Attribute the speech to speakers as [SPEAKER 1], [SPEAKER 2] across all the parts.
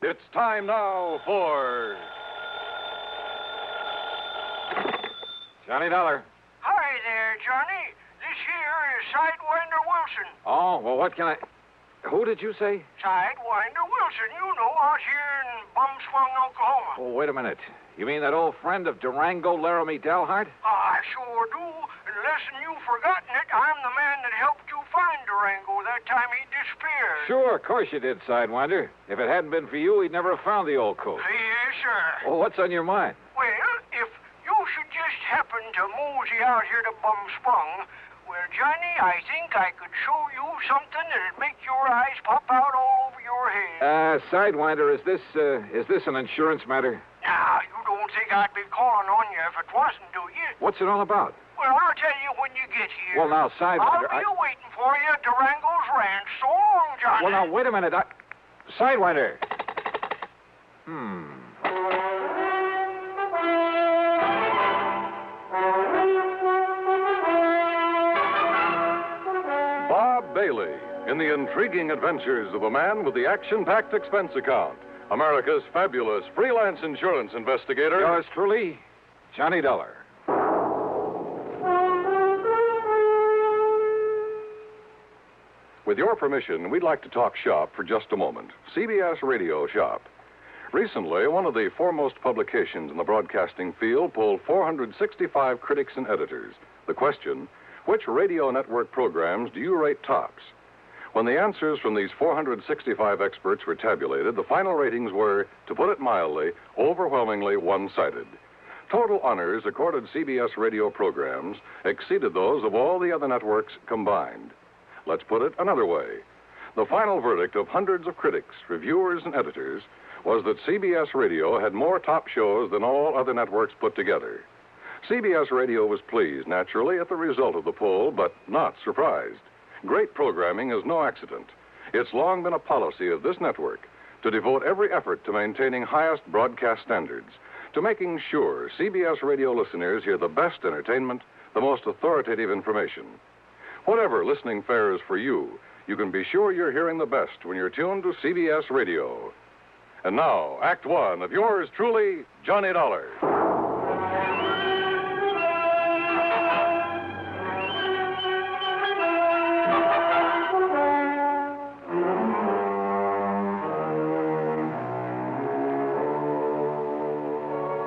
[SPEAKER 1] It's time now for...
[SPEAKER 2] Johnny Dollar.
[SPEAKER 3] Hi there, Johnny. This here is Sidewinder Wilson.
[SPEAKER 2] Oh, well, what can I... Who did you say?
[SPEAKER 3] Sidewinder Wilson, you know, out here in Bumswung, Oklahoma.
[SPEAKER 2] Oh, wait a minute. You mean that old friend of Durango, Laramie Dalhart?
[SPEAKER 3] I sure do. Unless you've forgotten it, I'm the man that helped you find Durango that time he disappeared.
[SPEAKER 2] Sure, of course you did, Sidewinder. If it hadn't been for you, he'd never have found the old coat.
[SPEAKER 3] Yes, sir.
[SPEAKER 2] Well, what's on your mind?
[SPEAKER 3] Well, if you should just happen to mosey out here to Bumswung, well, Johnny, I think I could show you something that'd make your eyes pop out all over your head.
[SPEAKER 2] Sidewinder, is this an insurance matter?
[SPEAKER 3] Now, you don't think I'd be calling on you if it wasn't, do you?
[SPEAKER 2] What's it all about?
[SPEAKER 3] Well, I'll tell you when you get here.
[SPEAKER 2] Well, now, Sidewinder,
[SPEAKER 3] I'll be waiting for you at Durango's ranch. So long, Johnny.
[SPEAKER 2] Well, now, wait a minute. Sidewinder.
[SPEAKER 1] Bob Bailey in the intriguing adventures of a man with the action-packed expense account. America's fabulous freelance insurance investigator.
[SPEAKER 2] Yours truly, Johnny Dollar.
[SPEAKER 1] With your permission, we'd like to talk shop for just a moment. CBS Radio Shop. Recently, one of the foremost publications in the broadcasting field polled 465 critics and editors. The question, which radio network programs do you rate tops? When the answers from these 465 experts were tabulated, the final ratings were, to put it mildly, overwhelmingly one-sided. Total honors accorded CBS radio programs exceeded those of all the other networks combined. Let's put it another way. The final verdict of hundreds of critics, reviewers, and editors was that CBS Radio had more top shows than all other networks put together. CBS Radio was pleased, naturally, at the result of the poll, but not surprised. Great programming is no accident. It's long been a policy of this network to devote every effort to maintaining highest broadcast standards, to making sure CBS Radio listeners hear the best entertainment, the most authoritative information. Whatever listening fare is for you, you can be sure you're hearing the best when you're tuned to CBS Radio. And now, Act One of yours truly, Johnny Dollar.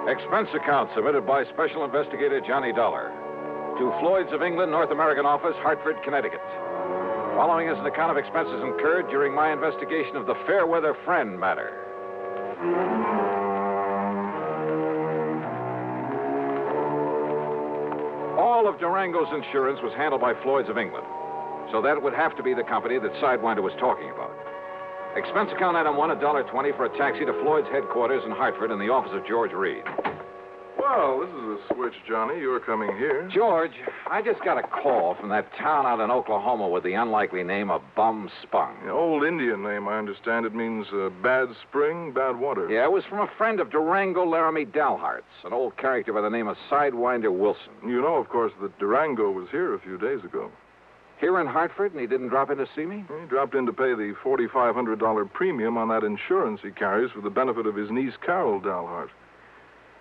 [SPEAKER 2] Expense account submitted by Special Investigator Johnny Dollar to Floyd's of England, North American Office, Hartford, Connecticut. Following is an account of expenses incurred during my investigation of the Fairweather friend matter. All of Durango's insurance was handled by Floyd's of England, so that would have to be the company that Sidewinder was talking about. Expense account item 1, $1.20 for a taxi to Floyd's headquarters in Hartford in the office of George Reed.
[SPEAKER 4] Well, this is a switch, Johnny. You're coming here.
[SPEAKER 2] George, I just got a call from that town out in Oklahoma with the unlikely name of Bum Spung.
[SPEAKER 4] The old Indian name, I understand. It means bad spring, bad water.
[SPEAKER 2] Yeah, it was from a friend of Durango, Laramie Dalhart's, an old character by the name of Sidewinder Wilson.
[SPEAKER 4] You know, of course, that Durango was here a few days ago.
[SPEAKER 2] Here in Hartford, and he didn't drop in to see me?
[SPEAKER 4] He dropped in to pay the $4,500 premium on that insurance he carries for the benefit of his niece, Carol Dalhart.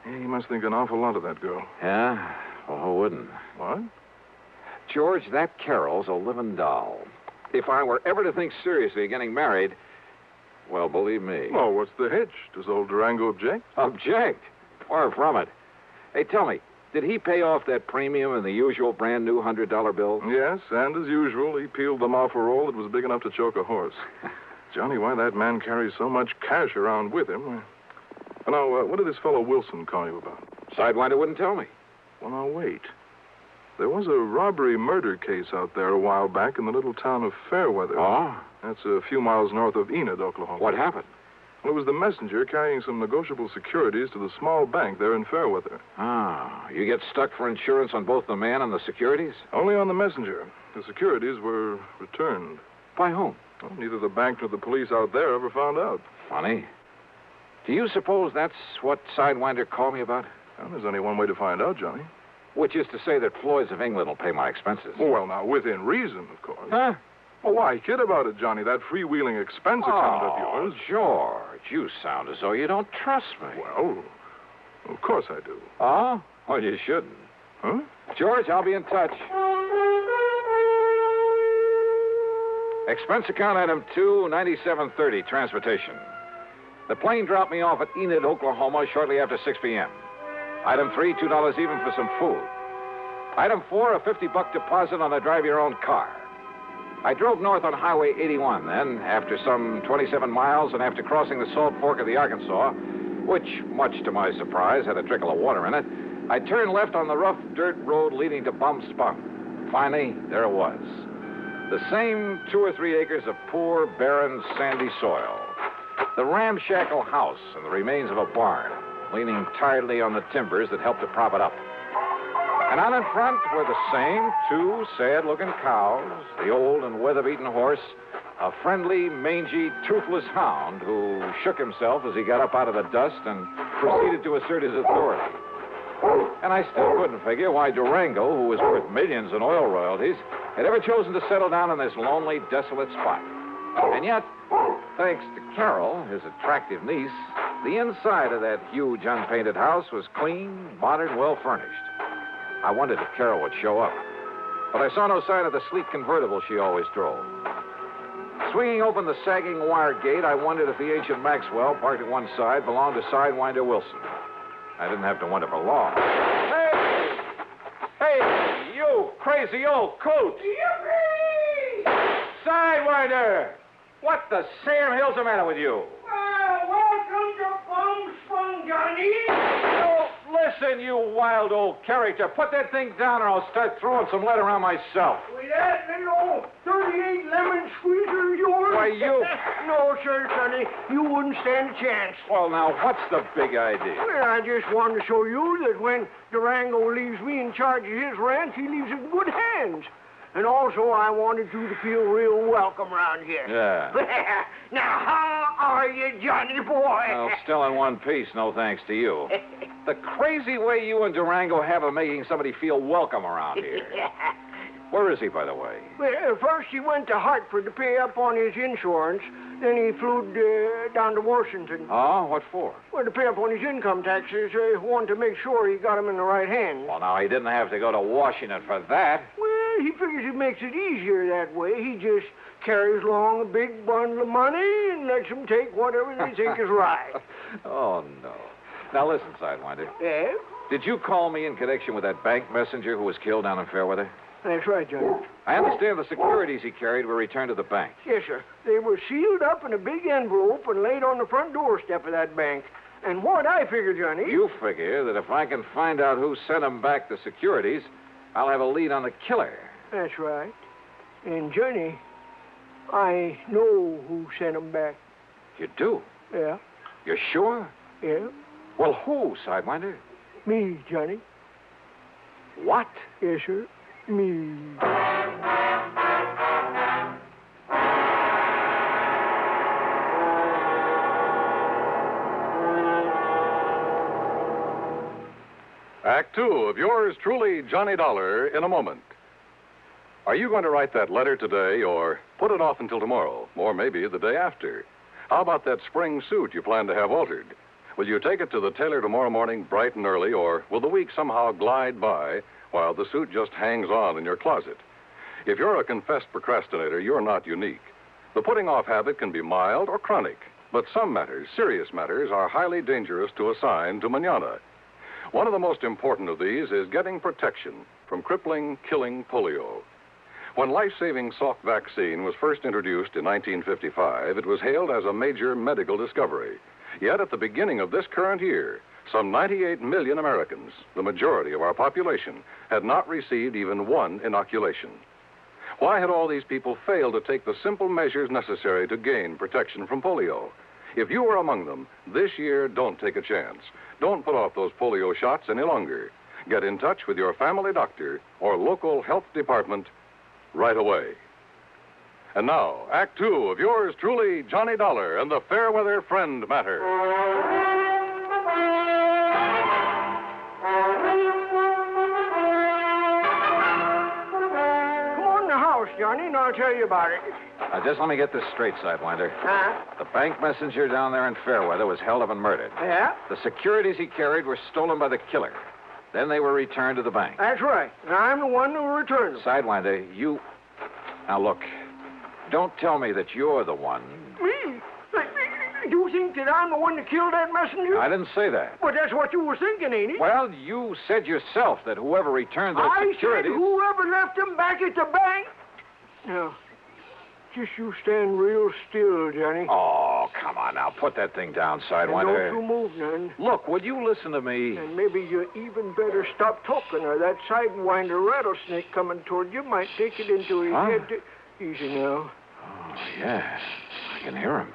[SPEAKER 4] He must think an awful lot of that girl.
[SPEAKER 2] Yeah? Well, who wouldn't?
[SPEAKER 4] What?
[SPEAKER 2] George, that Carol's a living doll. If I were ever to think seriously of getting married, well, believe me.
[SPEAKER 4] Oh, what's the hitch? Does old Durango object?
[SPEAKER 2] Object? Far from it. Hey, tell me, did he pay off that premium in the usual brand new $100 bill?
[SPEAKER 4] Yes, and as usual, he peeled them off a roll that was big enough to choke a horse. Johnny, why that man carries so much cash around with him? Now, what did this fellow Wilson call you about?
[SPEAKER 2] Sidewinder wouldn't tell me.
[SPEAKER 4] Well, now, wait. There was a robbery-murder case out there a while back in the little town of Fairweather.
[SPEAKER 2] Oh?
[SPEAKER 4] That's a few miles north of Enid, Oklahoma.
[SPEAKER 2] What happened?
[SPEAKER 4] Well, it was the messenger carrying some negotiable securities to the small bank there in Fairweather.
[SPEAKER 2] Ah, you get stuck for insurance on both the man and the securities?
[SPEAKER 4] Only on the messenger. The securities were returned.
[SPEAKER 2] By whom?
[SPEAKER 4] Well, neither the bank nor the police out there ever found out.
[SPEAKER 2] Funny. Do you suppose that's what Sidewinder called me about?
[SPEAKER 4] Well, there's only one way to find out, Johnny.
[SPEAKER 2] Which is to say that Floyd's of England will pay my expenses.
[SPEAKER 4] Well, now, within reason, of course.
[SPEAKER 2] Huh?
[SPEAKER 4] Oh, why kid about it, Johnny? That freewheeling expense account of yours.
[SPEAKER 2] George, you sound as though you don't trust me.
[SPEAKER 4] Well, of course I do.
[SPEAKER 2] Oh? Well, you shouldn't.
[SPEAKER 4] Huh?
[SPEAKER 2] George, I'll be in touch. Expense account item 2, 9730, transportation. The plane dropped me off at Enid, Oklahoma, shortly after 6 p.m. Item 3, $2 even for some food. Item 4, a $50 deposit on a drive-your-own car. I drove north on Highway 81, then, after some 27 miles and after crossing the Salt Fork of the Arkansas, which, much to my surprise, had a trickle of water in it, I turned left on the rough dirt road leading to Bum Spung. Finally, there it was. The same 2 or 3 acres of poor, barren, sandy soil. The ramshackle house and the remains of a barn, leaning tiredly on the timbers that helped to prop it up. And out in front were the same 2 sad-looking cows, the old and weather-beaten horse, a friendly, mangy, toothless hound who shook himself as he got up out of the dust and proceeded to assert his authority. And I still couldn't figure why Durango, who was worth millions in oil royalties, had ever chosen to settle down in this lonely, desolate spot. And yet, thanks to Carol, his attractive niece, the inside of that huge, unpainted house was clean, modern, well-furnished. I wondered if Carol would show up, but I saw no sign of the sleek convertible she always drove. Swinging open the sagging wire gate, I wondered if the ancient Maxwell, parked at one side, belonged to Sidewinder Wilson. I didn't have to wonder for long. Hey! Hey, you crazy old coot!
[SPEAKER 3] Yippee!
[SPEAKER 2] Sidewinder! What the Sam Hill's the matter with you?
[SPEAKER 3] Welcome to Bum Spung, Johnny.
[SPEAKER 2] Oh, listen, you wild old character. Put that thing down or I'll start throwing some lead around myself.
[SPEAKER 3] With that little 38 lemon squeezer of yours?
[SPEAKER 2] Why, you...
[SPEAKER 3] No, sir, Sonny. You wouldn't stand a chance.
[SPEAKER 2] Well, now, what's the big idea?
[SPEAKER 3] Well, I just wanted to show you that when Durango leaves me in charge of his ranch, he leaves it in good hands. And also, I wanted you to feel real welcome around here.
[SPEAKER 2] Yeah.
[SPEAKER 3] Now, how are you, Johnny boy?
[SPEAKER 2] Well, still in one piece, no thanks to you. The crazy way you and Durango have of making somebody feel welcome around here. Where is he, by the way?
[SPEAKER 3] Well, first he went to Hartford to pay up on his insurance. Then he flew down to Washington.
[SPEAKER 2] Oh, what for?
[SPEAKER 3] Well, to pay up on his income taxes. Wanted to make sure he got them in the right hands.
[SPEAKER 2] Well, now, he didn't have to go to Washington for that.
[SPEAKER 3] Well, he figures it makes it easier that way. He just carries along a big bundle of money and lets them take whatever they think is right.
[SPEAKER 2] Oh, no. Now, listen, Sidewinder.
[SPEAKER 3] Yeah?
[SPEAKER 2] Did you call me in connection with that bank messenger who was killed down in Fairweather?
[SPEAKER 3] That's right, Johnny.
[SPEAKER 2] I understand the securities he carried were returned to the bank.
[SPEAKER 3] Yes, sir. They were sealed up in a big envelope and laid on the front doorstep of that bank. And what I figure, Johnny...
[SPEAKER 2] You figure that if I can find out who sent him back the securities, I'll have a lead on the killer.
[SPEAKER 3] That's right. And, Johnny, I know who sent them back.
[SPEAKER 2] You do?
[SPEAKER 3] Yeah.
[SPEAKER 2] You're sure?
[SPEAKER 3] Yeah.
[SPEAKER 2] Well, who, Sidewinder?
[SPEAKER 3] Me, Johnny.
[SPEAKER 2] What?
[SPEAKER 3] Yes, sir. Me.
[SPEAKER 1] Act 2 of yours truly, Johnny Dollar, in a moment. Are you going to write that letter today or put it off until tomorrow, or maybe the day after? How about that spring suit you plan to have altered? Will you take it to the tailor tomorrow morning bright and early, or will the week somehow glide by while the suit just hangs on in your closet? If you're a confessed procrastinator, you're not unique. The putting off habit can be mild or chronic, but some matters, serious matters, are highly dangerous to assign to mañana. One of the most important of these is getting protection from crippling, killing polio. When life-saving Salk vaccine was first introduced in 1955, it was hailed as a major medical discovery. Yet at the beginning of this current year, some 98 million Americans, the majority of our population, had not received even one inoculation. Why had all these people failed to take the simple measures necessary to gain protection from polio? If you were among them, this year, don't take a chance. Don't put off those polio shots any longer. Get in touch with your family doctor or local health department right away. And now, Act 2 of yours truly, Johnny Dollar and the Fairweather Friend Matter.
[SPEAKER 3] Come on in the house, Johnny. Johnny, and I'll tell you about it.
[SPEAKER 2] Now, just let me get this straight, Sidewinder.
[SPEAKER 3] Huh?
[SPEAKER 2] The bank messenger down there in Fairweather was held up and murdered.
[SPEAKER 3] Yeah?
[SPEAKER 2] The securities he carried were stolen by the killer. Then they were returned to the bank.
[SPEAKER 3] That's right. And I'm the one who returned them.
[SPEAKER 2] Sidewinder, you... Now, look. Don't tell me that you're the one.
[SPEAKER 3] Me? You think that I'm the one that killed that messenger?
[SPEAKER 2] I didn't say that.
[SPEAKER 3] But that's what you were thinking, ain't it?
[SPEAKER 2] Well, you said yourself that whoever returned those securities...
[SPEAKER 3] I said whoever left them back at the bank. Now, just you stand real still, Johnny.
[SPEAKER 2] Oh, come on now. Put that thing down, Sidewinder.
[SPEAKER 3] And don't you move none.
[SPEAKER 2] Look, would you listen to me?
[SPEAKER 3] And maybe you even better stop talking, or that Sidewinder rattlesnake coming toward you might take it into his head to... Easy now.
[SPEAKER 2] Oh, yeah. I can hear him.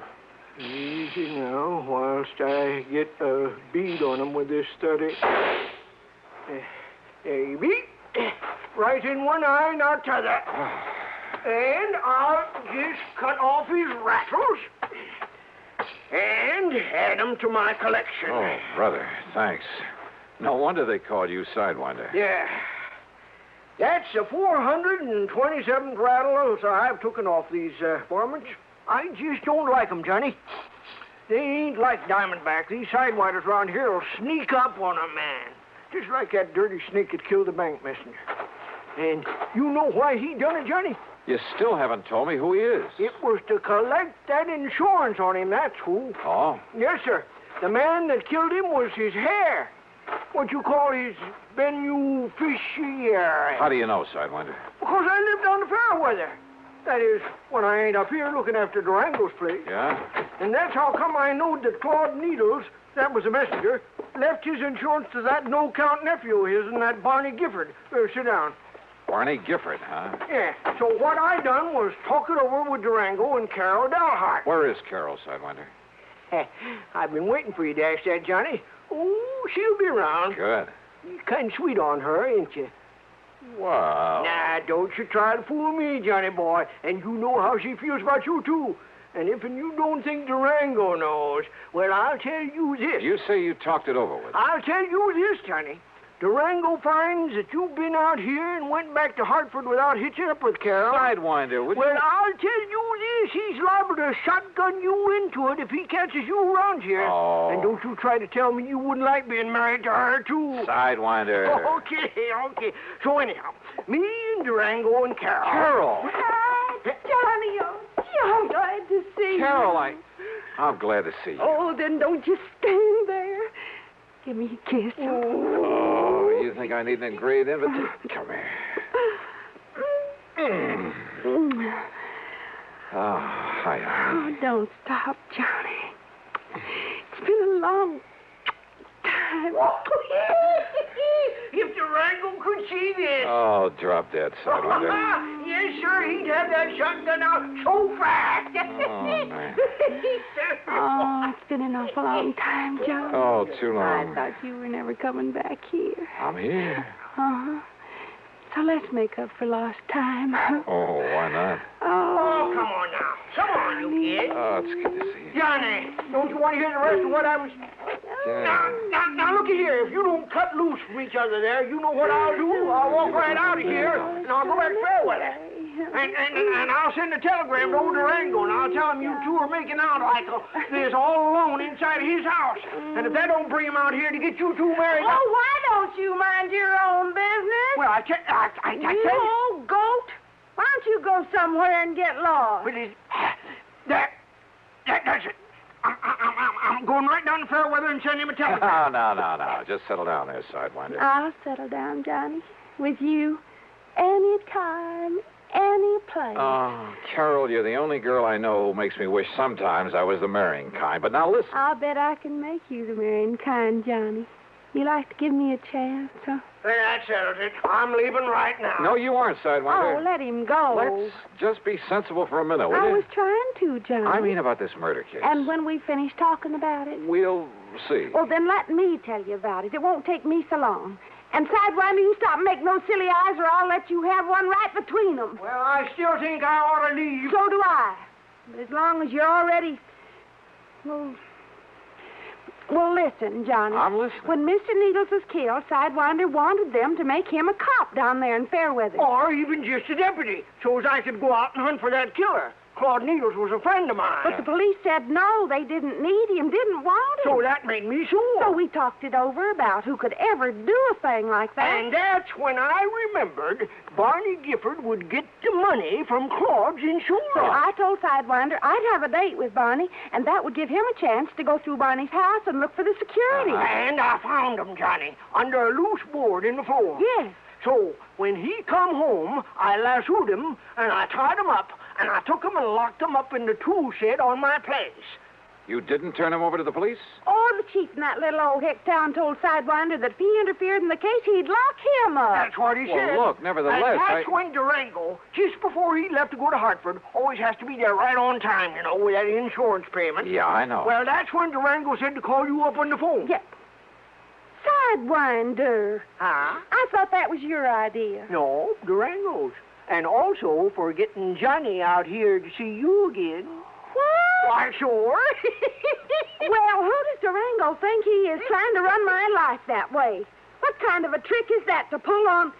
[SPEAKER 3] Easy now, whilst I get a bead on him with this study. There you be. Right in one eye, not t'other. And I'll just cut off his rattles and add them to my collection.
[SPEAKER 2] Oh, brother, thanks. No wonder they called you Sidewinder.
[SPEAKER 3] Yeah. That's the 427th rattle I've taken off these varmints. I just don't like 'em, Johnny. They ain't like Diamondback. These sidewinders around here will sneak up on a man. Just like that dirty snake that killed the bank messenger. And you know why he done it, Johnny?
[SPEAKER 2] You still haven't told me who he is.
[SPEAKER 3] It was to collect that insurance on him, that's who.
[SPEAKER 2] Oh?
[SPEAKER 3] Yes, sir. The man that killed him was his hair. What you call his beneficiary.
[SPEAKER 2] How do you know, Sidewinder?
[SPEAKER 3] Because I lived on the Fairweather. That is, when I ain't up here looking after Durango's place.
[SPEAKER 2] Yeah?
[SPEAKER 3] And that's how come I knowed that Claude Needles, that was the messenger, left his insurance to that no-count nephew of his and that Barney Gifford. Sit down.
[SPEAKER 2] Barney Gifford, huh?
[SPEAKER 3] Yeah. So what I done was talk it over with Durango and Carol Dalhart.
[SPEAKER 2] Where is Carol, Sidewinder?
[SPEAKER 3] I've been waiting for you to ask that, Johnny. Oh, she'll be around.
[SPEAKER 2] Good.
[SPEAKER 3] You're kind of sweet on her, ain't you?
[SPEAKER 2] Wow.
[SPEAKER 3] Nah, don't you try to fool me, Johnny boy. And you know how she feels about you, too. And if you don't think Durango knows, well, I'll tell you this.
[SPEAKER 2] You say you talked it over with her.
[SPEAKER 3] I'll tell you this, Johnny. Durango finds that you've been out here and went back to Hartford without hitching up with Carol.
[SPEAKER 2] Sidewinder, would
[SPEAKER 3] Well,
[SPEAKER 2] you...
[SPEAKER 3] I'll tell you this. He's liable to shotgun you into it if he catches you around here.
[SPEAKER 2] Oh.
[SPEAKER 3] And don't you try to tell me you wouldn't like being married to her, too.
[SPEAKER 2] Sidewinder.
[SPEAKER 3] Okay. So anyhow, me and Durango and Carol.
[SPEAKER 2] Carol.
[SPEAKER 5] Hi, Johnny. Oh, I'm glad to see you.
[SPEAKER 2] Carol, I'm glad to see you.
[SPEAKER 5] Oh, then don't you stand there. Give me a kiss.
[SPEAKER 2] Oh, you think I need an engraved invitation? Come here. Oh, hi, honey.
[SPEAKER 5] Oh, don't stop, Johnny. It's been a long time.
[SPEAKER 3] If Durango could see this.
[SPEAKER 2] Oh, drop that, Sidewinder.
[SPEAKER 3] Yes, sir. He'd have that shotgun out so fast.
[SPEAKER 2] Oh, man.
[SPEAKER 5] Oh, it's been an awful long time, Johnny.
[SPEAKER 2] Oh, too long.
[SPEAKER 5] I thought you were never coming back here.
[SPEAKER 2] I'm here.
[SPEAKER 5] Uh-huh. So let's make up for lost time.
[SPEAKER 2] Oh, why not?
[SPEAKER 3] Oh, come on now. Come on, you kid.
[SPEAKER 2] Oh, it's good to see you.
[SPEAKER 3] Johnny, don't you want to hear the rest of what I was... Now, look at here. If you don't cut loose from each other there, you know what I'll do. I'll walk right out of here, and I'll go back to Fairweather. And I'll send a telegram to old Durango, and I'll tell him you two are making out like this all alone inside of his house. And if that don't bring him out here to get you two married...
[SPEAKER 5] Oh, why don't you mind your own business?
[SPEAKER 3] Well, I tell
[SPEAKER 5] You
[SPEAKER 3] you...
[SPEAKER 5] old goat. Why don't you go somewhere and get lost?
[SPEAKER 3] But that's it. I'm going right down to Fairweather and send him a telegram.
[SPEAKER 2] No. Just settle down there, Sidewinder.
[SPEAKER 5] I'll settle down, Johnny. With you. Anytime, any place.
[SPEAKER 2] Oh, Carol, you're the only girl I know who makes me wish sometimes I was the marrying kind. But now listen.
[SPEAKER 5] I'll bet I can make you the marrying kind, Johnny. You like to give me a chance, huh?
[SPEAKER 3] Well, that settles it. I'm leaving right now.
[SPEAKER 2] No, you aren't, Sidewinder.
[SPEAKER 5] Oh, let him go.
[SPEAKER 2] Let's just be sensible for a minute, will
[SPEAKER 5] I
[SPEAKER 2] you?
[SPEAKER 5] was trying to, Johnny.
[SPEAKER 2] I mean about this murder case.
[SPEAKER 5] And when we finish talking about it?
[SPEAKER 2] We'll see.
[SPEAKER 5] Well, then let me tell you about it. It won't take me so long. And Sidewinder, you stop making those silly eyes or I'll let you have one right between them.
[SPEAKER 3] Well, I still think I ought to leave.
[SPEAKER 5] So do I. But as long as you're already... Well, Listen, Johnny.
[SPEAKER 2] I'm listening.
[SPEAKER 5] When Mr. Needles was killed, Sidewinder wanted them to make him a cop down there in Fairweather.
[SPEAKER 3] Or even just a deputy, so as I could go out and hunt for that killer. Claude Needles was a friend of mine.
[SPEAKER 5] But the police said no, they didn't need him, didn't want him.
[SPEAKER 3] So that made me sure.
[SPEAKER 5] So we talked it over about who could ever do a thing like that.
[SPEAKER 3] And that's when I remembered Barney Gifford would get the money from Claude's insurance.
[SPEAKER 5] So I told Sidewinder I'd have a date with Barney, and that would give him a chance to go through Barney's house and look for the security.
[SPEAKER 3] And I found him, Johnny, under a loose board in the floor.
[SPEAKER 5] Yes.
[SPEAKER 3] So when he come home, I lassoed him, and I tied him up, and I took him and locked him up in the tool shed on my place.
[SPEAKER 2] You didn't turn him over to the police?
[SPEAKER 5] Oh, the chief in that little old hick town told Sidewinder that if he interfered in the case, he'd lock him up.
[SPEAKER 3] That's what he said.
[SPEAKER 2] Well, look, nevertheless,
[SPEAKER 3] and that's when Durango, just before he left to go to Hartford, always has to be there right on time, you know, with that insurance payment.
[SPEAKER 2] Yeah, I know.
[SPEAKER 3] Well, that's when Durango said to call you up on the phone.
[SPEAKER 5] Yeah. Sidewinder.
[SPEAKER 3] Huh?
[SPEAKER 5] I thought that was your idea.
[SPEAKER 3] No, Durango's. And also for getting Johnny out here to see you again.
[SPEAKER 5] What?
[SPEAKER 3] Why, sure.
[SPEAKER 5] Well, who does Durango think he is trying to run my life that way? What kind of a trick is that to pull on?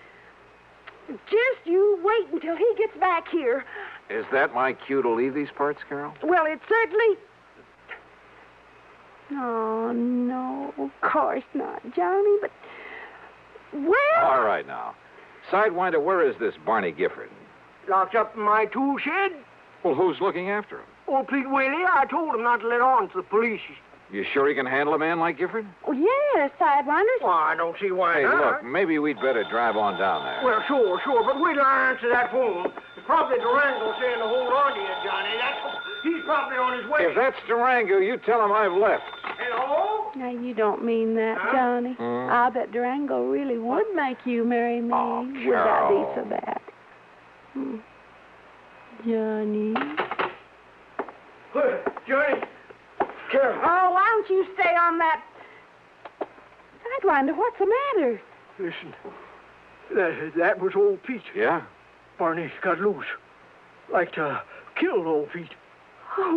[SPEAKER 5] Just you wait until he gets back here.
[SPEAKER 2] Is that my cue to leave these parts, Carol?
[SPEAKER 5] Well, it certainly... Oh, no, of course not, Johnny, but... Well...
[SPEAKER 2] All right, now. Sidewinder, where is this Barney Gifford?
[SPEAKER 3] Locked up in my tool shed.
[SPEAKER 2] Well, who's looking after him?
[SPEAKER 3] Oh, Pete Whaley, I told him not to let on to the police.
[SPEAKER 2] You sure he can handle a man like Gifford?
[SPEAKER 5] Oh, yes, Sidewinder.
[SPEAKER 3] Well, I don't see why
[SPEAKER 2] Hey,
[SPEAKER 3] not.
[SPEAKER 2] look, maybe we'd better drive on down there.
[SPEAKER 3] Well, sure, but wait till I answer that phone. It's probably Durango saying to hold on to you, Johnny. He's probably on his way.
[SPEAKER 2] If that's Durango, you tell him I've left.
[SPEAKER 3] Hello?
[SPEAKER 5] Now, you don't mean that, Johnny. I bet Durango really would make you marry me.
[SPEAKER 2] Oh,
[SPEAKER 5] Would that
[SPEAKER 2] Carol.
[SPEAKER 5] be so bad? Johnny.
[SPEAKER 3] Johnny. Carol.
[SPEAKER 5] Oh, why don't you stay on that... Sidewinder, what's the matter?
[SPEAKER 3] Listen, that was old Pete.
[SPEAKER 2] Yeah?
[SPEAKER 3] Barney got loose. Like to kill old Pete.
[SPEAKER 5] Oh,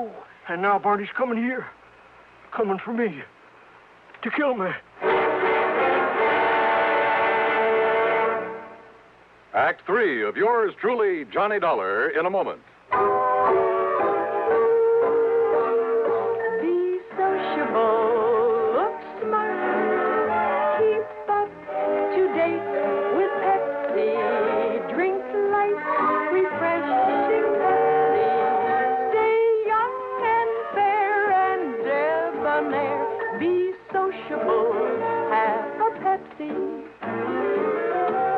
[SPEAKER 5] no.
[SPEAKER 3] And now Barney's coming here. Coming for me. To kill me.
[SPEAKER 1] Act 3 of yours truly, Johnny Dollar, in a moment.
[SPEAKER 5] Be sociable, look smart, keep up to date with Pepsi, drink light, refreshing Pepsi, stay young and fair and debonair, be sociable, have a Pepsi.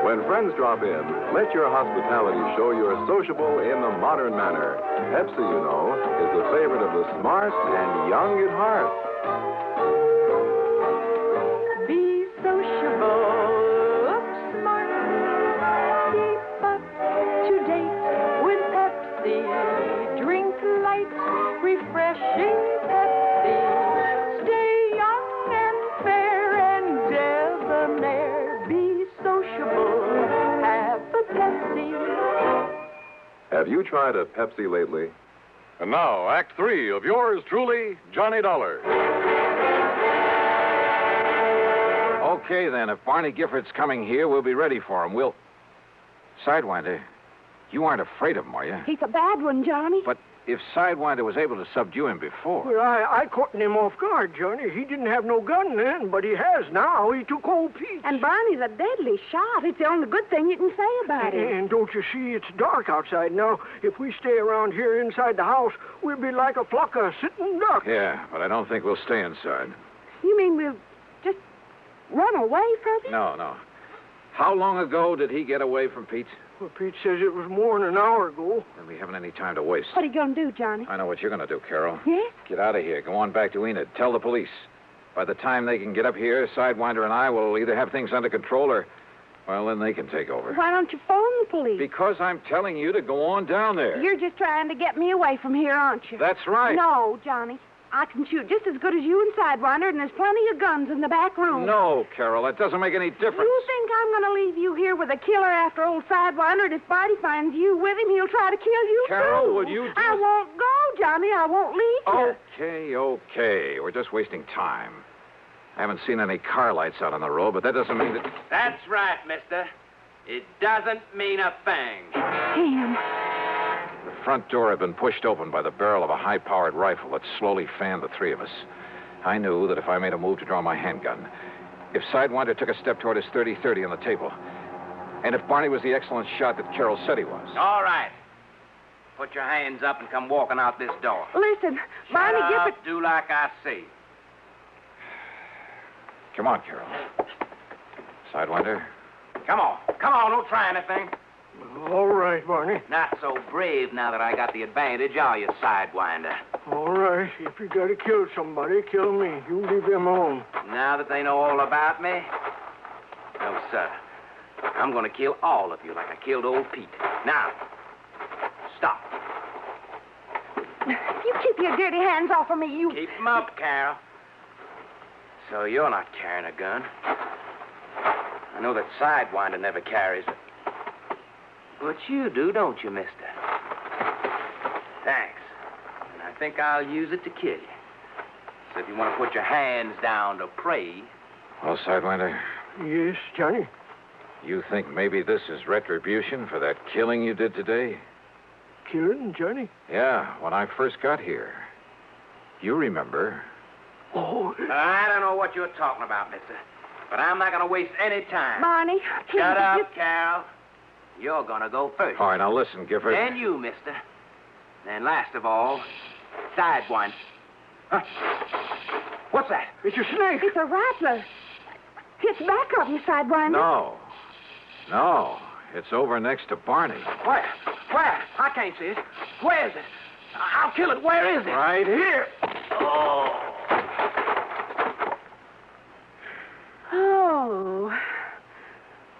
[SPEAKER 6] When friends drop in, let your hospitality show you're sociable in the modern manner. Pepsi, you know, is the favorite of the smart and young at heart.
[SPEAKER 5] Be sociable, look smart, keep up to date with Pepsi, drink light, refreshing Pepsi, stay young and fair and debonair, be sociable, have a Pepsi.
[SPEAKER 6] Have you tried a Pepsi lately?
[SPEAKER 1] And now, Act 3 of yours truly, Johnny Dollar.
[SPEAKER 2] Okay, then. If Barney Gifford's coming here, we'll be ready for him. We'll... Sidewinder, you aren't afraid of him, are you?
[SPEAKER 5] He's a bad one, Johnny.
[SPEAKER 2] But if Sidewinder was able to subdue him before...
[SPEAKER 3] Well, I caught him off guard, Johnny. He didn't have no gun then, but he has now. He took old Pete.
[SPEAKER 5] And Barney's a deadly shot. It's the only good thing you can say about him.
[SPEAKER 3] And don't you see, it's dark outside now. If we stay around here inside the house, we'll be like a flock of sitting ducks.
[SPEAKER 2] Yeah, but I don't think we'll stay inside.
[SPEAKER 5] You mean we'll just run away from him?
[SPEAKER 2] No. How long ago did he get away from Pete?
[SPEAKER 3] Well, Pete says it was more than an hour ago.
[SPEAKER 2] Then we haven't any time to waste.
[SPEAKER 5] What are you going to do, Johnny?
[SPEAKER 2] I know what you're going to do, Carol.
[SPEAKER 5] Yes?
[SPEAKER 2] Get out of here. Go on back to Enid. Tell the police. By the time they can get up here, Sidewinder and I will either have things under control or, well, then they can take over.
[SPEAKER 5] Why don't you phone the police?
[SPEAKER 2] Because I'm telling you to go on down there.
[SPEAKER 5] You're just trying to get me away from here, aren't you?
[SPEAKER 2] That's right.
[SPEAKER 5] No, Johnny. I can shoot just as good as you and Sidewinder, and there's plenty of guns in the back room.
[SPEAKER 2] No, Carol, that doesn't make any difference.
[SPEAKER 5] You think I'm going to leave you here with a killer after old Sidewinder, and if Barney finds you with him, he'll try to kill you,
[SPEAKER 2] Carol,
[SPEAKER 5] too.
[SPEAKER 2] will you
[SPEAKER 5] I won't go, Johnny, I won't leave you.
[SPEAKER 2] Okay. We're just wasting time. I haven't seen any car lights out on the road, but that doesn't mean that...
[SPEAKER 7] That's right, mister. It doesn't mean a thing.
[SPEAKER 5] Sam.
[SPEAKER 2] The front door had been pushed open by the barrel of a high-powered rifle that slowly fanned the three of us. I knew that if I made a move to draw my handgun, if Sidewinder took a step toward his 30-30 on the table, and if Barney was the excellent shot that Carol said he was.
[SPEAKER 7] All right. Put your hands up and come walking out this door.
[SPEAKER 5] Listen, Barney,
[SPEAKER 7] Shut
[SPEAKER 5] give
[SPEAKER 7] up,
[SPEAKER 5] it...
[SPEAKER 7] do like I say.
[SPEAKER 2] Come on, Carol. Sidewinder.
[SPEAKER 7] Come on, don't try anything.
[SPEAKER 3] All right, Barney.
[SPEAKER 7] Not so brave now that I got the advantage, are you, Sidewinder?
[SPEAKER 3] All right. If you gotta kill somebody, kill me. You leave them alone.
[SPEAKER 7] Now that they know all about me? No, sir. I'm going to kill all of you like I killed old Pete. Now, stop.
[SPEAKER 5] You keep your dirty hands off of me, you...
[SPEAKER 7] Keep them up, Carol. So you're not carrying a gun. I know that Sidewinder never carries it. But you do, don't you, mister? Thanks. And I think I'll use it to kill you. So if you want to put your hands down to pray...
[SPEAKER 2] Well, Sidewinder,
[SPEAKER 3] Yes, Johnny.
[SPEAKER 2] you think maybe this is retribution for that killing you did today?
[SPEAKER 3] Killing, Johnny?
[SPEAKER 2] Yeah, when I first got here. You remember.
[SPEAKER 3] Oh,
[SPEAKER 7] I don't know what you're talking about, mister. But I'm not going to waste any time.
[SPEAKER 5] Barney, please...
[SPEAKER 7] Shut up, Carol. You're going to go first.
[SPEAKER 2] All right, now listen, Gifford.
[SPEAKER 7] Then you, mister. And last of all, Sidewinder. Huh? What's that?
[SPEAKER 3] it's a snake.
[SPEAKER 5] It's a rattler. It's back of you, Sidewinder.
[SPEAKER 2] No, it's over next to Barney.
[SPEAKER 7] Where? I can't see it. Where is it? I'll kill it. Where is it?
[SPEAKER 3] Right here.
[SPEAKER 5] Oh.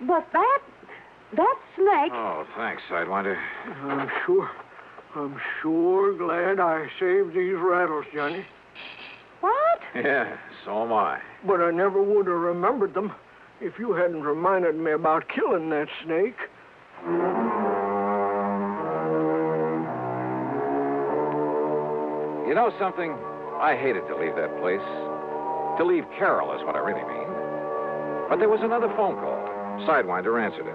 [SPEAKER 5] But that snake...
[SPEAKER 2] Oh, thanks, Sidewinder.
[SPEAKER 3] I'm sure glad I saved these rattles, Johnny.
[SPEAKER 5] What?
[SPEAKER 2] Yeah, so am I.
[SPEAKER 3] But I never would have remembered them if you hadn't reminded me about killing that snake.
[SPEAKER 2] You know something? I hated to leave that place. To leave Carol is what I really mean. But there was another phone call. Sidewinder answered it.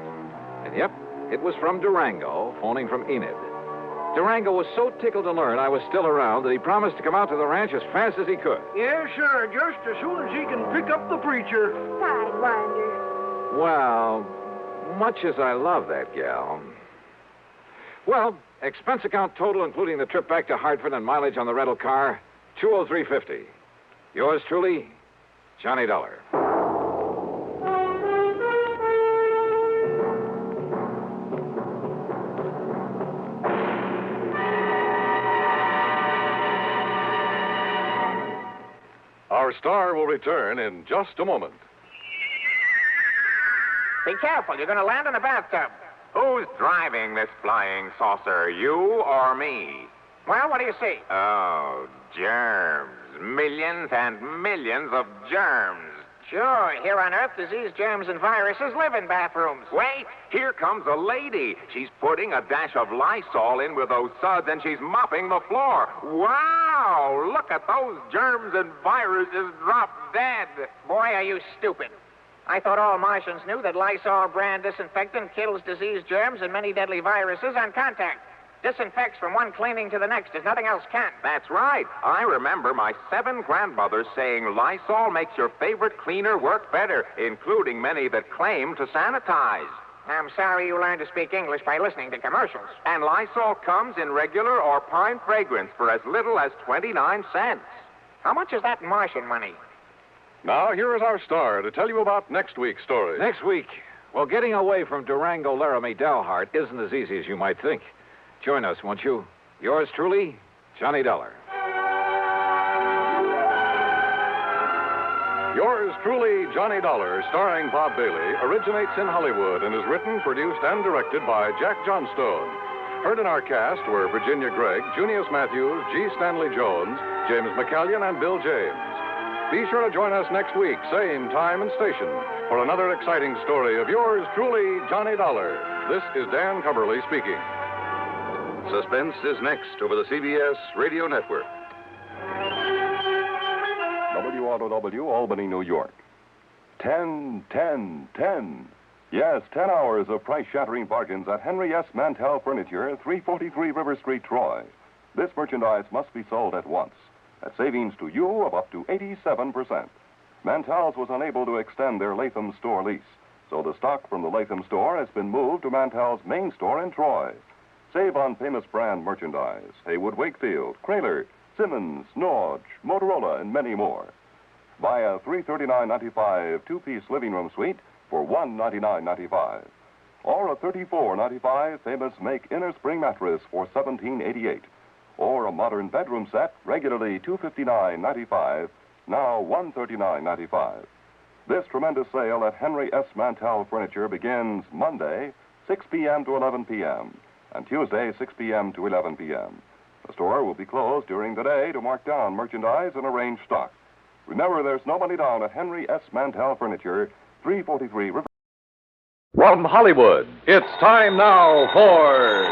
[SPEAKER 2] And yep, it was from Durango, phoning from Enid. Durango was so tickled to learn I was still around that he promised to come out to the ranch as fast as he could.
[SPEAKER 3] Yes, sir. Just as soon as he can pick up the preacher.
[SPEAKER 5] Sidewinder.
[SPEAKER 2] Well, much as I love that gal. Well, expense account total, including the trip back to Hartford and mileage on the rental car, $203.50. Yours truly, Johnny Dollar.
[SPEAKER 1] Our star will return in just a moment.
[SPEAKER 8] Be careful. You're going to land in a bathtub.
[SPEAKER 6] Who's driving this flying saucer, you or me?
[SPEAKER 8] Well, what do you see?
[SPEAKER 6] Oh, germs. Millions and millions of germs.
[SPEAKER 8] Sure. Here on Earth, disease, germs, and viruses live in bathrooms.
[SPEAKER 6] Wait, here comes a lady. She's putting a dash of Lysol in with those suds, and she's mopping the floor. Wow! Look at those germs and viruses drop dead.
[SPEAKER 8] Boy, are you stupid. I thought all Martians knew that Lysol brand disinfectant kills disease, germs, and many deadly viruses on contact. Disinfects from one cleaning to the next as nothing else can.
[SPEAKER 6] That's right. I remember my 7 grandmothers saying Lysol makes your favorite cleaner work better, including many that claim to sanitize.
[SPEAKER 8] I'm sorry you learned to speak English by listening to commercials.
[SPEAKER 6] And Lysol comes in regular or pine fragrance for as little as 29 cents.
[SPEAKER 8] How much is that Martian money?
[SPEAKER 1] Now, here is our star to tell you about next week's story.
[SPEAKER 2] Next week, well, getting away from Durango, Laramie, Dalhart isn't as easy as you might think. Join us, won't you? Yours truly, Johnny Dollar.
[SPEAKER 1] Yours truly, Johnny Dollar, starring Bob Bailey, originates in Hollywood and is written, produced, and directed by Jack Johnstone. Heard in our cast were Virginia Gregg, Junius Matthews, G. Stanley Jones, James McCallion, and Bill James. Be sure to join us next week, same time and station, for another exciting story of yours truly, Johnny Dollar. This is Dan Cumberly speaking. Suspense is next over the CBS Radio Network. WROW, Albany, New York. 10, 10, 10. Yes, 10 hours of price-shattering bargains at Henry S. Mantell Furniture, 343 River Street, Troy. This merchandise must be sold at once, at savings to you of up to 87%. Mantell's was unable to extend their Latham store lease, so the stock from the Latham store has been moved to Mantell's main store in Troy. Save on famous brand merchandise, Haywood Wakefield, Kraler, Simmons, Norge, Motorola, and many more. Buy a $339.95 two-piece living room suite for $199.95. Or a $34.95 famous Make inner spring mattress for $17.88. Or a modern bedroom set, regularly $259.95, now $139.95. This tremendous sale at Henry S. Mantell Furniture begins Monday, 6 p.m. to 11 p.m., and Tuesday, 6 p.m. to 11 p.m. The store will be closed during the day to mark down merchandise and arrange stock. Remember, there's no money down at Henry S. Mantell Furniture, 343 River.
[SPEAKER 9] From Hollywood, it's time now for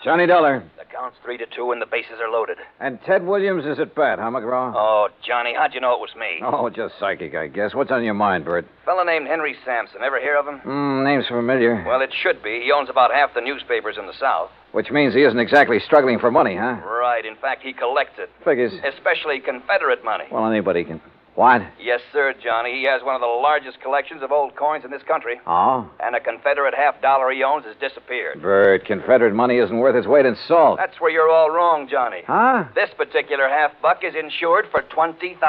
[SPEAKER 10] Johnny Dollar.
[SPEAKER 11] The count's 3-2 and the bases are loaded.
[SPEAKER 10] And Ted Williams is at bat, huh, McGraw?
[SPEAKER 11] Oh, Johnny, how'd you know it was me?
[SPEAKER 10] Oh, just psychic, I guess. What's on your mind, Bert?
[SPEAKER 11] Fella named Henry Sampson. Ever hear of him?
[SPEAKER 10] Name's familiar.
[SPEAKER 11] Well, it should be. He owns about half the newspapers in the South.
[SPEAKER 10] Which means he isn't exactly struggling for money, huh?
[SPEAKER 11] Right. In fact, he collects it.
[SPEAKER 10] Figures.
[SPEAKER 11] Especially Confederate money.
[SPEAKER 10] Well, anybody can. What?
[SPEAKER 11] Yes, sir, Johnny. He has one of the largest collections of old coins in this country.
[SPEAKER 10] Oh?
[SPEAKER 11] And a Confederate $50 he owns has disappeared.
[SPEAKER 10] Bert, Confederate money isn't worth its weight in salt.
[SPEAKER 11] That's where you're all wrong, Johnny.
[SPEAKER 10] Huh?
[SPEAKER 11] This particular $50 is insured for $20,000.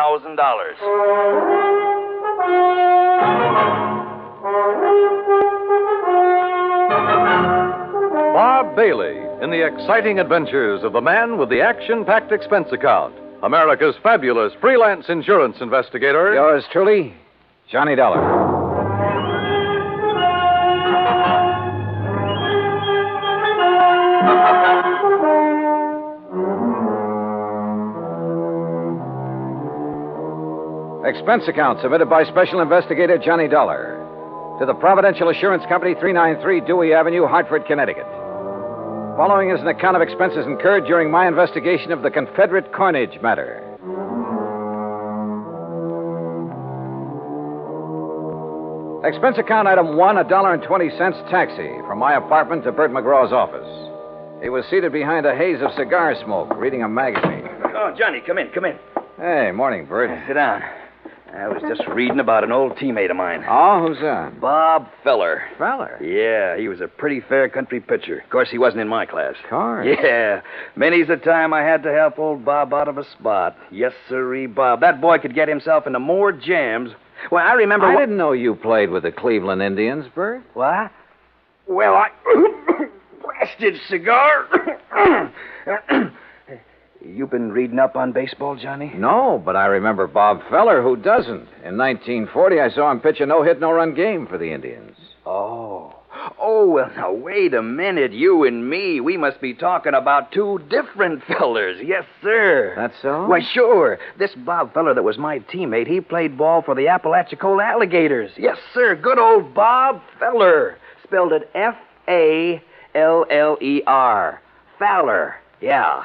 [SPEAKER 9] Bob Bailey in the exciting adventures of the man with the action-packed expense account, America's fabulous freelance insurance investigator.
[SPEAKER 10] Yours truly, Johnny Dollar. Expense account submitted by Special Investigator Johnny Dollar to the Providential Assurance Company, 393 Dewey Avenue, Hartford, Connecticut. Following is an account of expenses incurred during my investigation of the Confederate coinage matter. Expense account item 1, $1.20 taxi from my apartment to Bert McGraw's office. He was seated behind a haze of cigar smoke, reading a magazine.
[SPEAKER 11] Oh, Johnny, come in.
[SPEAKER 10] Hey, morning, Bert.
[SPEAKER 11] Sit down. I was just reading about an old teammate of mine.
[SPEAKER 10] Oh, who's that?
[SPEAKER 11] Bob Feller.
[SPEAKER 10] Feller?
[SPEAKER 11] Yeah, he was a pretty fair country pitcher. Of course, he wasn't in my class.
[SPEAKER 10] Of course.
[SPEAKER 11] Yeah. Many's the time I had to help old Bob out of a spot. Yes, sirree, Bob. That boy could get himself into more jams. Well, I remember...
[SPEAKER 10] I didn't know you played with the Cleveland Indians, Bert.
[SPEAKER 11] What? Well, I... Blasted cigar. You been reading up on baseball, Johnny?
[SPEAKER 10] No, but I remember Bob Feller. Who doesn't? In 1940, I saw him pitch a no-hit, no-run game for the Indians.
[SPEAKER 11] Oh, well, now, wait a minute. You and me, we must be talking about two different fellers. Yes, sir.
[SPEAKER 10] That's so?
[SPEAKER 11] Why, sure. This Bob Feller that was my teammate, he played ball for the Apalachicola Alligators. Yes, sir. Good old Bob Feller. Spelled it F-A-L-L-E-R. Fowler. Yeah.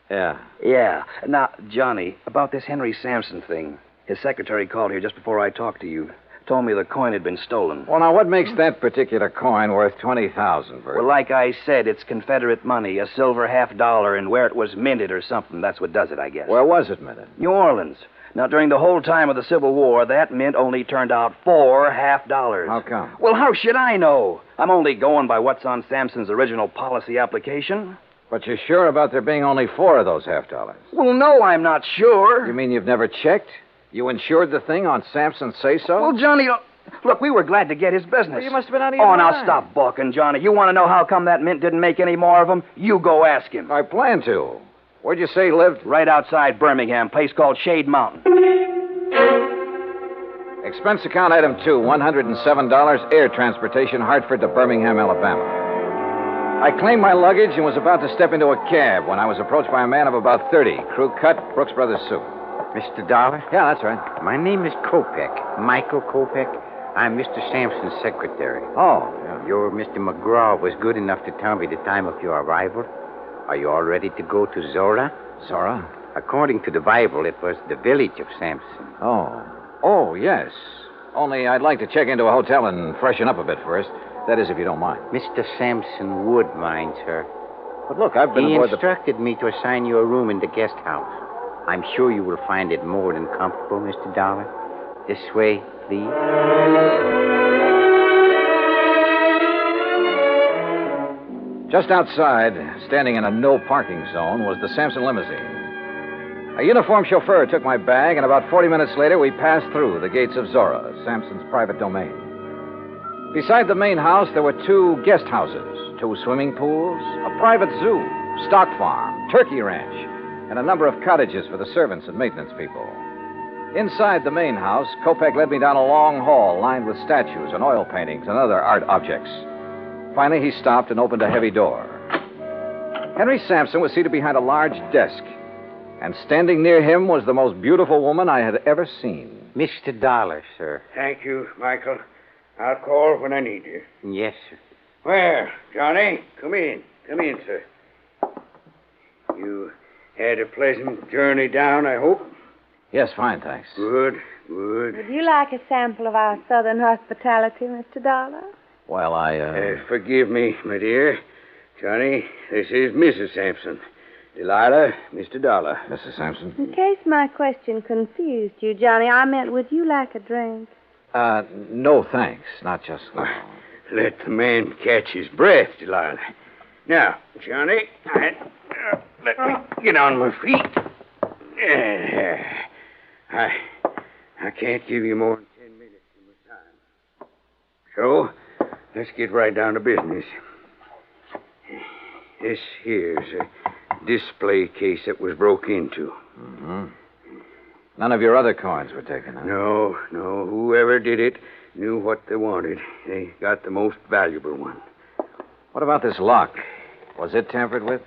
[SPEAKER 11] Yeah. Now, Johnny, about this Henry Sampson thing. His secretary called here just before I talked to you. Told me the coin had been stolen.
[SPEAKER 10] Well, now, what makes that particular coin worth $20,000, Bert?
[SPEAKER 11] Well, like I said, it's Confederate money, a silver $50, and where it was minted or something. That's what does it, I guess.
[SPEAKER 10] Where was it minted?
[SPEAKER 11] New Orleans. Now, during the whole time of the Civil War, that mint only turned out 4 $50.
[SPEAKER 10] How come?
[SPEAKER 11] Well, how should I know? I'm only going by what's on Sampson's original policy application.
[SPEAKER 10] But you're sure about there being only 4 of those $50?
[SPEAKER 11] Well, no, I'm not sure.
[SPEAKER 10] You mean you've never checked? You insured the thing on Sampson's say-so?
[SPEAKER 11] Well, Johnny, look, we were glad to get his business.
[SPEAKER 10] Well, you must have been out of your
[SPEAKER 11] mind.
[SPEAKER 10] mind.
[SPEAKER 11] Now stop balking, Johnny. You want to know how come that mint didn't make any more of them? You go ask him.
[SPEAKER 10] I plan to. Where'd you say he lived?
[SPEAKER 11] Right outside Birmingham, place called Shade Mountain.
[SPEAKER 10] Expense account item 2, $107, air transportation, Hartford to Birmingham, Alabama. I claimed my luggage and was about to step into a cab when I was approached by a man of about 30, crew cut, Brooks Brothers suit.
[SPEAKER 12] Mr. Dollar?
[SPEAKER 10] Yeah, that's right.
[SPEAKER 12] My name is Kopek, Michael Kopek. I'm Mr. Sampson's secretary.
[SPEAKER 10] Oh,
[SPEAKER 12] Your Mr. McGraw was good enough to tell me the time of your arrival. Are you all ready to go to Zora?
[SPEAKER 10] Zora?
[SPEAKER 12] According to the Bible, it was the village of Sampson.
[SPEAKER 10] Oh, yes. Only I'd like to check into a hotel and freshen up a bit first. That is, if you don't mind.
[SPEAKER 12] Mr. Sampson would mind, sir.
[SPEAKER 10] But look, I've been
[SPEAKER 12] He
[SPEAKER 10] aboard
[SPEAKER 12] instructed me to assign you a room in the guest house. I'm sure you will find it more than comfortable, Mr. Dollar. This way, please.
[SPEAKER 10] Just outside, standing in a no-parking zone, was the Sampson limousine. A uniformed chauffeur took my bag, and about 40 minutes later, we passed through the gates of Zora, Sampson's private domain. Beside the main house, there were 2 guest houses, 2 swimming pools, a private zoo, stock farm, turkey ranch, and a number of cottages for the servants and maintenance people. Inside the main house, Kopek led me down a long hall lined with statues and oil paintings and other art objects. Finally, he stopped and opened a heavy door. Henry Sampson was seated behind a large desk, and standing near him was the most beautiful woman I had ever seen.
[SPEAKER 12] Mr. Dollar, sir.
[SPEAKER 3] Thank you, Michael. I'll call when I need you.
[SPEAKER 12] Yes, sir.
[SPEAKER 3] Well, Johnny, come in. Come in, sir. You had a pleasant journey down, I hope?
[SPEAKER 10] Yes, fine, thanks.
[SPEAKER 3] Good, good.
[SPEAKER 5] Would you like a sample of our southern hospitality, Mr. Dollar?
[SPEAKER 10] Well,
[SPEAKER 3] Forgive me, my dear. Johnny, this is Mrs. Sampson. Delilah, Mr. Dollar.
[SPEAKER 10] Mrs. Sampson?
[SPEAKER 5] In case my question confused you, Johnny, I meant, would you like a drink?
[SPEAKER 10] No, thanks. Not just now.
[SPEAKER 3] Let the man catch his breath, Delilah. Now, Johnny, let me get on my feet. I can't give you more than 10 minutes of my time. So, let's get right down to business. This here's a display case that was broke into.
[SPEAKER 10] Mm-hmm. None of your other coins were taken, huh?
[SPEAKER 3] No. Whoever did it knew what they wanted. They got the most valuable one.
[SPEAKER 10] What about this lock? Was it tampered with?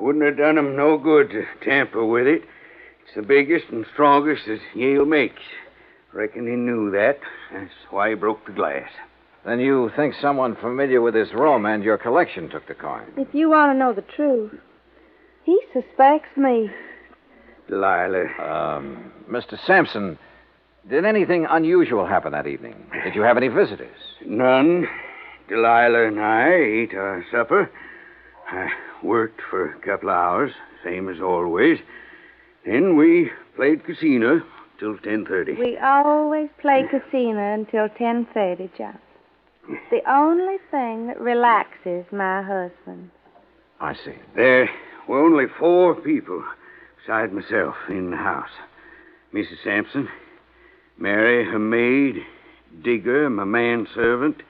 [SPEAKER 3] Wouldn't have done him no good to tamper with it. It's the biggest and strongest that Yale makes. Reckon he knew that. That's why he broke the glass.
[SPEAKER 10] Then you think someone familiar with this room and your collection took the coin?
[SPEAKER 5] If you want to know the truth, he suspects me.
[SPEAKER 3] Delilah.
[SPEAKER 10] Mr. Sampson, did anything unusual happen that evening? Did you have any visitors?
[SPEAKER 3] None. Delilah and I ate our supper. I worked for a couple of hours, same as always. Then we played casino till 10:30.
[SPEAKER 5] We always play casino until 10:30, John. It's the only thing that relaxes my husband.
[SPEAKER 10] I see.
[SPEAKER 3] There were only 4 people beside myself in the house. Mrs. Sampson, Mary, her maid, Digger, my manservant,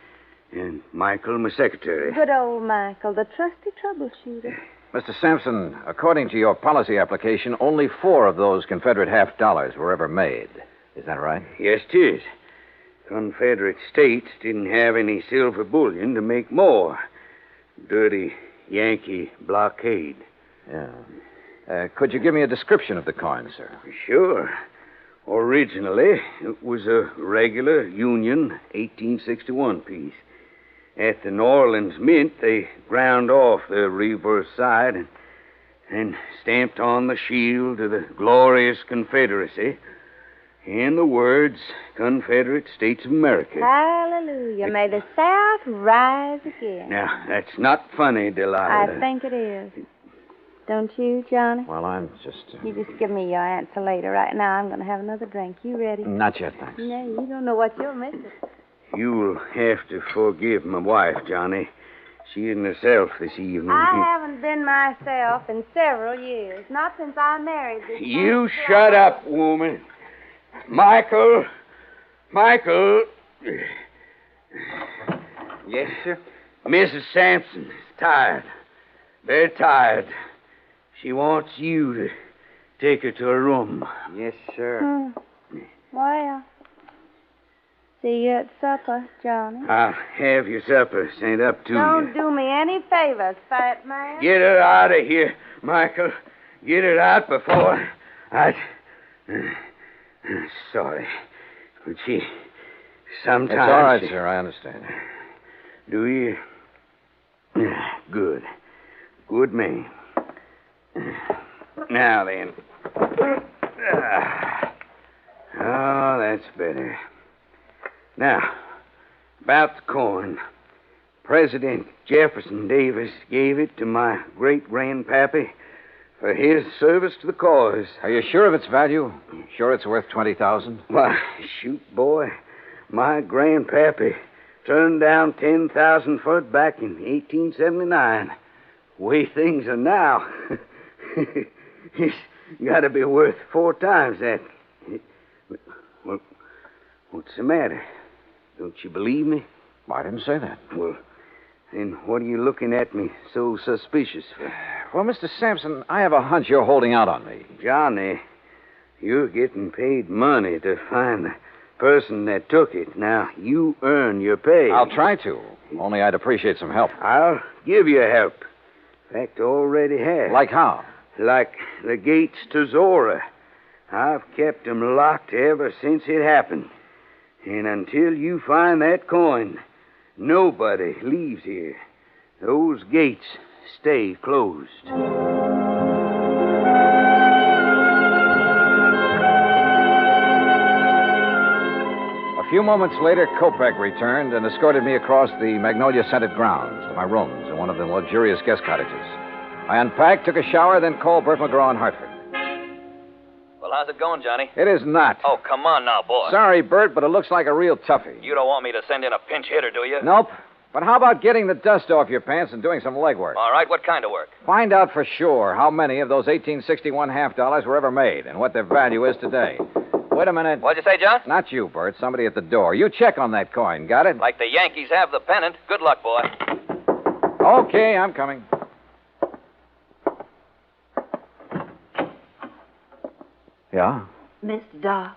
[SPEAKER 3] and Michael, my secretary.
[SPEAKER 5] Good old Michael, the trusty troubleshooter.
[SPEAKER 10] Mr. Sampson, according to your policy application, only 4 of those Confederate $half were ever made. Is that right?
[SPEAKER 3] Yes, 'tis. Confederate states didn't have any silver bullion to make more. Dirty Yankee blockade.
[SPEAKER 10] Yeah. Could you give me a description of the coin, sir?
[SPEAKER 3] Sure. Originally, it was a regular Union 1861 piece. At the New Orleans Mint, they ground off the reverse side and stamped on the shield of the glorious Confederacy and the words, Confederate States of America.
[SPEAKER 5] Hallelujah. May the South rise again.
[SPEAKER 3] Now, that's not funny, Delilah.
[SPEAKER 5] I think it is. Don't you, Johnny?
[SPEAKER 10] Well, I'm just...
[SPEAKER 5] You just give me your answer later. Right now, I'm going to have another drink. You ready?
[SPEAKER 10] Not yet, thanks.
[SPEAKER 5] No, you don't know what you're missing.
[SPEAKER 3] You'll have to forgive my wife, Johnny. She isn't herself this evening.
[SPEAKER 5] I haven't been myself in several years. Not since I married this man.
[SPEAKER 3] You shut up, woman. Michael.
[SPEAKER 12] Yes, sir?
[SPEAKER 3] Mrs. Sampson is tired. Very tired. She wants you to take her to her room.
[SPEAKER 12] Yes, sir.
[SPEAKER 5] Well, see you at supper, Johnny.
[SPEAKER 3] I'll have your supper sent up to you.
[SPEAKER 5] Don't do me any favors, fat man.
[SPEAKER 3] Get her out of here, Michael. Get her out before Sorry. But
[SPEAKER 13] Sometimes.
[SPEAKER 10] It's all right, sir. I understand.
[SPEAKER 13] Do you? Good. Good man. Now then. Oh, that's better. Now, about the coin. President Jefferson Davis gave it to my great-grandpappy for his service to the cause.
[SPEAKER 10] Are you sure of its value? Sure it's worth $20,000?
[SPEAKER 13] Why, shoot, boy. My grandpappy turned down 10,000 for it back in 1879. The way things are now, it's got to be worth 4 times that. Well, what's the matter? Don't you believe me?
[SPEAKER 10] I didn't say that.
[SPEAKER 13] Well, then what are you looking at me so suspicious for?
[SPEAKER 10] Well, Mr. Sampson, I have a hunch you're holding out on me.
[SPEAKER 13] Johnny, you're getting paid money to find the person that took it. Now, you earn your pay.
[SPEAKER 10] I'll try to. Only I'd appreciate some help.
[SPEAKER 13] I'll give you help. In fact, already have.
[SPEAKER 10] Like how?
[SPEAKER 13] Like the gates to Zora. I've kept them locked ever since it happened. And until you find that coin, nobody leaves here. Those gates stay closed.
[SPEAKER 10] A few moments later, Kopek returned and escorted me across the magnolia-scented grounds to my rooms in one of the luxurious guest cottages. I unpacked, took a shower, then called Bert McGraw in Hartford.
[SPEAKER 14] Well, how's it going, Johnny?
[SPEAKER 10] It is not.
[SPEAKER 14] Oh, come on now, boy.
[SPEAKER 10] Sorry, Bert, but it looks like a real toughie.
[SPEAKER 14] You don't want me to send in a pinch hitter, do you?
[SPEAKER 10] Nope. But how about getting the dust off your pants and doing some legwork?
[SPEAKER 14] All right, what kind of work?
[SPEAKER 10] Find out for sure how many of those 1861 half-dollars were ever made and what their value is today. Wait a minute.
[SPEAKER 14] What'd you say, John?
[SPEAKER 10] Not you, Bert. Somebody at the door. You check on that coin. Got it?
[SPEAKER 14] Like the Yankees have the pennant. Good luck, boy.
[SPEAKER 10] Okay, I'm coming. Yeah?
[SPEAKER 15] Mr. Dollar.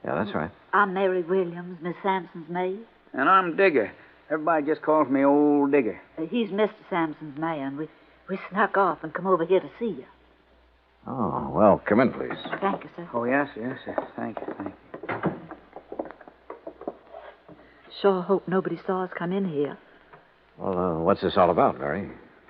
[SPEAKER 10] Yeah, that's right.
[SPEAKER 15] I'm Mary Williams, Miss Sampson's maid.
[SPEAKER 11] And I'm Digger. Everybody just calls me Old Digger.
[SPEAKER 15] He's Mr. Sampson's man. We snuck off and come over here to see you.
[SPEAKER 10] Oh, well, come in, please.
[SPEAKER 15] Thank you, sir.
[SPEAKER 11] Oh, yes, yes, yes. Thank you.
[SPEAKER 15] Sure hope nobody saw us come in here.
[SPEAKER 10] Well, what's this all about, Mary?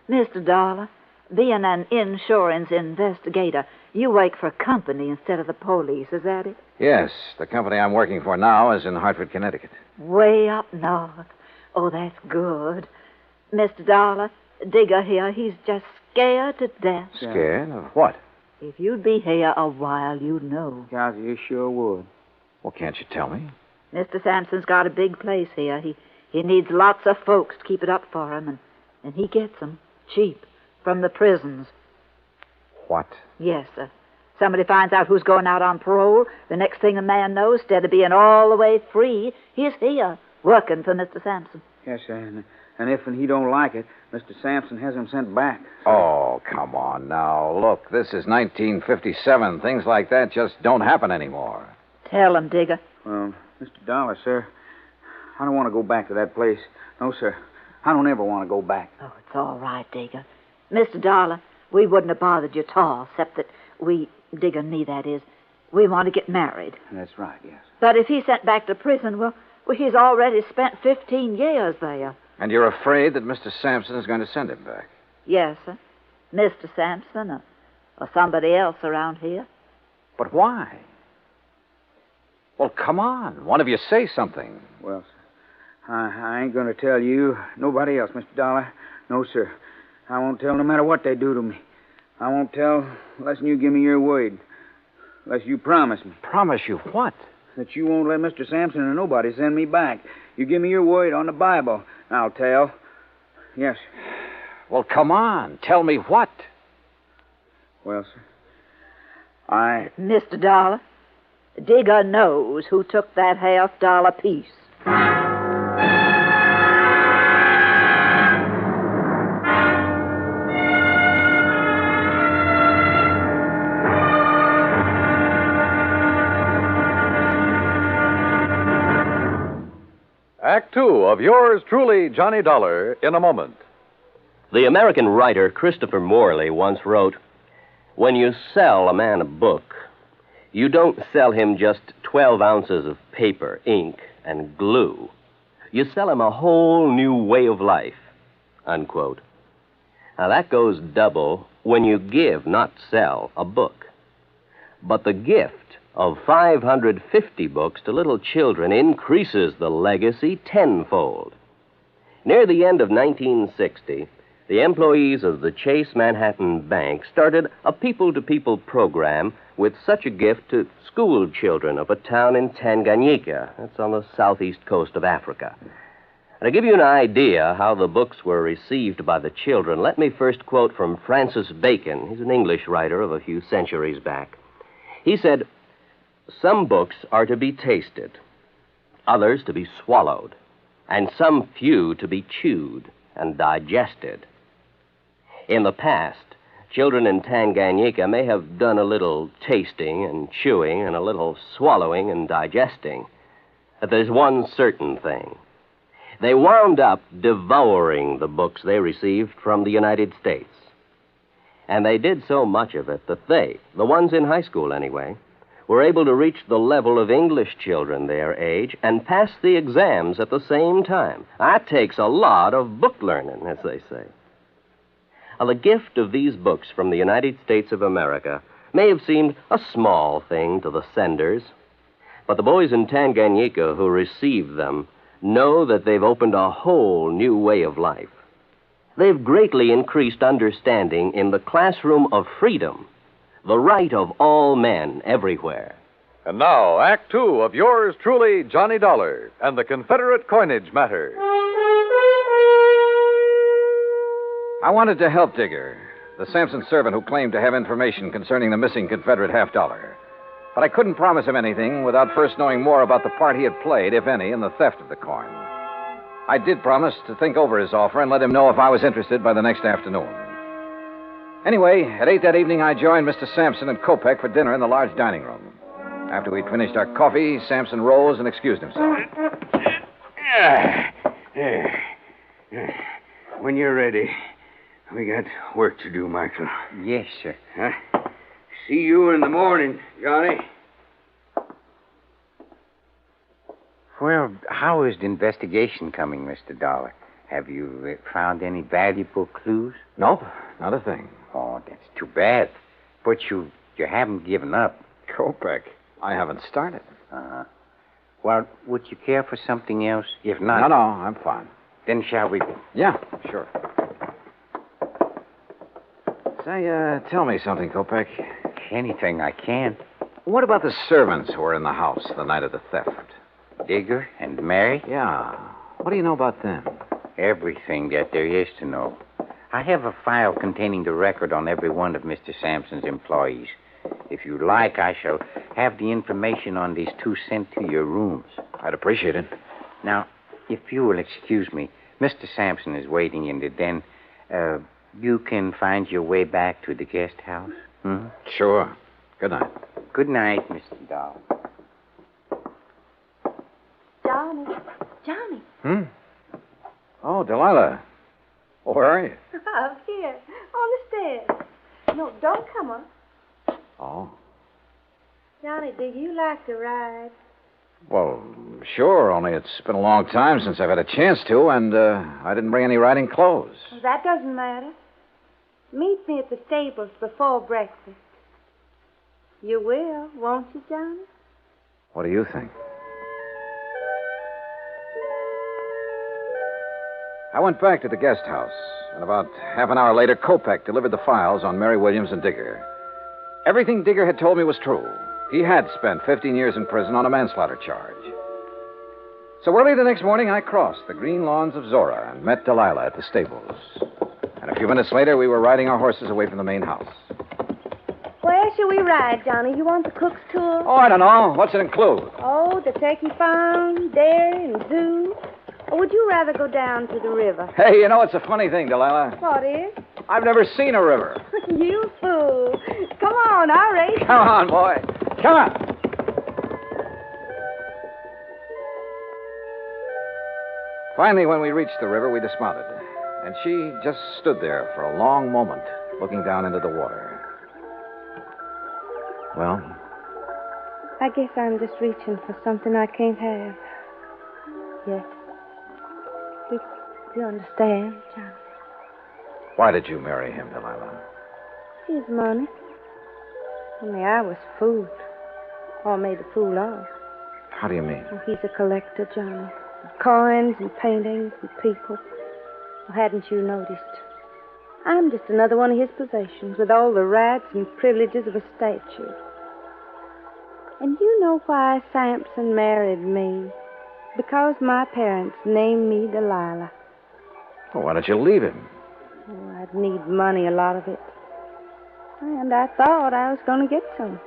[SPEAKER 15] Mr. Dollar, being an insurance investigator, you work for a company instead of the police, is that it?
[SPEAKER 10] Yes, the company I'm working for now is in Hartford, Connecticut.
[SPEAKER 15] Way up north. Oh, that's good. Mr. Dollar, Digger here, he's just scared to death.
[SPEAKER 10] Scared of what?
[SPEAKER 15] If you'd be here a while, you'd know.
[SPEAKER 11] Gosh, you sure would.
[SPEAKER 10] Well, can't you tell me?
[SPEAKER 15] Mr. Sampson's got a big place here. He needs lots of folks to keep it up for him, and he gets them cheap from the prisons.
[SPEAKER 10] What?
[SPEAKER 15] Yes, sir. Somebody finds out who's going out on parole. The next thing a man knows, instead of being all the way free, he's here, working for Mr. Sampson.
[SPEAKER 11] Yes, sir. And if he don't like it, Mr. Sampson has him sent back.
[SPEAKER 10] Oh, come on now. Look, this is 1957. Things like that just don't happen anymore.
[SPEAKER 15] Tell him, Digger.
[SPEAKER 11] Well, Mr. Dollar, sir, I don't want to go back to that place. No, sir. I don't ever want to go back.
[SPEAKER 15] Oh, it's all right, Digger. Mr. Dollar, we wouldn't have bothered you at all, except that Digger and me, that is, we want to get married.
[SPEAKER 11] That's right, yes.
[SPEAKER 15] But if he's sent back to prison, well, he's already spent 15 years there.
[SPEAKER 10] And you're afraid that Mr. Sampson is going to send him back?
[SPEAKER 15] Yes, sir. Mr. Sampson or somebody else around here.
[SPEAKER 10] But why? Well, come on. One of you say something.
[SPEAKER 11] Well, sir, I ain't going to tell you, nobody else, Mr. Dollar. No, sir. I won't tell no matter what they do to me. I won't tell unless you give me your word. Unless you promise me.
[SPEAKER 10] Promise you what?
[SPEAKER 11] That you won't let Mr. Sampson or nobody send me back. You give me your word on the Bible. I'll tell. Yes.
[SPEAKER 10] Well, come on. Tell me what.
[SPEAKER 11] Well, sir,
[SPEAKER 15] Mr. Dollar, Digger knows who took that $half piece.
[SPEAKER 9] Act Two of yours truly, Johnny Dollar, in a moment.
[SPEAKER 16] The American writer Christopher Morley once wrote, "When you sell a man a book, you don't sell him just 12 ounces of paper, ink, and glue. You sell him a whole new way of life, unquote. Now, that goes double when you give, not sell, a book. But the gift of 550 books to little children increases the legacy tenfold. Near the end of 1960, the employees of the Chase Manhattan Bank started a people-to-people program with such a gift to school children of a town in Tanganyika. That's on the southeast coast of Africa. And to give you an idea how the books were received by the children, let me first quote from Francis Bacon. He's an English writer of a few centuries back. He said, "Some books are to be tasted, others to be swallowed, and some few to be chewed and digested." In the past, children in Tanganyika may have done a little tasting and chewing and a little swallowing and digesting. But there's one certain thing. They wound up devouring the books they received from the United States. And they did so much of it that they, the ones in high school anyway, were able to reach the level of English children their age and pass the exams at the same time. That takes a lot of book learning, as they say. Now, the gift of these books from the United States of America may have seemed a small thing to the senders, but the boys in Tanganyika who received them know that they've opened a whole new way of life. They've greatly increased understanding in the classroom of freedom, the right of all men everywhere.
[SPEAKER 9] And now, Act Two of yours truly, Johnny Dollar, and the Confederate coinage matter.
[SPEAKER 10] I wanted to help Digger, the Sampson servant who claimed to have information concerning the missing Confederate $50. But I couldn't promise him anything without first knowing more about the part he had played, if any, in the theft of the coin. I did promise to think over his offer and let him know if I was interested by the next afternoon. Anyway, at 8 that evening, I joined Mr. Sampson and Kopek for dinner in the large dining room. After we'd finished our coffee, Sampson rose and excused himself.
[SPEAKER 13] When you're ready, we got work to do, Michael.
[SPEAKER 12] Yes, sir.
[SPEAKER 13] Huh? See you in the morning, Johnny.
[SPEAKER 12] Well, how is the investigation coming, Mr. Dollar? Have you found any valuable clues?
[SPEAKER 10] Nope, not a thing.
[SPEAKER 12] Oh, that's too bad. But you haven't given up.
[SPEAKER 10] Kopek, I haven't started.
[SPEAKER 12] Uh-huh. Well, would you care for something else? If not...
[SPEAKER 10] No, I'm fine.
[SPEAKER 12] Then shall we...
[SPEAKER 10] Yeah, sure. Say, tell me something, Kopek.
[SPEAKER 12] Anything I can.
[SPEAKER 10] What about the servants who were in the house the night of the theft?
[SPEAKER 12] Digger and Mary?
[SPEAKER 10] Yeah. What do you know about them?
[SPEAKER 12] Everything that there is to know. I have a file containing the record on every one of Mr. Sampson's employees. If you like, I shall have the information on these two sent to your rooms.
[SPEAKER 10] I'd appreciate it.
[SPEAKER 12] Now, if you will excuse me, Mr. Sampson is waiting in the den. You can find your way back to the guest house? Hmm?
[SPEAKER 10] Sure. Good night.
[SPEAKER 12] Good night, Mr. Dollar.
[SPEAKER 5] Johnny.
[SPEAKER 10] Oh, Delilah. Oh, where are you?
[SPEAKER 5] Up here, on the stairs. No, don't come on.
[SPEAKER 10] Oh.
[SPEAKER 5] Johnny, do you like to ride?
[SPEAKER 10] Well, sure, only it's been a long time since I've had a chance to, and I didn't bring any riding clothes.
[SPEAKER 5] Well, that doesn't matter. Meet me at the stables before breakfast. You will, won't you, Johnny?
[SPEAKER 10] What do you think? I went back to the guest house, and about half an hour later, Kopek delivered the files on Mary Williams and Digger. Everything Digger had told me was true. He had spent 15 years in prison on a manslaughter charge. So early the next morning, I crossed the green lawns of Zora and met Delilah at the stables. And a few minutes later, we were riding our horses away from the main house.
[SPEAKER 5] Where shall we ride, Johnny? You want the cook's tour?
[SPEAKER 10] Oh, I don't know. What's it include?
[SPEAKER 5] Oh, the turkey farm, dairy, and zoo. Or would you rather go down to the river?
[SPEAKER 10] Hey, you know, it's a funny thing, Delilah.
[SPEAKER 5] What is?
[SPEAKER 10] I've never seen a river.
[SPEAKER 5] You fool. Come on, I'll race.
[SPEAKER 10] Come on, boy. Come on. Finally, when we reached the river, we dismounted. And she just stood there for a long moment, looking down into the water. Well?
[SPEAKER 5] I guess I'm just reaching for something I can't have. Yes. Do you understand, John?
[SPEAKER 10] Why did you marry him, Delilah?
[SPEAKER 5] His money. Only I was fooled. Or made a fool of.
[SPEAKER 10] How do you mean?
[SPEAKER 5] Well, he's a collector, Johnny. Of coins and paintings and people. Well, hadn't you noticed? I'm just another one of his possessions with all the rights and privileges of a statue. And you know why Sampson married me? Because my parents named me Delilah.
[SPEAKER 10] Well, why don't you leave him?
[SPEAKER 5] Oh, I'd need money, a lot of it. And I thought I was going to get some.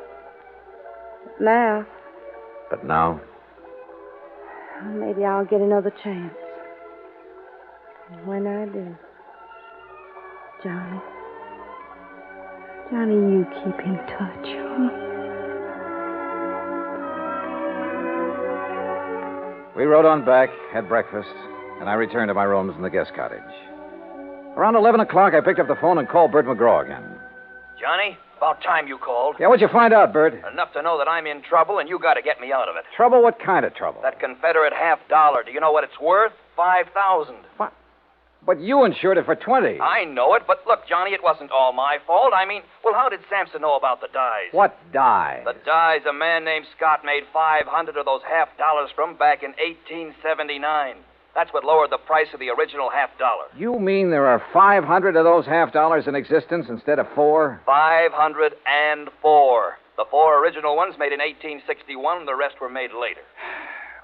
[SPEAKER 10] But now?
[SPEAKER 5] Maybe I'll get another chance. And when I do, Johnny, you keep in touch, huh?
[SPEAKER 10] We rode on back, had breakfast, and I returned to my rooms in the guest cottage. Around 11 o'clock, I picked up the phone and called Bert McGraw again.
[SPEAKER 14] Johnny, about time you called.
[SPEAKER 10] Yeah, what'd you find out, Bert?
[SPEAKER 14] Enough to know that I'm in trouble, and you got to get me out of it.
[SPEAKER 10] Trouble? What kind of trouble?
[SPEAKER 14] That Confederate $50. Do you know what it's worth? $5,000.
[SPEAKER 10] What? But you insured it for 20.
[SPEAKER 14] I know it, but look, Johnny, it wasn't all my fault. I mean, well, how did Sampson know about the dies?
[SPEAKER 10] What dies?
[SPEAKER 14] The dies a man named Scott made 500 of those $50 from back in 1879. That's what lowered the price of the original $50.
[SPEAKER 10] You mean there are 500 of those $50 in existence instead of 4?
[SPEAKER 14] 504. The 4 original ones made in 1861, and the rest were made later.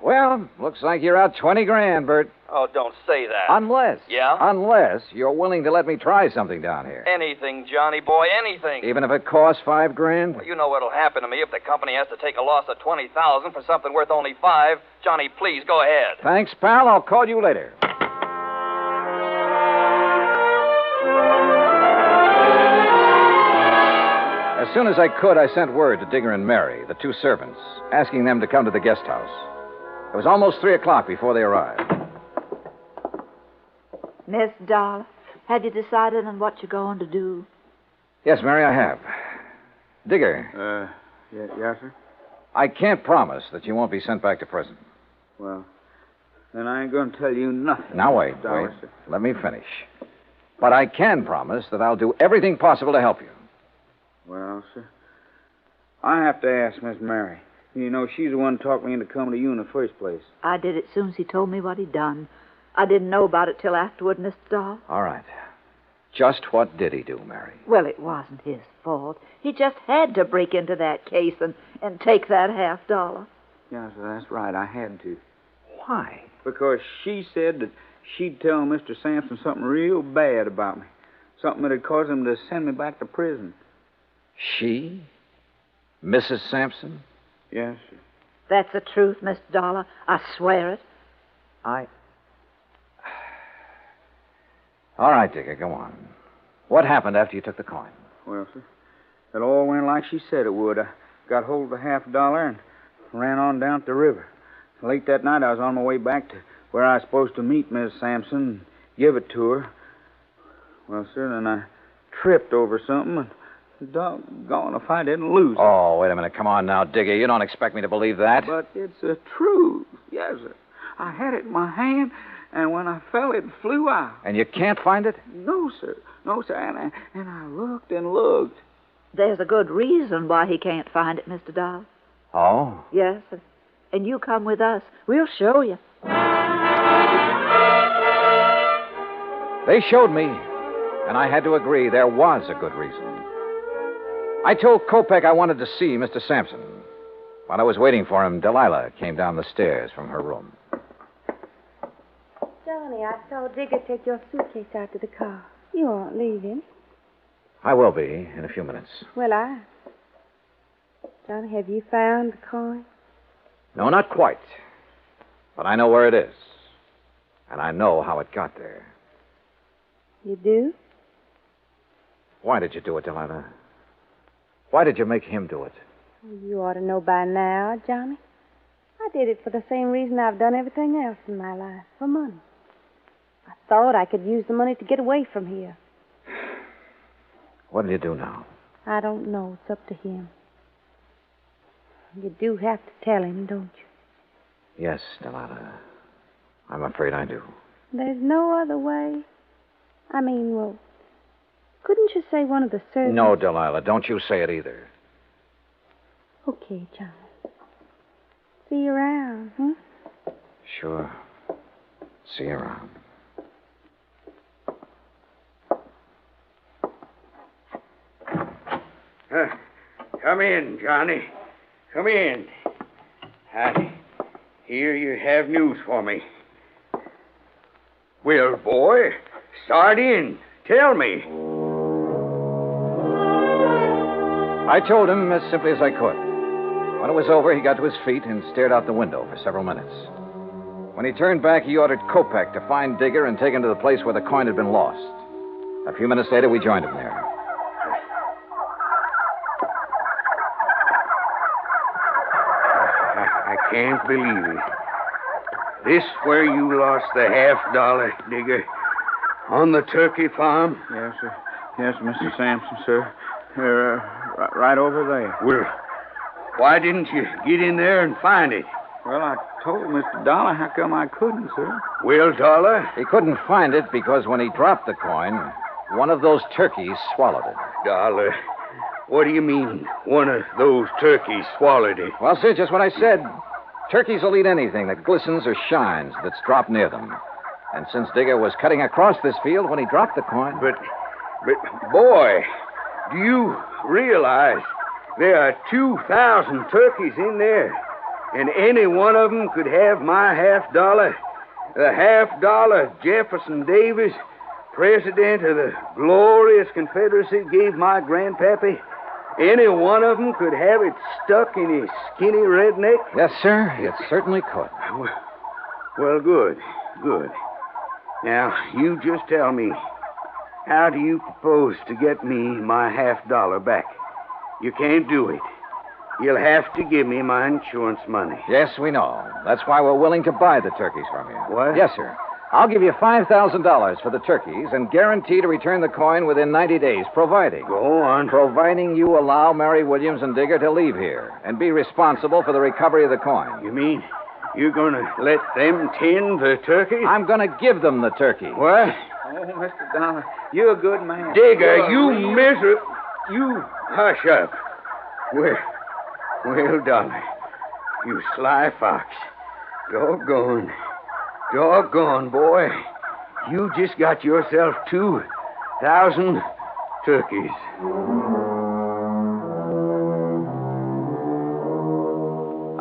[SPEAKER 10] Well, looks like you're out 20 grand, Bert.
[SPEAKER 14] Oh, don't say that.
[SPEAKER 10] Unless.
[SPEAKER 14] Yeah?
[SPEAKER 10] Unless you're willing to let me try something down here.
[SPEAKER 14] Anything, Johnny boy, anything.
[SPEAKER 10] Even if it costs $5 grand?
[SPEAKER 14] Well, you know what'll happen to me if the company has to take a loss of $20,000 for something worth only $5. Johnny, please, go ahead.
[SPEAKER 10] Thanks, pal. I'll call you later. As soon as I could, I sent word to Digger and Mary, the 2 servants, asking them to come to the guest house. It was almost 3 o'clock before they arrived.
[SPEAKER 15] Miss Dollar, have you decided on what you're going to do?
[SPEAKER 10] Yes, Mary, I have. Digger.
[SPEAKER 13] Yes, sir?
[SPEAKER 10] I can't promise that you won't be sent back to prison.
[SPEAKER 13] Well, then I ain't going to tell you nothing.
[SPEAKER 10] Now, wait.
[SPEAKER 13] Sir.
[SPEAKER 10] Let me finish. But I can promise that I'll do everything possible to help you.
[SPEAKER 13] Well, sir, I have to ask Miss Mary. You know, she's the one who talked me into coming to you in the first place.
[SPEAKER 15] I did it soon as he told me what he'd done. I didn't know about it till afterward, Mr. Dahl.
[SPEAKER 10] All right. Just what did he do, Mary?
[SPEAKER 15] Well, it wasn't his fault. He just had to break into that case and take that $50.
[SPEAKER 13] Yes, sir, that's right. I had to.
[SPEAKER 10] Why?
[SPEAKER 13] Because she said that she'd tell Mr. Sampson something real bad about me. Something that'd cause him to send me back to prison.
[SPEAKER 10] She? Mrs. Sampson?
[SPEAKER 13] Yes, sir.
[SPEAKER 15] That's the truth, Mr. Dollar. I swear it.
[SPEAKER 10] All right, Digger, go on. What happened after you took the coin?
[SPEAKER 13] Well, sir, it all went like she said it would. I got hold of the $50 and ran on down to the river. Late that night, I was on my way back to where I was supposed to meet Miss Sampson and give it to her. Well, sir, then I tripped over something and doggone if I didn't lose it.
[SPEAKER 10] Oh, wait a minute. Come on now, Digger. You don't expect me to believe that.
[SPEAKER 13] But it's the truth. Yes, sir. I had it in my hand, and when I fell, it flew out.
[SPEAKER 10] And you can't find it?
[SPEAKER 13] No, sir. No, sir. And I looked and looked.
[SPEAKER 15] There's a good reason why he can't find it, Mr. Dahl.
[SPEAKER 10] Oh?
[SPEAKER 15] Yes, sir. And you come with us. We'll show you.
[SPEAKER 10] They showed me, and I had to agree there was a good reason. I told Kopek I wanted to see Mr. Sampson. While I was waiting for him, Delilah came down the stairs from her room.
[SPEAKER 5] Johnny, I saw Digger take your suitcase out to the car. You aren't leaving.
[SPEAKER 10] I will be in a few minutes.
[SPEAKER 5] Well, Johnny, have you found the coin?
[SPEAKER 10] No, not quite. But I know where it is. And I know how it got there.
[SPEAKER 5] You do?
[SPEAKER 10] Why did you do it, Delilah? Why did you make him do it?
[SPEAKER 5] You ought to know by now, Johnny. I did it for the same reason I've done everything else in my life, for money. I thought I could use the money to get away from here.
[SPEAKER 10] What'll you do now?
[SPEAKER 5] I don't know. It's up to him. You do have to tell him, don't you?
[SPEAKER 10] Yes, Delilah. I'm afraid I do.
[SPEAKER 17] There's no other way? I mean, well, couldn't you say one of the servants...
[SPEAKER 10] No, Delilah, don't you say it either.
[SPEAKER 17] Okay, John. See you around, huh?
[SPEAKER 10] Sure. See you around.
[SPEAKER 13] Come in, Johnny. Come in. I hear you have news for me. Well, boy, start in. Tell me.
[SPEAKER 10] I told him as simply as I could. When it was over, he got to his feet and stared out the window for several minutes. When he turned back, he ordered Kopak to find Digger and take him to the place where the coin had been lost. A few minutes later, we joined him there.
[SPEAKER 13] I can't believe it. This where you lost the $50, Digger? On the turkey farm?
[SPEAKER 18] Yes, sir. Yes, Mr. Sampson, sir. Right over there.
[SPEAKER 13] Well, why didn't you get in there and find it?
[SPEAKER 18] Well, I told Mr. Dollar how come I couldn't, sir.
[SPEAKER 13] Well, Dollar?
[SPEAKER 10] He couldn't find it because when he dropped the coin, one of those turkeys swallowed it.
[SPEAKER 13] Dollar, what do you mean, one of those turkeys swallowed it?
[SPEAKER 10] Well, sir, just what I said. Turkeys will eat anything that glistens or shines that's dropped near them. And since Digger was cutting across this field when he dropped the coin...
[SPEAKER 13] But, boy, do you realize there are 2,000 turkeys in there, and any one of them could have my $50? The $50 Jefferson Davis, president of the glorious Confederacy, gave my grandpappy. Any one of them could have it stuck in his skinny red neck?
[SPEAKER 10] Yes, sir, it certainly could.
[SPEAKER 13] Well, good. Now, you just tell me, how do you propose to get me my $50 back? You can't do it. You'll have to give me my insurance money.
[SPEAKER 10] Yes, we know. That's why we're willing to buy the turkeys from you.
[SPEAKER 13] What?
[SPEAKER 10] Yes, sir. I'll give you $5,000 for the turkeys and guarantee to return the coin within 90 days, providing...
[SPEAKER 13] Go on.
[SPEAKER 10] Providing you allow Mary Williams and Digger to leave here and be responsible for the recovery of the coin.
[SPEAKER 13] You mean you're going to let them tend the turkeys?
[SPEAKER 10] I'm going to give them the turkey.
[SPEAKER 13] What?
[SPEAKER 18] Oh, Mr. Dollar, you're a good man.
[SPEAKER 13] Digger, you miserable... You hush up. Well, Dollar, you sly fox. Doggone, boy. You just got yourself 2,000 turkeys.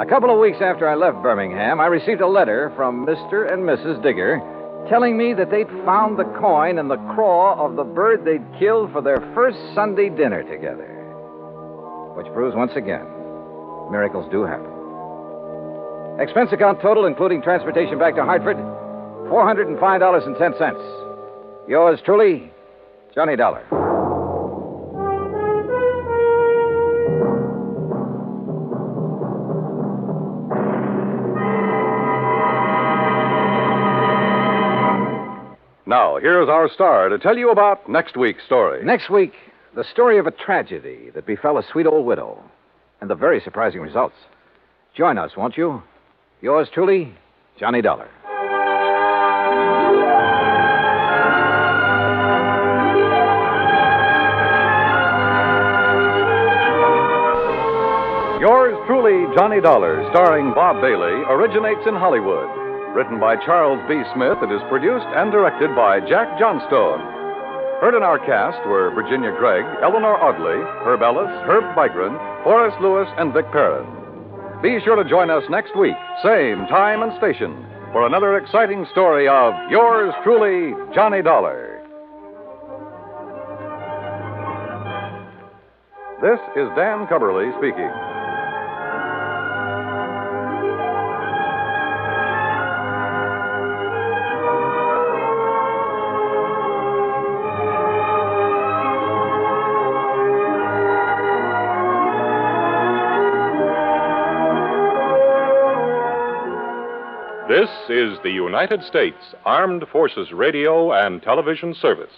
[SPEAKER 10] A couple of weeks after I left Birmingham, I received a letter from Mr. and Mrs. Digger telling me that they'd found the coin in the craw of the bird they'd killed for their first Sunday dinner together. Which proves once again, miracles do happen. Expense account total, including transportation back to Hartford, $405.10. Yours truly, Johnny Dollar.
[SPEAKER 9] Now, here's our star to tell you about next week's story.
[SPEAKER 10] Next week, the story of a tragedy that befell a sweet old widow, and the very surprising results. Join us, won't you? Yours truly, Johnny Dollar.
[SPEAKER 9] Yours truly, Johnny Dollar, starring Bob Bailey, originates in Hollywood. Written by Charles B. Smith, it is produced and directed by Jack Johnstone. Heard in our cast were Virginia Gregg, Eleanor Audley, Herb Ellis, Herb Vigran, Forrest Lewis, and Vic Perrin. Be sure to join us next week, same time and station, for another exciting story of Yours truly, Johnny Dollar. This is Dan Cubberly speaking.
[SPEAKER 19] This is the United States Armed Forces Radio and Television Service.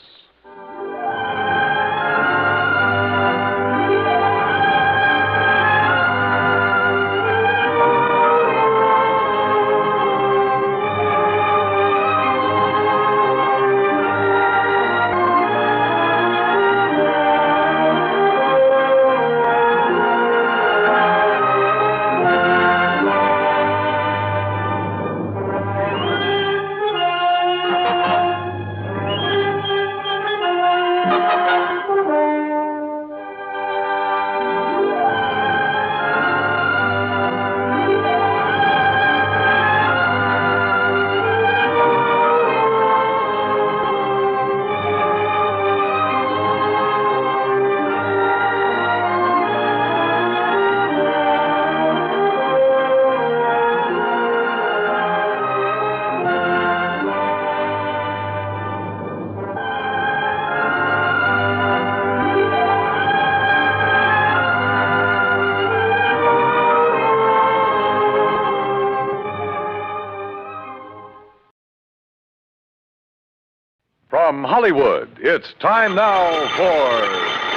[SPEAKER 9] From Hollywood, it's time now for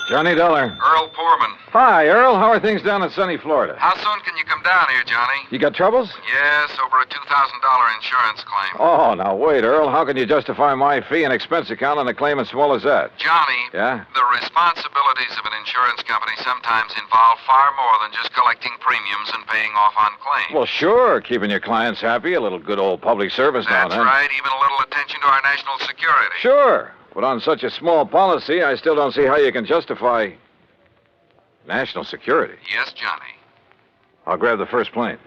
[SPEAKER 2] Johnny Dollar.
[SPEAKER 20] Earl Poorman.
[SPEAKER 2] Hi, Earl. How are things down in sunny Florida?
[SPEAKER 20] How soon can you come down here, Johnny?
[SPEAKER 2] You got troubles?
[SPEAKER 20] Yes, over a $2,000 insurance claim.
[SPEAKER 2] Oh, now wait, Earl. How can you justify my fee and expense account on a claim as small as that?
[SPEAKER 20] Johnny,
[SPEAKER 2] Yeah?
[SPEAKER 20] the responsibilities of an insurance company sometimes involve far more than just collecting premiums and paying off on claims.
[SPEAKER 2] Well, sure. Keeping your clients happy, a little good old public service now and
[SPEAKER 20] That's
[SPEAKER 2] then.
[SPEAKER 20] right, even a little attention to our national security.
[SPEAKER 2] Sure. But on such a small policy, I still don't see how you can justify national security.
[SPEAKER 20] Yes, Johnny.
[SPEAKER 2] I'll grab the first plane.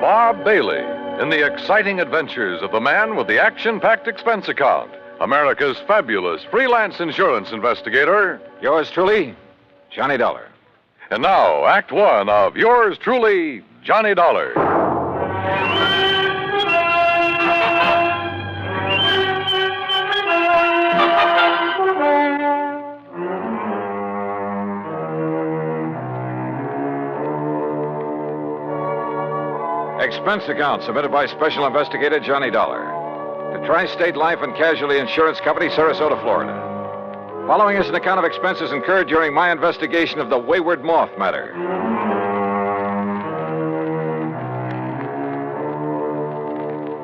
[SPEAKER 9] Bob Bailey in the exciting adventures of the man with the action-packed expense account, America's fabulous freelance insurance investigator.
[SPEAKER 2] Yours truly, Johnny Dollar.
[SPEAKER 9] And now, Act One of yours truly, Johnny Dollar.
[SPEAKER 2] Expense account submitted by Special Investigator Johnny Dollar to Tri-State Life and Casualty Insurance Company, Sarasota, Florida. Following is an account of expenses incurred during my investigation of the Wayward Moth matter.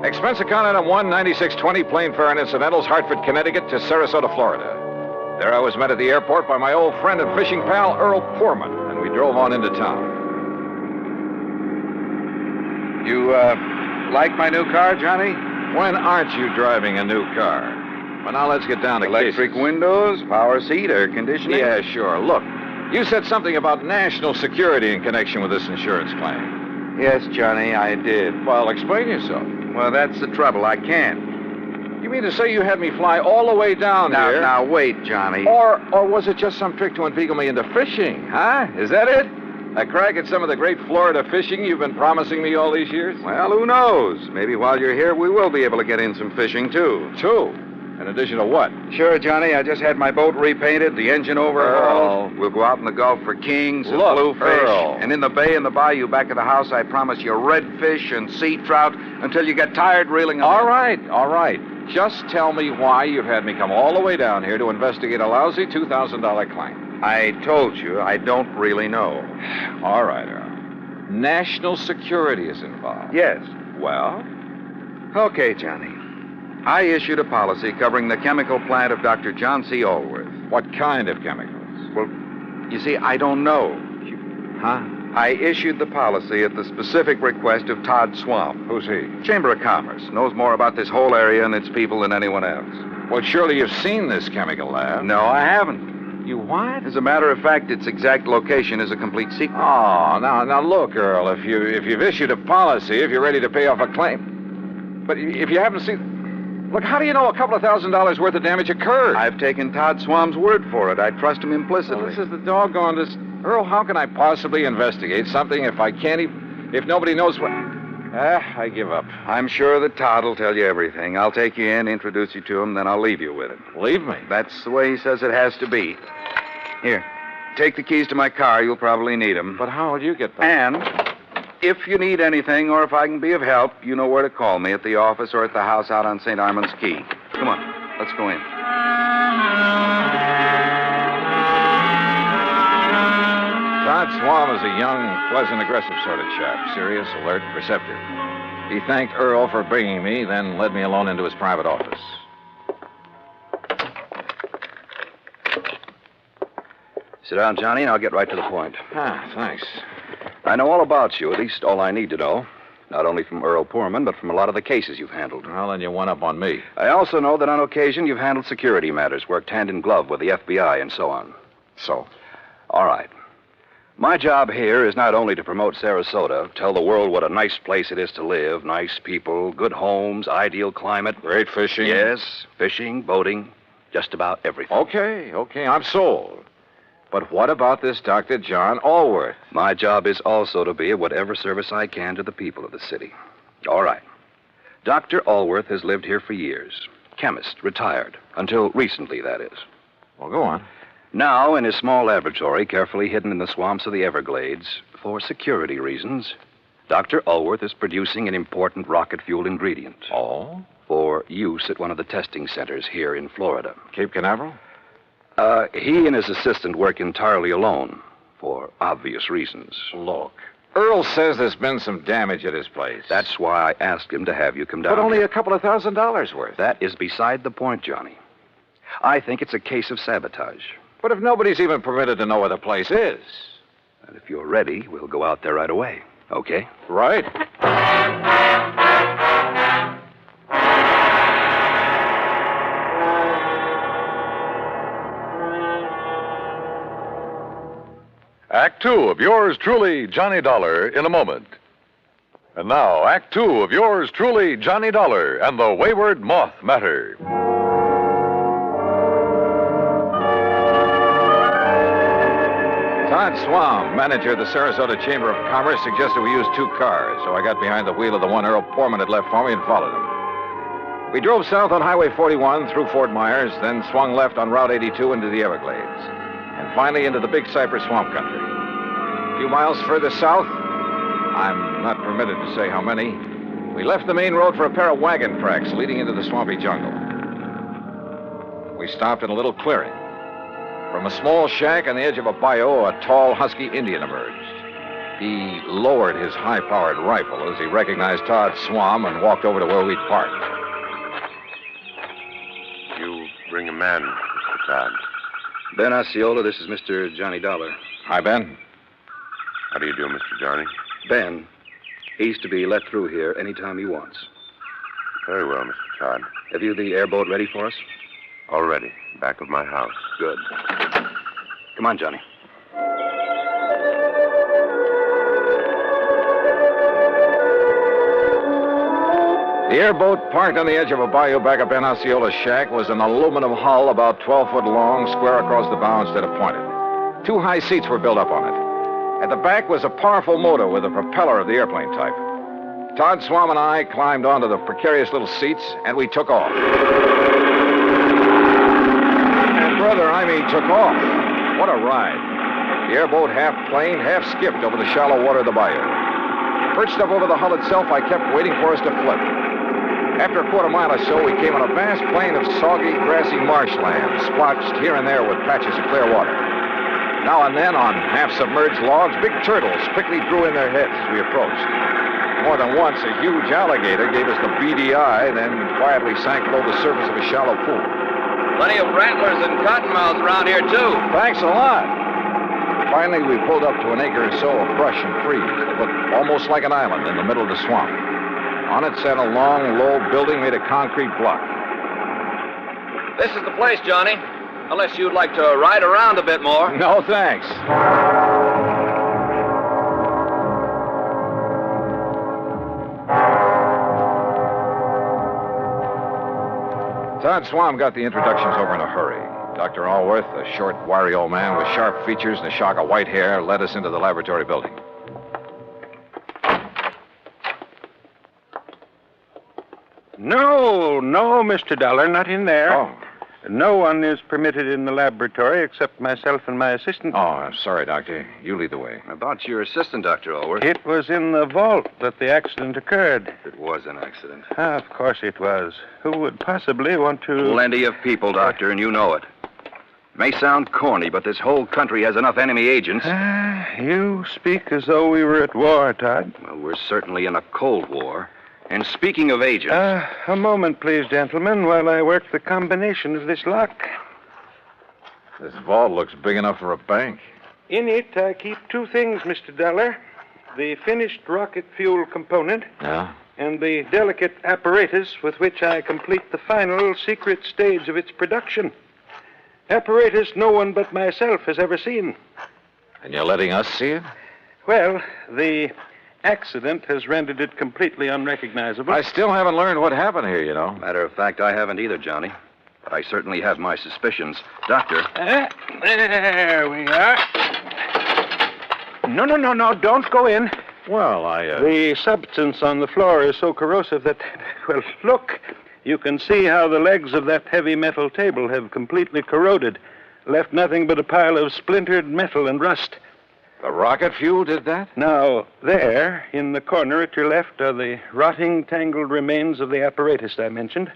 [SPEAKER 2] Expense account item 19620, plane fare and incidentals, Hartford, Connecticut to Sarasota, Florida. There I was met at the airport by my old friend and fishing pal, Earl Poorman, and we drove on into town.
[SPEAKER 10] You, like my new car, Johnny?
[SPEAKER 2] When aren't you driving a new car? Well, now let's get down to
[SPEAKER 10] Electric
[SPEAKER 2] cases.
[SPEAKER 10] windows, power seat, air conditioning?
[SPEAKER 2] Yeah, sure. Look, you said something about national security in connection with this insurance claim.
[SPEAKER 10] Yes, Johnny, I did.
[SPEAKER 2] Well, explain yourself.
[SPEAKER 10] Well, that's the trouble. I can't.
[SPEAKER 2] You mean to say you had me fly all the way down here?
[SPEAKER 10] Now, wait, Johnny.
[SPEAKER 2] Or was it just some trick to inveigle me into fishing, huh? Is that it? A crack at some of the great Florida fishing you've been promising me all these years?
[SPEAKER 10] Well, who knows? Maybe while you're here, we will be able to get in some fishing, too.
[SPEAKER 2] Two? In addition to what?
[SPEAKER 10] Sure, Johnny. I just had my boat repainted, the engine overhauled. We'll go out in the Gulf for kings and bluefish.
[SPEAKER 2] Earl.
[SPEAKER 10] And in the bay and the bayou back of the house, I promise you redfish and sea trout until you get tired reeling them in.
[SPEAKER 2] All right. Just tell me why you've had me come all the way down here to investigate a lousy $2,000 claim.
[SPEAKER 10] I told you, I don't really know.
[SPEAKER 2] All right, Earl. National security is involved.
[SPEAKER 10] Yes.
[SPEAKER 2] Well?
[SPEAKER 10] Okay, Johnny. I issued a policy covering the chemical plant of Dr. John C. Allworth.
[SPEAKER 2] What kind of chemicals?
[SPEAKER 10] Well, you see, I don't know.
[SPEAKER 2] Huh?
[SPEAKER 10] I issued the policy at the specific request of Todd Swamp.
[SPEAKER 2] Who's he?
[SPEAKER 10] Chamber of Commerce. Knows more about this whole area and its people than anyone else.
[SPEAKER 2] Well, surely you've seen this chemical lab.
[SPEAKER 10] No, I haven't.
[SPEAKER 2] You what?
[SPEAKER 10] As a matter of fact, its exact location is a complete secret.
[SPEAKER 2] Oh, now look, Earl, if you've issued a policy, if you're ready to pay off a claim, but if you haven't seen... Look, how do you know a couple of $1,000s worth of damage occurred?
[SPEAKER 10] I've taken Todd Swamp's word for it. I trust him implicitly.
[SPEAKER 2] Well, this is the doggone... Earl, how can I possibly investigate something if I can't even... If nobody knows what... I give up.
[SPEAKER 10] I'm sure that Todd will tell you everything. I'll take you in, introduce you to him, then I'll leave you with it.
[SPEAKER 2] Leave me?
[SPEAKER 10] That's the way he says it has to be. Here, take the keys to my car. You'll probably need them.
[SPEAKER 2] But how will you get them?
[SPEAKER 10] And if you need anything or if I can be of help, you know where to call me, at the office or at the house out on St. Armand's Key. Come on, let's go in.
[SPEAKER 2] Todd Swam is a young, pleasant, aggressive sort of chap. Serious, alert, perceptive. He thanked Earl for bringing me, then led me alone into his private office.
[SPEAKER 11] Sit down, Johnny, and I'll get right to the point.
[SPEAKER 2] Thanks.
[SPEAKER 11] I know all about you, at least all I need to know. Not only from Earl Poorman, but from a lot of the cases you've handled.
[SPEAKER 2] Well, then you went up on me.
[SPEAKER 11] I also know that on occasion you've handled security matters, worked hand in glove with the FBI and so on.
[SPEAKER 2] So?
[SPEAKER 11] All right. My job here is not only to promote Sarasota, tell the world what a nice place it is to live, nice people, good homes, ideal climate.
[SPEAKER 2] Great fishing.
[SPEAKER 11] Yes, fishing, boating, just about everything.
[SPEAKER 2] Okay, I'm sold. But what about this Dr. John Allworth?
[SPEAKER 11] My job is also to be of whatever service I can to the people of the city. All right. Dr. Allworth has lived here for years. Chemist, retired. Until recently, that is.
[SPEAKER 2] Well, go on.
[SPEAKER 11] Now, in his small laboratory, carefully hidden in the swamps of the Everglades, for security reasons, Dr. Ulworth is producing an important rocket fuel ingredient.
[SPEAKER 2] Oh?
[SPEAKER 11] For use at one of the testing centers here in Florida.
[SPEAKER 2] Cape Canaveral?
[SPEAKER 11] He and his assistant work entirely alone, for obvious reasons.
[SPEAKER 2] Look, Earl says there's been some damage at his place.
[SPEAKER 11] That's why I asked him to have you come down.
[SPEAKER 2] But only
[SPEAKER 11] here.
[SPEAKER 2] a couple of $1,000 worth.
[SPEAKER 11] That is beside the point, Johnny. I think it's a case of sabotage.
[SPEAKER 2] But if nobody's even permitted to know where the place is.
[SPEAKER 11] And if you're ready, we'll go out there right away. Okay?
[SPEAKER 2] Right.
[SPEAKER 1] Act Two of yours truly, Johnny Dollar, in a moment. And now, Act Two of yours truly, Johnny Dollar, and the Wayward Moth matter.
[SPEAKER 2] Todd Swam, manager of the Sarasota Chamber of Commerce, suggested we use 2 cars, so I got behind the wheel of the one Earl Poorman had left for me and followed him. We drove south on Highway 41 through Fort Myers, then swung left on Route 82 into the Everglades, and finally into the Big Cypress Swamp Country. A few miles further south, I'm not permitted to say how many, we left the main road for a pair of wagon tracks leading into the swampy jungle. We stopped in a little clearing. From a small shack on the edge of a bayou, a tall, husky Indian emerged. He lowered his high-powered rifle as he recognized Todd Swam and walked over to where we'd parked.
[SPEAKER 6] You bring a man, Mr. Todd.
[SPEAKER 11] Ben Osceola, this is Mr. Johnny Dollar.
[SPEAKER 2] Hi, Ben.
[SPEAKER 6] How do you do, Mr. Johnny?
[SPEAKER 11] Ben, he's to be let through here anytime he wants.
[SPEAKER 6] Very well, Mr. Todd.
[SPEAKER 11] Have you the airboat ready for us?
[SPEAKER 6] All ready. Back of my house.
[SPEAKER 11] Good. Come on, Johnny.
[SPEAKER 2] The airboat, parked on the edge of a bayou back of Ben Osceola's shack, was an aluminum hull about 12 foot long, square across the bow instead of pointed. 2 high seats were built up on it. At the back was a powerful motor with a propeller of the airplane type. Todd Swam and I climbed onto the precarious little seats, and we took off. And brother, I mean took off. What a ride. The airboat half planed, half skipped over the shallow water of the bayou. Perched up over the hull itself, I kept waiting for us to flip. After a quarter mile or so, we came on a vast plain of soggy, grassy marshland, splotched here and there with patches of clear water. Now and then, on half-submerged logs, big turtles quickly drew in their heads as we approached. More than once, a huge alligator gave us the beady eye, then quietly sank below the surface of a shallow pool.
[SPEAKER 14] Plenty of rattlers and cottonmouths around here, too.
[SPEAKER 2] Thanks a lot. Finally, we pulled up to an acre or so of brush and trees that looked almost like an island in the middle of the swamp. On it sat a long, low building made of concrete block.
[SPEAKER 14] This is the place, Johnny. Unless you'd like to ride around a bit more.
[SPEAKER 2] No, thanks. Todd Swam got the introductions over in a hurry. Dr. Allworth, a short, wiry old man with sharp features and a shock of white hair, led us into the laboratory building.
[SPEAKER 18] No, Mr. Dollar, not in there.
[SPEAKER 2] Oh.
[SPEAKER 18] No one is permitted in the laboratory except myself and my assistant.
[SPEAKER 2] Oh, I'm sorry, Doctor. You lead the way.
[SPEAKER 11] About your assistant, Dr. Allworth.
[SPEAKER 18] It was in the vault that the accident occurred.
[SPEAKER 11] It was an accident.
[SPEAKER 18] Of course it was. Who would possibly want to...
[SPEAKER 11] Plenty of people, Doctor, and you know it. It may sound corny, but this whole country has enough enemy agents.
[SPEAKER 18] You speak as though we were at war, Todd.
[SPEAKER 11] Well, we're certainly in a Cold War. And speaking of agents...
[SPEAKER 18] A moment, please, gentlemen, while I work the combination of this lock.
[SPEAKER 2] This vault looks big enough for a bank.
[SPEAKER 18] In it, I keep 2 things, Mr. Dollar. The finished rocket fuel component.
[SPEAKER 2] Yeah?
[SPEAKER 18] And the delicate apparatus with which I complete the final secret stage of its production. Apparatus no one but myself has ever seen.
[SPEAKER 2] And you're letting us see it?
[SPEAKER 18] Well, the accident has rendered it completely unrecognizable.
[SPEAKER 2] I still haven't learned what happened here, you know.
[SPEAKER 11] Matter of fact, I haven't either, Johnny. But I certainly have my suspicions. Doctor.
[SPEAKER 18] There we are. No, don't go in.
[SPEAKER 2] Well,
[SPEAKER 18] The substance on the floor is so corrosive that... Well, look. You can see how the legs of that heavy metal table have completely corroded. left nothing but a pile of splintered metal and rust.
[SPEAKER 2] The rocket fuel did that?
[SPEAKER 18] Now, there, in the corner at your left, are the rotting, tangled remains of the apparatus I mentioned.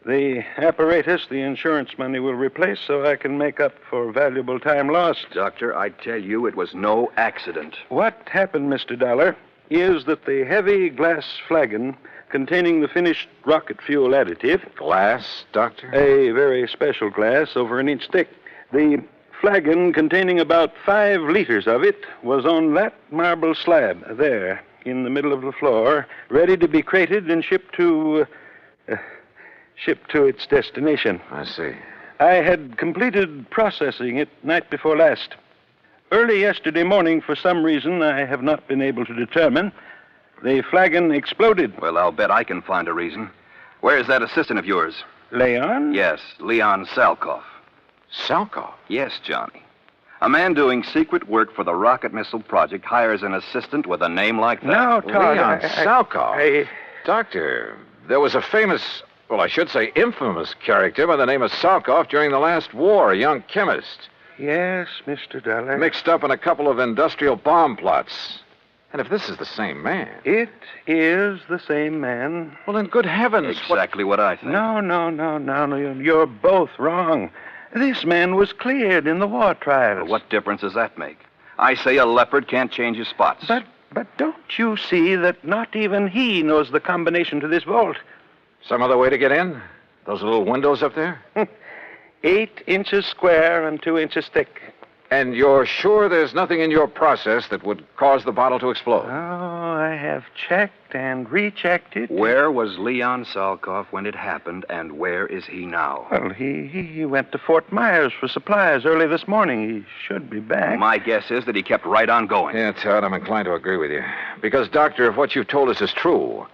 [SPEAKER 18] The apparatus the insurance money will replace so I can make up for valuable time lost.
[SPEAKER 11] Doctor, I tell you, it was no accident.
[SPEAKER 18] What happened, Mr. Dollar, is that the heavy glass flagon containing the finished rocket fuel additive...
[SPEAKER 2] Glass, Doctor?
[SPEAKER 18] A very special glass, over an inch thick. The flagon containing about 5 liters of it was on that marble slab there in the middle of the floor, ready to be crated and shipped to its destination.
[SPEAKER 2] I see.
[SPEAKER 18] I had completed processing it night before last. Early yesterday morning, for some reason I have not been able to determine, the flagon exploded.
[SPEAKER 11] Well, I'll bet I can find a reason. Where's that assistant of yours?
[SPEAKER 18] Leon?
[SPEAKER 11] Yes, Leon Salkoff.
[SPEAKER 2] Salkoff?
[SPEAKER 11] Yes, Johnny. A man doing secret work for the rocket missile project hires an assistant with a name like that.
[SPEAKER 18] No, Todd.
[SPEAKER 2] Leon Salkoff. Doctor, there was a famous... Well, I should say infamous character by the name of Salkoff during the last war, a young chemist.
[SPEAKER 18] Yes, Mr. Dollar.
[SPEAKER 2] Mixed up in a couple of industrial bomb plots. And if this is the same man...
[SPEAKER 18] It is the same man.
[SPEAKER 2] Well, in good heavens...
[SPEAKER 11] Exactly what I think.
[SPEAKER 18] No. You're both wrong. This man was cleared in the war trials.
[SPEAKER 11] Well, what difference does that make? I say a leopard can't change his spots.
[SPEAKER 18] But don't you see that not even he knows the combination to this vault?
[SPEAKER 2] Some other way to get in? Those little windows up there?
[SPEAKER 18] 8 inches square and 2 inches thick.
[SPEAKER 2] And you're sure there's nothing in your process that would cause the bottle to explode?
[SPEAKER 18] Oh, I have checked and rechecked it.
[SPEAKER 11] Where was Leon Salkoff when it happened, and where is he now?
[SPEAKER 18] Well, he went to Fort Myers for supplies early this morning. He should be back.
[SPEAKER 11] My guess is that he kept right on going.
[SPEAKER 2] Yeah, Todd, I'm inclined to agree with you. Because, Doctor, if what you've told us is true,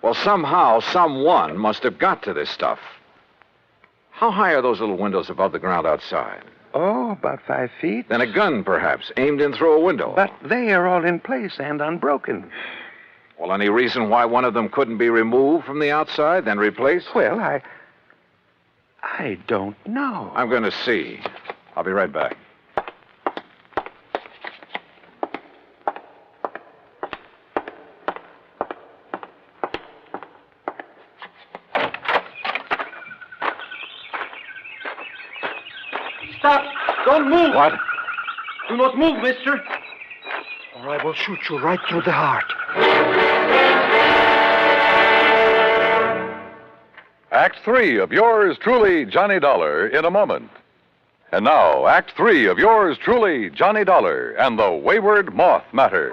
[SPEAKER 2] well, somehow, someone must have got to this stuff. How high are those little windows above the ground outside?
[SPEAKER 18] Oh, about 5 feet.
[SPEAKER 2] Then a gun, perhaps, aimed in through a window.
[SPEAKER 18] But they are all in place and unbroken.
[SPEAKER 2] Well, any reason why one of them couldn't be removed from the outside, then replaced?
[SPEAKER 18] Well, I don't know.
[SPEAKER 2] I'm going to see. I'll be right back.
[SPEAKER 21] Stop! Don't move!
[SPEAKER 2] What?
[SPEAKER 21] Do not move, mister. Or I will shoot you right through the heart.
[SPEAKER 1] Act 3 of yours truly, Johnny Dollar, in a moment. And now, Act 3 of yours truly, Johnny Dollar, and the Wayward Moth matter.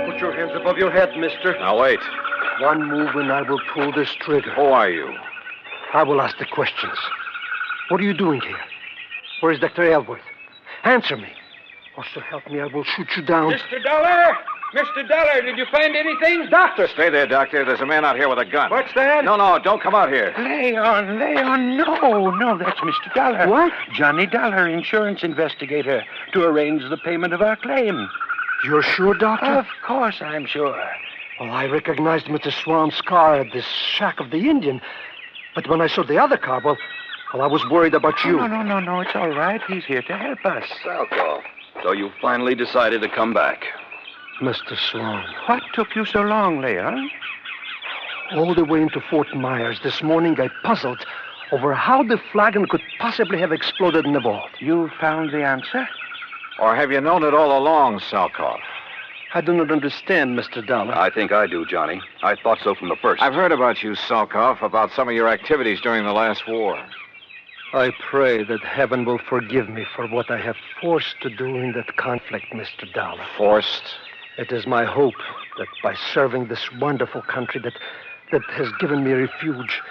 [SPEAKER 21] Put your hands above your head, mister.
[SPEAKER 2] Now, wait.
[SPEAKER 21] One move and I will pull this trigger.
[SPEAKER 2] Who are you?
[SPEAKER 21] I will ask the questions. What are you doing here? Where is Dr. Elworth? Answer me. Or so help me, I will shoot you down.
[SPEAKER 8] Mr. Dollar! Mr. Dollar, did you find anything?
[SPEAKER 2] Doctor! Stay there, Doctor. There's a man out here with a gun.
[SPEAKER 8] What's that?
[SPEAKER 2] No, don't come out here.
[SPEAKER 18] Leon, no, that's Mr. Dollar.
[SPEAKER 21] What?
[SPEAKER 18] Johnny Dollar, insurance investigator, to arrange the payment of our claim.
[SPEAKER 21] You're sure, Doctor?
[SPEAKER 18] Of course I'm sure.
[SPEAKER 21] Well, I recognized Mr. Swan's car at this shack of the Indian. But when I saw the other car, well, I was worried about you.
[SPEAKER 18] No, it's all right. He's here to help us.
[SPEAKER 11] Salkoff, so you finally decided to come back.
[SPEAKER 21] Mr. Swan.
[SPEAKER 18] What took you so long, Leon?
[SPEAKER 21] All the way into Fort Myers this morning, I puzzled over how the flagon could possibly have exploded in the vault.
[SPEAKER 18] You found the answer?
[SPEAKER 2] Or have you known it all along, Salkoff?
[SPEAKER 21] I do not understand, Mr. Dollar.
[SPEAKER 11] I think I do, Johnny. I thought so from the first.
[SPEAKER 2] I've heard about you, Salkoff, about some of your activities during the last war.
[SPEAKER 21] I pray that heaven will forgive me for what I have forced to do in that conflict, Mr. Dollar.
[SPEAKER 2] Forced?
[SPEAKER 21] It is my hope that by serving this wonderful country that has given me refuge,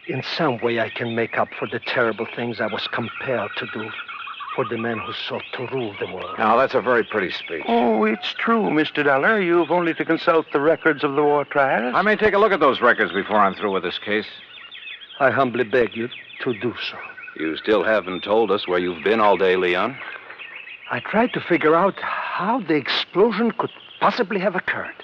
[SPEAKER 21] in some way I can make up for the terrible things I was compelled to do for the men who sought to rule the world.
[SPEAKER 2] Now, that's a very pretty speech.
[SPEAKER 18] Oh, it's true, Mr. Dollar. You've only to consult the records of the war trials.
[SPEAKER 2] I may take a look at those records before I'm through with this case.
[SPEAKER 21] I humbly beg you to do so.
[SPEAKER 11] You still haven't told us where you've been all day, Leon.
[SPEAKER 21] I tried to figure out how the explosion could possibly have occurred.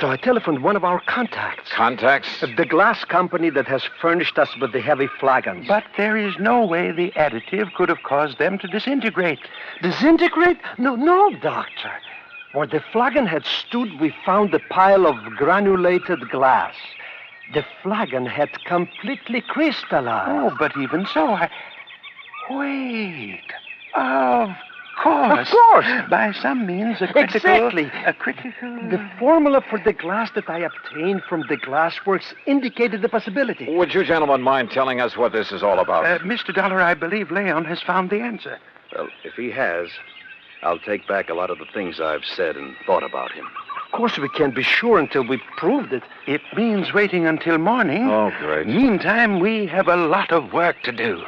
[SPEAKER 21] So I telephoned one of our contacts.
[SPEAKER 2] Contacts?
[SPEAKER 21] The glass company that has furnished us with the heavy flagons.
[SPEAKER 18] But there is no way the additive could have caused them to disintegrate.
[SPEAKER 21] Disintegrate? No, Doctor. Where the flagon had stood, we found a pile of granulated glass. The flagon had completely crystallized.
[SPEAKER 18] Oh, but even so, Wait. Of course.
[SPEAKER 21] Of course.
[SPEAKER 18] By some means, a critical...
[SPEAKER 21] Exactly.
[SPEAKER 18] A critical...
[SPEAKER 21] The formula for the glass that I obtained from the glassworks indicated the possibility.
[SPEAKER 2] Would you gentlemen mind telling us what this is all about?
[SPEAKER 18] Mr. Dollar, I believe Leon has found the answer.
[SPEAKER 11] Well, if he has, I'll take back a lot of the things I've said and thought about him.
[SPEAKER 21] Of course, we can't be sure until we've proved it.
[SPEAKER 18] It means waiting until morning.
[SPEAKER 2] Oh, great.
[SPEAKER 18] Meantime, we have a lot of work to do.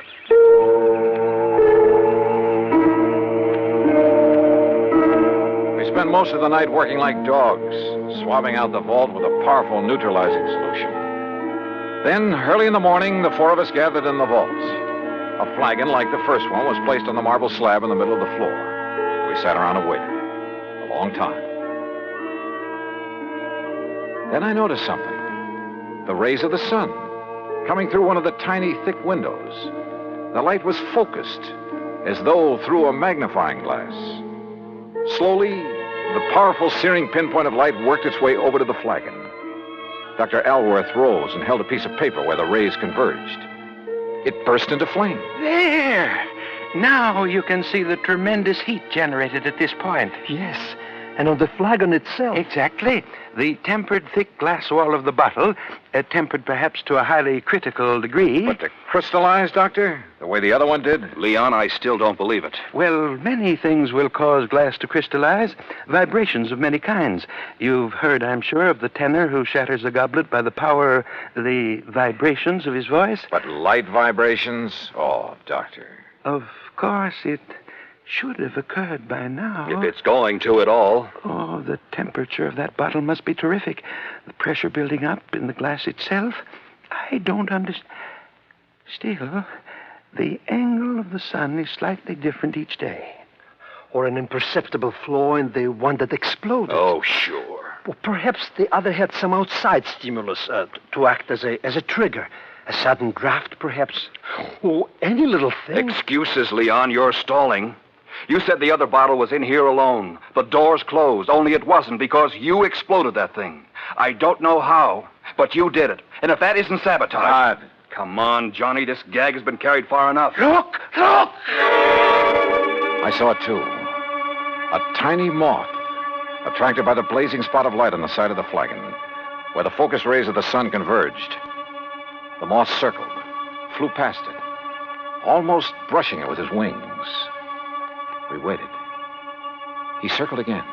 [SPEAKER 2] We spent most of the night working like dogs, swabbing out the vault with a powerful neutralizing solution. Then, early in the morning, the four of us gathered in the vault. A flagon like the first one was placed on the marble slab in the middle of the floor. We sat around and waited. A long time. Then I noticed something. The rays of the sun coming through one of the tiny, thick windows. The light was focused, as though through a magnifying glass. Slowly, the powerful searing pinpoint of light worked its way over to the flagon. Dr. Alworth rose and held a piece of paper where the rays converged. It burst into flame.
[SPEAKER 18] There! Now you can see the tremendous heat generated at this point.
[SPEAKER 21] Yes, and on the flagon itself.
[SPEAKER 18] Exactly. The tempered thick glass wall of the bottle, tempered perhaps to a highly critical degree.
[SPEAKER 2] But to crystallize, Doctor, the way the other one did?
[SPEAKER 11] Leon, I still don't believe it.
[SPEAKER 18] Well, many things will cause glass to crystallize. Vibrations of many kinds. You've heard, I'm sure, of the tenor who shatters a goblet by the power, the vibrations of his voice.
[SPEAKER 2] But light vibrations? Oh, Doctor.
[SPEAKER 18] Of course, it should have occurred by now.
[SPEAKER 11] If it's going to at all.
[SPEAKER 18] Oh, the temperature of that bottle must be terrific. The pressure building up in the glass itself. I don't understand. Still, the angle of the sun is slightly different each day.
[SPEAKER 21] Or an imperceptible flaw in the one that exploded.
[SPEAKER 11] Oh, sure.
[SPEAKER 21] Well, perhaps the other had some outside stimulus to act as a trigger. A sudden draft, perhaps. Oh, any little thing.
[SPEAKER 11] Excuses, Leon. You're stalling. You said the other bottle was in here alone. The door's closed, only it wasn't because you exploded that thing. I don't know how, but you did it. And if that isn't sabotage...
[SPEAKER 2] God.
[SPEAKER 11] Come on, Johnny. This gag has been carried far enough.
[SPEAKER 18] Look!
[SPEAKER 2] I saw it, too. A tiny moth, attracted by the blazing spot of light on the side of the flagon, where the focus rays of the sun converged. The moth circled, flew past it, almost brushing it with his wings. We waited. He circled again.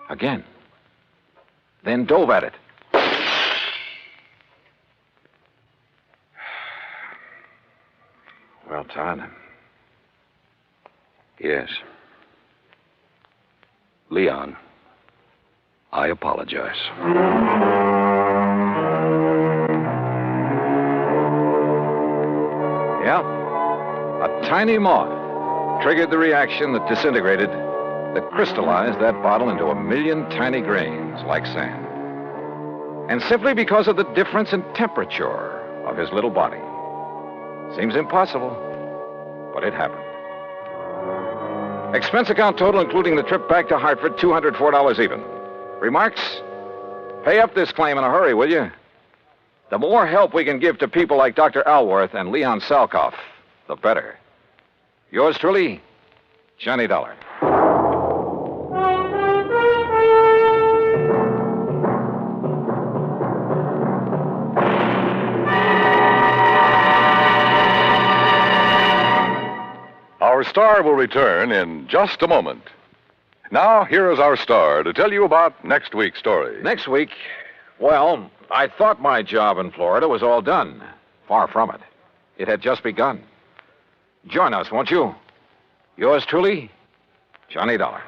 [SPEAKER 2] Again. Then dove at it. Well, Todd.
[SPEAKER 11] Yes. Leon, I apologize.
[SPEAKER 2] Yeah. A tiny moth triggered the reaction that disintegrated, that crystallized that bottle into 1,000,000 tiny grains like sand. And simply because of the difference in temperature of his little body. Seems impossible, but it happened. Expense account total, including the trip back to Hartford, $204 even. Remarks? Pay up this claim in a hurry, will you? The more help we can give to people like Dr. Alworth and Leon Salkoff, the better. Yours truly, Johnny Dollar.
[SPEAKER 1] Our star will return in just a moment. Now, here is our star to tell you about next week's story.
[SPEAKER 2] Next week? Well, I thought my job in Florida was all done. Far from it. It had just begun. Join us, won't you? Yours truly, Johnny Dollar.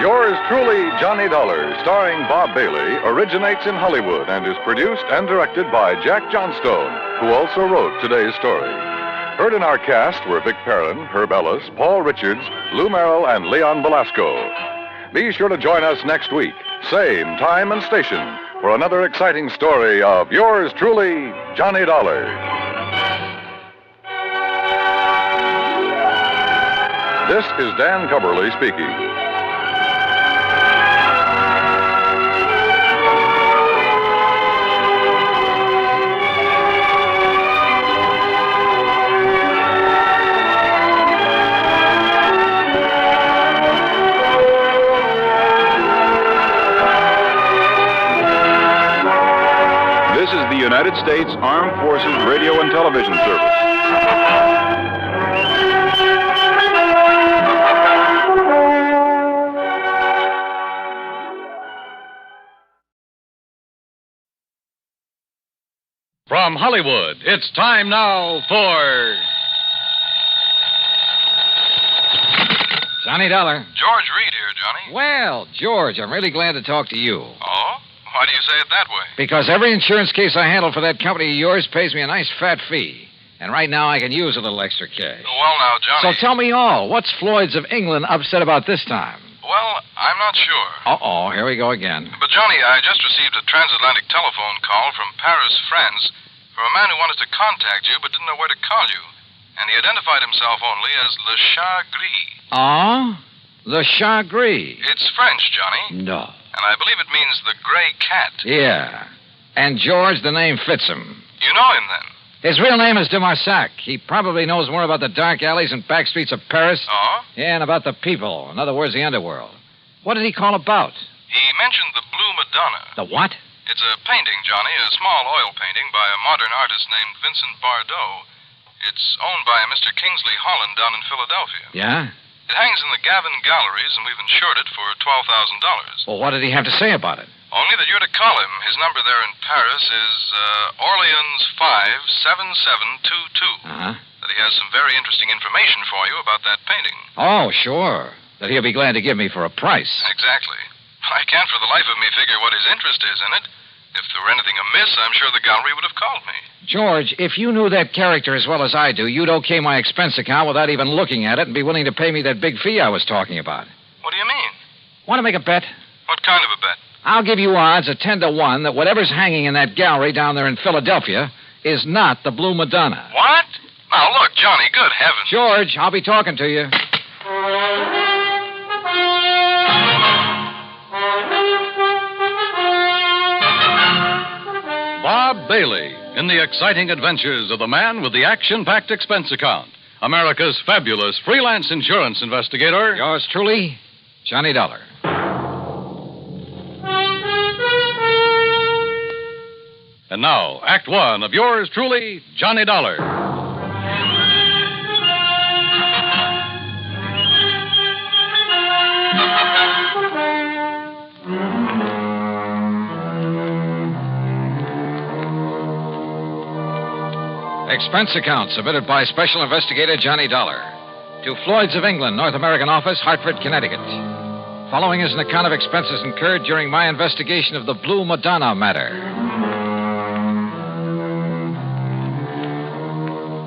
[SPEAKER 1] Yours truly,
[SPEAKER 9] Johnny Dollar, starring Bob Bailey, originates in Hollywood and is produced and directed by Jack Johnstone, who also wrote today's story. Heard in our cast were Vic Perrin, Herb Ellis, Paul Richards, Lou Merrill, and Leon Velasco. Be sure to join us next week, same time and station, for another exciting story of yours truly, Johnny Dollar. This is Dan Cubberly speaking.
[SPEAKER 19] This is the United States Armed Forces Radio and Television Service.
[SPEAKER 9] From Hollywood, it's time now for
[SPEAKER 4] Johnny Dollar.
[SPEAKER 20] George Reed here, Johnny.
[SPEAKER 4] Well, George, I'm really glad to talk to you.
[SPEAKER 20] Oh? Why do you say it that way?
[SPEAKER 4] Because every insurance case I handle for that company of yours pays me a nice fat fee. And right now I can use a little extra cash.
[SPEAKER 20] Well, now, Johnny...
[SPEAKER 4] So tell me all. What's Floyd's of England upset about this time?
[SPEAKER 20] Well, I'm not sure.
[SPEAKER 4] Uh-oh, here we go again.
[SPEAKER 20] But, Johnny, I just received a transatlantic telephone call from Paris, France, from a man who wanted to contact you but didn't know where to call you. And he identified himself only as Le Chat Gris.
[SPEAKER 4] Oh? Le Chat Gris?
[SPEAKER 20] It's French, Johnny.
[SPEAKER 4] No.
[SPEAKER 20] And I believe it means the gray cat.
[SPEAKER 4] Yeah. And George, the name fits him.
[SPEAKER 20] You know him, then?
[SPEAKER 4] His real name is de Marsac. He probably knows more about the dark alleys and back streets of Paris.
[SPEAKER 20] Oh?
[SPEAKER 4] Yeah, and about the people. In other words, the underworld. What did he call about?
[SPEAKER 20] He mentioned the Blue Madonna.
[SPEAKER 4] The what?
[SPEAKER 20] It's a painting, Johnny, a small oil painting by a modern artist named Vincent Bardot. It's owned by a Mr. Kingsley Holland down in Philadelphia.
[SPEAKER 4] Yeah?
[SPEAKER 20] It hangs in the Gavin Galleries, and we've insured it for $12,000.
[SPEAKER 4] Well, what did he have to say about it?
[SPEAKER 20] Only that you're to call him. His number there in Paris is Orleans 57722.
[SPEAKER 4] Uh-huh.
[SPEAKER 20] That he has some very interesting information for you about that painting.
[SPEAKER 4] Oh, sure. That he'll be glad to give me for a price.
[SPEAKER 20] Exactly. I can't for the life of me figure what his interest is in it. If there were anything amiss, I'm sure the gallery would have called me.
[SPEAKER 4] George, if you knew that character as well as I do, you'd okay my expense account without even looking at it and be willing to pay me that big fee I was talking about.
[SPEAKER 20] What do you mean?
[SPEAKER 4] Want to make a bet?
[SPEAKER 20] What kind of a bet?
[SPEAKER 4] I'll give you odds of 10 to 1 that whatever's hanging in that gallery down there in Philadelphia is not the Blue Madonna.
[SPEAKER 20] What? Now, look, Johnny, good heavens.
[SPEAKER 4] George, I'll be talking to you.
[SPEAKER 9] Bob Bailey in the exciting adventures of the man with the action-packed expense account, America's fabulous freelance insurance investigator.
[SPEAKER 4] Yours truly, Johnny Dollar.
[SPEAKER 9] And now, Act One of yours truly, Johnny Dollar.
[SPEAKER 4] Expense account submitted by Special Investigator Johnny Dollar to Floyd's of England, North American Office, Hartford, Connecticut. Following is an account of expenses incurred during my investigation of the Blue Madonna matter.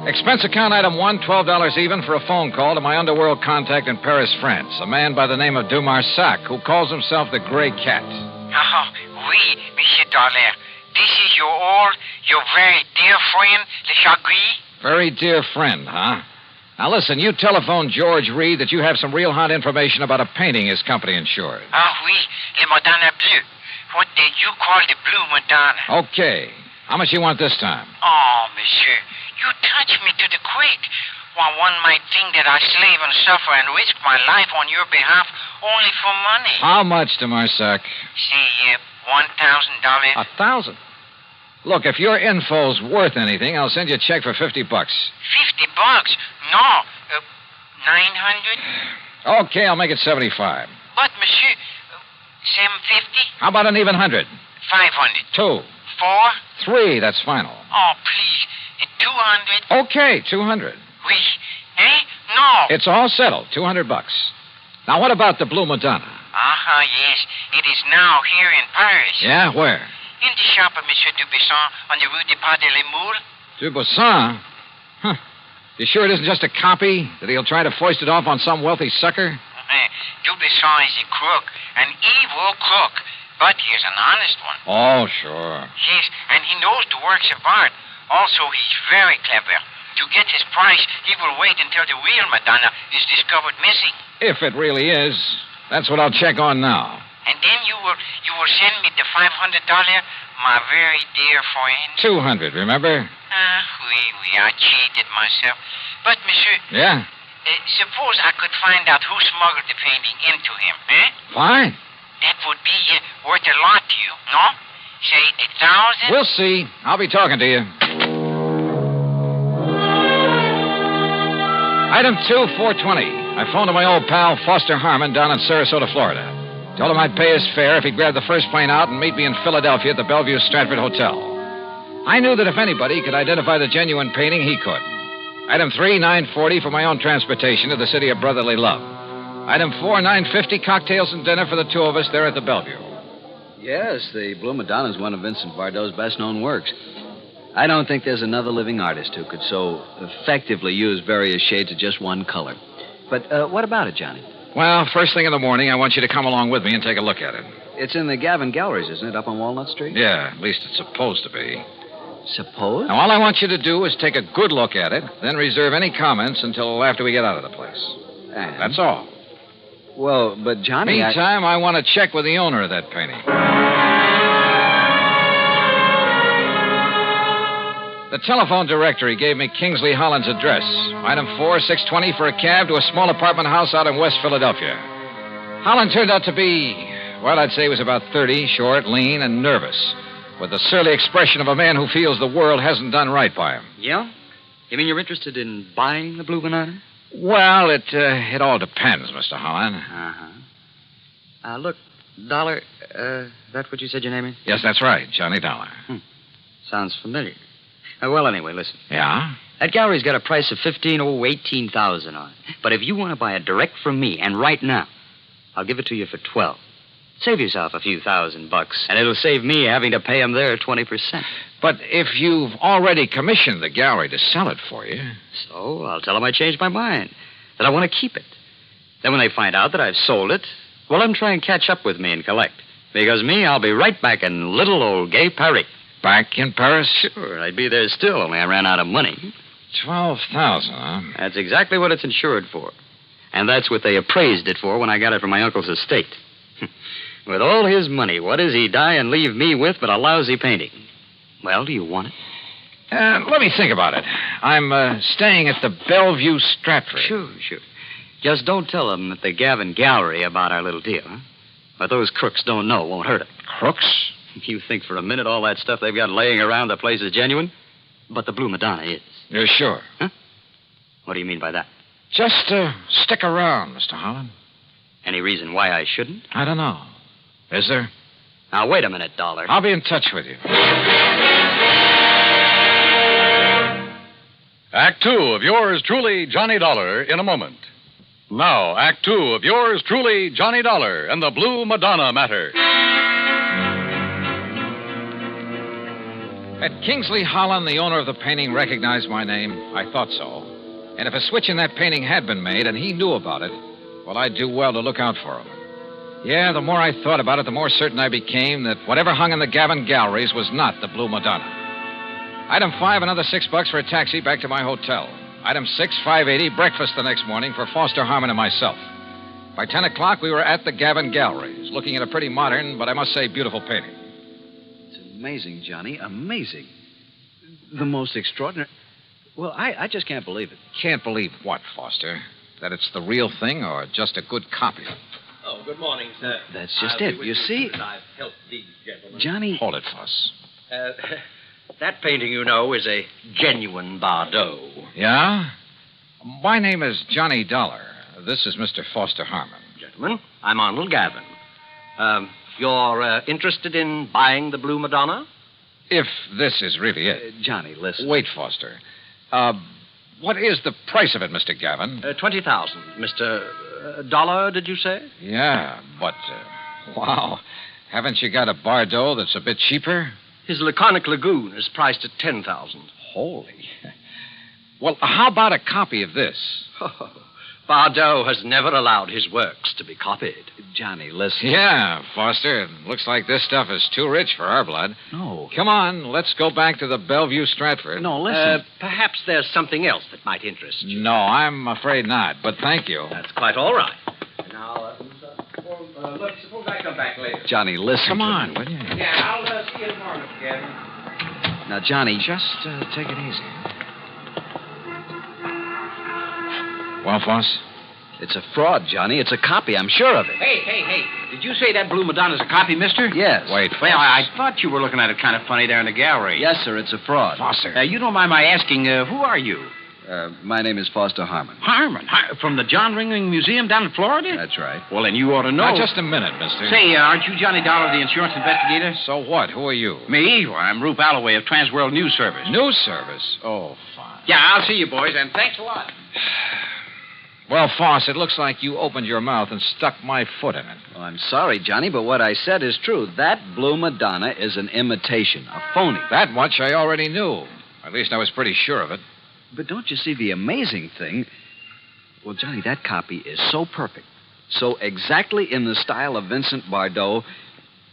[SPEAKER 4] Expense account item 1, $12 even for a phone call to my underworld contact in Paris, France, a man by the name of de Marsac, who calls himself the Gray Cat.
[SPEAKER 8] Oh, oui, Monsieur Dollar. This is your very dear friend, Le Chat Gris?
[SPEAKER 4] Very dear friend, huh? Now listen, you telephoned George Reed that you have some real hot information about a painting his company insured.
[SPEAKER 8] Ah, oui, Le Madonna Bleu. What did you call the Blue Madonna?
[SPEAKER 4] Okay. How much you want this time?
[SPEAKER 8] Oh, monsieur, you touch me to the quick. Well, one might think that I slave and suffer and risk my life on your behalf only for money.
[SPEAKER 4] How much, de Marsac?
[SPEAKER 8] Say, $1,000.
[SPEAKER 4] $1,000? Look, if your info's worth anything, I'll send you a check for $50.
[SPEAKER 8] $50? No. 900?
[SPEAKER 4] Okay, I'll make it 75.
[SPEAKER 8] But, monsieur, 750?
[SPEAKER 4] How about an even 100?
[SPEAKER 8] 500.
[SPEAKER 4] 2.
[SPEAKER 8] 4?
[SPEAKER 4] 3, that's final.
[SPEAKER 8] Oh, please. 200?
[SPEAKER 4] Okay, 200.
[SPEAKER 8] Oui. Eh? No.
[SPEAKER 4] It's all settled, $200. Now, what about the Blue Madonna?
[SPEAKER 7] Yes. It is now here in Paris.
[SPEAKER 4] Yeah, where?
[SPEAKER 7] In the shop of Monsieur Dubuisson on the Rue des Pas de la Moule.
[SPEAKER 4] Dubuisson? Huh. You sure it isn't just a copy? That he'll try to foist it off on some wealthy sucker?
[SPEAKER 7] Dubuisson is a crook, an evil crook. But he's an honest one.
[SPEAKER 4] Oh, sure.
[SPEAKER 7] Yes, and he knows the works of art. Also, he's very clever. To get his price, he will wait until the real Madonna is discovered missing.
[SPEAKER 4] If it really is. That's what I'll check on now.
[SPEAKER 7] And then you will send me the $500, my very dear friend.
[SPEAKER 4] 200, remember?
[SPEAKER 7] Oui, I cheated myself. But, monsieur...
[SPEAKER 4] Yeah?
[SPEAKER 7] Suppose I could find out who smuggled the painting into him, eh?
[SPEAKER 4] Fine.
[SPEAKER 7] That would be worth a lot to you, no? Say 1,000?
[SPEAKER 4] We'll see. I'll be talking to you. Item 2, 420. I phoned to my old pal, Foster Harmon, down in Sarasota, Florida. Told him I'd pay his fare if he'd grab the first plane out and meet me in Philadelphia at the Bellevue Stratford Hotel. I knew that if anybody could identify the genuine painting, he could. Item 3, $9.40 for my own transportation to the city of brotherly love. Item 4, $9.50, cocktails and dinner for the two of us there at the Bellevue.
[SPEAKER 22] Yes, the Blue Madonna is one of Vincent Bardot's best-known works. I don't think there's another living artist who could so effectively use various shades of just one color. But what about it, Johnny?
[SPEAKER 4] Well, first thing in the morning, I want you to come along with me and take a look at it.
[SPEAKER 22] It's in the Gavin Galleries, isn't it, up on Walnut Street?
[SPEAKER 4] Yeah, at least it's supposed to be.
[SPEAKER 22] Suppose?
[SPEAKER 4] Now, all I want you to do is take a good look at it, then reserve any comments until after we get out of the place.
[SPEAKER 22] And?
[SPEAKER 4] That's all.
[SPEAKER 22] Well, but Johnny...
[SPEAKER 4] Meantime, I want to check with the owner of that painting. The telephone directory gave me Kingsley Holland's address. Item 4, 620 for a cab to a small apartment house out in West Philadelphia. Holland turned out to be, well, I'd say he was about 30, short, lean, and nervous, with the surly expression of a man who feels the world hasn't done right by him.
[SPEAKER 22] Yeah? You mean you're interested in buying the Blue Banana?
[SPEAKER 4] Well, it all depends, Mr. Holland.
[SPEAKER 22] Uh-huh. Look, Dollar, that's what you said your name is?
[SPEAKER 4] Yes, that's right, Johnny Dollar.
[SPEAKER 22] Sounds familiar. Well, anyway, listen.
[SPEAKER 4] Yeah?
[SPEAKER 22] That gallery's got a price of $18,000 on it. But if you want to buy it direct from me, and right now, I'll give it to you for $12,000. Save yourself a few $1,000, and it'll save me having to pay them their 20%.
[SPEAKER 4] But if you've already commissioned the gallery to sell it for you...
[SPEAKER 22] So I'll tell them I changed my mind, that I want to keep it. Then when they find out that I've sold it, well, let them try and catch up with me and collect. Because me, I'll be right back in little old gay Paris.
[SPEAKER 4] Back in Paris?
[SPEAKER 22] Sure, I'd be there still, only I ran out of money.
[SPEAKER 4] 12,000, huh?
[SPEAKER 22] That's exactly what it's insured for. And that's what they appraised it for when I got it from my uncle's estate. With all his money, what does he die and leave me with but a lousy painting? Well, do you want it?
[SPEAKER 4] Let me think about it. I'm staying at the Bellevue Stratford.
[SPEAKER 22] Sure. Just don't tell them at the Gavin Gallery about our little deal, huh? What those crooks don't know won't hurt them.
[SPEAKER 4] Crooks?
[SPEAKER 22] You think for a minute all that stuff they've got laying around the place is genuine? But the Blue Madonna is.
[SPEAKER 4] You're sure?
[SPEAKER 22] Huh? What do you mean by that?
[SPEAKER 4] Just stick around, Mr. Holland.
[SPEAKER 22] Any reason why I shouldn't?
[SPEAKER 4] I don't know. Is there?
[SPEAKER 22] Now, wait a minute, Dollar.
[SPEAKER 4] I'll be in touch with you.
[SPEAKER 9] Act 2 of yours truly, Johnny Dollar, in a moment. Now, Act 2 of yours truly, Johnny Dollar, and the Blue Madonna matter.
[SPEAKER 4] Had Kingsley Holland, the owner of the painting, recognized my name? I thought so. And if a switch in that painting had been made and he knew about it, well, I'd do well to look out for him. Yeah, the more I thought about it, the more certain I became that whatever hung in the Gavin Galleries was not the Blue Madonna. Item 5, another $6 for a taxi back to my hotel. Item 6, $5.80, breakfast the next morning for Foster Harmon and myself. By 10 o'clock, we were at the Gavin Galleries, looking at a pretty modern, but I must say beautiful painting.
[SPEAKER 22] Amazing, Johnny. Amazing. The most extraordinary... Well, I just can't believe it.
[SPEAKER 4] Can't believe what, Foster? That it's the real thing or just a good copy?
[SPEAKER 23] Oh, good morning, sir.
[SPEAKER 22] That's just it. You see...
[SPEAKER 23] I've helped these gentlemen.
[SPEAKER 22] Johnny...
[SPEAKER 4] Hold it, Foss.
[SPEAKER 23] That painting, you know, is a genuine Bardot.
[SPEAKER 4] Yeah? My name is Johnny Dollar. This is Mr. Foster Harmon.
[SPEAKER 23] Gentlemen, I'm Arnold Gavin. You're interested in buying the Blue Madonna?
[SPEAKER 4] If this is really it.
[SPEAKER 22] Johnny, listen.
[SPEAKER 4] Wait, Foster. What is the price of it, Mr. Gavin?
[SPEAKER 23] 20,000, Mr... $1, did you say?
[SPEAKER 4] Yeah, but, wow. Haven't you got a Bardot that's a bit cheaper?
[SPEAKER 23] His Laconic Lagoon is priced at $10,000.
[SPEAKER 4] Holy. Well, how about a copy of this?
[SPEAKER 23] Bardot has never allowed his works to be copied.
[SPEAKER 10] Johnny, listen.
[SPEAKER 4] Yeah, Foster. It looks like this stuff is too rich for our blood.
[SPEAKER 10] No.
[SPEAKER 4] Come on, let's go back to the Bellevue Stratford.
[SPEAKER 10] No, listen.
[SPEAKER 23] Perhaps there's something else that might interest you.
[SPEAKER 4] No, I'm afraid not, but thank you.
[SPEAKER 23] That's quite all right. Now, look, suppose I come back later.
[SPEAKER 10] Johnny, listen.
[SPEAKER 4] Come on, will you?
[SPEAKER 23] Yeah, I'll see you tomorrow, Mr. Gavin.
[SPEAKER 10] Now, Johnny.
[SPEAKER 4] Just take it easy. Well, Foss?
[SPEAKER 10] It's a fraud, Johnny. It's a copy. I'm sure of it.
[SPEAKER 23] Hey. Did you say that Blue Madonna's a copy, mister?
[SPEAKER 10] Yes.
[SPEAKER 4] Wait,
[SPEAKER 23] Well, I thought you were looking at it kind of funny there in the gallery.
[SPEAKER 10] Yes, sir. It's a fraud.
[SPEAKER 4] Foster.
[SPEAKER 23] You don't mind my asking, who are you?
[SPEAKER 10] My name is Foster Harmon.
[SPEAKER 23] Harmon? From the John Ringling Museum down in Florida?
[SPEAKER 10] That's right.
[SPEAKER 23] Well, then you ought to know.
[SPEAKER 4] Now, just a minute, mister.
[SPEAKER 23] Say, aren't you Johnny Dollar, the insurance investigator?
[SPEAKER 4] So what? Who are you?
[SPEAKER 23] Me? Well, I'm Rube Alloway of Transworld News Service.
[SPEAKER 4] News Service? Oh, fine.
[SPEAKER 23] Yeah, I'll see you, boys, and thanks a lot.
[SPEAKER 4] Well, Foss, it looks like you opened your mouth and stuck my foot in it.
[SPEAKER 10] Well, I'm sorry, Johnny, but what I said is true. That Blue Madonna is an imitation, a phony.
[SPEAKER 4] That much I already knew. At least I was pretty sure of it.
[SPEAKER 10] But don't you see the amazing thing? Well, Johnny, that copy is so perfect, so exactly in the style of Vincent Bardot,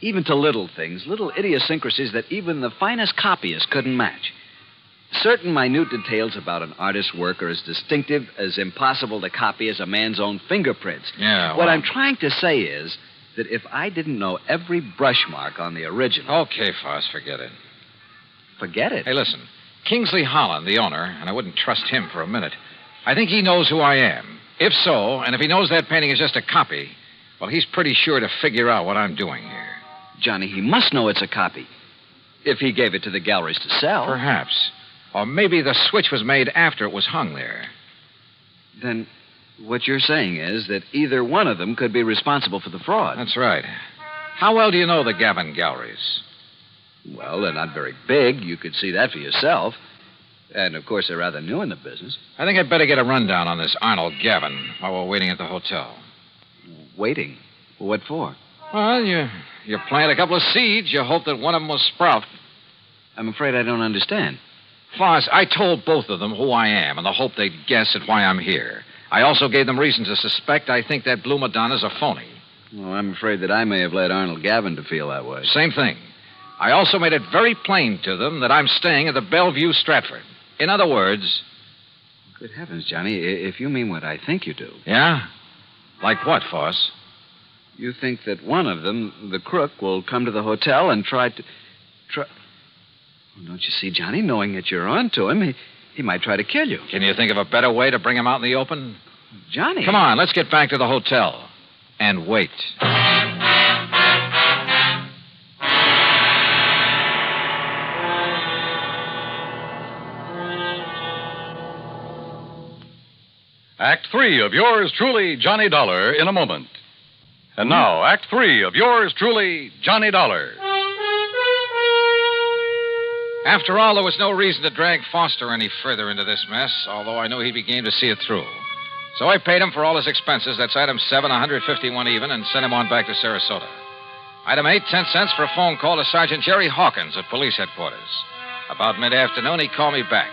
[SPEAKER 10] even to little things, little idiosyncrasies that even the finest copyist couldn't match. Certain minute details about an artist's work are as distinctive, as impossible to copy as a man's own fingerprints.
[SPEAKER 4] Yeah, well...
[SPEAKER 10] What I'm trying to say is that if I didn't know every brush mark on the original...
[SPEAKER 4] Okay, Foss, forget it.
[SPEAKER 10] Forget it?
[SPEAKER 4] Hey, listen. Kingsley Holland, the owner, and I wouldn't trust him for a minute. I think he knows who I am. If so, and if he knows that painting is just a copy, well, he's pretty sure to figure out what I'm doing here.
[SPEAKER 10] Johnny, he must know it's a copy. If he gave it to the galleries to sell.
[SPEAKER 4] Perhaps. Or maybe the switch was made after it was hung there.
[SPEAKER 10] Then what you're saying is that either one of them could be responsible for the fraud.
[SPEAKER 4] That's right. How well do you know the Gavin galleries?
[SPEAKER 10] Well, they're not very big. You could see that for yourself. And, of course, they're rather new in the business.
[SPEAKER 4] I think I'd better get a rundown on this Arnold Gavin while we're waiting at the hotel.
[SPEAKER 10] Waiting? What for?
[SPEAKER 4] Well, you plant a couple of seeds. You hope that one of them will sprout.
[SPEAKER 10] I'm afraid I don't understand.
[SPEAKER 4] Foss, I told both of them who I am in the hope they'd guess at why I'm here. I also gave them reason to suspect I think that Blue Madonna's a phony.
[SPEAKER 10] Well, I'm afraid that I may have led Arnold Gavin to feel that way.
[SPEAKER 4] Same thing. I also made it very plain to them that I'm staying at the Bellevue Stratford. In other words...
[SPEAKER 10] Good heavens, Johnny, if you mean what I think you do.
[SPEAKER 4] Yeah? Like what, Foss?
[SPEAKER 10] You think that one of them, the crook, will come to the hotel and try... Well, don't you see, Johnny, knowing that you're on to him, he might try to kill you.
[SPEAKER 4] Can you think of a better way to bring him out in the open?
[SPEAKER 10] Johnny...
[SPEAKER 4] Come on, let's get back to the hotel. And wait.
[SPEAKER 9] Act 3 of yours truly, Johnny Dollar, in a moment. And now, Act 3 of yours truly, Johnny Dollar.
[SPEAKER 4] After all, there was no reason to drag Foster any further into this mess, although I knew he'd be game to see it through. So I paid him for all his expenses. That's item 7, 151 even, and sent him on back to Sarasota. Item 8, 10 cents for a phone call to Sergeant Jerry Hawkins at police headquarters. About mid-afternoon, he called me back.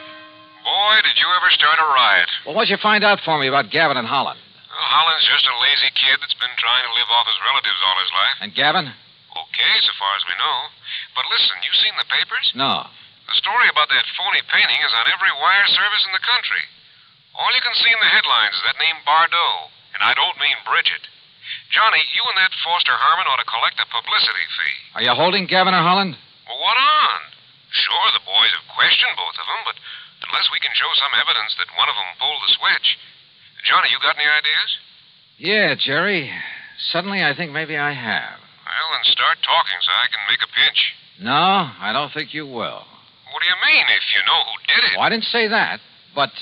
[SPEAKER 3] Boy, did you ever start a riot.
[SPEAKER 4] Well, what'd you find out for me about Gavin and Holland?
[SPEAKER 3] Well, Holland's just a lazy kid that's been trying to live off his relatives all his life.
[SPEAKER 4] And Gavin?
[SPEAKER 3] Okay, so far as we know. But listen, you seen the papers?
[SPEAKER 4] No.
[SPEAKER 3] The story about that phony painting is on every wire service in the country. All you can see in the headlines is that name Bardot, and I don't mean Bridget. Johnny, you and that Foster Harmon ought to collect a publicity fee.
[SPEAKER 4] Are you holding Gavin or Holland?
[SPEAKER 3] Well, what on? Sure, the boys have questioned both of them, but unless we can show some evidence that one of them pulled the switch. Johnny, you got any ideas?
[SPEAKER 4] Yeah, Jerry. Suddenly, I think maybe I have.
[SPEAKER 3] Well, then start talking so I can make a pitch.
[SPEAKER 4] No, I don't think you will.
[SPEAKER 3] What do you mean, if you know who did it?
[SPEAKER 4] Well, I didn't say that. But,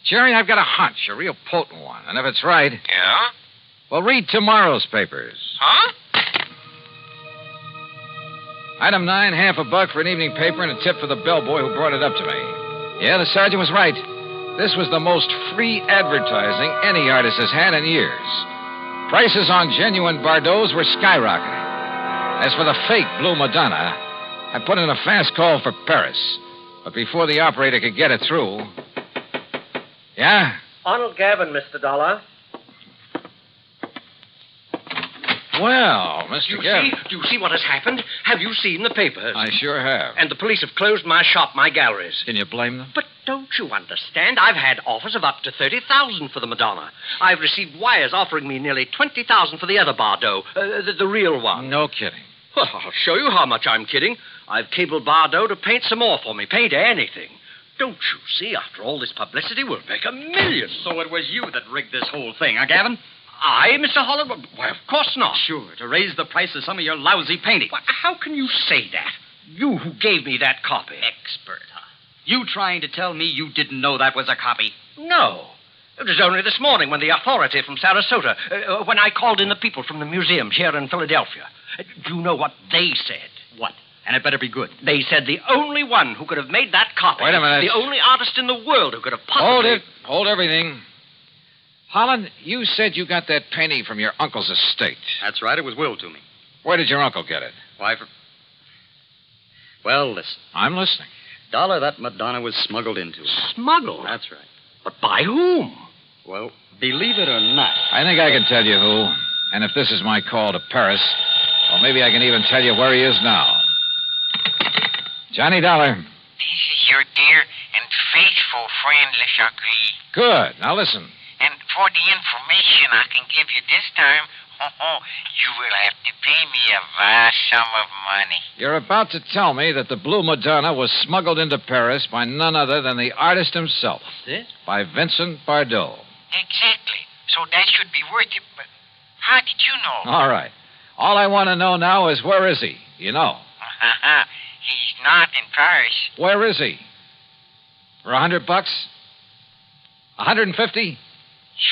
[SPEAKER 4] Jerry, I've got a hunch, a real potent one. And if it's right...
[SPEAKER 3] Yeah?
[SPEAKER 4] Well, read tomorrow's papers.
[SPEAKER 3] Huh?
[SPEAKER 4] Item 9, $50 for an evening paper and a tip for the bellboy who brought it up to me. Yeah, the sergeant was right. This was the most free advertising any artist has had in years. Prices on genuine Bardeaux were skyrocketing. As for the fake Blue Madonna, I put in a fast call for Paris. But before the operator could get it through... Yeah?
[SPEAKER 12] Arnold Gavin, Mr. Dollar.
[SPEAKER 4] Well, Mr. Gavin...
[SPEAKER 12] Do you see what has happened? Have you seen the papers?
[SPEAKER 4] I sure have.
[SPEAKER 12] And the police have closed my shop, my galleries.
[SPEAKER 4] Can you blame them?
[SPEAKER 12] But don't you understand? I've had offers of up to $30,000 for the Madonna. I've received wires offering me nearly $20,000 for the other Bardot, the real one.
[SPEAKER 4] No kidding.
[SPEAKER 12] Well, I'll show you how much I'm kidding. I've cabled Bardot to paint some more for me. Paint anything. Don't you see? After all this publicity, we'll make $1 million.
[SPEAKER 22] So it was you that rigged this whole thing, huh, Gavin?
[SPEAKER 12] I, Mr. Holland? Why, of course not.
[SPEAKER 22] Sure, to raise the price of some of your lousy paintings.
[SPEAKER 12] Why, how can you say that? You who gave me that copy.
[SPEAKER 22] Expert, huh? You trying to tell me you didn't know that was a copy?
[SPEAKER 12] No. It was only this morning when the authority from Sarasota, when I called in the people from the museums here in Philadelphia. Do you know what they said?
[SPEAKER 22] What? And it better be good.
[SPEAKER 12] They said the only one who could have made that copy...
[SPEAKER 4] Wait a minute.
[SPEAKER 12] The only artist in the world who could have possibly...
[SPEAKER 4] Hold it. Hold everything. Holland, you said you got that painting from your uncle's estate.
[SPEAKER 22] That's right. It was willed to me.
[SPEAKER 4] Where did your uncle get it?
[SPEAKER 22] Why, Well, listen.
[SPEAKER 4] I'm listening.
[SPEAKER 22] Dollar, that Madonna was smuggled into it.
[SPEAKER 12] Smuggled?
[SPEAKER 22] That's right.
[SPEAKER 12] But by whom?
[SPEAKER 22] Well, believe it or not.
[SPEAKER 4] I think I can tell you who. And if this is my call to Paris, well, maybe I can even tell you where he is now. Johnny Dollar.
[SPEAKER 7] This is your dear and faithful friend, Le Chagris.
[SPEAKER 4] Good. Now listen.
[SPEAKER 7] And for the information I can give you this time, you will have to pay me a vast sum of money.
[SPEAKER 4] You're about to tell me that the Blue Madonna was smuggled into Paris by none other than the artist himself.
[SPEAKER 12] This?
[SPEAKER 4] By Vincent Bardot.
[SPEAKER 7] Exactly. So that should be worth it, but how did you know?
[SPEAKER 4] All right. All I want to know now is where is he? You know.
[SPEAKER 7] He's not in Paris.
[SPEAKER 4] Where is he? For $100? 150?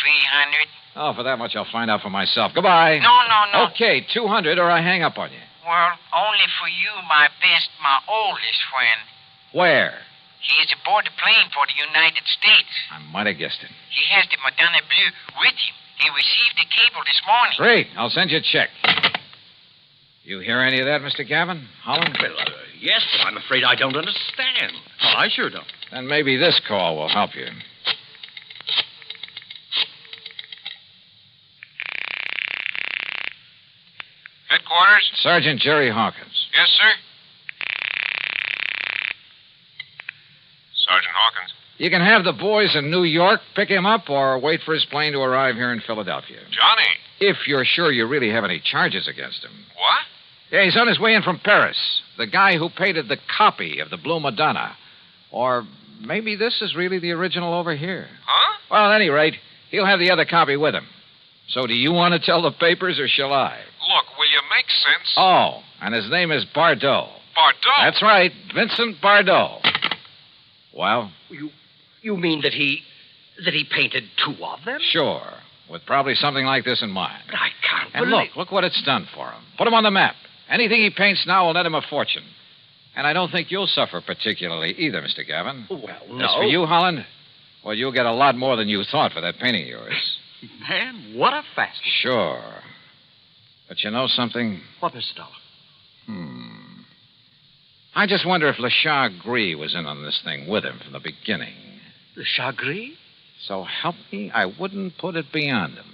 [SPEAKER 7] 300.
[SPEAKER 4] Oh, for that much I'll find out for myself. Goodbye.
[SPEAKER 7] No.
[SPEAKER 4] Okay, 200 or I hang up on you.
[SPEAKER 7] Well, only for you, my oldest friend.
[SPEAKER 4] Where?
[SPEAKER 7] He is aboard the plane for the United States.
[SPEAKER 4] I might have guessed it.
[SPEAKER 7] He has the Madonna Bleu with him. He received the cable this morning.
[SPEAKER 4] Great. I'll send you a check. You hear any of that, Mr. Gavin? Holland?
[SPEAKER 12] Well, yes, but I'm afraid I don't understand.
[SPEAKER 22] Well, I sure don't.
[SPEAKER 4] Then maybe this call will help you.
[SPEAKER 3] Headquarters?
[SPEAKER 4] Sergeant Jerry Hawkins.
[SPEAKER 3] Yes, sir. Sergeant Hawkins.
[SPEAKER 4] You can have the boys in New York pick him up or wait for his plane to arrive here in Philadelphia.
[SPEAKER 3] Johnny.
[SPEAKER 4] If you're sure you really have any charges against him.
[SPEAKER 3] What?
[SPEAKER 4] Yeah, he's on his way in from Paris. The guy who painted the copy of the Blue Madonna. Or maybe this is really the original over here.
[SPEAKER 3] Huh?
[SPEAKER 4] Well, at any rate, he'll have the other copy with him. So do you want to tell the papers or shall I?
[SPEAKER 3] Look, will you make sense?
[SPEAKER 4] Oh, and his name is Bardot.
[SPEAKER 3] Bardot?
[SPEAKER 4] That's right, Vincent Bardot. Well?
[SPEAKER 12] You mean that he painted two of them?
[SPEAKER 4] Sure, with probably something like this in mind.
[SPEAKER 12] But I can't
[SPEAKER 4] And
[SPEAKER 12] believe...
[SPEAKER 4] look what it's done for him. Put him on the map. Anything he paints now will net him a fortune. And I don't think you'll suffer particularly either, Mr. Gavin.
[SPEAKER 12] Well, no.
[SPEAKER 4] As for you, Holland, well, you'll get a lot more than you thought for that painting of yours.
[SPEAKER 12] Man, what a fast.
[SPEAKER 4] Sure. But you know something?
[SPEAKER 12] What, Mr. Dollar?
[SPEAKER 4] I just wonder if Le Chagris was in on this thing with him from the beginning.
[SPEAKER 12] Le Chagris?
[SPEAKER 4] So help me, I wouldn't put it beyond him.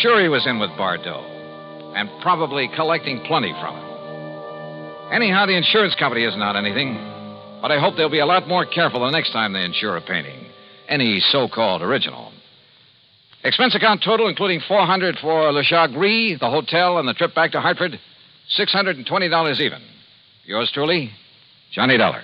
[SPEAKER 4] Sure he was in with Bardot. And probably collecting plenty from him. Anyhow, the insurance company isn't out anything. But I hope they'll be a lot more careful the next time they insure a painting. Any so-called original. Expense account total, including $400 for Le Chagris, the hotel, and the trip back to Hartford, $620 even. Yours truly, Johnny Dollar.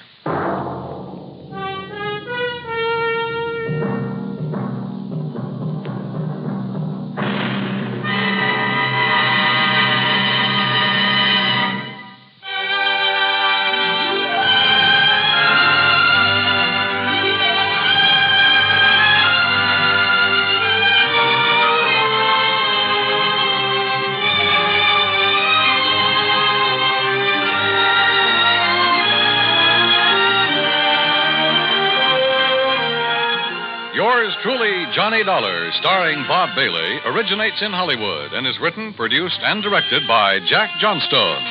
[SPEAKER 9] Yours truly, Johnny Dollar, starring Bob Bailey, originates in Hollywood and is written, produced, and directed by Jack Johnstone.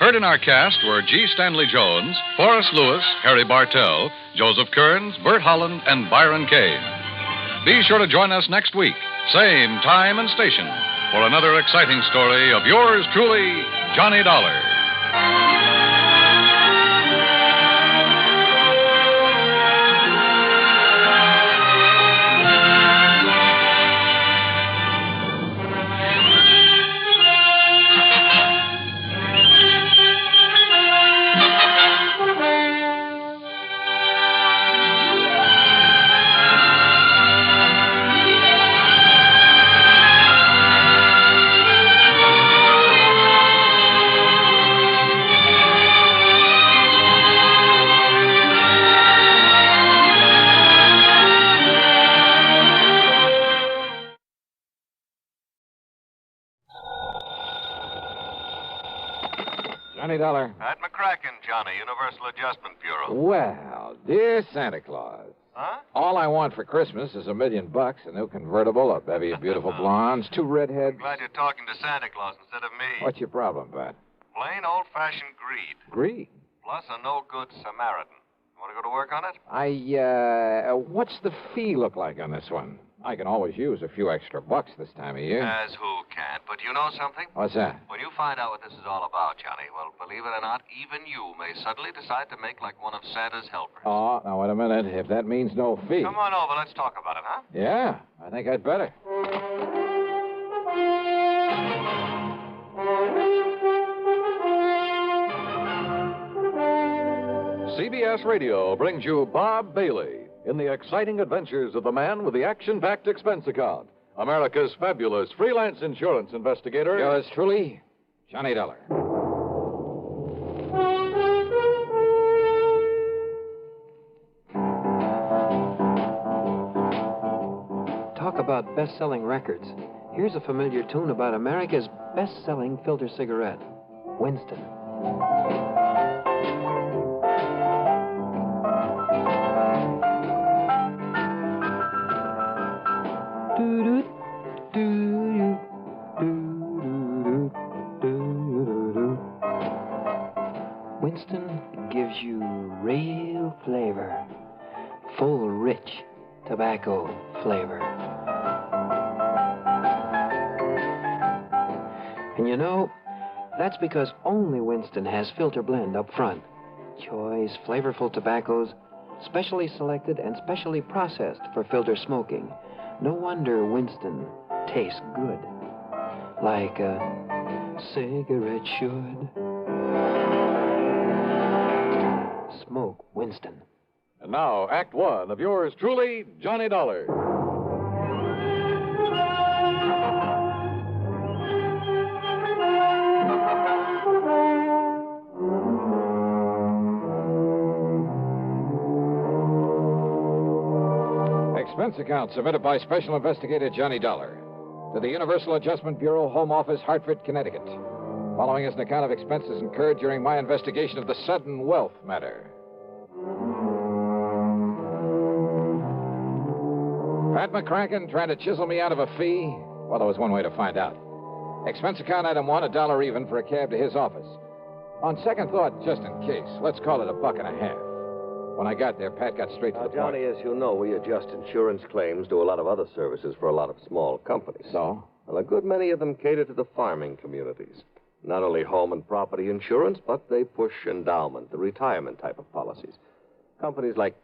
[SPEAKER 9] Heard in our cast were G. Stanley Jones, Forrest Lewis, Harry Bartell, Joseph Kearns, Bert Holland, and Byron Kane. Be sure to join us next week, same time and station, for another exciting story of yours truly, Johnny Dollar.
[SPEAKER 10] $20.
[SPEAKER 5] Pat McCracken, Johnny, Universal Adjustment Bureau.
[SPEAKER 10] Well, dear Santa Claus.
[SPEAKER 5] Huh?
[SPEAKER 10] All I want for Christmas is $1 million, a new convertible, a bevy of beautiful blondes, 2 redheads.
[SPEAKER 5] I'm glad you're talking to Santa Claus instead of me.
[SPEAKER 10] What's your problem, Pat?
[SPEAKER 5] Plain old-fashioned greed.
[SPEAKER 10] Greed?
[SPEAKER 5] Plus a no-good Samaritan. You want to go to work on it?
[SPEAKER 10] What's the fee look like on this one? I can always use a few extra bucks this time of year.
[SPEAKER 5] As who can't. But you know something?
[SPEAKER 10] What's that?
[SPEAKER 5] When you find out what this is all about, Johnny, well, believe it or not, even you may suddenly decide to make like one of Santa's helpers.
[SPEAKER 10] Oh, now, wait a minute. If that means no fee.
[SPEAKER 5] Come on over. Let's talk about it, huh?
[SPEAKER 10] Yeah, I think I'd better.
[SPEAKER 9] CBS Radio brings you Bob Bailey in the exciting adventures of the man with the action-packed expense account, America's fabulous freelance insurance investigator.
[SPEAKER 10] Yours truly, Johnny Dollar.
[SPEAKER 15] Talk about best-selling records. Here's a familiar tune about America's best-selling filter cigarette, Winston. Winston gives you real flavor, full, rich tobacco flavor. And you know, that's because only Winston has filter blend up front. Choice, flavorful tobaccos, specially selected and specially processed for filter smoking. No wonder Winston tastes good, like a cigarette should. Smoke Winston.
[SPEAKER 9] And now, Act One of yours truly, Johnny Dollar.
[SPEAKER 10] Expense account submitted by Special Investigator Johnny Dollar to the Universal Adjustment Bureau, Home Office, Hartford, Connecticut. Following is an account of expenses incurred during my investigation of the sudden wealth matter. Pat McCracken trying to chisel me out of a fee? Well, there was one way to find out. Expense account item 1, $1 even for a cab to his office. On second thought, just in case, let's call it $1.50. When I got there, Pat got straight to the point.
[SPEAKER 16] Johnny, as you know, we adjust insurance claims, do a lot of other services for a lot of small companies.
[SPEAKER 10] So?
[SPEAKER 16] Well, a good many of them cater to the farming communities. Not only home and property insurance, but they push endowment, the retirement type of policies. Companies like,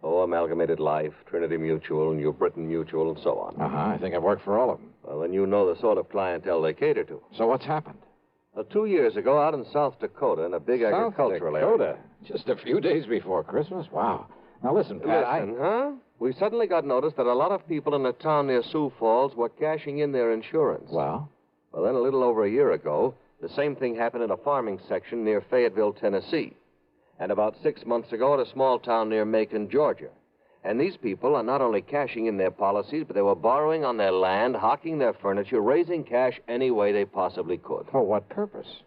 [SPEAKER 16] Amalgamated Life, Trinity Mutual, New Britain Mutual, and so on.
[SPEAKER 10] I think I've worked for all of them.
[SPEAKER 16] Well, then you know the sort of clientele they cater to.
[SPEAKER 10] So what's happened?
[SPEAKER 16] 2 years ago, out in South Dakota, in a big agricultural area.
[SPEAKER 10] Just a few days before Christmas? Wow. Now listen, Pat,
[SPEAKER 16] We suddenly got notice that a lot of people in a town near Sioux Falls were cashing in their insurance.
[SPEAKER 10] Well?
[SPEAKER 16] Well, then a little over a year ago, the same thing happened in a farming section near Fayetteville, Tennessee. And about 6 months ago at a small town near Macon, Georgia. And these people are not only cashing in their policies, but they were borrowing on their land, hocking their furniture, raising cash any way they possibly could.
[SPEAKER 10] For what purpose?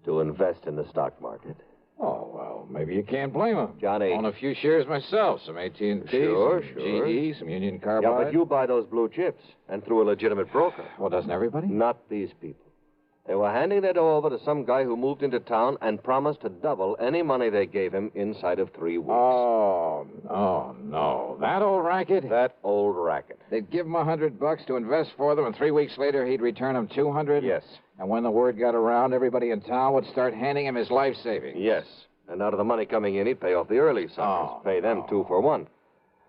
[SPEAKER 16] To invest in the stock market.
[SPEAKER 4] Oh, well, maybe you can't blame him.
[SPEAKER 16] Johnny.
[SPEAKER 4] Own a few shares myself, some AT&T,
[SPEAKER 16] Sure.
[SPEAKER 4] some GE, some Union Carbide.
[SPEAKER 16] Yeah, but you buy those blue chips, and through a legitimate broker.
[SPEAKER 4] Well, doesn't everybody?
[SPEAKER 16] Not these people. They were handing their dough over to some guy who moved into town and promised to double any money they gave him inside of 3 weeks.
[SPEAKER 4] Oh, no. That old racket?
[SPEAKER 16] That old racket.
[SPEAKER 4] They'd give him $100 to invest for them, and 3 weeks later he'd return them $200?
[SPEAKER 16] Yes.
[SPEAKER 4] And when the word got around, everybody in town would start handing him his life savings.
[SPEAKER 16] Yes. And out of the money coming in, he'd pay off the early suckers. Pay them 2 for 1.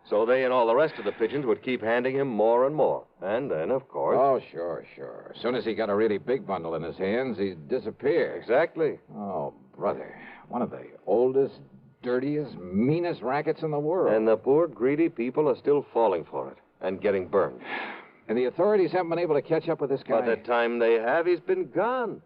[SPEAKER 16] So they and all the rest of the pigeons would keep handing him more and more. And then, of course...
[SPEAKER 4] Oh, sure. As soon as he got a really big bundle in his hands, he'd disappear.
[SPEAKER 16] Exactly.
[SPEAKER 4] Oh, brother. One of the oldest, dirtiest, meanest rackets in the world.
[SPEAKER 16] And the poor, greedy people are still falling for it and getting burned.
[SPEAKER 4] And the authorities haven't been able to catch up with this guy?
[SPEAKER 16] By the time they have, he's been gone.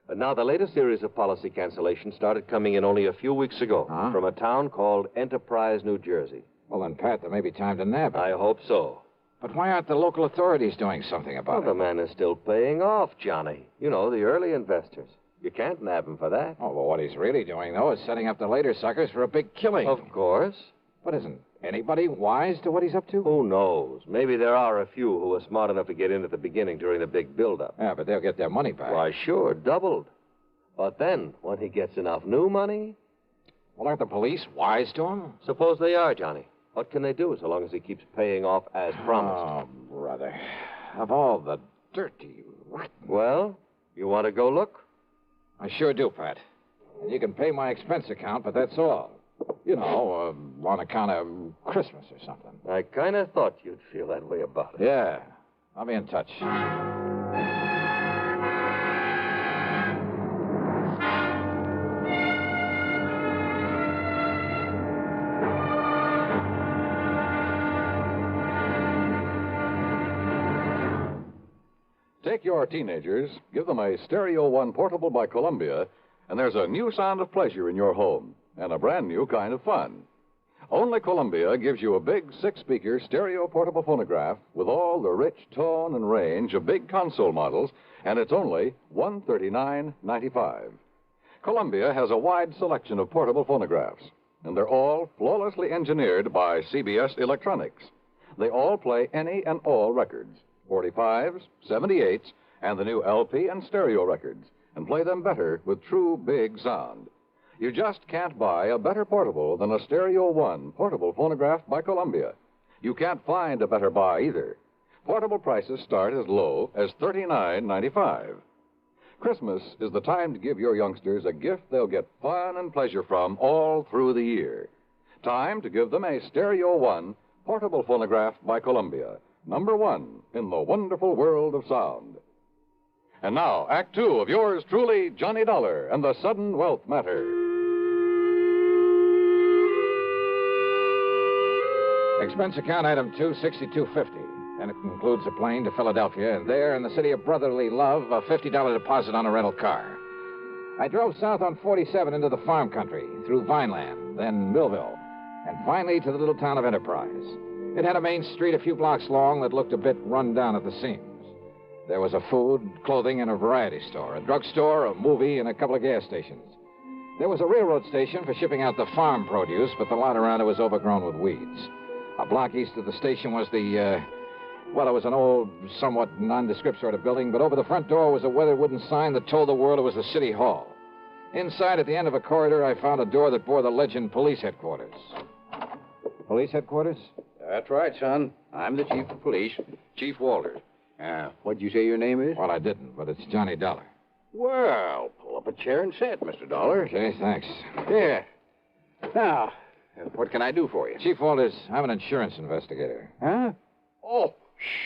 [SPEAKER 16] But now the latest series of policy cancellations started coming in only a few weeks ago from a town called Enterprise, New Jersey.
[SPEAKER 4] Well, then, Pat, there may be time to nab him.
[SPEAKER 16] I hope so.
[SPEAKER 4] But why aren't the local authorities doing something about it?
[SPEAKER 16] The man is still paying off, Johnny. You know, the early investors. You can't nab him for that.
[SPEAKER 4] Oh, well, what he's really doing, though, is setting up the later suckers for a big killing.
[SPEAKER 16] Of course.
[SPEAKER 4] But isn't anybody wise to what he's up to?
[SPEAKER 16] Who knows? Maybe there are a few who were smart enough to get in at the beginning during the big build-up.
[SPEAKER 4] Yeah, but they'll get their money back.
[SPEAKER 16] Why, sure, doubled. But then, when he gets enough new money...
[SPEAKER 4] Well, aren't the police wise to him?
[SPEAKER 16] Suppose they are, Johnny. What can they do so long as he keeps paying off as promised?
[SPEAKER 4] Oh, brother. Of all the dirty, rotten...
[SPEAKER 16] Well, you want to go look?
[SPEAKER 4] I sure do, Pat. And you can pay my expense account, but that's all. You know, on account of Christmas or something.
[SPEAKER 16] I kind of thought you'd feel that way about it.
[SPEAKER 4] Yeah. I'll be in touch.
[SPEAKER 1] Take your teenagers, give them a Stereo One portable by Columbia, and there's a new sound of pleasure in your home and a brand new kind of fun. Only Columbia gives you a big 6-speaker stereo portable phonograph with all the rich tone and range of big console models, and it's only $139.95. Columbia has a wide selection of portable phonographs, and they're all flawlessly engineered by CBS Electronics. They all play any and all records. 45s, 78s, and the new LP and stereo records, and play them better with true big sound. You just can't buy a better portable than a Stereo One portable phonograph by Columbia. You can't find a better buy either. Portable prices start as low as $39.95. Christmas is the time to give your youngsters a gift they'll get fun and pleasure from all through the year. Time to give them a Stereo One portable phonograph by Columbia. Number 1 in the wonderful world of sound. And now, Act 2 of yours truly, Johnny Dollar and the Sudden Wealth Matter.
[SPEAKER 4] Expense account item 26250. And it includes a plane to Philadelphia, and there in the city of brotherly love, a $50 deposit on a rental car. I drove south on 47 into the farm country, through Vineland, then Millville, and finally to the little town of Enterprise. It had a main street a few blocks long that looked a bit run down at the seams. There was a food, clothing, and a variety store, a drugstore, a movie, and a couple of gas stations. There was a railroad station for shipping out the farm produce, but the lot around it was overgrown with weeds. A block east of the station was well, it was an old, somewhat nondescript sort of building, but over the front door was a weathered wooden sign that told the world it was the city hall. Inside, at the end of a corridor, I found a door that bore the legend Police Headquarters. Police Headquarters?
[SPEAKER 6] That's right, son. I'm the chief of police, Chief Walters. What'd you say your name is?
[SPEAKER 4] Well, I didn't, but it's Johnny Dollar.
[SPEAKER 6] Well, pull up a chair and sit, Mr. Dollar.
[SPEAKER 4] Okay, thanks.
[SPEAKER 6] Yeah. Now, what can I do for you?
[SPEAKER 4] Chief Walters, I'm an insurance investigator.
[SPEAKER 6] Huh? Oh,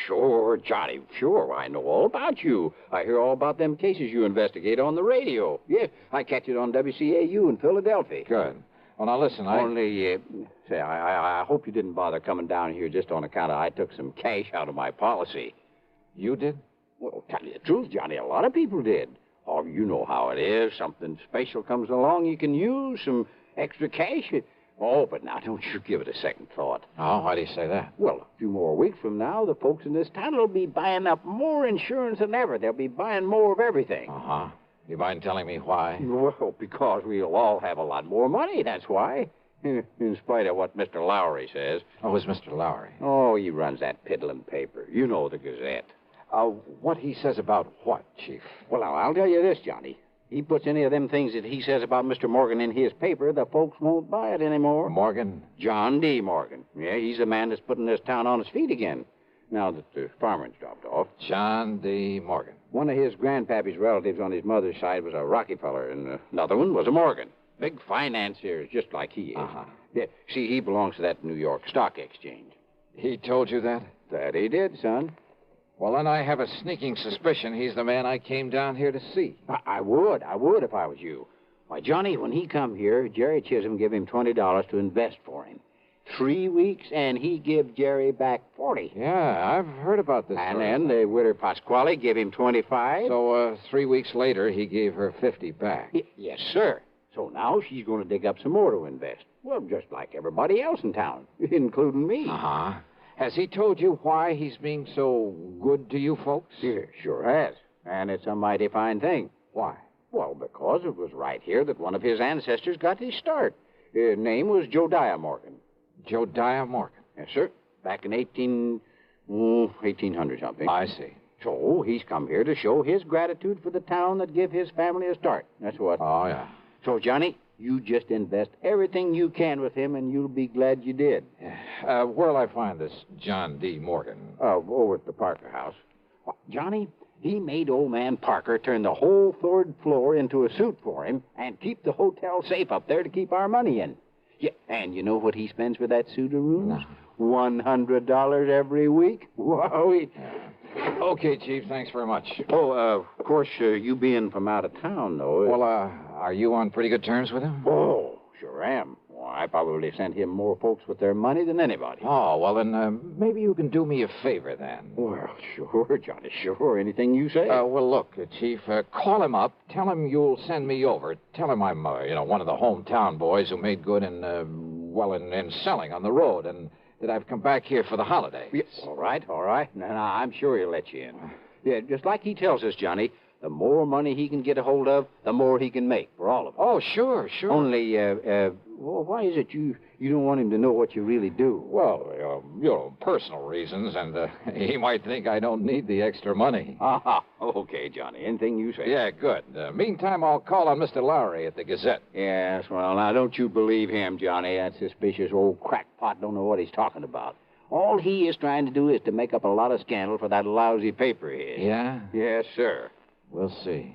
[SPEAKER 6] sure, Johnny. Sure, I know all about you. I hear all about them cases you investigate on the radio. Yeah, I catch it on WCAU in Philadelphia.
[SPEAKER 4] Good. Well, now listen,
[SPEAKER 6] I hope you didn't bother coming down here just on account of I took some cash out of my policy.
[SPEAKER 4] You did?
[SPEAKER 6] Well, tell you the truth, Johnny, a lot of people did. Oh, you know how it is. Something special comes along, you can use some extra cash. Oh, but now don't you give it a second thought.
[SPEAKER 4] Oh, why do you say that?
[SPEAKER 6] Well, a few more weeks from now, the folks in this town will be buying up more insurance than ever. They'll be buying more of everything.
[SPEAKER 4] Uh-huh.
[SPEAKER 10] You mind telling me why?
[SPEAKER 6] Well, because we'll all have a lot more money, that's why. In spite of what Mr. Lowry says.
[SPEAKER 10] Oh, is Mr. Lowry?
[SPEAKER 6] Oh, he runs that piddling paper. You know, the Gazette.
[SPEAKER 10] What he says about what, Chief?
[SPEAKER 6] Well, now, I'll tell you this, Johnny. He puts any of them things that he says about Mr. Morgan in his paper, the folks won't buy it anymore.
[SPEAKER 10] Morgan?
[SPEAKER 6] John D. Morgan. Yeah, he's the man that's putting this town on its feet again, now that the farming's dropped off.
[SPEAKER 10] John D. Morgan.
[SPEAKER 6] One of his grandpappy's relatives on his mother's side was a Rockefeller, and another one was a Morgan. Big financiers, just like he is.
[SPEAKER 10] Uh-huh.
[SPEAKER 6] Yeah, see, he belongs to that New York Stock Exchange.
[SPEAKER 10] He told you that?
[SPEAKER 6] That he did, son.
[SPEAKER 10] Well, then I have a sneaking suspicion he's the man I came down here to see.
[SPEAKER 6] I would if I was you. Why, Johnny, when he come here, Jerry Chisholm gave him $20 to invest for him. 3 weeks, and he give Jerry back 40.
[SPEAKER 10] Yeah, I've heard about this.
[SPEAKER 6] And then the widow Pasquale gave him 25.
[SPEAKER 10] So, 3 weeks later, he gave her 50 back.
[SPEAKER 6] Yes, sir. So now she's going to dig up some more to invest. Well, just like everybody else in town, including me.
[SPEAKER 10] Uh-huh. Has he told you why he's being so good to you folks?
[SPEAKER 6] Yeah, sure has. And it's a mighty fine thing.
[SPEAKER 10] Why?
[SPEAKER 6] Well, because it was right here that one of his ancestors got his start. His name was Jodiah Morgan.
[SPEAKER 10] Jodiah Morgan?
[SPEAKER 6] Yes, sir. Back in 1800 something.
[SPEAKER 10] I see.
[SPEAKER 6] So he's come here to show his gratitude for the town that gave his family a start. That's what.
[SPEAKER 10] Oh, yeah.
[SPEAKER 6] So, Johnny, you just invest everything you can with him, and you'll be glad you did.
[SPEAKER 10] Where'll I find this John D. Morgan?
[SPEAKER 6] Over at the Parker house. Well, Johnny, he made old man Parker turn the whole third floor into a suite for him and keep the hotel safe up there to keep our money in. Yeah, and you know what he spends for that suite of rooms?
[SPEAKER 10] No.
[SPEAKER 6] $100 every week. Wow.
[SPEAKER 10] Okay, Chief, thanks very much.
[SPEAKER 6] Oh, of course, you being from out of town, though.
[SPEAKER 10] Well, are you on pretty good terms with him?
[SPEAKER 6] Oh, sure am. Well, I probably sent him more folks with their money than anybody.
[SPEAKER 10] Oh, well, then maybe you can do me a favor, then.
[SPEAKER 6] Well, sure, Johnny, sure. Anything you say.
[SPEAKER 10] Well, look, Chief, call him up. Tell him you'll send me over. Tell him I'm, one of the hometown boys who made good in selling on the road, and that I've come back here for the holiday.
[SPEAKER 6] Yes. All right. Now, I'm sure he'll let you in. Yeah, just like he tells us, Johnny, the more money he can get a hold of, the more he can make for all of us.
[SPEAKER 10] Oh, sure.
[SPEAKER 6] Only, well, why is it you don't want him to know what you really do?
[SPEAKER 10] Well, personal reasons, and he might think I don't need the extra money.
[SPEAKER 6] Okay, Johnny, anything you say.
[SPEAKER 10] Yeah, good. Meantime, I'll call on Mr. Lowry at the Gazette.
[SPEAKER 6] Yes, well, now, don't you believe him, Johnny. That suspicious old crackpot don't know what he's talking about. All he is trying to do is to make up a lot of scandal for that lousy paper of his.
[SPEAKER 10] Yeah?
[SPEAKER 6] Yes, sir.
[SPEAKER 10] We'll see.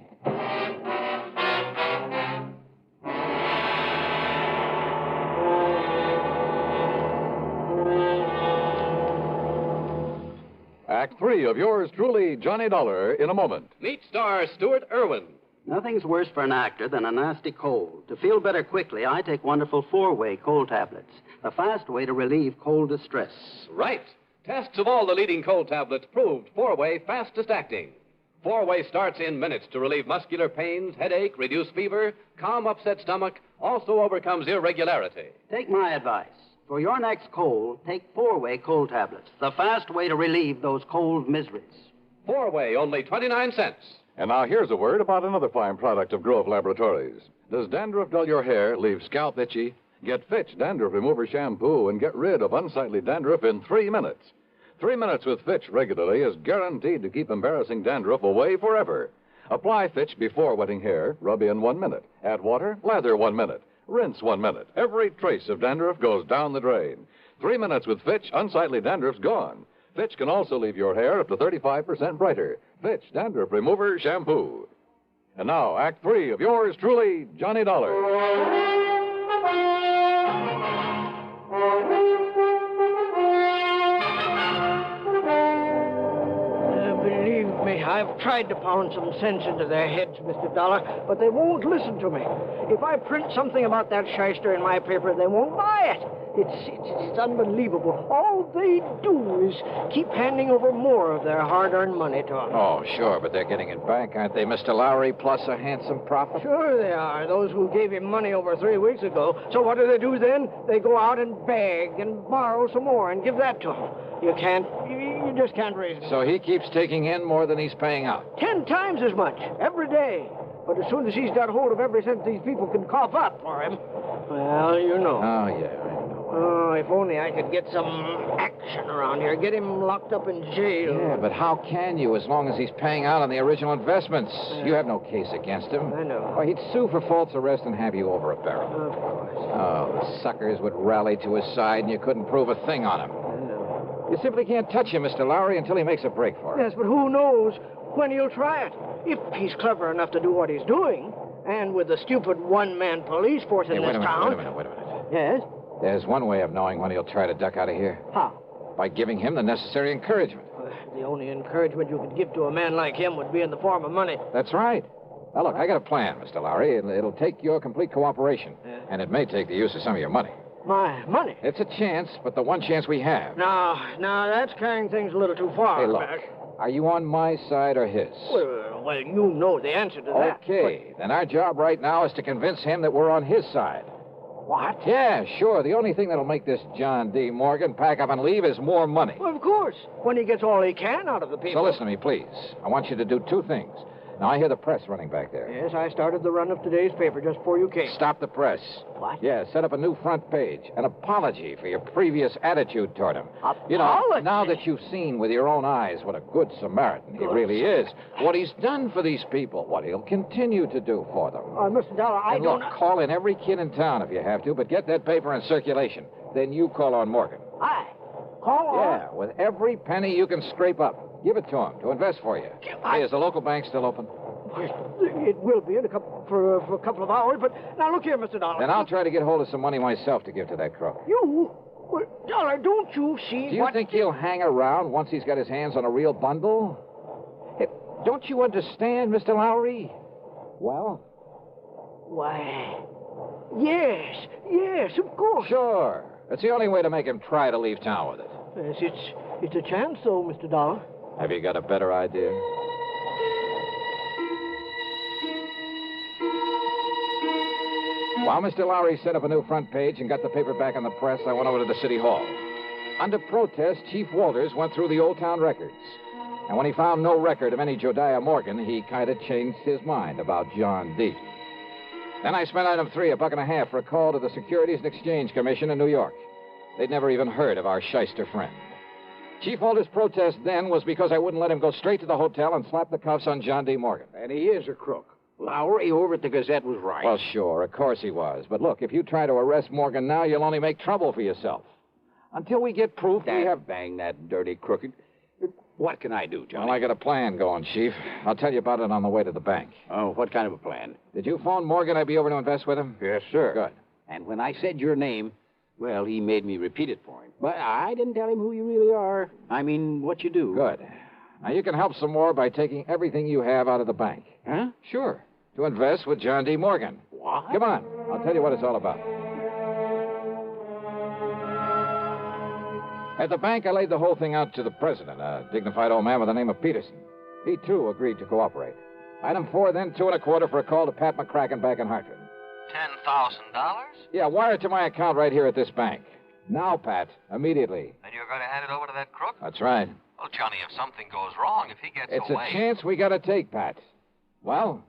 [SPEAKER 9] Act 3 of yours truly, Johnny Dollar, in a moment.
[SPEAKER 13] Meet star Stuart Irwin.
[SPEAKER 14] Nothing's worse for an actor than a nasty cold. To feel better quickly, I take wonderful 4-way cold tablets, the fast way to relieve cold distress.
[SPEAKER 13] Right. Tests of all the leading cold tablets proved 4-way fastest acting. 4-way starts in minutes to relieve muscular pains, headache, reduce fever, calm upset stomach, also overcomes irregularity.
[SPEAKER 14] Take my advice. For your next cold, take 4-way cold tablets, the fast way to relieve those cold miseries.
[SPEAKER 13] 4-way, only 29 cents.
[SPEAKER 9] And now here's a word about another fine product of Grove Laboratories. Does dandruff dull your hair, leave scalp itchy? Get Fitch Dandruff Remover Shampoo and get rid of unsightly dandruff in 3 minutes. 3 minutes with Fitch regularly is guaranteed to keep embarrassing dandruff away forever. Apply Fitch before wetting hair, rub in 1 minute. Add water, lather 1 minute. Rinse 1 minute. Every trace of dandruff goes down the drain. 3 minutes with Fitch, unsightly dandruff's gone. Fitch can also leave your hair up to 35% brighter. Fitch Dandruff Remover Shampoo. And now, Act 3 of yours truly, Johnny Dollar.
[SPEAKER 17] Believe me, I've tried to pound some sense into their heads, Mr. Dollar, but they won't listen to me. If I print something about that shyster in my paper, they won't buy it. It's unbelievable. All they do is keep handing over more of their hard-earned money to us.
[SPEAKER 10] Oh, sure, but they're getting it back, aren't they, Mr. Lowry, plus a handsome profit?
[SPEAKER 17] Sure they are, those who gave him money over 3 weeks ago. So what do they do then? They go out and beg and borrow some more and give that to him. You just can't raise it.
[SPEAKER 10] So he keeps taking in more than he's paying out.
[SPEAKER 17] 10 times as much every day. But as soon as he's got hold of every cent these people can cough up for him, well, you know.
[SPEAKER 10] Oh, yeah, I know.
[SPEAKER 17] Oh, if only I could get some action around here. Get him locked up in jail.
[SPEAKER 10] Yeah, but how can you as long as he's paying out on the original investments? You have no case against him.
[SPEAKER 17] I know.
[SPEAKER 10] Well, he'd sue for false arrest and have you over a barrel.
[SPEAKER 17] Of course.
[SPEAKER 10] Oh, the suckers would rally to his side and you couldn't prove a thing on him.
[SPEAKER 17] I know.
[SPEAKER 10] You simply can't touch him, Mr. Lowry, until he makes a break for it.
[SPEAKER 17] Yes, but who knows when he'll try it? If he's clever enough to do what he's doing, and with the stupid one-man police force in this town...
[SPEAKER 10] Wait a minute.
[SPEAKER 17] Yes?
[SPEAKER 10] There's one way of knowing when he'll try to duck out of here.
[SPEAKER 17] How?
[SPEAKER 10] By giving him the necessary encouragement.
[SPEAKER 17] The only encouragement you could give to a man like him would be in the form of money.
[SPEAKER 10] That's right. Now, look, I got a plan, Mr. Lowry. It'll take your complete cooperation.
[SPEAKER 17] Yeah.
[SPEAKER 10] And it may take the use of some of your money.
[SPEAKER 17] My money?
[SPEAKER 10] It's a chance, but the one chance we have.
[SPEAKER 17] Now, that's carrying things a little too far.
[SPEAKER 10] Hey, look. Are you on my side or his?
[SPEAKER 17] Well, you know the answer to that.
[SPEAKER 10] Okay. Then our job right now is to convince him that we're on his side.
[SPEAKER 17] What?
[SPEAKER 10] Yeah, sure. The only thing that'll make this John D. Morgan pack up and leave is more money.
[SPEAKER 17] Well, of course. When he gets all he can out of the people.
[SPEAKER 10] So listen to me, please. I want you to do two things. Now, I hear the press running back there.
[SPEAKER 17] Yes, I started the run of today's paper just before you came.
[SPEAKER 10] Stop the press.
[SPEAKER 17] What?
[SPEAKER 10] Yeah, set up a new front page. An apology for your previous attitude toward him.
[SPEAKER 17] Apology?
[SPEAKER 10] You know, now that you've seen with your own eyes what a good Samaritan he really is, what he's done for these people, what he'll continue to do for them.
[SPEAKER 17] Mr. Dollar, I
[SPEAKER 10] And
[SPEAKER 17] don't...
[SPEAKER 10] look, call in every kid in town if you have to, but get that paper in circulation. Then you call on Morgan.
[SPEAKER 17] Call on?
[SPEAKER 10] Yeah, with every penny you can scrape up. Give it to him to invest for you. Hey, is the local bank still open?
[SPEAKER 17] It will be in for a couple of hours, but now look here, Mr. Dollar.
[SPEAKER 10] Then I'll try to get hold of some money myself to give to that crook.
[SPEAKER 17] You? Well, Dollar, don't you see
[SPEAKER 10] Do you think he'll hang around once he's got his hands on a real bundle? Hey, don't you understand, Mr. Lowry? Well?
[SPEAKER 17] Why, yes, of course.
[SPEAKER 10] Sure. It's the only way to make him try to leave town with it.
[SPEAKER 17] Yes, it's a chance, though, Mr. Dollar.
[SPEAKER 10] Have you got a better idea? While Mr. Lowry set up a new front page and got the paper back on the press, I went over to the city hall. Under protest, Chief Walters went through the old town records. And when he found no record of any Josiah Morgan, he kind of changed his mind about John D. Then I spent item 3, $1.50 for a call to the Securities and Exchange Commission in New York. They'd never even heard of our shyster friend. Chief Walters' protest then was because I wouldn't let him go straight to the hotel and slap the cuffs on John D. Morgan.
[SPEAKER 6] And he is a crook. Lowry over at the Gazette was right.
[SPEAKER 10] Well, sure, of course he was. But look, if you try to arrest Morgan now, you'll only make trouble for yourself. Until we get proof, we have...
[SPEAKER 6] Bang that dirty crooked. What can I do, Johnny?
[SPEAKER 10] Well, I got a plan going, Chief. I'll tell you about it on the way to the bank.
[SPEAKER 6] Oh, what kind of a plan?
[SPEAKER 10] Did you phone Morgan I'd be over to invest with him?
[SPEAKER 6] Yes, sir.
[SPEAKER 10] Good.
[SPEAKER 6] And when I said your name, well, he made me repeat it for him. But I didn't tell him who you really are. I mean, what you do.
[SPEAKER 10] Good. Now, you can help some more by taking everything you have out of the bank.
[SPEAKER 6] Huh?
[SPEAKER 10] Sure. To invest with John D. Morgan.
[SPEAKER 6] What?
[SPEAKER 10] Come on. I'll tell you what it's all about. At the bank, I laid the whole thing out to the president, a dignified old man by the name of Peterson. He, too, agreed to cooperate. Item 4, then 2.25 for a call to Pat McCracken back in Hartford.
[SPEAKER 5] $10,000?
[SPEAKER 10] Yeah, wire it to my account right here at this bank. Now, Pat, immediately.
[SPEAKER 5] And you're going to hand it over to that crook?
[SPEAKER 10] That's right.
[SPEAKER 5] Well, Johnny, if something goes wrong, if he gets
[SPEAKER 10] It's
[SPEAKER 5] away...
[SPEAKER 10] a chance we got to take, Pat. Well?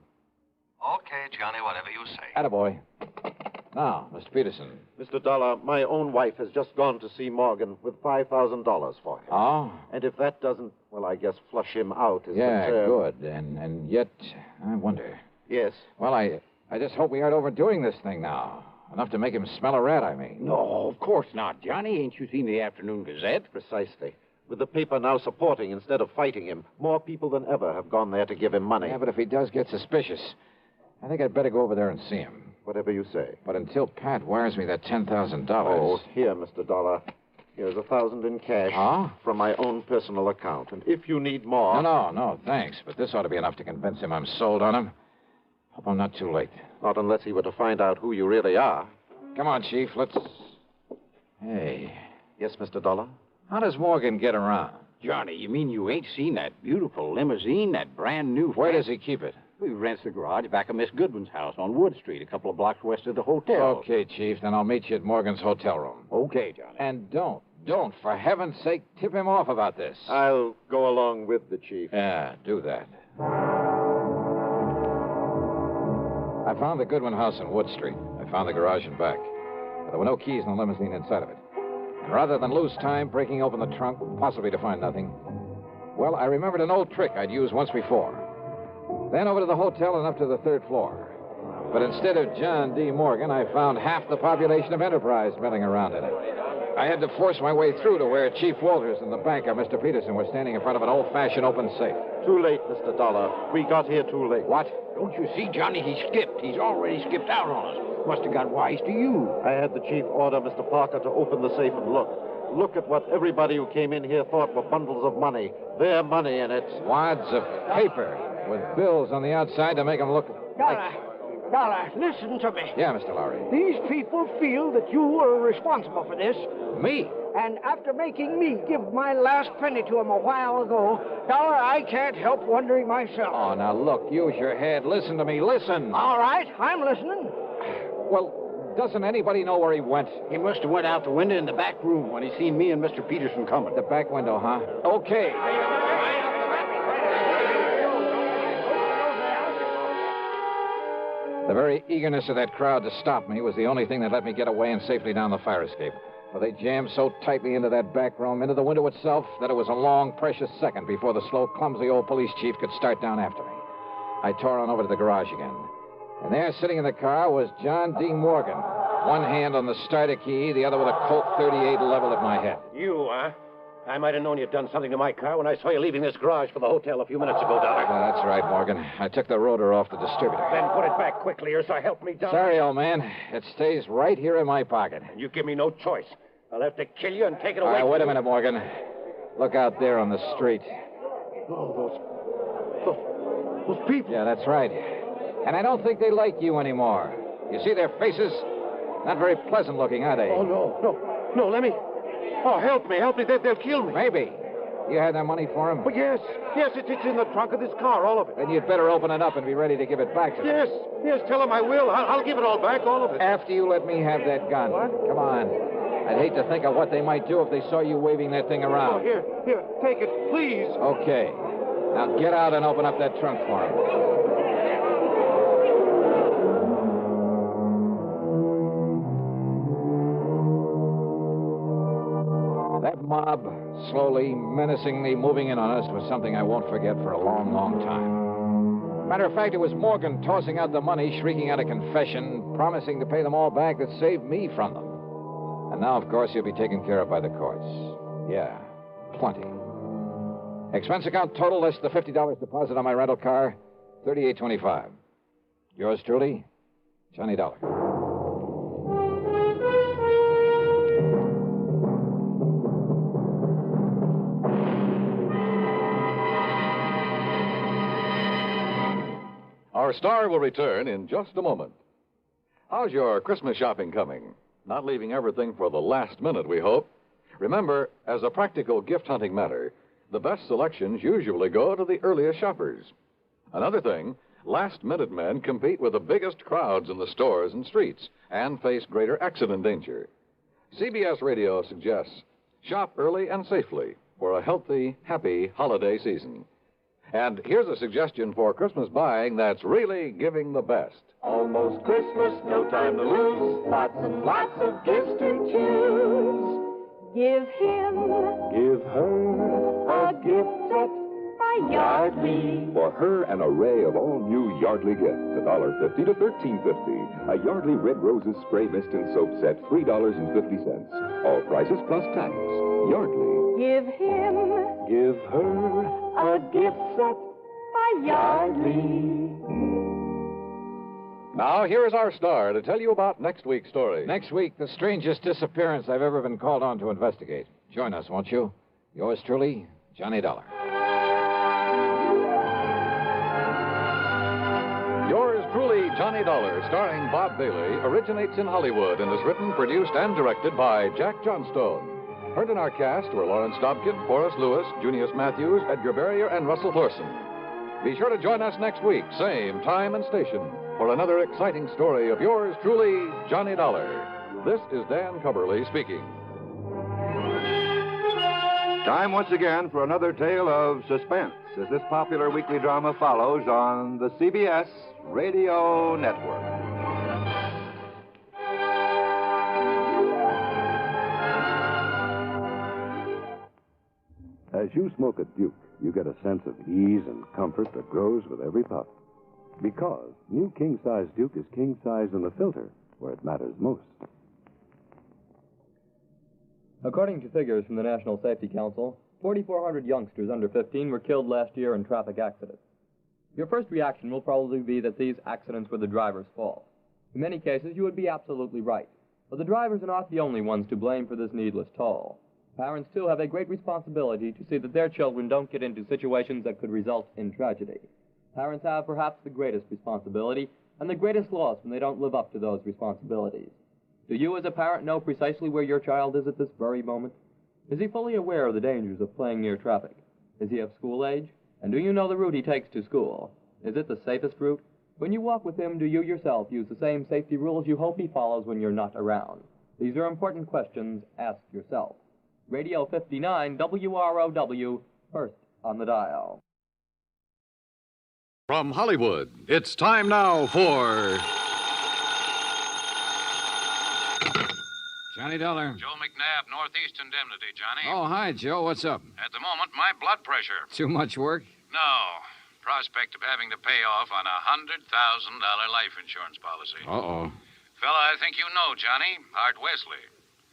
[SPEAKER 5] Okay, Johnny, whatever you say.
[SPEAKER 10] Attaboy. Now, Mr. Peterson.
[SPEAKER 11] Mr. Dollar, my own wife has just gone to see Morgan with $5,000 for him.
[SPEAKER 10] Oh?
[SPEAKER 11] And if that doesn't, well, I guess flush him out is
[SPEAKER 10] Yeah,
[SPEAKER 11] concerned.
[SPEAKER 10] good. And yet, I wonder.
[SPEAKER 11] Yes.
[SPEAKER 10] Well, I just hope we aren't overdoing this thing now. Enough to make him smell a rat, I mean.
[SPEAKER 6] No, of course not, Johnny. Ain't you seen the Afternoon Gazette?
[SPEAKER 11] Precisely. With the paper now supporting instead of fighting him, more people than ever have gone there to give him money.
[SPEAKER 10] Yeah, but if he does get suspicious, I think I'd better go over there and see him.
[SPEAKER 11] Whatever you say.
[SPEAKER 10] But until Pat wires me that $10,000...
[SPEAKER 11] Oh, here, Mr. Dollar. Here's $1,000 in cash.
[SPEAKER 10] Huh?
[SPEAKER 11] From my own personal account. And if you need more...
[SPEAKER 10] No, thanks. But this ought to be enough to convince him I'm sold on him. Hope I'm not too late.
[SPEAKER 11] Not unless he were to find out who you really are.
[SPEAKER 10] Come on, Chief, let's... Hey.
[SPEAKER 11] Yes, Mr. Dollar?
[SPEAKER 10] How does Morgan get around?
[SPEAKER 6] Johnny, you mean you ain't seen that beautiful limousine, that brand new...
[SPEAKER 10] Where does he keep it?
[SPEAKER 6] He rents the garage back of Miss Goodwin's house on Wood Street, a couple of blocks west of the hotel.
[SPEAKER 10] Okay, Chief, then I'll meet you at Morgan's hotel room.
[SPEAKER 6] Okay, Johnny.
[SPEAKER 10] And don't, for heaven's sake, tip him off about this.
[SPEAKER 11] I'll go along with the chief.
[SPEAKER 10] Yeah, do that. I found the Goodwin house on Wood Street. I found the garage and back. But there were no keys in the limousine inside of it. And rather than lose time breaking open the trunk, possibly to find nothing, well, I remembered an old trick I'd used once before. Then over to the hotel and up to the third floor. But instead of John D. Morgan, I found half the population of Enterprise milling around in it. I had to force my way through to where Chief Walters and the banker, Mr. Peterson, were standing in front of an old-fashioned open safe.
[SPEAKER 11] Too late, Mr. Dollar. We got here too late.
[SPEAKER 10] What?
[SPEAKER 6] Don't you see, Johnny? He skipped. He's already skipped out on us. Must have got wise to you.
[SPEAKER 11] I had the chief order Mr. Parker to open the safe and look. Look at what everybody who came in here thought were bundles of money. Their money in it.
[SPEAKER 10] Wads of paper with bills on the outside to make them look
[SPEAKER 17] Dollar, listen to me.
[SPEAKER 10] Yeah, Mr. Lowry.
[SPEAKER 17] These people feel that you were responsible for this.
[SPEAKER 10] Me?
[SPEAKER 17] And after making me give my last penny to him a while ago, Dollar, I can't help wondering myself.
[SPEAKER 10] Oh, now look, use your head. Listen to me, listen.
[SPEAKER 17] All right, I'm listening.
[SPEAKER 10] Well, doesn't anybody know where he went?
[SPEAKER 6] He must have went out the window in the back room when he seen me and Mr. Peterson coming.
[SPEAKER 10] The back window, huh? Okay. The very eagerness of that crowd to stop me was the only thing that let me get away and safely down the fire escape. For they jammed so tightly into that back room, into the window itself, that it was a long, precious second before the slow, clumsy old police chief could start down after me. I tore on over to the garage again. And there, sitting in the car, was John D. Morgan. One hand on the starter key, the other with a Colt 38 leveled at my head.
[SPEAKER 2] You, huh? I might have known you'd done something to my car when I saw you leaving this garage for the hotel a few minutes ago, Dollar.
[SPEAKER 10] Yeah, that's right, Morgan. I took the rotor off the distributor.
[SPEAKER 2] Then put it back quickly, or so help me, Dollar.
[SPEAKER 10] Sorry, old man. It stays right here in my pocket.
[SPEAKER 2] And you give me no choice. I'll have to kill you and take it away.
[SPEAKER 10] All right, wait a minute, Morgan. Look out there on the street.
[SPEAKER 2] Oh, those people.
[SPEAKER 10] Yeah, that's right. And I don't think they like you anymore. You see their faces? Not very pleasant looking, are they?
[SPEAKER 2] Oh, no, let me... Oh, help me. They'll kill me.
[SPEAKER 10] Maybe. You had that money for him?
[SPEAKER 2] Oh, yes, it's in the trunk of this car, all of it.
[SPEAKER 10] Then you'd better open it up and be ready to give it back to them.
[SPEAKER 2] Yes, tell them I will. I'll give it all back, all of it.
[SPEAKER 10] After you let me have that gun.
[SPEAKER 2] What?
[SPEAKER 10] Come on. I'd hate to think of what they might do if they saw you waving that thing around.
[SPEAKER 2] Oh, here, take it, please.
[SPEAKER 10] Okay. Now get out and open up that trunk for him. That mob, slowly, menacingly moving in on us, was something I won't forget for a long, long time. Matter of fact, it was Morgan tossing out the money, shrieking out a confession, promising to pay them all back that saved me from them. And now, of course, he'll be taken care of by the courts. Yeah, plenty. Expense account total less the $50 deposit on my rental car, $38.25. Yours truly, Johnny Dollar.
[SPEAKER 1] Our star will return in just a moment. How's your Christmas shopping coming? Not leaving everything for the last minute, we hope. Remember, as a practical gift-hunting matter, the best selections usually go to the earliest shoppers. Another thing, last-minute men compete with the biggest crowds in the stores and streets and face greater accident danger. CBS Radio suggests shop early and safely for a healthy, happy holiday season. And here's a suggestion for Christmas buying that's really giving the best.
[SPEAKER 18] Almost Christmas, no time to lose. Lots and lots of gifts to choose. Give him,
[SPEAKER 21] Give her
[SPEAKER 18] a gift set by Yardley.
[SPEAKER 21] For her, an array of all-new Yardley gifts, $1.50 to $13.50. A Yardley Red Roses Spray Mist and Soap Set, $3.50. All prices plus tax. Yardley.
[SPEAKER 18] Give him,
[SPEAKER 21] Give her
[SPEAKER 18] a gift set by Yardley.
[SPEAKER 1] Now, here is our star to tell you about next week's story.
[SPEAKER 10] Next week, the strangest disappearance I've ever been called on to investigate. Join us, won't you? Yours truly, Johnny Dollar.
[SPEAKER 1] Yours truly, Johnny Dollar, starring Bob Bailey, originates in Hollywood and is written, produced, and directed by Jack Johnstone. Heard in our cast were Lawrence Dobkin, Forrest Lewis, Junius Matthews, Edgar Barrier, and Russell Thorson. Be sure to join us next week, same time and station, for another exciting story of yours truly, Johnny Dollar. This is Dan Cubberly speaking.
[SPEAKER 21] Time once again for another tale of suspense as this popular weekly drama follows on the CBS Radio Network.
[SPEAKER 8] As you smoke a Duke, you get a sense of ease and comfort that grows with every puff. Because new king-size Duke is king-size in the filter, where it matters most.
[SPEAKER 19] According to figures from the National Safety Council, 4,400 youngsters under 15 were killed last year in traffic accidents. Your first reaction will probably be that these accidents were the driver's fault. In many cases, you would be absolutely right. But the drivers are not the only ones to blame for this needless toll. Parents, too, have a great responsibility to see that their children don't get into situations that could result in tragedy. Parents have perhaps the greatest responsibility and the greatest loss when they don't live up to those responsibilities. Do you, as a parent, know precisely where your child is at this very moment? Is he fully aware of the dangers of playing near traffic? Is he of school age? And do you know the route he takes to school? Is it the safest route? When you walk with him, do you yourself use the same safety rules you hope he follows when you're not around? These are important questions. Ask yourself. Radio 59 WROW, first on the dial.
[SPEAKER 1] From Hollywood, it's time now for...
[SPEAKER 4] Johnny Dollar.
[SPEAKER 3] Joe McNabb, Northeast Indemnity, Johnny.
[SPEAKER 4] Oh, hi, Joe. What's up?
[SPEAKER 3] At the moment, my blood pressure.
[SPEAKER 4] Too much work?
[SPEAKER 3] No. Prospect of having to pay off on a $100,000 life insurance policy.
[SPEAKER 4] Uh-oh.
[SPEAKER 3] Fella I think you know, Johnny, Art Wesley.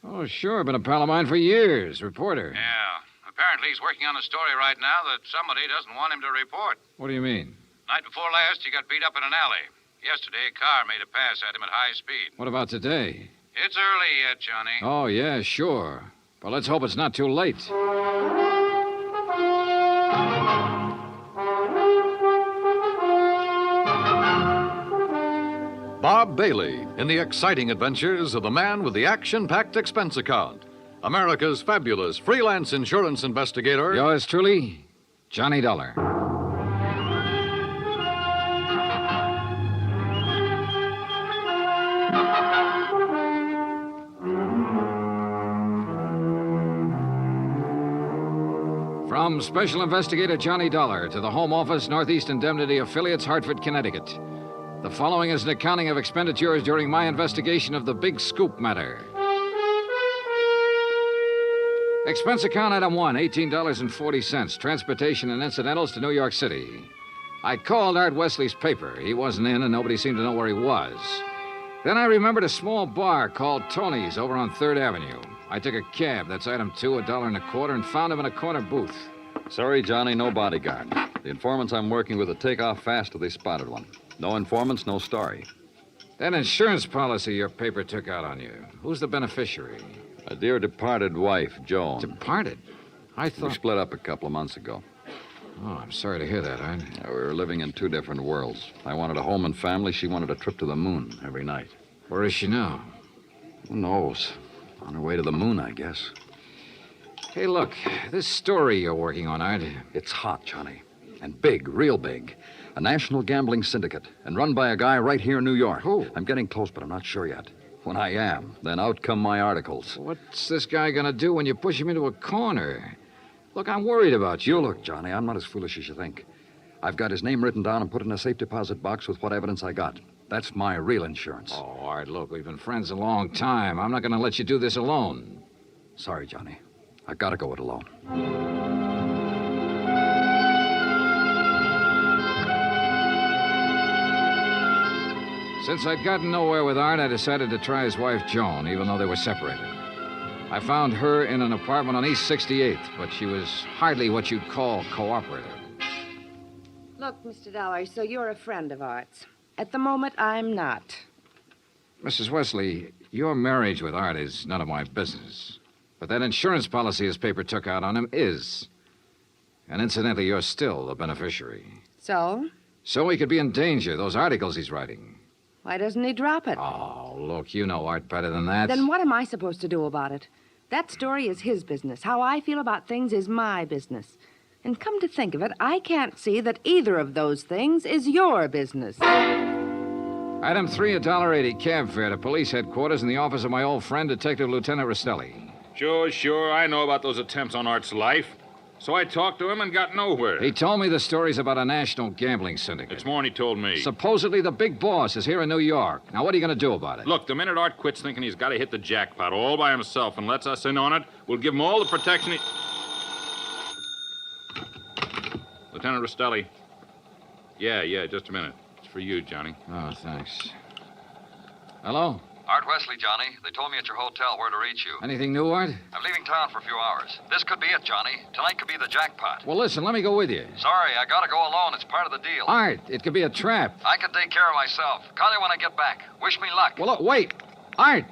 [SPEAKER 4] Oh, sure. Been a pal of mine for years. Reporter.
[SPEAKER 3] Yeah. Apparently he's working on a story right now that somebody doesn't want him to report.
[SPEAKER 4] What do you mean?
[SPEAKER 3] Night before last, he got beat up in an alley. Yesterday, a car made a pass at him at high speed.
[SPEAKER 4] What about today?
[SPEAKER 3] It's early yet, Johnny.
[SPEAKER 4] Oh, yeah, sure. But let's hope it's not too late.
[SPEAKER 1] Bob Bailey in the exciting adventures of the man with the action-packed expense account. America's fabulous freelance insurance investigator.
[SPEAKER 4] Yours truly, Johnny Dollar. From Special Investigator Johnny Dollar to the Home Office, Northeast Indemnity Affiliates, Hartford, Connecticut. The following is an accounting of expenditures during my investigation of the Big Scoop matter. Expense account item 1, $18.40, transportation and incidentals to New York City. I called Art Wesley's paper. He wasn't in, and nobody seemed to know where he was. Then I remembered a small bar called Tony's over on 3rd Avenue. I took a cab, that's item 2, $1.25, and found him in a corner booth.
[SPEAKER 20] Sorry, Johnny, no bodyguard. The informants I'm working with will take off fast if they spotted one. No informants, no story.
[SPEAKER 4] That insurance policy your paper took out on you, who's the beneficiary?
[SPEAKER 20] A dear departed wife, Joan.
[SPEAKER 4] Departed? I thought...
[SPEAKER 20] We split up a couple of months ago.
[SPEAKER 4] Oh, I'm sorry to hear that, Art.
[SPEAKER 20] Yeah, we were living in 2 different worlds. I wanted a home and family. She wanted a trip to the moon every night.
[SPEAKER 4] Where is she now?
[SPEAKER 20] Who knows? On her way to the moon, I guess.
[SPEAKER 4] Hey, look, this story you're working on, Art.
[SPEAKER 20] It's hot, Johnny. And big, real big. A national gambling syndicate, and run by a guy right here in New York.
[SPEAKER 4] Who?
[SPEAKER 20] I'm getting close, but I'm not sure yet. When I am, then out come my articles.
[SPEAKER 4] What's this guy gonna do when you push him into a corner? Look, I'm worried about you.
[SPEAKER 20] You look, Johnny, I'm not as foolish as you think. I've got his name written down and put in a safe deposit box with what evidence I got. That's my real insurance.
[SPEAKER 4] Oh, Art, look, we've been friends a long time. I'm not gonna let you do this alone.
[SPEAKER 20] Sorry, Johnny. I've got to go it alone.
[SPEAKER 4] Since I'd gotten nowhere with Art, I decided to try his wife, Joan, even though they were separated. I found her in an apartment on East 68th, but she was hardly what you'd call cooperative.
[SPEAKER 24] Look, Mr. Dollar, so you're a friend of Art's. At the moment, I'm not.
[SPEAKER 4] Mrs. Wesley, your marriage with Art is none of my business. But that insurance policy his paper took out on him is. And incidentally, you're still the beneficiary.
[SPEAKER 24] So?
[SPEAKER 4] So he could be in danger, those articles he's writing.
[SPEAKER 24] Why doesn't he drop it?
[SPEAKER 4] Oh, look, you know Art better than that.
[SPEAKER 24] Then what am I supposed to do about it? That story is his business. How I feel about things is my business. And come to think of it, I can't see that either of those things is your business.
[SPEAKER 4] Item 3, $1.80 cab fare to police headquarters in the office of my old friend, Detective Lieutenant Rastelli.
[SPEAKER 7] Sure. I know about those attempts on Art's life. So I talked to him and got nowhere.
[SPEAKER 4] He told me the stories about a national gambling syndicate.
[SPEAKER 7] It's more than he told me.
[SPEAKER 4] Supposedly the big boss is here in New York. Now, what are you going to do about it?
[SPEAKER 7] Look, the minute Art quits thinking he's got to hit the jackpot all by himself and lets us in on it, we'll give him all the protection he... Lieutenant Rostelli. Yeah, just a minute. It's for you, Johnny.
[SPEAKER 4] Oh, thanks. Hello?
[SPEAKER 20] Art Wesley, Johnny. They told me at your hotel where to reach you.
[SPEAKER 4] Anything new, Art?
[SPEAKER 20] I'm leaving town for a few hours. This could be it, Johnny. Tonight could be the jackpot.
[SPEAKER 4] Well, listen, let me go with you.
[SPEAKER 20] Sorry, I gotta go alone. It's part of the deal.
[SPEAKER 4] Art, it could be a trap.
[SPEAKER 20] I can take care of myself. Call you when I get back. Wish me luck.
[SPEAKER 4] Well, look, wait. Art!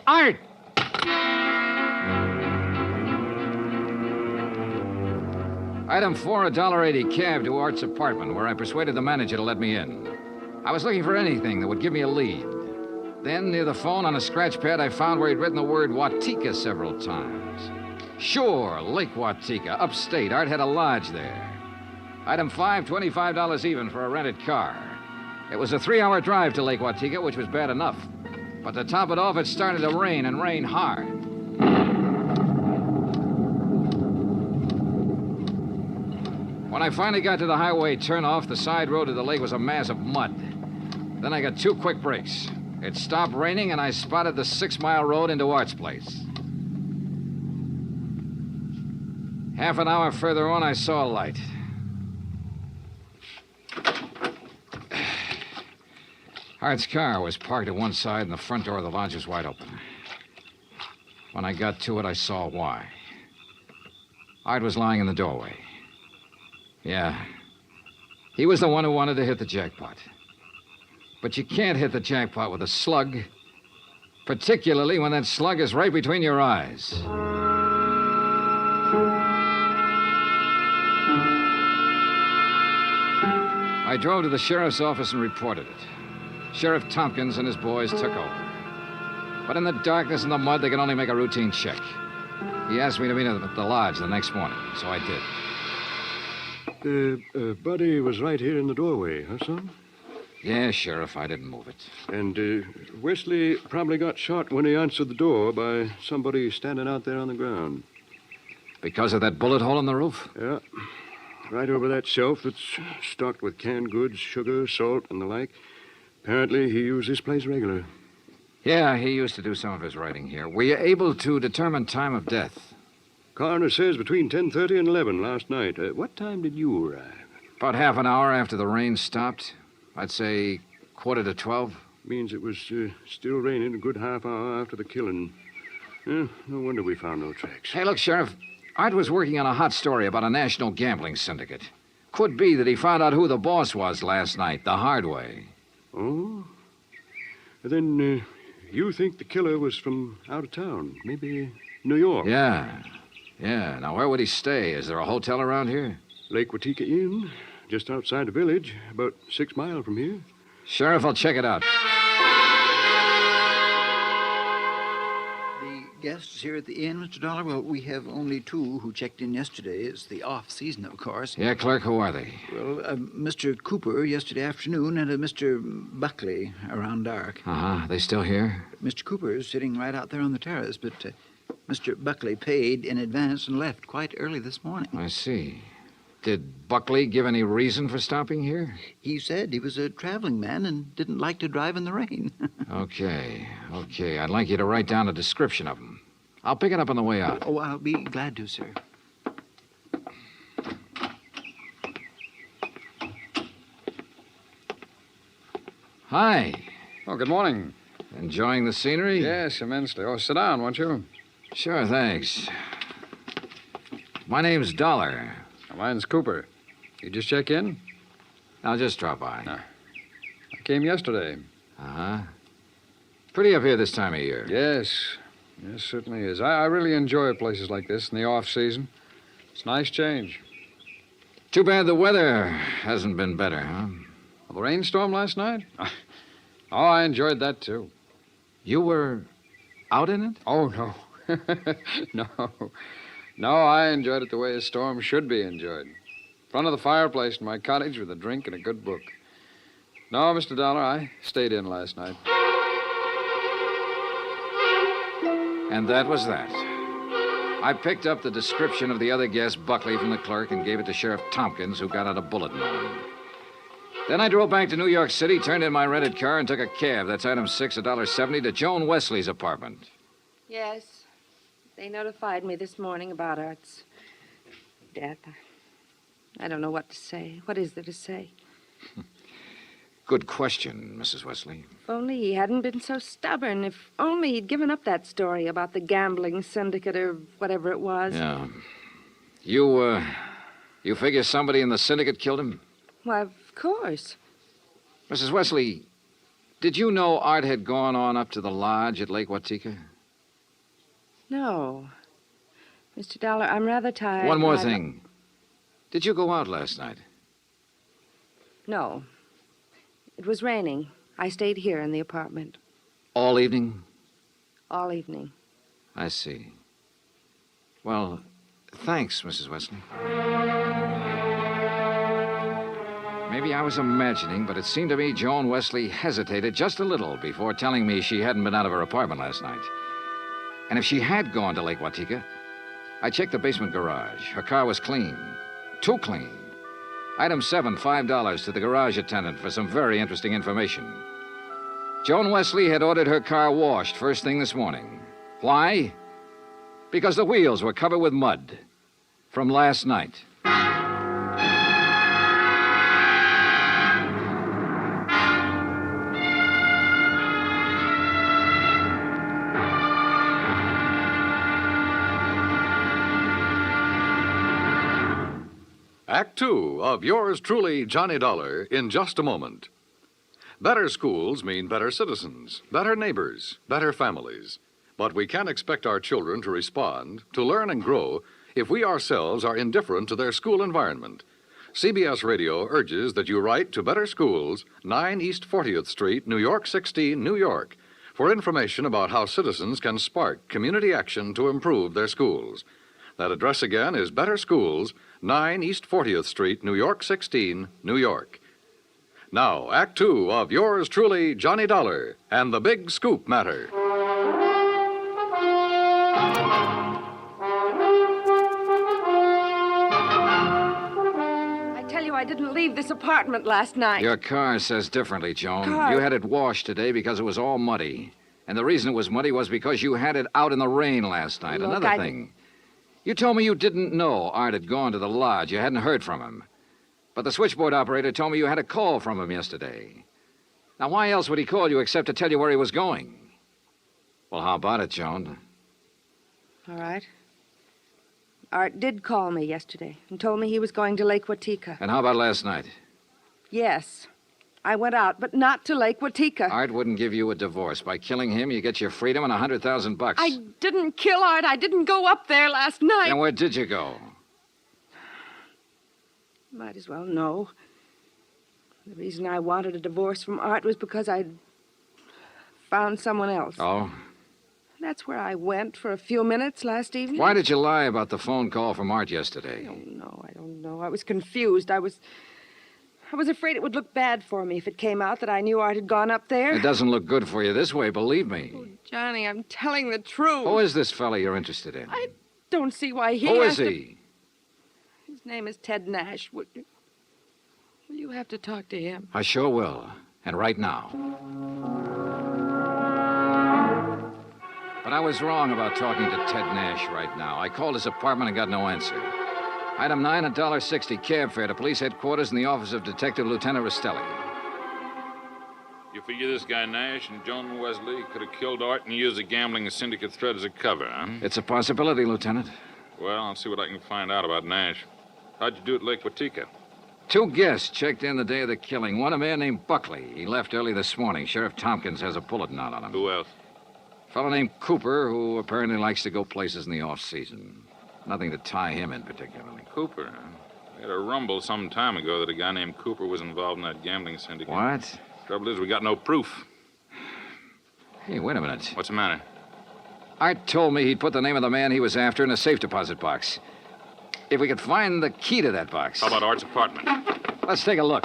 [SPEAKER 4] Art! Item 4, $1.80 cab to Art's apartment, where I persuaded the manager to let me in. I was looking for anything that would give me a lead. Then, near the phone on a scratch pad, I found where he'd written the word Watika several times. Sure, Lake Watika, upstate. Art had a lodge there. Item 5, $25 even for a rented car. It was a 3-hour drive to Lake Watika, which was bad enough. But to top it off, it started to rain, and rain hard. When I finally got to the highway turnoff, the side road to the lake was a mass of mud. Then I got 2 quick breaks. It stopped raining, and I spotted the 6-mile road into Art's place. Half an hour further on, I saw a light. Art's car was parked at one side, and the front door of the lodge was wide open. When I got to it, I saw why. Art was lying in the doorway. Yeah. He was the one who wanted to hit the jackpot. But you can't hit the jackpot with a slug, particularly when that slug is right between your eyes. I drove to the sheriff's office and reported it. Sheriff Tompkins and his boys took over. But in the darkness and the mud, they could only make a routine check. He asked me to meet him at the lodge the next morning, so I did.
[SPEAKER 12] Buddy was right here in the doorway, huh, son?
[SPEAKER 4] Yeah, Sheriff, I didn't move it.
[SPEAKER 12] And Wesley probably got shot when he answered the door by somebody standing out there on the ground.
[SPEAKER 4] Because of that bullet hole in the roof?
[SPEAKER 12] Yeah. Right over that shelf that's stocked with canned goods, sugar, salt, and the like. Apparently, he used this place regular.
[SPEAKER 4] Yeah, he used to do some of his writing here. Were you able to determine time of death?
[SPEAKER 12] Coroner says between 10:30 and 11 last night. What time did you arrive?
[SPEAKER 4] About half an hour after the rain stopped. I'd say 11:45.
[SPEAKER 12] Means it was still raining a good half hour after the killing. No wonder we found no tracks.
[SPEAKER 4] Hey, look, Sheriff. Art was working on a hot story about a national gambling syndicate. Could be that he found out who the boss was last night, the hard way.
[SPEAKER 12] Oh? Then you think the killer was from out of town, maybe New York?
[SPEAKER 4] Yeah. Now, where would he stay? Is there a hotel around here?
[SPEAKER 12] Lake Watika Inn, just outside the village, about 6 miles from here.
[SPEAKER 4] Sheriff, I'll check it out.
[SPEAKER 22] The guests here at the inn, Mr. Dollar, well, we have only 2 who checked in yesterday. It's the off-season, of course.
[SPEAKER 4] Yeah, clerk, who are they?
[SPEAKER 22] Well, Mr. Cooper yesterday afternoon and Mr. Buckley around dark.
[SPEAKER 4] Uh-huh. They still here?
[SPEAKER 22] Mr. Cooper is sitting right out there on the terrace, but Mr. Buckley paid in advance and left quite early this morning.
[SPEAKER 4] I see. Did Buckley give any reason for stopping here?
[SPEAKER 22] He said he was a traveling man and didn't like to drive in the rain.
[SPEAKER 4] Okay. I'd like you to write down a description of him. I'll pick it up on the way out.
[SPEAKER 22] Oh, I'll be glad to, sir.
[SPEAKER 4] Hi.
[SPEAKER 23] Oh, good morning.
[SPEAKER 4] Enjoying the scenery?
[SPEAKER 23] Yes, immensely. Oh, sit down, won't you?
[SPEAKER 4] Sure, thanks. My name's Dollar.
[SPEAKER 23] Mine's Cooper. You just check in?
[SPEAKER 4] I'll just drop by.
[SPEAKER 23] I came yesterday.
[SPEAKER 4] Uh-huh. Pretty up here this time of year.
[SPEAKER 23] Yes, certainly is. I really enjoy places like this in the off-season. It's a nice change.
[SPEAKER 4] Too bad the weather hasn't been better, huh?
[SPEAKER 23] Well, the rainstorm last night? Oh, I enjoyed that, too.
[SPEAKER 4] You were out in it?
[SPEAKER 23] Oh, no. No, I enjoyed it the way a storm should be enjoyed. In front of the fireplace in my cottage with a drink and a good book. No, Mr. Dollar, I stayed in last night.
[SPEAKER 4] And that was that. I picked up the description of the other guest, Buckley, from the clerk and gave it to Sheriff Tompkins, who got out a bulletin on him. Then I drove back to New York City, turned in my rented car, and took a cab. That's item 6, $1.70, to Joan Wesley's apartment.
[SPEAKER 24] Yes. They notified me this morning about Art's death. I don't know what to say. What is there to say?
[SPEAKER 4] Good question, Mrs. Wesley.
[SPEAKER 24] If only he hadn't been so stubborn. If only he'd given up that story about the gambling syndicate or whatever it was.
[SPEAKER 4] Yeah. You figure somebody in the syndicate killed him?
[SPEAKER 24] Why, of course.
[SPEAKER 4] Mrs. Wesley, did you know Art had gone on up to the lodge at Lake Watika?
[SPEAKER 24] No. Mr. Dollar, I'm rather tired.
[SPEAKER 4] One more thing. Did you go out last night?
[SPEAKER 24] No. It was raining. I stayed here in the apartment.
[SPEAKER 4] All evening?
[SPEAKER 24] All evening.
[SPEAKER 4] I see. Well, thanks, Mrs. Wesley. Maybe I was imagining, but it seemed to me Joan Wesley hesitated just a little before telling me she hadn't been out of her apartment last night. And if she had gone to Lake Watika, I checked the basement garage. Her car was clean. Too clean. Item 7, $5 to the garage attendant for some very interesting information. Joan Wesley had ordered her car washed first thing this morning. Why? Because the wheels were covered with mud from last night.
[SPEAKER 9] Act Two of yours truly, Johnny Dollar, in just a moment. Better schools mean better citizens, better neighbors, better families. But we can't expect our children to respond, to learn and grow, if we ourselves are indifferent to their school environment. CBS Radio urges that you write to Better Schools, 9 East 40th Street, New York 16, New York, for information about how citizens can spark community action to improve their schools. That address again is Better Schools, 9 East 40th Street, New York 16, New York. Now, Act Two of yours truly, Johnny Dollar, and the Big Scoop Matter.
[SPEAKER 24] I tell you, I didn't leave this apartment last night.
[SPEAKER 4] Your car says differently, Joan.
[SPEAKER 24] Car?
[SPEAKER 4] You had it washed today because it was all muddy. And the reason it was muddy was because you had it out in the rain last night.
[SPEAKER 24] Look,
[SPEAKER 4] Another thing. You told me you didn't know Art had gone to the lodge. You hadn't heard from him. But the switchboard operator told me you had a call from him yesterday. Now, why else would he call you except to tell you where he was going? Well, how about it, Joan?
[SPEAKER 24] All right. Art did call me yesterday and told me he was going to Lake Watika.
[SPEAKER 4] And how about last night?
[SPEAKER 24] Yes. I went out, but not to Lake Watika.
[SPEAKER 4] Art wouldn't give you a divorce. By killing him, you get your freedom and $100,000.
[SPEAKER 24] I didn't kill Art. I didn't go up there last night.
[SPEAKER 4] And where did you go?
[SPEAKER 24] Might as well know. The reason I wanted a divorce from Art was because I'd found someone else.
[SPEAKER 4] Oh?
[SPEAKER 24] That's where I went for a few minutes last evening.
[SPEAKER 4] Why did you lie about the phone call from Art yesterday?
[SPEAKER 24] I don't know. I was confused. I was afraid it would look bad for me if it came out that I knew Art had gone up there.
[SPEAKER 4] It doesn't look good for you this way, believe me.
[SPEAKER 24] Oh, Johnny, I'm telling the truth.
[SPEAKER 4] Who is this fella you're interested in?
[SPEAKER 24] I don't see why he
[SPEAKER 4] Who
[SPEAKER 24] has
[SPEAKER 4] is he?
[SPEAKER 24] His name is Ted Nash. Will you have to talk to him?
[SPEAKER 4] I sure will. And right now. But I was wrong about talking to Ted Nash right now. I called his apartment and got no answer. Item 9, $1.60, cab fare to police headquarters in the office of Detective Lieutenant Rastelli.
[SPEAKER 7] You figure this guy Nash and Joan Wesley could have killed Art and used the gambling syndicate threat as a cover, huh?
[SPEAKER 4] It's a possibility, Lieutenant.
[SPEAKER 7] Well, I'll see what I can find out about Nash. How'd you do at Lake Watika?
[SPEAKER 4] 2 guests checked in the day of the killing. One a man named Buckley. He left early this morning. Sheriff Tompkins has a bulletin out on him.
[SPEAKER 7] Who else?
[SPEAKER 4] A fellow named Cooper, who apparently likes to go places in the off-season. Nothing to tie him in particularly.
[SPEAKER 7] Cooper, huh? We had a rumble some time ago that a guy named Cooper was involved in that gambling syndicate.
[SPEAKER 4] What?
[SPEAKER 7] Trouble is, we got no proof.
[SPEAKER 4] Hey, wait a minute.
[SPEAKER 7] What's the matter?
[SPEAKER 4] Art told me he'd put the name of the man he was after in a safe deposit box. If we could find the key to that box.
[SPEAKER 7] How about Art's apartment?
[SPEAKER 4] Let's take a look.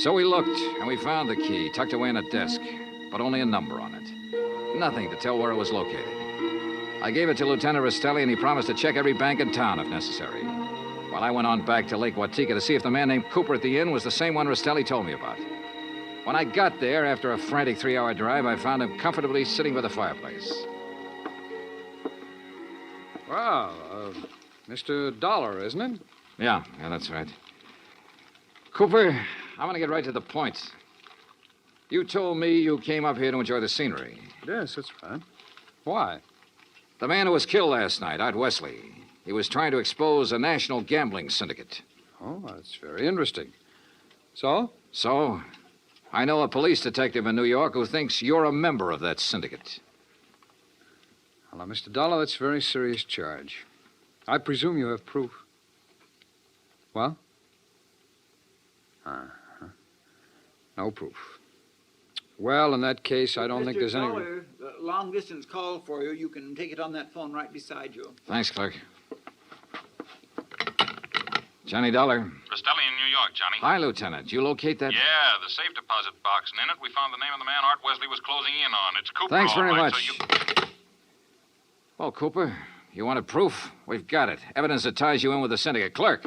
[SPEAKER 4] So we looked, and we found the key tucked away in a desk. but only a number on it. Nothing to tell where it was located. I gave it to Lieutenant Rastelli, and he promised to check every bank in town if necessary. While I went on back to Lake Watika to see if the man named Cooper at the inn was the same one Rastelli told me about. When I got there, after a frantic 3-hour drive, I found him comfortably sitting by the fireplace.
[SPEAKER 23] Well, Mr. Dollar, isn't it?
[SPEAKER 4] Yeah, that's right. Cooper, I want to get right to the point. You told me you came up here to enjoy the scenery.
[SPEAKER 23] Yes, that's right. Why?
[SPEAKER 4] The man who was killed last night, Art Wesley, he was trying to expose a national gambling syndicate.
[SPEAKER 23] Oh, that's very interesting. So?
[SPEAKER 4] So, I know a police detective in New York who thinks you're a member of that syndicate.
[SPEAKER 23] Well, now, Mr. Dollar, that's a very serious charge. I presume you have proof. Well? Uh-huh. No proof. Well, in that case, I don't think there's any...
[SPEAKER 22] Mr. Dollar, long-distance call for you. You can take it on that phone right beside you.
[SPEAKER 4] Thanks, clerk. Johnny Dollar.
[SPEAKER 7] Rastelli in New York, Johnny.
[SPEAKER 4] Hi, Lieutenant. You locate that?
[SPEAKER 7] Yeah, the safe deposit box, and in it we found the name of the man Art Wesley was closing in on. It's Cooper.
[SPEAKER 4] Thanks very
[SPEAKER 7] all right,
[SPEAKER 4] much.
[SPEAKER 7] So you...
[SPEAKER 4] Well, Cooper, you wanted proof? We've got it. Evidence that ties you in with the syndicate. Clerk.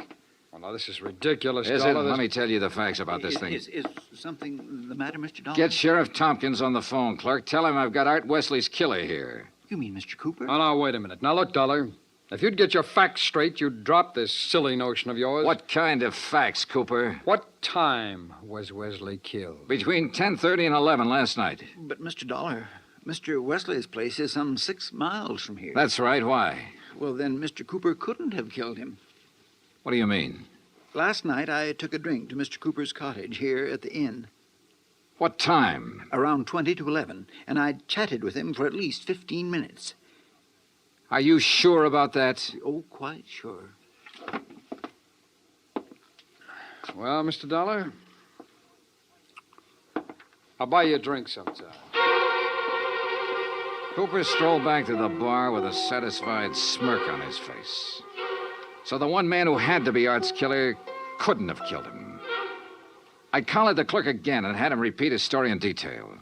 [SPEAKER 23] Well, now, this is ridiculous,
[SPEAKER 4] Is
[SPEAKER 23] Dollar.
[SPEAKER 4] it? Let me tell you the facts about this thing.
[SPEAKER 22] Is something the matter, Mr. Dollar?
[SPEAKER 4] Get Sheriff Tompkins on the phone, clerk. Tell him I've got Art Wesley's killer here.
[SPEAKER 22] You mean Mr. Cooper?
[SPEAKER 23] Oh, now, wait a minute. Now, look, Dollar. If you'd get your facts straight, you'd drop this silly notion of yours.
[SPEAKER 4] What kind of facts, Cooper?
[SPEAKER 23] What time was Wesley killed?
[SPEAKER 4] Between 10:30 and 11 last night.
[SPEAKER 22] But, Mr. Dollar, Mr. Wesley's place is some 6 miles from here.
[SPEAKER 4] That's right. Why?
[SPEAKER 22] Well, then Mr. Cooper couldn't have killed him.
[SPEAKER 4] What do you mean?
[SPEAKER 22] Last night, I took a drink to Mr. Cooper's cottage here at the inn.
[SPEAKER 4] What time?
[SPEAKER 22] Around 20 to 11, and I chatted with him for at least 15 minutes.
[SPEAKER 4] Are you sure about that?
[SPEAKER 22] Oh, quite sure.
[SPEAKER 23] Well, Mr. Dollar, I'll buy you a drink sometime.
[SPEAKER 4] Cooper strolled back to the bar with a satisfied smirk on his face. So the one man who had to be Art's killer couldn't have killed him. I collared the clerk again and had him repeat his story in detail.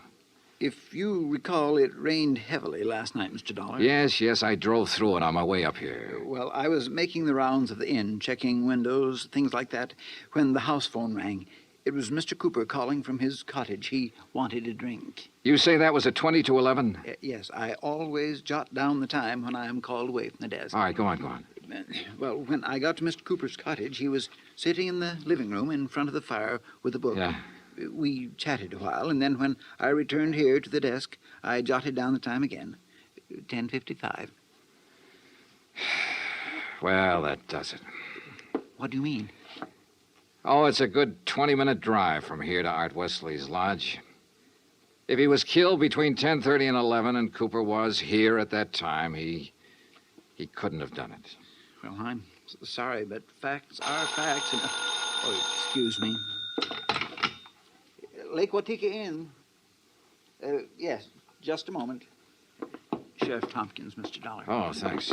[SPEAKER 22] If you recall, it rained heavily last night, Mr. Dollar.
[SPEAKER 4] Yes, I drove through it on my way up here.
[SPEAKER 22] Well, I was making the rounds of the inn, checking windows, things like that, when the house phone rang. It was Mr. Cooper calling from his cottage. He wanted a drink.
[SPEAKER 4] You say that was at 20 to 11?
[SPEAKER 22] Yes, I always jot down the time when I am called away from the desk.
[SPEAKER 4] All right, go on.
[SPEAKER 22] Well, when I got to Mr. Cooper's cottage, he was sitting in the living room in front of the fire with a book.
[SPEAKER 4] Yeah.
[SPEAKER 22] We chatted a while, and then when I returned here to the desk, I jotted down the time again. 10:55.
[SPEAKER 4] Well, that does it.
[SPEAKER 22] What do you mean?
[SPEAKER 4] Oh, it's a good 20-minute drive from here to Art Wesley's lodge. If he was killed between 10:30 and 11 and Cooper was here at that time, he couldn't have done it.
[SPEAKER 22] Well, I'm sorry, but facts are facts. And... Oh, excuse me. Lake Watika Inn. Yes, just a moment. Sheriff Tompkins, Mr. Dollar.
[SPEAKER 4] Oh, thanks.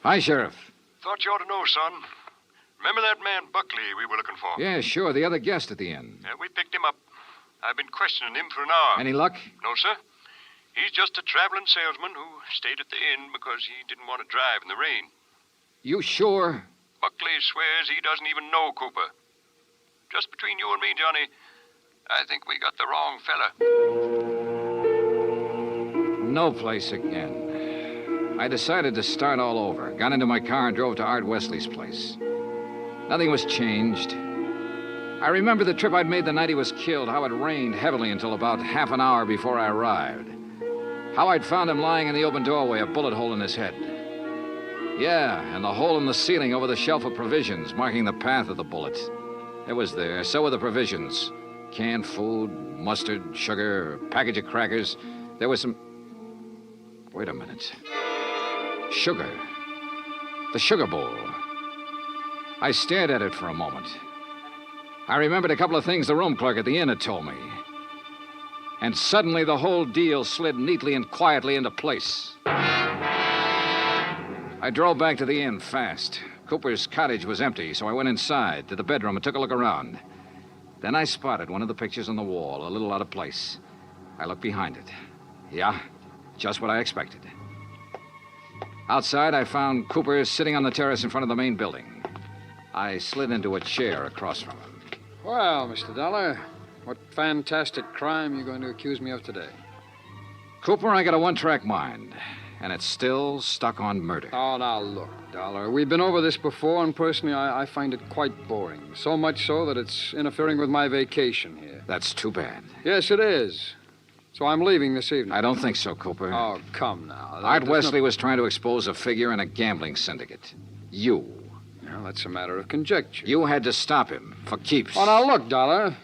[SPEAKER 4] Hi, Sheriff.
[SPEAKER 12] Thought you ought to know, son. Remember that man Buckley we were looking for?
[SPEAKER 4] Yeah, sure, the other guest at the inn.
[SPEAKER 12] We picked him up. I've been questioning him for an hour.
[SPEAKER 4] Any luck?
[SPEAKER 12] No, sir. He's just a traveling salesman who stayed at the inn because he didn't want to drive in the rain.
[SPEAKER 4] You sure?
[SPEAKER 12] Buckley swears he doesn't even know Cooper. Just between you and me, Johnny, I think we got the wrong fella.
[SPEAKER 4] No place again. I decided to start all over. Got into my car and drove to Art Wesley's place. Nothing was changed. I remember the trip I'd made the night he was killed, how it rained heavily until about half an hour before I arrived. How I'd found him lying in the open doorway, a bullet hole in his head. Yeah, and the hole in the ceiling over the shelf of provisions, marking the path of the bullet. It was there. So were the provisions. Canned food, mustard, sugar, a package of crackers. There was some... Wait a minute. Sugar. The sugar bowl. I stared at it for a moment. I remembered a couple of things the room clerk at the inn had told me. And suddenly the whole deal slid neatly and quietly into place. I drove back to the inn fast. Cooper's cottage was empty, so I went inside to the bedroom and took a look around. Then I spotted one of the pictures on the wall, a little out of place. I looked behind it. Yeah, just what I expected. Outside, I found Cooper sitting on the terrace in front of the main building. I slid into a chair across from him.
[SPEAKER 23] Well, Mr. Dollar, what fantastic crime are you going to accuse me of today?
[SPEAKER 4] Cooper, I got a one-track mind, and it's still stuck on murder.
[SPEAKER 23] Oh, now look, Dollar. We've been over this before, and personally, I find it quite boring. So much so that it's interfering with my vacation here.
[SPEAKER 4] That's too bad.
[SPEAKER 23] Yes, it is. So I'm leaving this evening.
[SPEAKER 4] I don't think so, Cooper.
[SPEAKER 23] Oh, come now.
[SPEAKER 4] Art Wesley was trying to expose a figure in a gambling syndicate. You.
[SPEAKER 23] Well, that's a matter of conjecture.
[SPEAKER 4] You had to stop him for keeps.
[SPEAKER 23] Oh, now look, Dollar.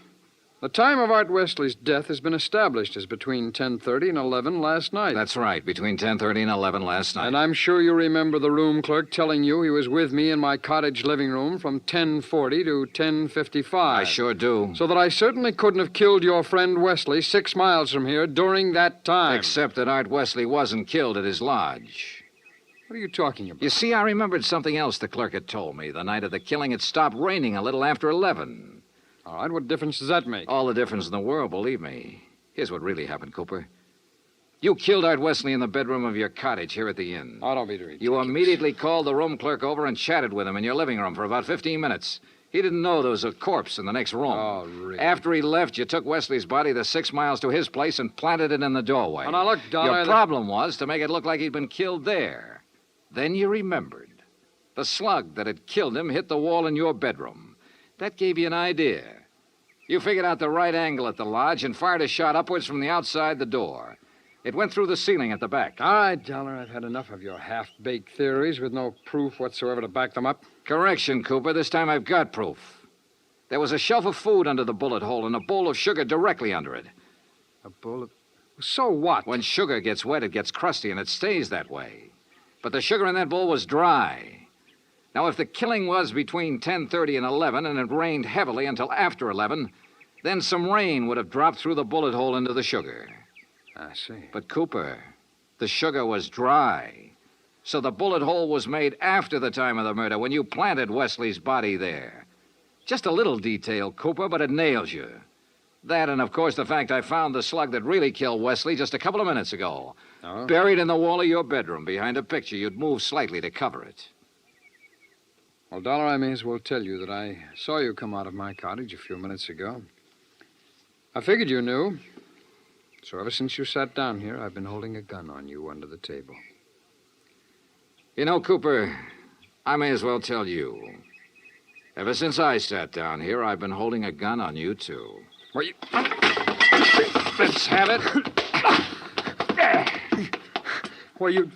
[SPEAKER 23] The time of Art Wesley's death has been established as between 10:30 and 11 last night.
[SPEAKER 4] That's right, between 10:30 and 11 last night.
[SPEAKER 23] And I'm sure you remember the room clerk telling you he was with me in my cottage living room from 10:40 to 10:55.
[SPEAKER 4] I sure do.
[SPEAKER 23] So that I certainly couldn't have killed your friend Wesley 6 miles from here during that time.
[SPEAKER 4] Except that Art Wesley wasn't killed at his lodge.
[SPEAKER 23] What are you talking about?
[SPEAKER 4] You see, I remembered something else the clerk had told me. The night of the killing, it stopped raining a little after 11.
[SPEAKER 23] All right, what difference does that make?
[SPEAKER 4] All the difference in the world, believe me. Here's what really happened, Cooper. You killed Art Wesley in the bedroom of your cottage here at the inn.
[SPEAKER 23] Oh, don't be ridiculous.
[SPEAKER 4] You immediately called the room clerk over and chatted with him in your living room for about 15 minutes. He didn't know there was a corpse in the next room.
[SPEAKER 23] Oh, really?
[SPEAKER 4] After he left, you took Wesley's body the 6 miles to his place and planted it in the doorway.
[SPEAKER 23] Oh, now look, Dollar.
[SPEAKER 4] Your problem was to make it look like he'd been killed there. Then you remembered. The slug that had killed him hit the wall in your bedroom. That gave you an idea. You figured out the right angle at the lodge and fired a shot upwards from the outside the door. It went through the ceiling at the back.
[SPEAKER 23] All right, Dollar, I've had enough of your half-baked theories with no proof whatsoever to back them up.
[SPEAKER 4] Correction, Cooper. This time I've got proof. There was a shelf of food under the bullet hole and a bowl of sugar directly under it.
[SPEAKER 23] A bowl of... So what?
[SPEAKER 4] When sugar gets wet, it gets crusty, and it stays that way. But the sugar in that bowl was dry. Now, if the killing was between 10:30 and 11, and it rained heavily until after 11, then some rain would have dropped through the bullet hole into the sugar.
[SPEAKER 23] I see.
[SPEAKER 4] But, Cooper, the sugar was dry. So the bullet hole was made after the time of the murder, when you planted Wesley's body there. Just a little detail, Cooper, but it nails you. That, and of course, the fact I found the slug that really killed Wesley just a couple of minutes ago.
[SPEAKER 23] Oh?
[SPEAKER 4] Buried in the wall of your bedroom behind a picture you'd moved slightly to cover it.
[SPEAKER 23] Well, Dollar, I may as well tell you that I saw you come out of my cottage a few minutes ago. I figured you knew. So ever since you sat down here, I've been holding a gun on you under the table.
[SPEAKER 4] You know, Cooper, I may as well tell you. Ever since I sat down here, I've been holding a gun on you, too.
[SPEAKER 23] Well, you...
[SPEAKER 4] Let's have it.
[SPEAKER 23] Well, you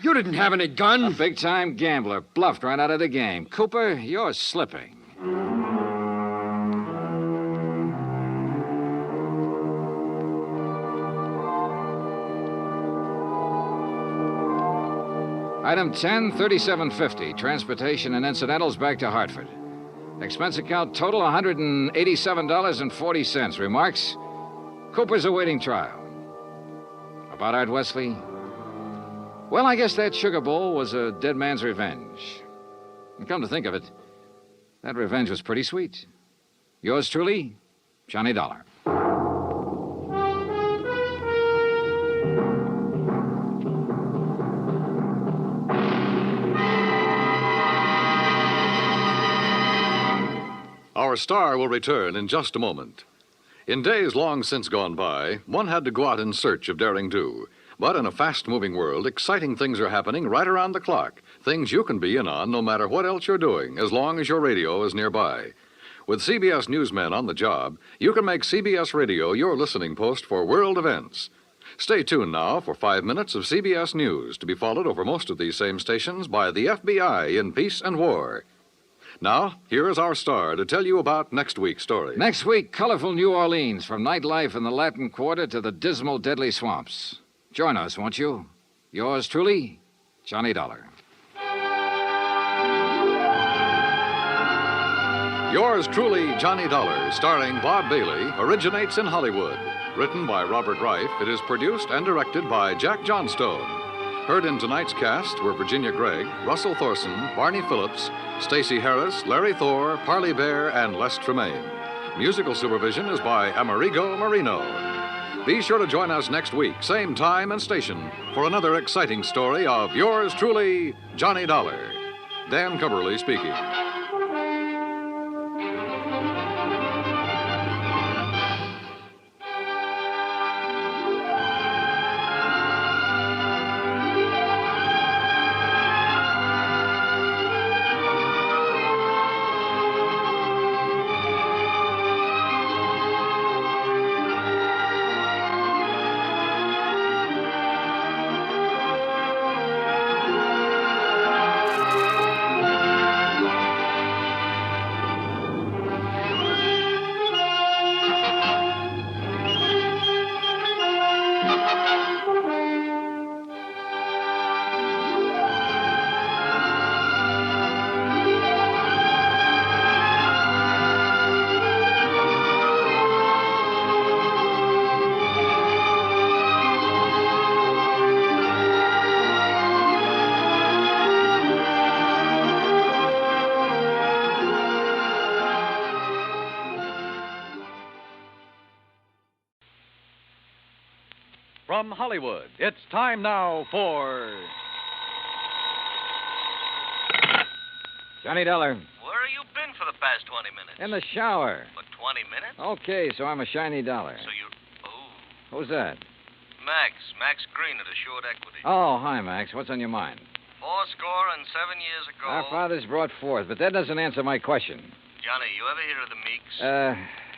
[SPEAKER 23] didn't have any gun.
[SPEAKER 4] A big-time gambler, bluffed right out of the game. Cooper, you're slipping. Item 10, $37.50. Transportation and incidentals back to Hartford. Expense account total $187.40. Remarks? Cooper's awaiting trial. About Art Wesley? Well, I guess that sugar bowl was a dead man's revenge. And come to think of it, that revenge was pretty sweet. Yours truly, Johnny Dollar.
[SPEAKER 9] Our star will return in just a moment. In days long since gone by, one had to go out in search of daring do. But in a fast-moving world, exciting things are happening right around the clock. Things you can be in on no matter what else you're doing, as long as your radio is nearby. With CBS newsmen on the job, you can make CBS Radio your listening post for world events. Stay tuned now for 5 minutes of CBS News, to be followed over most of these same stations by the FBI in peace and war. Now, here is our star to tell you about next week's story.
[SPEAKER 4] Next week, colorful New Orleans, from nightlife in the Latin Quarter to the dismal, deadly swamps. Join us, won't you? Yours truly, Johnny Dollar.
[SPEAKER 9] Yours truly, Johnny Dollar, starring Bob Bailey, originates in Hollywood. Written by Robert Reif, it is produced and directed by Jack Johnstone. Heard in tonight's cast were Virginia Gregg, Russell Thorson, Barney Phillips, Stacey Harris, Larry Thor, Parley Bear, and Les Tremaine. Musical supervision is by Amerigo Marino. Be sure to join us next week, same time and station, for another exciting story of yours truly, Johnny Dollar. Dan Cumberly speaking. From Hollywood, it's time now for...
[SPEAKER 10] Johnny Dollar.
[SPEAKER 5] Where have you been for the past 20 minutes?
[SPEAKER 10] In the shower.
[SPEAKER 5] For 20 minutes?
[SPEAKER 10] Okay, so I'm a shiny dollar.
[SPEAKER 5] So you... Oh.
[SPEAKER 10] Who's that?
[SPEAKER 5] Max Green at Assured Equity.
[SPEAKER 10] Oh, hi, Max. What's on your mind?
[SPEAKER 5] 7 years ago...
[SPEAKER 10] Our fathers brought forth, but that doesn't answer my question.
[SPEAKER 5] Johnny, you ever hear of the Meeks?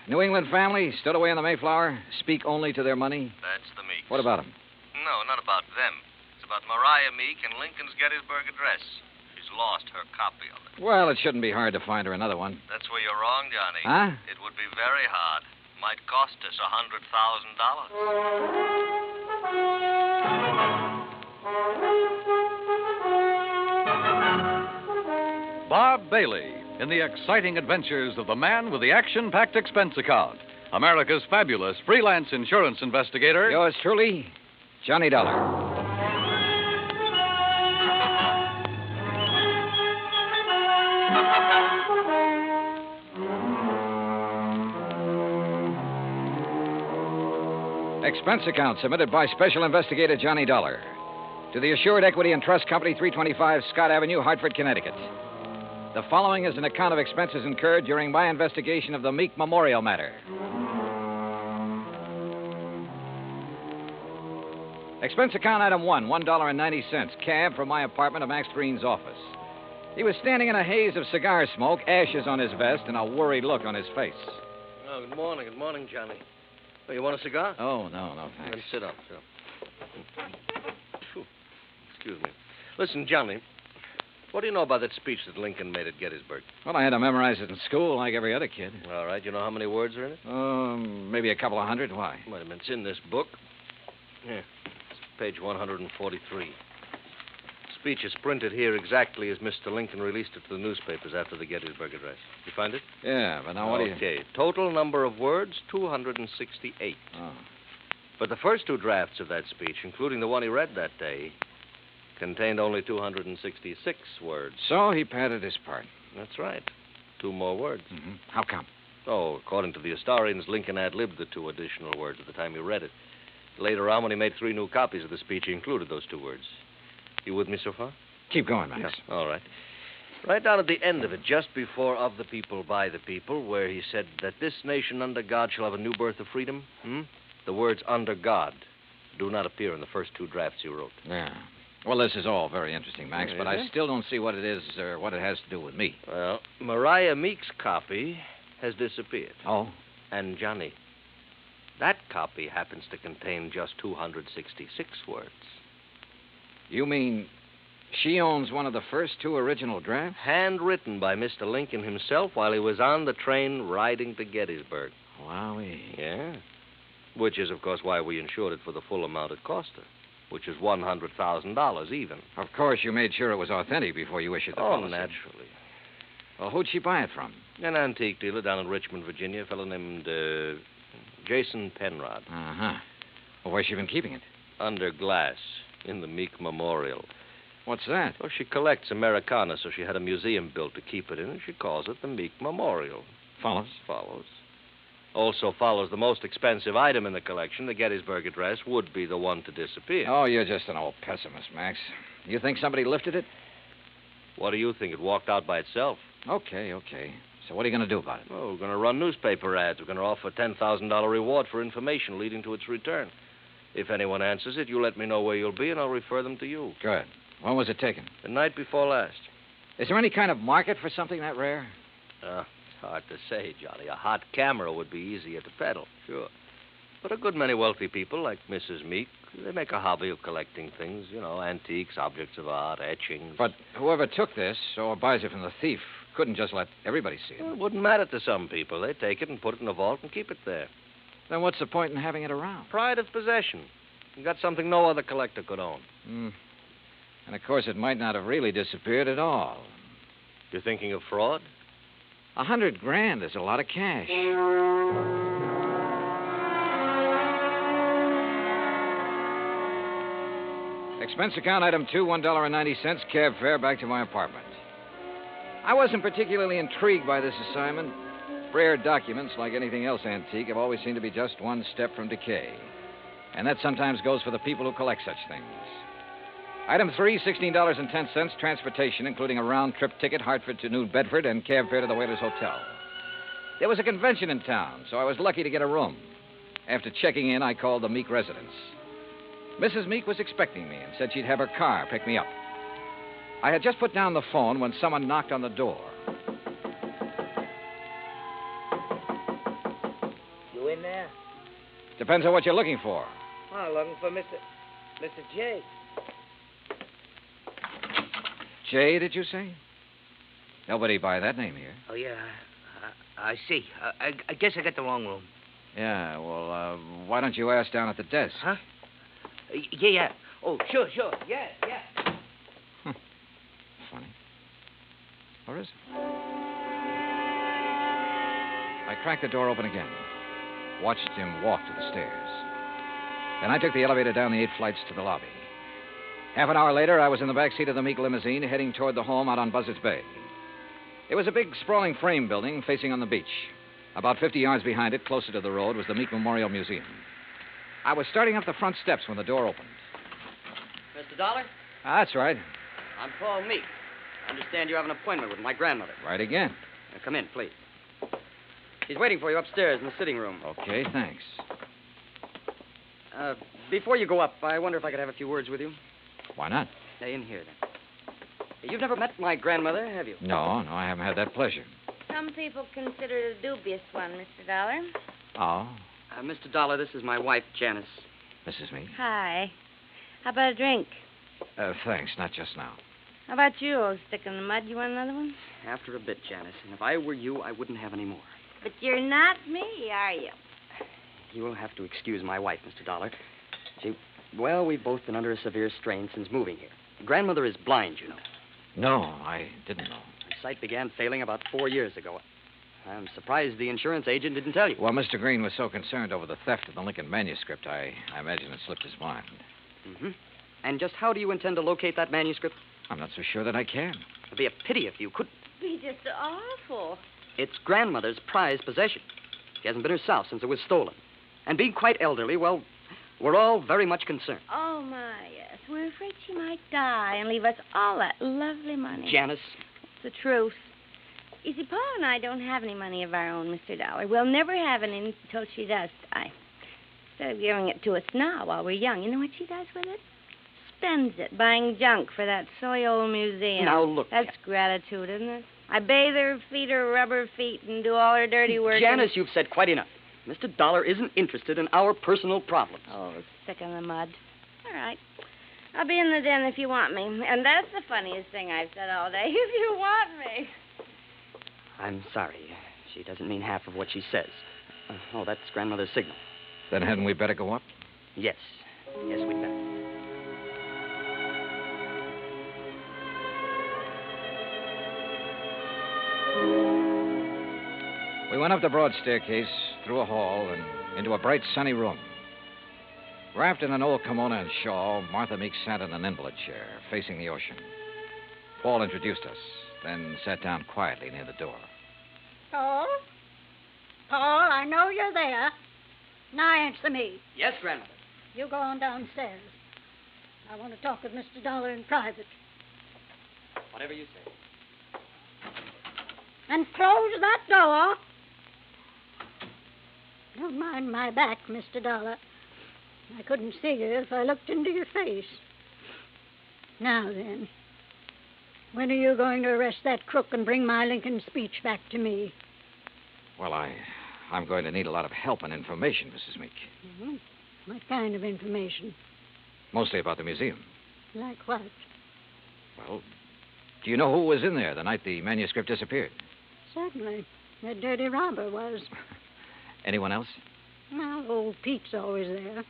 [SPEAKER 10] New England family, stood away in the Mayflower, speak only to their money.
[SPEAKER 5] That's the Meeks.
[SPEAKER 10] What about them?
[SPEAKER 5] No, not about them. It's about Mariah Meek and Lincoln's Gettysburg Address. She's lost her copy of it.
[SPEAKER 10] Well, it shouldn't be hard to find her another one.
[SPEAKER 5] That's where you're wrong, Johnny.
[SPEAKER 10] Huh?
[SPEAKER 5] It would be very hard. Might cost us $100,000.
[SPEAKER 9] Bob Bailey in the exciting adventures of the man with the action-packed expense account. America's fabulous freelance insurance investigator.
[SPEAKER 10] Yours truly, Johnny Dollar. Expense account submitted by Special Investigator Johnny Dollar to the Assured Equity and Trust Company, 325 Scott Avenue, Hartford, Connecticut. The following is an account of expenses incurred during my investigation of the Meek Memorial matter. Expense account item 1, $1.90, cab from my apartment to Max Green's office. He was standing in a haze of cigar smoke, ashes on his vest, and a worried look on his face.
[SPEAKER 2] Oh, good morning, Johnny. Oh, you want a cigar?
[SPEAKER 10] Oh, no, thanks.
[SPEAKER 2] Then sit up, sir. Excuse me. Listen, Johnny, what do you know about that speech that Lincoln made at Gettysburg?
[SPEAKER 10] Well, I had to memorize it in school like every other kid.
[SPEAKER 2] All right. You know how many words are in it?
[SPEAKER 10] Maybe a couple of hundred. Why?
[SPEAKER 2] Wait a minute. It's in this book. Here. It's page 143. Speech is printed here exactly as Mr. Lincoln released it to the newspapers after the Gettysburg Address. You find it?
[SPEAKER 10] Yeah, but now what do you...
[SPEAKER 2] Okay. Total number of words, 268.
[SPEAKER 10] Oh.
[SPEAKER 2] But the first two drafts of that speech, including the one he read that day, contained only 266 words.
[SPEAKER 10] So he padded his part.
[SPEAKER 2] That's right. 2 more words.
[SPEAKER 10] Mm-hmm. How come?
[SPEAKER 2] Oh, according to the historians, Lincoln ad-libbed the 2 additional words at the time he read it. Later on, when he made 3 new copies of the speech, he included those 2 words. You with me so far?
[SPEAKER 10] Keep going, Max.
[SPEAKER 2] Yeah. All right. Right down at the end of it, just before of the people, by the people, where he said that this nation under God shall have a new birth of freedom, the words under God do not appear in the first 2 drafts you wrote.
[SPEAKER 10] Yeah. Well, this is all very interesting, Max, but I still don't see what it is or what it has to do with me.
[SPEAKER 2] Well, Mariah Meek's copy has disappeared.
[SPEAKER 10] Oh?
[SPEAKER 2] And, Johnny, that copy happens to contain just 266 words.
[SPEAKER 10] You mean she owns one of the first 2 original drafts?
[SPEAKER 2] Handwritten by Mr. Lincoln himself while he was on the train riding to Gettysburg.
[SPEAKER 10] Wowee.
[SPEAKER 2] Yeah. Which is, of course, why we insured it for the full amount it cost her, which is $100,000 even.
[SPEAKER 10] Of course, you made sure it was authentic before you issued the policy.
[SPEAKER 2] Oh, naturally.
[SPEAKER 10] Well, who'd she buy it from?
[SPEAKER 2] An antique dealer down in Richmond, Virginia, a fellow named Jason Penrod.
[SPEAKER 10] Uh-huh. Well, where's she been keeping it?
[SPEAKER 2] Under glass, in the Meek Memorial.
[SPEAKER 10] What's that?
[SPEAKER 2] Well, she collects Americana, so she had a museum built to keep it in, and she calls it the Meek Memorial.
[SPEAKER 10] Follows?
[SPEAKER 2] Follows. Also follows the most expensive item in the collection, the Gettysburg Address, would be the one to disappear.
[SPEAKER 10] Oh, you're just an old pessimist, Max. You think somebody lifted it?
[SPEAKER 2] What do you think? It walked out by itself.
[SPEAKER 10] Okay. So what are you going to do about it?
[SPEAKER 2] Well, we're going to run newspaper ads. We're going to offer a $10,000 reward for information leading to its return. If anyone answers it, you let me know where you'll be, and I'll refer them to you.
[SPEAKER 10] Good. When was it taken?
[SPEAKER 2] The night before last.
[SPEAKER 10] Is there any kind of market for something that rare?
[SPEAKER 2] It's hard to say, Johnny. A hot camera would be easier to peddle, sure. But a good many wealthy people, like Mrs. Meek, they make a hobby of collecting things, antiques, objects of art, etchings.
[SPEAKER 10] But whoever took this or buys it from the thief couldn't just let everybody see it.
[SPEAKER 2] Well, it wouldn't matter to some people. They take it and put it in a vault and keep it there.
[SPEAKER 10] Then what's the point in having it around?
[SPEAKER 2] Pride of possession. You got something no other collector could own.
[SPEAKER 10] And, of course, it might not have really disappeared at all.
[SPEAKER 2] You're thinking of fraud?
[SPEAKER 10] $100,000 is a lot of cash. Expense account item 2, $1.90, cab fare back to my apartment. I wasn't particularly intrigued by this assignment. Rare documents, like anything else antique, have always seemed to be just one step from decay. And that sometimes goes for the people who collect such things. Item 3, $16.10, transportation, including a round-trip ticket, Hartford to New Bedford, and cab fare to the Whalers Hotel. There was a convention in town, so I was lucky to get a room. After checking in, I called the Meek residence. Mrs. Meek was expecting me and said she'd have her car pick me up. I had just put down the phone when someone knocked on the door.
[SPEAKER 13] You in there?
[SPEAKER 10] Depends on what you're looking for.
[SPEAKER 13] Oh, looking for Mr. J.
[SPEAKER 10] Jay, did you say? Nobody by that name here.
[SPEAKER 13] Oh, yeah. I see. I guess I got the wrong room.
[SPEAKER 10] Yeah, well, why don't you ask down at the desk?
[SPEAKER 13] Huh? Yeah. Oh, sure. Yeah.
[SPEAKER 10] Funny. Or is it? I cracked the door open again. Watched him walk to the stairs. Then I took the elevator down the 8 flights to the lobby. Half an hour later, I was in the back seat of the Meek limousine heading toward the home out on Buzzards Bay. It was a big, sprawling frame building facing on the beach. About 50 yards behind it, closer to the road, was the Meek Memorial Museum. I was starting up the front steps when the door opened.
[SPEAKER 14] Mr. Dollar?
[SPEAKER 10] That's right.
[SPEAKER 14] I'm Paul Meek. I understand you have an appointment with my grandmother.
[SPEAKER 10] Right again.
[SPEAKER 14] Now, come in, please. She's waiting for you upstairs in the sitting room.
[SPEAKER 10] Okay, thanks.
[SPEAKER 14] Before you go up, I wonder if I could have a few words with you.
[SPEAKER 10] Why not?
[SPEAKER 14] In here, then. You've never met my grandmother, have you?
[SPEAKER 10] No, I haven't had that pleasure.
[SPEAKER 24] Some people consider it a dubious one, Mr. Dollar.
[SPEAKER 10] Oh?
[SPEAKER 14] Mr. Dollar, this is my wife, Janice.
[SPEAKER 10] Mrs. Meek?
[SPEAKER 24] Hi. How about a drink?
[SPEAKER 10] Thanks, not just now.
[SPEAKER 24] How about you, old stick in the mud? You want another one?
[SPEAKER 14] After a bit, Janice. And if I were you, I wouldn't have any more.
[SPEAKER 24] But you're not me, are you?
[SPEAKER 14] You'll have to excuse my wife, Mr. Dollar. Well, we've both been under a severe strain since moving here. Grandmother is blind, you know.
[SPEAKER 10] No, I didn't know.
[SPEAKER 14] Her sight began failing about 4 years ago. I'm surprised the insurance agent didn't tell you.
[SPEAKER 10] Well, Mr. Green was so concerned over the theft of the Lincoln manuscript, I imagine it slipped his mind.
[SPEAKER 14] Mm-hmm. And just how do you intend to locate that manuscript?
[SPEAKER 10] I'm not so sure that I can.
[SPEAKER 14] It'd be a pity if you couldn't.
[SPEAKER 24] It'd be just awful.
[SPEAKER 14] It's grandmother's prized possession. She hasn't been herself since it was stolen. And being quite elderly, well, we're all very much concerned.
[SPEAKER 24] Oh, my, yes. We're afraid she might die and leave us all that lovely money.
[SPEAKER 14] Janice.
[SPEAKER 24] It's the truth. You see, Paul and I don't have any money of our own, Mr. Dollar. We'll never have any until she does die. Instead of giving it to us now while we're young, you know what she does with it? Spends it buying junk for that silly old museum.
[SPEAKER 14] Now, look.
[SPEAKER 24] That's gratitude, isn't it? I bathe her, feed her rubber feet, and do all her dirty work.
[SPEAKER 14] Janice, you've said quite enough. Mr. Dollar isn't interested in our personal problems.
[SPEAKER 24] Oh, stick in the mud. All right. I'll be in the den if you want me. And that's the funniest thing I've said all day. If you want me.
[SPEAKER 14] I'm sorry. She doesn't mean half of what she says. That's grandmother's signal.
[SPEAKER 10] Then hadn't we better go up?
[SPEAKER 14] Yes. Yes, we'd better.
[SPEAKER 10] We went up the broad staircase, through a hall, and into a bright, sunny room. Wrapped in an old kimono and shawl, Martha Meek sat in an invalid chair, facing the ocean. Paul introduced us, then sat down quietly near the door.
[SPEAKER 24] Oh?
[SPEAKER 11] Paul, I know you're there. Now answer me.
[SPEAKER 14] Yes, Grandmother.
[SPEAKER 11] You go on downstairs. I want to talk with Mr. Dollar in private.
[SPEAKER 14] Whatever you say.
[SPEAKER 11] And close that door. Don't mind my back, Mr. Dollar. I couldn't see you if I looked into your face. Now then, when are you going to arrest that crook and bring my Lincoln speech back to me?
[SPEAKER 4] Well, I'm going to need a lot of help and information, Mrs. Meek.
[SPEAKER 11] Mm-hmm. What kind of information?
[SPEAKER 4] Mostly about the museum.
[SPEAKER 11] Like what?
[SPEAKER 4] Well, do you know who was in there the night the manuscript disappeared?
[SPEAKER 11] Certainly. That dirty robber was.
[SPEAKER 4] Anyone else?
[SPEAKER 11] Well, old Pete's always there.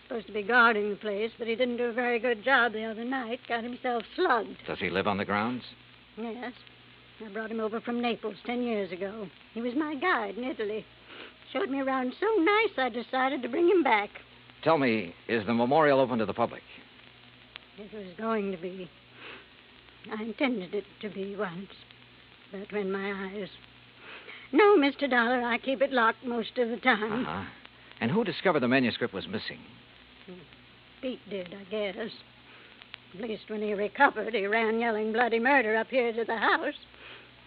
[SPEAKER 11] Supposed to be guarding the place, but he didn't do a very good job the other night. Got himself slugged.
[SPEAKER 4] Does he live on the grounds?
[SPEAKER 11] Yes. I brought him over from Naples 10 years ago. He was my guide in Italy. Showed me around so nice I decided to bring him back.
[SPEAKER 4] Tell me, is the memorial open to the public?
[SPEAKER 11] It was going to be. I intended it to be once. But when my eyes... No, Mr. Dollar, I keep it locked most of the time.
[SPEAKER 4] Uh-huh. And who discovered the manuscript was missing?
[SPEAKER 11] Pete did, I guess. At least when he recovered, he ran yelling bloody murder up here to the house.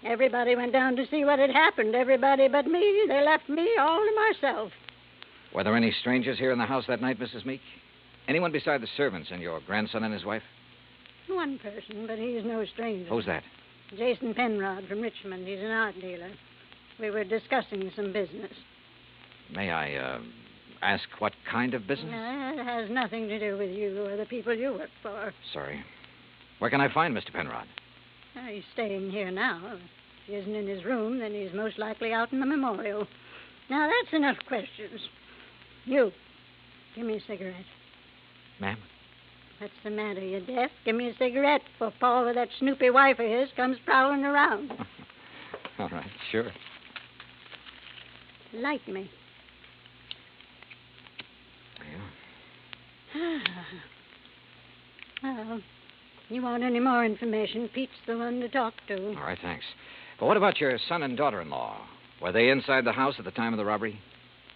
[SPEAKER 11] Everybody went down to see what had happened. Everybody but me. They left me all to myself.
[SPEAKER 4] Were there any strangers here in the house that night, Mrs. Meek? Anyone beside the servants and your grandson and his wife?
[SPEAKER 11] One person, but he's no stranger.
[SPEAKER 4] Who's that?
[SPEAKER 11] Jason Penrod from Richmond. He's an art dealer. We were discussing some business.
[SPEAKER 4] May I, ask what kind of business?
[SPEAKER 11] It has nothing to do with you or the people you work for.
[SPEAKER 4] Sorry. Where can I find Mr. Penrod?
[SPEAKER 11] He's staying here now. If he isn't in his room, then he's most likely out in the memorial. Now, that's enough questions. You, give me a cigarette.
[SPEAKER 4] Ma'am?
[SPEAKER 11] What's the matter? You deaf? Give me a cigarette before Paul with that snoopy wife of his comes prowling around.
[SPEAKER 4] All right, sure.
[SPEAKER 11] Light me. Well, you want any more information, Pete's the one to talk to.
[SPEAKER 4] All right, thanks. But what about your son and daughter-in-law? Were they inside the house at the time of the robbery?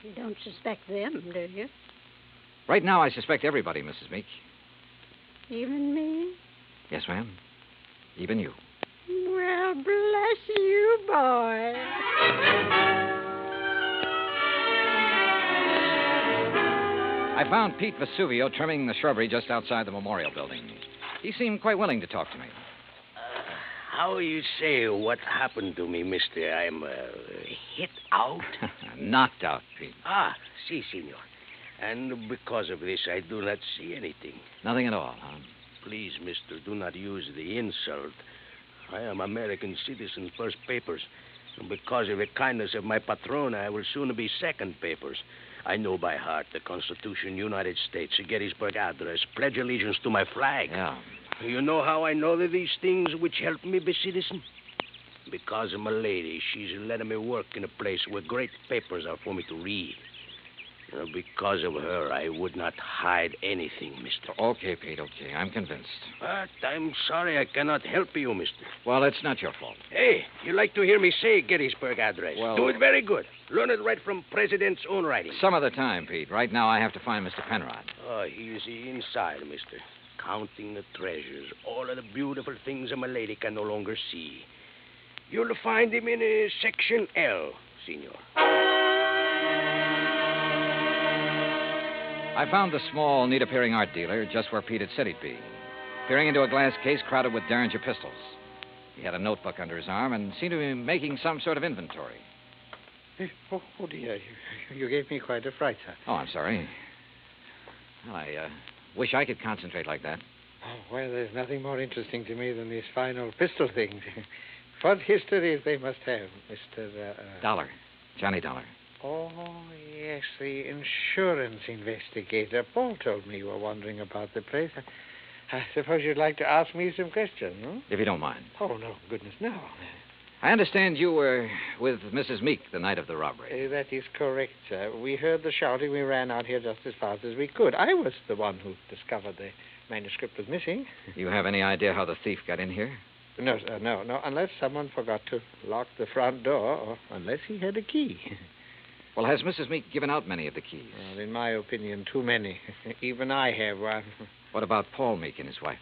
[SPEAKER 11] You don't suspect them, do you?
[SPEAKER 4] Right now, I suspect everybody, Mrs. Meek.
[SPEAKER 11] Even me?
[SPEAKER 4] Yes, ma'am. Even you.
[SPEAKER 11] Well, bless you, boy.
[SPEAKER 4] I found Pete Vesuvio trimming the shrubbery just outside the memorial building. He seemed quite willing to talk to me.
[SPEAKER 15] How you say what happened to me, mister? I'm hit out?
[SPEAKER 4] Knocked out, Pete.
[SPEAKER 15] Ah, si, senor. And because of this, I do not see anything.
[SPEAKER 4] Nothing at all, huh?
[SPEAKER 15] Please, mister, do not use the insult. I am American citizen, first papers. And because of the kindness of my patron, I will soon be second papers. I know by heart the Constitution, United States, the Gettysburg Address, pledge allegiance to my flag.
[SPEAKER 4] Yeah.
[SPEAKER 15] You know how I know that these things which help me be citizen? Because of my lady. She's letting me work in a place where great papers are for me to read. Because of her, I would not hide anything, mister.
[SPEAKER 4] Okay, Pete, okay. I'm convinced.
[SPEAKER 15] But I'm sorry I cannot help you, mister.
[SPEAKER 4] Well, it's not your fault.
[SPEAKER 15] Hey, you like to hear me say Gettysburg Address?
[SPEAKER 4] Well...
[SPEAKER 15] Do it very good. Learn it right from President's own writing.
[SPEAKER 4] Some other time, Pete. Right now, I have to find Mr. Penrod.
[SPEAKER 15] Oh, he's inside, mister. Counting the treasures. All of the beautiful things a lady can no longer see. You'll find him in Section L, senor.
[SPEAKER 4] I found the small, neat-appearing art dealer just where Pete had said he'd be, peering into a glass case crowded with Derringer pistols. He had a notebook under his arm and seemed to be making some sort of inventory.
[SPEAKER 16] Oh, dear. You gave me quite a fright, sir.
[SPEAKER 4] Oh, I'm sorry. Well, I wish I could concentrate like that.
[SPEAKER 16] Oh, well, there's nothing more interesting to me than these fine old pistol things. What histories they must have, Mr.
[SPEAKER 4] Dollar. Johnny Dollar.
[SPEAKER 16] Oh, yes, the insurance investigator. Paul told me you were wandering about the place. I suppose you'd like to ask me some questions, hmm?
[SPEAKER 4] If you don't mind.
[SPEAKER 16] Oh, no, goodness, no.
[SPEAKER 4] I understand you were with Mrs. Meek the night of the robbery.
[SPEAKER 16] That is correct, sir. We heard the shouting. We ran out here just as fast as we could. I was the one who discovered the manuscript was missing.
[SPEAKER 4] You have any idea how the thief got in here?
[SPEAKER 16] No, sir, no. Unless someone forgot to lock the front door or unless he had a key.
[SPEAKER 10] Well, has Mrs. Meek given out many of the keys?
[SPEAKER 16] Well, in my opinion, too many. Even I have one.
[SPEAKER 10] What about Paul Meek and his wife?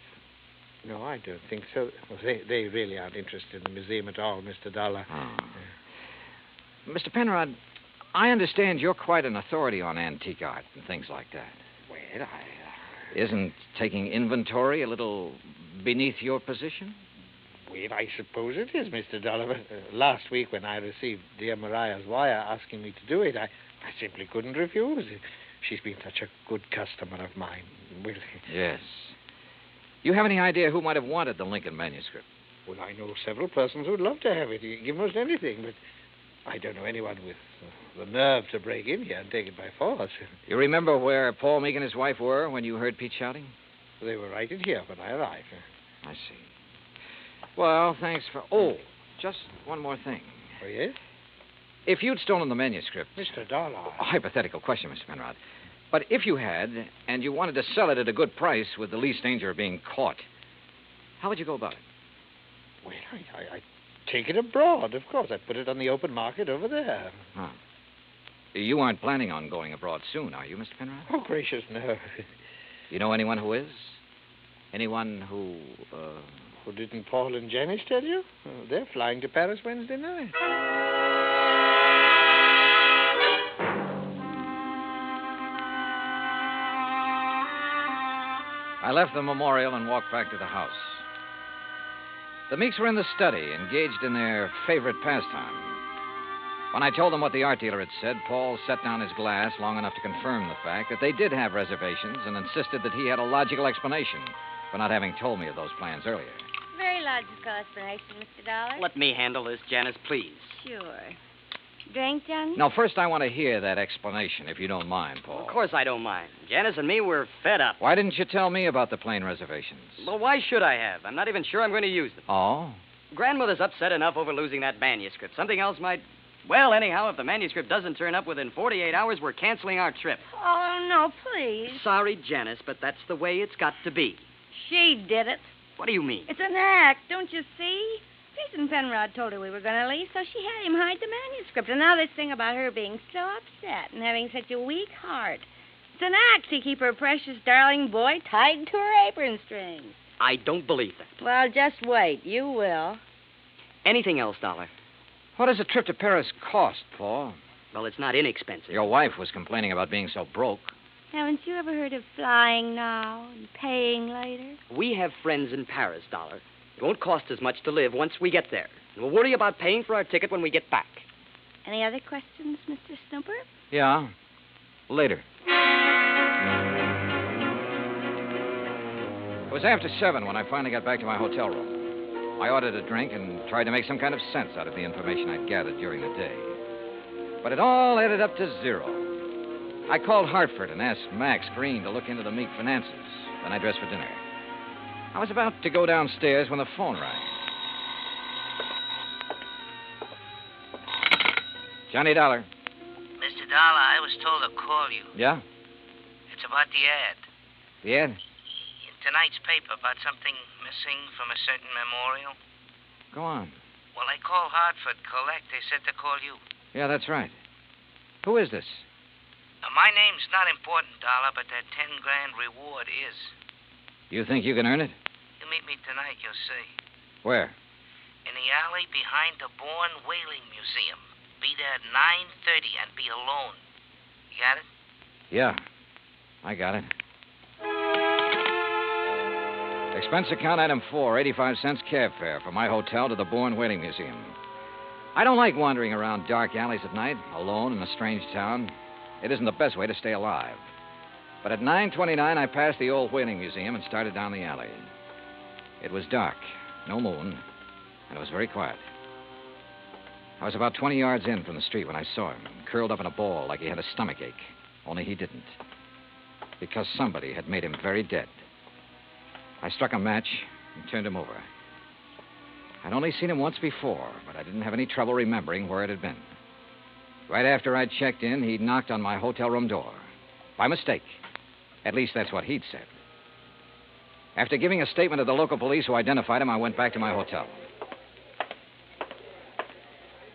[SPEAKER 16] No, I don't think so. Well, they really aren't interested in the museum at all, Mr. Dollar.
[SPEAKER 10] Oh. Mr. Penrod, I understand you're quite an authority on antique art and things like that.
[SPEAKER 16] Well,
[SPEAKER 10] Isn't taking inventory a little beneath your position?
[SPEAKER 16] Well, I suppose it is, Mr. Dollar. But, last week when I received dear Mariah's wire asking me to do it, I simply couldn't refuse. She's been such a good customer of mine. Well,
[SPEAKER 10] yes. You have any idea who might have wanted the Lincoln manuscript?
[SPEAKER 16] Well, I know several persons who'd love to have it. Give most anything, but I don't know anyone with the nerve to break in here and take it by force.
[SPEAKER 10] You remember where Paul Meek and his wife were when you heard Pete shouting?
[SPEAKER 16] They were right in here when I arrived.
[SPEAKER 10] I see. Well, thanks for... Oh, just one more thing.
[SPEAKER 16] Oh, yes?
[SPEAKER 10] If you'd stolen the manuscript...
[SPEAKER 16] Mr. Dollar...
[SPEAKER 10] A hypothetical question, Mr. Penrod. But if you had, and you wanted to sell it at a good price with the least danger of being caught, how would you go about it?
[SPEAKER 16] Well, I'd take it abroad, of course. I'd put it on the open market over there.
[SPEAKER 10] Huh. You aren't planning on going abroad soon, are you, Mr. Penrod?
[SPEAKER 16] Oh, gracious, no.
[SPEAKER 10] You know anyone who is? Anyone who,
[SPEAKER 16] Well, didn't Paul and Janice tell you? Oh, they're flying to Paris Wednesday night.
[SPEAKER 10] I left the memorial and walked back to the house. The Meeks were in the study, engaged in their favorite pastime. When I told them what the art dealer had said, Paul set down his glass long enough to confirm the fact that they did have reservations and insisted that he had a logical explanation for not having told me of those plans earlier.
[SPEAKER 24] Very logical explanation, Mr. Dollar.
[SPEAKER 14] Let me handle this, Janice, please.
[SPEAKER 24] Sure. Drink, Johnny?
[SPEAKER 10] Now, first I want to hear that explanation, if you don't mind, Paul.
[SPEAKER 14] Of course I don't mind. Janice and me were fed up.
[SPEAKER 10] Why didn't you tell me about the plane reservations?
[SPEAKER 14] Well, why should I have? I'm not even sure I'm going to use them.
[SPEAKER 10] Oh?
[SPEAKER 14] Grandmother's upset enough over losing that manuscript. Something else might... Well, anyhow, if the manuscript doesn't turn up within 48 hours, we're canceling our trip.
[SPEAKER 24] Oh, no, please.
[SPEAKER 14] Sorry, Janice, but that's the way it's got to be.
[SPEAKER 24] She did it.
[SPEAKER 14] What do you mean?
[SPEAKER 24] It's an act, don't you see? Jason Penrod told her we were going to leave, so she had him hide the manuscript. And now this thing about her being so upset and having such a weak heart. It's an act to keep her precious darling boy tied to her apron strings.
[SPEAKER 14] I don't believe that.
[SPEAKER 24] Well, just wait. You will.
[SPEAKER 14] Anything else, Dollar?
[SPEAKER 10] What does a trip to Paris cost, Paul?
[SPEAKER 14] Well, it's not inexpensive.
[SPEAKER 10] Your wife was complaining about being so broke.
[SPEAKER 24] Haven't you ever heard of flying now and paying later?
[SPEAKER 14] We have friends in Paris, Dollar. It won't cost as much to live once we get there. And we'll worry about paying for our ticket when we get back.
[SPEAKER 24] Any other questions, Mr. Snooper?
[SPEAKER 10] Yeah. Later. It was after 7 when I finally got back to my hotel room. I ordered a drink and tried to make some kind of sense out of the information I'd gathered during the day. But it all added up to 0. I called Hartford and asked Max Green to look into the Meek finances. Then I dressed for dinner. I was about to go downstairs when the phone rang. Johnny Dollar.
[SPEAKER 6] Mr. Dollar, I was told to call you.
[SPEAKER 10] Yeah?
[SPEAKER 6] It's about the ad.
[SPEAKER 10] The ad?
[SPEAKER 6] In tonight's paper about something missing from a certain memorial.
[SPEAKER 10] Go on.
[SPEAKER 6] Well, I called Hartford Collect. They said to call you.
[SPEAKER 10] Yeah, that's right. Who is this?
[SPEAKER 6] My name's not important, Dollar, but that 10 grand reward is.
[SPEAKER 10] You think you can earn it?
[SPEAKER 6] You meet me tonight, you'll see.
[SPEAKER 10] Where?
[SPEAKER 6] In the alley behind the Boron Whaling Museum. Be there at 9:30 and be alone. You got it?
[SPEAKER 10] Yeah, I got it. Expense account item 4, 85 cents cab fare from my hotel to the Boron Whaling Museum. I don't like wandering around dark alleys at night, alone in a strange town. It isn't the best way to stay alive. But at 9:29, I passed the old whaling museum and started down the alley. It was dark, no moon, and it was very quiet. I was about 20 yards in from the street when I saw him, curled up in a ball like he had a stomachache. Only he didn't. Because somebody had made him very dead. I struck a match and turned him over. I'd only seen him once before, but I didn't have any trouble remembering where it had been. Right after I'd checked in, he'd knocked on my hotel room door. By mistake. At least that's what he'd said. After giving a statement to the local police who identified him, I went back to my hotel.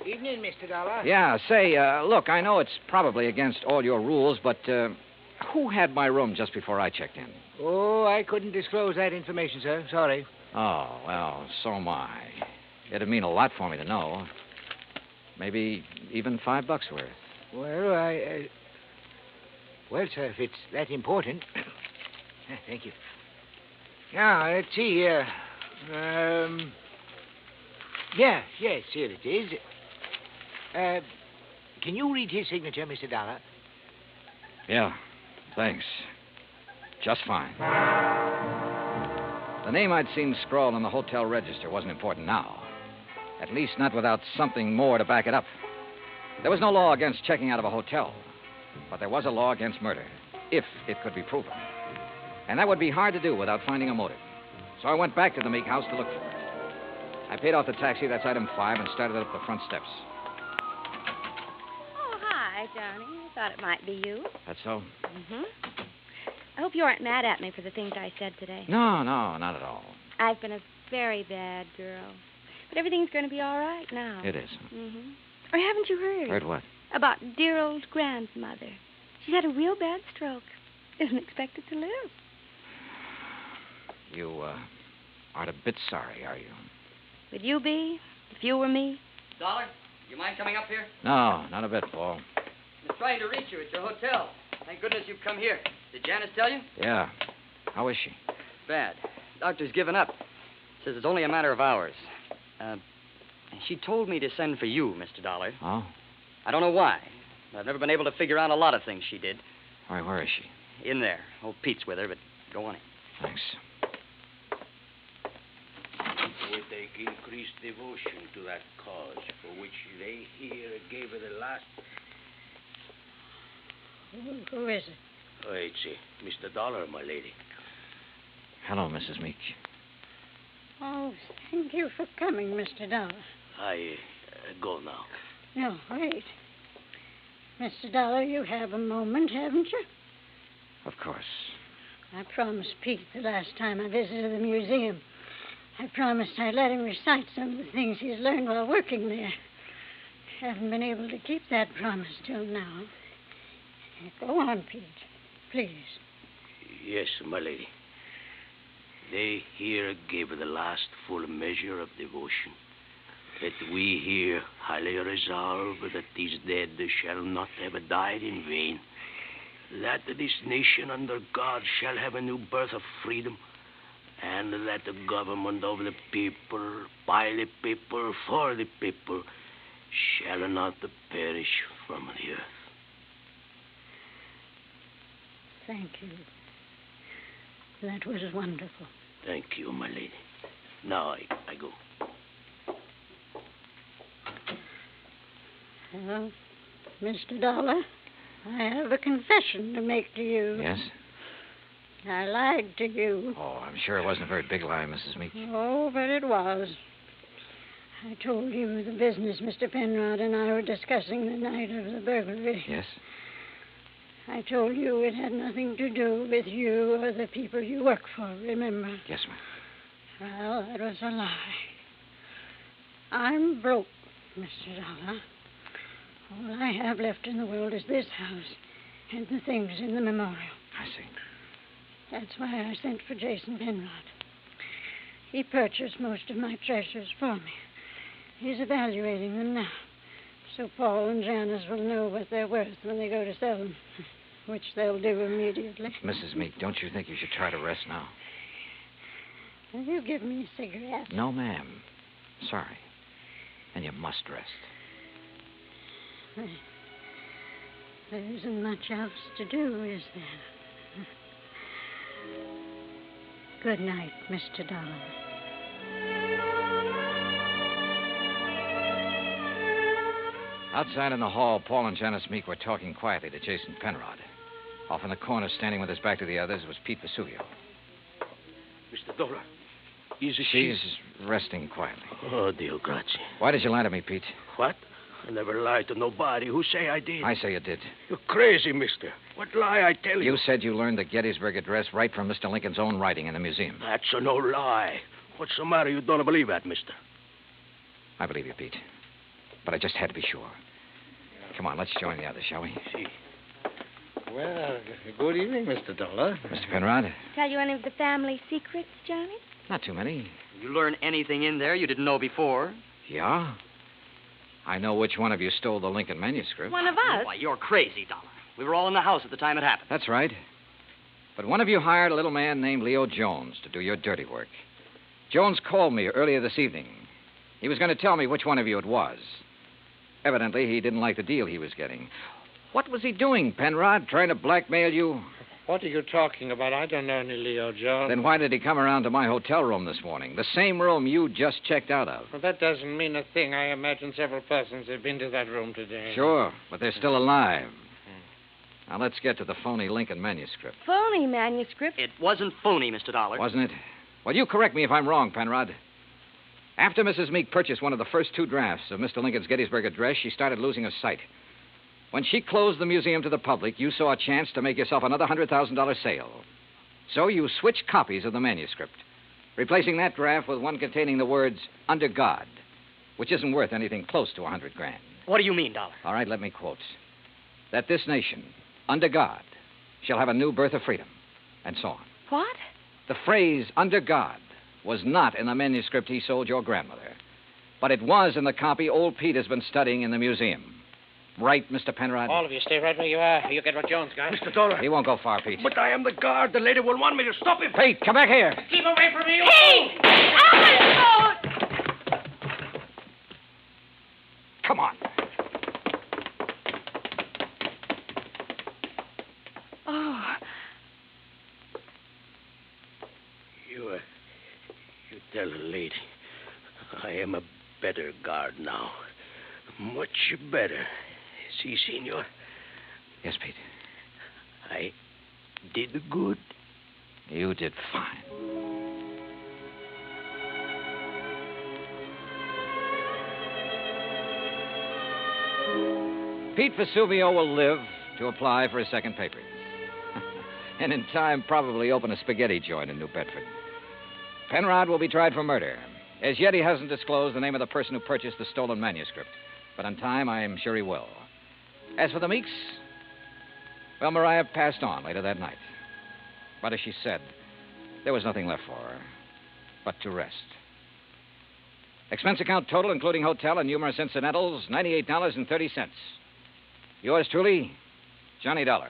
[SPEAKER 16] Evening, Mr. Dollar.
[SPEAKER 10] Yeah, say, look, I know it's probably against all your rules, but who had my room just before I checked in?
[SPEAKER 16] Oh, I couldn't disclose that information, sir. Sorry.
[SPEAKER 10] Oh, well, so am I. It'd mean a lot for me to know. Maybe even $5 worth.
[SPEAKER 16] Well, well, sir, if it's that important. Thank you. Now, let's see. Yes, here it is. Can you read his signature, Mr. Dollar?
[SPEAKER 10] Yeah, thanks. Just fine. The name I'd seen scrawled on the hotel register wasn't important now. At least not without something more to back it up. There was no law against checking out of a hotel, but there was a law against murder, if it could be proven. And that would be hard to do without finding a motive. So I went back to the Meek house to look for it. I paid off the taxi, that's item 5, and started up the front steps.
[SPEAKER 24] Oh, hi, Johnny. I thought it might be you.
[SPEAKER 10] That's so?
[SPEAKER 24] Mm-hmm. I hope you aren't mad at me for the things I said today.
[SPEAKER 10] No, not at all.
[SPEAKER 24] I've been a very bad girl. But everything's going to be all right now.
[SPEAKER 10] It is.
[SPEAKER 24] Mm-hmm. Or haven't you heard?
[SPEAKER 10] Heard what?
[SPEAKER 24] About dear old grandmother. She's had a real bad stroke. Isn't expected to live.
[SPEAKER 10] You, aren't a bit sorry, are you?
[SPEAKER 24] Would you be, if you were me?
[SPEAKER 14] Dollar, you mind coming up here?
[SPEAKER 10] No, not a bit, Paul.
[SPEAKER 14] I'm trying to reach you at your hotel. Thank goodness you've come here. Did Janice tell you?
[SPEAKER 10] Yeah. How is she?
[SPEAKER 14] Bad. Doctor's given up. Says it's only a matter of hours. She told me to send for you, Mr. Dollar.
[SPEAKER 10] Oh?
[SPEAKER 14] I don't know why. I've never been able to figure out a lot of things she did.
[SPEAKER 10] All right, where is she?
[SPEAKER 14] In there. Old Pete's with her, but go on in.
[SPEAKER 10] Thanks.
[SPEAKER 15] With the increased devotion to that cause for which they here gave her the last...
[SPEAKER 11] Who is it?
[SPEAKER 15] Oh, it's Mr. Dollar, my lady.
[SPEAKER 10] Hello, Mrs. Meek.
[SPEAKER 11] Oh, thank you for coming, Mr. Dollar.
[SPEAKER 15] I go now.
[SPEAKER 11] No, wait. Mr. Dollar, you have a moment, haven't you?
[SPEAKER 10] Of course.
[SPEAKER 11] I promised Pete the last time I visited the museum. I promised I'd let him recite some of the things he's learned while working there. Haven't been able to keep that promise till now. Go on, Pete. Please.
[SPEAKER 15] Yes, my lady. They here gave her the last full measure of devotion. That we here highly resolve that these dead shall not have died in vain. That this nation under God shall have a new birth of freedom. And that the government of the people, by the people, for the people, shall not perish from the earth.
[SPEAKER 11] Thank you. That was wonderful.
[SPEAKER 15] Thank you, my lady. Now I go.
[SPEAKER 11] Well, Mr. Dollar, I have a confession to make to you.
[SPEAKER 10] Yes?
[SPEAKER 11] I lied to you.
[SPEAKER 10] Oh, I'm sure it wasn't a very big lie, Mrs. Meek.
[SPEAKER 11] Oh, but it was. I told you the business Mr. Penrod and I were discussing the night of the burglary.
[SPEAKER 10] Yes?
[SPEAKER 11] I told you it had nothing to do with you or the people you work for, remember?
[SPEAKER 10] Yes, ma'am.
[SPEAKER 11] Well, that was a lie. I'm broke, Mr. Dollar. All I have left in the world is this house and the things in the memorial.
[SPEAKER 10] I see.
[SPEAKER 11] That's why I sent for Jason Penrod. He purchased most of my treasures for me. He's evaluating them now, so Paul and Janice will know what they're worth when they go to sell them, which they'll do immediately.
[SPEAKER 10] Mrs. Meek, don't you think you should try to rest now?
[SPEAKER 11] Will you give me a cigarette?
[SPEAKER 10] No, ma'am. Sorry. And you must rest.
[SPEAKER 11] There isn't much else to do, is there? Good night, Mr. Dollar.
[SPEAKER 10] Outside in the hall, Paul and Janice Meek were talking quietly to Jason Penrod. Off in the corner, standing with his back to the others, was Pete Vesuvio.
[SPEAKER 15] Mr. Dollar, is
[SPEAKER 10] She's resting quietly.
[SPEAKER 15] Oh, Dio grazie.
[SPEAKER 10] Why did you lie to me, Pete?
[SPEAKER 15] What? I never lied to nobody. Who say I did?
[SPEAKER 10] I say you did.
[SPEAKER 15] You're crazy, mister. What lie I tell you?
[SPEAKER 10] You said you learned the Gettysburg Address right from Mr. Lincoln's own writing in the museum.
[SPEAKER 15] That's no lie. What's the matter? You don't believe that, mister?
[SPEAKER 10] I believe you, Pete. but I just had to be sure. Come on, let's join the others, shall we?
[SPEAKER 16] Well, good evening, Mr. Dollar.
[SPEAKER 10] Mr. Penrod?
[SPEAKER 24] Tell you any of the family secrets, Johnny?
[SPEAKER 10] Not too many.
[SPEAKER 14] You learn anything in there you didn't know before?
[SPEAKER 10] Yeah? I know which one of you stole the Lincoln manuscript.
[SPEAKER 24] One of us?
[SPEAKER 14] Why, you're crazy, Dollar. We were all in the house at the time it happened.
[SPEAKER 10] That's right. But one of you hired a little man named Leo Jones to do your dirty work. Jones called me earlier this evening. He was going to tell me which one of you it was. Evidently, he didn't like the deal he was getting. What was he doing, Penrod? Trying to blackmail you?
[SPEAKER 16] What are you talking about? I don't know any Leo Jones.
[SPEAKER 10] Then why did he come around to my hotel room this morning? The same room you just checked out of.
[SPEAKER 16] Well, that doesn't mean a thing. I imagine several persons have been to that room today.
[SPEAKER 10] Sure, but they're still alive. Now, let's get to the phony Lincoln manuscript.
[SPEAKER 24] Phony manuscript?
[SPEAKER 14] It wasn't phony, Mr. Dollar.
[SPEAKER 10] Wasn't it? Well, you correct me if I'm wrong, Penrod. After Mrs. Meek purchased one of the first 2 drafts of Mr. Lincoln's Gettysburg Address, she started losing her sight. When she closed the museum to the public, you saw a chance to make yourself another $100,000 sale. So you switched copies of the manuscript, replacing that draft with one containing the words, under God, which isn't worth anything close to $100,000.
[SPEAKER 14] What do you mean, Dollar?
[SPEAKER 10] All right, let me quote. That this nation, under God, shall have a new birth of freedom, and so on.
[SPEAKER 24] What?
[SPEAKER 10] The phrase, under God, was not in the manuscript he sold your grandmother, but it was in the copy old Pete has been studying in the museum. Right, Mr. Penrod?
[SPEAKER 16] All of you stay right where you are. You get what Jones got.
[SPEAKER 15] Mr. Dollar.
[SPEAKER 10] He won't go far, Pete.
[SPEAKER 15] But I am the guard. The lady will want me to stop him.
[SPEAKER 10] Pete, come back here.
[SPEAKER 16] Keep away from me.
[SPEAKER 24] Pete!
[SPEAKER 10] Come on.
[SPEAKER 24] Oh.
[SPEAKER 15] You tell the lady I am a better guard now. Much better. Si, senor.
[SPEAKER 10] Yes, Pete.
[SPEAKER 15] I did good.
[SPEAKER 10] You did fine. Pete Vesuvio will live to apply for his second papers. And in time, probably open a spaghetti joint in New Bedford. Penrod will be tried for murder. As yet, he hasn't disclosed the name of the person who purchased the stolen manuscript. But in time, I'm sure he will. As for the Meeks, well, Mariah passed on later that night. But as she said, there was nothing left for her but to rest. Expense account total, including hotel and numerous incidentals, $98.30. Yours truly, Johnny Dollar.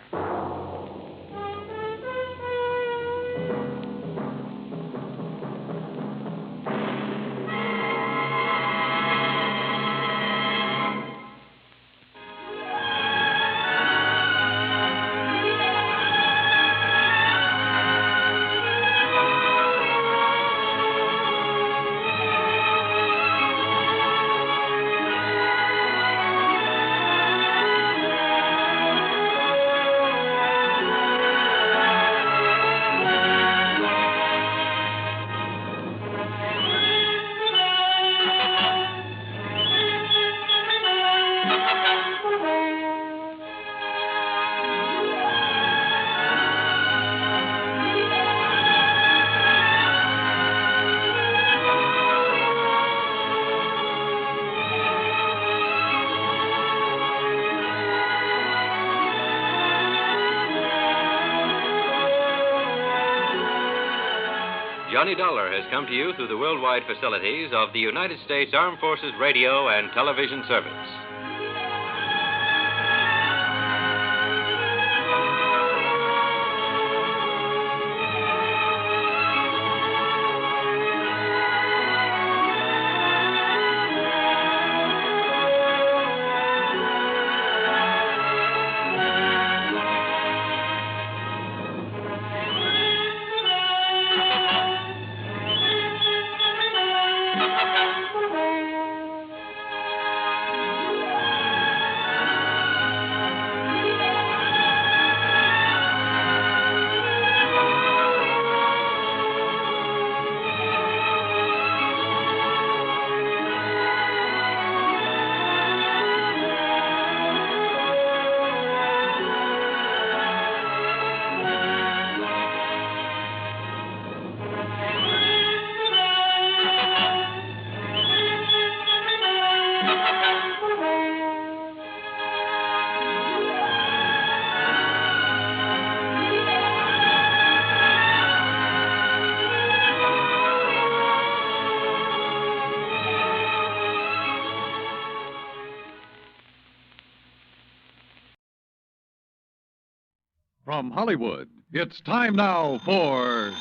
[SPEAKER 8] Johnny Dollar has come to you through the worldwide facilities of the United States Armed Forces Radio and Television Service.
[SPEAKER 9] From Hollywood, it's time now for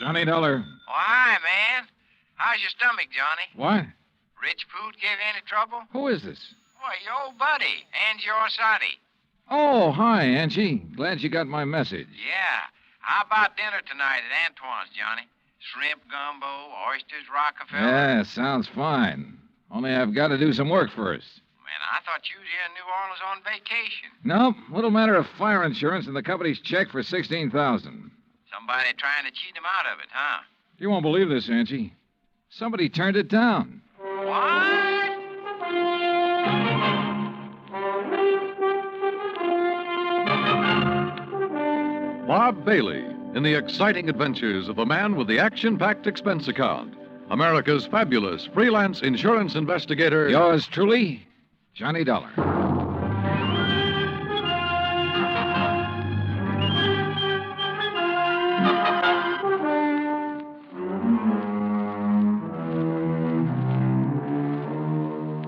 [SPEAKER 4] Johnny Dollar.
[SPEAKER 17] Oh, hi, man. How's your stomach, Johnny?
[SPEAKER 4] What?
[SPEAKER 17] Rich food give you any trouble?
[SPEAKER 4] Who is this?
[SPEAKER 17] Why, your old buddy, Angie Orsatti.
[SPEAKER 4] Oh, hi, Angie. Glad you got my message.
[SPEAKER 17] Yeah. How about dinner tonight at Antoine's, Johnny? Shrimp gumbo, oysters, Rockefeller.
[SPEAKER 4] Yeah, sounds fine. Only I've got to do some work first.
[SPEAKER 17] Man, I thought you was here in New Orleans on vacation.
[SPEAKER 4] Nope, little matter of fire insurance and the company's check for $16,000.
[SPEAKER 17] Somebody trying to cheat him out of it, huh?
[SPEAKER 4] You won't believe this, Angie. Somebody turned it down.
[SPEAKER 17] What?
[SPEAKER 9] Bob Bailey in the exciting adventures of the man with the action-packed expense account. America's fabulous freelance insurance investigator.
[SPEAKER 4] Yours truly, Johnny Dollar.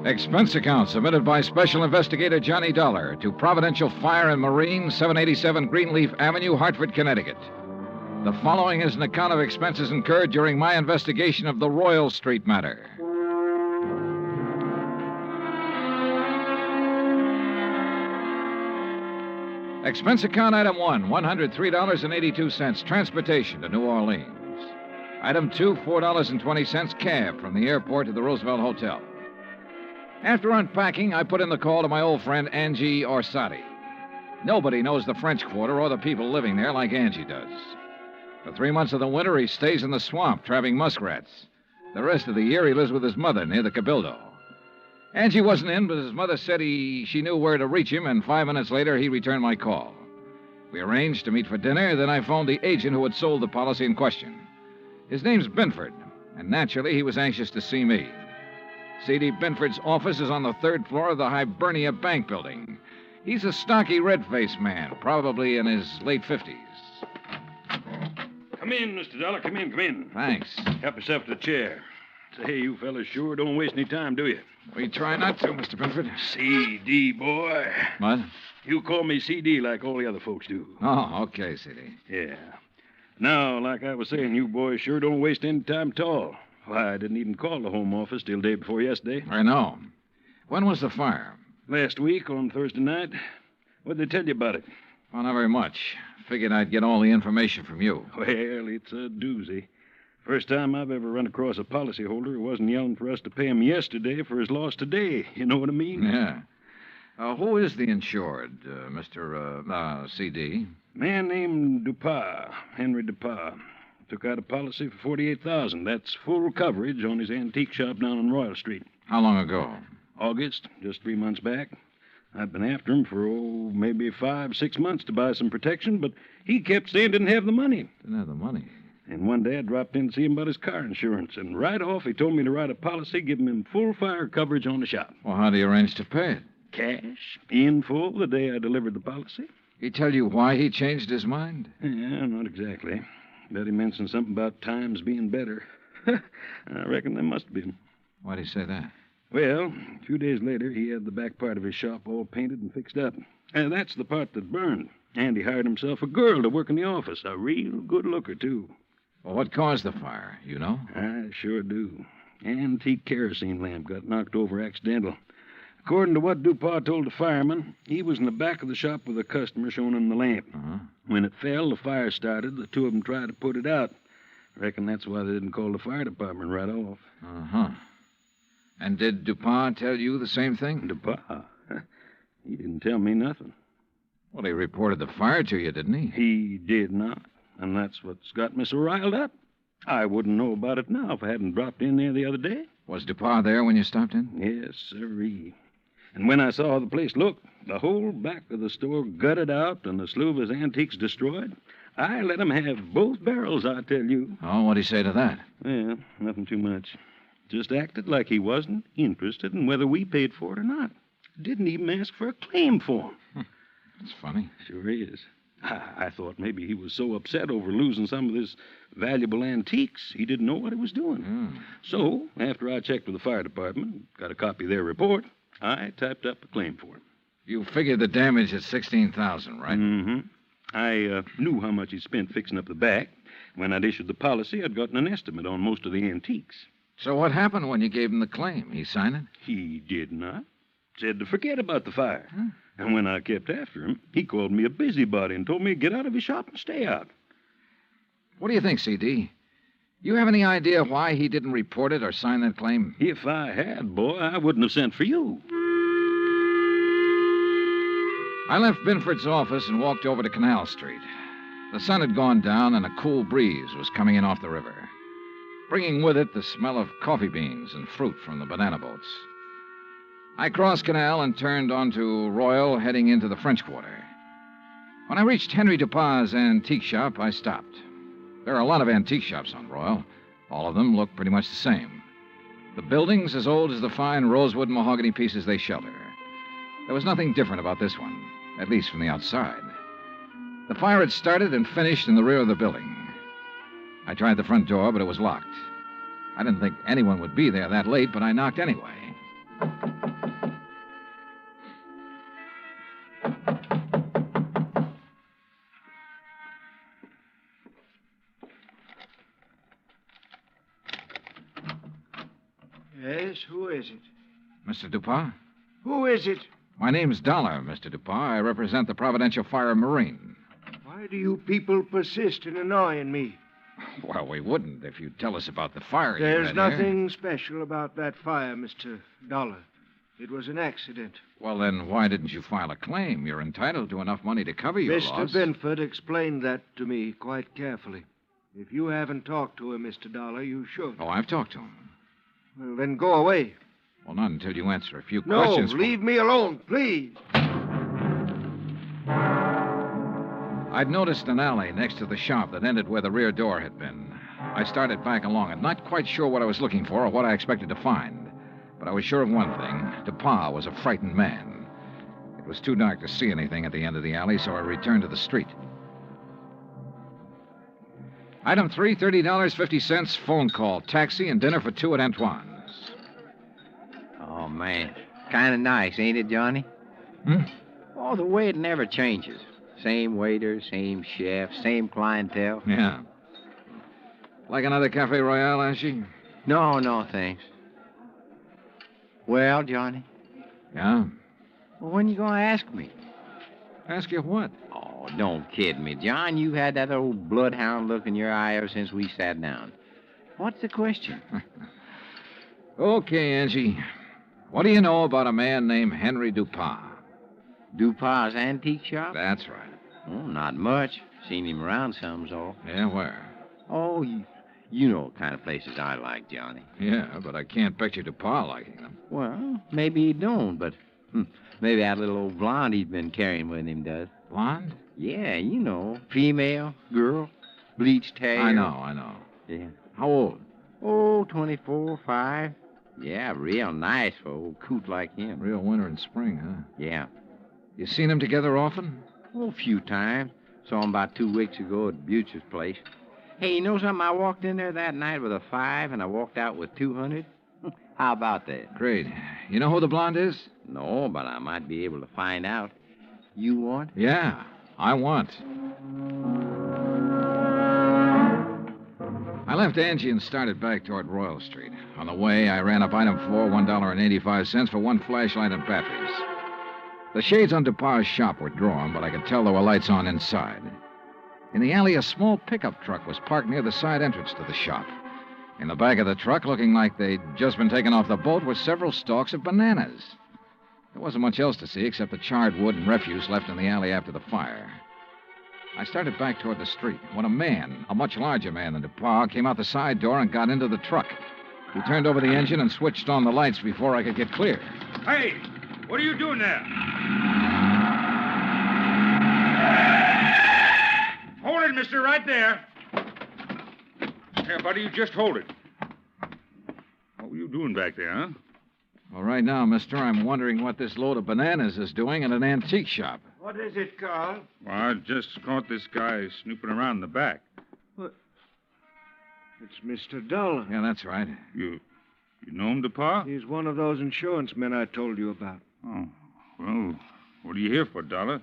[SPEAKER 4] Expense account submitted by Special Investigator Johnny Dollar to Providential Fire and Marine, 787 Greenleaf Avenue, Hartford, Connecticut. The following is an account of expenses incurred during my investigation of the Royal Street matter. Expense account item 1, $103.82, transportation to New Orleans. Item 2, $4.20, cab from the airport to the Roosevelt Hotel. After unpacking, I put in the call to my old friend Angie Orsatti. Nobody knows the French Quarter or the people living there like Angie does. For 3 months of the winter, he stays in the swamp trapping muskrats. The rest of the year, he lives with his mother near the Cabildo. Angie wasn't in, but his mother said she knew where to reach him, and 5 minutes later, he returned my call. We arranged to meet for dinner, then I phoned the agent who had sold the policy in question. His name's Binford, and naturally, he was anxious to see me. C.D. Binford's office is on the 3rd floor of the Hibernia Bank building. He's a stocky, red-faced man, probably in his late 50s.
[SPEAKER 18] Come in, Mr. Dollar. Come in.
[SPEAKER 4] Thanks.
[SPEAKER 18] Help yourself to the chair. Say, you fellas sure don't waste any time, do you?
[SPEAKER 4] We try not to, Mr. Binford.
[SPEAKER 18] C.D., boy.
[SPEAKER 4] What?
[SPEAKER 18] You call me C.D. like all the other folks do.
[SPEAKER 4] Oh, okay, C.D.
[SPEAKER 18] Yeah. Now, like I was saying, you boys sure don't waste any time at all. Why, I didn't even call the home office till day before yesterday.
[SPEAKER 4] I know. When was the fire?
[SPEAKER 18] Last week on Thursday night. What'd they tell you about it?
[SPEAKER 4] Well, not very much. Figured I'd get all the information from you.
[SPEAKER 18] Well, it's a doozy. First time I've ever run across a policyholder who wasn't yelling for us to pay him yesterday for his loss today. You know what I mean?
[SPEAKER 4] Yeah. Who is the insured, Mr. C.D.?
[SPEAKER 18] Man named Dupas, Henry Dupas. Took out a policy for $48,000. That's full coverage on his antique shop down on Royal Street.
[SPEAKER 4] How long ago?
[SPEAKER 18] August, just 3 months back. I'd been after him for, maybe 5-6 months to buy some protection, but he kept saying didn't have the money.
[SPEAKER 4] Didn't have the money?
[SPEAKER 18] And one day I dropped in to see him about his car insurance, and right off he told me to write a policy giving him full fire coverage on the shop.
[SPEAKER 4] Well, how do you arrange to pay it?
[SPEAKER 18] Cash, in full, the day I delivered the policy.
[SPEAKER 4] He tell you why he changed his mind?
[SPEAKER 18] Yeah, not exactly. Bet he mentioned something about times being better. I reckon they must have been.
[SPEAKER 4] Why'd he say that?
[SPEAKER 18] Well, a few days later, he had the back part of his shop all painted and fixed up. And that's the part that burned. And he hired himself a girl to work in the office. A real good looker, too.
[SPEAKER 4] Well, what caused the fire? You know?
[SPEAKER 18] I sure do. Antique kerosene lamp got knocked over accidental. According to what Dupas told the fireman, he was in the back of the shop with a customer showing him the lamp.
[SPEAKER 4] Uh-huh.
[SPEAKER 18] When it fell, the fire started. The two of them tried to put it out. Reckon that's why they didn't call the fire department right off.
[SPEAKER 4] Uh-huh. And did Dupas tell you the same thing?
[SPEAKER 18] Dupas? He didn't tell me nothing.
[SPEAKER 4] Well, he reported the fire to you, didn't he?
[SPEAKER 18] He did not. And that's what's got me so riled up. I wouldn't know about it now if I hadn't dropped in there the other day.
[SPEAKER 4] Was Dupas there when you stopped in?
[SPEAKER 18] Yes, sirree. And when I saw how the place looked, the whole back of the store gutted out and a slew of his antiques destroyed, I let him have both barrels, I tell you.
[SPEAKER 4] Oh, what'd he say to that?
[SPEAKER 18] Well, nothing too much. Just acted like he wasn't interested in whether we paid for it or not. Didn't even ask for a claim for him.
[SPEAKER 4] That's funny.
[SPEAKER 18] Sure is. I thought maybe he was so upset over losing some of his valuable antiques, he didn't know what he was doing. So, after I checked with the fire department, got a copy of their report, I typed up a claim for him.
[SPEAKER 4] You figured the damage at $16,000, right?
[SPEAKER 18] Mm-hmm. I knew how much he spent fixing up the back. When I'd issued the policy, I'd gotten an estimate on most of the antiques.
[SPEAKER 4] So what happened when you gave him the claim? He signed it?
[SPEAKER 18] He did not. Said to forget about the fire. Huh? And when I kept after him, he called me a busybody and told me to get out of his shop and stay out.
[SPEAKER 4] What do you think, C.D.? You have any idea why he didn't report it or sign that claim?
[SPEAKER 18] If I had, boy, I wouldn't have sent for you.
[SPEAKER 4] I left Binford's office and walked over to Canal Street. The sun had gone down and a cool breeze was coming in off the river, bringing with it the smell of coffee beans and fruit from the banana boats. I crossed Canal and turned onto Royal, heading into the French Quarter. When I reached Henry Dupas' antique shop, I stopped. There are a lot of antique shops on Royal. All of them look pretty much the same. The building's as old as the fine rosewood and mahogany pieces they shelter. There was nothing different about this one, at least from the outside. The fire had started and finished in the rear of the building. I tried the front door, but it was locked. I didn't think anyone would be there that late, but I knocked anyway.
[SPEAKER 1] Yes, who is it?
[SPEAKER 4] Mr. Dupas?
[SPEAKER 1] Who is it?
[SPEAKER 4] My name's Dollar, Mr. Dupas. I represent the Providential Fire Marine.
[SPEAKER 1] Why do you people persist in annoying me?
[SPEAKER 4] Well, we wouldn't if you'd tell us about the fire you
[SPEAKER 1] There's
[SPEAKER 4] had
[SPEAKER 1] nothing special about that fire, Mr. Dollar. It was an accident.
[SPEAKER 4] Well, then why didn't you file a claim? You're entitled to enough money to cover your loss.
[SPEAKER 1] Mr. Binford explained that to me quite carefully. If you haven't talked to him, Mr. Dollar, you should.
[SPEAKER 4] Oh, I've talked to him.
[SPEAKER 1] Well, then go away.
[SPEAKER 4] Well, not until you answer a few questions.
[SPEAKER 1] No, leave me alone, please.
[SPEAKER 4] I'd noticed an alley next to the shop that ended where the rear door had been. I started back along it, not quite sure what I was looking for or what I expected to find. But I was sure of one thing. Dupas was a frightened man. It was too dark to see anything at the end of the alley, so I returned to the street. Item 3, $30.50, phone call, taxi, and dinner for two at Antoine's.
[SPEAKER 3] Oh, man. Kind of nice, ain't it, Johnny? Oh, the way it never changes. Same waiter, same chef, same clientele.
[SPEAKER 4] Yeah. Like another Cafe Royale, Ashy?
[SPEAKER 3] No, thanks. Well, Johnny?
[SPEAKER 4] Yeah?
[SPEAKER 3] Well, when you going to ask me?
[SPEAKER 4] Ask you what?
[SPEAKER 3] Oh, don't kid me, John. You had that old bloodhound look in your eye ever since we sat down. What's the question?
[SPEAKER 4] Okay, Angie. What do you know about a man named Henry Dupas?
[SPEAKER 3] Dupas' antique shop?
[SPEAKER 4] That's right.
[SPEAKER 3] Oh, not much. Seen him around some's all.
[SPEAKER 4] Yeah, where?
[SPEAKER 3] Oh, you know what kind of places I like, Johnny.
[SPEAKER 4] Yeah, but I can't picture Dupas liking them.
[SPEAKER 3] Well, maybe he don't, but maybe that little old blonde he's been carrying with him does.
[SPEAKER 4] Blonde?
[SPEAKER 3] Yeah, you know. Female, girl, bleached hair.
[SPEAKER 4] I know.
[SPEAKER 3] Yeah.
[SPEAKER 4] How old?
[SPEAKER 3] Oh, 24, 5. Yeah, real nice for old coot like him.
[SPEAKER 4] Real winter and spring, huh?
[SPEAKER 3] Yeah.
[SPEAKER 4] You seen them together often?
[SPEAKER 3] Oh, a few times. Saw him about 2 weeks ago at Butcher's place. Hey, you know something? I walked in there that night with a 5, and I walked out with 200. How about that?
[SPEAKER 4] Great. You know who the blonde is?
[SPEAKER 3] No, but I might be able to find out. You want?
[SPEAKER 4] Yeah, I want. I left Angie and started back toward Royal Street. On the way, I ran up item 4, $1.85 for one flashlight and batteries. The shades on Dupas' shop were drawn, but I could tell there were lights on inside. In the alley, a small pickup truck was parked near the side entrance to the shop. In the back of the truck, looking like they'd just been taken off the boat, were several stalks of bananas. There wasn't much else to see except the charred wood and refuse left in the alley after the fire. I started back toward the street when a man, a much larger man than Dupas, came out the side door and got into the truck. He turned over the engine and switched on the lights before I could get clear.
[SPEAKER 18] Hey, what are you doing there? Hold it, mister, right there. Here, buddy, you just hold it. What were you doing back there, huh?
[SPEAKER 4] Well, right now, mister, I'm wondering what this load of bananas is doing at an antique shop.
[SPEAKER 1] What is it, Carl?
[SPEAKER 18] Well, I just caught this guy snooping around in the back.
[SPEAKER 1] What? It's Mr. Dollar.
[SPEAKER 4] Yeah, that's right.
[SPEAKER 18] You know him, Dupas?
[SPEAKER 1] He's one of those insurance men I told you about.
[SPEAKER 18] Oh, well, What are you here for, Dollar?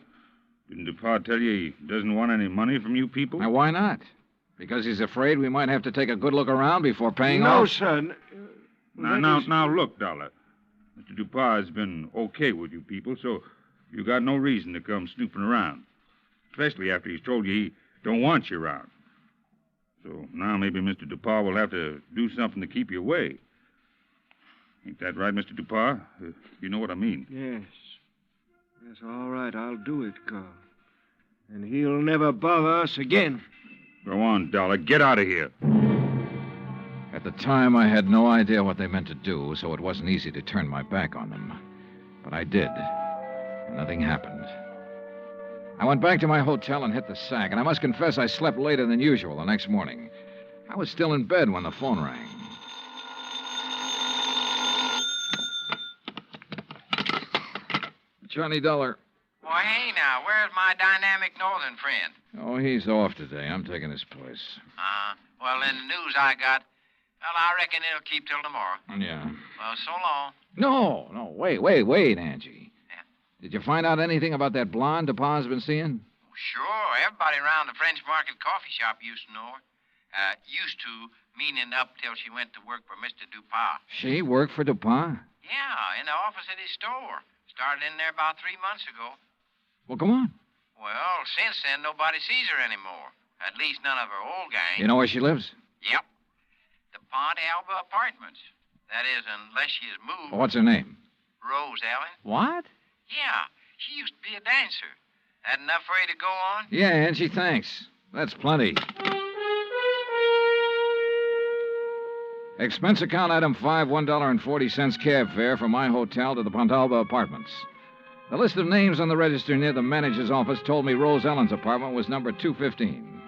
[SPEAKER 18] Didn't DuPont tell you he doesn't want any money from you people?
[SPEAKER 4] Now, why not? Because he's afraid we might have to take a good look around before paying
[SPEAKER 1] No,
[SPEAKER 4] off?
[SPEAKER 1] son.
[SPEAKER 18] Now, look, Dollar. Mr. DuPont has been okay with you people, so you got no reason to come snooping around. Especially after he's told you he don't want you around. So now maybe Mr. DuPont will have to do something to keep you away. Ain't that right, Mr. DuPont? You know what I mean.
[SPEAKER 1] Yes. Yes, all right, I'll do it, Carl. And he'll never bother us again.
[SPEAKER 18] Go on, Dollar. Get out of here.
[SPEAKER 4] At the time, I had no idea what they meant to do, so it wasn't easy to turn my back on them. But I did. And nothing happened. I went back to my hotel and hit the sack, and I must confess I slept later than usual the next morning. I was still in bed when the phone rang. Johnny Dollar.
[SPEAKER 17] Well, hey, now, where's my dynamic northern friend?
[SPEAKER 4] Oh, he's off today. I'm taking his place.
[SPEAKER 17] Well, in the news I got, well, I reckon it'll keep till tomorrow.
[SPEAKER 4] Yeah.
[SPEAKER 17] Well, so long.
[SPEAKER 4] No, wait, Angie. Yeah. Did you find out anything about that blonde DuPont's been seeing?
[SPEAKER 17] Sure. Everybody around the French Market coffee shop used to know her. Used to, meaning up till she went to work for Mr. DuPont.
[SPEAKER 4] She worked for DuPont?
[SPEAKER 17] Yeah, in the office at his store. Started in there about 3 months ago.
[SPEAKER 4] Well, come on.
[SPEAKER 17] Well, since then, nobody sees her anymore. At least none of her old gang.
[SPEAKER 4] You know where she lives?
[SPEAKER 17] Yep. The Pont Alba Apartments. That is, unless she has moved.
[SPEAKER 4] What's her name?
[SPEAKER 17] Rose Ellen.
[SPEAKER 4] What?
[SPEAKER 17] Yeah, she used to be a dancer. That enough for you to go on?
[SPEAKER 4] Yeah, Angie, thanks. That's plenty. Expense account item 5, $1.40 cab fare from my hotel to the Pontalba Apartments. The list of names on the register near the manager's office told me Rose Ellen's apartment was number 215.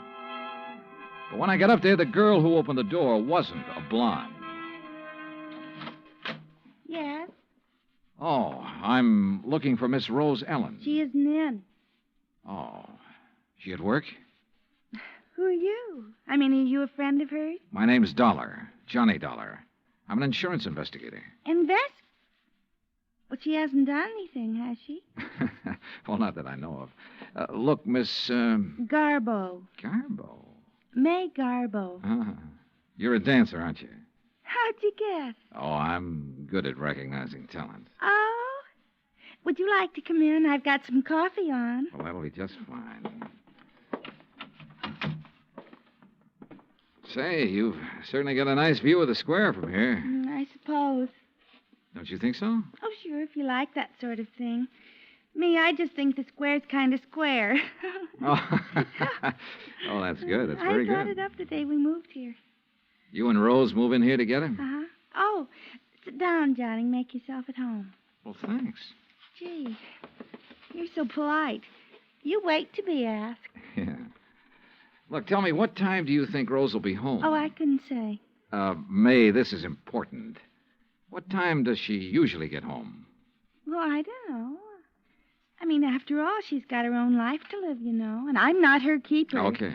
[SPEAKER 4] But when I got up there, the girl who opened the door wasn't a blonde.
[SPEAKER 24] Yes?
[SPEAKER 4] Oh, I'm looking for Miss Rose Ellen.
[SPEAKER 24] She isn't in.
[SPEAKER 4] Oh, she at work?
[SPEAKER 24] Who are you? I mean, are you a friend of hers?
[SPEAKER 4] My name's Dollar, Johnny Dollar. I'm an insurance investigator.
[SPEAKER 24] Well, she hasn't done anything, has she?
[SPEAKER 4] Well, not that I know of. Look, Miss...
[SPEAKER 24] Garbo.
[SPEAKER 4] Garbo?
[SPEAKER 24] May Garbo.
[SPEAKER 4] You're a dancer, aren't you?
[SPEAKER 24] How'd you guess?
[SPEAKER 4] Oh, I'm good at recognizing talent.
[SPEAKER 24] Oh? Would you like to come in? I've got some coffee on.
[SPEAKER 4] Well, that'll be just fine. Say, you've certainly got a nice view of the square from here.
[SPEAKER 24] I suppose.
[SPEAKER 4] Don't you think so?
[SPEAKER 24] Oh, sure, if you like that sort of thing. Me, I just think the square's kind of square.
[SPEAKER 4] Oh, that's good. That's very
[SPEAKER 24] I brought
[SPEAKER 4] good.
[SPEAKER 24] it up the day we moved here.
[SPEAKER 4] You and Rose move in here together?
[SPEAKER 24] Uh-huh. Oh, sit down, Johnny. Make yourself at home.
[SPEAKER 4] Well, thanks.
[SPEAKER 24] Gee, you're so polite. You wait to be asked.
[SPEAKER 4] Yeah. Look, tell me, what time do you think Rose will be home?
[SPEAKER 24] Oh, I couldn't say.
[SPEAKER 4] May, this is important. What time does she usually get home?
[SPEAKER 24] Well, I don't know. I mean, after all, she's got her own life to live, you know, and I'm not her keeper.
[SPEAKER 4] Okay.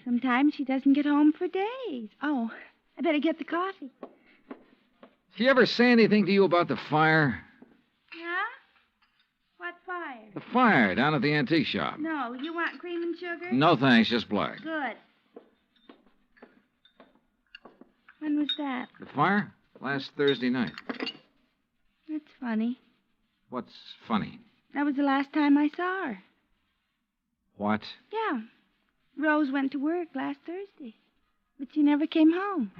[SPEAKER 24] Sometimes she doesn't get home for days. Oh, I better get the coffee.
[SPEAKER 4] She ever say anything to you about the fire?
[SPEAKER 24] Yeah? What fire?
[SPEAKER 4] The fire down at the antique shop.
[SPEAKER 24] No, you want cream and sugar?
[SPEAKER 4] No, thanks, just black.
[SPEAKER 24] Good. When was that?
[SPEAKER 4] The fire? Last Thursday night.
[SPEAKER 24] That's funny.
[SPEAKER 4] What's funny?
[SPEAKER 24] That was the last time I saw her.
[SPEAKER 4] What?
[SPEAKER 24] Yeah. Rose went to work last Thursday, but she never came home.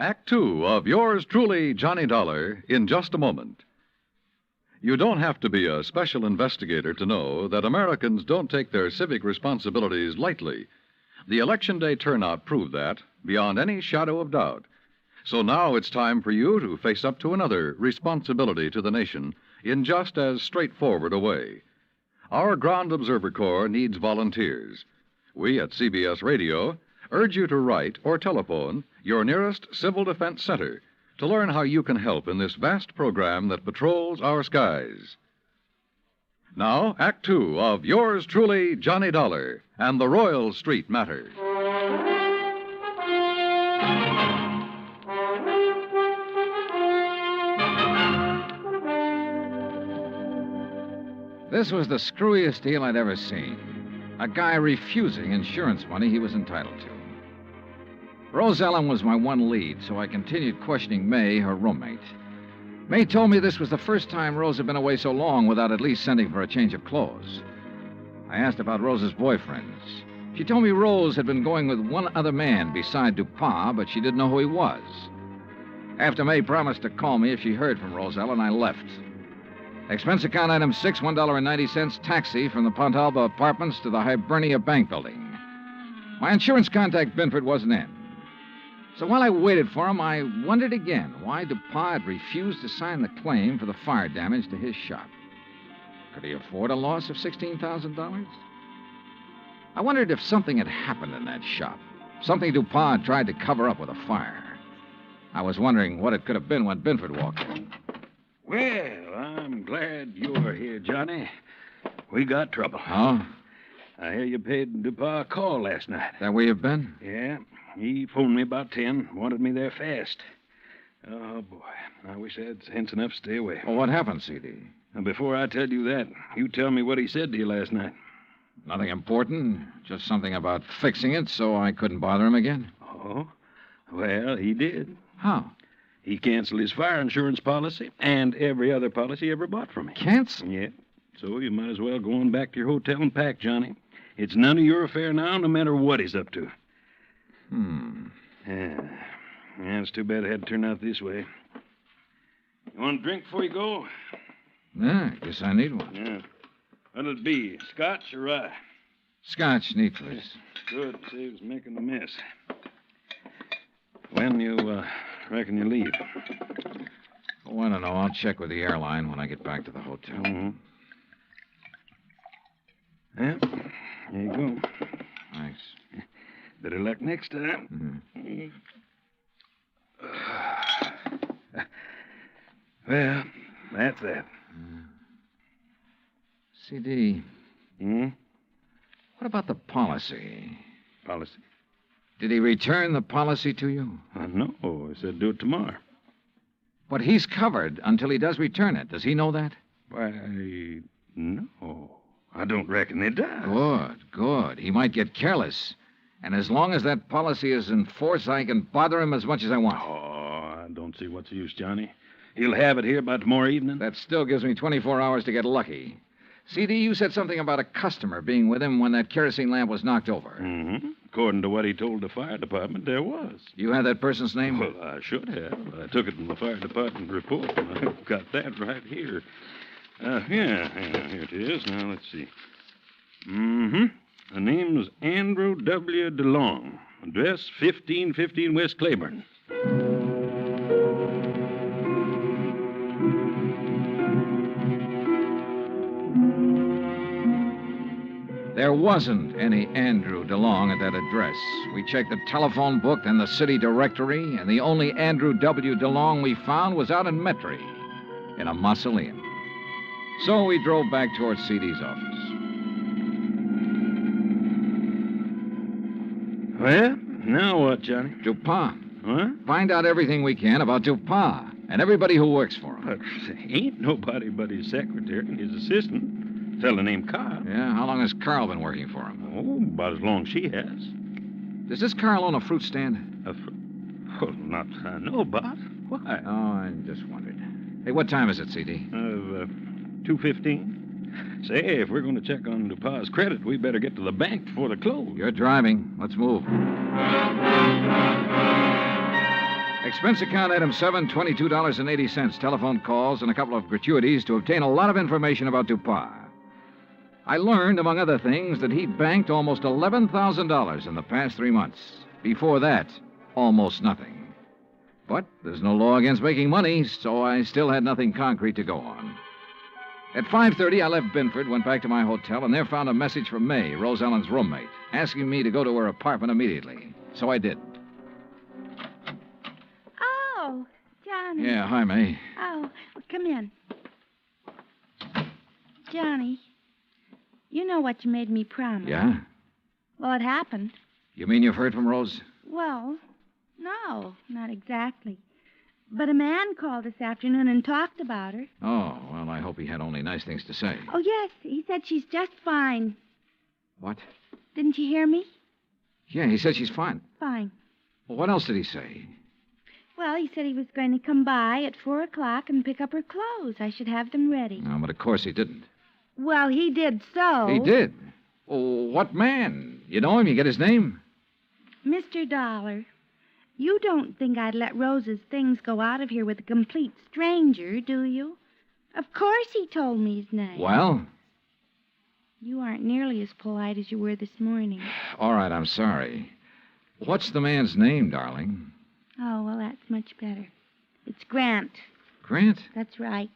[SPEAKER 9] Act Two of yours truly, Johnny Dollar, in just a moment. You don't have to be a special investigator to know that Americans don't take their civic responsibilities lightly. The Election Day turnout proved that, beyond any shadow of doubt. So now it's time for you to face up to another responsibility to the nation in just as straightforward a way. Our Ground Observer Corps needs volunteers. We at CBS Radio urge you to write or telephone your nearest Civil Defense Center to learn how you can help in this vast program that patrols our skies. Now, Act Two of yours truly, Johnny Dollar, and the Royal Street Matter.
[SPEAKER 4] This was the screwiest deal I'd ever seen. A guy refusing insurance money he was entitled to. Rose Ellen was my one lead, so I continued questioning May, her roommate. May told me this was the first time Rose had been away so long without at least sending for a change of clothes. I asked about Rose's boyfriends. She told me Rose had been going with one other man beside Dupont, but she didn't know who he was. After May promised to call me if she heard from Rose Ellen, I left. Expense account item 6, $1.90, taxi from the Pontalba Apartments to the Hibernia Bank Building. My insurance contact, Binford, wasn't in. So while I waited for him, I wondered again why DuPont had refused to sign the claim for the fire damage to his shop. Could he afford a loss of $16,000? I wondered if something had happened in that shop, something DuPont tried to cover up with a fire. I was wondering what it could have been when Binford walked in.
[SPEAKER 15] Well, I'm glad you're here, Johnny. We got trouble.
[SPEAKER 4] Oh?
[SPEAKER 15] I hear you paid DuPont a call last night.
[SPEAKER 4] That where you've been?
[SPEAKER 15] Yeah. He phoned me about 10, wanted me there fast. Oh, boy. I wish I had sense enough to stay away.
[SPEAKER 4] Well, what happened, CD?
[SPEAKER 15] Now, before I tell you that, you tell me what he said to you last night.
[SPEAKER 4] Nothing important. Just something about fixing it so I couldn't bother him again.
[SPEAKER 15] Oh? Well, he did.
[SPEAKER 4] How?
[SPEAKER 15] He canceled his fire insurance policy and every other policy he ever bought from me.
[SPEAKER 4] Cancel?
[SPEAKER 15] Yeah. So you might as well go on back to your hotel and pack, Johnny. It's none of your affair now, no matter what he's up to. Yeah, it's too bad it had to turn out this way. You want a drink before you go?
[SPEAKER 4] Yeah, I guess I need one.
[SPEAKER 15] Yeah. What'll it be, scotch or rye?
[SPEAKER 4] Scotch, neat, please.
[SPEAKER 15] Good, saves making a mess. When you reckon you leave?
[SPEAKER 4] Oh, I don't know. I'll check with the airline when I get back to the hotel.
[SPEAKER 15] Mm-hmm. Yeah, there you go.
[SPEAKER 4] Thanks.
[SPEAKER 15] Better luck next time.
[SPEAKER 4] Mm-hmm.
[SPEAKER 15] Well, that's that.
[SPEAKER 4] CD.
[SPEAKER 15] Hmm?
[SPEAKER 4] What about the policy?
[SPEAKER 15] Policy?
[SPEAKER 4] Did he return the policy to you?
[SPEAKER 15] No, he said do it tomorrow.
[SPEAKER 4] But he's covered until he does return it. Does he know that?
[SPEAKER 15] Why, no. I don't reckon he does.
[SPEAKER 4] Good. He might get careless. And as long as that policy is in force, I can bother him as much as I want.
[SPEAKER 15] Oh, I don't see what's the use, Johnny. He'll have it here by tomorrow evening.
[SPEAKER 4] That still gives me 24 hours to get lucky. CD, you said something about a customer being with him when that kerosene lamp was knocked over.
[SPEAKER 15] Mm-hmm. According to what he told the fire department, there was.
[SPEAKER 4] You had that person's name?
[SPEAKER 15] Well, I should have. I took it from the fire department report. I've got that right here. Here it is. Now, let's see. Mm-hmm. The name was Andrew W. DeLong. Address 1515 West Claiborne.
[SPEAKER 4] There wasn't any Andrew DeLong at that address. We checked the telephone book and the city directory, and the only Andrew W. DeLong we found was out in Metairie, in a mausoleum. So we drove back towards CD's office.
[SPEAKER 15] Well, now what, Johnny?
[SPEAKER 4] DuPont.
[SPEAKER 15] What?
[SPEAKER 4] Find out everything we can about DuPont and everybody who works for him.
[SPEAKER 15] But ain't nobody but his secretary and his assistant. Fella named Carl.
[SPEAKER 4] Yeah, how long has Carl been working for him?
[SPEAKER 15] Oh, about as long as she has.
[SPEAKER 4] Does this Carl own a fruit stand?
[SPEAKER 15] Well, not I know about. Why?
[SPEAKER 4] Oh, I just wondered. Hey, what time is it, CD?
[SPEAKER 15] 2:15. Say, if we're going to check on DuPont's credit, we better get to the bank before they close.
[SPEAKER 4] You're driving. Let's move. Expense account item 7, $22.80. Telephone calls and a couple of gratuities to obtain a lot of information about DuPont. I learned, among other things, that he'd banked almost $11,000 in the past 3 months. Before that, almost nothing. But there's no law against making money, so I still had nothing concrete to go on. At 5:30, I left Binford, went back to my hotel, and there found a message from May, Rose Ellen's roommate, asking me to go to her apartment immediately. So I did.
[SPEAKER 24] Oh, Johnny.
[SPEAKER 4] Yeah, hi, May.
[SPEAKER 24] Oh, well, come in. Johnny, you know what you made me promise.
[SPEAKER 4] Yeah?
[SPEAKER 24] Well, it happened.
[SPEAKER 4] You mean you've heard from Rose?
[SPEAKER 24] Well, no, not exactly. But a man called this afternoon and talked about her.
[SPEAKER 4] Oh, well, I hope he had only nice things to say.
[SPEAKER 24] Oh, yes, he said she's just fine.
[SPEAKER 4] What?
[SPEAKER 24] Didn't you hear me?
[SPEAKER 4] Yeah, he said she's fine.
[SPEAKER 24] Fine.
[SPEAKER 4] Well, what else did he say?
[SPEAKER 24] Well, he said he was going to come by at 4 o'clock and pick up her clothes. I should have them ready.
[SPEAKER 4] No, but of course he didn't.
[SPEAKER 24] Well, he did so.
[SPEAKER 4] He did? Oh, what man? You know him? You get his name?
[SPEAKER 24] Mr. Dollar, you don't think I'd let Rose's things go out of here with a complete stranger, do you? Of course he told me his name.
[SPEAKER 4] Well?
[SPEAKER 24] You aren't nearly as polite as you were this morning.
[SPEAKER 4] All right, I'm sorry. What's the man's name, darling?
[SPEAKER 24] Oh, well, that's much better. It's Grant.
[SPEAKER 4] Grant?
[SPEAKER 24] That's right.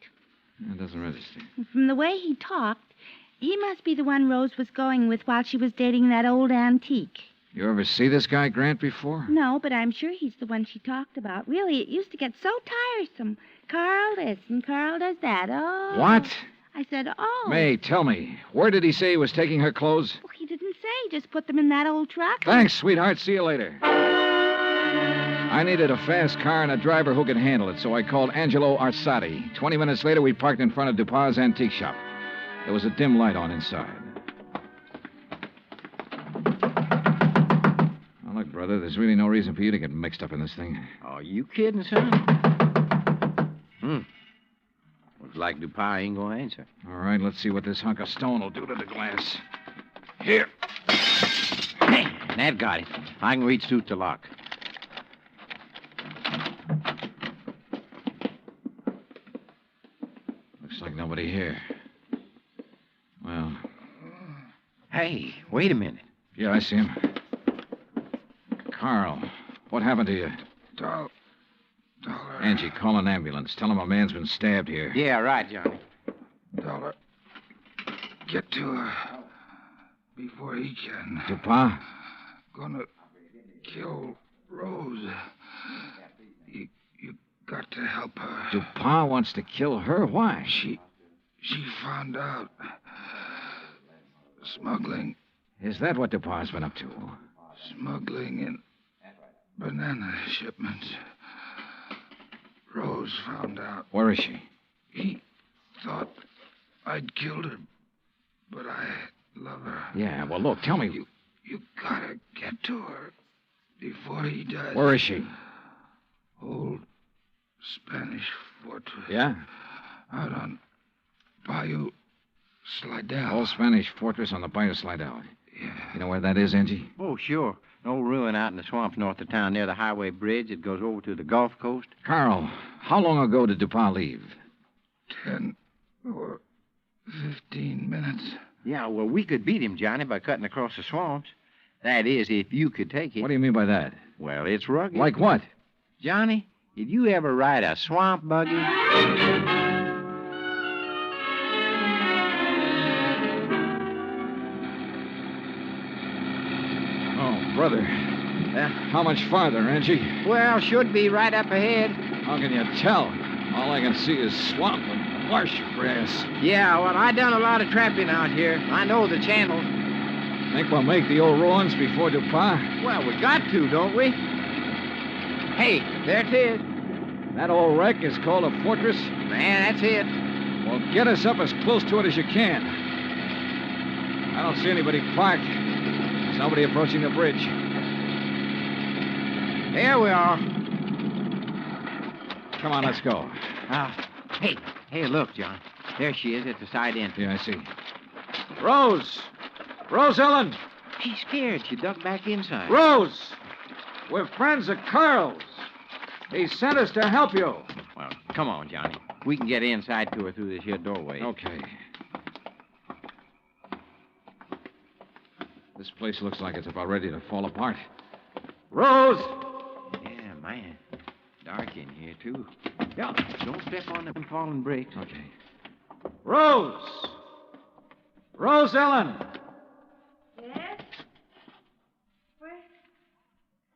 [SPEAKER 4] That doesn't register.
[SPEAKER 24] From the way he talked, he must be the one Rose was going with while she was dating that old antique.
[SPEAKER 4] You ever see this guy, Grant, before?
[SPEAKER 24] No, but I'm sure he's the one she talked about. Really, it used to get so tiresome. Carl this and Carl does that. Oh.
[SPEAKER 4] What?
[SPEAKER 24] I said, oh.
[SPEAKER 4] May, tell me, where did he say he was taking her clothes?
[SPEAKER 24] Well, he didn't say. Just put them in that old truck.
[SPEAKER 4] Thanks, sweetheart. See you later. I needed a fast car and a driver who could handle it, so I called Angelo Arsati. 20 minutes later, we parked in front of Dupas' antique shop. There was a dim light on inside. Now, look, brother, there's really no reason for you to get mixed up in this thing.
[SPEAKER 3] Oh, you kidding, son? Looks like Dupas ain't gonna answer.
[SPEAKER 4] All right, let's see what this hunk of stone will do to the glass. Here.
[SPEAKER 3] Hey, that got it. I can reach through the lock.
[SPEAKER 4] Looks like nobody here. Well.
[SPEAKER 3] Hey, wait a minute.
[SPEAKER 4] Yeah, I see him. Carl, what happened to you?
[SPEAKER 12] Dollar.
[SPEAKER 4] Angie, call an ambulance. Tell him a man's been stabbed here.
[SPEAKER 3] Yeah, right, Johnny.
[SPEAKER 12] Dollar. Get to her before he can.
[SPEAKER 4] Dupas?
[SPEAKER 12] Gonna kill Rose. You got to help her.
[SPEAKER 4] Dupas wants to kill her? Why?
[SPEAKER 12] She found out. Smuggling.
[SPEAKER 4] Is that what Dupas been up to?
[SPEAKER 12] Smuggling in banana shipments. Rose found out.
[SPEAKER 4] Where is she?
[SPEAKER 12] He thought I'd killed her, but I love her.
[SPEAKER 4] Yeah, well, look, tell me.
[SPEAKER 12] You gotta get to her before he does.
[SPEAKER 4] Where is she?
[SPEAKER 12] Old Spanish fortress.
[SPEAKER 4] Yeah?
[SPEAKER 12] Out on Bayou Slidell.
[SPEAKER 4] Old Spanish fortress on the Bayou Slidell.
[SPEAKER 12] Yeah.
[SPEAKER 4] You know where that is, Angie?
[SPEAKER 3] Oh, sure. An old ruin out in the swamps north of town near the highway bridge that goes over to the Gulf Coast.
[SPEAKER 4] Carl, how long ago did Dupas leave?
[SPEAKER 12] 10 or 15 minutes.
[SPEAKER 3] Yeah, well, we could beat him, Johnny, by cutting across the swamps. That is, if you could take it.
[SPEAKER 4] What do you mean by that?
[SPEAKER 3] Well, it's rugged.
[SPEAKER 4] Like what?
[SPEAKER 3] Johnny, did you ever ride a swamp buggy?
[SPEAKER 4] Brother, how much farther, Angie?
[SPEAKER 3] Well, should be right up ahead.
[SPEAKER 4] How can you tell? All I can see is swamp and marsh grass.
[SPEAKER 3] Yeah, well, I done a lot of trapping out here. I know the channels.
[SPEAKER 4] Think we'll make the old ruins before Dupas?
[SPEAKER 3] Well, we got to, don't we? Hey, there it is.
[SPEAKER 4] That old wreck is called a fortress?
[SPEAKER 3] Man, that's it.
[SPEAKER 4] Well, get us up as close to it as you can. I don't see anybody parked. Somebody approaching the bridge.
[SPEAKER 3] There we are.
[SPEAKER 4] Come on, let's go.
[SPEAKER 3] Hey, look, John. There she is at the side entrance.
[SPEAKER 4] Yeah, I see. Rose! Rose Ellen!
[SPEAKER 3] She's scared. She ducked back inside.
[SPEAKER 4] Rose! We're friends of Carl's. He sent us to help you.
[SPEAKER 3] Well, come on, Johnny. We can get inside to her through this here doorway.
[SPEAKER 4] Okay. This place looks like it's about ready to fall apart. Rose!
[SPEAKER 3] Yeah, man. Dark in here, too. Yeah, don't step on them falling bricks.
[SPEAKER 4] Okay. Rose! Rose Ellen!
[SPEAKER 24] Yes?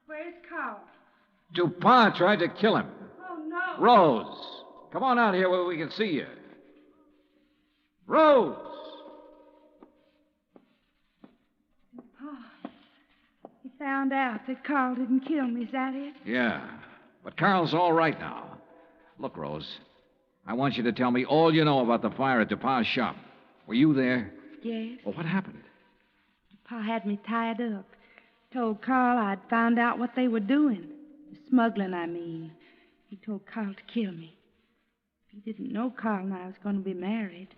[SPEAKER 24] Where's Carl?
[SPEAKER 4] Dupas tried to kill him.
[SPEAKER 24] Oh, no.
[SPEAKER 4] Rose, come on out here where we can see you.
[SPEAKER 1] Rose!
[SPEAKER 7] Pa, you found out that Carl didn't kill me, is that it?
[SPEAKER 4] Yeah, but Carl's all right now. Look, Rose, I want you to tell me all you know about the fire at DePauw's shop. Were you there?
[SPEAKER 7] Yes.
[SPEAKER 4] Well, what happened?
[SPEAKER 7] Pa had me tied up. Told Carl I'd found out what they were doing. The smuggling, I mean. He told Carl to kill me. He didn't know Carl and I was going to be married.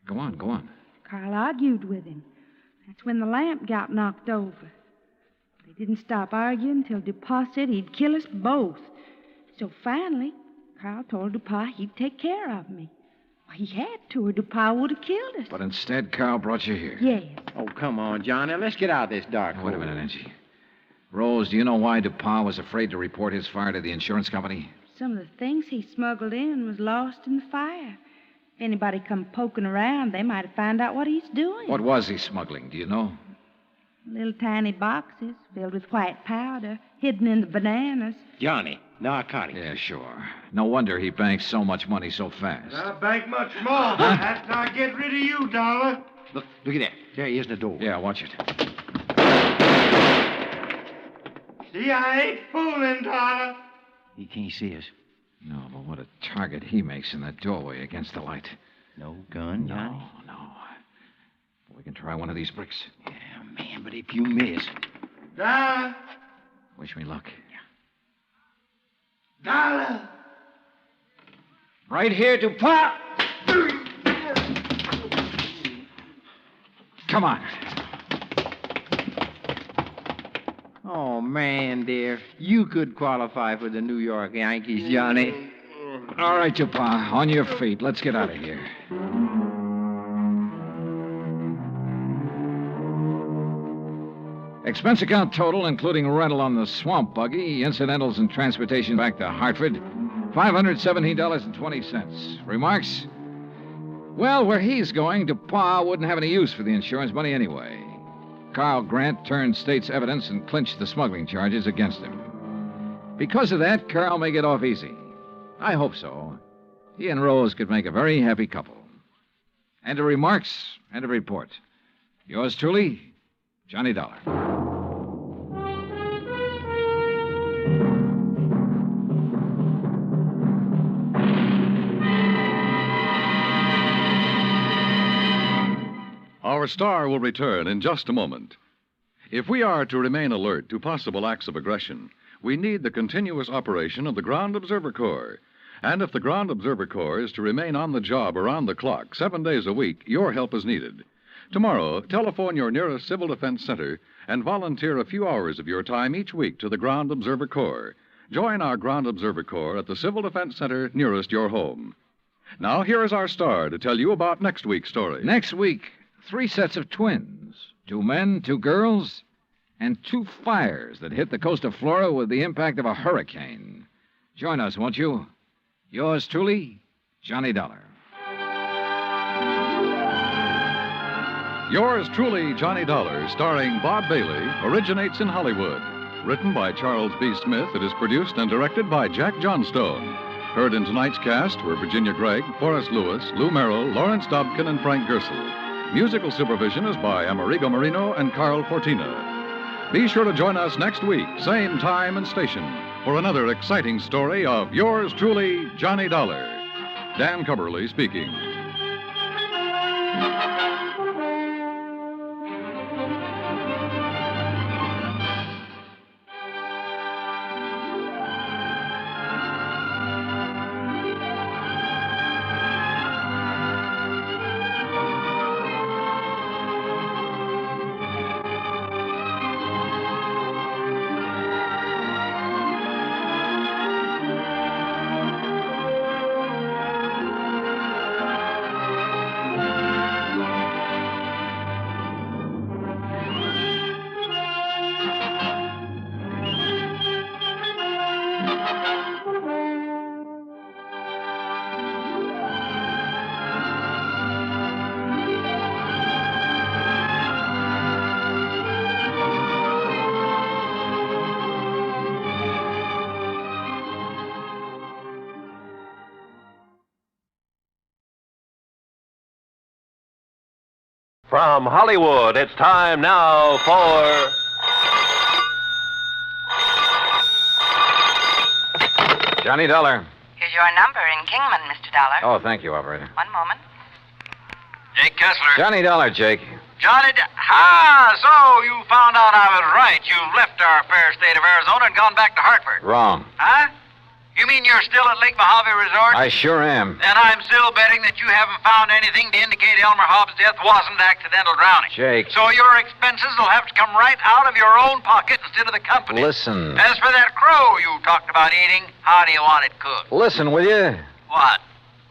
[SPEAKER 4] Go on.
[SPEAKER 7] Carl argued with him. That's when the lamp got knocked over. They didn't stop arguing until DePauw said he'd kill us both. So finally, Carl told DePauw he'd take care of me. Well, he had to, or DePauw would have killed us.
[SPEAKER 4] But instead, Carl brought you here.
[SPEAKER 7] Yes.
[SPEAKER 3] Oh, come on, Johnny. Let's get out of this dark hole.
[SPEAKER 4] Wait a minute, Angie. Rose, do you know why DePauw was afraid to report his fire to the insurance company?
[SPEAKER 7] Some of the things he smuggled in was lost in the fire. If anybody come poking around, they might have found out what he's doing.
[SPEAKER 4] What was he smuggling, do you know?
[SPEAKER 7] Little tiny boxes filled with white powder, hidden in the bananas.
[SPEAKER 3] Johnny, narcotics.
[SPEAKER 4] Yeah, sure. No wonder he banks so much money so fast.
[SPEAKER 1] I'll bank much more after I get rid of you, Dollar.
[SPEAKER 3] Look at that. There he is in the door.
[SPEAKER 4] Yeah, watch it.
[SPEAKER 1] See, I ain't fooling, Dollar.
[SPEAKER 3] He can't see us.
[SPEAKER 4] No, but what a target he makes in that doorway against the light.
[SPEAKER 3] No gun, Johnny?
[SPEAKER 4] No. We can try one of these bricks.
[SPEAKER 3] Yeah, man, but if you miss...
[SPEAKER 1] Dollar.
[SPEAKER 4] Wish me luck.
[SPEAKER 1] Dollar.
[SPEAKER 4] Right here to pop. Come on.
[SPEAKER 3] Oh, man, dear. You could qualify for the New York Yankees, Johnny.
[SPEAKER 4] All right, DePauw. On your feet. Let's get out of here. Expense account total, including rental on the swamp buggy, incidentals and transportation back to Hartford, $517.20. Remarks? Well, where he's going, DePauw wouldn't have any use for the insurance money anyway. Carl Grant turned state's evidence and clinched the smuggling charges against him. Because of that, Carl may get off easy. I hope so. He and Rose could make a very happy couple. End of remarks, end of report. Yours truly, Johnny Dollar.
[SPEAKER 9] Our star will return in just a moment. If we are to remain alert to possible acts of aggression, we need the continuous operation of the Ground Observer Corps. And if the Ground Observer Corps is to remain on the job around the clock, 7 days a week, your help is needed. Tomorrow, telephone your nearest Civil Defense Center and volunteer a few hours of your time each week to the Ground Observer Corps. Join our Ground Observer Corps at the Civil Defense Center nearest your home. Now, here is our star to tell you about next week's story.
[SPEAKER 4] Next week, 3 sets of twins, 2 men, 2 girls, and 2 fires that hit the coast of Florida with the impact of a hurricane. Join us, won't you? Yours truly, Johnny Dollar.
[SPEAKER 9] Yours truly, Johnny Dollar, starring Bob Bailey, originates in Hollywood. Written by Charles B. Smith, it is produced and directed by Jack Johnstone. Heard in tonight's cast were Virginia Gregg, Forrest Lewis, Lou Merrill, Lawrence Dobkin, and Frank Gersel. Musical supervision is by Amerigo Marino and Carl Fortina. Be sure to join us next week, same time and station, for another exciting story of yours truly, Johnny Dollar. Dan Cubberly speaking.
[SPEAKER 19] From Hollywood, it's time now for...
[SPEAKER 4] Johnny Dollar.
[SPEAKER 20] Here's your number in Kingman, Mr. Dollar.
[SPEAKER 4] Oh, thank you, operator.
[SPEAKER 20] One moment.
[SPEAKER 17] Jake Kessler.
[SPEAKER 4] Johnny Dollar, Jake.
[SPEAKER 17] Johnny... so you found out I was right. You've left our fair state of Arizona and gone back to Hartford.
[SPEAKER 4] Wrong.
[SPEAKER 17] Huh? You mean you're still at Lake Mojave Resort?
[SPEAKER 4] I sure am.
[SPEAKER 17] Then I'm still betting that you haven't found anything to indicate Elmer Hobbs' death wasn't accidental drowning.
[SPEAKER 4] Jake.
[SPEAKER 17] So your expenses will have to come right out of your own pocket instead of the company.
[SPEAKER 4] Listen.
[SPEAKER 17] As for that crow you talked about eating, how do you want it cooked?
[SPEAKER 4] Listen, will you?
[SPEAKER 17] What?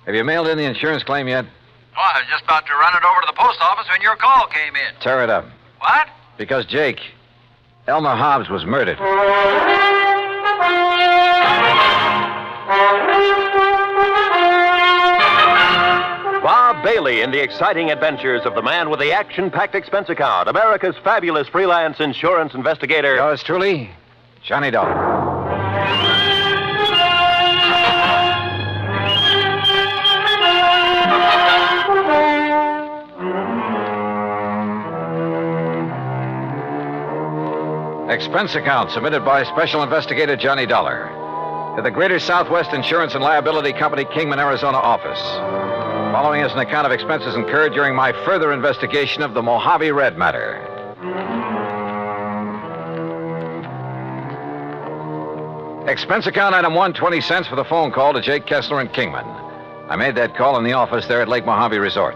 [SPEAKER 4] Have you mailed in the insurance claim yet?
[SPEAKER 17] Well, I was just about to run it over to the post office when your call came in.
[SPEAKER 4] Tear it up.
[SPEAKER 17] What?
[SPEAKER 4] Because, Jake, Elmer Hobbs was murdered.
[SPEAKER 19] Bob Bailey in the exciting adventures of the man with the action-packed expense account, America's fabulous freelance insurance investigator.
[SPEAKER 4] Yours truly, Johnny Dollar. Expense account submitted by Special Investigator Johnny Dollar to the Greater Southwest Insurance and Liability Company, Kingman, Arizona office. Following is an account of expenses incurred during my further investigation of the Mojave Red matter. Expense account item 1, 20 cents for the phone call to Jake Kessler in Kingman. I made that call in the office there at Lake Mojave Resort.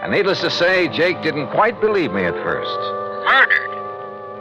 [SPEAKER 4] And needless to say, Jake didn't quite believe me at first.
[SPEAKER 17] Murdered?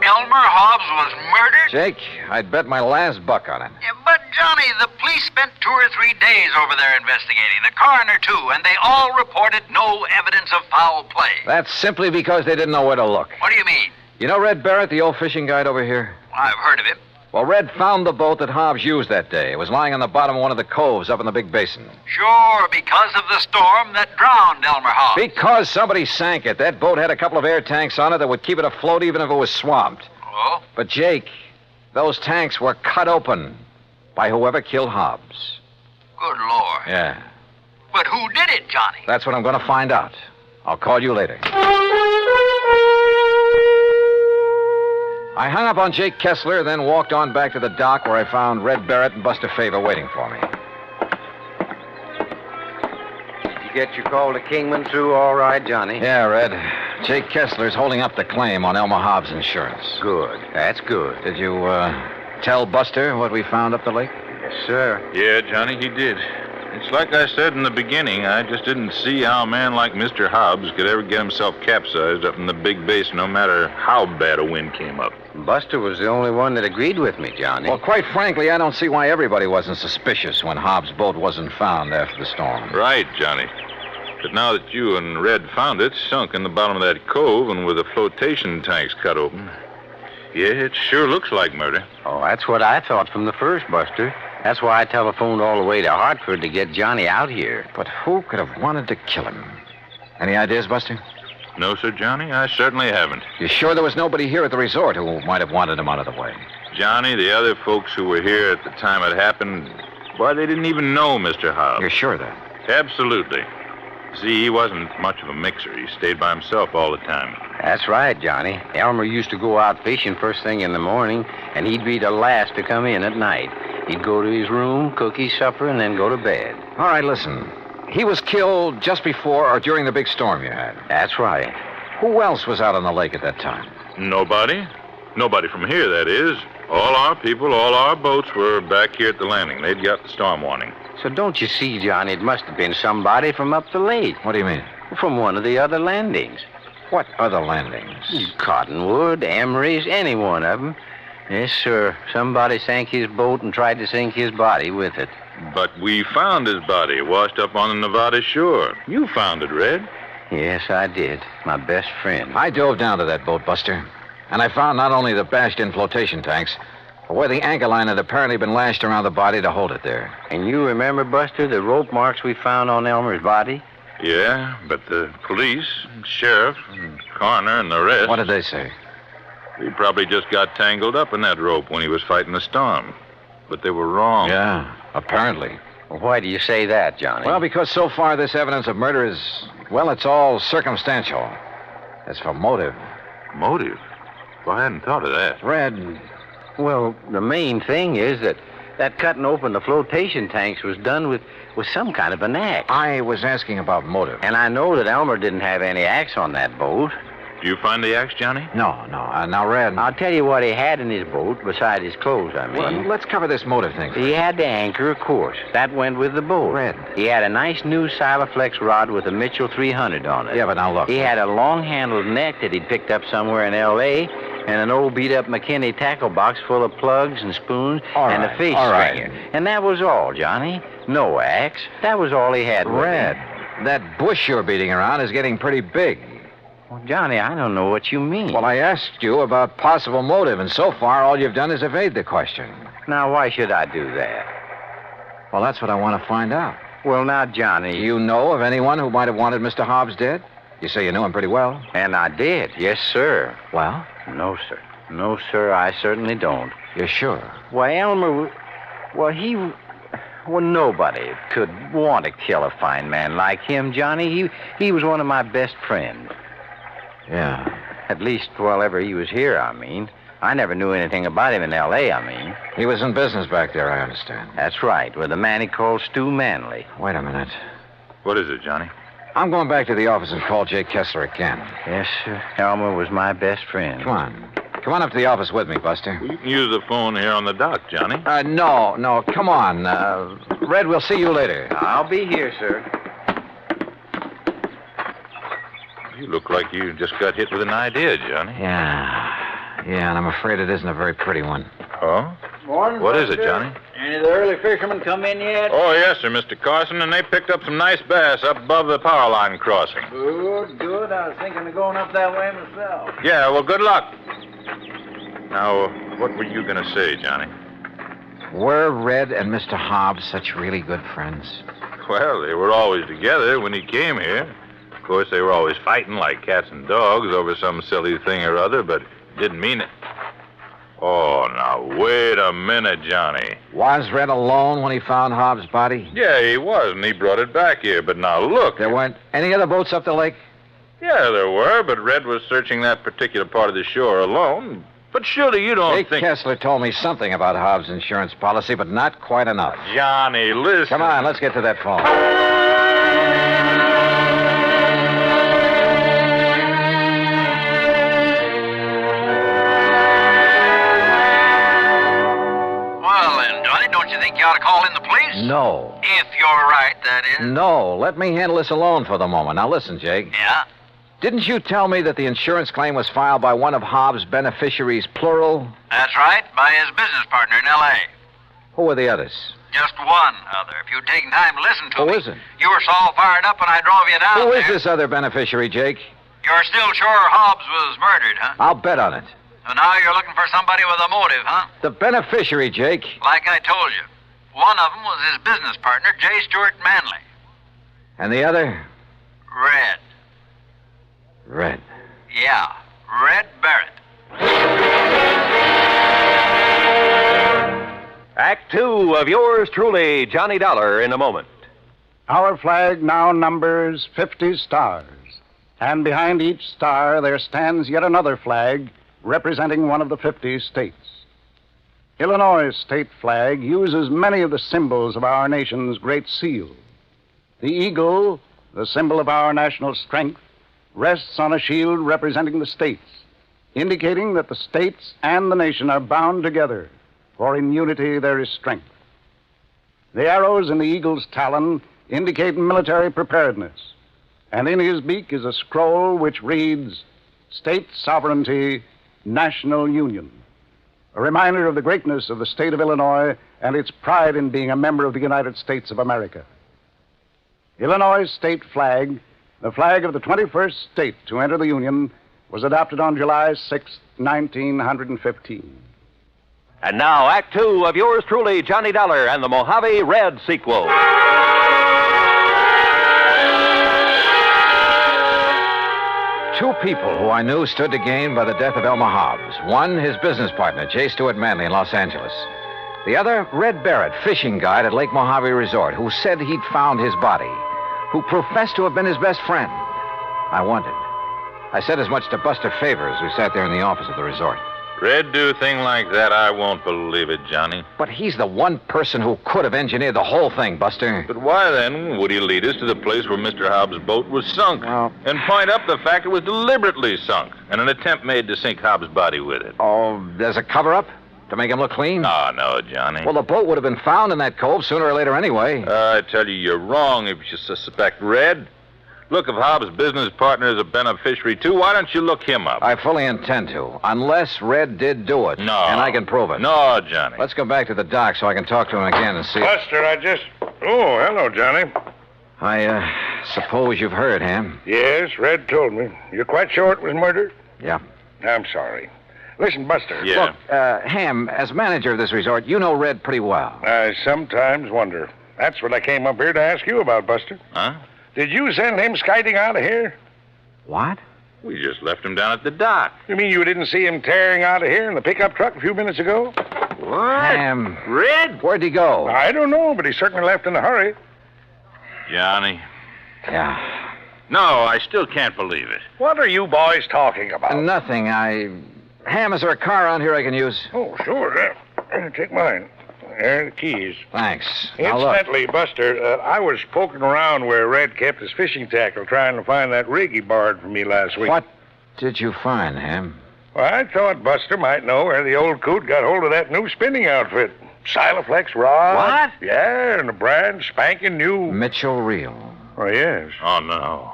[SPEAKER 17] Elmer Hobbs was murdered?
[SPEAKER 4] Jake, I'd bet my last buck on it.
[SPEAKER 17] Yeah, but, Johnny, the police spent 2 or 3 days over there investigating. The coroner, too, and they all reported no evidence of foul play.
[SPEAKER 4] That's simply because they didn't know where to look.
[SPEAKER 17] What do you mean?
[SPEAKER 4] You know Red Barrett, the old fishing guide over here?
[SPEAKER 17] Well, I've heard of him.
[SPEAKER 4] Well, Red found the boat that Hobbs used that day. It was lying on the bottom of one of the coves up in the big basin.
[SPEAKER 17] Sure, because of the storm that drowned Elmer Hobbs.
[SPEAKER 4] Because somebody sank it. That boat had a couple of air tanks on it that would keep it afloat even if it was swamped.
[SPEAKER 17] Oh?
[SPEAKER 4] But, Jake, those tanks were cut open by whoever killed Hobbs.
[SPEAKER 17] Good Lord.
[SPEAKER 4] Yeah.
[SPEAKER 17] But who did it, Johnny?
[SPEAKER 4] That's what I'm going to find out. I'll call you later. I hung up on Jake Kessler, then walked on back to the dock where I found Red Barrett and Buster Favor waiting for me.
[SPEAKER 3] Did you get your call to Kingman through all right, Johnny?
[SPEAKER 4] Yeah, Red. Jake Kessler's holding up the claim on Elmer Hobbs' insurance.
[SPEAKER 3] Good. That's good.
[SPEAKER 4] Did you, tell Buster what we found up the lake?
[SPEAKER 3] Yes, sir.
[SPEAKER 18] Yeah, Johnny, he did. It's like I said in the beginning, I just didn't see how a man like Mr. Hobbs could ever get himself capsized up in the big basin, no matter how bad a wind came up.
[SPEAKER 3] Buster was the only one that agreed with me, Johnny.
[SPEAKER 4] Well, quite frankly, I don't see why everybody wasn't suspicious when Hobbs' boat wasn't found after the storm.
[SPEAKER 18] Right, Johnny. But now that you and Red found it, sunk in the bottom of that cove and with the flotation tanks cut open, yeah, it sure looks like murder.
[SPEAKER 3] Oh, that's what I thought from the first, Buster. That's why I telephoned all the way to Hartford to get Johnny out here.
[SPEAKER 4] But who could have wanted to kill him? Any ideas, Buster?
[SPEAKER 18] No, sir, Johnny, I certainly haven't.
[SPEAKER 4] You sure there was nobody here at the resort who might have wanted him out of the way?
[SPEAKER 18] Johnny, the other folks who were here at the time it happened, why, they didn't even know Mr. Hobbs.
[SPEAKER 4] You're sure of that?
[SPEAKER 18] Absolutely. See, he wasn't much of a mixer. He stayed by himself all the time.
[SPEAKER 3] That's right, Johnny. Elmer used to go out fishing first thing in the morning, and he'd be the last to come in at night. He'd go to his room, cook his supper, and then go to bed.
[SPEAKER 4] All right, listen. He was killed just before or during the big storm you had.
[SPEAKER 3] That's right.
[SPEAKER 4] Who else was out on the lake at that time?
[SPEAKER 18] Nobody. Nobody from here, that is. All our people, all our boats were back here at the landing. They'd got the storm warning.
[SPEAKER 3] So don't you see, Johnny, it must have been somebody from up the lake.
[SPEAKER 4] What do you mean?
[SPEAKER 3] From one of the other landings.
[SPEAKER 4] What other landings?
[SPEAKER 3] Cottonwood, Emery's, any one of them. Yes, sir. Somebody sank his boat and tried to sink his body with it.
[SPEAKER 18] But we found his body washed up on the Nevada shore. You found it, Red.
[SPEAKER 3] Yes, I did. My best friend.
[SPEAKER 4] I dove down to that boat, Buster. And I found not only the bashed-in flotation tanks, but where the anchor line had apparently been lashed around the body to hold it there.
[SPEAKER 3] And you remember, Buster, the rope marks we found on Elmer's body?
[SPEAKER 18] Yeah, but the police, sheriff, and coroner, and the rest...
[SPEAKER 4] What did they say?
[SPEAKER 18] He probably just got tangled up in that rope when he was fighting the storm. But they were wrong.
[SPEAKER 4] Yeah, apparently.
[SPEAKER 3] Well, why do you say that, Johnny?
[SPEAKER 4] Well, because so far this evidence of murder is, well, it's all circumstantial.
[SPEAKER 3] As for motive.
[SPEAKER 5] Motive? Well, I hadn't thought of that.
[SPEAKER 3] Red, well, the main thing is that cutting open the flotation tanks was done with some kind of an axe.
[SPEAKER 5] I was asking about motive.
[SPEAKER 3] And I know that Elmer didn't have any axe on that boat.
[SPEAKER 5] Do you find the axe, Johnny?
[SPEAKER 3] No. Now, Red, I'll tell you what he had in his boat, besides his clothes, I mean.
[SPEAKER 5] Well, let's cover this motive thing.
[SPEAKER 3] He had the anchor, of course. That went with the boat.
[SPEAKER 5] Red.
[SPEAKER 3] He had a nice new Silaflex rod with a Mitchell 300 on it.
[SPEAKER 5] Yeah, but now look.
[SPEAKER 3] He had a long-handled net that he'd picked up somewhere in L.A., and an old beat-up McKinney tackle box full of plugs and spoons and a fish stringer. And that was all, Johnny. No axe. That was all he had.
[SPEAKER 5] Red, that bush you're beating around is getting pretty big.
[SPEAKER 3] Well, Johnny, I don't know what you mean.
[SPEAKER 5] Well, I asked you about possible motive, and so far all you've done is evade the question.
[SPEAKER 3] Now, why should I do that?
[SPEAKER 5] Well, that's what I want to find out.
[SPEAKER 3] Well, now, Johnny...
[SPEAKER 5] Do you know of anyone who might have wanted Mr. Hobbs dead? You say you knew him pretty well.
[SPEAKER 3] And I did. Yes, sir.
[SPEAKER 5] Well?
[SPEAKER 3] No, sir. No, sir, I certainly don't.
[SPEAKER 5] You're sure?
[SPEAKER 3] Why, Elmer... Well, nobody could want to kill a fine man like him, Johnny. He was one of my best friends.
[SPEAKER 5] Yeah.
[SPEAKER 3] At least while ever he was here, I mean. I never knew anything about him in L.A., I mean.
[SPEAKER 5] He was in business back there, I understand.
[SPEAKER 3] That's right, with a man he called Stu Manley.
[SPEAKER 5] Wait a minute. What is it, Johnny? I'm going back to the office and call Jake Kessler again.
[SPEAKER 3] Yes, sir. Elmer was my best friend.
[SPEAKER 5] Come on. Come on up to the office with me, Buster.
[SPEAKER 21] Well, you can use the phone here on the dock, Johnny.
[SPEAKER 5] No. Come on. Red, we'll see you later.
[SPEAKER 3] I'll be here, sir.
[SPEAKER 21] You look like you just got hit with an idea, Johnny.
[SPEAKER 5] Yeah, and I'm afraid it isn't a very pretty one.
[SPEAKER 21] Oh?
[SPEAKER 22] Morning,
[SPEAKER 21] What is
[SPEAKER 22] Buster.
[SPEAKER 21] it, Johnny?
[SPEAKER 22] Any of the early fishermen come in yet?
[SPEAKER 21] Oh, yes, sir, Mr. Carson, and they picked up some nice bass up above the power line crossing.
[SPEAKER 22] Good. I was thinking of going up that way myself.
[SPEAKER 21] Yeah, well, good luck. Now, what were you going to say, Johnny?
[SPEAKER 5] Were Red and Mr. Hobbs such really good friends?
[SPEAKER 21] Well, they were always together when he came here. Of course, they were always fighting like cats and dogs over some silly thing or other, but didn't mean it. Oh, now, wait a minute, Johnny.
[SPEAKER 5] Was Red alone when he found Hobbs' body?
[SPEAKER 21] Yeah, he was, and he brought it back here. But now, look.
[SPEAKER 5] There weren't any other boats up the lake?
[SPEAKER 21] Yeah, there were, but Red was searching that particular part of the shore alone. But surely you don't
[SPEAKER 5] Jake
[SPEAKER 21] think...
[SPEAKER 5] Kessler told me something about Hobbs' insurance policy, but not quite enough.
[SPEAKER 21] Johnny, listen.
[SPEAKER 5] Come on, let's get to that phone.
[SPEAKER 17] Well, then, Johnny, don't you think you ought to call in the police?
[SPEAKER 5] No.
[SPEAKER 17] If you're right, that is.
[SPEAKER 5] No, let me handle this alone for the moment. Now listen, Jake.
[SPEAKER 17] Yeah?
[SPEAKER 5] Didn't you tell me that the insurance claim was filed by one of Hobbs' beneficiaries, plural?
[SPEAKER 17] That's right, by his business partner in L.A.
[SPEAKER 5] Who were the others?
[SPEAKER 17] Just one other. If you'd taken time to listen to me.
[SPEAKER 5] Who is it?
[SPEAKER 17] You were so all fired up when I drove you down
[SPEAKER 5] Who
[SPEAKER 17] there.
[SPEAKER 5] is this other beneficiary, Jake?
[SPEAKER 17] You're still sure Hobbs was murdered, huh?
[SPEAKER 5] I'll bet on it.
[SPEAKER 17] So now you're looking for somebody with a motive, huh?
[SPEAKER 5] The beneficiary, Jake.
[SPEAKER 17] Like I told you. One of them was his business partner, J. Stuart Manley.
[SPEAKER 5] And the other?
[SPEAKER 17] Red.
[SPEAKER 5] Red.
[SPEAKER 17] Yeah, Red Barrett.
[SPEAKER 19] Act 2 of yours truly, Johnny Dollar, in a moment.
[SPEAKER 23] Our flag now numbers 50 stars, and behind each star there stands yet another flag representing one of the 50 states. Illinois' state flag uses many of the symbols of our nation's great seal. The eagle, the symbol of our national strength, rests on a shield representing the states, indicating that the states and the nation are bound together, for in unity there is strength. The arrows in the eagle's talon indicate military preparedness, and in his beak is a scroll which reads, State Sovereignty, National Union, a reminder of the greatness of the state of Illinois and its pride in being a member of the United States of America. Illinois' state flag, the flag of the 21st state to enter the Union, was adopted on July 6, 1915.
[SPEAKER 19] And now, Act 2 of yours truly, Johnny Dollar, and the Mojave Red sequel.
[SPEAKER 5] Two people who I knew stood to gain by the death of Elmer Hobbs. One, his business partner, J. Stuart Manley in Los Angeles. The other, Red Barrett, fishing guide at Lake Mojave Resort, who said he'd found his body, who professed to have been his best friend. I wondered, I said as much to Buster Favor as we sat there in the office of the resort.
[SPEAKER 21] Red do a thing like that, I won't believe it, Johnny.
[SPEAKER 5] But he's the one person who could have engineered the whole thing, Buster.
[SPEAKER 21] But why, then, would he lead us to the place where Mr. Hobbs' boat was sunk? And point up the fact it was deliberately sunk, and an attempt made to sink Hobbs' body with it?
[SPEAKER 5] Oh, there's a cover-up? To make him look clean?
[SPEAKER 21] Oh, no, Johnny.
[SPEAKER 5] Well, the boat would have been found in that cove sooner or later anyway.
[SPEAKER 21] I tell you, you're wrong if you suspect Red. Look, if Hobbs' business partner is a beneficiary, too, why don't you look him up?
[SPEAKER 5] I fully intend to, unless Red did do it.
[SPEAKER 21] No.
[SPEAKER 5] And I can prove it.
[SPEAKER 21] No, Johnny.
[SPEAKER 5] Let's go back to the dock so I can talk to him again and see...
[SPEAKER 2] Buster, Oh, hello, Johnny.
[SPEAKER 5] I suppose you've heard, Ham?
[SPEAKER 2] Yes, Red told me. You're quite sure it was murder?
[SPEAKER 5] Yeah.
[SPEAKER 2] I'm sorry. Listen, Buster.
[SPEAKER 5] Yeah. Look, Ham, as manager of this resort, you know Red pretty well.
[SPEAKER 2] I sometimes wonder. That's what I came up here to ask you about, Buster.
[SPEAKER 21] Huh?
[SPEAKER 2] Did you send him skiting out of here?
[SPEAKER 5] What?
[SPEAKER 21] We just left him down at the dock.
[SPEAKER 2] You mean you didn't see him tearing out of here in the pickup truck a few minutes ago?
[SPEAKER 21] What?
[SPEAKER 5] Ham.
[SPEAKER 21] Red?
[SPEAKER 5] Where'd he go?
[SPEAKER 2] I don't know, but he certainly left in a hurry.
[SPEAKER 21] Johnny.
[SPEAKER 5] Yeah.
[SPEAKER 21] No, I still can't believe it.
[SPEAKER 2] What are you boys talking about?
[SPEAKER 5] Nothing. Ham, is there a car around here I can use?
[SPEAKER 2] Oh, sure. Take mine. There are the keys.
[SPEAKER 5] Thanks. Now, look.
[SPEAKER 2] Incidentally, Buster, I was poking around where Red kept his fishing tackle trying to find that rig he borrowed from me last week.
[SPEAKER 5] What did you find, Ham?
[SPEAKER 2] Well, I thought Buster might know where the old coot got hold of that new spinning outfit. Silaflex rod.
[SPEAKER 21] What?
[SPEAKER 2] Yeah, and a brand spanking new...
[SPEAKER 5] Mitchell reel.
[SPEAKER 2] Oh, yes.
[SPEAKER 21] Oh, no.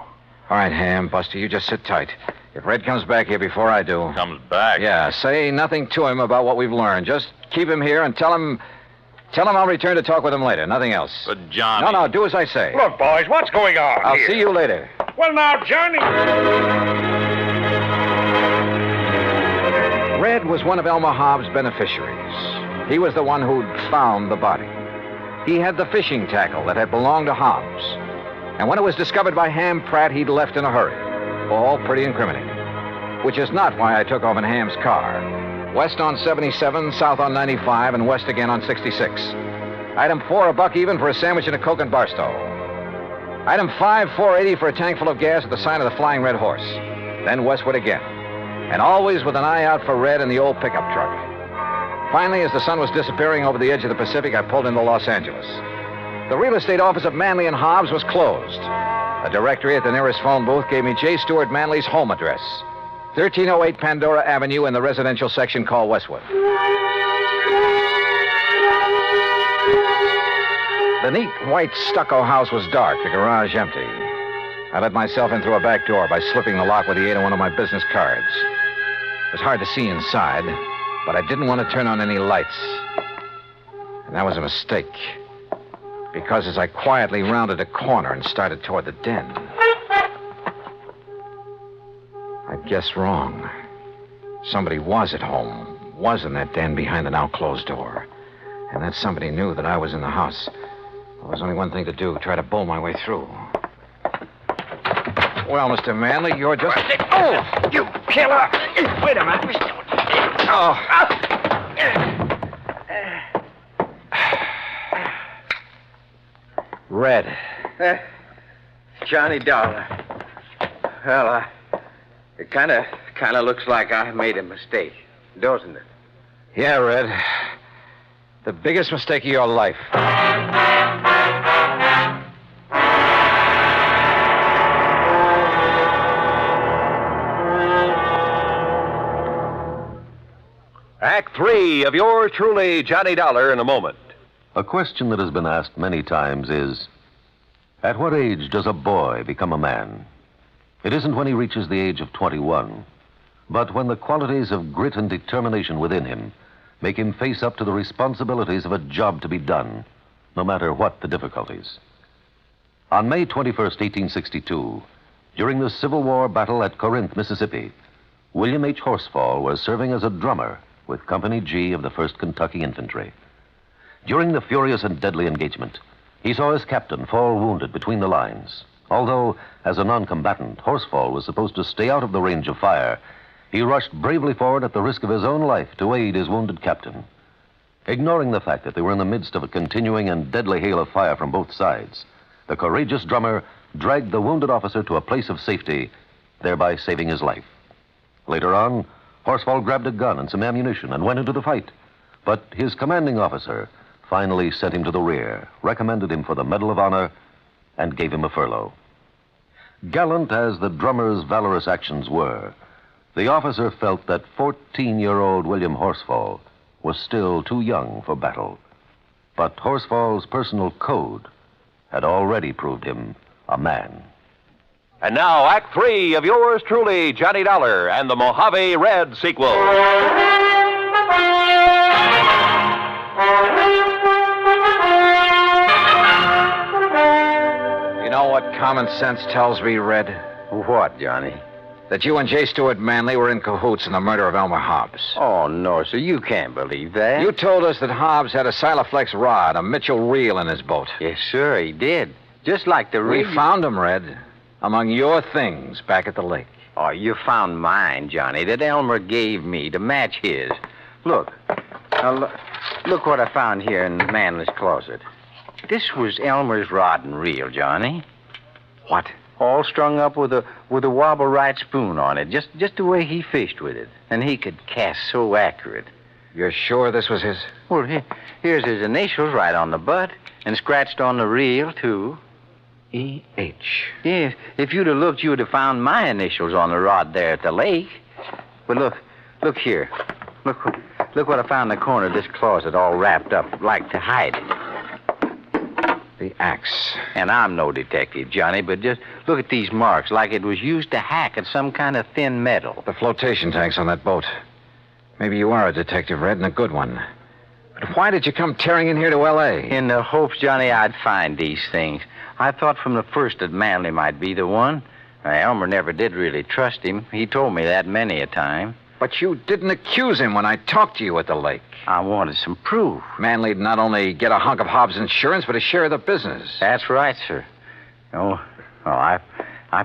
[SPEAKER 5] All right, Ham, Buster, you just sit tight. If Red comes back here before I do...
[SPEAKER 21] Comes back?
[SPEAKER 5] Yeah, say nothing to him about what we've learned. Just keep him here and tell him I'll return to talk with him later. Nothing else.
[SPEAKER 21] But, Johnny...
[SPEAKER 5] No, do as I say.
[SPEAKER 2] Look, boys, what's going on
[SPEAKER 5] I'll
[SPEAKER 2] here?
[SPEAKER 5] see you later.
[SPEAKER 2] Well, now, Johnny...
[SPEAKER 5] Red was one of Elmer Hobbs' beneficiaries. He was the one who'd found the body. He had the fishing tackle that had belonged to Hobbs. And when it was discovered by Ham Pratt, he'd left in a hurry. All pretty incriminating. Which is not why I took off in Ham's car. West on 77, south on 95, and west again on 66. Item 4, a buck even for a sandwich and a Coke and Barstow. Item 5, $4.80 for a tank full of gas at the sign of the Flying Red Horse. Then westward again. And always with an eye out for Red and the old pickup truck. Finally, as the sun was disappearing over the edge of the Pacific, I pulled into Los Angeles. The real estate office of Manley and Hobbs was closed. A directory at the nearest phone booth gave me J. Stuart Manley's home address. 1308 Pandora Avenue in the residential section called Westwood. The neat white stucco house was dark, the garage empty. I let myself in through a back door by slipping the lock with the aid of one of my business cards. It was hard to see inside, but I didn't want to turn on any lights. And that was a mistake. Because as I quietly rounded a corner and started toward the den, I'd guessed wrong. Somebody was at home, was in that den behind the now closed door. And that somebody knew that I was in the house. There was only one thing to do, try to bull my way through. Well, Mr. Manley, you're just... Oh, you killer! Wait a minute. Oh. Red.
[SPEAKER 17] Johnny Dollar. Well, it kind of looks like I made a mistake, doesn't it?
[SPEAKER 5] Yeah, Red. The biggest mistake of your life.
[SPEAKER 19] Act 3 of yours truly, Johnny Dollar, in a moment. A question that has been asked many times is, at what age does a boy become a man? It isn't when he reaches the age of 21, but when the qualities of grit and determination within him make him face up to the responsibilities of a job to be done, no matter what the difficulties. On May 21st, 1862, during the Civil War battle at Corinth, Mississippi, William H. Horsfall was serving as a drummer with Company G of the 1st Kentucky Infantry. During the furious and deadly engagement, he saw his captain fall wounded between the lines. Although, as a non-combatant, Horsfall was supposed to stay out of the range of fire, he rushed bravely forward at the risk of his own life to aid his wounded captain. Ignoring the fact that they were in the midst of a continuing and deadly hail of fire from both sides, the courageous drummer dragged the wounded officer to a place of safety thereby saving his life. Later on, Horsfall grabbed a gun and some ammunition and went into the fight. But his commanding officer finally sent him to the rear, recommended him for the Medal of Honor, and gave him a furlough. Gallant as the drummer's valorous actions were, the officer felt that 14-year-old William Horsfall was still too young for battle. But Horsfall's personal code had already proved him a man. And now, Act 3 of yours truly, Johnny Dollar, and the Mojave Red sequel.
[SPEAKER 5] You know what common sense tells me, Red?
[SPEAKER 3] What, Johnny?
[SPEAKER 5] That you and J. Stewart Manley were in cahoots in the murder of Elmer Hobbs.
[SPEAKER 3] Oh, no, sir. You can't believe that.
[SPEAKER 5] You told us that Hobbs had a Silaflex rod, a Mitchell reel in his boat.
[SPEAKER 3] Yes, sir, he did. Just like the
[SPEAKER 5] We
[SPEAKER 3] rig.
[SPEAKER 5] found him, Red, among your things back at the lake.
[SPEAKER 3] Oh, you found mine, Johnny, that Elmer gave me to match his. Look. Now, look what I found here in Manley's closet. This was Elmer's rod and reel, Johnny.
[SPEAKER 5] What?
[SPEAKER 3] All strung up with a wobble right spoon on it, just the way he fished with it. And he could cast so accurate.
[SPEAKER 5] You're sure this was his?
[SPEAKER 3] Well, here's his initials right on the butt, and scratched on the reel, too.
[SPEAKER 5] E.H.
[SPEAKER 3] Yes, if you'd have looked, you would have found my initials on the rod there at the lake. But look here. Look what I found in the corner of this closet, all wrapped up, like to hide it.
[SPEAKER 5] The axe.
[SPEAKER 3] And I'm no detective, Johnny, but just look at these marks, like it was used to hack at some kind of thin metal.
[SPEAKER 5] The flotation tanks on that boat. Maybe you are a detective, Red, and a good one. But why did you come tearing in here to L.A.?
[SPEAKER 3] In the hopes, Johnny, I'd find these things. I thought from the first that Manley might be the one. Elmer never did really trust him. He told me that many a time.
[SPEAKER 5] But you didn't accuse him when I talked to you at the lake.
[SPEAKER 3] I wanted some proof.
[SPEAKER 5] Manley'd not only get a hunk of Hobbs' insurance, but a share of the business.
[SPEAKER 3] That's right, sir. I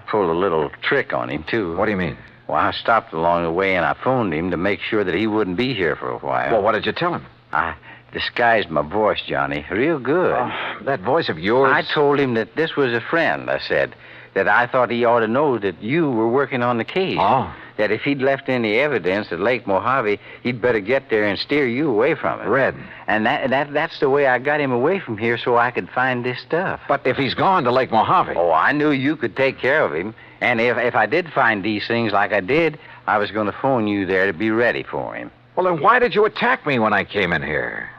[SPEAKER 3] pulled a little trick on him, too.
[SPEAKER 5] What do you mean?
[SPEAKER 3] Well, I stopped along the way and I phoned him to make sure that he wouldn't be here for a while.
[SPEAKER 5] Well, what did you tell him?
[SPEAKER 3] I disguised my voice, Johnny, real good.
[SPEAKER 5] That voice of yours?
[SPEAKER 3] I told him that this was a friend, I said. That I thought he ought to know that you were working on the case.
[SPEAKER 5] Oh.
[SPEAKER 3] That if he'd left any evidence at Lake Mojave, he'd better get there and steer you away from it.
[SPEAKER 5] Red.
[SPEAKER 3] And that's the way I got him away from here so I could find this stuff.
[SPEAKER 5] But if he's gone to Lake Mojave...
[SPEAKER 3] Oh, I knew you could take care of him. And if I did find these things like I did, I was going to phone you there to be ready for him.
[SPEAKER 5] Well, then why did you attack me when I came in here?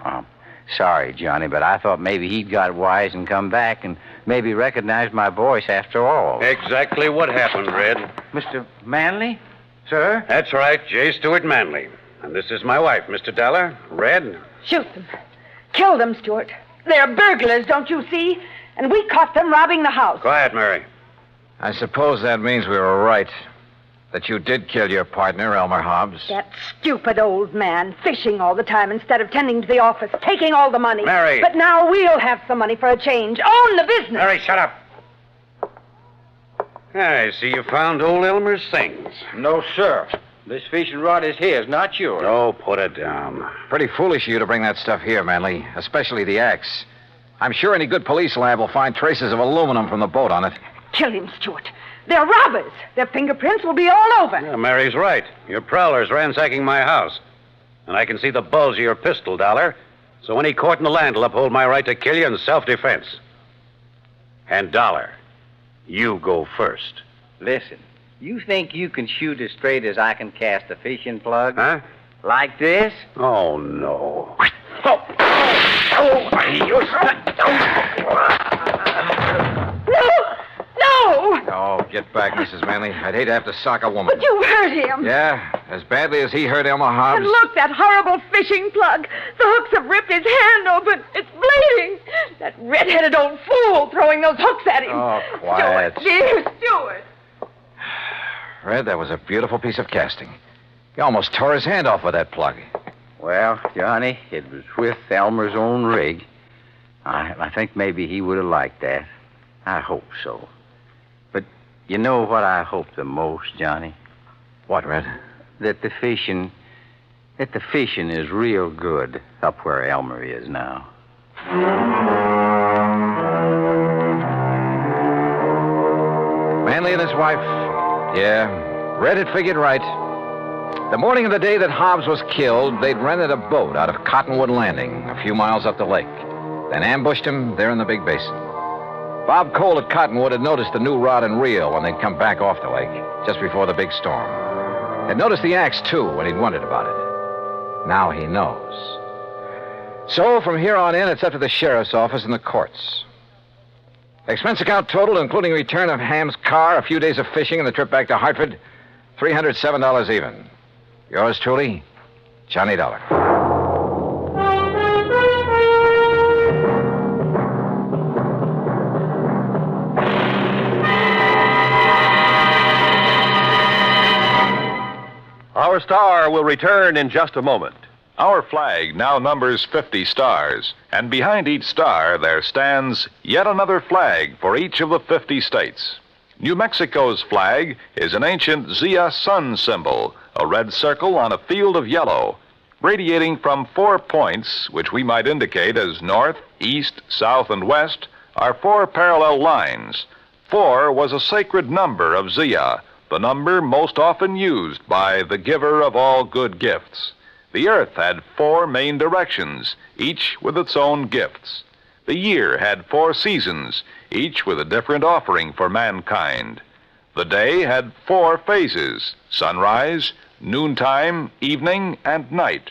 [SPEAKER 3] Sorry, Johnny, but I thought maybe he'd got wise and come back and maybe recognized my voice after all.
[SPEAKER 6] Exactly what happened, Red.
[SPEAKER 3] Mr. Manley? Sir?
[SPEAKER 6] That's right, J. Stewart Manley. And this is my wife, Mr. Dollar. Red.
[SPEAKER 7] Shoot them. Kill them, Stuart. They're burglars, don't you see? And we caught them robbing the house.
[SPEAKER 6] Quiet, Mary.
[SPEAKER 5] I suppose that means we were right. That you did kill your partner, Elmer Hobbs.
[SPEAKER 7] That stupid old man, fishing all the time instead of tending to the office, taking all the money.
[SPEAKER 6] Mary.
[SPEAKER 7] But now we'll have some money for a change. Own the business.
[SPEAKER 6] Mary, shut up. I see you found old Elmer's things.
[SPEAKER 3] No, sir. This fishing rod is his, not yours.
[SPEAKER 6] Oh, put it down.
[SPEAKER 5] Pretty foolish of you to bring that stuff here, Manley, especially the axe. I'm sure any good police lab will find traces of aluminum from the boat on it.
[SPEAKER 7] Kill him, Stuart. They're robbers. Their fingerprints will be all over.
[SPEAKER 6] Yeah, Mary's right. Your prowler's ransacking my house. And I can see the bulge of your pistol, Dollar. So any court in the land will uphold my right to kill you in self-defense. And Dollar, you go first.
[SPEAKER 3] Listen, you think you can shoot as straight as I can cast a fishing plug?
[SPEAKER 6] Huh?
[SPEAKER 3] Like this?
[SPEAKER 6] Oh, no.
[SPEAKER 7] No!
[SPEAKER 5] Oh, get back, Mrs. Manley. I'd hate to have to sock a woman.
[SPEAKER 7] But you hurt him.
[SPEAKER 5] Yeah, as badly as he hurt Elmer Hobbs.
[SPEAKER 7] And look, that horrible fishing plug. The hooks have ripped his hand open. It's bleeding. That red-headed old fool throwing those hooks at him.
[SPEAKER 5] Oh, quiet.
[SPEAKER 7] Stuart, dear Stuart.
[SPEAKER 5] Red, that was a beautiful piece of casting. He almost tore his hand off with that plug.
[SPEAKER 3] Well, Johnny, it was with Elmer's own rig. I think maybe he would have liked that. I hope so. But you know what I hope the most, Johnny?
[SPEAKER 5] What, Red?
[SPEAKER 3] That the fishing is real good up where Elmer is now.
[SPEAKER 5] Manley and his wife
[SPEAKER 10] Yeah, Red had figured right. The morning of the day that Hobbs was killed, they'd rented a boat out of Cottonwood Landing, a few miles up the lake. Then ambushed him there in the big basin. Bob Cole at Cottonwood had noticed the new rod and reel when they'd come back off the lake, just before the big storm. Had noticed the axe, too, when he'd wondered about it. Now he knows. So, from here on in, it's up to the sheriff's office and the courts. Expense account total, including return of Ham's car, a few days of fishing, and the trip back to Hartford, $307 even. Yours truly, Johnny Dollar.
[SPEAKER 9] Our star will return in just a moment. Our flag now numbers 50 stars, and behind each star there stands yet another flag for each of the 50 states. New Mexico's flag is an ancient Zia sun symbol, a red circle on a field of yellow, radiating from 4 points, which we might indicate as north, east, south, and west, are 4 parallel lines. 4 was a sacred number of Zia, the number most often used by the giver of all good gifts. The earth had 4 main directions, each with its own gifts. The year had 4 seasons, each with a different offering for mankind. The day had 4 phases: sunrise, noontime, evening, and night.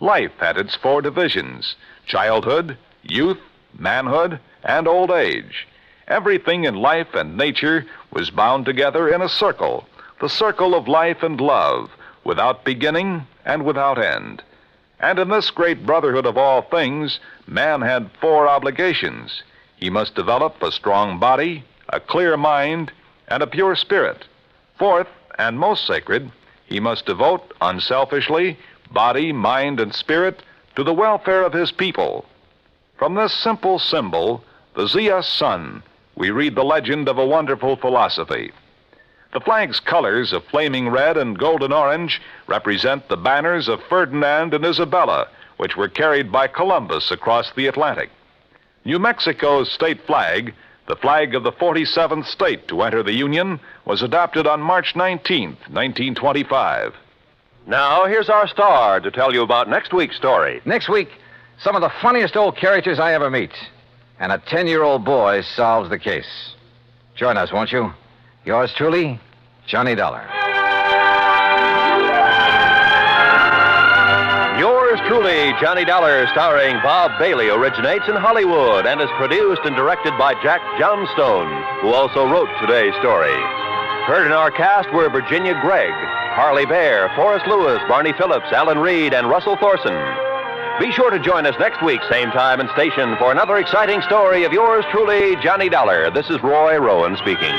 [SPEAKER 9] Life had its 4 divisions: childhood, youth, manhood, and old age. Everything in life and nature was bound together in a circle, the circle of life and love, without beginning and without end. And in this great brotherhood of all things, man had 4 obligations. He must develop a strong body, a clear mind, and a pure spirit. 4th, and most sacred, he must devote unselfishly body, mind, and spirit to the welfare of his people. From this simple symbol, the Zia sun, we read the legend of a wonderful philosophy. The flag's colors of flaming red and golden orange represent the banners of Ferdinand and Isabella, which were carried by Columbus across the Atlantic. New Mexico's state flag, the flag of the 47th state to enter the Union, was adopted on March 19th, 1925. Now, here's our star to tell you about next week's story.
[SPEAKER 10] Next week, some of the funniest old characters I ever meet. And a 10-year-old boy solves the case. Join us, won't you? Yours truly, Johnny Dollar.
[SPEAKER 9] Yours truly, Johnny Dollar, starring Bob Bailey, originates in Hollywood and is produced and directed by Jack Johnstone, who also wrote today's story. Heard in our cast were Virginia Gregg, Harley Bear, Forrest Lewis, Barney Phillips, Alan Reed, and Russell Thorson. Be sure to join us next week, same time and station, for another exciting story of yours truly, Johnny Dollar. This is Roy Rowan speaking.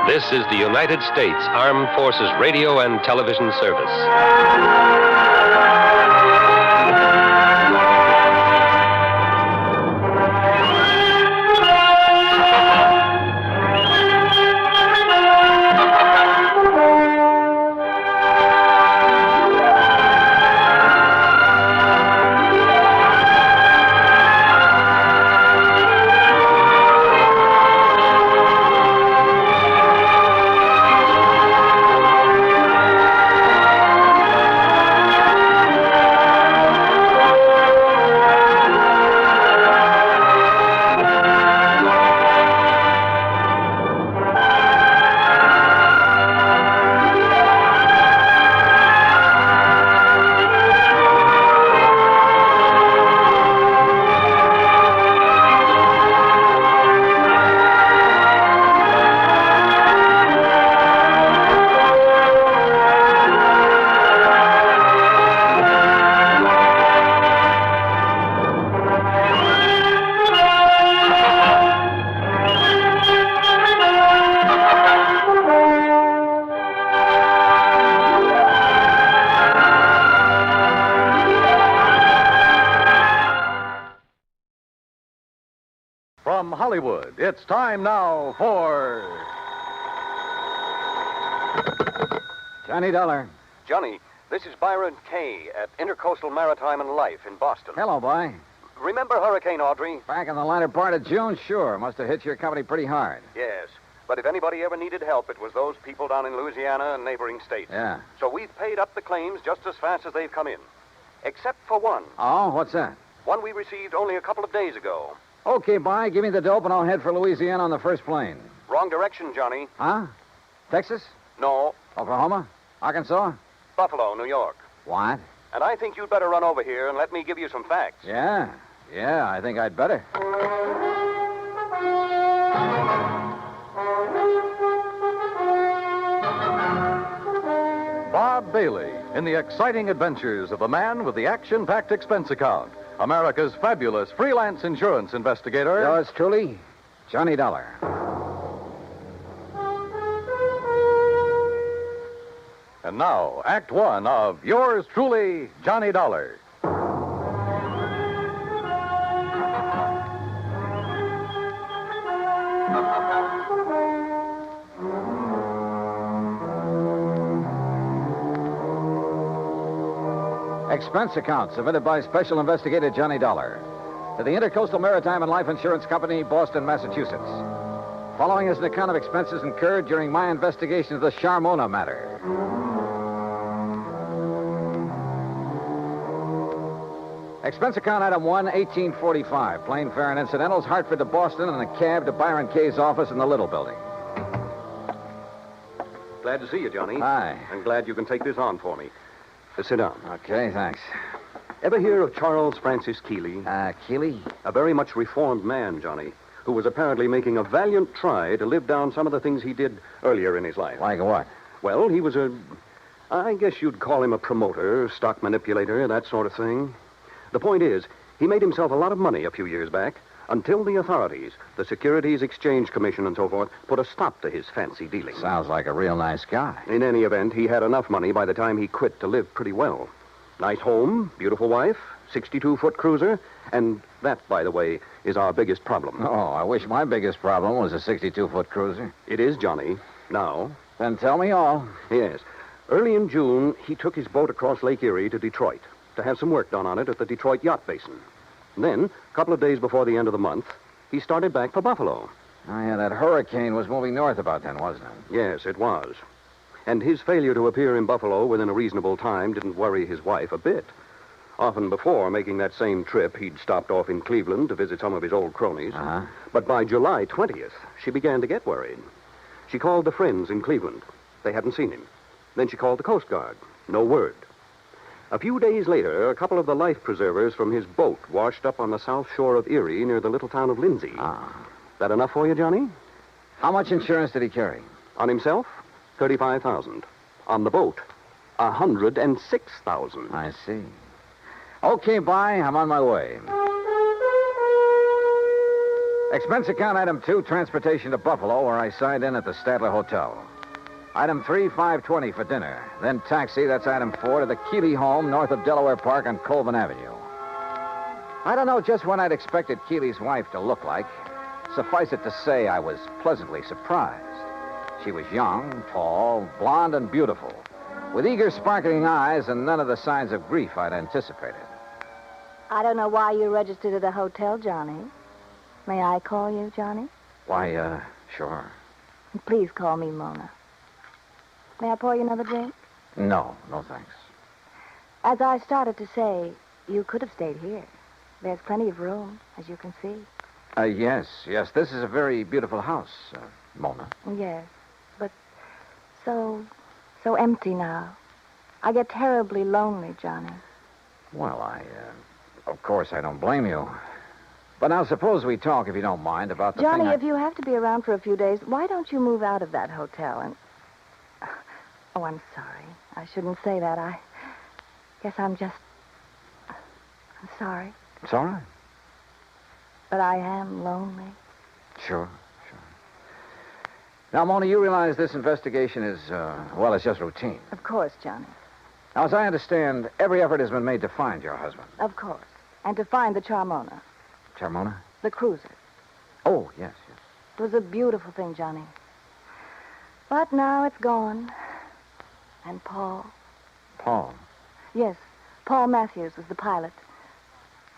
[SPEAKER 8] This is the United States Armed Forces Radio and Television Service.
[SPEAKER 9] Hollywood. It's time now for...
[SPEAKER 10] Johnny Dollar.
[SPEAKER 23] Johnny, this is Byron Kay at Intercoastal Maritime and Life in Boston.
[SPEAKER 10] Hello, boy.
[SPEAKER 23] Remember Hurricane Audrey?
[SPEAKER 10] Back in the latter part of June, sure. Must have hit your company pretty hard.
[SPEAKER 23] Yes. But if anybody ever needed help, it was those people down in Louisiana and neighboring states.
[SPEAKER 10] Yeah.
[SPEAKER 23] So we've paid up the claims just as fast as they've come in. Except for one.
[SPEAKER 10] Oh, what's that?
[SPEAKER 23] One we received only a couple of days ago.
[SPEAKER 10] Okay, bye. Give me the dope and I'll head for Louisiana on the first plane.
[SPEAKER 23] Wrong direction, Johnny.
[SPEAKER 10] Huh? Texas?
[SPEAKER 23] No.
[SPEAKER 10] Oklahoma? Arkansas?
[SPEAKER 23] Buffalo, New York.
[SPEAKER 10] What?
[SPEAKER 23] And I think you'd better run over here and let me give you some facts.
[SPEAKER 10] Yeah, I think I'd better.
[SPEAKER 9] Bob Bailey in the exciting adventures of the man with the action-packed expense account. America's fabulous freelance insurance investigator.
[SPEAKER 10] Yours truly, Johnny Dollar.
[SPEAKER 9] And now, Act One of yours truly, Johnny Dollar.
[SPEAKER 10] Expense account submitted by Special Investigator Johnny Dollar to the Intercoastal Maritime and Life Insurance Company, Boston, Massachusetts. Following is an account of expenses incurred during my investigation of the Charmona matter. Expense account item 1, 1845. Plane fare and incidentals, Hartford to Boston, and a cab to Byron Kay's office in the Little Building.
[SPEAKER 23] Glad to see you, Johnny.
[SPEAKER 10] Hi.
[SPEAKER 23] I'm glad you can take this on for me. Sit down.
[SPEAKER 10] Okay, thanks.
[SPEAKER 23] Ever hear of Charles Francis Keeley?
[SPEAKER 10] Keeley?
[SPEAKER 23] A very much reformed man, Johnny, who was apparently making a valiant try to live down some of the things he did earlier in his life.
[SPEAKER 10] Like what?
[SPEAKER 23] Well, he was I guess you'd call him a promoter, stock manipulator, that sort of thing. The point is, he made himself a lot of money a few years back until the authorities, the Securities Exchange Commission and so forth, put a stop to his fancy dealing.
[SPEAKER 10] Sounds like a real nice guy.
[SPEAKER 23] In any event, he had enough money by the time he quit to live pretty well. Nice home, beautiful wife, 62-foot cruiser, and that, by the way, is our biggest problem.
[SPEAKER 10] Oh, I wish my biggest problem was a 62-foot cruiser.
[SPEAKER 23] It is, Johnny. Now.
[SPEAKER 10] Then tell me all.
[SPEAKER 23] Yes. Early in June, he took his boat across Lake Erie to Detroit to have some work done on it at the Detroit Yacht Basin. Then, a couple of days before the end of the month, he started back for Buffalo.
[SPEAKER 10] Oh, yeah, that hurricane was moving north about then, wasn't it?
[SPEAKER 23] Yes, it was. And his failure to appear in Buffalo within a reasonable time didn't worry his wife a bit. Often before making that same trip, he'd stopped off in Cleveland to visit some of his old cronies.
[SPEAKER 10] Uh-huh.
[SPEAKER 23] But by July 20th, she began to get worried. She called the friends in Cleveland. They hadn't seen him. Then she called the Coast Guard. No word. A few days later, a couple of the life preservers from his boat washed up on the south shore of Erie near the little town of Lindsay. That enough for you, Johnny?
[SPEAKER 10] How much insurance did he carry?
[SPEAKER 23] On himself, $35,000. On the boat, $106,000.
[SPEAKER 10] I see. Okay, bye. I'm on my way. Expense account item 2, transportation to Buffalo, where I signed in at the Statler Hotel. Item 3, $5.20 for dinner. Then taxi, that's item 4, to the Keeley home north of Delaware Park on Colvin Avenue. I don't know just what I'd expected Keeley's wife to look like. Suffice it to say, I was pleasantly surprised. She was young, tall, blonde, and beautiful, with eager, sparkling eyes and none of the signs of grief I'd anticipated.
[SPEAKER 11] I don't know why you registered at a hotel, Johnny. May I call you, Johnny?
[SPEAKER 10] Why, sure.
[SPEAKER 11] And please call me Mona. May I pour you another drink?
[SPEAKER 10] No, thanks.
[SPEAKER 11] As I started to say, you could have stayed here. There's plenty of room, as you can see.
[SPEAKER 10] Yes. This is a very beautiful house, Mona.
[SPEAKER 11] Yes, but so empty now. I get terribly lonely, Johnny.
[SPEAKER 10] Well, of course I don't blame you. But now suppose we talk, if you don't mind, about the
[SPEAKER 11] Johnny,
[SPEAKER 10] thing
[SPEAKER 11] if you have to be around for a few days, why don't you move out of that hotel and... Oh, I'm sorry. I shouldn't say that. I guess I'm sorry.
[SPEAKER 10] It's all right.
[SPEAKER 11] But I am lonely.
[SPEAKER 10] Sure. Now, Mona, you realize this investigation is, it's just routine.
[SPEAKER 11] Of course, Johnny.
[SPEAKER 10] Now, as I understand, every effort has been made to find your husband.
[SPEAKER 11] Of course. And to find the Charmona.
[SPEAKER 10] Charmona?
[SPEAKER 11] The cruiser.
[SPEAKER 10] Oh, yes.
[SPEAKER 11] It was a beautiful thing, Johnny. But now it's gone. And Paul.
[SPEAKER 10] Paul?
[SPEAKER 11] Yes, Paul Matthews was the pilot.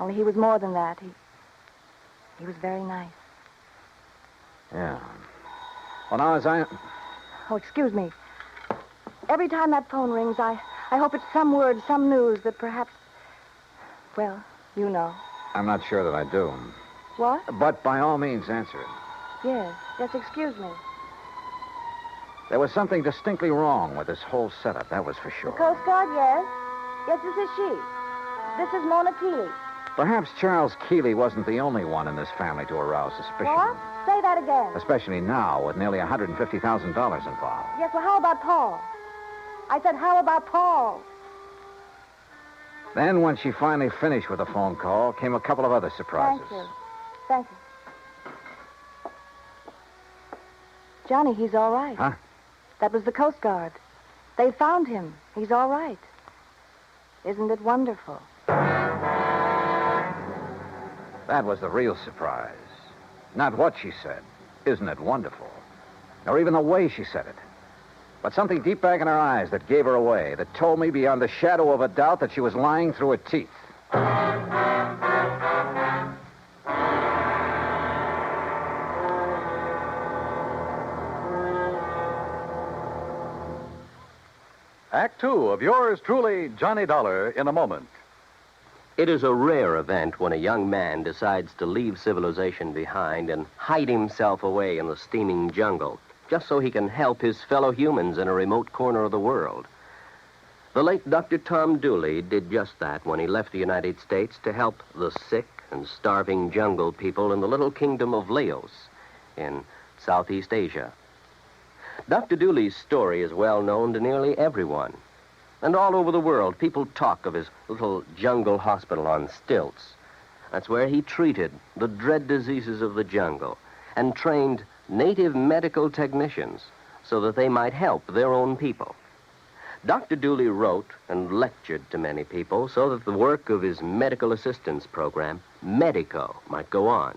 [SPEAKER 11] Only he was more than that. He was very nice.
[SPEAKER 10] Yeah. Well, now, as I...
[SPEAKER 11] Oh, excuse me. Every time that phone rings, I hope it's some word, some news that perhaps... Well, you know.
[SPEAKER 10] I'm not sure that I do.
[SPEAKER 11] What?
[SPEAKER 10] But by all means, answer it.
[SPEAKER 11] Yes, excuse me.
[SPEAKER 10] There was something distinctly wrong with this whole setup, that was for
[SPEAKER 11] The
[SPEAKER 10] sure.
[SPEAKER 11] Coast Guard, yes. Yes, this is she. This is Mona Keeley.
[SPEAKER 10] Perhaps Charles Keeley wasn't the only one in this family to arouse suspicion.
[SPEAKER 11] What? Say that again.
[SPEAKER 10] Especially now, with nearly $150,000 involved.
[SPEAKER 11] Yes, well, how about Paul? I said, how about Paul?
[SPEAKER 10] Then, when she finally finished with the phone call, came a couple of other surprises.
[SPEAKER 11] Thank you. Johnny, he's all right.
[SPEAKER 10] Huh?
[SPEAKER 11] That was the Coast Guard. They found him. He's all right. Isn't it wonderful?
[SPEAKER 10] That was the real surprise. Not what she said. Isn't it wonderful? Or even the way she said it. But something deep back in her eyes that gave her away, that told me beyond the shadow of a doubt that she was lying through her teeth.
[SPEAKER 9] Act two of yours truly, Johnny Dollar, in a moment.
[SPEAKER 13] It is a rare event when a young man decides to leave civilization behind and hide himself away in the steaming jungle, just so he can help his fellow humans in a remote corner of the world. The late Dr. Tom Dooley did just that when he left the United States to help the sick and starving jungle people in the little kingdom of Laos in Southeast Asia. Dr. Dooley's story is well known to nearly everyone. And all over the world, people talk of his little jungle hospital on stilts. That's where he treated the dread diseases of the jungle and trained native medical technicians so that they might help their own people. Dr. Dooley wrote and lectured to many people so that the work of his medical assistance program, Medico, might go on.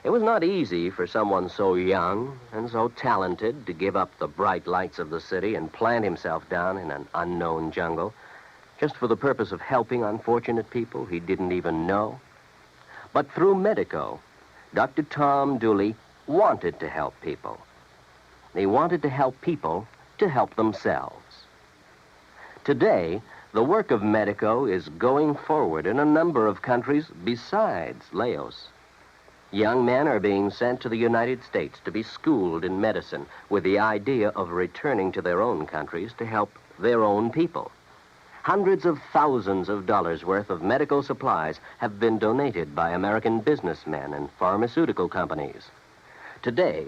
[SPEAKER 13] It was not easy for someone so young and so talented to give up the bright lights of the city and plant himself down in an unknown jungle just for the purpose of helping unfortunate people he didn't even know. But through Medico, Dr. Tom Dooley wanted to help people. He wanted to help people to help themselves. Today, the work of Medico is going forward in a number of countries besides Laos. Young men are being sent to the United States to be schooled in medicine with the idea of returning to their own countries to help their own people. Hundreds of thousands of dollars worth of medical supplies have been donated by American businessmen and pharmaceutical companies. Today,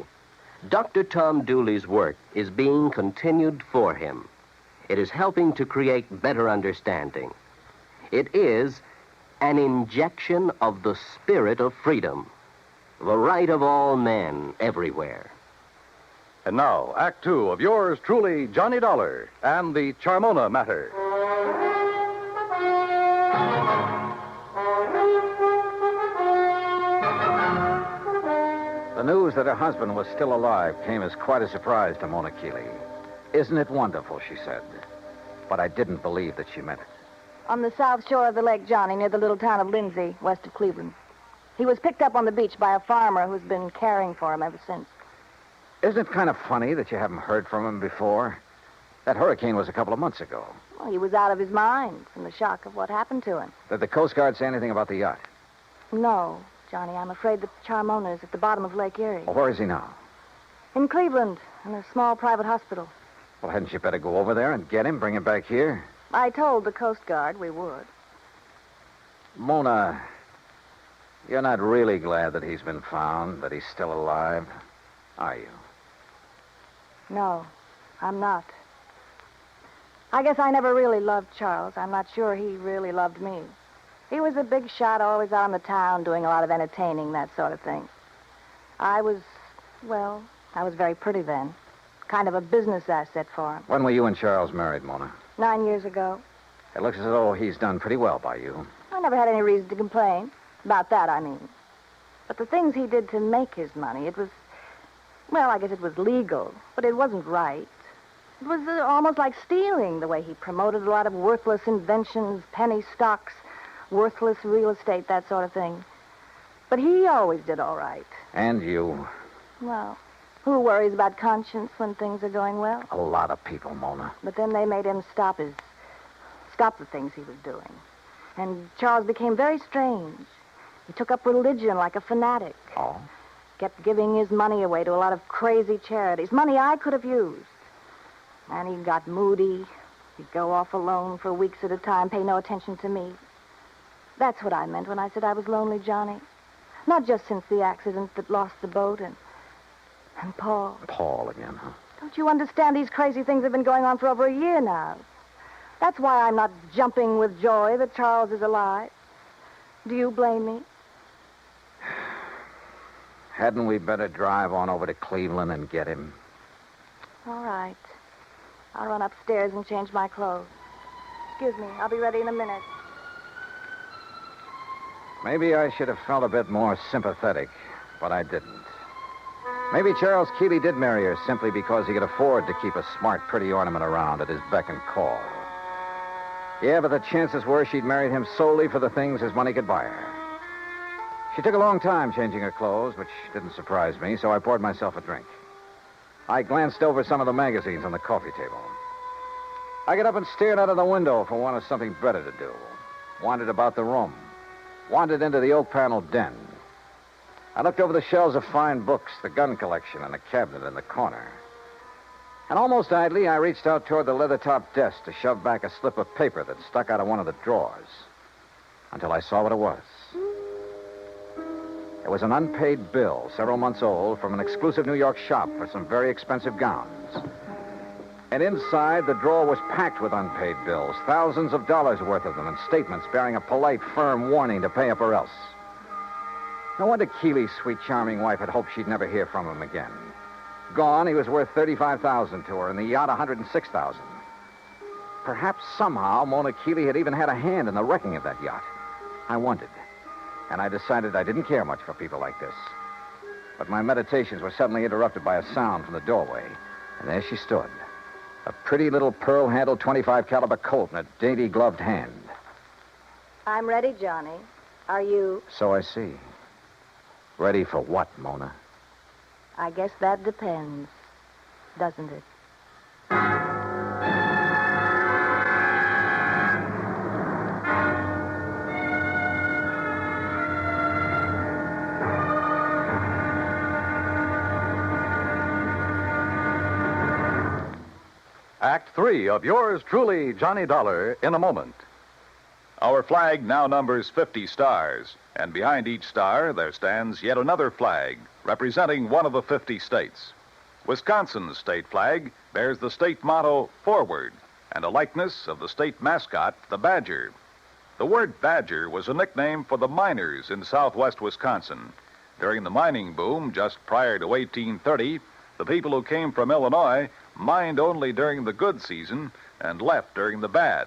[SPEAKER 13] Dr. Tom Dooley's work is being continued for him. It is helping to create better understanding. It is an injection of the spirit of freedom. The right of all men everywhere.
[SPEAKER 9] And now, Act two of yours truly, Johnny Dollar, and the Charmona matter.
[SPEAKER 10] The news that her husband was still alive came as quite a surprise to Mona Keeley. Isn't it wonderful, she said. But I didn't believe that she meant it.
[SPEAKER 11] On the south shore of the lake, Johnny, near the little town of Lindsay, west of Cleveland. He was picked up on the beach by a farmer who's been caring for him ever since.
[SPEAKER 10] Isn't it kind of funny that you haven't heard from him before? That hurricane was a couple of months ago.
[SPEAKER 11] Well, he was out of his mind from the shock of what happened to him.
[SPEAKER 10] Did the Coast Guard say anything about the yacht?
[SPEAKER 11] No, Johnny, I'm afraid that Charmona is at the bottom of Lake Erie.
[SPEAKER 10] Well, where is he now?
[SPEAKER 11] In Cleveland, in a small private hospital.
[SPEAKER 10] Well, hadn't you better go over there and get him, bring him back here?
[SPEAKER 11] I told the Coast Guard we would.
[SPEAKER 10] Mona, you're not really glad that he's been found, that he's still alive, are you?
[SPEAKER 11] No, I'm not. I guess I never really loved Charles. I'm not sure he really loved me. He was a big shot, always out in the town, doing a lot of entertaining, that sort of thing. I was very pretty then. Kind of a business asset for him.
[SPEAKER 10] When were you and Charles married, Mona?
[SPEAKER 11] 9 years ago.
[SPEAKER 10] It looks as though he's done pretty well by you.
[SPEAKER 11] I never had any reason to complain. About that, I mean. But the things he did to make his money, it was, well, I guess it was legal, but it wasn't right. It was almost like stealing, the way he promoted a lot of worthless inventions, penny stocks, worthless real estate, that sort of thing. But he always did all right.
[SPEAKER 10] And you.
[SPEAKER 11] Well, who worries about conscience when things are going well?
[SPEAKER 10] A lot of people, Mona.
[SPEAKER 11] But then they made him stop the things he was doing. And Charles became very strange. He took up religion like a fanatic.
[SPEAKER 10] Oh?
[SPEAKER 11] Kept giving his money away to a lot of crazy charities, money I could have used. And he got moody. He'd go off alone for weeks at a time, pay no attention to me. That's what I meant when I said I was lonely, Johnny. Not just since the accident that lost the boat and Paul.
[SPEAKER 10] Paul again, huh?
[SPEAKER 11] Don't you understand? These crazy things have been going on for over a year now. That's why I'm not jumping with joy that Charles is alive. Do you blame me?
[SPEAKER 10] Hadn't we better drive on over to Cleveland and get him?
[SPEAKER 11] All right. I'll run upstairs and change my clothes. Excuse me. I'll be ready in a minute.
[SPEAKER 10] Maybe I should have felt a bit more sympathetic, but I didn't. Maybe Charles Keeley did marry her simply because he could afford to keep a smart, pretty ornament around at his beck and call. Yeah, but the chances were she'd married him solely for the things his money could buy her. She took a long time changing her clothes, which didn't surprise me, so I poured myself a drink. I glanced over some of the magazines on the coffee table. I got up and stared out of the window for want of something better to do. Wandered about the room. Wandered into the oak-paneled den. I looked over the shelves of fine books, the gun collection, and the cabinet in the corner. And almost idly, I reached out toward the leather-topped desk to shove back a slip of paper that stuck out of one of the drawers. Until I saw what it was. It was an unpaid bill, several months old, from an exclusive New York shop for some very expensive gowns. And inside, the drawer was packed with unpaid bills, thousands of dollars worth of them, and statements bearing a polite, firm warning to pay up or else. No wonder Keeley's sweet, charming wife had hoped she'd never hear from him again. Gone, he was worth $35,000 to her, and the yacht $106,000. Perhaps somehow Mona Keeley had even had a hand in the wrecking of that yacht. I wondered, and I decided I didn't care much for people like this. But my meditations were suddenly interrupted by a sound from the doorway, and there she stood, a pretty little pearl-handled .25 caliber Colt in a dainty gloved hand.
[SPEAKER 11] I'm ready, Johnny. Are you?
[SPEAKER 10] So I see. Ready for what, Mona?
[SPEAKER 11] I guess that depends, doesn't it?
[SPEAKER 9] Act 3 of yours truly, Johnny Dollar, in a moment. Our flag now numbers 50 stars, and behind each star there stands yet another flag representing one of the 50 states. Wisconsin's state flag bears the state motto, Forward, and a likeness of the state mascot, the badger. The word badger was a nickname for the miners in southwest Wisconsin. During the mining boom just prior to 1830, the people who came from Illinois mined only during the good season and left during the bad.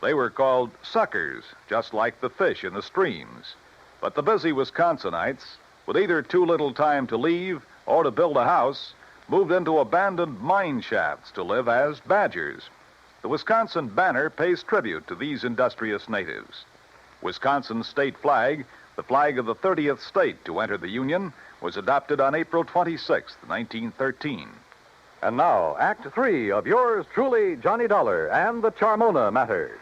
[SPEAKER 9] They were called suckers, just like the fish in the streams. But the busy Wisconsinites, with either too little time to leave or to build a house, moved into abandoned mine shafts to live as badgers. The Wisconsin banner pays tribute to these industrious natives. Wisconsin's state flag, the flag of the 30th state to enter the Union, was adopted on April 26, 1913. And now, Act 3 of yours truly, Johnny Dollar, and the Charmona matter.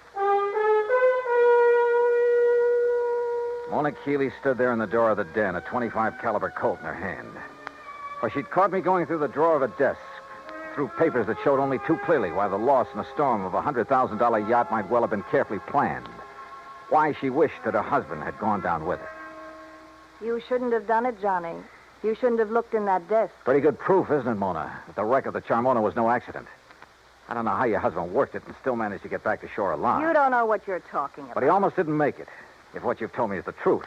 [SPEAKER 10] Mona Keeley stood there in the door of the den, a .25 caliber Colt in her hand. For she'd caught me going through the drawer of a desk, through papers that showed only too clearly why the loss in a storm of a $100,000 yacht might well have been carefully planned. Why she wished that her husband had gone down with her.
[SPEAKER 11] You shouldn't have done it, Johnny. You shouldn't have looked in that desk.
[SPEAKER 10] Pretty good proof, isn't it, Mona, that the wreck of the Charmona was no accident. I don't know how your husband worked it and still managed to get back to shore alive.
[SPEAKER 11] You don't know what you're talking about.
[SPEAKER 10] But he almost didn't make it, if what you've told me is the truth.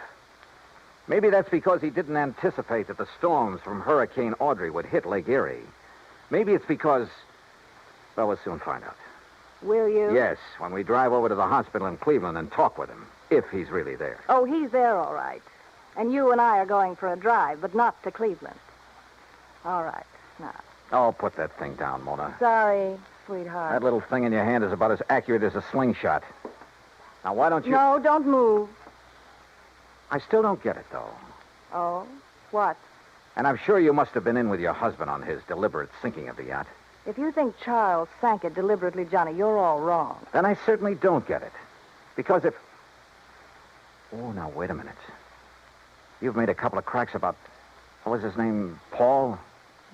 [SPEAKER 10] Maybe that's because he didn't anticipate that the storms from Hurricane Audrey would hit Lake Erie. Maybe it's because... Well, we'll soon find out.
[SPEAKER 11] Will you?
[SPEAKER 10] Yes, when we drive over to the hospital in Cleveland and talk with him, if he's really there.
[SPEAKER 11] Oh, he's there, all right. And you and I are going for a drive, but not to Cleveland. All right, now.
[SPEAKER 10] Oh, put that thing down, Mona.
[SPEAKER 11] Sorry, sweetheart.
[SPEAKER 10] That little thing in your hand is about as accurate as a slingshot. Now, why don't you...
[SPEAKER 11] No, don't move.
[SPEAKER 10] I still don't get it, though.
[SPEAKER 11] Oh? What?
[SPEAKER 10] And I'm sure you must have been in with your husband on his deliberate sinking of the yacht.
[SPEAKER 11] If you think Charles sank it deliberately, Johnny, you're all wrong.
[SPEAKER 10] Then I certainly don't get it. Because if... Oh, now, wait a minute. You've made a couple of cracks about... What was his name? Paul?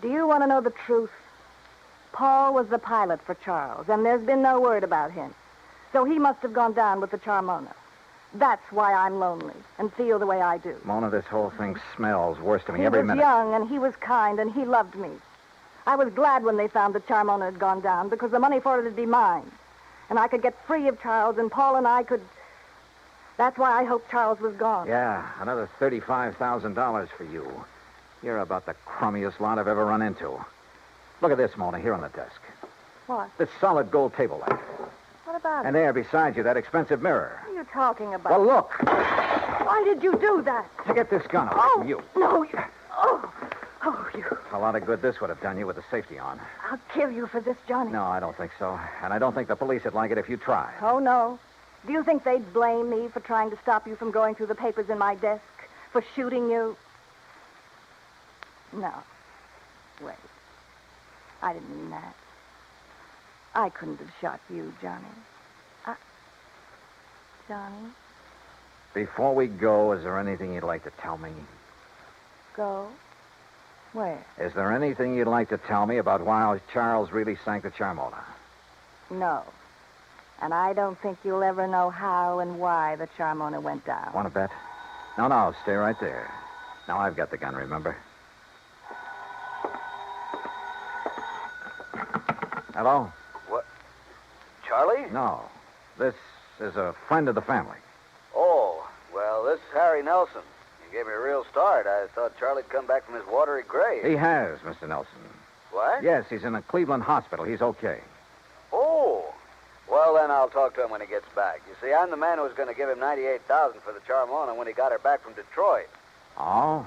[SPEAKER 11] Do you want to know the truth? Paul was the pilot for Charles, and there's been no word about him. So he must have gone down with the Charmona. That's why I'm lonely and feel the way I do.
[SPEAKER 10] Mona, this whole thing smells worse to me every minute.
[SPEAKER 11] He was young, and he was kind, and he loved me. I was glad when they found that Charmona had gone down, because the money for it would be mine. And I could get free of Charles, and Paul and I could... That's why I hoped Charles was gone.
[SPEAKER 10] Yeah, another $35,000 for you. You're about the crummiest lot I've ever run into. Look at this, Mona, here on the desk.
[SPEAKER 11] What?
[SPEAKER 10] This solid gold table lamp.
[SPEAKER 11] What about
[SPEAKER 10] And
[SPEAKER 11] it?
[SPEAKER 10] there beside you, that expensive mirror.
[SPEAKER 11] What are you talking about?
[SPEAKER 10] Well, look.
[SPEAKER 11] Why did you do that?
[SPEAKER 10] To get this gun away from you.
[SPEAKER 11] No, you... Oh, you...
[SPEAKER 10] A lot of good this would have done you with the safety on.
[SPEAKER 11] I'll kill you for this, Johnny.
[SPEAKER 10] No, I don't think so. And I don't think the police would like it if you try.
[SPEAKER 11] Oh, no. Do you think they'd blame me for trying to stop you from going through the papers in my desk? For shooting you? No. Wait. I didn't mean that. I couldn't have shot you, Johnny. Johnny?
[SPEAKER 10] Before we go, is there anything you'd like to tell me?
[SPEAKER 11] Go? Where?
[SPEAKER 10] Is there anything you'd like to tell me about why Charles really sank the Charmona?
[SPEAKER 11] No. And I don't think you'll ever know how and why the Charmona went down.
[SPEAKER 10] Want to bet? No, stay right there. Now I've got the gun, remember? Hello?
[SPEAKER 12] What? Charlie?
[SPEAKER 10] No. This is a friend of the family.
[SPEAKER 12] Oh, well, this is Harry Nelson. You gave me a real start. I thought Charlie'd come back from his watery grave.
[SPEAKER 10] He has, Mr. Nelson.
[SPEAKER 12] What?
[SPEAKER 10] Yes, he's in a Cleveland hospital. He's okay.
[SPEAKER 12] Oh. Well, then I'll talk to him when he gets back. You see, I'm the man who was going to give him $98,000 for the Charmona when he got her back from Detroit.
[SPEAKER 10] Oh?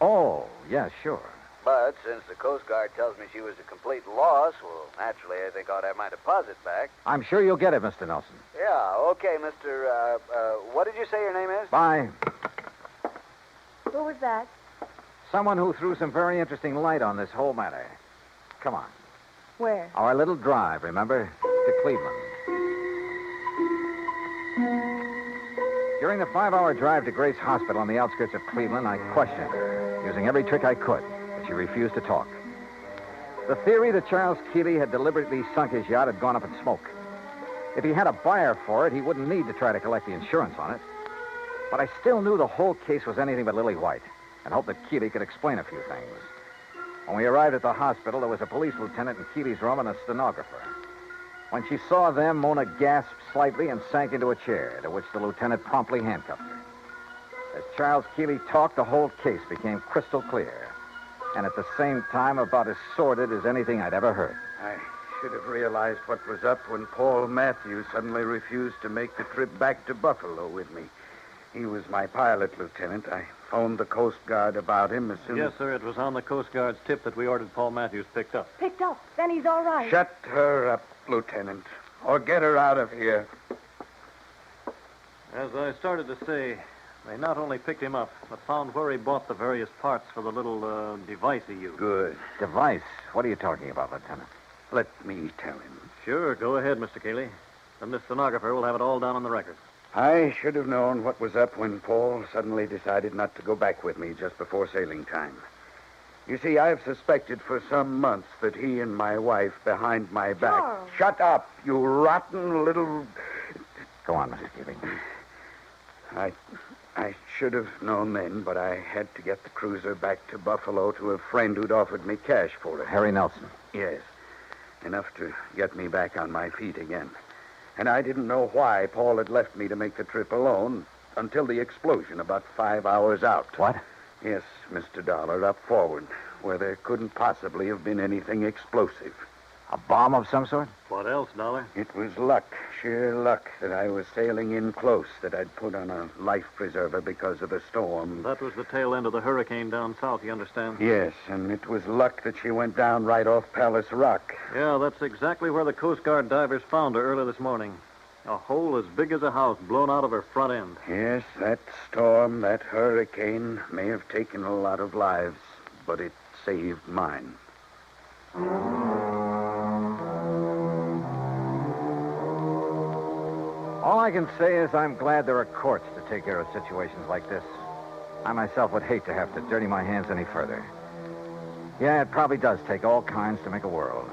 [SPEAKER 10] Oh, yeah, sure.
[SPEAKER 12] But since the Coast Guard tells me she was a complete loss, well, naturally, I think I'd have my deposit back.
[SPEAKER 10] I'm sure you'll get it, Mr. Nelson.
[SPEAKER 12] Yeah, okay, Mr. What did you say your name is?
[SPEAKER 10] Bye.
[SPEAKER 11] Who was that?
[SPEAKER 10] Someone who threw some very interesting light on this whole matter. Come on.
[SPEAKER 11] Where?
[SPEAKER 10] Our little drive, remember? To Cleveland. During the 5-hour drive to Grace Hospital on the outskirts of Cleveland, I questioned her, using every trick I could, but she refused to talk. The theory that Charles Keeley had deliberately sunk his yacht had gone up in smoke. If he had a buyer for it, he wouldn't need to try to collect the insurance on it. But I still knew the whole case was anything but lily white, and hoped that Keeley could explain a few things. When we arrived at the hospital, there was a police lieutenant in Keeley's room and a stenographer. When she saw them, Mona gasped slightly and sank into a chair, to which the lieutenant promptly handcuffed her. As Charles Keeley talked, the whole case became crystal clear, and at the same time about as sordid as anything I'd ever heard.
[SPEAKER 23] I should have realized what was up when Paul Matthews suddenly refused to make the trip back to Buffalo with me. He was my pilot, Lieutenant. I phoned the Coast Guard about him as soon
[SPEAKER 14] Yes, sir. It was on the Coast Guard's tip that we ordered Paul Matthews picked up.
[SPEAKER 11] Picked up. Then he's all right.
[SPEAKER 23] Shut her up, Lieutenant, or get her out of here.
[SPEAKER 14] As I started to say, they not only picked him up, but found where he bought the various parts for the little device he used.
[SPEAKER 23] Good.
[SPEAKER 10] Device? What are you talking about, Lieutenant?
[SPEAKER 23] Let me tell him.
[SPEAKER 14] Sure, go ahead, Mr. Keeley. Then this stenographer will have it all down on the record.
[SPEAKER 23] I should have known what was up when Paul suddenly decided not to go back with me just before sailing time. You see, I've suspected for some months that he and my wife behind my back...
[SPEAKER 11] Charles.
[SPEAKER 23] Shut up, you rotten little...
[SPEAKER 10] Go on, Mr. Keeley.
[SPEAKER 23] I should have known then, but I had to get the cruiser back to Buffalo to a friend who'd offered me cash for it.
[SPEAKER 10] Harry Nelson.
[SPEAKER 23] Yes. Enough to get me back on my feet again. And I didn't know why Paul had left me to make the trip alone until the explosion about 5 hours out.
[SPEAKER 10] What?
[SPEAKER 23] Yes, Mr. Dollar, up forward, where there couldn't possibly have been anything explosive.
[SPEAKER 10] A bomb of some sort?
[SPEAKER 14] What else, Dollar?
[SPEAKER 1] It was luck, sheer luck, that I was sailing in close, that I'd put on a life preserver because of the storm.
[SPEAKER 14] That was the tail end of the hurricane down south, you understand?
[SPEAKER 1] Yes, and it was luck that she went down right off Palace Rock.
[SPEAKER 14] Yeah, that's exactly where the Coast Guard divers found her early this morning. A hole as big as a house blown out of her front end.
[SPEAKER 1] Yes, that storm, that hurricane, may have taken a lot of lives, but it saved mine.
[SPEAKER 10] All I can say is I'm glad there are courts to take care of situations like this. I myself would hate to have to dirty my hands any further. Yeah, it probably does take all kinds to make a world.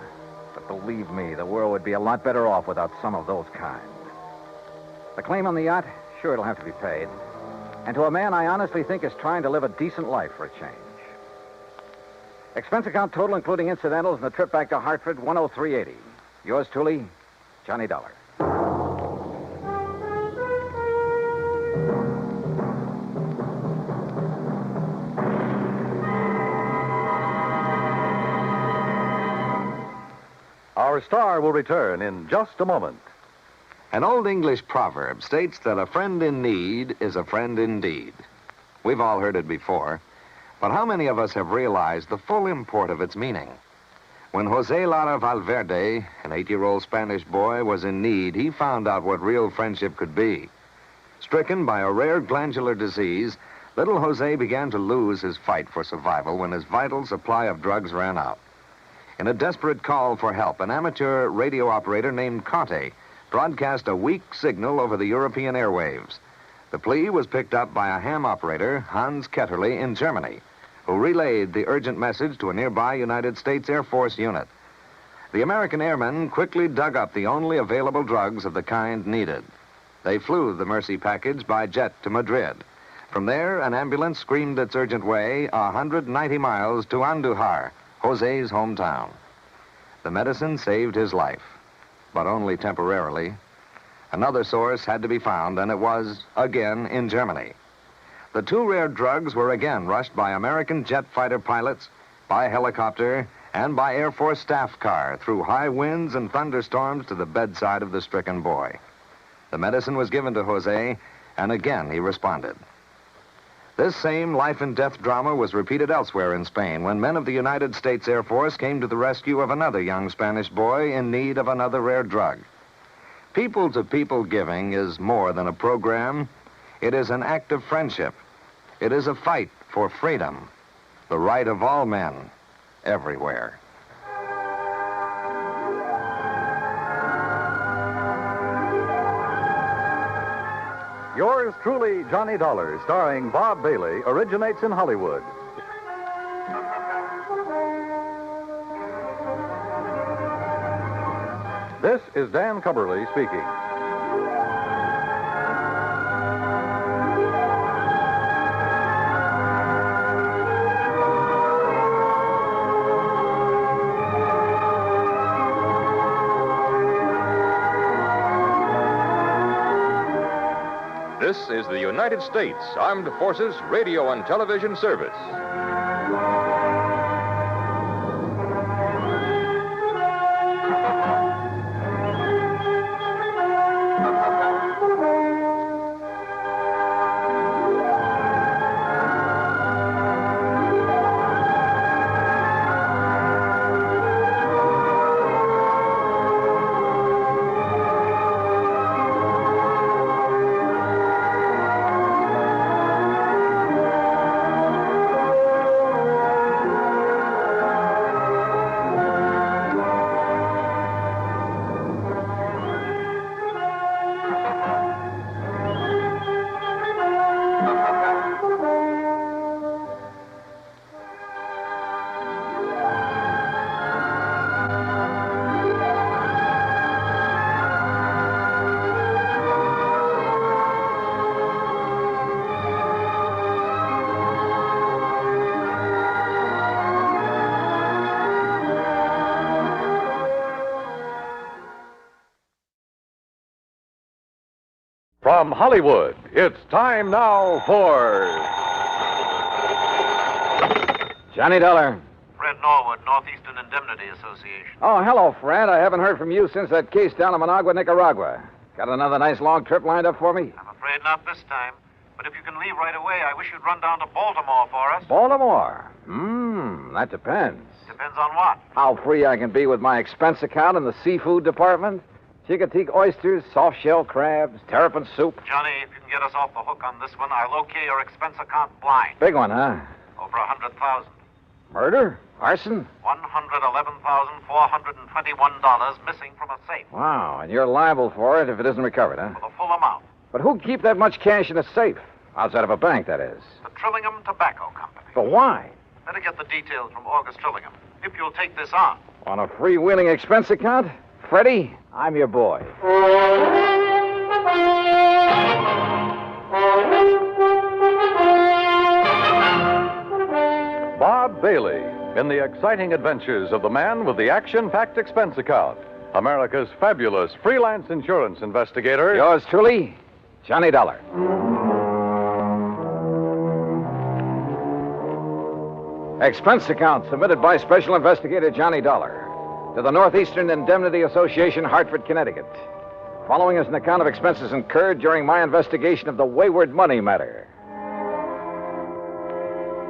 [SPEAKER 10] But believe me, the world would be a lot better off without some of those kinds. The claim on the yacht, sure, it'll have to be paid. And to a man I honestly think is trying to live a decent life for a change. Expense account total, including incidentals, and the trip back to Hartford, $103.80. Yours truly, Johnny Dollar.
[SPEAKER 9] Our star will return in just a moment.
[SPEAKER 19] An old English proverb states that a friend in need is a friend indeed. We've all heard it before, but how many of us have realized the full import of its meaning? When Jose Lara Valverde, an 8-year-old Spanish boy, was in need, he found out what real friendship could be. Stricken by a rare glandular disease, little Jose began to lose his fight for survival when his vital supply of drugs ran out. In a desperate call for help, an amateur radio operator named Conte broadcast a weak signal over the European airwaves. The plea was picked up by a ham operator, Hans Ketterle, in Germany, who relayed the urgent message to a nearby United States Air Force unit. The American airmen quickly dug up the only available drugs of the kind needed. They flew the Mercy package by jet to Madrid. From there, an ambulance screamed its urgent way 190 miles to Andújar, Jose's hometown. The medicine saved his life, but only temporarily. Another source had to be found, and it was, again, in Germany. The two rare drugs were again rushed by American jet fighter pilots, by helicopter, and by Air Force staff car through high winds and thunderstorms to the bedside of the stricken boy. The medicine was given to Jose, and again he responded. This same life and death drama was repeated elsewhere in Spain when men of the United States Air Force came to the rescue of another young Spanish boy in need of another rare drug. People-to-people giving is more than a program. It is an act of friendship. It is a fight for freedom, the right of all men, everywhere.
[SPEAKER 9] Yours truly, Johnny Dollar, starring Bob Bailey, originates in Hollywood. This is Dan Cubberly speaking.
[SPEAKER 15] This is the United States Armed Forces Radio and Television Service.
[SPEAKER 9] From Hollywood, it's time now for
[SPEAKER 10] Johnny Dollar.
[SPEAKER 16] Fred Norwood, Northeastern Indemnity Association.
[SPEAKER 10] Oh, hello, Fred. I haven't heard from you since that case down in Managua, Nicaragua. Got another nice long trip lined up for me?
[SPEAKER 16] I'm afraid not this time. But if you can leave right away, I wish you'd run down to Baltimore for us.
[SPEAKER 10] Baltimore? That depends.
[SPEAKER 16] Depends on what?
[SPEAKER 10] How free I can be with my expense account in the seafood department. Chicoteague oysters, soft-shell crabs, terrapin soup.
[SPEAKER 16] Johnny, if you can get us off the hook on this one, I'll okay your expense account blind.
[SPEAKER 10] Big one, huh?
[SPEAKER 16] Over 100,000.
[SPEAKER 10] Murder? Arson?
[SPEAKER 16] $111,421 missing from a safe.
[SPEAKER 10] Wow, and you're liable for it if it isn't recovered, huh?
[SPEAKER 16] For the full amount.
[SPEAKER 10] But who'd keep that much cash in a safe? Outside of a bank, that is.
[SPEAKER 16] The Trillingham Tobacco Company.
[SPEAKER 10] But why?
[SPEAKER 16] Better get the details from August Trillingham, if you'll take this on.
[SPEAKER 10] On a freewheeling expense account? Freddie, I'm your boy.
[SPEAKER 9] Bob Bailey in the exciting adventures of the man with the action-packed expense account. America's fabulous freelance insurance investigator.
[SPEAKER 10] Yours truly, Johnny Dollar. Expense account submitted by Special Investigator Johnny Dollar to the Northeastern Indemnity Association, Hartford, Connecticut. Following is an account of expenses incurred during my investigation of the Wayward money matter.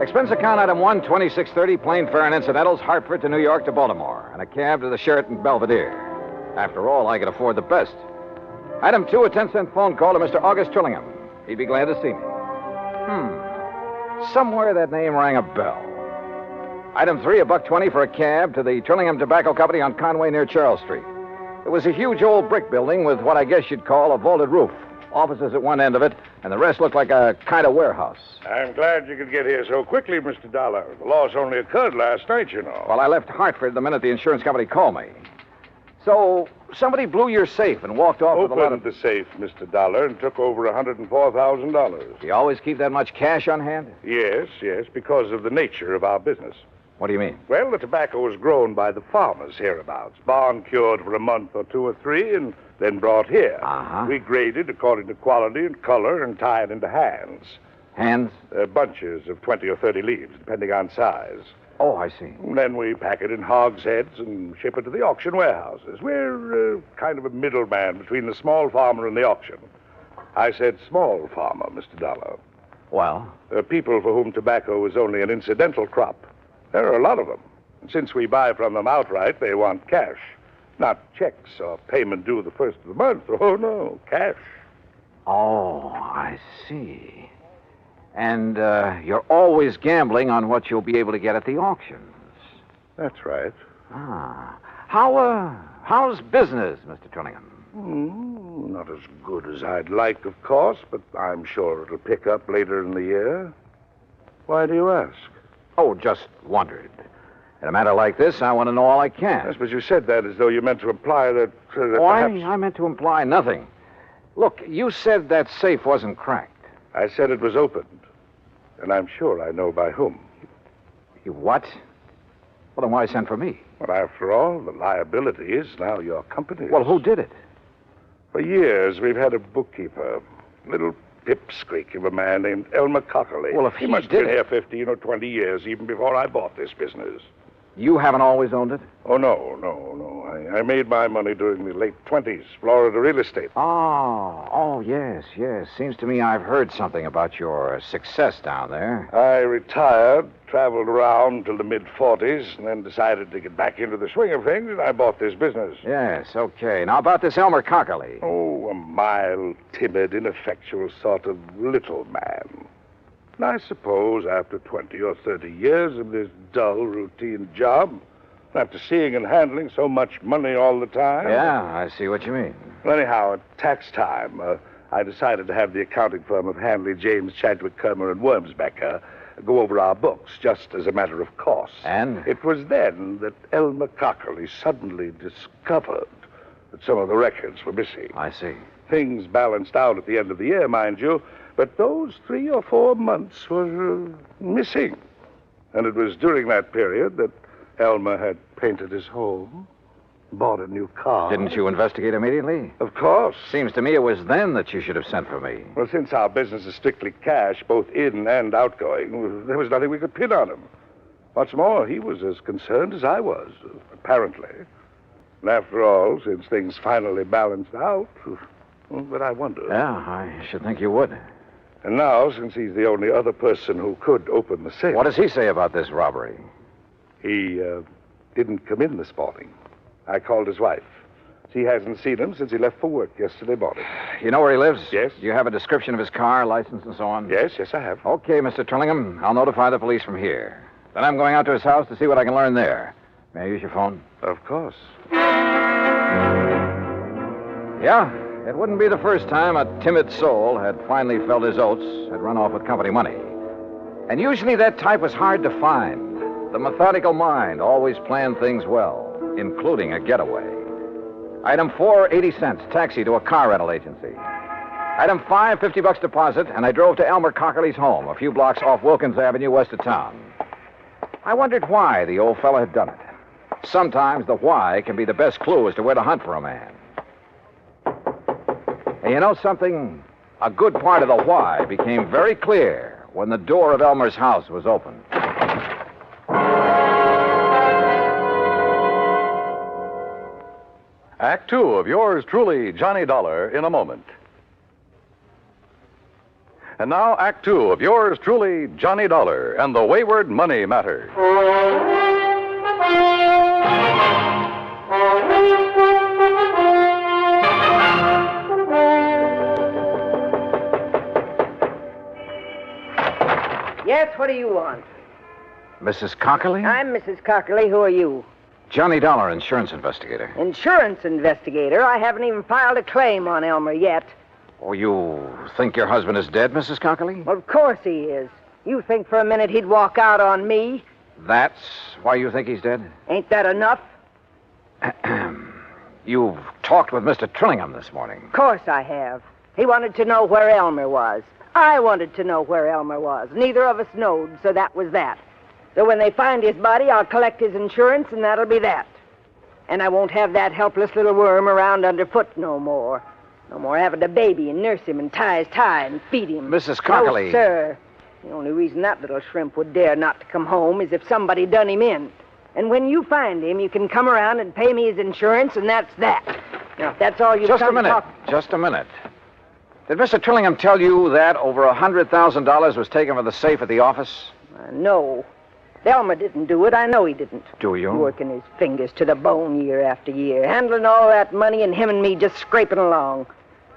[SPEAKER 10] Expense account item 1, 2630, plane fare and incidentals, Hartford to New York to Baltimore, and a cab to the Sheraton Belvedere. After all, I could afford the best. Item 2, a 10-cent phone call to Mr. August Trillingham. He'd be glad to see me. Somewhere that name rang a bell. Item 3, $1.20 for a cab to the Trillingham Tobacco Company on Conway near Charles Street. It was a huge old brick building with what I guess you'd call a vaulted roof. Offices at one end of it, and the rest looked like a kind of warehouse.
[SPEAKER 2] I'm glad you could get here so quickly, Mr. Dollar. The loss only occurred last night, you know.
[SPEAKER 10] Well, I left Hartford the minute the insurance company called me. So, somebody blew your safe and walked off with a lot of...
[SPEAKER 2] Opened the safe, Mr. Dollar, and took over $104,000.
[SPEAKER 10] Do you always keep that much cash on hand?
[SPEAKER 2] Yes, because of the nature of our business.
[SPEAKER 10] What do you mean?
[SPEAKER 2] Well, the tobacco was grown by the farmers hereabouts, barn cured for a month or 2 or 3, and then brought here. We graded according to quality and color and tied into hands.
[SPEAKER 10] Hands?
[SPEAKER 2] Bunches of 20 or 30 leaves, depending on size.
[SPEAKER 10] Oh, I see.
[SPEAKER 2] And then we pack it in hogsheads and ship it to the auction warehouses. We're kind of a middleman between the small farmer and the auction. I said small farmer, Mr. Dollar.
[SPEAKER 10] Well?
[SPEAKER 2] People for whom tobacco is only an incidental crop. There are a lot of them. And since we buy from them outright, they want cash. Not checks or payment due the first of the month. Oh, no, cash.
[SPEAKER 10] Oh, I see. And you're always gambling on what you'll be able to get at the auctions.
[SPEAKER 2] That's right.
[SPEAKER 10] How's business, Mr. Trillingham?
[SPEAKER 2] Not as good as I'd like, of course, but I'm sure it'll pick up later in the year. Why do you ask?
[SPEAKER 10] Oh, just wondered. In a matter like this, I want to know all I can.
[SPEAKER 2] Yes, but you said that as though you meant to imply that
[SPEAKER 10] perhaps... I meant to imply nothing. Look, you said that safe wasn't cracked.
[SPEAKER 2] I said it was opened. And I'm sure I know by whom.
[SPEAKER 10] You what? Well, then why send for me?
[SPEAKER 2] Well, after all, the liability is now your company's.
[SPEAKER 10] Well, who did it?
[SPEAKER 2] For years, we've had a bookkeeper. Little pipsqueak of a man named Elmer Cockerly.
[SPEAKER 10] Well, if he
[SPEAKER 2] must have
[SPEAKER 10] did
[SPEAKER 2] been here 15 or 20 years, even before I bought this business.
[SPEAKER 10] You haven't always owned it?
[SPEAKER 2] Oh, no. I made my money during the late 20s, Florida real estate.
[SPEAKER 10] Oh, yes. Seems to me I've heard something about your success down there.
[SPEAKER 2] I retired, traveled around till the mid-40s, and then decided to get back into the swing of things, and I bought this business.
[SPEAKER 10] Yes, okay. Now, about this Elmer Cockerly.
[SPEAKER 2] Oh, a mild, timid, ineffectual sort of little man. And I suppose after 20 or 30 years of this dull, routine job, after seeing and handling so much money all the time...
[SPEAKER 10] Yeah, I see what you mean.
[SPEAKER 2] Well, anyhow, at tax time, I decided to have the accounting firm of Hanley, James, Chadwick, Kermer, and Wormsbecker go over our books, just as a matter of course.
[SPEAKER 10] And?
[SPEAKER 2] It was then that Elmer Cockerly suddenly discovered that some of the records were missing.
[SPEAKER 10] I see.
[SPEAKER 2] Things balanced out at the end of the year, mind you, but those 3 or 4 months were missing. And it was during that period that Elmer had painted his home, bought a new car.
[SPEAKER 10] Didn't you investigate immediately?
[SPEAKER 2] Of course.
[SPEAKER 10] Seems to me it was then that you should have sent for me.
[SPEAKER 2] Well, since our business is strictly cash, both in and outgoing, there was nothing we could pin on him. What's more, he was as concerned as I was, apparently. And after all, since things finally balanced out, but I wonder.
[SPEAKER 5] Yeah, I should think you would.
[SPEAKER 2] And now, since he's the only other person who could open the safe...
[SPEAKER 5] What does he say about this robbery?
[SPEAKER 2] He didn't come in this morning. I called his wife. She hasn't seen him since he left for work yesterday morning.
[SPEAKER 5] You know where he lives?
[SPEAKER 2] Yes.
[SPEAKER 5] Do you have a description of his car, license, and so on?
[SPEAKER 2] Yes, I have.
[SPEAKER 5] Okay, Mr. Trillingham. I'll notify the police from here. Then I'm going out to his house to see what I can learn there. May I use your phone?
[SPEAKER 2] Of course.
[SPEAKER 5] Yeah, it wouldn't be the first time a timid soul had finally felt his oats, had run off with company money. And usually that type was hard to find. The methodical mind always planned things well, including a getaway. Item 4, 80 cents, taxi to a car rental agency. Item 5, $50 deposit, and I drove to Elmer Cockerly's home, a few blocks off Wilkins Avenue, west of town. I wondered why the old fella had done it. Sometimes the why can be the best clue as to where to hunt for a man. And you know something? A good part of the why became very clear when the door of Elmer's house was opened.
[SPEAKER 9] Act two of yours truly, Johnny Dollar, in a moment. And now, Act two of yours truly, Johnny Dollar, and the Wayward Money Matter.
[SPEAKER 4] Yes, what do you want?
[SPEAKER 5] Mrs. Cockerly?
[SPEAKER 4] I'm Mrs. Cockerly. Who are you?
[SPEAKER 5] Johnny Dollar, insurance investigator.
[SPEAKER 4] Insurance investigator? I haven't even filed a claim on Elmer yet.
[SPEAKER 5] Oh, you think your husband is dead, Mrs. Cockerly?
[SPEAKER 4] Well, of course he is. You think for a minute he'd walk out on me?
[SPEAKER 5] That's why you think he's dead?
[SPEAKER 4] Ain't that enough?
[SPEAKER 5] You've talked with Mr. Trillingham this morning.
[SPEAKER 4] Of course I have. He wanted to know where Elmer was. I wanted to know where Elmer was. Neither of us knowed, so that was that. So when they find his body, I'll collect his insurance, and that'll be that. And I won't have that helpless little worm around underfoot no more. No more having to baby and nurse him and tie his tie and feed him.
[SPEAKER 5] Mrs. Cockerly.
[SPEAKER 4] No, sir. The only reason that little shrimp would dare not to come home is if somebody done him in. And when you find him, you can come around and pay me his insurance, and that's that. Now, if that's all you
[SPEAKER 5] Just a minute. Just a minute. Did Mr. Trillingham tell you that over $100,000 was taken from the safe at the office?
[SPEAKER 4] No. Elmer didn't do it. I know he didn't.
[SPEAKER 5] Do you?
[SPEAKER 4] Working his fingers to the bone year after year, handling all that money, and him and me just scraping along.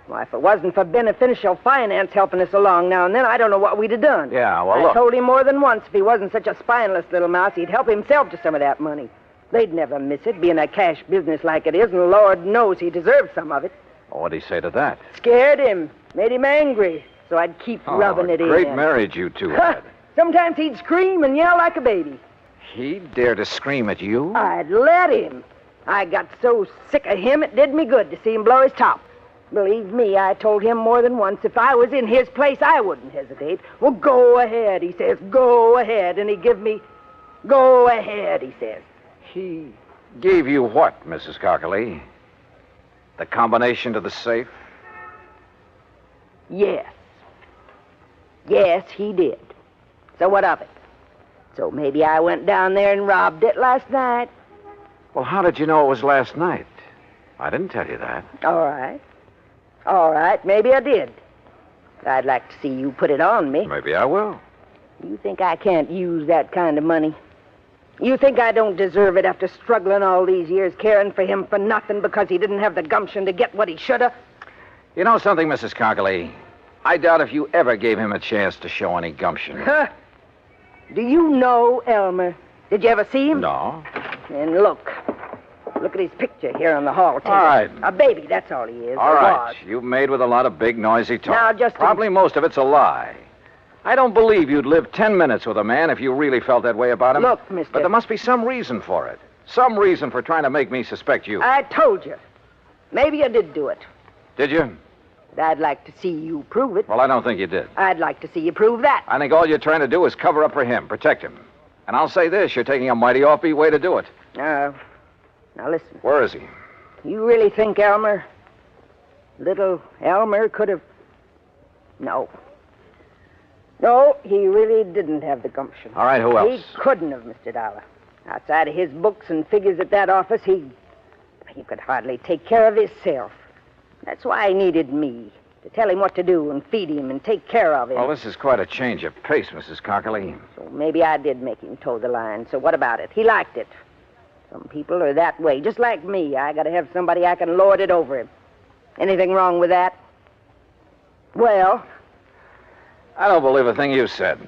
[SPEAKER 4] Why, if it wasn't for beneficial finance helping us along now and then, I don't know what we'd have done.
[SPEAKER 5] Yeah, well,
[SPEAKER 4] I
[SPEAKER 5] look.
[SPEAKER 4] told him more than once if he wasn't such a spineless little mouse, he'd help himself to some of that money. They'd never miss it, being a cash business like it is, and Lord knows he deserves some of it.
[SPEAKER 5] What'd he say to that?
[SPEAKER 4] Scared him, made him angry, so I'd keep rubbing it in.
[SPEAKER 5] Great marriage you two had.
[SPEAKER 4] Sometimes he'd scream and yell like a baby.
[SPEAKER 5] He dared to scream at you?
[SPEAKER 4] I'd let him. I got so sick of him, it did me good to see him blow his top. Believe me, I told him more than once, if I was in his place, I wouldn't hesitate. Well, go ahead, he says, go ahead. And he give me, go ahead, he says.
[SPEAKER 5] He gave you what, Mrs. Cockerly? The combination to the safe?
[SPEAKER 4] Yes. Yes, he did. So what of it? So maybe I went down there and robbed it last night.
[SPEAKER 5] Well, how did you know it was last night? I didn't tell you that.
[SPEAKER 4] All right. All right, maybe I did. I'd like to see you put it on me.
[SPEAKER 5] Maybe I will.
[SPEAKER 4] You think I can't use that kind of money? You think I don't deserve it after struggling all these years, caring for him for nothing because he didn't have the gumption to get what he should have?
[SPEAKER 5] You know something, Mrs. Cockerly? I doubt if you ever gave him a chance to show any gumption.
[SPEAKER 4] Huh? Do you know Elmer? Did you ever see him?
[SPEAKER 5] No.
[SPEAKER 4] And look. Look at his picture here on the hall table.
[SPEAKER 5] All right.
[SPEAKER 4] A baby, that's all he is.
[SPEAKER 5] All
[SPEAKER 4] or
[SPEAKER 5] right.
[SPEAKER 4] was.
[SPEAKER 5] You've made with a lot of big, noisy talk.
[SPEAKER 4] Now, just
[SPEAKER 5] Probably most of it's a lie. I don't believe you'd live 10 minutes with a man if you really felt that way about him.
[SPEAKER 4] Look, mister.
[SPEAKER 5] But there must be some reason for it. Some reason for trying to make me suspect you.
[SPEAKER 4] I told you. Maybe you did do it.
[SPEAKER 5] Did you?
[SPEAKER 4] But I'd like to see you prove it.
[SPEAKER 5] Well, I don't think you did.
[SPEAKER 4] I'd like to see you prove that.
[SPEAKER 5] I think all you're trying to do is cover up for him, protect him. And I'll say this, you're taking a mighty offbeat way to do it.
[SPEAKER 4] Now listen.
[SPEAKER 5] Where is he?
[SPEAKER 4] You really think Elmer, little Elmer, could have... No. No, he really didn't have the gumption.
[SPEAKER 5] All right, who else?
[SPEAKER 4] He couldn't have, Mr. Dollar. Outside of his books and figures at that office, he could hardly take care of himself. That's why he needed me, to tell him what to do and feed him and take care of him.
[SPEAKER 5] Well, this is quite a change of pace, Mrs. Cockerly.
[SPEAKER 4] So maybe I did make him toe the line. So what about it? He liked it. Some people are that way, just like me. I gotta have somebody I can lord it over him. Anything wrong with that? Well?
[SPEAKER 5] I don't believe a thing you said.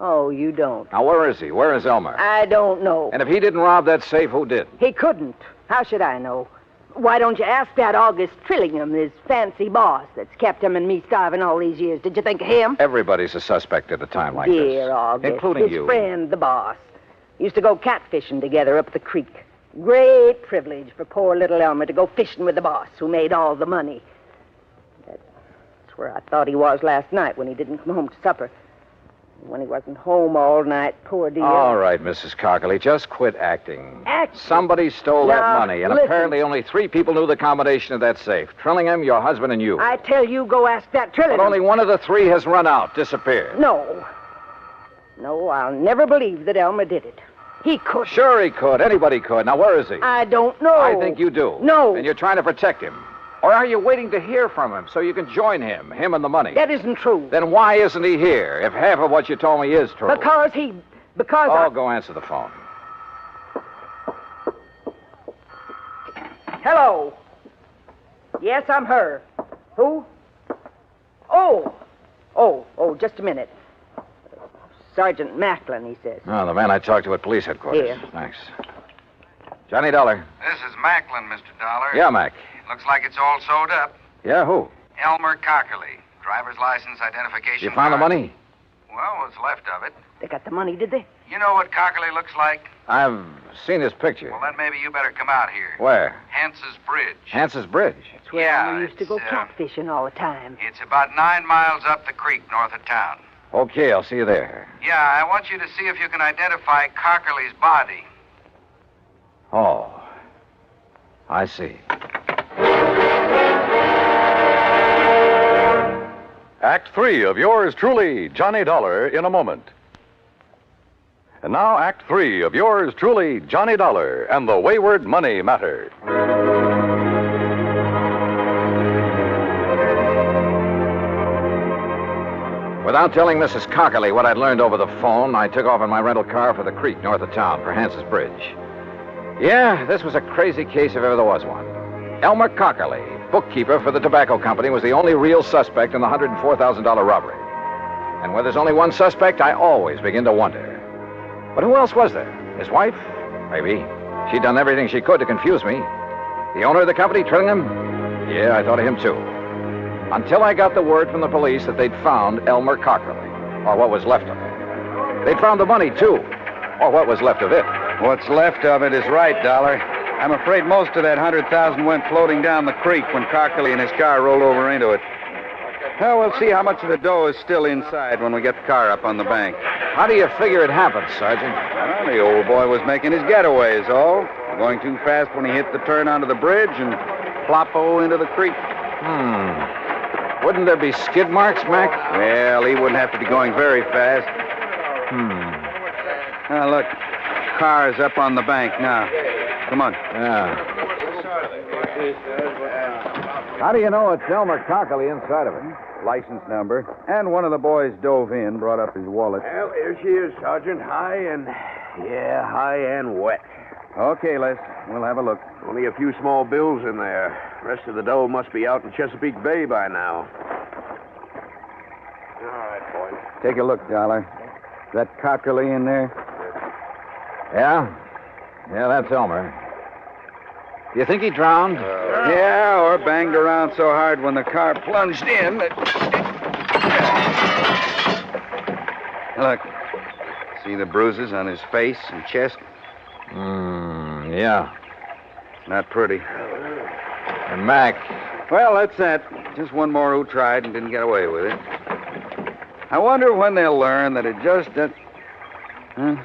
[SPEAKER 4] Oh, you don't?
[SPEAKER 5] Now, where is he? Where is Elmer?
[SPEAKER 4] I don't know.
[SPEAKER 5] And if he didn't rob that safe, who did?
[SPEAKER 4] He couldn't. How should I know? Why don't you ask that August Trillingham, his fancy boss that's kept him and me starving all these years? Did you think of him?
[SPEAKER 5] Everybody's a suspect at a time like
[SPEAKER 4] Dear
[SPEAKER 5] this.
[SPEAKER 4] August.
[SPEAKER 5] Including
[SPEAKER 4] his
[SPEAKER 5] you.
[SPEAKER 4] Friend, the boss. Used to go catfishing together up the creek. Great privilege for poor little Elmer to go fishing with the boss who made all the money. That's where I thought he was last night when he didn't come home to supper. When he wasn't home all night, poor dear.
[SPEAKER 5] All right, Mrs. Cockerly, just quit acting.
[SPEAKER 4] Acting?
[SPEAKER 5] Somebody stole that
[SPEAKER 4] Now,
[SPEAKER 5] money, and
[SPEAKER 4] listen.
[SPEAKER 5] apparently only 3 people knew the combination of that safe. Trillingham, your husband, and you.
[SPEAKER 4] I tell you, go ask that Trillingham.
[SPEAKER 5] But only one of the 3 has run out, disappeared.
[SPEAKER 4] No. No, I'll never believe that Elmer did it. He could.
[SPEAKER 5] Sure he could. Anybody could. Now, where is he?
[SPEAKER 4] I don't know.
[SPEAKER 5] I think you do.
[SPEAKER 4] No.
[SPEAKER 5] And you're trying to protect him. Or are you waiting to hear from him so you can join him and the money?
[SPEAKER 4] That isn't true.
[SPEAKER 5] Then why isn't he here, if half of what you told me is true?
[SPEAKER 4] Because
[SPEAKER 5] go answer the phone.
[SPEAKER 4] Hello. Yes, I'm her. Who? Oh, just a minute. Sergeant Macklin, he says.
[SPEAKER 5] Oh, the man I talked to at police headquarters.
[SPEAKER 4] Here.
[SPEAKER 5] Thanks. Johnny Dollar.
[SPEAKER 18] This is Macklin, Mr. Dollar.
[SPEAKER 5] Yeah, Mac.
[SPEAKER 18] Looks like it's all sewed up.
[SPEAKER 5] Yeah, who?
[SPEAKER 18] Elmer Cockerly. Driver's license, identification
[SPEAKER 5] You found the
[SPEAKER 18] card.
[SPEAKER 5] money?
[SPEAKER 18] Well, what's left of it.
[SPEAKER 4] They got the money, did they?
[SPEAKER 18] You know what Cockerly looks like?
[SPEAKER 5] I've seen his picture.
[SPEAKER 18] Well, then maybe you better come out here.
[SPEAKER 5] Where?
[SPEAKER 18] Hance's Bridge.
[SPEAKER 5] Hance's Bridge.
[SPEAKER 4] That's where
[SPEAKER 18] Yeah,
[SPEAKER 4] Elmer used to go catfishing all the time.
[SPEAKER 18] It's about 9 miles up the creek north of town.
[SPEAKER 5] Okay, I'll see you there.
[SPEAKER 18] Yeah, I want you to see if you can identify Cockerly's body.
[SPEAKER 5] Oh, I see.
[SPEAKER 9] Act 3 of yours truly, Johnny Dollar, in a moment. And now, Act 3 of yours truly, Johnny Dollar, and the Wayward Money Matter.
[SPEAKER 5] Without telling Mrs. Cockerly what I'd learned over the phone, I took off in my rental car for the creek north of town for Hance's Bridge. Yeah, this was a crazy case if ever there was one. Elmer Cockerly, bookkeeper for the tobacco company, was the only real suspect in the $104,000 robbery. And where there's only one suspect, I always begin to wonder. But who else was there? His wife? Maybe. She'd done everything she could to confuse me. The owner of the company, Trillingham? Yeah, I thought of him too. Until I got the word from the police that they'd found Elmer Cockerly, or what was left of him. They'd found the money, too, or what was left of it.
[SPEAKER 12] What's left of it is right, Dollar. I'm afraid most of that 100,000 went floating down the creek when Cockerly and his car rolled over into it. Well, we'll see how much of the dough is still inside when we get the car up on the bank.
[SPEAKER 5] How do you figure it happened, Sergeant?
[SPEAKER 12] Well, the old boy was making his getaway is all. Going too fast when he hit the turn onto the bridge and plop-o into the creek.
[SPEAKER 5] Wouldn't there be skid marks, Mac?
[SPEAKER 12] Well, he wouldn't have to be going very fast. Now, look. Car's up on the bank now. Come on.
[SPEAKER 5] Yeah. How do you know it's Elmer Cockerly inside of it?
[SPEAKER 12] License number. And one of the boys dove in, brought up his wallet.
[SPEAKER 2] Well, here she is, Sergeant. High and wet.
[SPEAKER 12] Okay, Les. We'll have a look.
[SPEAKER 2] Only a few small bills in there. Rest of the dough must be out in Chesapeake Bay by now. All right, boys.
[SPEAKER 12] Take a look, Dollar. Is that Cockerly in there?
[SPEAKER 5] Yeah? Yeah, that's Elmer. Do you think he drowned?
[SPEAKER 12] Yeah, or banged around so hard when the car plunged in that... Look. See the bruises on his face and chest?
[SPEAKER 5] Yeah.
[SPEAKER 12] Not pretty.
[SPEAKER 5] And Mac.
[SPEAKER 12] Well, that's that. Just one more who tried and didn't get away with it. I wonder when they'll learn that it just... Huh?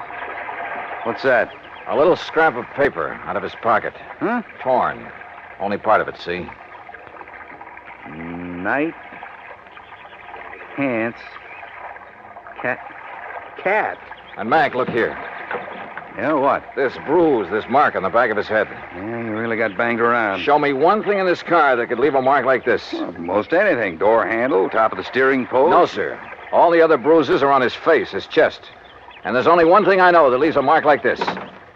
[SPEAKER 12] What's that?
[SPEAKER 5] A little scrap of paper out of his pocket.
[SPEAKER 12] Huh?
[SPEAKER 5] Torn. Only part of it, see?
[SPEAKER 12] Night. Hance. Cat?
[SPEAKER 5] And Mac, look here.
[SPEAKER 12] Yeah, what?
[SPEAKER 5] This bruise, this mark on the back of his head.
[SPEAKER 12] Yeah, you really got banged around.
[SPEAKER 5] Show me one thing in this car that could leave a mark like this.
[SPEAKER 12] Well, most anything. Door handle, top of the steering post.
[SPEAKER 5] No, sir. All the other bruises are on his face, his chest. And there's only one thing I know that leaves a mark like this.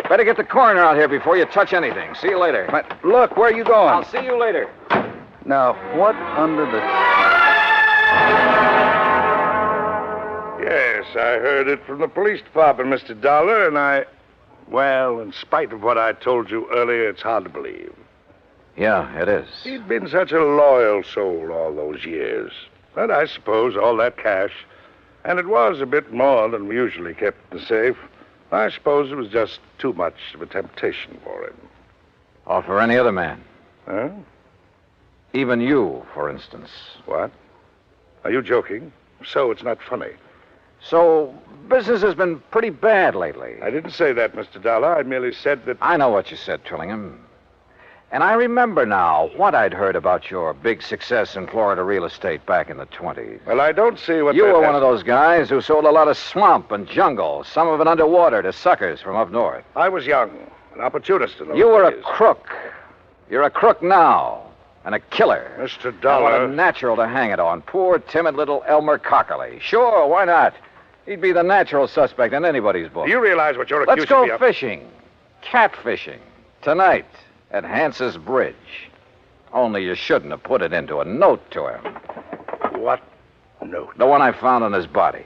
[SPEAKER 5] Better get the coroner out here before you touch anything. See you later.
[SPEAKER 12] But look, where are you going?
[SPEAKER 5] I'll see you later.
[SPEAKER 12] Now, what under the...
[SPEAKER 2] Yes, I heard it from the police department, Mr. Dollar, and well, in spite of what I told you earlier, it's hard to believe.
[SPEAKER 5] Yeah, it is.
[SPEAKER 2] He'd been such a loyal soul all those years. But I suppose all that cash, and it was a bit more than we usually kept in the safe, I suppose it was just too much of a temptation for him.
[SPEAKER 5] Or for any other man.
[SPEAKER 2] Huh?
[SPEAKER 5] Even you, for instance.
[SPEAKER 2] What? Are you joking? So it's not funny.
[SPEAKER 5] So, business has been pretty bad lately.
[SPEAKER 2] I didn't say that, Mr. Dollar. I merely said that...
[SPEAKER 5] I know what you said, Trillingham. And I remember now what I'd heard about your big success in Florida real estate back in the 20s.
[SPEAKER 2] Well, I don't see what...
[SPEAKER 5] You were one of those guys who sold a lot of swamp and jungle, some of it underwater, to suckers from up north.
[SPEAKER 2] I was young, an opportunist in those
[SPEAKER 5] You were
[SPEAKER 2] days.
[SPEAKER 5] a crook. You're a crook now. And a killer.
[SPEAKER 2] Mr. Dollar...
[SPEAKER 5] And what a natural to hang it on. Poor, timid little Elmer Cockerly. Sure, why not? He'd be the natural suspect in anybody's book.
[SPEAKER 2] Do you realize what you're
[SPEAKER 5] Let's
[SPEAKER 2] accusing me
[SPEAKER 5] go
[SPEAKER 2] of?
[SPEAKER 5] fishing. Catfishing. Tonight at Hance's Bridge. Only you shouldn't have put it into a note to him.
[SPEAKER 2] What note?
[SPEAKER 5] The one I found on his body.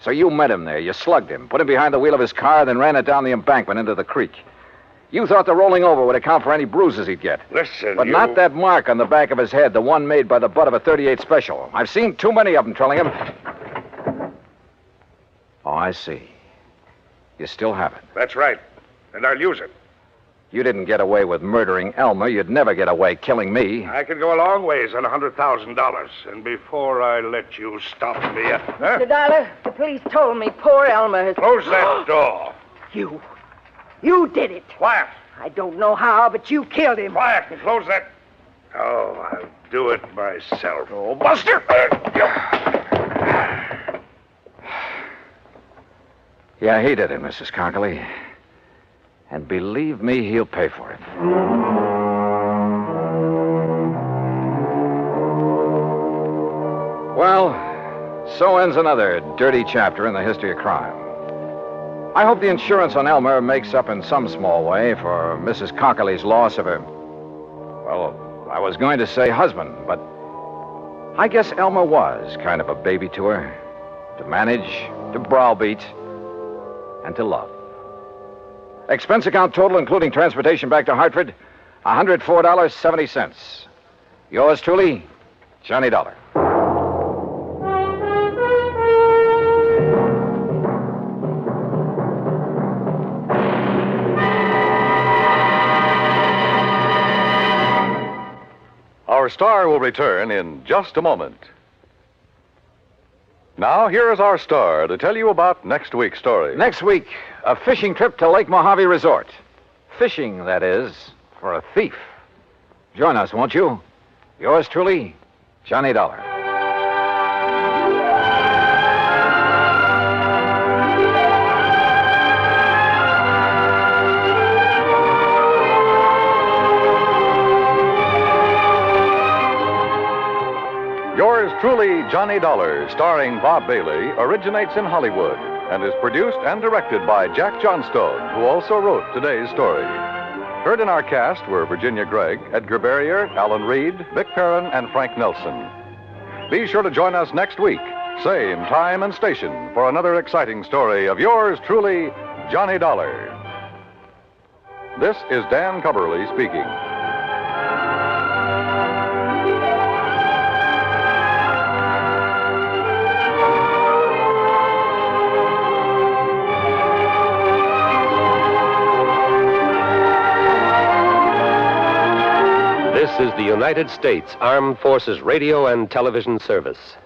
[SPEAKER 5] So you met him there. You slugged him, put him behind the wheel of his car, then ran it down the embankment into the creek. You thought the rolling over would account for any bruises he'd get.
[SPEAKER 2] Listen,
[SPEAKER 5] But not that mark on the back of his head, the one made by the butt of a .38 Special. I've seen too many of them, Trillingham. Oh, I see. You still have it.
[SPEAKER 2] That's right. And I'll use it.
[SPEAKER 5] You didn't get away with murdering Elmer. You'd never get away killing me.
[SPEAKER 2] I could go a long ways on $100,000. And before I let you stop me...
[SPEAKER 4] Mr. Dollar, the police told me poor Elmer has...
[SPEAKER 2] Close that door.
[SPEAKER 4] You did it.
[SPEAKER 2] Quiet.
[SPEAKER 4] I don't know how, but you killed him.
[SPEAKER 2] Quiet and close that... Oh, I'll do it myself. Oh, Buster!
[SPEAKER 5] Yeah, he did it, Mrs. Cockerly. And believe me, he'll pay for it. Well, so ends another dirty chapter in the history of crime. I hope the insurance on Elmer makes up in some small way for Mrs. Cockerly's loss of her... Well, I was going to say husband, but I guess Elmer was kind of a baby to her. To manage, to browbeat, and to love. Expense account total, including transportation back to Hartford, $104.70. Yours truly, Johnny Dollar.
[SPEAKER 9] Our star will return in just a moment. Now, here is our star to tell you about next week's story.
[SPEAKER 5] Next week, a fishing trip to Lake Mojave Resort. Fishing, that is, for a thief. Join us, won't you? Yours truly, Johnny Dollar.
[SPEAKER 9] Yours truly, Johnny Dollar, starring Bob Bailey, originates in Hollywood and is produced and directed by Jack Johnstone, who also wrote today's story. Heard in our cast were Virginia Gregg, Edgar Barrier, Alan Reed, Vic Perrin, and Frank Nelson. Be sure to join us next week, same time and station, for another exciting story of yours truly, Johnny Dollar. This is Dan Cubberly speaking.
[SPEAKER 15] This is the United States Armed Forces Radio and Television Service.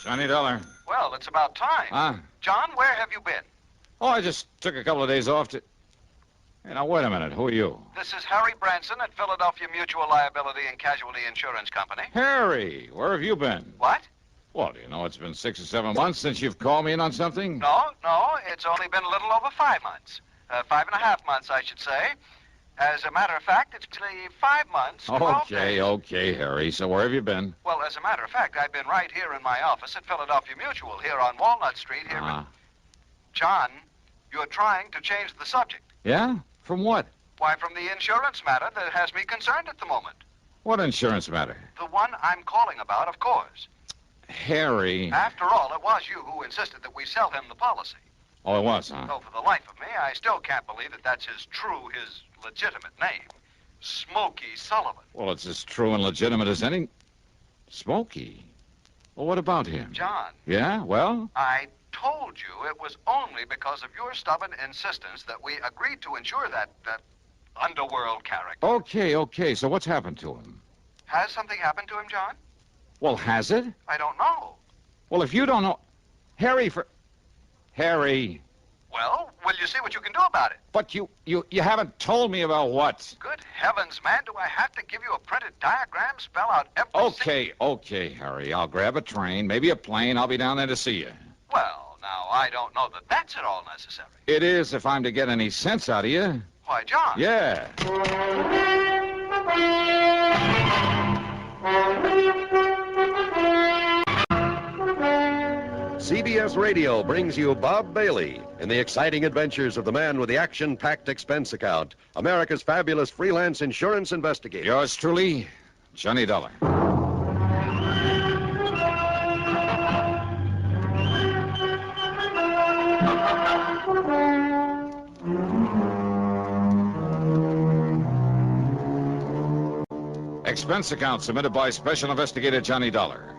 [SPEAKER 5] Johnny Dollar.
[SPEAKER 16] Well, it's about time.
[SPEAKER 5] Huh?
[SPEAKER 16] John, where have you been?
[SPEAKER 5] Oh, I just took a couple of days off to... Hey, now, wait a minute. Who are you?
[SPEAKER 16] This is Harry Branson at Philadelphia Mutual Liability and Casualty Insurance Company.
[SPEAKER 5] Harry, where have you been?
[SPEAKER 16] What?
[SPEAKER 5] Well, do you know it's been 6 or 7 months since you've called me in on something?
[SPEAKER 16] No, it's only been a little over 5 months. 5.5 months, I should say. As a matter of fact, it's actually 5 months. 12 days.
[SPEAKER 5] Okay, Harry. So where have you been?
[SPEAKER 16] Well, as a matter of fact, I've been right here in my office at Philadelphia Mutual, here on Walnut Street, here. John, you're trying to change the subject.
[SPEAKER 5] Yeah? From what?
[SPEAKER 16] Why, from the insurance matter that has me concerned at the moment.
[SPEAKER 5] What insurance matter?
[SPEAKER 16] The one I'm calling about, of course.
[SPEAKER 5] Harry.
[SPEAKER 16] After all, it was you who insisted that we sell him the policy.
[SPEAKER 5] Oh, it was, huh?
[SPEAKER 16] Though for the life of me, I still can't believe that that's his legitimate name. Smokey Sullivan.
[SPEAKER 5] Well, it's as true and legitimate as any... Smokey? Well, what about him?
[SPEAKER 16] John.
[SPEAKER 5] Yeah? Well?
[SPEAKER 16] I told you it was only because of your stubborn insistence that we agreed to insure that underworld character.
[SPEAKER 5] Okay. So what's happened to him?
[SPEAKER 16] Has something happened to him, John?
[SPEAKER 5] Well, has it?
[SPEAKER 16] I don't know.
[SPEAKER 5] Well, if you don't know... Harry.
[SPEAKER 16] Well, will you see what you can do about it?
[SPEAKER 5] But you haven't told me about what.
[SPEAKER 16] Good heavens, man, do I have to give you a printed diagram, spell out every...
[SPEAKER 5] Okay, Harry. I'll grab a train, maybe a plane. I'll be down there to see you.
[SPEAKER 16] Well, now, I don't know that that's at all necessary.
[SPEAKER 5] It is if I'm to get any sense out of you.
[SPEAKER 16] Why, John.
[SPEAKER 5] Yeah.
[SPEAKER 19] CBS Radio brings you Bob Bailey in the exciting adventures of the man with the action-packed expense account, America's fabulous freelance insurance investigator.
[SPEAKER 5] Yours truly, Johnny Dollar. Expense account submitted by Special Investigator Johnny Dollar.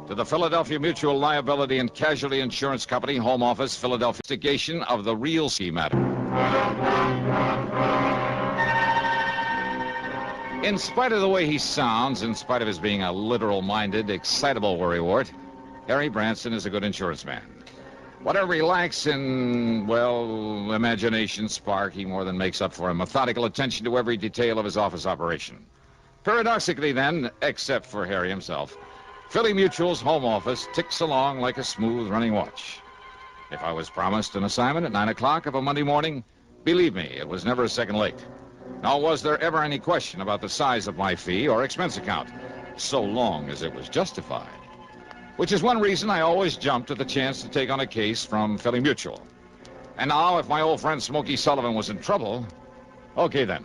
[SPEAKER 5] To the Philadelphia Mutual Liability and Casualty Insurance Company, Home Office, Philadelphia. Investigation of the real ski matter. In spite of the way he sounds, in spite of his being a literal-minded, excitable worrywart, Harry Branson is a good insurance man. Whatever he lacks in, well, imagination spark, he more than makes up for in methodical attention to every detail of his office operation. Paradoxically, then, except for Harry himself, Philly Mutual's home office ticks along like a smooth-running watch. If I was promised an assignment at 9 o'clock of a Monday morning, believe me, it was never a second late. Nor was there ever any question about the size of my fee or expense account, so long as it was justified. Which is one reason I always jumped at the chance to take on a case from Philly Mutual. And now, if my old friend Smokey Sullivan was in trouble, okay then.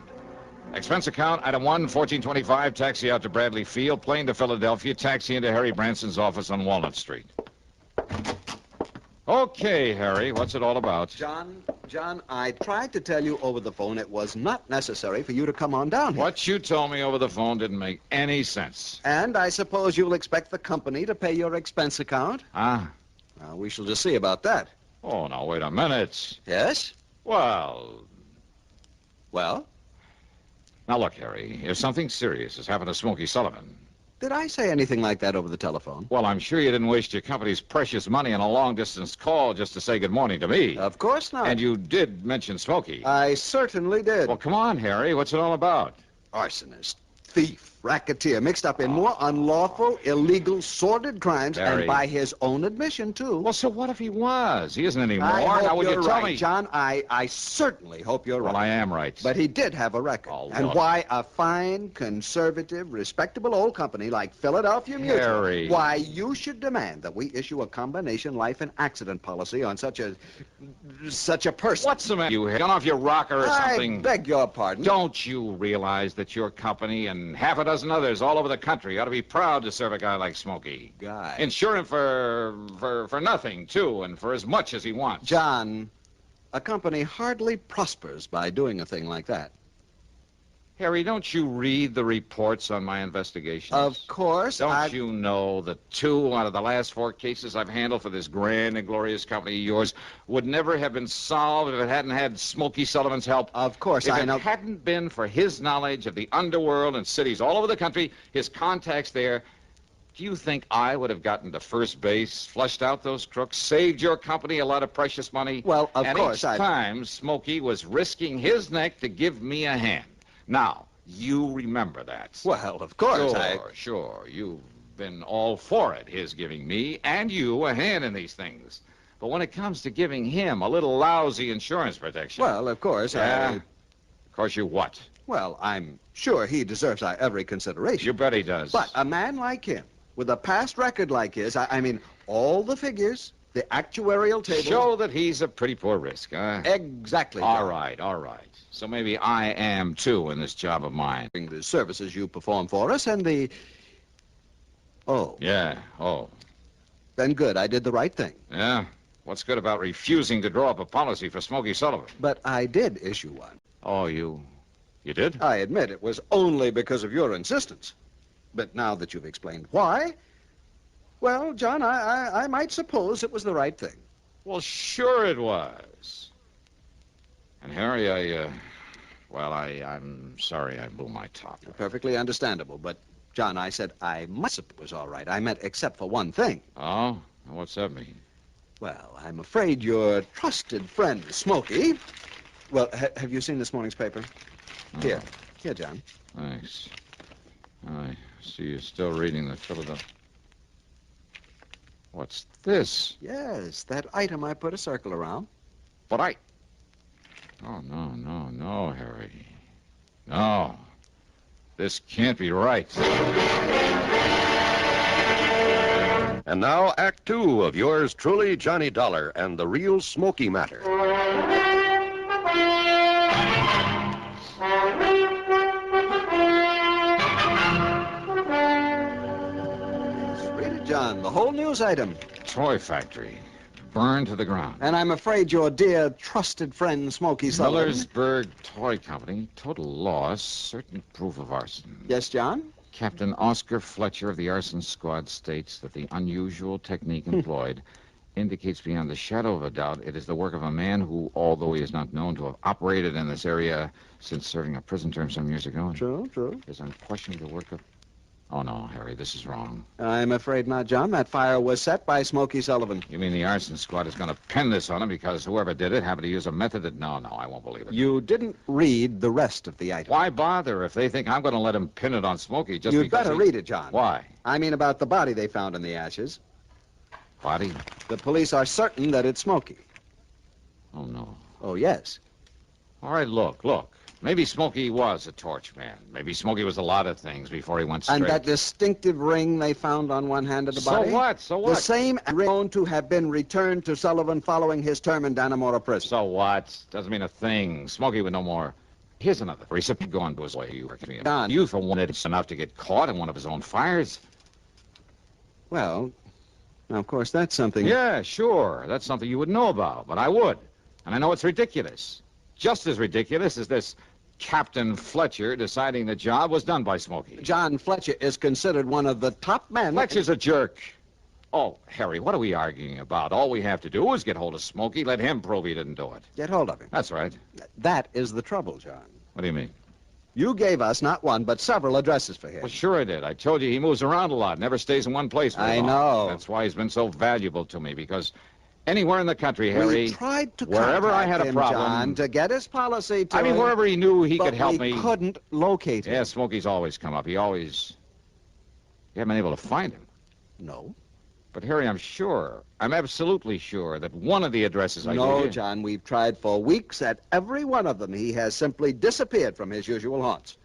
[SPEAKER 5] Expense account, item 1, 1425, taxi out to Bradley Field, plane to Philadelphia, taxi into Harry Branson's office on Walnut Street. Okay, Harry, what's it all about?
[SPEAKER 20] John, I tried to tell you over the phone it was not necessary for you to come on down here.
[SPEAKER 5] What you told me over the phone didn't make any sense.
[SPEAKER 20] And I suppose you'll expect the company to pay your expense account?
[SPEAKER 5] Huh?
[SPEAKER 20] Well, we shall just see about that.
[SPEAKER 5] Oh, now, wait a minute.
[SPEAKER 20] Yes?
[SPEAKER 5] Well?
[SPEAKER 20] Now,
[SPEAKER 5] look, Harry, if something serious has happened to Smokey Sullivan...
[SPEAKER 20] Did I say anything like that over the telephone?
[SPEAKER 5] Well, I'm sure you didn't waste your company's precious money on a long-distance call just to say good morning to me.
[SPEAKER 20] Of course not.
[SPEAKER 5] And you did mention Smokey.
[SPEAKER 20] I certainly did.
[SPEAKER 5] Well, come on, Harry. What's it all about?
[SPEAKER 20] Arsonist, thief, racketeer, mixed up in more unlawful, illegal, sordid crimes,
[SPEAKER 5] Harry.
[SPEAKER 20] and by his own admission, too.
[SPEAKER 5] Well, so what if he was? He isn't anymore.
[SPEAKER 20] I hope
[SPEAKER 5] now, would
[SPEAKER 20] you're
[SPEAKER 5] you tell
[SPEAKER 20] right,
[SPEAKER 5] me?
[SPEAKER 20] John. I certainly hope you're right.
[SPEAKER 5] Well, I am right.
[SPEAKER 20] But he did have a record.
[SPEAKER 5] Oh,
[SPEAKER 20] and
[SPEAKER 5] look.
[SPEAKER 20] why a fine, conservative, respectable old company like Philadelphia Mutual,
[SPEAKER 5] Harry.
[SPEAKER 20] why you should demand that we issue a combination life and accident policy on such a person.
[SPEAKER 5] What's the matter? You gone off your rocker or something?
[SPEAKER 20] I beg your pardon.
[SPEAKER 5] Don't you realize that your company and half a dozen others all over the country ought to be proud to serve a guy like Smokey?
[SPEAKER 20] Guy.
[SPEAKER 5] Insure him for nothing, too, and for as much as he wants.
[SPEAKER 20] John, a company hardly prospers by doing a thing like that.
[SPEAKER 5] Harry, don't you read the reports on my investigations?
[SPEAKER 20] Of course.
[SPEAKER 5] Don't you know that 2 out of the last 4 cases I've handled for this grand and glorious company of yours would never have been solved if it hadn't had Smokey Sullivan's help?
[SPEAKER 20] Of course,
[SPEAKER 5] if
[SPEAKER 20] I know.
[SPEAKER 5] If it hadn't been for his knowledge of the underworld and cities all over the country, his contacts there,
[SPEAKER 17] Do you think I would have gotten to first base, flushed out those crooks, saved your company a lot of precious money?
[SPEAKER 20] Well, of
[SPEAKER 17] and
[SPEAKER 20] course,
[SPEAKER 17] each time, Smokey was risking his neck to give me a hand. Now, you remember that.
[SPEAKER 20] Well, of course,
[SPEAKER 17] Sure. You've been all for it, his giving me and you a hand in these things. But when it comes to giving him a little lousy insurance protection...
[SPEAKER 20] Well, of course,
[SPEAKER 17] Of course you what?
[SPEAKER 20] Well, I'm sure he deserves our every consideration.
[SPEAKER 17] You bet he does.
[SPEAKER 20] But a man like him, with a past record like his, I mean, all the figures, the actuarial table...
[SPEAKER 17] Show that he's a pretty poor risk, huh?
[SPEAKER 20] Exactly.
[SPEAKER 17] All right. So maybe I am, too, in this job of mine.
[SPEAKER 20] The services you perform for us and the... Oh.
[SPEAKER 17] Yeah,
[SPEAKER 20] Then good, I did the right thing.
[SPEAKER 17] Yeah? What's good about refusing to draw up a policy for Smokey Sullivan?
[SPEAKER 20] But I did issue one.
[SPEAKER 17] Oh, you did?
[SPEAKER 20] I admit it was only because of your insistence. But now that you've explained why, well, John, I might suppose it was the right thing.
[SPEAKER 17] Well, sure it was. And Harry, I'm sorry I blew my top.
[SPEAKER 20] Perfectly understandable, but, John, I said I must have it was all right. I meant except for one thing.
[SPEAKER 17] Oh? What's that mean?
[SPEAKER 20] Well, I'm afraid your trusted friend, Smokey... Well, have you seen this morning's paper? Here, John.
[SPEAKER 17] Thanks. I see you're still reading the Philadelphia... What's this?
[SPEAKER 20] Yes, that item I put a circle around.
[SPEAKER 17] But Oh, no, Harry. No. This can't be right.
[SPEAKER 19] And now, Act Two of yours truly, Johnny Dollar, and the real Smokey matter.
[SPEAKER 20] Read it, John, the whole news item.
[SPEAKER 17] Toy factory. Burned to the ground.
[SPEAKER 20] And I'm afraid your dear trusted friend, Smokey Sullivan...
[SPEAKER 17] Millersburg Toy Company. Total loss. Certain proof of arson.
[SPEAKER 20] Yes, John?
[SPEAKER 17] Captain Oscar Fletcher of the arson squad states that the unusual technique employed indicates beyond the shadow of a doubt it is the work of a man who, although he is not known to have operated in this area since serving a prison term some years ago...
[SPEAKER 20] True.
[SPEAKER 17] ...is unquestionably the work of... Oh, no, Harry, this is wrong.
[SPEAKER 20] I'm afraid not, John. That fire was set by Smokey Sullivan.
[SPEAKER 17] You mean the arson squad is going to pin this on him because whoever did it happened to use a method that... No, I won't believe it.
[SPEAKER 20] You didn't read the rest of the item.
[SPEAKER 17] Why bother if they think I'm going to let him pin it on Smokey just
[SPEAKER 20] You'd
[SPEAKER 17] because
[SPEAKER 20] better read it, John.
[SPEAKER 17] Why?
[SPEAKER 20] I mean about the body they found in the ashes.
[SPEAKER 17] Body?
[SPEAKER 20] The police are certain that it's Smokey.
[SPEAKER 17] Oh, no.
[SPEAKER 20] Oh, yes.
[SPEAKER 17] All right, look. Maybe Smokey was a torch man. Maybe Smokey was a lot of things before he went straight.
[SPEAKER 20] And that distinctive ring they found on one hand of the body?
[SPEAKER 17] So what?
[SPEAKER 20] The same ring known to have been returned to Sullivan following his term in Dannemora prison.
[SPEAKER 17] So what? Doesn't mean a thing. Smokey would know more. Here's another receipt going to his way. You working
[SPEAKER 20] Don.
[SPEAKER 17] You for one it's enough to get caught in one of his own fires.
[SPEAKER 20] Well, now, of course, that's something...
[SPEAKER 17] Yeah, sure. That's something you would know about, but I would. And I know it's ridiculous. Just as ridiculous as this Captain Fletcher deciding the job was done by Smokey.
[SPEAKER 20] John Fletcher is considered one of the top men...
[SPEAKER 17] Fletcher's a jerk. Oh, Harry, what are we arguing about? All we have to do is get hold of Smokey, let him prove he didn't do it.
[SPEAKER 20] Get hold of him.
[SPEAKER 17] That's right.
[SPEAKER 20] That is the trouble, John.
[SPEAKER 17] What do you mean?
[SPEAKER 20] You gave us not one, but several addresses for him.
[SPEAKER 17] Well, sure I did. I told you he moves around a lot, never stays in one place very long.
[SPEAKER 20] I know.
[SPEAKER 17] That's why he's been so valuable to me, because anywhere in the country, Harry,
[SPEAKER 20] We tried to
[SPEAKER 17] wherever I had a
[SPEAKER 20] him,
[SPEAKER 17] problem...
[SPEAKER 20] John, to get his policy to...
[SPEAKER 17] I mean, wherever he knew he could help me...
[SPEAKER 20] we couldn't locate him.
[SPEAKER 17] Yeah, Smokey's always come up. You haven't been able to find him.
[SPEAKER 20] No.
[SPEAKER 17] But, Harry, I'm absolutely sure that one of the addresses I gave
[SPEAKER 20] No,
[SPEAKER 17] you...
[SPEAKER 20] John, we've tried for weeks at every one of them. He has simply disappeared from his usual haunts.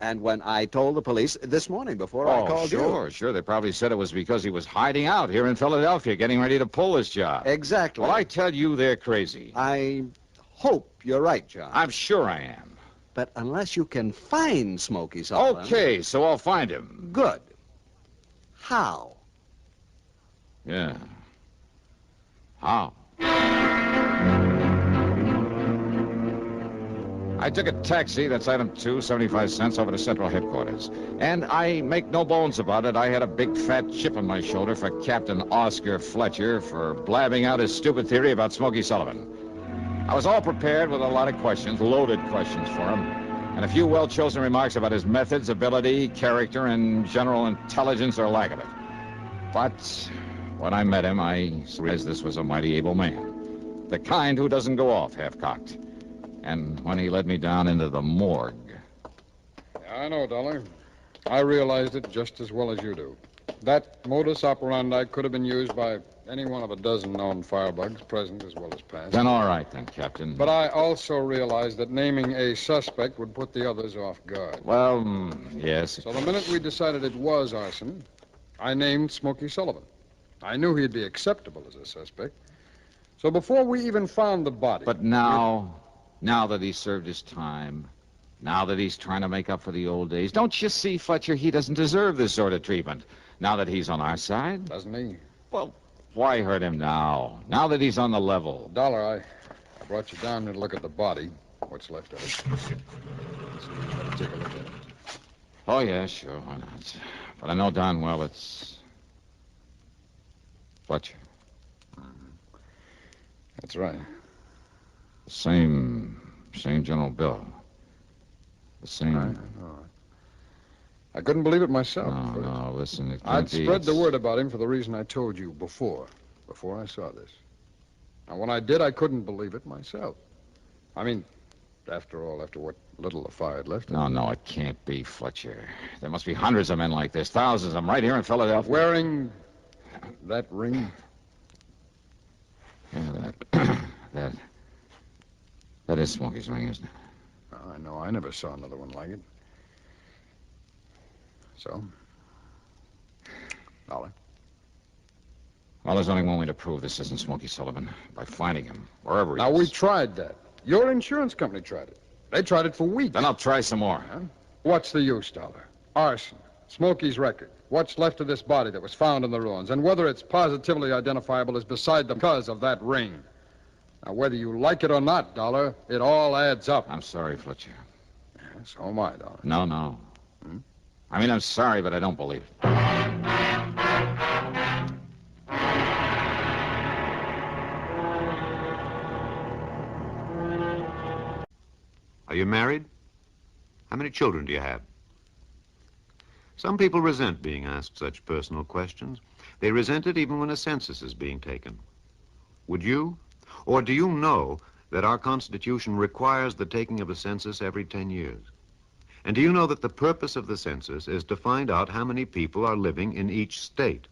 [SPEAKER 20] And when I told the police this morning before I called you...
[SPEAKER 17] Sure. They probably said it was because he was hiding out here in Philadelphia, getting ready to pull his job.
[SPEAKER 20] Exactly.
[SPEAKER 17] Well, I tell you, they're crazy.
[SPEAKER 20] I hope you're right, John.
[SPEAKER 17] I'm sure I am.
[SPEAKER 20] But unless you can find Smokey Sullivan...
[SPEAKER 17] Okay, so I'll find him.
[SPEAKER 20] Good. How?
[SPEAKER 17] Yeah. How? I took a taxi, that's item 2, 75 cents, over to Central Headquarters. And I make no bones about it, I had a big fat chip on my shoulder for Captain Oscar Fletcher for blabbing out his stupid theory about Smokey Sullivan. I was all prepared with a lot of questions, loaded questions for him, and a few well-chosen remarks about his methods, ability, character, and general intelligence or lack of it. But when I met him, I realized this was a mighty able man. The kind who doesn't go off half-cocked. And when he led me down into the morgue...
[SPEAKER 6] Yeah, I know, Dollar. I realized it just as well as you do. That modus operandi could have been used by any one of a dozen known firebugs, present as well as past.
[SPEAKER 17] Then all right, then, Captain.
[SPEAKER 6] But I also realized that naming a suspect would put the others off guard.
[SPEAKER 17] Well, yes.
[SPEAKER 6] So the minute we decided it was arson, I named Smokey Sullivan. I knew he'd be acceptable as a suspect. So before we even found the body...
[SPEAKER 17] But now that he's served his time, now that he's trying to make up for the old days, don't you see, Fletcher, he doesn't deserve this sort of treatment. Now that he's on our side?
[SPEAKER 6] Doesn't he?
[SPEAKER 17] Well, why hurt him now? Now that he's on the level.
[SPEAKER 6] Dollar, I brought you down here to look at the body. What's left of it. So you better take a look at it.
[SPEAKER 17] Oh, yeah, sure, why not? But I know darn well it's... Fletcher.
[SPEAKER 6] That's right.
[SPEAKER 17] The same General Bill. The same...
[SPEAKER 6] I know. I couldn't believe it myself.
[SPEAKER 17] No, listen, it can't
[SPEAKER 6] I'd
[SPEAKER 17] be.
[SPEAKER 6] spread the word about him for the reason I told you before I saw this. Now, when I did, I couldn't believe it myself. I mean, after all, after what little the fire had left.
[SPEAKER 17] No, it can't be, Fletcher. There must be hundreds of men like this, thousands of them right here in Philadelphia.
[SPEAKER 6] Wearing that ring?
[SPEAKER 17] Yeah, that is Smokey's ring, isn't it?
[SPEAKER 6] Oh, I know. I never saw another one like it. So? Dollar?
[SPEAKER 17] Well, there's only one way to prove this isn't Smokey Sullivan. By finding him, wherever he is.
[SPEAKER 6] Now, we tried that. Your insurance company tried it. They tried it for weeks.
[SPEAKER 17] Then I'll try some more.
[SPEAKER 6] Huh? What's the use, Dollar? Arson. Smokey's record. What's left of this body that was found in the ruins. And whether it's positively identifiable is beside the cause of that ring. Now, whether you like it or not, Dollar, it all adds up.
[SPEAKER 17] I'm sorry, Fletcher.
[SPEAKER 6] Yeah, so am I, Dollar.
[SPEAKER 17] No. I mean, I'm sorry, but I don't believe it.
[SPEAKER 21] Are you married? How many children do you have? Some people resent being asked such personal questions. They resent it even when a census is being taken. Would you? Or do you know that our Constitution requires the taking of a census every 10 years? And do you know that the purpose of the census is to find out how many people are living in each state?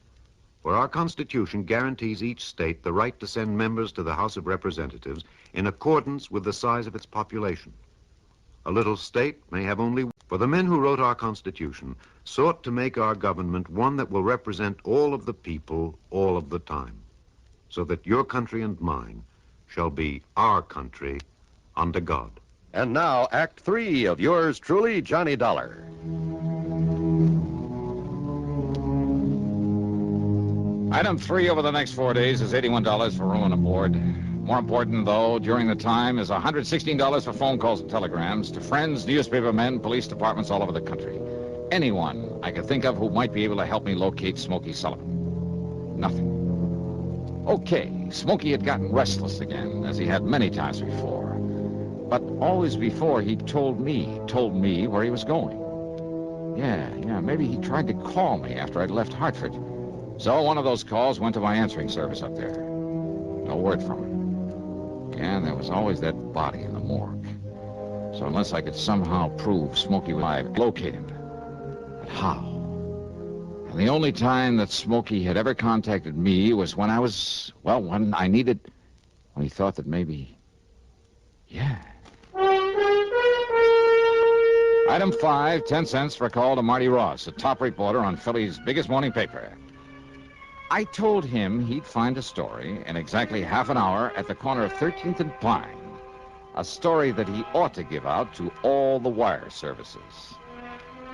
[SPEAKER 21] For our Constitution guarantees each state the right to send members to the House of Representatives in accordance with the size of its population. A little state may have only... For the men who wrote our Constitution sought to make our government one that will represent all of the people all of the time, so that your country and mine shall be our country under God.
[SPEAKER 19] And now, Act 3 of yours truly, Johnny Dollar.
[SPEAKER 17] Item 3 over the next 4 days is $81 for room and board. More important, though, during the time is $116 for phone calls and telegrams to friends, newspaper men, police departments all over the country. Anyone I could think of who might be able to help me locate Smokey Sullivan. Nothing. Okay, Smokey had gotten restless again, as he had many times before. But always before, he told me where he was going. Yeah, maybe he tried to call me after I'd left Hartford. So one of those calls went to my answering service up there. No word from him. Yeah, there was always that body in the morgue. So unless I could somehow prove Smokey was alive, locate him. But how? And the only time that Smokey had ever contacted me was when when he thought that maybe... Yeah. Item 5, 10 cents for a call to Marty Ross, a top reporter on Philly's biggest morning paper. I told him he'd find a story in exactly half an hour at the corner of 13th and Pine. A story that he ought to give out to all the wire services.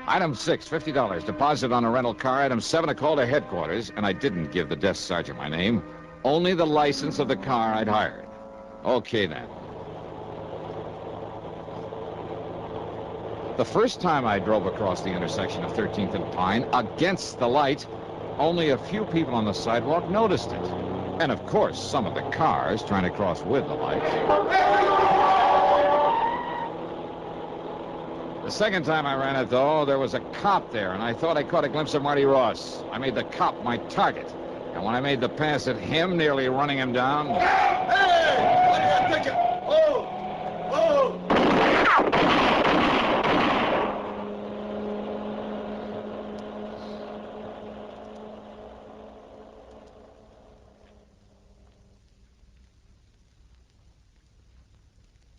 [SPEAKER 17] Item 6, $50, deposit on a rental car. Item 7, a call to headquarters, and I didn't give the desk sergeant my name, only the license of the car I'd hired. Okay, then. The first time I drove across the intersection of 13th and Pine against the light, only a few people on the sidewalk noticed it. And of course, some of the cars trying to cross with the light. The second time I ran it, though, there was a cop there, and I thought I caught a glimpse of Marty Ross. I made the cop my target. And when I made the pass at him, nearly running him down...
[SPEAKER 2] Hey! What are you thinking? Oh! Oh!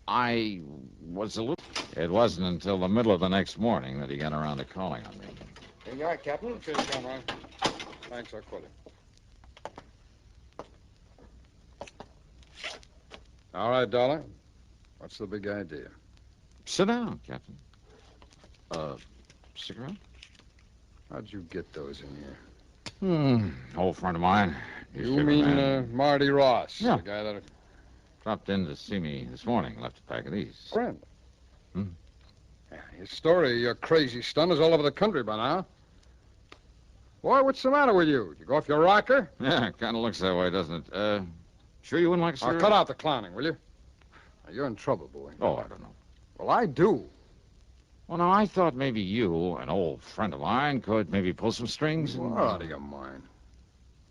[SPEAKER 17] I was a little... It wasn't until the middle of the next morning that he got around to calling on me.
[SPEAKER 6] Here you are, Captain. Cheers, Charmona. Thanks, I'll quit it. All right, Dollar. What's the big idea?
[SPEAKER 17] Sit down, Captain. Cigarette?
[SPEAKER 6] How'd you get those in here?
[SPEAKER 17] Old friend of mine.
[SPEAKER 6] You mean Marty Ross?
[SPEAKER 17] Yeah.
[SPEAKER 6] The guy that...
[SPEAKER 17] Dropped in to see me this morning. Left a pack of these.
[SPEAKER 6] Friend. Yeah, your story, your crazy stunt is all over the country by now. Boy, what's the matter with you? Did you go off your rocker?
[SPEAKER 17] Yeah, kind of looks that way, doesn't it? Sure you wouldn't like a cigarette?
[SPEAKER 6] Cut out the clowning, will you? Now, you're in trouble, boy.
[SPEAKER 17] Oh, I don't know.
[SPEAKER 6] Well, I do.
[SPEAKER 17] Well, now, I thought maybe you, an old friend of mine, could maybe pull some strings.
[SPEAKER 6] You're out of your mind.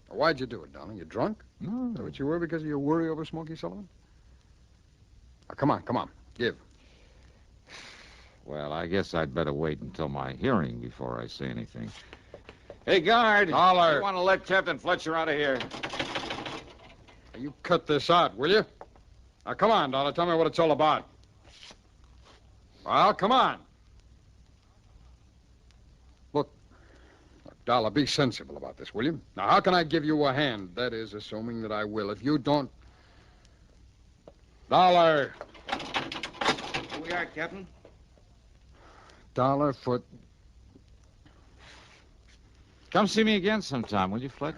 [SPEAKER 6] Now, why'd you do it, darling? You drunk?
[SPEAKER 17] No.
[SPEAKER 6] Is that what you were because of your worry over Smokey Sullivan? Now, come on. Give.
[SPEAKER 17] Well, I guess I'd better wait until my hearing before I say anything. Hey, guard.
[SPEAKER 6] Dollar.
[SPEAKER 17] You want to let Captain Fletcher out of here?
[SPEAKER 6] Now, you cut this out, will you? Now, come on, Dollar. Tell me what it's all about. Well, come on. Look, Dollar, be sensible about this, will you? Now, how can I give you a hand? That is, assuming that I will. If you don't... Dollar.
[SPEAKER 12] Here we are, Captain.
[SPEAKER 6] Dollar foot.
[SPEAKER 17] Come see me again sometime, will you, Fletch?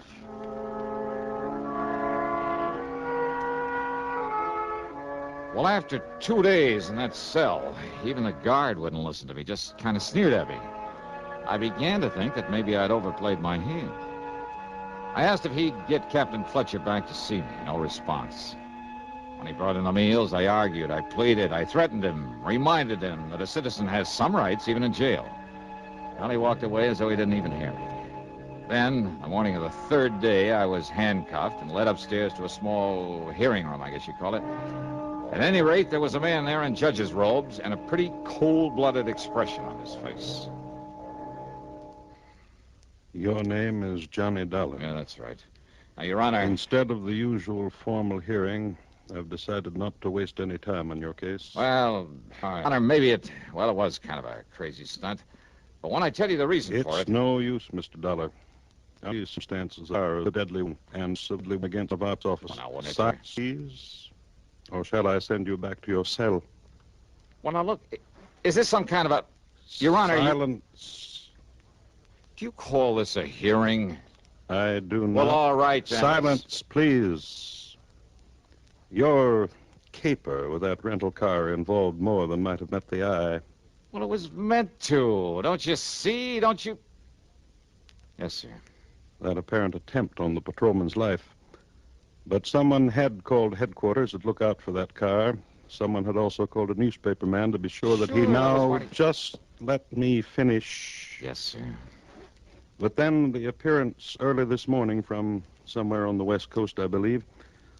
[SPEAKER 17] Well, after 2 days in that cell, even the guard wouldn't listen to me, just kind of sneered at me. I began to think that maybe I'd overplayed my hand. I asked if he'd get Captain Fletcher back to see me. No response. When he brought in the meals, I argued, I pleaded, I threatened him, reminded him that a citizen has some rights, even in jail. Well, he walked away as though he didn't even hear me. Then, the morning of the third day, I was handcuffed and led upstairs to a small hearing room, I guess you'd call it. At any rate, there was a man there in judge's robes and a pretty cold-blooded expression on his face.
[SPEAKER 3] Your name is Johnny Dollar.
[SPEAKER 17] Yeah, that's right. Now, Your Honor...
[SPEAKER 3] Instead of the usual formal hearing, I've decided not to waste any time on your case.
[SPEAKER 17] Well, Your Honor, maybe it was kind of a crazy stunt. But when I tell you the reason for it...
[SPEAKER 3] It's no use, Mr. Dollar. These circumstances are deadly and civilly against the Ops office.
[SPEAKER 17] Well, now, wouldn't it,
[SPEAKER 3] Please, or shall I send you back to your cell?
[SPEAKER 17] Well, now, look, is this some kind of a... Your Honor,
[SPEAKER 3] Silence.
[SPEAKER 17] Do you call this a hearing?
[SPEAKER 3] I do not.
[SPEAKER 17] Well, all right, then.
[SPEAKER 3] Silence, please. Your caper with that rental car involved more than might have met the eye.
[SPEAKER 17] Well, it was meant to. Don't you see? Don't you... Yes, sir.
[SPEAKER 3] That apparent attempt on the patrolman's life. But someone had called headquarters to look out for that car. Someone had also called a newspaper man to be sure that he now... Just let me finish.
[SPEAKER 17] Yes, sir.
[SPEAKER 3] But then the appearance early this morning from somewhere on the West Coast, I believe,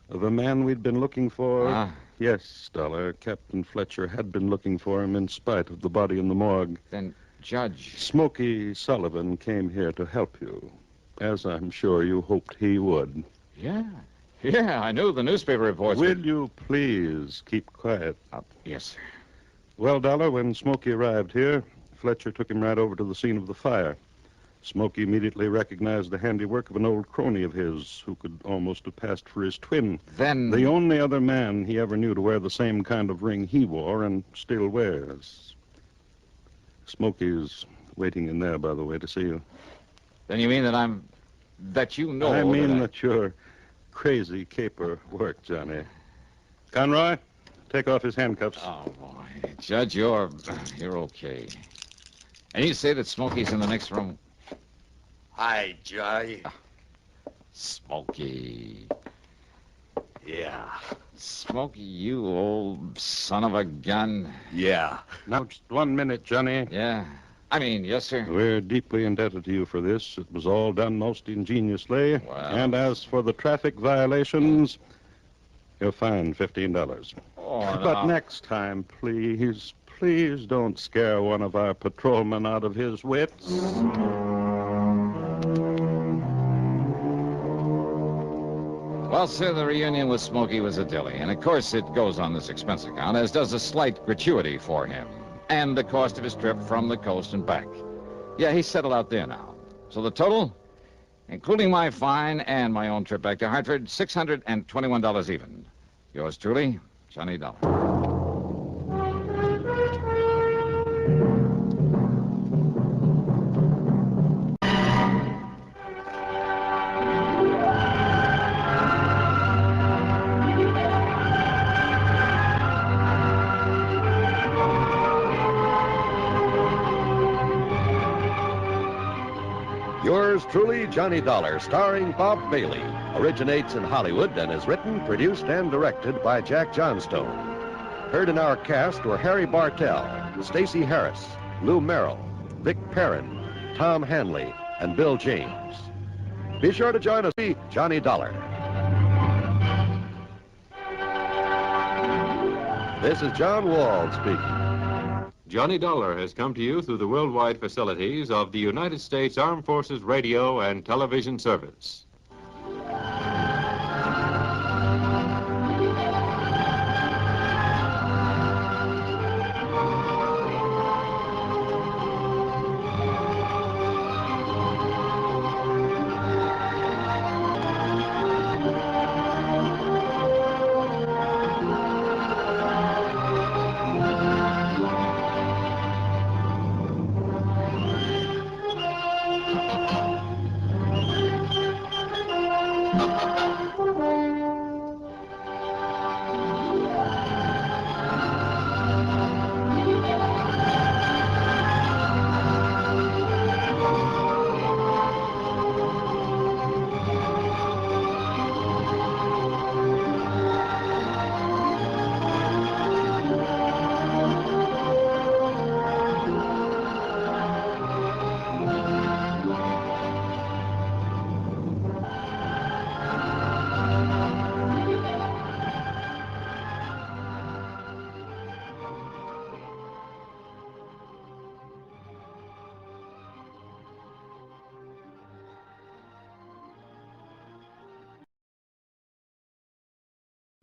[SPEAKER 3] of a man we'd been looking for. Yes, Dollar. Captain Fletcher had been looking for him in spite of the body in the morgue.
[SPEAKER 17] Then, Judge...
[SPEAKER 3] Smokey Sullivan came here to help you, as I'm sure you hoped he would.
[SPEAKER 17] Yeah, I knew the newspaper reports...
[SPEAKER 3] Will you please keep quiet?
[SPEAKER 17] Yes, sir.
[SPEAKER 3] Well, Dollar, when Smokey arrived here, Fletcher took him right over to the scene of the fire. Smokey immediately recognized the handiwork of an old crony of his who could almost have passed for his twin.
[SPEAKER 17] Then...
[SPEAKER 3] The only other man he ever knew to wear the same kind of ring he wore and still wears. Smokey's waiting in there, by the way, to see you.
[SPEAKER 17] Then you mean that you know...
[SPEAKER 3] I mean that your crazy caper worked, Johnny. Conroy, take off his handcuffs.
[SPEAKER 17] Oh, boy. Judge, you're okay. And you say that Smokey's in the next room?
[SPEAKER 7] Hi, Johnny.
[SPEAKER 17] Smokey.
[SPEAKER 20] Yeah.
[SPEAKER 17] Smokey, you old son of a gun.
[SPEAKER 20] Yeah.
[SPEAKER 3] Now, just 1 minute, Johnny.
[SPEAKER 17] Yeah. I mean, yes, sir.
[SPEAKER 3] We're deeply indebted to you for this. It was all done most ingeniously.
[SPEAKER 17] Wow.
[SPEAKER 3] And as for the traffic violations, you're fined $15.
[SPEAKER 17] Oh,
[SPEAKER 3] But
[SPEAKER 17] no.
[SPEAKER 3] next time, please don't scare one of our patrolmen out of his wits.
[SPEAKER 17] Well, sir, the reunion with Smokey was a dilly. And, of course, it goes on this expense account, as does a slight gratuity for him. And the cost of his trip from the coast and back. Yeah, he's settled out there now. So the total, including my fine and my own trip back to Hartford, $621 even. Yours truly, Johnny Dollar.
[SPEAKER 19] Yours truly, Johnny Dollar, starring Bob Bailey, originates in Hollywood and is written, produced, and directed by Jack Johnstone. Heard in our cast were Harry Bartell, Stacey Harris, Lou Merrill, Vic Perrin, Tom Hanley, and Bill James. Be sure to join us, Johnny Dollar. This is John Wald speaking.
[SPEAKER 7] Johnny Dollar has come to you through the worldwide facilities of the United States Armed Forces Radio and Television Service.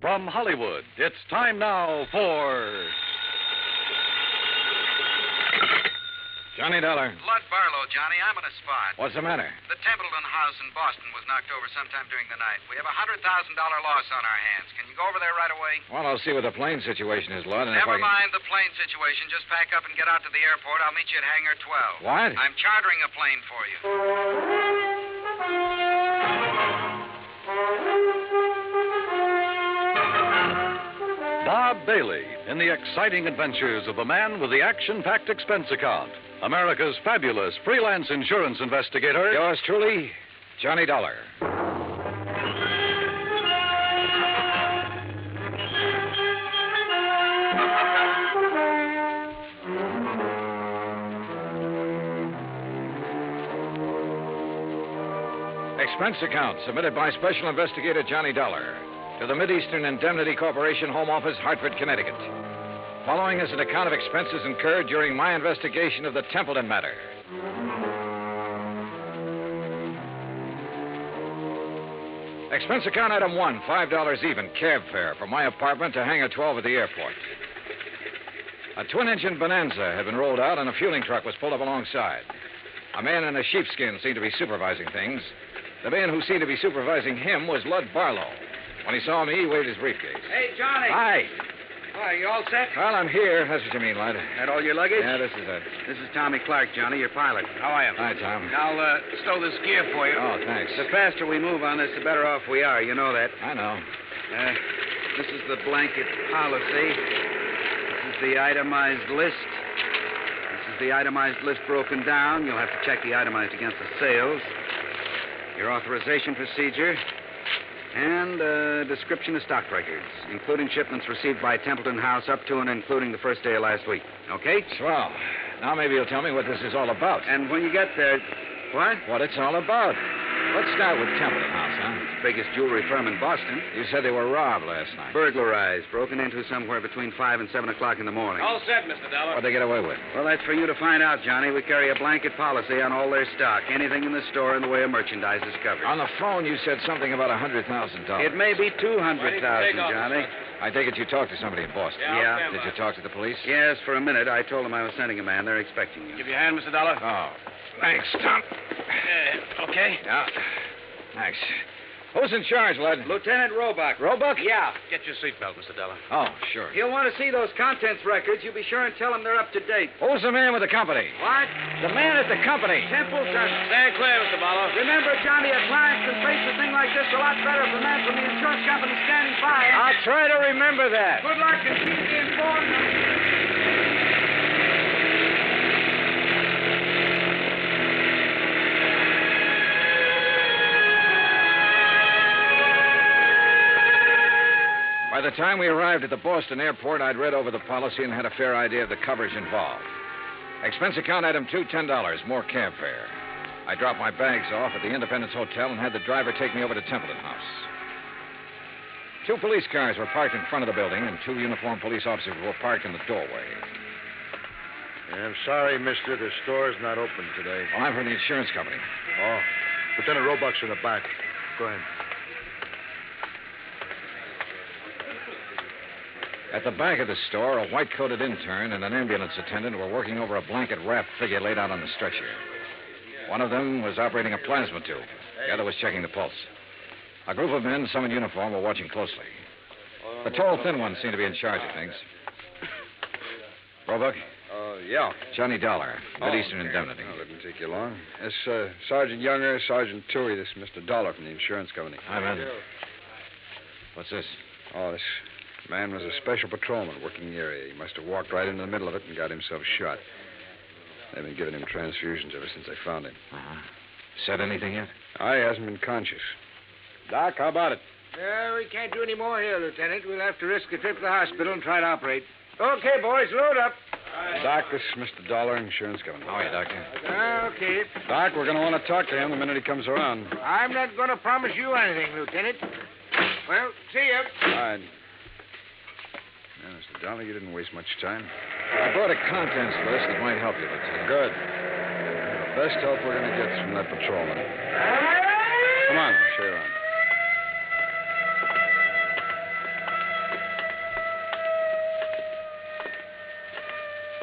[SPEAKER 9] From Hollywood, it's time now for...
[SPEAKER 17] Johnny Dollar.
[SPEAKER 18] Lud Barlow, Johnny. I'm in a spot.
[SPEAKER 17] What's the matter?
[SPEAKER 18] The Templeton house in Boston was knocked over sometime during the night. We have a $100,000 loss on our hands. Can you go over there right away?
[SPEAKER 17] Well, I'll see what the plane situation is, Lud. And
[SPEAKER 18] Never
[SPEAKER 17] if I can...
[SPEAKER 18] mind the plane situation. Just pack up and get out to the airport. I'll meet you at Hangar 12.
[SPEAKER 17] What?
[SPEAKER 18] I'm chartering a plane for you.
[SPEAKER 9] Bob Bailey in the exciting adventures of the man with the action-packed expense account. America's fabulous freelance insurance investigator.
[SPEAKER 17] Yours truly, Johnny Dollar. Expense account submitted by Special Investigator Johnny Dollar to the Mideastern Indemnity Corporation, Home Office, Hartford, Connecticut. Following is an account of expenses incurred during my investigation of the Templeton matter. Expense account item 1, $5 even, cab fare from my apartment to Hangar 12 at the airport. A twin-engine Bonanza had been rolled out and a fueling truck was pulled up alongside. A man in a sheepskin seemed to be supervising things. The man who seemed to be supervising him was Lud Barlow. When he saw me, he waved his briefcase.
[SPEAKER 18] Hey, Johnny.
[SPEAKER 17] Hi.
[SPEAKER 18] Hi, you all set?
[SPEAKER 17] Well, I'm here. That's what you mean, Lud.
[SPEAKER 18] That all your luggage?
[SPEAKER 17] Yeah, this is it.
[SPEAKER 18] This is Tommy Clark, Johnny, your pilot. How are you?
[SPEAKER 17] Hi, Tom.
[SPEAKER 18] I'll stow this gear for you.
[SPEAKER 17] Oh, thanks.
[SPEAKER 18] The faster we move on this, the better off we are. You know that.
[SPEAKER 17] I know.
[SPEAKER 18] This is the blanket policy. This is the itemized list. This is the itemized list broken down. You'll have to check the itemized against the sales. Your authorization procedure. And a description of stock records, including shipments received by Templeton House up to and including the first day of last week. Okay?
[SPEAKER 10] Swell. Now maybe you'll tell me what this is all about.
[SPEAKER 18] And when you get there... What?
[SPEAKER 10] What it's all about. Let's start with Templeton House, huh?
[SPEAKER 18] It's the biggest jewelry firm in Boston.
[SPEAKER 10] You said they were robbed last night.
[SPEAKER 18] Burglarized, broken into somewhere between 5 and 7 o'clock in the morning.
[SPEAKER 8] All set, Mr. Dollar.
[SPEAKER 10] What'd they get away with?
[SPEAKER 18] Well, that's for you to find out, Johnny. We carry a blanket policy on all their stock. Anything in the store in the way of merchandise is covered.
[SPEAKER 10] On the phone, you said something about $100,000.
[SPEAKER 18] It may be 200,000, Johnny.
[SPEAKER 10] I take it you talked to somebody in Boston.
[SPEAKER 18] Yeah.
[SPEAKER 10] Did you talk to the police?
[SPEAKER 18] Yes, for a minute. I told them I was sending a man. They're expecting you.
[SPEAKER 8] Give you a hand, Mr. Dollar.
[SPEAKER 10] Oh, thanks, Tom.
[SPEAKER 8] Okay?
[SPEAKER 10] Yeah. Thanks. Who's in charge, lad?
[SPEAKER 18] Lieutenant Roebuck.
[SPEAKER 10] Roebuck?
[SPEAKER 8] Yeah. Get your seatbelt, Mr. Dollar.
[SPEAKER 10] Oh, sure.
[SPEAKER 18] He'll want to see those contents records. You be sure and tell him they're up to date.
[SPEAKER 10] Who's the man with the company?
[SPEAKER 18] What?
[SPEAKER 10] The man at the company.
[SPEAKER 18] Templeton.
[SPEAKER 8] Stand clear, Mr. Barlow.
[SPEAKER 18] Remember, Johnny, a client can face a thing like this a lot better if a man from the insurance company standing by.
[SPEAKER 10] I'll try to remember that.
[SPEAKER 18] Good luck and keep me informed.
[SPEAKER 10] By the time we arrived at the Boston airport, I'd read over the policy and had a fair idea of the coverage involved. Expense account item 2, $10, more cab fare. I dropped my bags off at the Independence Hotel and had the driver take me over to Templeton House. 2 police cars were parked in front of the building, and 2 uniformed police officers were parked in the doorway.
[SPEAKER 2] I'm sorry, mister. The store's not open today.
[SPEAKER 10] Well, I'm from the insurance company.
[SPEAKER 2] Oh. Lieutenant Roebuck's in the back. Go ahead.
[SPEAKER 10] At the back of the store, a white-coated intern and an ambulance attendant were working over a blanket-wrapped figure laid out on the stretcher. One of them was operating a plasma tube. The other was checking the pulse. A group of men, some in uniform, were watching closely. The tall, thin one seemed to be in charge of things. Roebuck?
[SPEAKER 6] Yeah.
[SPEAKER 10] Johnny Dollar, Mid-Eastern Indemnity.
[SPEAKER 6] Oh, didn't take you long. This Sergeant Younger, Sergeant Toohey. This is Mr. Dollar from the insurance company.
[SPEAKER 10] Hi, man. What's this?
[SPEAKER 6] Oh, this man was a special patrolman working the area. He must have walked right into the middle of it and got himself shot. They've been giving him transfusions ever since they found him.
[SPEAKER 10] Uh-huh. Said anything yet?
[SPEAKER 6] He hasn't been conscious. Doc, how about it?
[SPEAKER 8] We can't do any more here, Lieutenant. We'll have to risk a trip to the hospital and try to operate. Okay, boys, load up.
[SPEAKER 6] Doc, this is Mr. Dollar, insurance company.
[SPEAKER 10] How are you, Doctor?
[SPEAKER 8] Okay.
[SPEAKER 6] Doc, we're going to want to talk to him the minute he comes around.
[SPEAKER 8] I'm not going to promise you anything, Lieutenant. Well, see ya.
[SPEAKER 6] All right. Yeah, Mr. Dollar, you didn't waste much time.
[SPEAKER 10] I brought a contents list that might help you, Lieutenant.
[SPEAKER 6] Good. The best help we're going to get is from that patrolman. Come on, I'll show you around.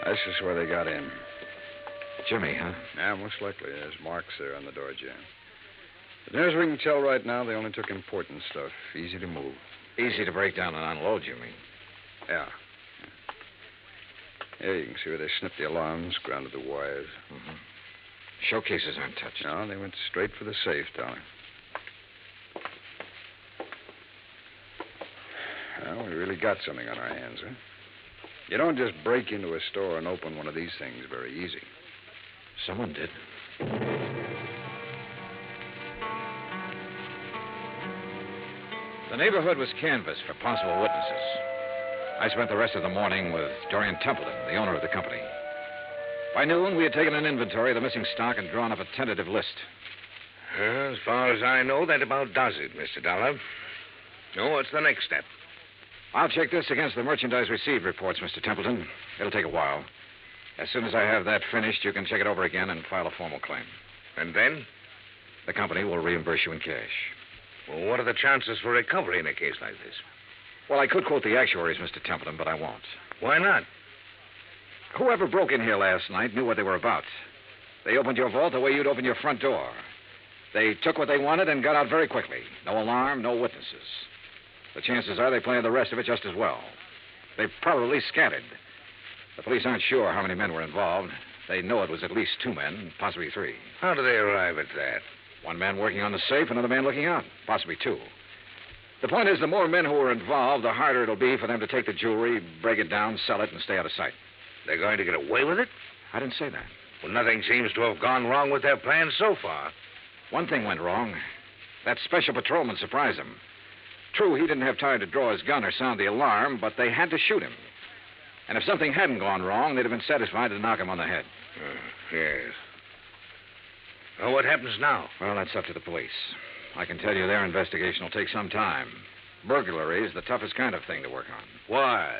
[SPEAKER 6] This is where they got in.
[SPEAKER 10] Jimmy, huh?
[SPEAKER 6] Yeah, most likely. There's marks there on the door jamb. As near as we can tell right now, they only took important stuff. Easy to move.
[SPEAKER 10] Easy to break down and unload, you mean?
[SPEAKER 6] Yeah. Yeah, you can see where they snipped the alarms, grounded the wires.
[SPEAKER 10] Mm-hmm. Showcases aren't touched.
[SPEAKER 6] No, they went straight for the safe, Dollar. Well, we really got something on our hands, huh? You don't just break into a store and open one of these things very easy.
[SPEAKER 10] Someone did. The neighborhood was canvassed for possible witnesses. I spent the rest of the morning with Dorian Templeton, the owner of the company. By noon, we had taken an inventory of the missing stock and drawn up a tentative list.
[SPEAKER 8] As far as I know, that about does it, Mr. Dollar. So what's the next step?
[SPEAKER 10] I'll check this against the merchandise received reports, Mr. Templeton. It'll take a while. As soon as I have that finished, you can check it over again and file a formal claim.
[SPEAKER 8] And then?
[SPEAKER 10] The company will reimburse you in cash.
[SPEAKER 8] Well, what are the chances for recovery in a case like this?
[SPEAKER 10] Well, I could quote the actuaries, Mr. Templeton, but I won't.
[SPEAKER 8] Why not?
[SPEAKER 10] Whoever broke in here last night knew what they were about. They opened your vault the way you'd open your front door. They took what they wanted and got out very quickly. No alarm, no witnesses. The chances are they planned the rest of it just as well. They've probably scattered. The police aren't sure how many men were involved. They know it was at least 2 men, possibly 3.
[SPEAKER 8] How do they arrive at that?
[SPEAKER 10] 1 man working on the safe, another man looking out, possibly 2. The point is, the more men who are involved, the harder it'll be for them to take the jewelry, break it down, sell it, and stay out of sight.
[SPEAKER 8] They're going to get away with it?
[SPEAKER 10] I didn't say that.
[SPEAKER 8] Well, nothing seems to have gone wrong with their plans so far.
[SPEAKER 10] One thing went wrong. That special patrolman surprised them.
[SPEAKER 5] true he didn't have time to draw his gun or sound the alarm, but they had to shoot him. And if something hadn't gone wrong, they'd have been satisfied to knock him on the head.
[SPEAKER 8] Yes. Well, what happens now?
[SPEAKER 5] Well, that's up to the police. I can tell you their investigation will take some time. Burglary is the toughest kind of thing to work on.
[SPEAKER 8] Why?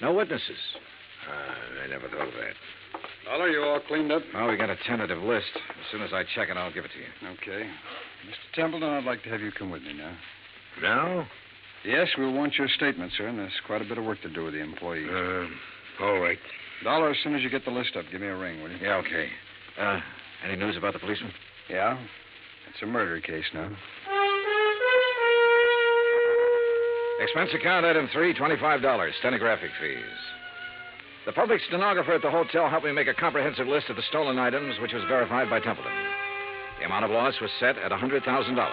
[SPEAKER 5] No witnesses.
[SPEAKER 8] I never thought of that.
[SPEAKER 6] Dollar, you all cleaned up?
[SPEAKER 5] Well, we got a tentative list. As soon as I check it, I'll give it to you.
[SPEAKER 6] Okay. Mr. Templeton, I'd like to have you come with me now.
[SPEAKER 8] Now?
[SPEAKER 6] Yes, we'll want your statement, sir, and there's quite a bit of work to do with the employees.
[SPEAKER 8] All right.
[SPEAKER 6] Dollar, as soon as you get the list up, give me a ring, will you?
[SPEAKER 5] Yeah, okay. Any news about the policeman?
[SPEAKER 6] Yeah. It's a murder case now.
[SPEAKER 5] Expense account item 3, $25. Stenographic fees. The public stenographer at the hotel helped me make a comprehensive list of the stolen items, which was verified by Templeton. The amount of loss was set at $100,000.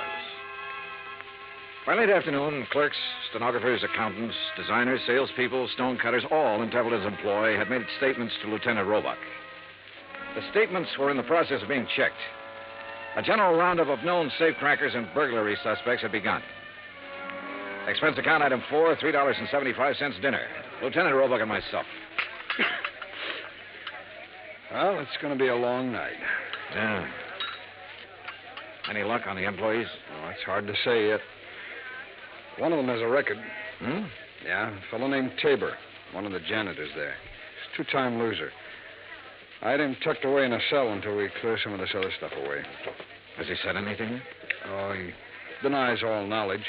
[SPEAKER 5] By late afternoon, clerks, stenographers, accountants, designers, salespeople, stonecutters, all in Templeton's employ had made statements to Lieutenant Roebuck. The statements were in the process of being checked. A general roundup of known safecrackers and burglary suspects had begun. Expense account item 4, $3.75 dinner. Lieutenant Roebuck and myself.
[SPEAKER 6] Well, it's going to be a long night.
[SPEAKER 5] Yeah. Any luck on the employees?
[SPEAKER 6] Oh, it's hard to say yet. One of them has a record.
[SPEAKER 5] Hmm?
[SPEAKER 6] Yeah, a fellow named Tabor, one of the janitors there. He's a two-time loser. I had him tucked away in a cell until we clear some of this other stuff away.
[SPEAKER 5] Has he said anything yet?
[SPEAKER 6] Oh, he denies all knowledge.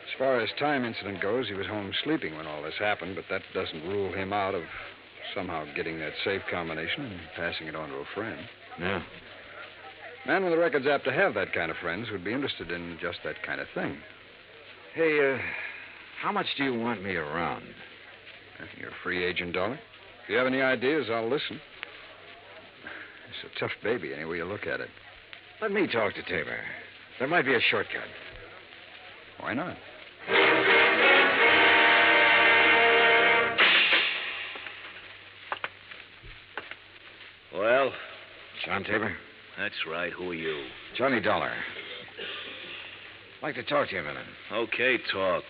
[SPEAKER 6] As far as time incident goes, he was home sleeping when all this happened, but that doesn't rule him out of somehow getting that safe combination and passing it on to a friend.
[SPEAKER 5] Yeah.
[SPEAKER 6] Man with a record's apt to have that kind of friends who'd be interested in just that kind of thing.
[SPEAKER 5] Hey, how much do you want me around?
[SPEAKER 6] You're a free agent, Dollar. If you have any ideas, I'll listen. It's a tough baby, any way you look at it.
[SPEAKER 5] Let me talk to Tabor. There might be a shortcut.
[SPEAKER 6] Why not?
[SPEAKER 11] Well?
[SPEAKER 5] John Tabor?
[SPEAKER 11] That's right. Who are you?
[SPEAKER 5] Johnny Dollar. I'd like to talk to you a minute.
[SPEAKER 11] Okay, talk.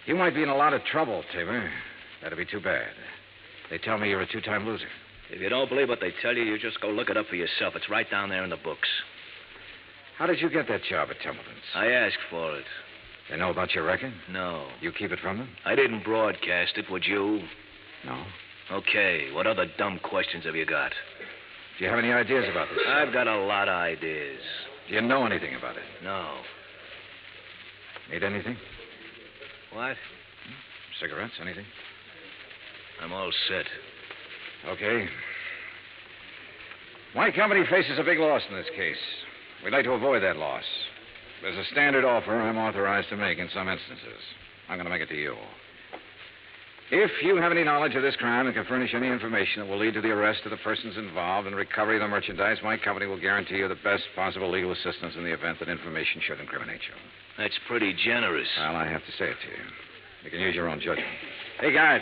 [SPEAKER 5] You might be in a lot of trouble, Tabor. That'd be too bad. They tell me you're a two-time loser.
[SPEAKER 11] If you don't believe what they tell you, you just go look it up for yourself. It's right down there in the books.
[SPEAKER 5] How did you get that job at Templeton's?
[SPEAKER 11] I asked for it.
[SPEAKER 5] They know about your record?
[SPEAKER 11] No.
[SPEAKER 5] You keep it from them?
[SPEAKER 11] I didn't broadcast it, would you?
[SPEAKER 5] No.
[SPEAKER 11] Okay, what other dumb questions have you got?
[SPEAKER 5] Do you have any ideas about this?
[SPEAKER 11] I've got a lot of ideas.
[SPEAKER 5] Do you know anything about it?
[SPEAKER 11] No.
[SPEAKER 5] Need anything?
[SPEAKER 11] What?
[SPEAKER 5] Cigarettes, anything?
[SPEAKER 11] I'm all set.
[SPEAKER 5] Okay. My company faces a big loss in this case. We'd like to avoid that loss. There's a standard offer I'm authorized to make in some instances. I'm going to make it to you. If you have any knowledge of this crime and can furnish any information that will lead to the arrest of the persons involved and recovery of the merchandise, my company will guarantee you the best possible legal assistance in the event that information should incriminate you.
[SPEAKER 11] That's pretty generous.
[SPEAKER 5] Well, I have to say it to you. You can use your own judgment. Hey, guard.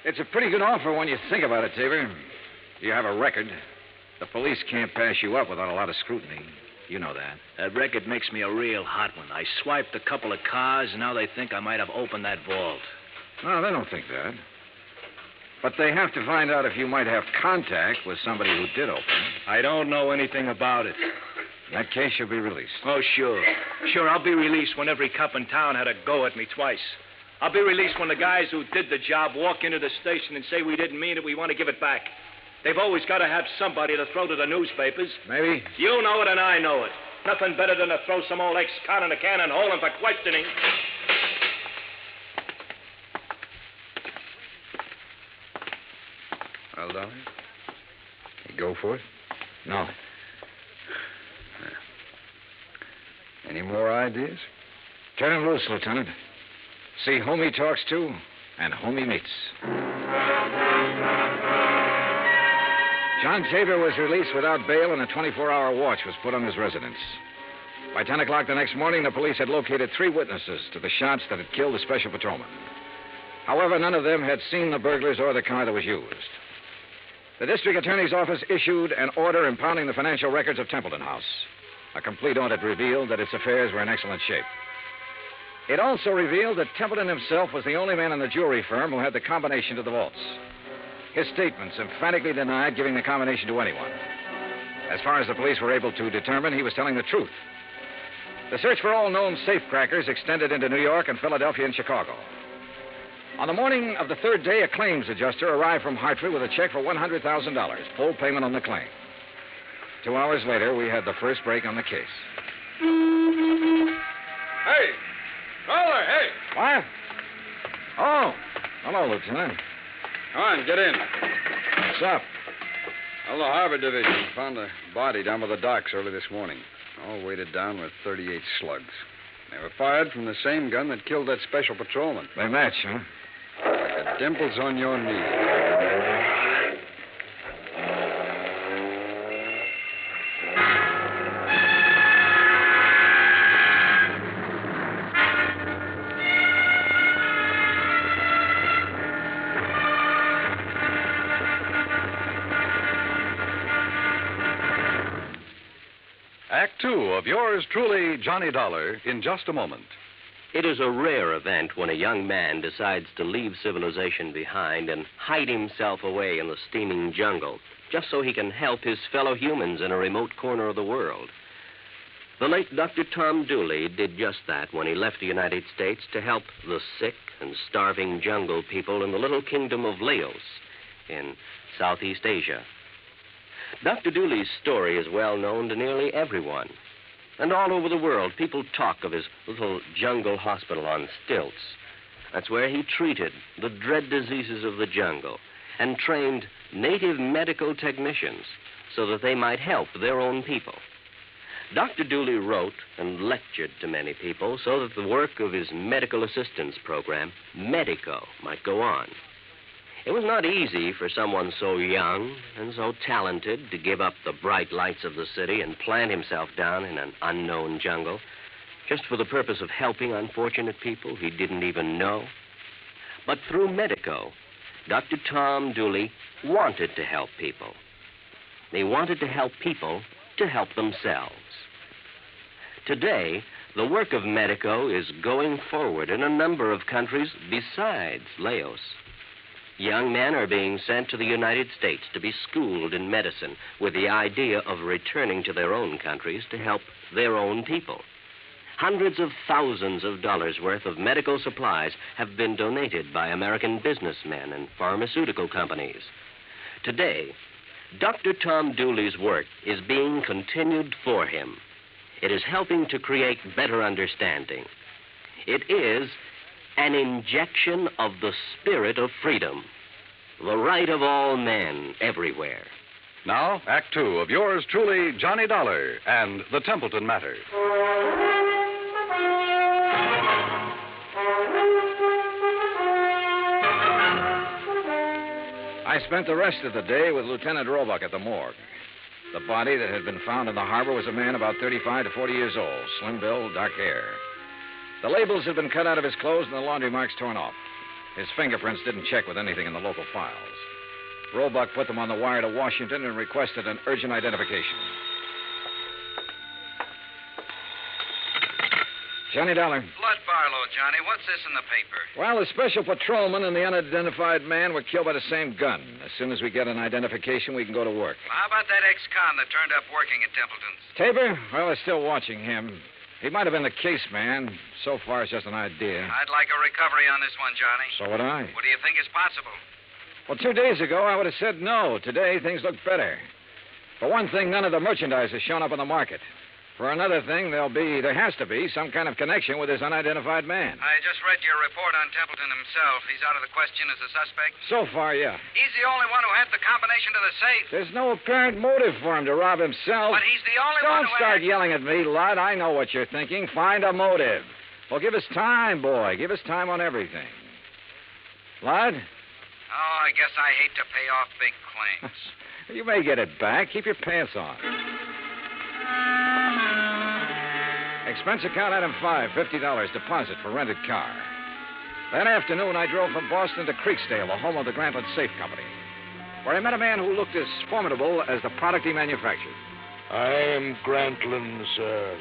[SPEAKER 5] It's a pretty good offer when you think about it, Tabor. You have a record. The police can't pass you up without a lot of scrutiny. You know that.
[SPEAKER 11] That record makes me a real hot one. I swiped a couple of cars, and now they think I might have opened that vault.
[SPEAKER 5] No, they don't think that. But they have to find out if you might have contact with somebody who did open it.
[SPEAKER 11] I don't know anything about it.
[SPEAKER 5] In that case, you'll be released.
[SPEAKER 11] Oh, sure. Sure, I'll be released when every cop in town had a go at me twice. I'll be released when the guys who did the job walk into the station and say we didn't mean it, we want to give it back. They've always got to have somebody to throw to the newspapers.
[SPEAKER 5] Maybe.
[SPEAKER 11] You know it and I know it. Nothing better than to throw some old ex-con in a can and hold him for questioning.
[SPEAKER 6] Well, Dolly, you go for it?
[SPEAKER 5] No.
[SPEAKER 6] Any more ideas?
[SPEAKER 5] Turn him loose, Lieutenant. See whom he talks to and whom he meets. John Tabor was released without bail, and a 24-hour watch was put on his residence. By 10 o'clock the next morning, the police had located 3 witnesses to the shots that had killed the special patrolman. However, none of them had seen the burglars or the car that was used. The district attorney's office issued an order impounding the financial records of Templeton House.
[SPEAKER 10] A complete audit revealed that its affairs were in excellent shape. It also revealed that Templeton himself was the only man in the jewelry firm who had the combination to the vaults. His statements emphatically denied giving the combination to anyone. As far as the police were able to determine, he was telling the truth. The search for all known safecrackers extended into New York and Philadelphia and Chicago. On the morning of the third day, a claims adjuster arrived from Hartford with a check for $100,000, full payment on the claim. 2 hours later, we had the first break on the case.
[SPEAKER 6] Hey! Dollar, hey!
[SPEAKER 10] What? Oh, hello, Lieutenant.
[SPEAKER 6] Come on, get in.
[SPEAKER 10] What's up?
[SPEAKER 6] Well, the Harbor Division found a body down by the docks early this morning, all weighted down with 38 slugs. They were fired from the same gun that killed that special patrolman.
[SPEAKER 10] They match, huh?
[SPEAKER 6] Like the dimples on your knee.
[SPEAKER 9] Act Two of yours truly, Johnny Dollar, in just a moment.
[SPEAKER 13] It is a rare event when a young man decides to leave civilization behind and hide himself away in the steaming jungle, just so he can help his fellow humans in a remote corner of the world. The late Dr. Tom Dooley did just that when he left the United States to help the sick and starving jungle people in the little kingdom of Laos in Southeast Asia. Dr. Dooley's story is well known to nearly everyone. And all over the world, people talk of his little jungle hospital on stilts. That's where he treated the dread diseases of the jungle and trained native medical technicians so that they might help their own people. Dr. Dooley wrote and lectured to many people so that the work of his medical assistance program, Medico, might go on. It was not easy for someone so young and so talented to give up the bright lights of the city and plant himself down in an unknown jungle just for the purpose of helping unfortunate people he didn't even know. But through Medico, Dr. Tom Dooley wanted to help people. He wanted to help people to help themselves. Today, the work of Medico is going forward in a number of countries besides Laos. Young men are being sent to the United States to be schooled in medicine with the idea of returning to their own countries to help their own people. Hundreds of thousands of dollars worth of medical supplies have been donated by American businessmen and pharmaceutical companies. Today, Dr. Tom Dooley's work is being continued for him. It is helping to create better understanding. It is an injection of the spirit of freedom, the right of all men everywhere.
[SPEAKER 9] Now, Act Two of yours truly, Johnny Dollar, and the Templeton Matter.
[SPEAKER 10] I spent the rest of the day with Lieutenant Roebuck at the morgue. The body that had been found in the harbor was a man about 35 to 40 years old, slim build, dark hair. The labels had been cut out of his clothes and the laundry marks torn off. His fingerprints didn't check with anything in the local files. Roebuck put them on the wire to Washington and requested an urgent identification. Johnny Dollar.
[SPEAKER 16] Blood Barlow, Johnny. What's this in the paper?
[SPEAKER 10] Well, the special patrolman and the unidentified man were killed by the same gun. As soon as we get an identification, we can go to work.
[SPEAKER 16] Well, how about that ex-con that turned up working at Templeton's?
[SPEAKER 10] Tabor? Well, they're still watching him. He might have been the case man. So far, it's just an idea.
[SPEAKER 16] I'd like a recovery on this one, Johnny.
[SPEAKER 10] So would I.
[SPEAKER 16] What do you think is possible?
[SPEAKER 10] Well, 2 days ago, I would have said no. Today, things look better. For one thing, none of the merchandise has shown up on the market. For another thing, there has to be some kind of connection with this unidentified man.
[SPEAKER 16] I just read your report on Templeton himself. He's out of the question as a suspect?
[SPEAKER 10] So far, yeah.
[SPEAKER 16] He's the only one who had the combination to the safe.
[SPEAKER 10] There's no apparent motive for him to rob himself.
[SPEAKER 16] But he's the only one
[SPEAKER 10] Don't
[SPEAKER 16] who
[SPEAKER 10] start yelling at me, lad. I know what you're thinking. Find a motive. Well, give us time, boy. Give us time on everything. Lad?
[SPEAKER 16] Oh, I guess I hate to pay off big claims.
[SPEAKER 10] You may get it back. Keep your pants on. Expense account item 5, $50 deposit for rented car. That afternoon, I drove from Boston to Creeksdale, the home of the Grantland Safe Company, where I met a man who looked as formidable as the product he manufactured.
[SPEAKER 8] I am Grantland, sir.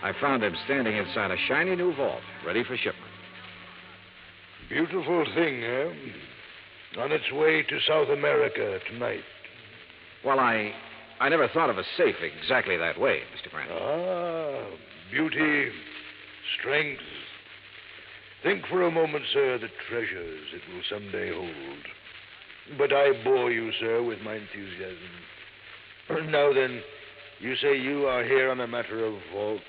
[SPEAKER 10] I found him standing inside a shiny new vault, ready for shipment.
[SPEAKER 8] Beautiful thing, eh? On its way to South America tonight.
[SPEAKER 10] Well, I never thought of a safe exactly that way, Mr. Grantland.
[SPEAKER 8] Ah, beauty, strength. Think for a moment, sir, the treasures it will someday hold. But I bore you, sir, with my enthusiasm. Now then, you say you are here on a matter of vaults?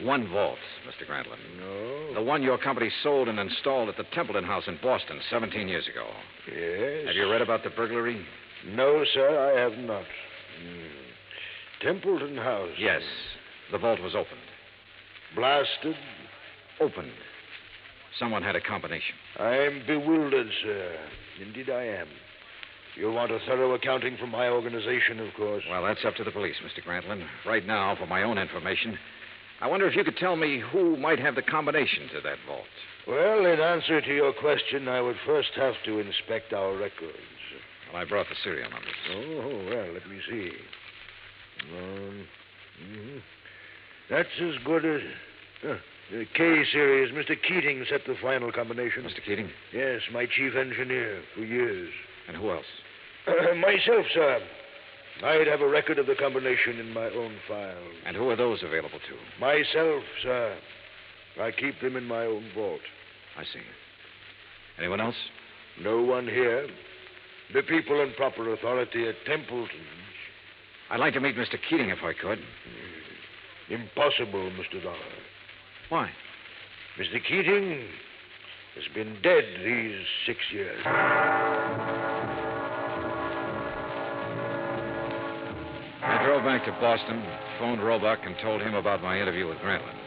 [SPEAKER 10] One vault, Mr. Grantland.
[SPEAKER 8] No.
[SPEAKER 10] The one your company sold and installed at the Templeton house in Boston 17 years ago.
[SPEAKER 8] Yes.
[SPEAKER 10] Have you read about the burglary?
[SPEAKER 8] No, sir, I have not. Templeton house?
[SPEAKER 10] Yes. The vault was opened.
[SPEAKER 8] Blasted?
[SPEAKER 10] Opened. Someone had a combination.
[SPEAKER 8] I'm bewildered, sir. Indeed I am. You'll want a thorough accounting from my organization, of course.
[SPEAKER 10] Well, that's up to the police, Mr. Grantland. Right now, for my own information, I wonder if you could tell me who might have the combination to that vault.
[SPEAKER 8] Well, in answer to your question, I would first have to inspect our records.
[SPEAKER 10] Well, I brought the serial numbers.
[SPEAKER 8] Oh, well, let me see. That's as good as... the K series. Mr. Keating set the final combination.
[SPEAKER 10] Mr. Keating?
[SPEAKER 8] Yes, my chief engineer for years.
[SPEAKER 10] And who else?
[SPEAKER 8] Myself, sir. I'd have a record of the combination in my own file.
[SPEAKER 10] And who are those available to?
[SPEAKER 8] Myself, sir. I keep them in my own vault.
[SPEAKER 10] I see. Anyone else?
[SPEAKER 8] No one here. The people in proper authority at Templeton.
[SPEAKER 10] I'd like to meet Mr. Keating if I could.
[SPEAKER 8] Impossible, Mr. Dollar.
[SPEAKER 10] Why?
[SPEAKER 8] Mr. Keating has been dead these 6 years.
[SPEAKER 10] I drove back to Boston, phoned Roebuck, and told him about my interview with Grantland.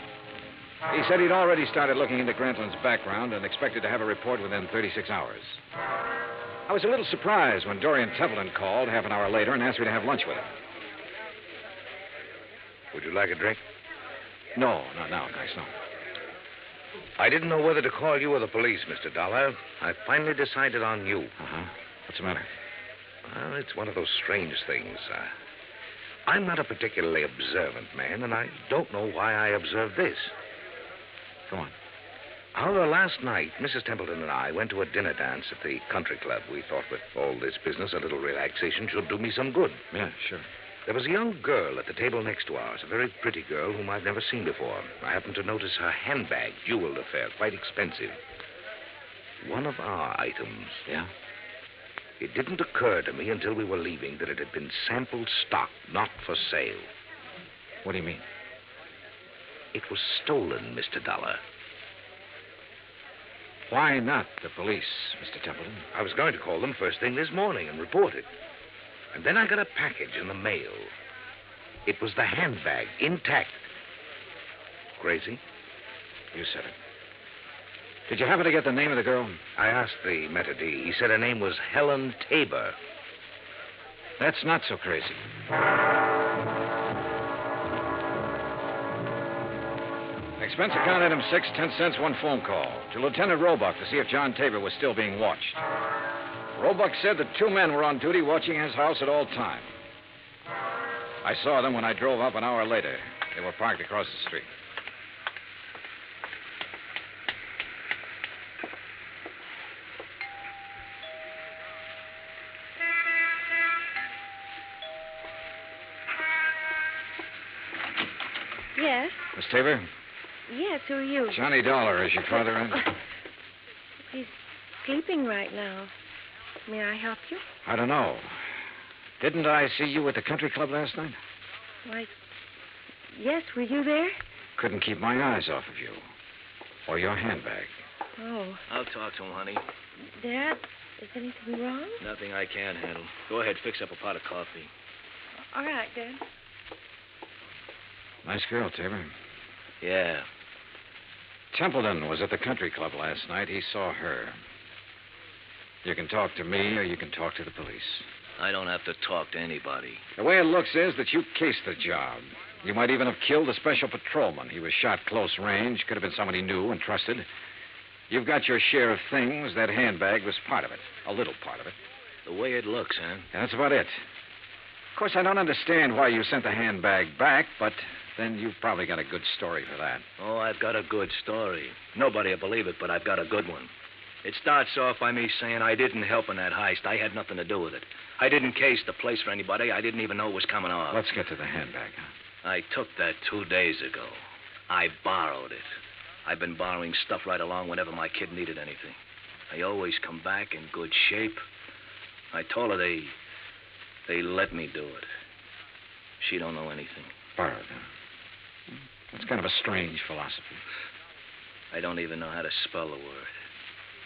[SPEAKER 10] He said he'd already started looking into Grantland's background and expected to have a report within 36 hours. I was a little surprised when Dorian Templeton called half an hour later and asked me to have lunch with him.
[SPEAKER 14] Would you like a drink?
[SPEAKER 10] No, not now, thanks, no.
[SPEAKER 14] I didn't know whether to call you or the police, Mr. Dollar. I finally decided on you.
[SPEAKER 10] Uh-huh. What's the matter?
[SPEAKER 14] Well, it's one of those strange things. I'm not a particularly observant man, and I don't know why I observed this.
[SPEAKER 10] Go on.
[SPEAKER 14] Our last night, Mrs. Templeton and I went to a dinner dance at the country club. We thought with all this business, a little relaxation should do me some good.
[SPEAKER 10] Yeah, sure.
[SPEAKER 14] There was a young girl at the table next to ours, a very pretty girl whom I've never seen before. I happened to notice her handbag, jeweled affair, quite expensive. One of our items.
[SPEAKER 10] Yeah?
[SPEAKER 14] It didn't occur to me until we were leaving that it had been sampled stock, not for sale.
[SPEAKER 10] What do you mean?
[SPEAKER 14] It was stolen, Mr. Dollar.
[SPEAKER 10] Why not the police, Mr. Templeton?
[SPEAKER 14] I was going to call them first thing this morning and report it. And then I got a package in the mail. It was the handbag, intact. Crazy?
[SPEAKER 10] You said it. Did you happen to get the name of the girl?
[SPEAKER 14] I asked the maitre d'. He said her name was Helen Tabor.
[SPEAKER 10] That's not so crazy. Expense account item 6, 10 cents, one phone call to Lieutenant Roebuck to see if John Tabor was still being watched. Roebuck said that 2 men were on duty watching his house at all time. I saw them when I drove up an hour later. They were parked across the street.
[SPEAKER 22] Yes?
[SPEAKER 10] Miss Tabor?
[SPEAKER 22] Yes, who are you?
[SPEAKER 10] Johnny Dollar, is your father in?
[SPEAKER 22] He's sleeping right now. May I help you?
[SPEAKER 10] I don't know. Didn't I see you at the country club last night?
[SPEAKER 22] Why, yes, were you there?
[SPEAKER 10] Couldn't keep my eyes off of you. Or your handbag.
[SPEAKER 22] Oh.
[SPEAKER 23] I'll talk to him, honey.
[SPEAKER 22] Dad, is anything wrong?
[SPEAKER 23] Nothing I can handle. Go ahead, fix up a pot of coffee.
[SPEAKER 22] All right, Dad.
[SPEAKER 10] Nice girl, Tabor.
[SPEAKER 23] Yeah.
[SPEAKER 10] Templeton was at the country club last night. He saw her. You can talk to me or you can talk to the police.
[SPEAKER 23] I don't have to talk to anybody.
[SPEAKER 10] The way it looks is that you cased the job. You might even have killed a special patrolman. He was shot close range. Could have been someone he knew and trusted. You've got your share of things. That handbag was part of it. A little part of it.
[SPEAKER 23] The way it looks, huh?
[SPEAKER 10] That's about it. Of course, I don't understand why you sent the handbag back, but then you've probably got a good story for that.
[SPEAKER 23] Oh, I've got a good story. Nobody will believe it, but I've got a good one. It starts off by me saying I didn't help in that heist. I had nothing to do with it. I didn't case the place for anybody. I didn't even know it was coming off.
[SPEAKER 10] Let's get to the handbag.
[SPEAKER 23] I took that 2 days ago. I borrowed it. I've been borrowing stuff right along whenever my kid needed anything. They always come back in good shape. I told her they let me do it. She don't know anything.
[SPEAKER 10] Borrowed, huh? That's kind of a strange philosophy.
[SPEAKER 23] I don't even know how to spell the word.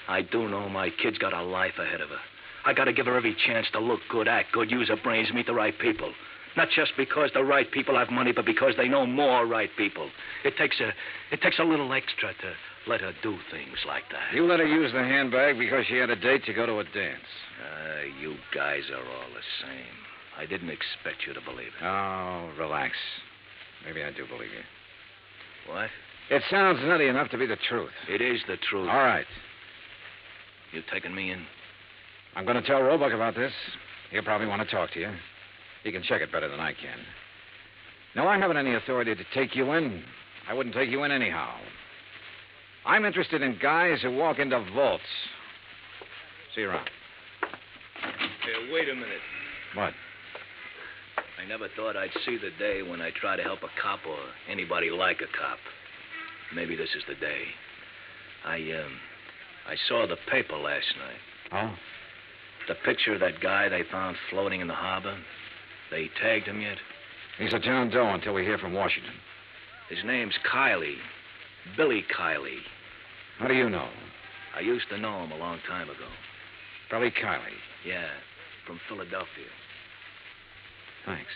[SPEAKER 23] I do know my kid's got a life ahead of her. I got to give her every chance to look good, act good, use her brains, meet the right people. Not just because the right people have money, but because they know more right people. It takes a little extra to let her do things like that.
[SPEAKER 10] You let her use the handbag because she had a date to go to a dance.
[SPEAKER 23] You guys are all the same. I didn't expect you to believe it.
[SPEAKER 10] Oh, relax. Maybe I do believe you.
[SPEAKER 23] What?
[SPEAKER 10] It sounds nutty enough to be the truth.
[SPEAKER 23] It is the truth.
[SPEAKER 10] All right.
[SPEAKER 23] You taking me in?
[SPEAKER 10] I'm going to tell Roebuck about this. He'll probably want to talk to you. He can check it better than I can. No, I haven't any authority to take you in. I wouldn't take you in anyhow. I'm interested in guys who walk into vaults. See you around.
[SPEAKER 23] Hey, wait a minute.
[SPEAKER 10] What?
[SPEAKER 23] I never thought I'd see the day when I try to help a cop or anybody like a cop. Maybe this is the day. I saw the paper last night.
[SPEAKER 10] Oh?
[SPEAKER 23] The picture of that guy they found floating in the harbor. They tagged him yet?
[SPEAKER 10] He's a John Doe until we hear from Washington.
[SPEAKER 23] His name's Kiley. Billy Kiley.
[SPEAKER 10] How do you know?
[SPEAKER 23] I used to know him a long time ago.
[SPEAKER 10] Billy Kiley?
[SPEAKER 23] Yeah, from Philadelphia.
[SPEAKER 10] Thanks.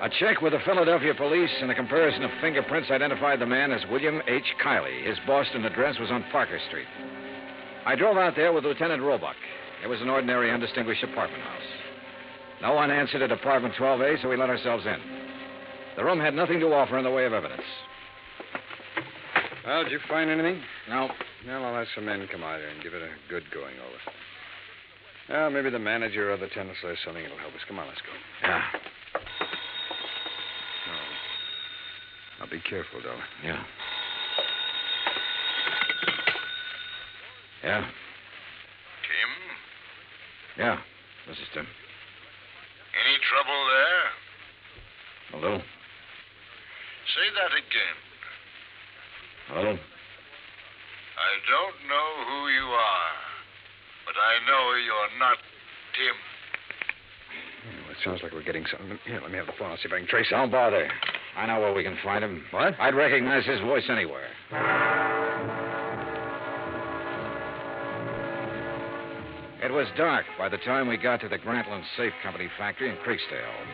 [SPEAKER 10] A check with the Philadelphia police and a comparison of fingerprints identified the man as William H. Kiley. His Boston address was on Parker Street. I drove out there with Lieutenant Roebuck. It was an ordinary, undistinguished apartment house. No one answered at apartment 12A, so we let ourselves in. The room had nothing to offer in the way of evidence.
[SPEAKER 6] Well, did you find anything?
[SPEAKER 10] No.
[SPEAKER 6] Well, I'll have some men come out here and give it a good going over. Well, maybe the manager or the tenants will have something that'll help us. Come on, let's go.
[SPEAKER 10] Yeah.
[SPEAKER 6] Now, be careful, Dollar.
[SPEAKER 10] Yeah. Yeah?
[SPEAKER 1] Tim?
[SPEAKER 10] Yeah, this is Tim.
[SPEAKER 1] Any trouble there?
[SPEAKER 10] A little.
[SPEAKER 1] Say that again.
[SPEAKER 10] A little.
[SPEAKER 1] I don't know who you are, but I know you're not Tim.
[SPEAKER 6] Well, it sounds like we're getting something. Here, let me have the phone. I'll see if I can trace it.
[SPEAKER 10] Don't bother. I know where we can find him.
[SPEAKER 6] What?
[SPEAKER 10] I'd recognize his voice anywhere. It was dark by the time we got to the Grantland Safe Company factory in Creeksdale.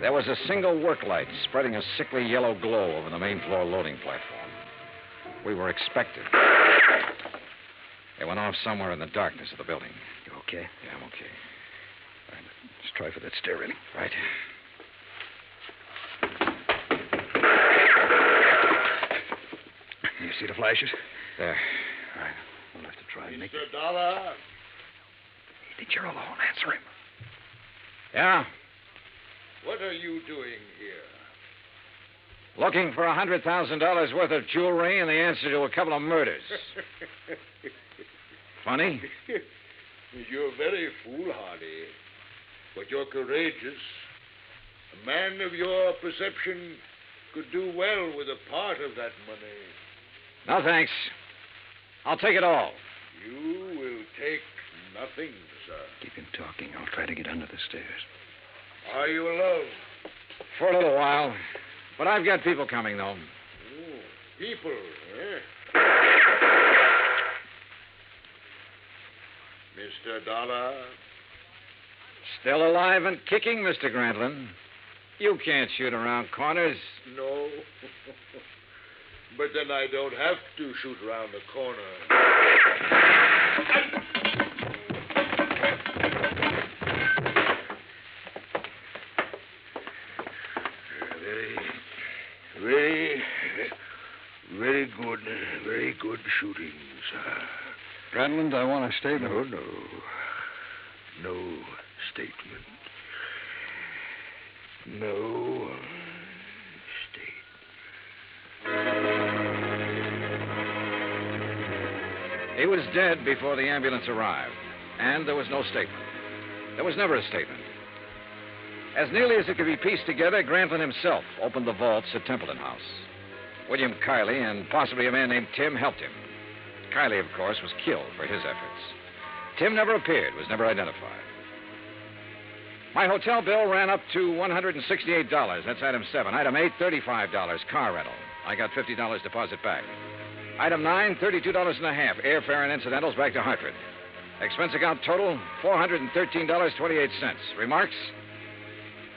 [SPEAKER 10] There was a single work light spreading a sickly yellow glow over the main floor loading platform. We were expected. It went off somewhere in the darkness of the building.
[SPEAKER 6] You okay?
[SPEAKER 10] Yeah, I'm okay.
[SPEAKER 6] All right, let's try for that stair railing.
[SPEAKER 10] Right.
[SPEAKER 6] You see the flashes?
[SPEAKER 10] There.
[SPEAKER 6] All right. We'll have to try and make
[SPEAKER 1] Mr. Dollar?
[SPEAKER 6] You think you're alone? Answer him.
[SPEAKER 10] Yeah?
[SPEAKER 1] What are you doing here?
[SPEAKER 10] Looking for $100,000 worth of jewelry and the answer to a couple of murders. Funny?
[SPEAKER 1] You're very foolhardy, but you're courageous. A man of your perception could do well with a part of that money.
[SPEAKER 10] No, thanks. I'll take it all.
[SPEAKER 1] You will take nothing, sir.
[SPEAKER 6] Keep him talking. I'll try to get under the stairs.
[SPEAKER 1] Are you alone?
[SPEAKER 10] For a little while. But I've got people coming, though.
[SPEAKER 1] Oh, people, eh? Mr. Dollar?
[SPEAKER 10] Still alive and kicking, Mr. Grantland. You can't shoot around corners.
[SPEAKER 1] No. But then I don't have to shoot around the corner. Very good shooting, sir.
[SPEAKER 6] Grantland, I want a statement.
[SPEAKER 1] No.
[SPEAKER 8] no statement. No
[SPEAKER 10] He was dead before the ambulance arrived, and there was no statement. There was never a statement. As nearly as it could be pieced together, Grantlin himself opened the vaults at Templeton House. William Kiley and possibly a man named Tim helped him. Kiley, of course, was killed for his efforts. Tim never appeared, was never identified. My hotel bill ran up to $168. That's item 7. Item 8, $35, car rental. I got $50 deposit back. Item 9, $32.50, airfare and incidentals back to Hartford. Expense account total, $413.28. Remarks?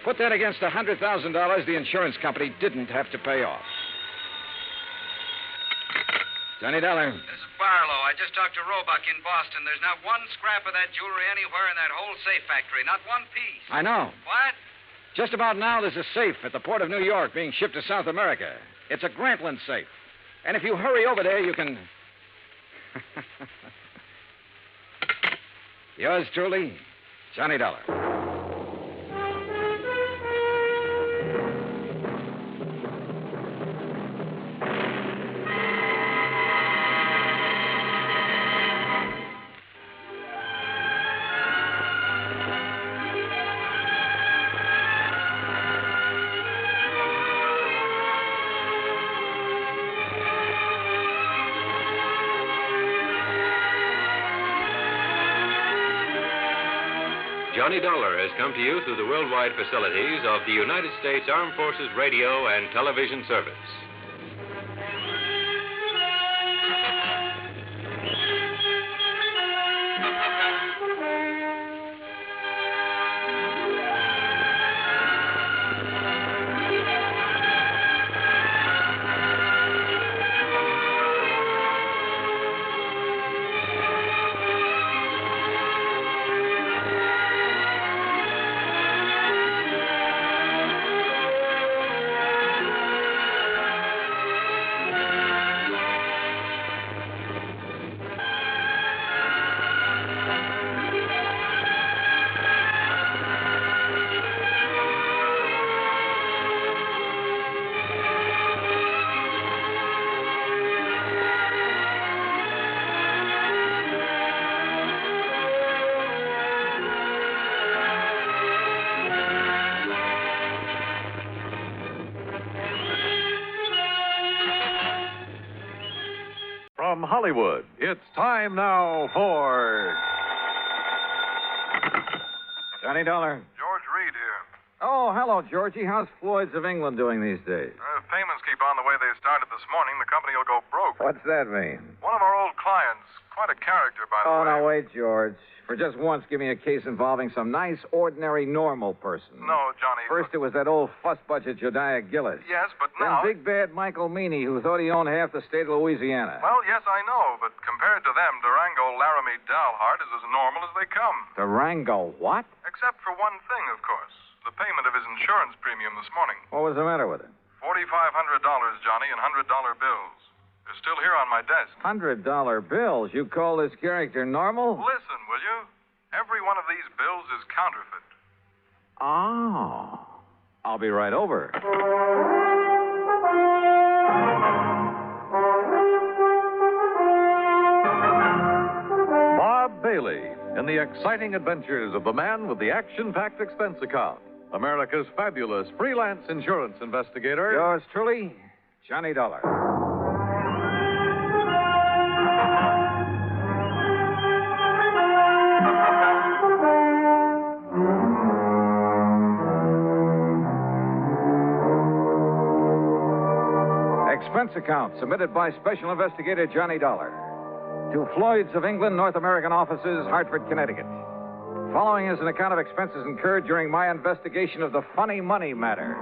[SPEAKER 10] Put that against the $100,000 the insurance company didn't have to pay off. Johnny Dollar.
[SPEAKER 18] This is Barlow. I just talked to Roebuck in Boston. There's not one scrap of that jewelry anywhere in that whole safe factory. Not one piece.
[SPEAKER 10] I know.
[SPEAKER 18] What?
[SPEAKER 10] Just about now, there's a safe at the port of New York being shipped to South America. It's a Grantlin safe. And if you hurry over there, you can... Yours truly, Johnny Dollar.
[SPEAKER 7] Johnny Dollar has come to you through the worldwide facilities of the United States Armed Forces Radio and Television Service.
[SPEAKER 9] From Hollywood, it's time now for...
[SPEAKER 10] Johnny Dollar.
[SPEAKER 4] George Reed here.
[SPEAKER 10] Oh, hello, Georgie. How's Floyd's of England doing these days?
[SPEAKER 4] If payments keep on the way they started this morning, the company will go broke.
[SPEAKER 10] What's that mean?
[SPEAKER 4] One of our old clients, quite a character, by the way.
[SPEAKER 10] Oh, now wait, George. For just once, give me a case involving some nice, ordinary, normal person.
[SPEAKER 4] No, Johnny.
[SPEAKER 10] First, it was that old fuss-budget Jediah Gillis.
[SPEAKER 4] Yes, but
[SPEAKER 10] then
[SPEAKER 4] now...
[SPEAKER 10] big bad Michael Meany, who thought he owned half the state of Louisiana.
[SPEAKER 4] Well, yes, I know, but compared to them, Durango, Laramie, Dalhart is as normal as they come.
[SPEAKER 10] Durango what?
[SPEAKER 4] Except for one thing, of course. The payment of his insurance premium this morning.
[SPEAKER 10] What was the matter with it?
[SPEAKER 4] $4,500, Johnny, in $100 bills. They're still here on my desk.
[SPEAKER 10] $100 bills? You call this character normal?
[SPEAKER 4] Listen, will you? Every one of these bills is counterfeit.
[SPEAKER 10] Oh. I'll be right over.
[SPEAKER 9] Bob Bailey in the exciting adventures of the man with the action-packed expense account. America's fabulous freelance insurance investigator.
[SPEAKER 10] Yours truly, Johnny Dollar. Expense account submitted by Special Investigator Johnny Dollar to Floyd's of England, North American offices, Hartford, Connecticut. Following is an account of expenses incurred during my investigation of the funny money matter.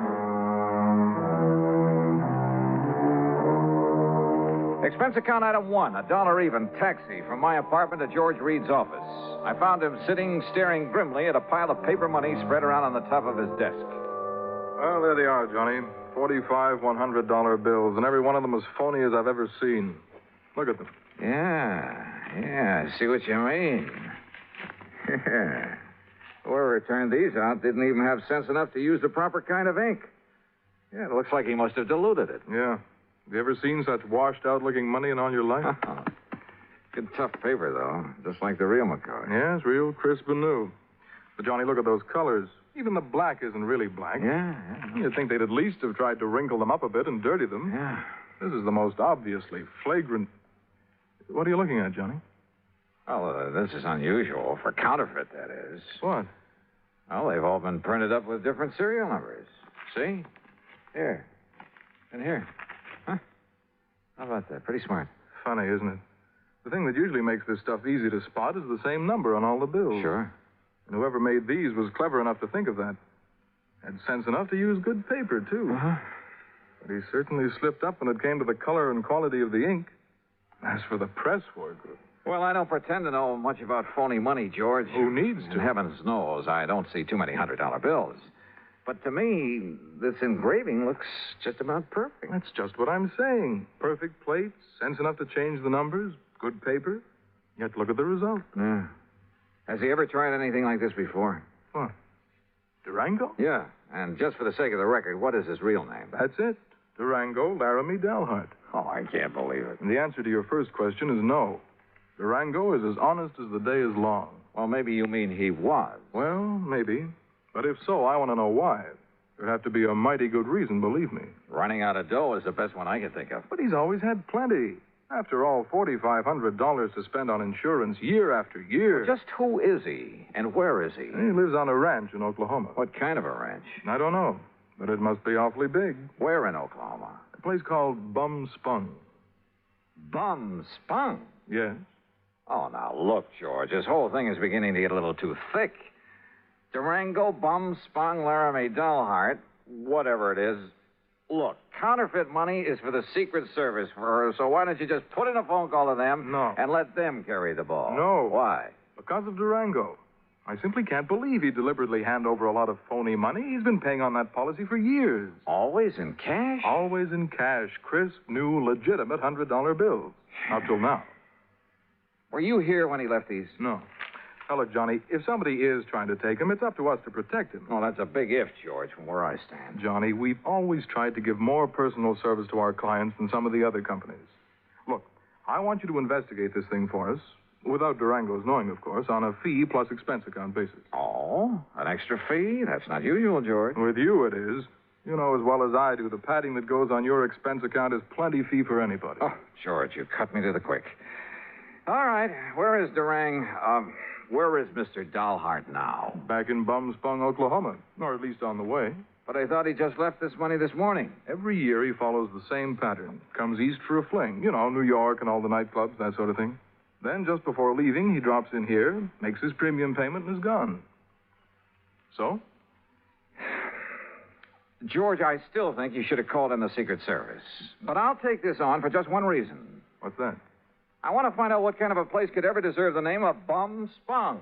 [SPEAKER 10] Expense account item 1, $1 even, taxi from my apartment to George Reed's office. I found him sitting, staring grimly at a pile of paper money spread around on the top of his desk.
[SPEAKER 4] Well, there they are, Johnny. 45 $100 bills, and every one of them as phony as I've ever seen. Look at them.
[SPEAKER 10] Yeah, I see what you mean. Whoever turned these out didn't even have sense enough to use the proper kind of ink. Yeah, it looks like he must have diluted it.
[SPEAKER 4] Yeah. Have you ever seen such washed-out-looking money in all your life?
[SPEAKER 10] Good tough paper, though, just like the real McCoy.
[SPEAKER 4] Yeah, it's real crisp and new. But, Johnny, look at those colors. Even the black isn't really black.
[SPEAKER 10] Yeah.
[SPEAKER 4] You'd think they'd at least have tried to wrinkle them up a bit and dirty them.
[SPEAKER 10] Yeah.
[SPEAKER 4] This is the most obviously flagrant... What are you looking at, Johnny?
[SPEAKER 10] Well, this is unusual. For counterfeit, that is.
[SPEAKER 4] What?
[SPEAKER 10] Well, they've all been printed up with different serial numbers. See? Here. And here. Huh? How about that? Pretty smart.
[SPEAKER 4] Funny, isn't it? The thing that usually makes this stuff easy to spot is the same number on all the bills.
[SPEAKER 10] Sure.
[SPEAKER 4] And whoever made these was clever enough to think of that. Had sense enough to use good paper, too.
[SPEAKER 10] Uh-huh.
[SPEAKER 4] But he certainly slipped up when it came to the color and quality of the ink. As for the press work...
[SPEAKER 10] Well, I don't pretend to know much about phony money, George.
[SPEAKER 4] Who needs to?
[SPEAKER 10] And heavens knows I don't see too many $100 bills. But to me, this engraving looks just about perfect.
[SPEAKER 4] That's just what I'm saying. Perfect plates, sense enough to change the numbers, good paper. Yet look at the result.
[SPEAKER 10] Yeah. Has he ever tried anything like this before?
[SPEAKER 4] What? Durango?
[SPEAKER 10] Yeah. And just for the sake of the record, what is his real name?
[SPEAKER 4] That's it. Durango Laramie Dalhart.
[SPEAKER 10] Oh, I can't believe it.
[SPEAKER 4] And the answer to your first question is no. Durango is as honest as the day is long.
[SPEAKER 10] Well, maybe you mean he was.
[SPEAKER 4] Well, maybe. But if so, I want to know why. There'd have to be a mighty good reason, believe me.
[SPEAKER 10] Running out of dough is the best one I can think of.
[SPEAKER 4] But he's always had plenty. After all, $4,500 to spend on insurance year after year.
[SPEAKER 10] Well, just who is he? And where is he?
[SPEAKER 4] He lives on a ranch in Oklahoma.
[SPEAKER 10] What kind of a ranch?
[SPEAKER 4] I don't know. But it must be awfully big.
[SPEAKER 10] Where in Oklahoma?
[SPEAKER 4] A place called Bum Spung.
[SPEAKER 10] Bum Spung?
[SPEAKER 4] Yes.
[SPEAKER 10] Oh, now, look, George, this whole thing is beginning to get a little too thick. Durango, Bum Spung, Laramie, Dalhart, whatever it is. Look, counterfeit money is for the Secret Service, so why don't you just put in a phone call to them and let them carry the ball?
[SPEAKER 4] No.
[SPEAKER 10] Why?
[SPEAKER 4] Because of Durango. I simply can't believe he'd deliberately hand over a lot of phony money. He's been paying on that policy for years.
[SPEAKER 10] Always in cash?
[SPEAKER 4] Always in cash. Crisp, new, legitimate $100 bills. Up till now.
[SPEAKER 10] Were you here when he left these?
[SPEAKER 4] No. Now, look, Johnny, if somebody is trying to take him, it's up to us to protect him.
[SPEAKER 10] Oh, that's a big if, George, from where I stand.
[SPEAKER 4] Johnny, we've always tried to give more personal service to our clients than some of the other companies. Look, I want you to investigate this thing for us, without Durango's knowing, of course, on a fee plus expense account basis.
[SPEAKER 10] Oh, an extra fee? That's not usual, George.
[SPEAKER 4] With you, it is. You know as well as I do, the padding that goes on your expense account is plenty fee for anybody.
[SPEAKER 10] Oh, George, you cut me to the quick. All right, where is where is Mr. Dalhart now?
[SPEAKER 4] Back in Bum Spung, Oklahoma, or at least on the way.
[SPEAKER 10] But I thought he just left this money this morning.
[SPEAKER 4] Every year he follows the same pattern. Comes east for a fling. You know, New York and all the nightclubs, that sort of thing. Then, just before leaving, he drops in here, makes his premium payment, and is gone. So?
[SPEAKER 10] George, I still think you should have called in the Secret Service. But I'll take this on for just one reason.
[SPEAKER 4] What's that?
[SPEAKER 10] I want to find out what kind of a place could ever deserve the name of Bum Spung.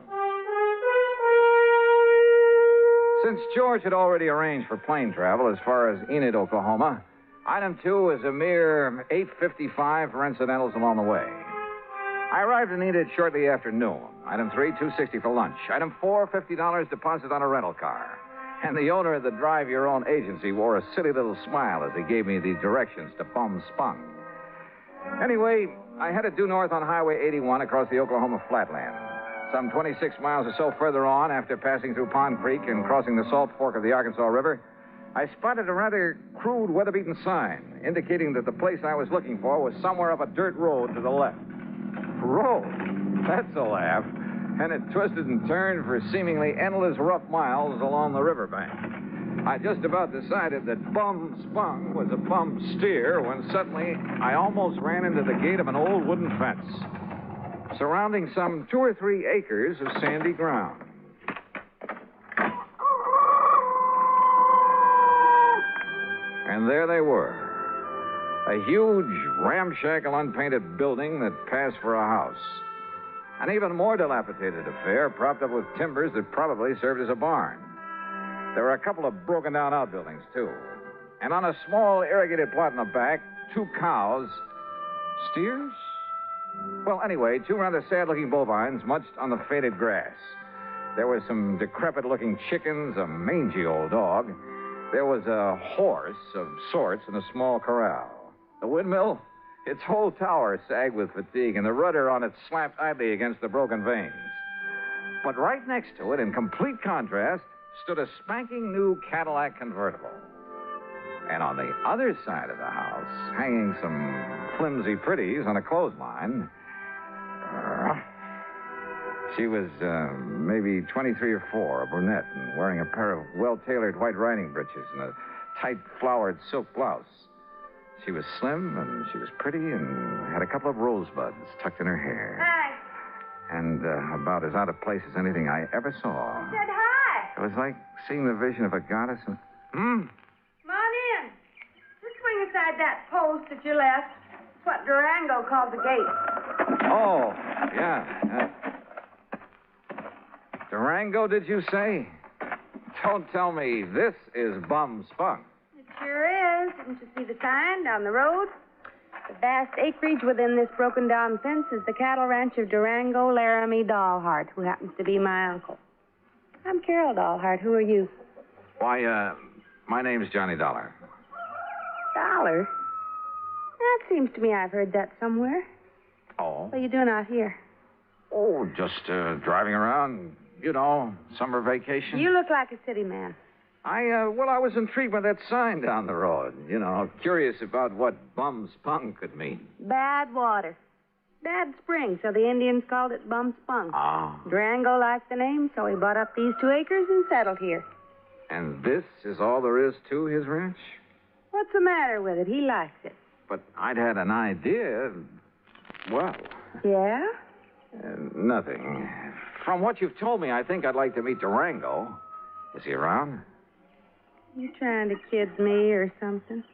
[SPEAKER 10] Since George had already arranged for plane travel as far as Enid, Oklahoma, item 2 is a mere $8.55 for incidentals along the way. I arrived in Enid shortly after noon. Item 3, $2.60 for lunch. Item 4, $50 deposit on a rental car. And the owner of the Drive Your Own agency wore a silly little smile as he gave me the directions to Bum Spung. Anyway, I headed due north on Highway 81 across the Oklahoma flatland. Some 26 miles or so further on, after passing through Pond Creek and crossing the Salt Fork of the Arkansas River, I spotted a rather crude, weather-beaten sign indicating that the place I was looking for was somewhere up a dirt road to the left. Road? That's a laugh. And it twisted and turned for seemingly endless rough miles along the riverbank. I just about decided that Bum Spung was a bum steer when suddenly I almost ran into the gate of an old wooden fence, surrounding some 2 or 3 acres of sandy ground. And there they were. A huge, ramshackle, unpainted building that passed for a house. An even more dilapidated affair, propped up with timbers that probably served as a barn. There were a couple of broken-down outbuildings, too. And on a small irrigated plot in the back, 2 cows. Steers? Well, anyway, 2 rather sad-looking bovines munched on the faded grass. There were some decrepit-looking chickens, a mangy old dog. There was a horse of sorts in a small corral. The windmill, its whole tower sagged with fatigue, and the rudder on it slapped idly against the broken vanes. But right next to it, in complete contrast, stood a spanking new Cadillac convertible. And on the other side of the house, hanging some flimsy pretties on a clothesline, she was maybe 23 or 4, a brunette, and wearing a pair of well-tailored white riding breeches and a tight flowered silk blouse. She was slim, and she was pretty, and had a couple of rosebuds tucked in her hair.
[SPEAKER 12] Hi.
[SPEAKER 10] And about as out of place as anything I ever saw.
[SPEAKER 12] I said hi.
[SPEAKER 10] It was like seeing the vision of a goddess.
[SPEAKER 12] Come on in. Just swing aside that post at your left. It's what Durango called the gate.
[SPEAKER 10] Oh, yeah. Durango, did you say? Don't tell me this is bum spunk.
[SPEAKER 12] It sure is. Didn't you see the sign down the road? The vast acreage within this broken-down fence is the cattle ranch of Durango, Laramie Dahlhart, who happens to be my uncle. I'm Carol Dahlhart. Who are you?
[SPEAKER 10] Why, my name's Johnny Dollar.
[SPEAKER 12] Dollar? That seems to me I've heard that somewhere.
[SPEAKER 10] Oh?
[SPEAKER 12] What are you doing out here?
[SPEAKER 10] Oh, just driving around, summer vacation.
[SPEAKER 12] You look like a city man.
[SPEAKER 10] I was intrigued by that sign down the road. Curious about what bum spunk could mean.
[SPEAKER 12] Bad water. Bad spring, so the Indians called it Bum Spunk.
[SPEAKER 10] Ah.
[SPEAKER 12] Durango liked the name, so he bought up these 2 acres and settled here.
[SPEAKER 10] And this is all there is to his ranch?
[SPEAKER 12] What's the matter with it? He likes it.
[SPEAKER 10] But I'd had an idea. Well.
[SPEAKER 12] Yeah?
[SPEAKER 10] Nothing. From what you've told me, I think I'd like to meet Durango. Is he around?
[SPEAKER 12] You trying to kid me or something?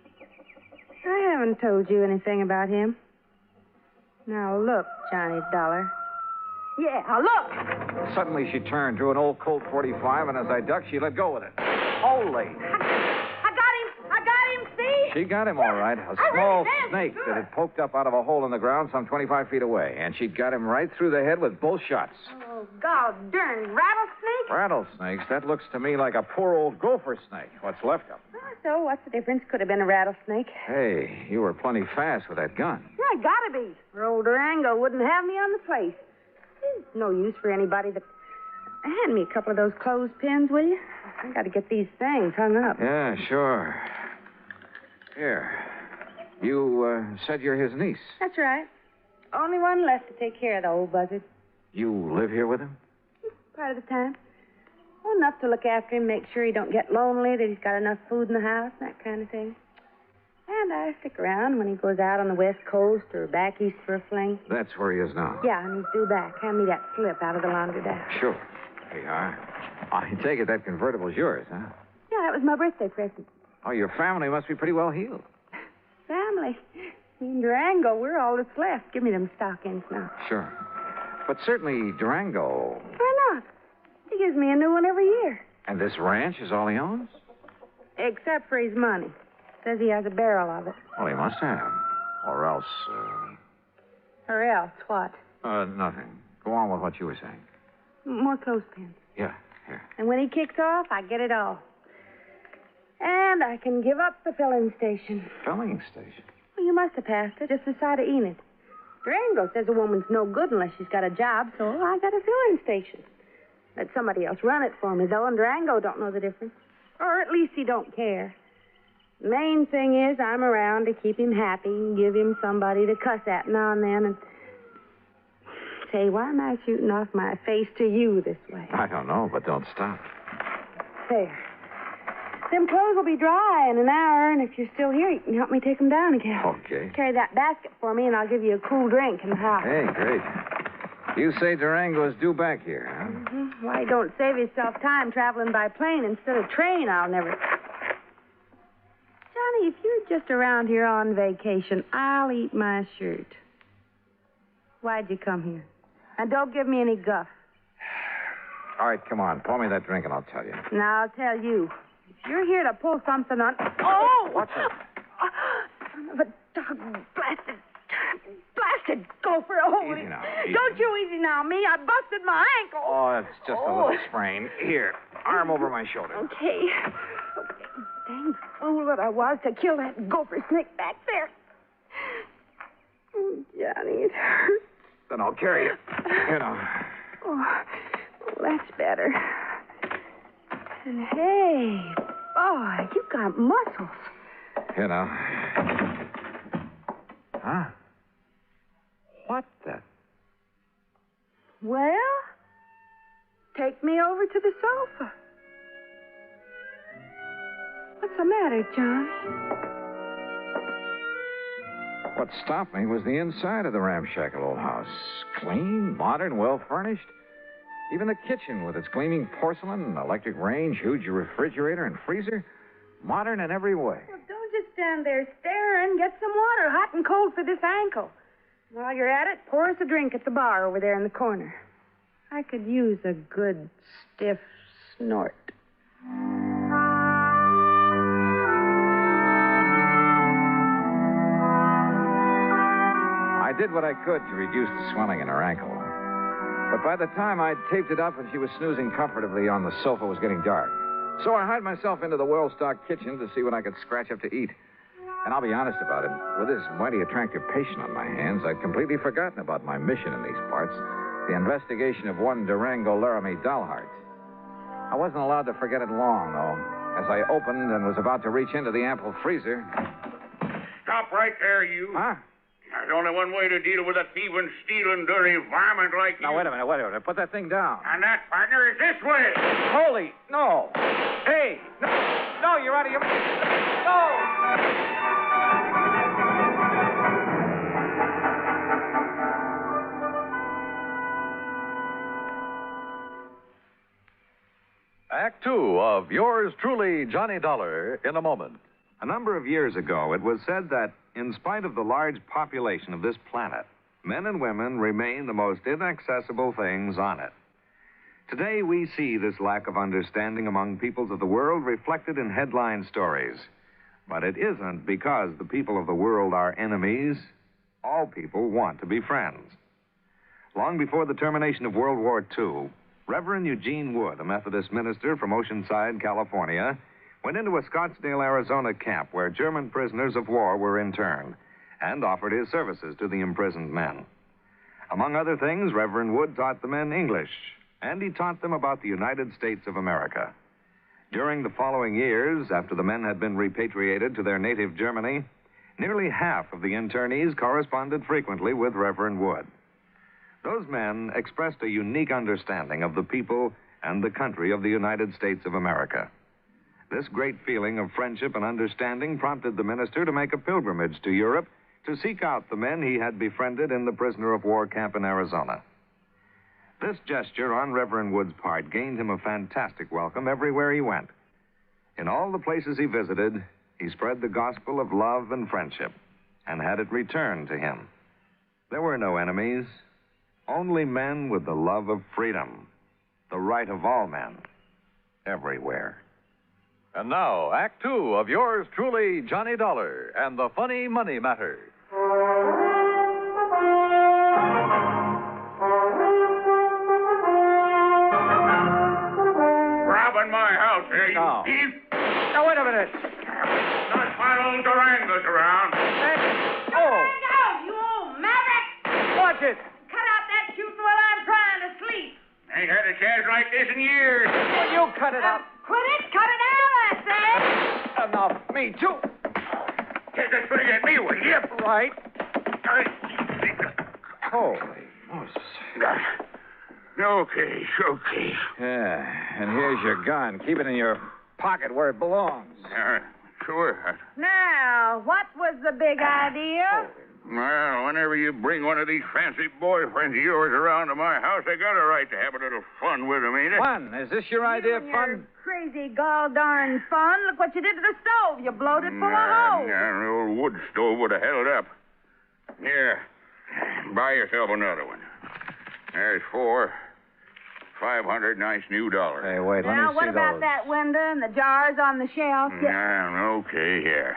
[SPEAKER 12] I haven't told you anything about him. Now look, Johnny Dollar. Yeah, look!
[SPEAKER 10] Suddenly she turned, drew an old Colt 45, and as I ducked, she let go with it. Holy!
[SPEAKER 12] I got him, see?
[SPEAKER 10] She got him all right. A small snake that had poked up out of a hole in the ground some 25 feet away. And she got him right through the head with both shots.
[SPEAKER 12] Oh, God darn rattlesnake?
[SPEAKER 10] Rattlesnakes? That looks to me like a poor old gopher snake. What's left of him.
[SPEAKER 12] So what's the difference? Could have been a rattlesnake.
[SPEAKER 10] Hey, you were plenty fast with that gun.
[SPEAKER 12] Yeah, gotta be. Or old Durango wouldn't have me on the place. There's no use for anybody that... Hand me a couple of those clothespins, will you? I gotta get these things hung up.
[SPEAKER 10] Yeah, sure. Here. You said you're his niece.
[SPEAKER 12] That's right. Only one left to take care of the old buzzard.
[SPEAKER 10] You live here with him?
[SPEAKER 12] Part of the time. Well, enough to look after him, make sure he don't get lonely, that he's got enough food in the house, that kind of thing. And I stick around when he goes out on the West Coast or back east for a fling.
[SPEAKER 10] That's where he is now.
[SPEAKER 12] Yeah, and he's due back. Hand me that slip out of the laundry bag.
[SPEAKER 10] Sure. Here you are. I take it that convertible's yours, huh?
[SPEAKER 12] Yeah, that was my birthday present.
[SPEAKER 10] Oh, your family must be pretty well heeled.
[SPEAKER 12] Family? Me and Durango, we're all that's left. Give me them stockings now.
[SPEAKER 10] Sure. But certainly Durango...
[SPEAKER 12] Why not? He gives me a new one every year.
[SPEAKER 10] And this ranch is all he owns?
[SPEAKER 12] Except for his money. Says he has a barrel of it.
[SPEAKER 10] Well, he must have. Or else,
[SPEAKER 12] Or else, what?
[SPEAKER 10] nothing. Go on with what you were saying.
[SPEAKER 12] More clothespins.
[SPEAKER 10] Yeah, here.
[SPEAKER 12] And when he kicks off, I get it all. And I can give up the filling station.
[SPEAKER 10] Filling station?
[SPEAKER 12] Well, you must have passed it, just the side of Enid. Durango says a woman's no good unless she's got a job, so I got a filling station. Let somebody else run it for me, though, and Durango don't know the difference. Or at least he don't care. The main thing is I'm around to keep him happy and give him somebody to cuss at now and then. And say, why am I shooting off my face to you this way?
[SPEAKER 10] I don't know, but don't stop.
[SPEAKER 12] There. Them clothes will be dry in an hour, and if you're still here, you can help me take them down again.
[SPEAKER 10] Okay.
[SPEAKER 12] Carry that basket for me, and I'll give you a cool drink in the house.
[SPEAKER 10] Hey, great. You say Durango is due back here, huh?
[SPEAKER 12] Mm-hmm. Why, don't save yourself time traveling by plane instead of train, I'll never... Johnny, if you're just around here on vacation, I'll eat my shirt. Why'd you come here? And don't give me any guff.
[SPEAKER 10] All right, come on. Pour me that drink, and I'll tell you.
[SPEAKER 12] Now, I'll tell you. If you're here to pull something on... Oh!
[SPEAKER 10] What's that?
[SPEAKER 12] Son of a dog. Blasted blasted gopher. Oh,
[SPEAKER 10] Easy now.
[SPEAKER 12] don't you easy now, me. I busted my ankle.
[SPEAKER 10] Oh, it's just a little sprain. Here, arm over my shoulder.
[SPEAKER 12] Okay. Dang fool that I was to kill that gopher snake back there. Oh, Johnny, it hurts.
[SPEAKER 10] Then I'll carry you. Here now.
[SPEAKER 12] Oh, that's better. And hey, boy, you got muscles.
[SPEAKER 10] Here now. Huh? What the?
[SPEAKER 12] Well, take me over to the sofa. What's the matter, Johnny?
[SPEAKER 10] What stopped me was the inside of the ramshackle old house. Clean, modern, well-furnished. Even the kitchen with its gleaming porcelain, electric range, huge refrigerator, and freezer. Modern in every way.
[SPEAKER 12] Well, don't just stand there staring. Get some water, hot and cold, for this ankle. While you're at it, pour us a drink at the bar over there in the corner. I could use a good, stiff snort.
[SPEAKER 10] I did what I could to reduce the swelling in her ankle. But by the time I'd taped it up and she was snoozing comfortably on the sofa, it was getting dark. So I hied myself into the well-stocked kitchen to see what I could scratch up to eat. And I'll be honest about it, with this mighty attractive patient on my hands, I'd completely forgotten about my mission in these parts, the investigation of one Durango Laramie doll heart. I wasn't allowed to forget it long, though. As I opened and was about to reach into the ample freezer...
[SPEAKER 15] Stop right there, you.
[SPEAKER 10] Huh?
[SPEAKER 15] There's only one way to deal with a thieving, stealing, dirty varmint like you.
[SPEAKER 10] Now, wait a minute. Put that thing down.
[SPEAKER 15] And that, partner, is this way.
[SPEAKER 10] Holy, no. Hey, no, you're out of your... No!
[SPEAKER 9] Act Two of yours truly, Johnny Dollar, in a moment.
[SPEAKER 20] A number of years ago, it was said that, in spite of the large population of this planet, men and women remain the most inaccessible things on it. Today, we see this lack of understanding among peoples of the world reflected in headline stories. But it isn't because the people of the world are enemies. All people want to be friends. Long before the termination of World War II, Reverend Eugene Wood, a Methodist minister from Oceanside, California, went into a Scottsdale, Arizona camp where German prisoners of war were interned and offered his services to the imprisoned men. Among other things, Reverend Wood taught the men English, and he taught them about the United States of America. During the following years, after the men had been repatriated to their native Germany, nearly half of the internees corresponded frequently with Reverend Wood. Those men expressed a unique understanding of the people and the country of the United States of America. This great feeling of friendship and understanding prompted the minister to make a pilgrimage to Europe to seek out the men he had befriended in the prisoner of war camp in Arizona. This gesture on Reverend Wood's part gained him a fantastic welcome everywhere he went. In all the places he visited, he spread the gospel of love and friendship and had it returned to him. There were no enemies, only men with the love of freedom, the right of all men, everywhere.
[SPEAKER 9] And now, Act Two of yours truly, Johnny Dollar, and the Funny Money Matter.
[SPEAKER 15] Robbing my house, eh, you thief?
[SPEAKER 10] Now, wait a minute.
[SPEAKER 15] Not my old Durango's around.
[SPEAKER 12] Durango, you old maverick!
[SPEAKER 10] Watch it!
[SPEAKER 12] Cut out that shooting while I'm trying to sleep.
[SPEAKER 15] Ain't had a chance like this in years.
[SPEAKER 10] Well, you cut it out.
[SPEAKER 12] Quit it! Cut it out, I say!
[SPEAKER 10] Enough. Me, too.
[SPEAKER 15] Take a swing at me, will you?
[SPEAKER 10] Right. Holy Moses.
[SPEAKER 15] Okay.
[SPEAKER 10] Yeah, and here's your gun. Keep it in your pocket where it belongs.
[SPEAKER 15] Sure.
[SPEAKER 12] Now, what was the big idea?
[SPEAKER 15] Well, whenever you bring one of these fancy boyfriends of yours around to my house, I got a right to have a little fun with them, ain't it?
[SPEAKER 10] Fun? Is this your idea of fun?
[SPEAKER 12] Crazy gall darn fun. Look what you did to the stove. You blowed it full of holes.
[SPEAKER 15] Yeah, the old wood stove would have held up. Here, buy yourself another one. There's $500 nice new dollars.
[SPEAKER 10] Hey, wait, let me see
[SPEAKER 12] Now, what about
[SPEAKER 10] those.
[SPEAKER 12] that window and the jars on the shelf?
[SPEAKER 15] Okay, here.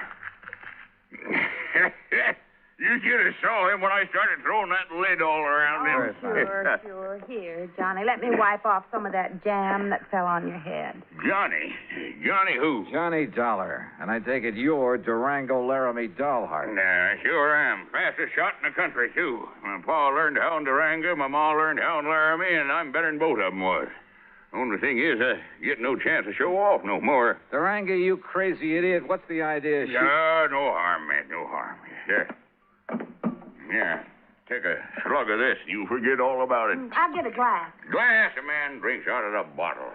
[SPEAKER 15] You should have saw him when I started throwing that lid all around him.
[SPEAKER 12] Sure. Here, Johnny, let me wipe off some of that jam that fell on your head.
[SPEAKER 15] Johnny? Johnny who?
[SPEAKER 10] Johnny Dollar. And I take it you're Durango Laramie Dollheart.
[SPEAKER 15] Nah, I sure am. Fastest shot in the country, too. My pa learned how in Durango, my ma learned how in Laramie, and I'm better than both of them was. Only thing is, I get no chance to show off no more.
[SPEAKER 10] Durango, you crazy idiot. What's the idea?
[SPEAKER 15] No harm, man, no harm. Yeah, take a slug of this. You forget all about it.
[SPEAKER 12] I'll get a glass.
[SPEAKER 15] Glass, a man drinks out of the bottle.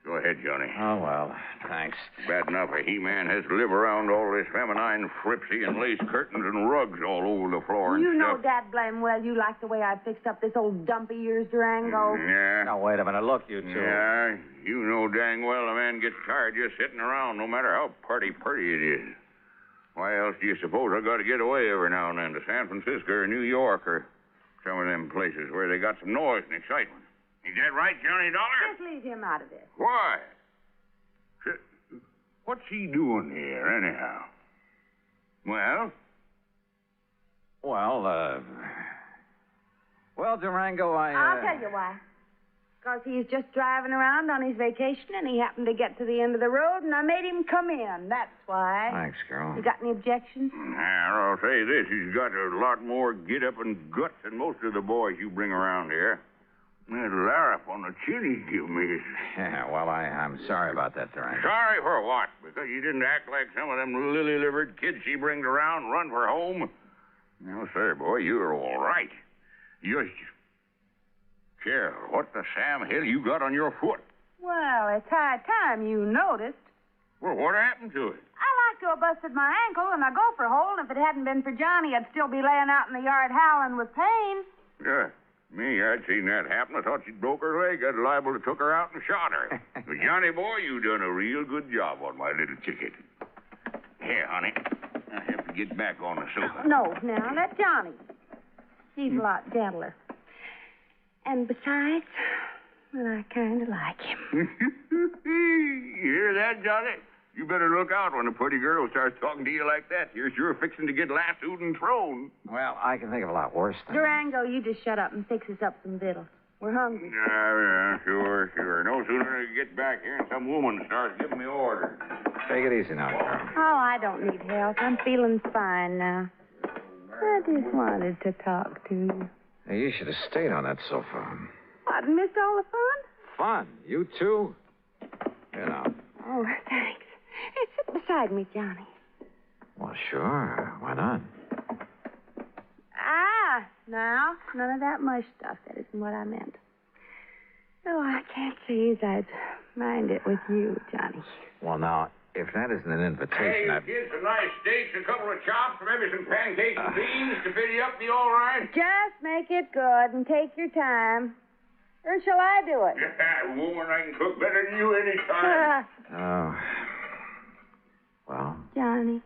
[SPEAKER 15] Go ahead, Johnny.
[SPEAKER 10] Oh, well, thanks.
[SPEAKER 15] Bad enough a he-man has to live around all this feminine fripsy and lace curtains and rugs all over the floor and
[SPEAKER 12] You know
[SPEAKER 15] stuff.
[SPEAKER 12] Dad blame well you like the way I fixed up this old dumpy ears, Durango.
[SPEAKER 15] Yeah.
[SPEAKER 10] Now, wait a minute. Look, you two.
[SPEAKER 15] Yeah, you know dang well a man gets tired just sitting around, no matter how pretty it is. Why else do you suppose I got to get away every now and then to San Francisco or New York or some of them places where they got some noise and excitement? Is that right, Johnny Dollar?
[SPEAKER 12] Just leave him out of this.
[SPEAKER 15] Why? What's he doing here, anyhow? Well?
[SPEAKER 10] Well, Durango,
[SPEAKER 12] I'll tell you why. Because he's just driving around on his vacation, and he happened to get to the end of the road, and I made him come in. That's why.
[SPEAKER 10] Thanks, girl.
[SPEAKER 12] You got any objections?
[SPEAKER 15] Now, I'll say this. He's got a lot more get-up and guts than most of the boys you bring around here. That larrup on the chin he give me is...
[SPEAKER 10] Yeah, well, I'm sorry about that, Durango.
[SPEAKER 15] Sorry for what? Because you didn't act like some of them lily-livered kids she brings around and run for home? No, sir, boy, you're all right. You're... Carol, what the Sam Hill you got on your foot?
[SPEAKER 12] Well, it's high time you noticed.
[SPEAKER 15] Well, what happened to it?
[SPEAKER 12] I like to have busted my ankle and I gopher hole, and if it hadn't been for Johnny, I'd still be laying out in the yard howling with pain.
[SPEAKER 15] Yeah, me, I'd seen that happen. I thought she'd broke her leg. I'd liable to took her out and shot her. But Johnny, boy, you done a real good job on my little ticket. Here, honey, I have to get back on the sofa.
[SPEAKER 12] No, now, let Johnny. He's a lot gentler. And besides, well, I kind of like him.
[SPEAKER 15] You hear that, Johnny? You better look out when a pretty girl starts talking to you like that. You're sure fixing to get lassoed and thrown.
[SPEAKER 10] Well, I can think of a lot worse things.
[SPEAKER 12] Durango, you just shut up and fix us up some victuals. We're hungry.
[SPEAKER 15] Yeah, sure. No sooner than I get back here and some woman starts giving me orders.
[SPEAKER 10] Take it easy now, girl.
[SPEAKER 12] Oh, I don't need help. I'm feeling fine now. I just wanted to talk to you.
[SPEAKER 10] Hey, you should have stayed on that sofa.
[SPEAKER 12] What, missed all the fun?
[SPEAKER 10] Fun? You too? You know.
[SPEAKER 12] Oh, thanks. Hey, sit beside me, Johnny.
[SPEAKER 10] Well, sure. Why not?
[SPEAKER 12] Now, none of that mush stuff. That isn't what I meant. Oh, I can't say as I'd mind it with you, Johnny.
[SPEAKER 10] Well, now, if that isn't an invitation,
[SPEAKER 15] Hey, kids, some nice steaks, a couple of chops, maybe some pancakes and beans to fill you up, be all right?
[SPEAKER 12] Just make it good and take your time. Or shall I do it?
[SPEAKER 15] Yeah, woman, I can cook better than you any time.
[SPEAKER 10] Oh. Well,
[SPEAKER 12] Johnny,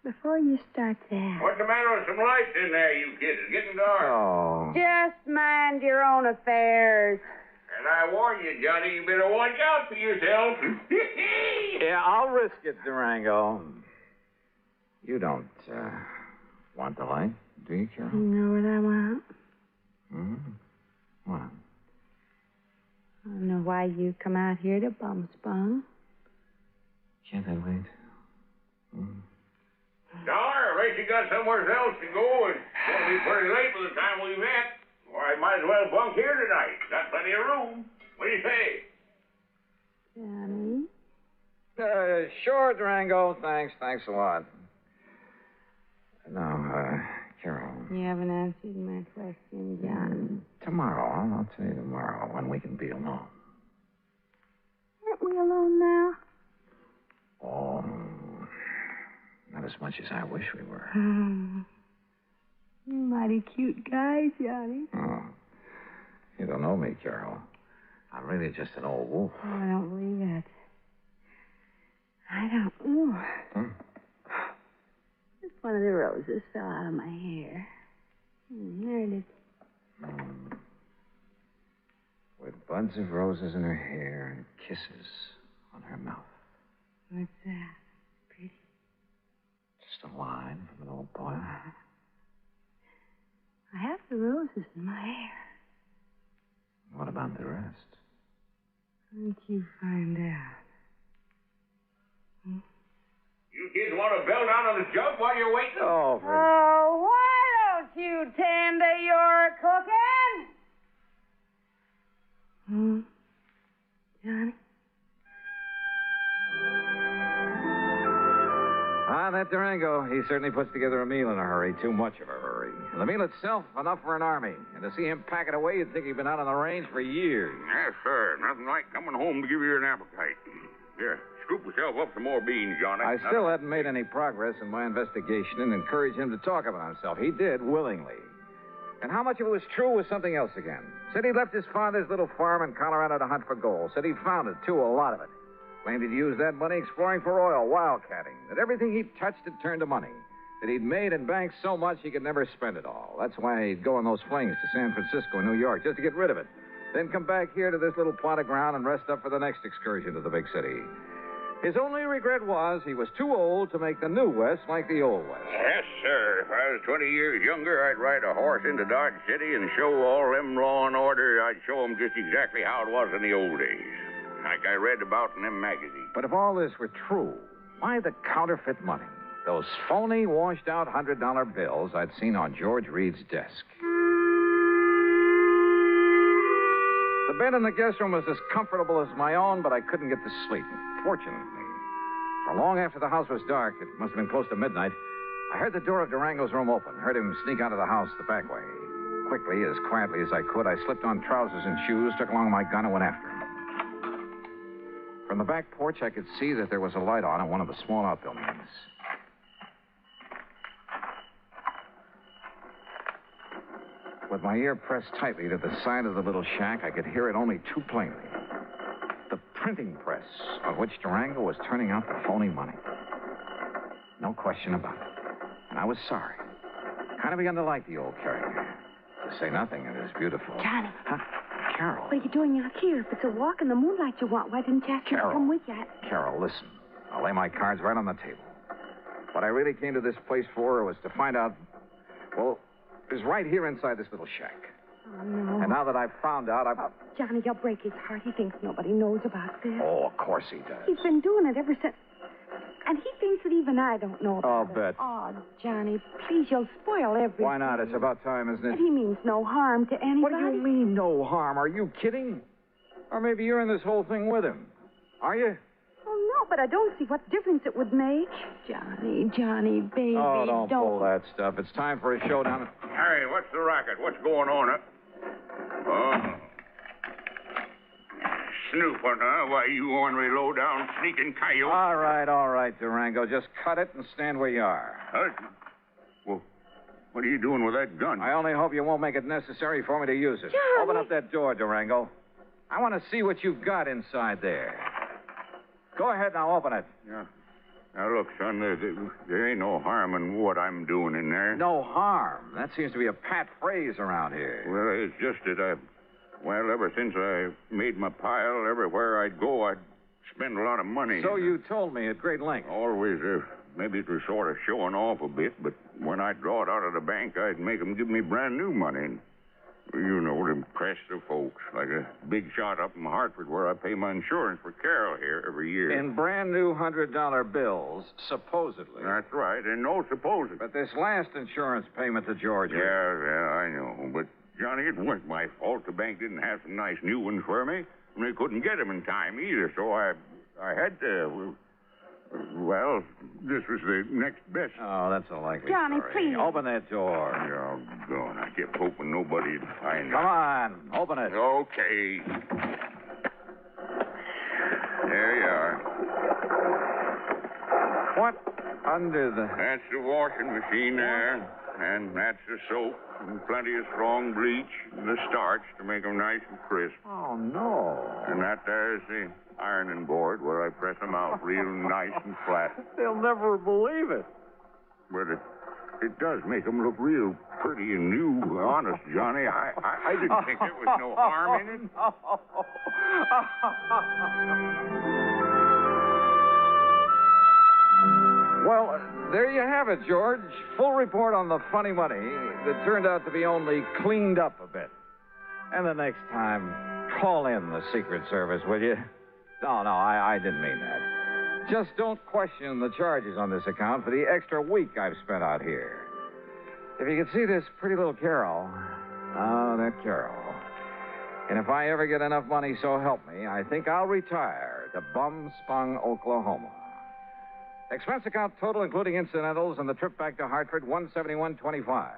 [SPEAKER 12] before you start that...
[SPEAKER 15] What's the matter with some lights in there, you kids? It's getting dark.
[SPEAKER 10] Oh.
[SPEAKER 12] Just mind your own affairs.
[SPEAKER 15] And I warn you, Johnny, you better watch out for yourself.
[SPEAKER 10] Yeah, I'll risk it, Durango. You don't, want the light, do you, Carol?
[SPEAKER 12] You know what I want?
[SPEAKER 10] Hmm? What?
[SPEAKER 12] I don't know why you come out here to bum spung.
[SPEAKER 10] Can't I wait? Hmm?
[SPEAKER 15] Dollar, I bet you got somewhere else to go, and it's going to be pretty late by the time we met. Or I might as well bunk here tonight. Got plenty of room. What do you say?
[SPEAKER 12] Johnny?
[SPEAKER 10] Sure, Durango. Thanks a lot. No, Carol.
[SPEAKER 12] You haven't answered my question, John.
[SPEAKER 10] Tomorrow. I'll tell you tomorrow when we can be alone.
[SPEAKER 12] Aren't we alone now?
[SPEAKER 10] Oh, not as much as I wish we were.
[SPEAKER 12] You're a mighty cute guy, Johnny.
[SPEAKER 10] Oh, you don't know me, Carol. I'm really just an old wolf.
[SPEAKER 12] Oh, I don't believe it. I don't. Ooh. Just one of the roses fell out of my hair. There it is.
[SPEAKER 10] With buds of roses in her hair and kisses on her mouth.
[SPEAKER 12] What's that? Pretty.
[SPEAKER 10] Just a line from judgment, old boy.
[SPEAKER 12] I have the roses in my hair.
[SPEAKER 10] What about the rest?
[SPEAKER 12] Won't you find out?
[SPEAKER 15] You kids want to bell down on the jug while you're waiting?
[SPEAKER 10] Oh,
[SPEAKER 12] Oh, why don't you tend to your cooking? Johnny?
[SPEAKER 10] That Durango, he certainly puts together a meal in a hurry. Too much of a hurry. And the meal itself, enough for an army. And to see him pack it away, you'd think he'd been out on the range for years.
[SPEAKER 15] Yes, sir. Nothing like coming home to give you an appetite. Here, scoop yourself up some more beans, Johnny.
[SPEAKER 10] I still hadn't made any progress in my investigation and encouraged him to talk about himself. He did, willingly. And how much of it was true was something else again. Said he left his father's little farm in Colorado to hunt for gold. Said he'd found it, too, a lot of it. Claimed he'd used that money exploring for oil, wildcatting. That everything he touched had turned to money. That he'd made and banked so much he could never spend it all. That's why he'd go on those flings to San Francisco and New York, just to get rid of it. Then come back here to this little plot of ground and rest up for the next excursion to the big city. His only regret was he was too old to make the new West like the old West.
[SPEAKER 15] Yes, sir. If I was 20 years younger, I'd ride a horse into Dodge City and show all them law and order. I'd show them just exactly how it was in the old days. Like I read about in them magazines.
[SPEAKER 10] But if all this were true, why the counterfeit money? Those phony, washed-out $100 bills I'd seen on George Reed's desk. The bed in the guest room was as comfortable as my own, but I couldn't get to sleep. Fortunately, for long after the house was dark, it must have been close to midnight, I heard the door of Durango's room open, heard him sneak out of the house the back way. Quickly, as quietly as I could, I slipped on trousers and shoes, took along my gun, and went after him. From the back porch, I could see that there was a light on in one of the small outbuildings. With my ear pressed tightly to the side of the little shack, I could hear it only too plainly. The printing press on which Durango was turning out the phony money. No question about it. And I was sorry. Kind of begun to like the old character. To say nothing of his beautiful...
[SPEAKER 12] Johnny.
[SPEAKER 10] Huh? Carol.
[SPEAKER 12] What are you doing out here? If it's a walk in the moonlight you want, why didn't you ask me to come with you?
[SPEAKER 10] Carol, listen. I'll lay my cards right on the table. What I really came to this place for was to find out, well, it was right here inside this little shack.
[SPEAKER 12] Oh, no.
[SPEAKER 10] And now that I've found out,
[SPEAKER 12] Johnny, you'll break his heart. He thinks nobody knows about this.
[SPEAKER 10] Oh, of course he does.
[SPEAKER 12] He's been doing it ever since... And he thinks that even I don't know about
[SPEAKER 10] I'll bet.
[SPEAKER 12] Oh, Johnny, please, you'll spoil everything.
[SPEAKER 10] Why not? It's about time, isn't it?
[SPEAKER 12] He means no harm to anybody.
[SPEAKER 10] What do you mean, no harm? Are you kidding? Or maybe you're in this whole thing with him. Are you?
[SPEAKER 12] Oh, no, but I don't see what difference it would make. Johnny, baby,
[SPEAKER 10] Oh, don't pull that stuff. It's time for a showdown.
[SPEAKER 15] Hey, what's the racket? What's going on, Oh. Snooping, huh? Why, you ornery, low-down, sneaking coyote.
[SPEAKER 10] All right, Durango. Just cut it and stand where you are.
[SPEAKER 15] Well, what are you doing with that gun?
[SPEAKER 10] I only hope you won't make it necessary for me to use it.
[SPEAKER 12] Johnny.
[SPEAKER 10] Open up that door, Durango. I want to see what you've got inside there. Go ahead now, open it.
[SPEAKER 15] Yeah. Now, look, son, there ain't no harm in what I'm doing in there.
[SPEAKER 10] No harm? That seems to be a pat phrase around here.
[SPEAKER 15] Well, it's just that ever since I made my pile, everywhere I'd go, I'd spend a lot of money.
[SPEAKER 10] So you told me at great length.
[SPEAKER 15] Always. Maybe it was sort of showing off a bit, but when I'd draw it out of the bank, I'd make them give me brand new money. And, you know, to impress the folks. Like a big shot up in Hartford where I pay my insurance for Carol here every year.
[SPEAKER 10] In brand new $100 bills, supposedly.
[SPEAKER 15] That's right, and no supposedly.
[SPEAKER 10] But this last insurance payment to Georgia.
[SPEAKER 15] Yeah, I know. But, Johnny, it wasn't my fault. The bank didn't have some nice new ones for me. And they couldn't get them in time either, so I had to... Well, this was the next best.
[SPEAKER 10] Oh, that's a likely
[SPEAKER 12] Johnny,
[SPEAKER 10] story.
[SPEAKER 12] please.
[SPEAKER 10] Open that door.
[SPEAKER 15] Oh, God, I kept hoping nobody'd find
[SPEAKER 10] Come on, open it.
[SPEAKER 15] Okay. There you are.
[SPEAKER 10] What under the...
[SPEAKER 15] That's the washing machine there. And that's the soap and plenty of strong bleach and the starch to make them nice and crisp.
[SPEAKER 10] Oh, no.
[SPEAKER 15] And that there's the ironing board where I press them out real nice and flat.
[SPEAKER 10] They'll never believe it.
[SPEAKER 15] But it does make them look real pretty and new. Honest, Johnny, I didn't think there was no harm in it.
[SPEAKER 10] Well,
[SPEAKER 9] there you have it, George. Full report on the funny money that turned out to be only cleaned up a bit. And the next time, call in the Secret Service, will you? No, I didn't mean that. Just don't question the charges on this account for the extra week I've spent out here. If you could see this pretty little Carol. Oh, that Carol. And if I ever get enough money, so help me, I think I'll retire to Bum-Spung, Oklahoma. Expense account total, including incidentals, and the trip back to Hartford, $171.25.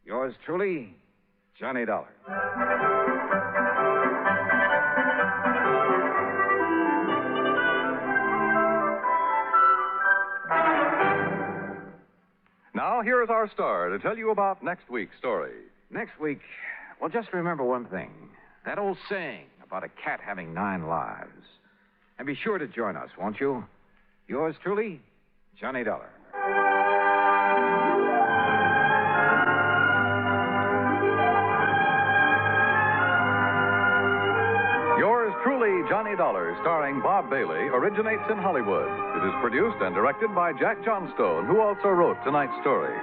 [SPEAKER 9] Yours truly, Johnny Dollar. Now, here is our star to tell you about next week's story.
[SPEAKER 10] Next week, well, just remember one thing. That old saying about a cat having 9 lives. And be sure to join us, won't you? Yours truly, Johnny Dollar.
[SPEAKER 9] Yours truly, Johnny Dollar, starring Bob Bailey, originates in Hollywood. It is produced and directed by Jack Johnstone, who also wrote tonight's story.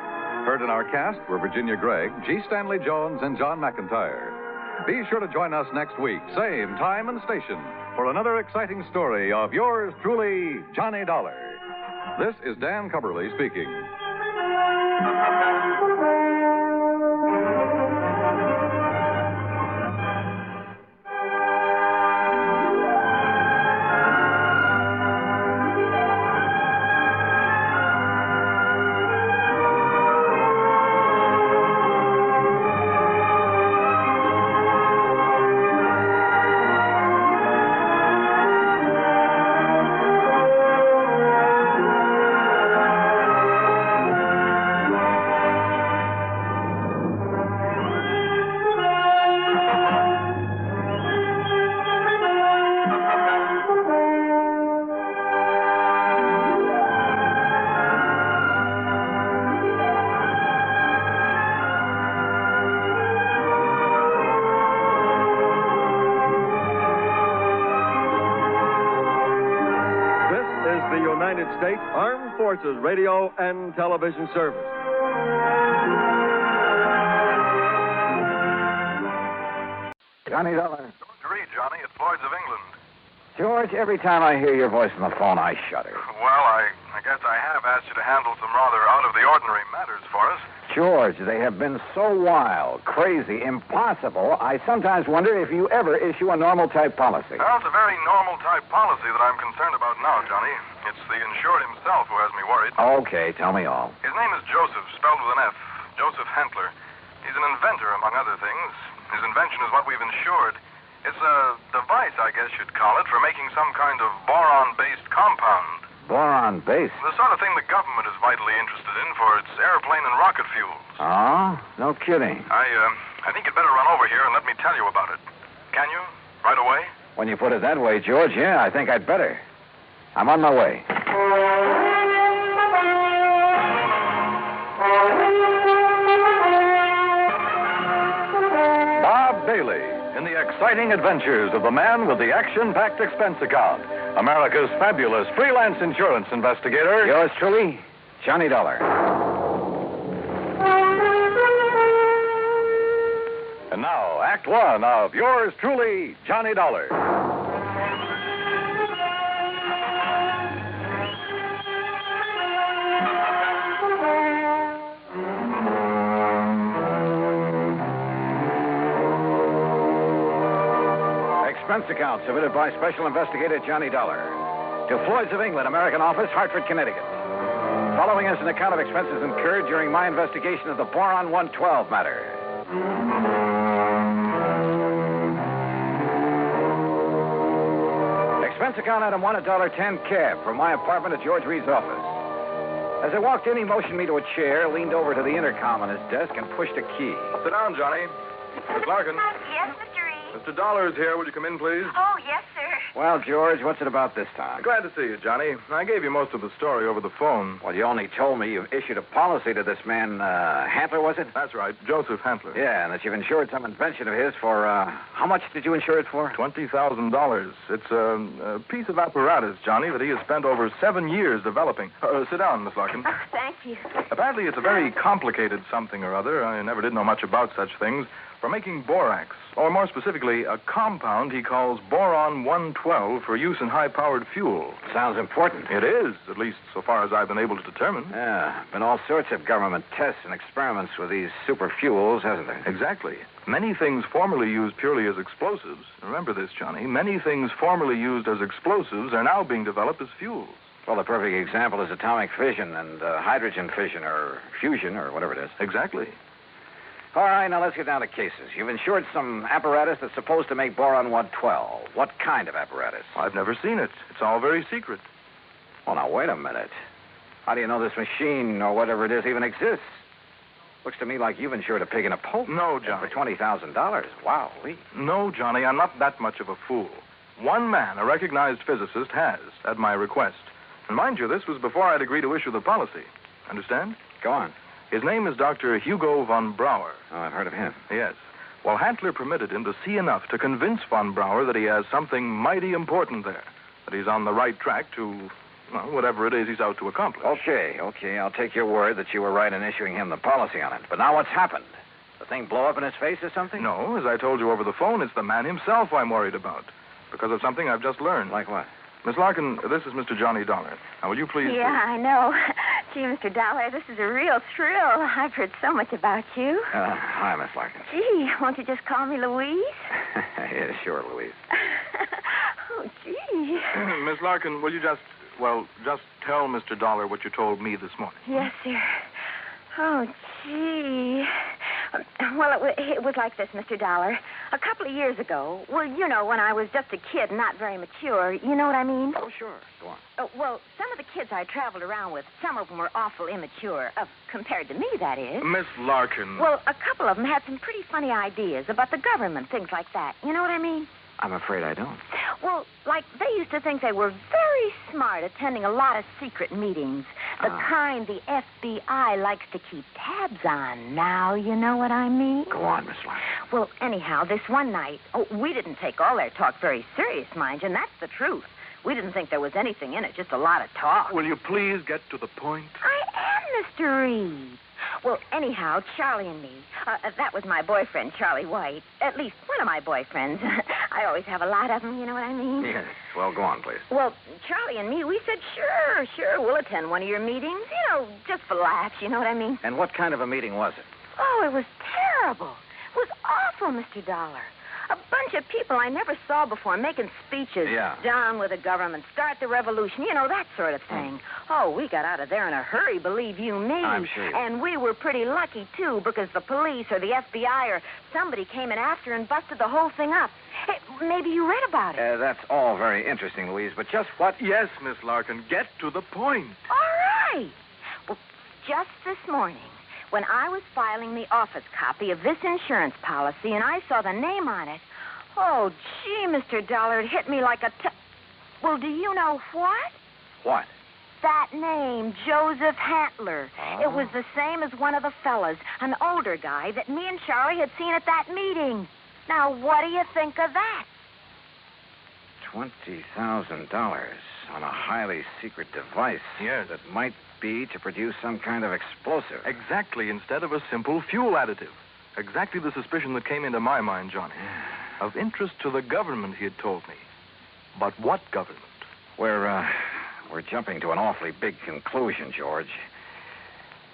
[SPEAKER 9] Heard in our cast were Virginia Gregg, G. Stanley Jones, and John McIntyre. Be sure to join us next week, same time and station, for another exciting story of yours truly, Johnny Dollar. This is Dan Cubberly speaking.
[SPEAKER 3] States Armed Forces Radio and Television Service.
[SPEAKER 10] Johnny Dollar.
[SPEAKER 4] To read, Johnny, at Floyd's of England.
[SPEAKER 10] George, every time I hear your voice on the phone, I shudder.
[SPEAKER 4] Well, I guess I have asked you to handle some rather out-of-the-ordinary matters for us.
[SPEAKER 10] George, they have been so wild, crazy, impossible, I sometimes wonder if you ever issue a normal-type policy.
[SPEAKER 4] Well, it's a very normal-type policy that I'm concerned about now, Johnny. It's the insured himself who has me worried.
[SPEAKER 10] Okay, tell me all.
[SPEAKER 4] His name is Joseph, spelled with an F. Joseph Hentler. He's an inventor, among other things. His invention is what we've insured. It's a device, I guess you'd call it, for making some kind of boron-based compound.
[SPEAKER 10] Boron-based?
[SPEAKER 4] The sort of thing the government is vitally interested in for its airplane and rocket fuels.
[SPEAKER 10] Oh? No kidding.
[SPEAKER 4] I think you'd better run over here and let me tell you about it. Can you? Right away?
[SPEAKER 10] When you put it that way, George, yeah, I think I'd better. I'm on my way.
[SPEAKER 9] Bob Bailey, in the exciting adventures of the man with the action-packed expense account, America's fabulous freelance insurance investigator.
[SPEAKER 10] Yours truly, Johnny Dollar.
[SPEAKER 9] And now, Act One of yours truly, Johnny Dollar.
[SPEAKER 10] Expense account submitted by Special Investigator Johnny Dollar to Floyd's of England, American Office, Hartford, Connecticut. Following is an account of expenses incurred during my investigation of the Boron 112 matter. Expense account item 1, $1.10 cab from my apartment to George Reed's office. As I walked in, he motioned me to a chair, leaned over to the intercom on his desk, and pushed a key.
[SPEAKER 4] Sit down, Johnny. Miss Larkin.
[SPEAKER 19] Yes, Mr. Reed.
[SPEAKER 4] Mr. Dollar is here. Would you come in, please?
[SPEAKER 19] Oh, yes, sir.
[SPEAKER 10] Well, George, what's it about this time?
[SPEAKER 4] Glad to see you, Johnny. I gave you most of the story over the phone.
[SPEAKER 10] Well, you only told me you've issued a policy to this man, Hantler, was it?
[SPEAKER 4] That's right, Joseph Hantler.
[SPEAKER 10] Yeah, and that you've insured some invention of his for, how much did you insure it for?
[SPEAKER 4] $20,000. It's a piece of apparatus, Johnny, that he has spent over 7 years developing. Sit down, Miss Larkin.
[SPEAKER 12] Oh, thank you.
[SPEAKER 4] Apparently, it's a very complicated something or other. I never did know much about such things. For making borax, or more specifically, a compound he calls Boron 112 for use in high-powered fuel.
[SPEAKER 10] Sounds important.
[SPEAKER 4] It is, at least so far as I've been able to determine.
[SPEAKER 10] Yeah, been all sorts of government tests and experiments with these super fuels, hasn't there?
[SPEAKER 4] Exactly. Many things formerly used purely as explosives, remember this, Johnny, many things formerly used as explosives are now being developed as fuels.
[SPEAKER 10] Well, the perfect example is atomic fission and hydrogen fission or fusion or whatever it is.
[SPEAKER 4] Exactly.
[SPEAKER 10] All right, now let's get down to cases. You've insured some apparatus that's supposed to make boron 112. What kind of apparatus?
[SPEAKER 4] I've never seen it. It's all very secret.
[SPEAKER 10] Well, now, wait a minute. How do you know this machine or whatever it is even exists? Looks to me like you've insured a pig in a poke.
[SPEAKER 4] No, Johnny.
[SPEAKER 10] For $20,000. Wow.
[SPEAKER 4] No, Johnny, I'm not that much of a fool. One man, a recognized physicist, has, at my request. And mind you, this was before I'd agreed to issue the policy. Understand?
[SPEAKER 10] Go on.
[SPEAKER 4] His name is Dr. Hugo von Brauer.
[SPEAKER 10] Oh, I've heard of him.
[SPEAKER 4] Yes. Well, Hantler permitted him to see enough to convince von Brauer that he has something mighty important there, that he's on the right track to, well, whatever it is he's out to accomplish.
[SPEAKER 10] Okay. I'll take your word that you were right in issuing him the policy on it. But now what's happened? The thing blow up in his face or something?
[SPEAKER 4] No, as I told you over the phone, it's the man himself I'm worried about, because of something I've just learned.
[SPEAKER 10] Like what?
[SPEAKER 4] Miss Larkin, this is Mr. Johnny Dollar. Now, will you please...
[SPEAKER 12] Yeah, I know. Gee, Mr. Dollar, this is a real thrill. I've heard so much about you.
[SPEAKER 10] Hi, Miss Larkin.
[SPEAKER 12] Gee, won't you just call me Louise?
[SPEAKER 10] Yeah, sure, Louise.
[SPEAKER 12] Oh, gee.
[SPEAKER 4] Miss Larkin, will you just tell Mr. Dollar what you told me this morning?
[SPEAKER 12] Yes, sir. Oh, gee. Well, it was like this, Mr. Dollar. A couple of years ago, well, you know, when I was just a kid, not very mature, you know what I mean?
[SPEAKER 10] Oh, sure. Go on.
[SPEAKER 12] Well, some of the kids I traveled around with, some of them were awful immature, compared to me, that is.
[SPEAKER 4] Miss Larkin.
[SPEAKER 12] Well, a couple of them had some pretty funny ideas about the government, things like that. You know what I mean?
[SPEAKER 10] I'm afraid I don't.
[SPEAKER 12] Well, like, they used to think they were very smart attending a lot of secret meetings. The kind the FBI likes to keep tabs on. Now, you know what I mean?
[SPEAKER 10] Go on, Miss Larkin.
[SPEAKER 12] Well, anyhow, this one night, we didn't take all their talk very serious, mind you, and that's the truth. We didn't think there was anything in it, just a lot of talk.
[SPEAKER 4] Will you please get to the point?
[SPEAKER 12] I am, Mr. Reed. Well, anyhow, Charlie and me, that was my boyfriend, Charlie White. At least one of my boyfriends. I always have a lot of them, you know what I mean?
[SPEAKER 10] Yes. Well, go on, please.
[SPEAKER 12] Well, Charlie and me, we said, sure, we'll attend one of your meetings. You know, just for laughs, you know what I mean?
[SPEAKER 10] And what kind of a meeting was it?
[SPEAKER 12] Oh, it was terrible. It was awful, Mr. Dollar. A bunch of people I never saw before making speeches.
[SPEAKER 10] Yeah.
[SPEAKER 12] Down with the government, start the revolution, you know, that sort of thing. Oh, we got out of there in a hurry, believe you me.
[SPEAKER 10] I'm sure.
[SPEAKER 12] And we were pretty lucky, too, because the police or the FBI or somebody came in after and busted the whole thing up. Hey, maybe you read about it.
[SPEAKER 10] That's all very interesting, Louise, but just what...
[SPEAKER 4] Yes, Miss Larkin, get to the point.
[SPEAKER 12] All right. Well, just this morning, when I was filing the office copy of this insurance policy and I saw the name on it, oh, gee, Mr. Dollar, it hit me like a... Well, do you know what?
[SPEAKER 10] What?
[SPEAKER 12] That name, Joseph Hantler. It was the same as one of the fellas, an older guy that me and Charlie had seen at that meeting. Now, what do you think of that?
[SPEAKER 10] $20,000 on a highly secret device.
[SPEAKER 4] Yes.
[SPEAKER 10] That might be to produce some kind of explosive.
[SPEAKER 4] Exactly, instead of a simple fuel additive. Exactly the suspicion that came into my mind, Johnny. Of interest to the government, he had told me. But what government?
[SPEAKER 10] We're jumping to an awfully big conclusion, George.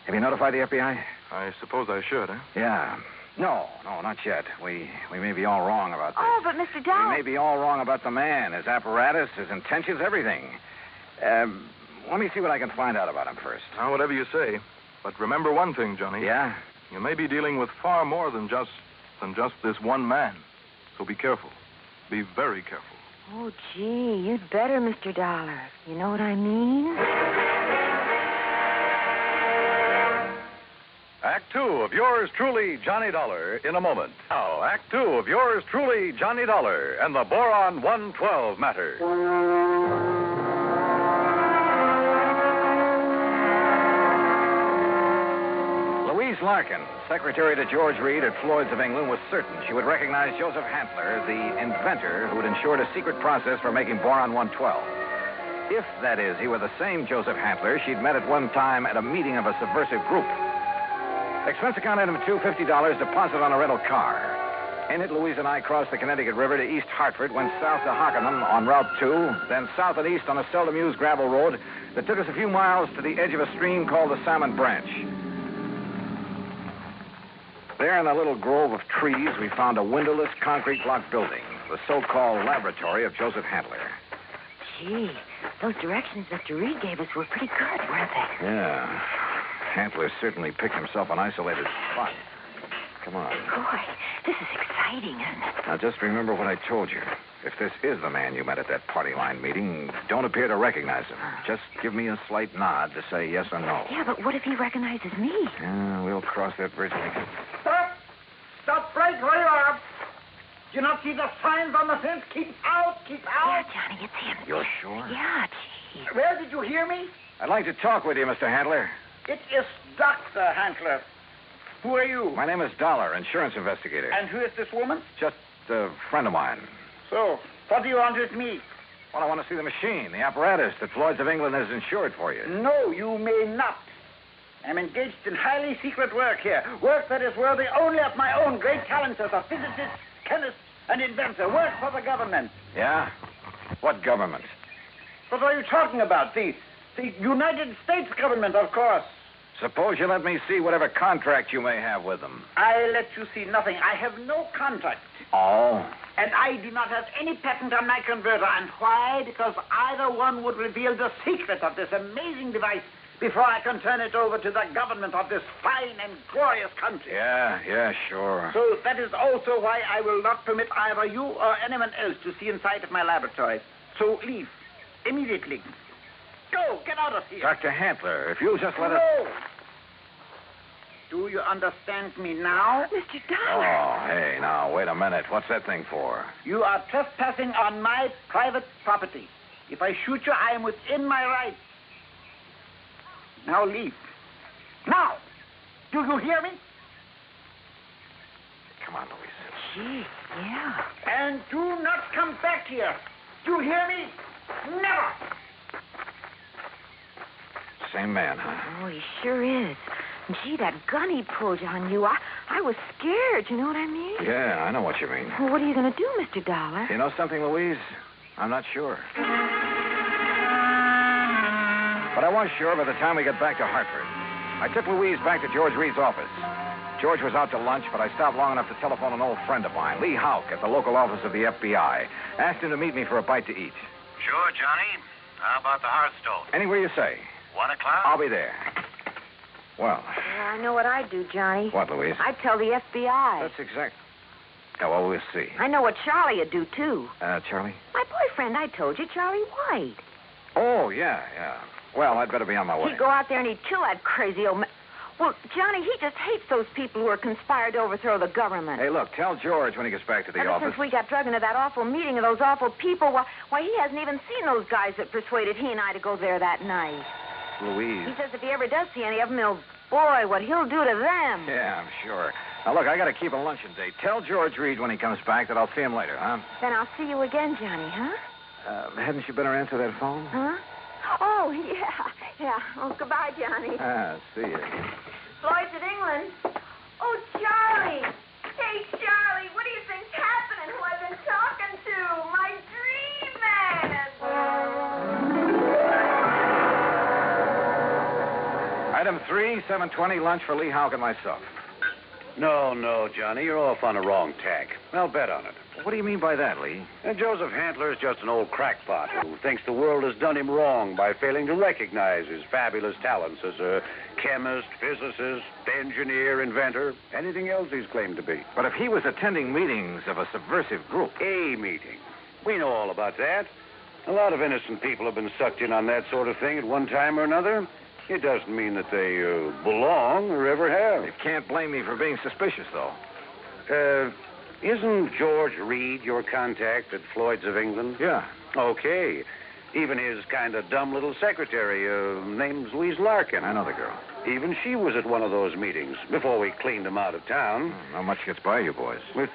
[SPEAKER 10] Have you notified the FBI?
[SPEAKER 4] I suppose I should, eh?
[SPEAKER 10] Yeah. No, not yet. We may be all wrong about this.
[SPEAKER 12] Oh, but Mr. Dollar...
[SPEAKER 10] We may be all wrong about the man, his apparatus, his intentions, everything. Let me see what I can find out about him first.
[SPEAKER 4] Now, whatever you say. But remember one thing, Johnny.
[SPEAKER 10] Yeah?
[SPEAKER 4] You may be dealing with far more than just this one man. So be careful. Be very careful.
[SPEAKER 12] Oh, gee, you'd better, Mr. Dollar. You know what I mean?
[SPEAKER 9] Act Act Two of yours truly, Johnny Dollar, in a moment. Now, Act Two of yours truly, Johnny Dollar, and the Boron 112 matter.
[SPEAKER 10] Louise Larkin, secretary to George Reed at Floyd's of England, was certain she would recognize Joseph Hantler, the inventor who had ensured a secret process for making Boron 112. If, that is, he were the same Joseph Hantler she'd met at one time at a meeting of a subversive group. Expense account item 2, $50, deposit on a rental car. In it, Louise and I crossed the Connecticut River to East Hartford, went south to Hockenham on Route 2, then south and east on a seldom-used gravel road that took us a few miles to the edge of a stream called the Salmon Branch. There in a little grove of trees, we found a windowless concrete block building, the so-called laboratory of Joseph Hantler.
[SPEAKER 17] Gee, those directions Mr. Reed gave us were pretty good, weren't they?
[SPEAKER 10] Yeah. Hantler certainly picked himself an isolated spot. Come on.
[SPEAKER 17] Boy, this is exciting, isn't it?
[SPEAKER 10] Now, just remember what I told you. If this is the man you met at that party line meeting, don't appear to recognize him. Just give me a slight nod to say yes or no.
[SPEAKER 17] Yeah, but what if he recognizes me?
[SPEAKER 10] Yeah, we'll cross that bridge when we get...
[SPEAKER 19] Stop! Stop right where you are! Do you not see the signs on the fence? Keep out! Keep out!
[SPEAKER 17] Yeah, Johnny, it's him.
[SPEAKER 10] You're sure?
[SPEAKER 17] Yeah, gee.
[SPEAKER 19] Where did you hear me?
[SPEAKER 10] I'd like to talk with you, Mr. Hantler.
[SPEAKER 19] It is Dr. Hantler. Who are you?
[SPEAKER 10] My name is Dollar, insurance investigator.
[SPEAKER 19] And who is this woman?
[SPEAKER 10] Just a friend of mine.
[SPEAKER 19] So, what do you want with me?
[SPEAKER 10] Well, I want to see the machine, the apparatus that Floyd's of England has insured for you.
[SPEAKER 19] No, you may not. I'm engaged in highly secret work here. Work that is worthy only of my own great talents as a physicist, chemist, and inventor. Work for the government.
[SPEAKER 10] Yeah? What government?
[SPEAKER 19] What are you talking about? The United States government, of course.
[SPEAKER 10] Suppose you let me see whatever contract you may have with them.
[SPEAKER 19] I let you see nothing. I have no contract.
[SPEAKER 10] Oh?
[SPEAKER 19] And I do not have any patent on my converter. And why? Because either one would reveal the secret of this amazing device before I can turn it over to the government of this fine and glorious country.
[SPEAKER 10] Yeah, sure.
[SPEAKER 19] So that is also why I will not permit either you or anyone else to see inside of my laboratory. So leave. Immediately. Go, get out of here.
[SPEAKER 10] Dr. Hantler, if you'll just let us...
[SPEAKER 19] No. Do you understand me now?
[SPEAKER 17] Mr. Dollar.
[SPEAKER 10] Oh, hey, now, wait a minute. What's that thing for?
[SPEAKER 19] You are trespassing on my private property. If I shoot you, I am within my rights. Now leave. Now! Do you hear me?
[SPEAKER 10] Come on, Louise.
[SPEAKER 17] Gee, yeah.
[SPEAKER 19] And do not come back here. Do you hear me? Never!
[SPEAKER 10] Same man, huh?
[SPEAKER 17] Oh, he sure is. And gee, that gun he pulled on you, I was scared, you know what I mean?
[SPEAKER 10] Yeah, I know what you mean.
[SPEAKER 17] Well, what are you going to do, Mr. Dollar?
[SPEAKER 10] You know something, Louise? I'm not sure. But I was sure by the time we got back to Hartford. I took Louise back to George Reed's office. George was out to lunch, but I stopped long enough to telephone an old friend of mine, Lee Houck, at the local office of the FBI. Asked him to meet me for a bite to eat.
[SPEAKER 21] Sure, Johnny. How about the Hearthstone?
[SPEAKER 10] Anywhere you say.
[SPEAKER 21] 1 o'clock?
[SPEAKER 10] I'll be there. Well.
[SPEAKER 17] Yeah, I know what I'd do, Johnny.
[SPEAKER 10] What, Louise?
[SPEAKER 17] I'd tell the FBI.
[SPEAKER 10] That's exact. Yeah, well, we'll see.
[SPEAKER 17] I know what Charlie would do, too.
[SPEAKER 10] Charlie?
[SPEAKER 17] My boyfriend, I told you, Charlie White.
[SPEAKER 10] Oh, yeah. Well, I'd better be on my way.
[SPEAKER 17] He'd go out there and he'd kill that crazy old man. Well, Johnny, he just hates those people who are conspired to overthrow the government.
[SPEAKER 10] Hey, look, tell George when he gets back to the office.
[SPEAKER 17] Since we got drugged into that awful meeting of those awful people, why, he hasn't even seen those guys that persuaded he and I to go there that night.
[SPEAKER 10] Louise.
[SPEAKER 17] He says if he ever does see any of them, boy, what he'll do to them.
[SPEAKER 10] Yeah, I'm sure. Now, look, I got to keep a luncheon date. Tell George Reed when he comes back that I'll see him later, huh?
[SPEAKER 17] Then I'll see you again, Johnny, huh?
[SPEAKER 10] Hadn't you better answer that phone?
[SPEAKER 17] Huh? Oh, yeah. Oh, goodbye, Johnny.
[SPEAKER 10] See you.
[SPEAKER 17] Floyd's at England. Oh, Charlie. Hey, Charlie, what do you think's happening? Who I've been talking to? My dream man.
[SPEAKER 10] Item 3, 7:20, lunch for Lee Houck and myself.
[SPEAKER 24] No, Johnny, you're off on the wrong tack. I'll bet on it.
[SPEAKER 10] What do you mean by that, Lee?
[SPEAKER 24] And Joseph Hantler is just an old crackpot who thinks the world has done him wrong by failing to recognize his fabulous talents as a chemist, physicist, engineer, inventor, anything else he's claimed to be.
[SPEAKER 10] But if he was attending meetings of a subversive group...
[SPEAKER 24] A meeting. We know all about that. A lot of innocent people have been sucked in on that sort of thing at one time or another. It doesn't mean that they belong or ever have.
[SPEAKER 10] You can't blame me for being suspicious, though.
[SPEAKER 24] Isn't George Reed your contact at Floyd's of England?
[SPEAKER 10] Yeah.
[SPEAKER 24] Okay. Even his kind of dumb little secretary, name's Louise Larkin.
[SPEAKER 10] I know the girl.
[SPEAKER 24] Even she was at one of those meetings before we cleaned him out of town.
[SPEAKER 10] Not much gets by you boys.
[SPEAKER 24] With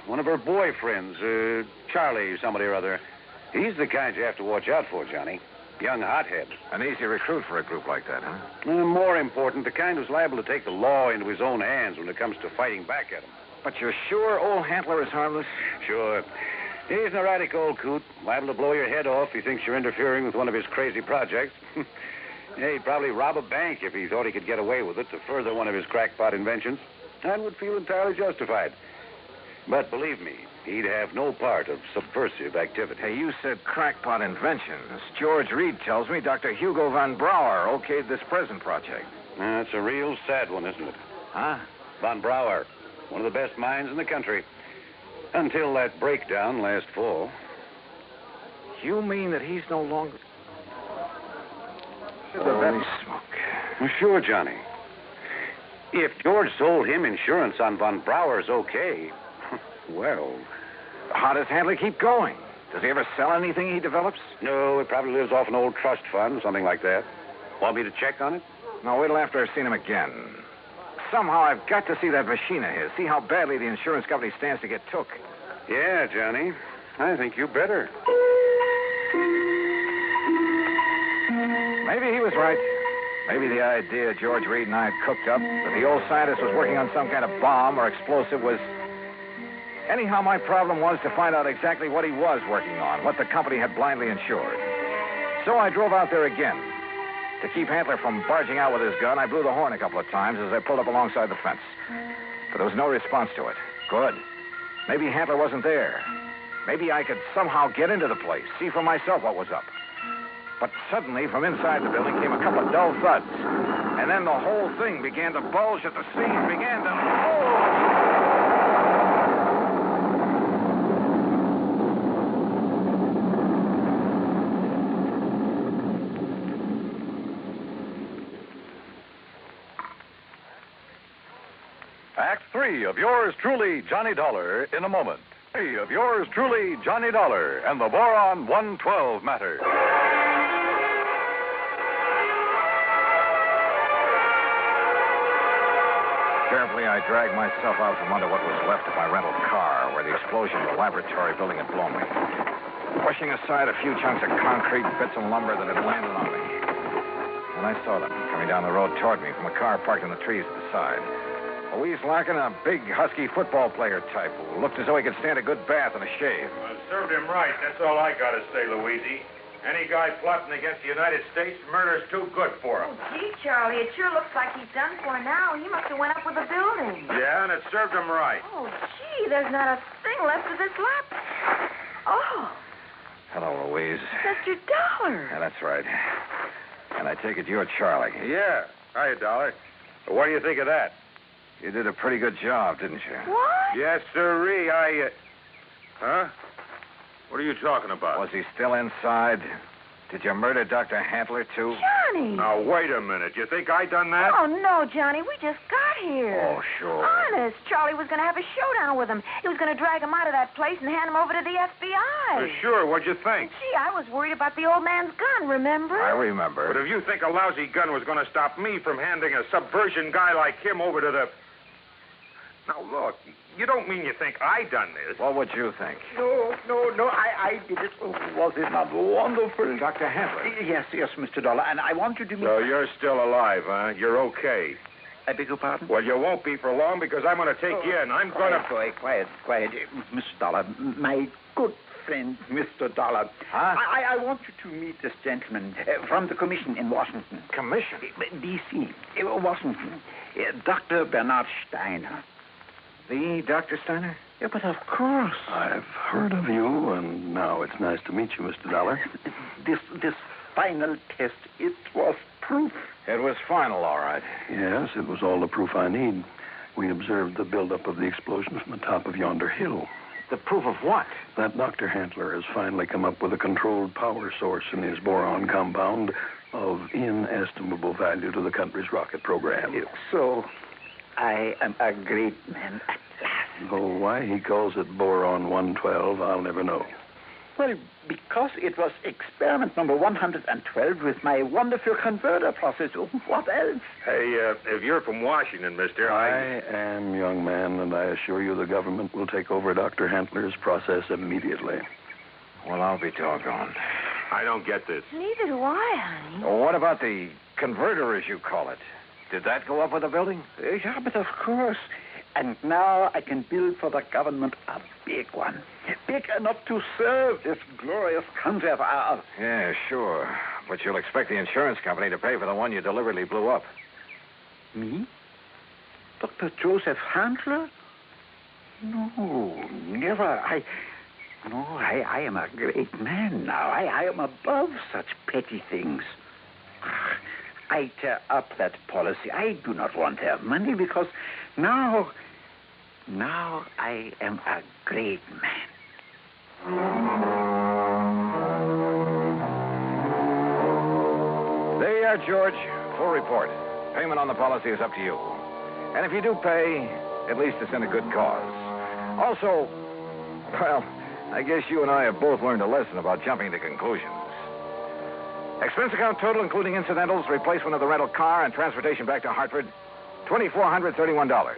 [SPEAKER 24] one of her boyfriends, Charlie somebody or other. He's the kind you have to watch out for, Johnny. Young hothead.
[SPEAKER 10] An easy recruit for a group like that, huh?
[SPEAKER 24] More important, the kind who's liable to take the law into his own hands when it comes to fighting back at him.
[SPEAKER 10] But you're sure old Hantler is harmless?
[SPEAKER 24] Sure. He's an erratic old coot, liable to blow your head off if he thinks you're interfering with one of his crazy projects. Yeah, he'd probably rob a bank if he thought he could get away with it to further one of his crackpot inventions, and would feel entirely justified. But believe me, he'd have no part of subversive activity.
[SPEAKER 10] Hey, you said crackpot inventions. George Reed tells me Dr. Hugo von Brauer okayed this present project.
[SPEAKER 24] It's a real sad one, isn't it?
[SPEAKER 10] Huh?
[SPEAKER 24] Von Brauer, one of the best minds in the country. Until that breakdown last fall.
[SPEAKER 10] You mean that he's no longer... That smoke.
[SPEAKER 24] Well, sure, Johnny. If George sold him insurance on Von Brauer's okay, well...
[SPEAKER 10] How does Handley keep going? Does he ever sell anything he develops?
[SPEAKER 24] No, he probably lives off an old trust fund, something like that. Want me to check on it?
[SPEAKER 10] No, wait till after I've seen him again. Somehow I've got to see that machine of his, see how badly the insurance company stands to get took.
[SPEAKER 24] Yeah, Johnny. I think you better.
[SPEAKER 10] Maybe he was right. Maybe the idea George Reed and I had cooked up, that the old scientist was working on some kind of bomb or explosive, was... Anyhow, my problem was to find out exactly what he was working on, what the company had blindly insured. So I drove out there again. To keep Hantler from barging out with his gun, I blew the horn a couple of times as I pulled up alongside the fence. But there was no response to it. Good. Maybe Hantler wasn't there. Maybe I could somehow get into the place, see for myself what was up. But suddenly, from inside the building came a couple of dull thuds. And then the whole thing began to bulge at the seams, began to...
[SPEAKER 9] Act 3 of yours truly, Johnny Dollar, in a moment. 3 of yours truly, Johnny Dollar, and the Boron 112 matter.
[SPEAKER 10] Carefully, I dragged myself out from under what was left of my rental car, where the explosion of the laboratory building had blown me, pushing aside a few chunks of concrete, bits of lumber that had landed on me. And I saw them coming down the road toward me from a car parked in the trees at the side. Louise Larkin, a big, husky football player type who looked as though he could stand a good bath and a shave.
[SPEAKER 2] Well, served him right. That's all I got to say, Louise. Any guy plotting against the United States, murder's too good for him.
[SPEAKER 17] Oh, gee, Charlie, it sure looks like he's done for now. He must have went up with the building.
[SPEAKER 2] Yeah, and it served him right.
[SPEAKER 17] Oh, gee, there's not a thing left of this lap. Oh,
[SPEAKER 10] Hello, Louise.
[SPEAKER 17] that's your dollar.
[SPEAKER 10] Yeah, that's right. And I take it you're Charlie.
[SPEAKER 2] Yeah. Hiya, Dollar. What do you think of that?
[SPEAKER 10] You did a pretty good job, didn't you?
[SPEAKER 17] What?
[SPEAKER 2] Yes, sirree. Huh? What are you talking about?
[SPEAKER 10] Was he still inside? Did you murder Dr. Hantler, too?
[SPEAKER 17] Johnny!
[SPEAKER 2] Now, wait a minute. You think I done that?
[SPEAKER 17] Oh, no, Johnny, we just got here.
[SPEAKER 10] Oh, sure.
[SPEAKER 17] Honest, Charlie was going to have a showdown with him. He was going to drag him out of that place and hand him over to the FBI.
[SPEAKER 2] Sure, what'd you think?
[SPEAKER 17] Gee, I was worried about the old man's gun, remember?
[SPEAKER 10] I remember.
[SPEAKER 2] But if you think a lousy gun was going to stop me from handing a subversion guy like him over to the... Now, look, you don't mean you think I done this.
[SPEAKER 10] What would you think?
[SPEAKER 19] No, I did it. Oh, was it not wonderful?
[SPEAKER 10] Dr. Hantler.
[SPEAKER 19] Yes, Mr. Dollar, and I want you to meet...
[SPEAKER 2] So you're still alive, huh? You're okay.
[SPEAKER 19] I beg your pardon?
[SPEAKER 2] Well, you won't be for long because I'm going to take you in. I'm going to...
[SPEAKER 19] Quiet. Mr. Dollar, my good friend, Mr. Dollar.
[SPEAKER 10] Huh?
[SPEAKER 19] I want you to meet this gentleman from the commission in Washington.
[SPEAKER 10] Commission?
[SPEAKER 19] D.C., Washington. Dr. Bernard Steiner.
[SPEAKER 10] The Dr. Steiner?
[SPEAKER 19] Yeah, but of course.
[SPEAKER 5] I've heard of you, and now it's nice to meet you, Mr. Dollar.
[SPEAKER 19] This final test, it was proof.
[SPEAKER 10] It was final, all right.
[SPEAKER 5] Yes, it was all the proof I need. We observed the buildup of the explosion from the top of yonder hill.
[SPEAKER 10] The proof of what?
[SPEAKER 5] That Dr. Hantler has finally come up with a controlled power source in his boron compound of inestimable value to the country's rocket program.
[SPEAKER 24] So, I am a great man at last.
[SPEAKER 5] Oh, why he calls it Boron 112, I'll never know.
[SPEAKER 19] Well, because it was experiment number 112 with my wonderful converter process. What else?
[SPEAKER 2] Hey, if you're from Washington, mister,
[SPEAKER 5] I am, young man, and I assure you the government will take over Dr. Hantler's process immediately.
[SPEAKER 10] Well, I'll be doggone.
[SPEAKER 2] I don't get this.
[SPEAKER 22] Neither do I, honey.
[SPEAKER 10] Well, what about the converter, as you call it? Did that go up with the building?
[SPEAKER 19] Yeah, but of course. And now I can build for the government a big one. Big enough to serve this glorious country of ours.
[SPEAKER 10] Yeah, sure. But you'll expect the insurance company to pay for the one you deliberately blew up.
[SPEAKER 19] Me? Dr. Joseph Hantler? No, never. I am a great man now. I am above such petty things. I tear up that policy. I do not want their money because now I am a great man.
[SPEAKER 10] There you are, George. Full report. Payment on the policy is up to you. And if you do pay, at least it's in a good cause. Also, well, I guess you and I have both learned a lesson about jumping to conclusions. Expense account total, including incidentals, replacement of the rental car, and transportation back to Hartford, $2,431.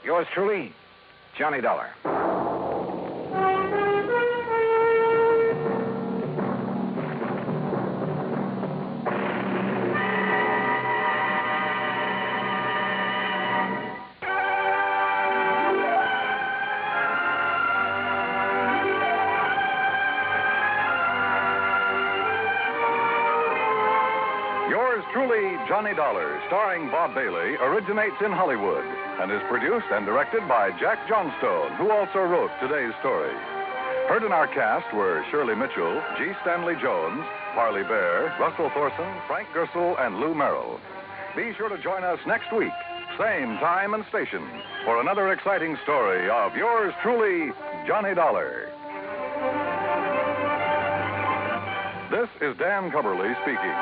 [SPEAKER 10] Yours truly, Johnny Dollar.
[SPEAKER 9] Truly, Johnny Dollar, starring Bob Bailey, originates in Hollywood and is produced and directed by Jack Johnstone, who also wrote today's story. Heard in our cast were Shirley Mitchell, G. Stanley Jones, Parley Bear, Russell Thorson, Frank Gersel, and Lou Merrill. Be sure to join us next week, same time and station, for another exciting story of yours truly, Johnny Dollar. This is Dan Cubberly speaking.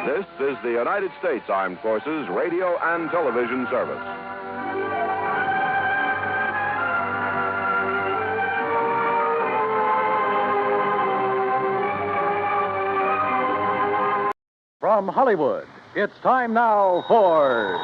[SPEAKER 3] This is the United States Armed Forces Radio and Television Service.
[SPEAKER 9] From Hollywood, it's time now for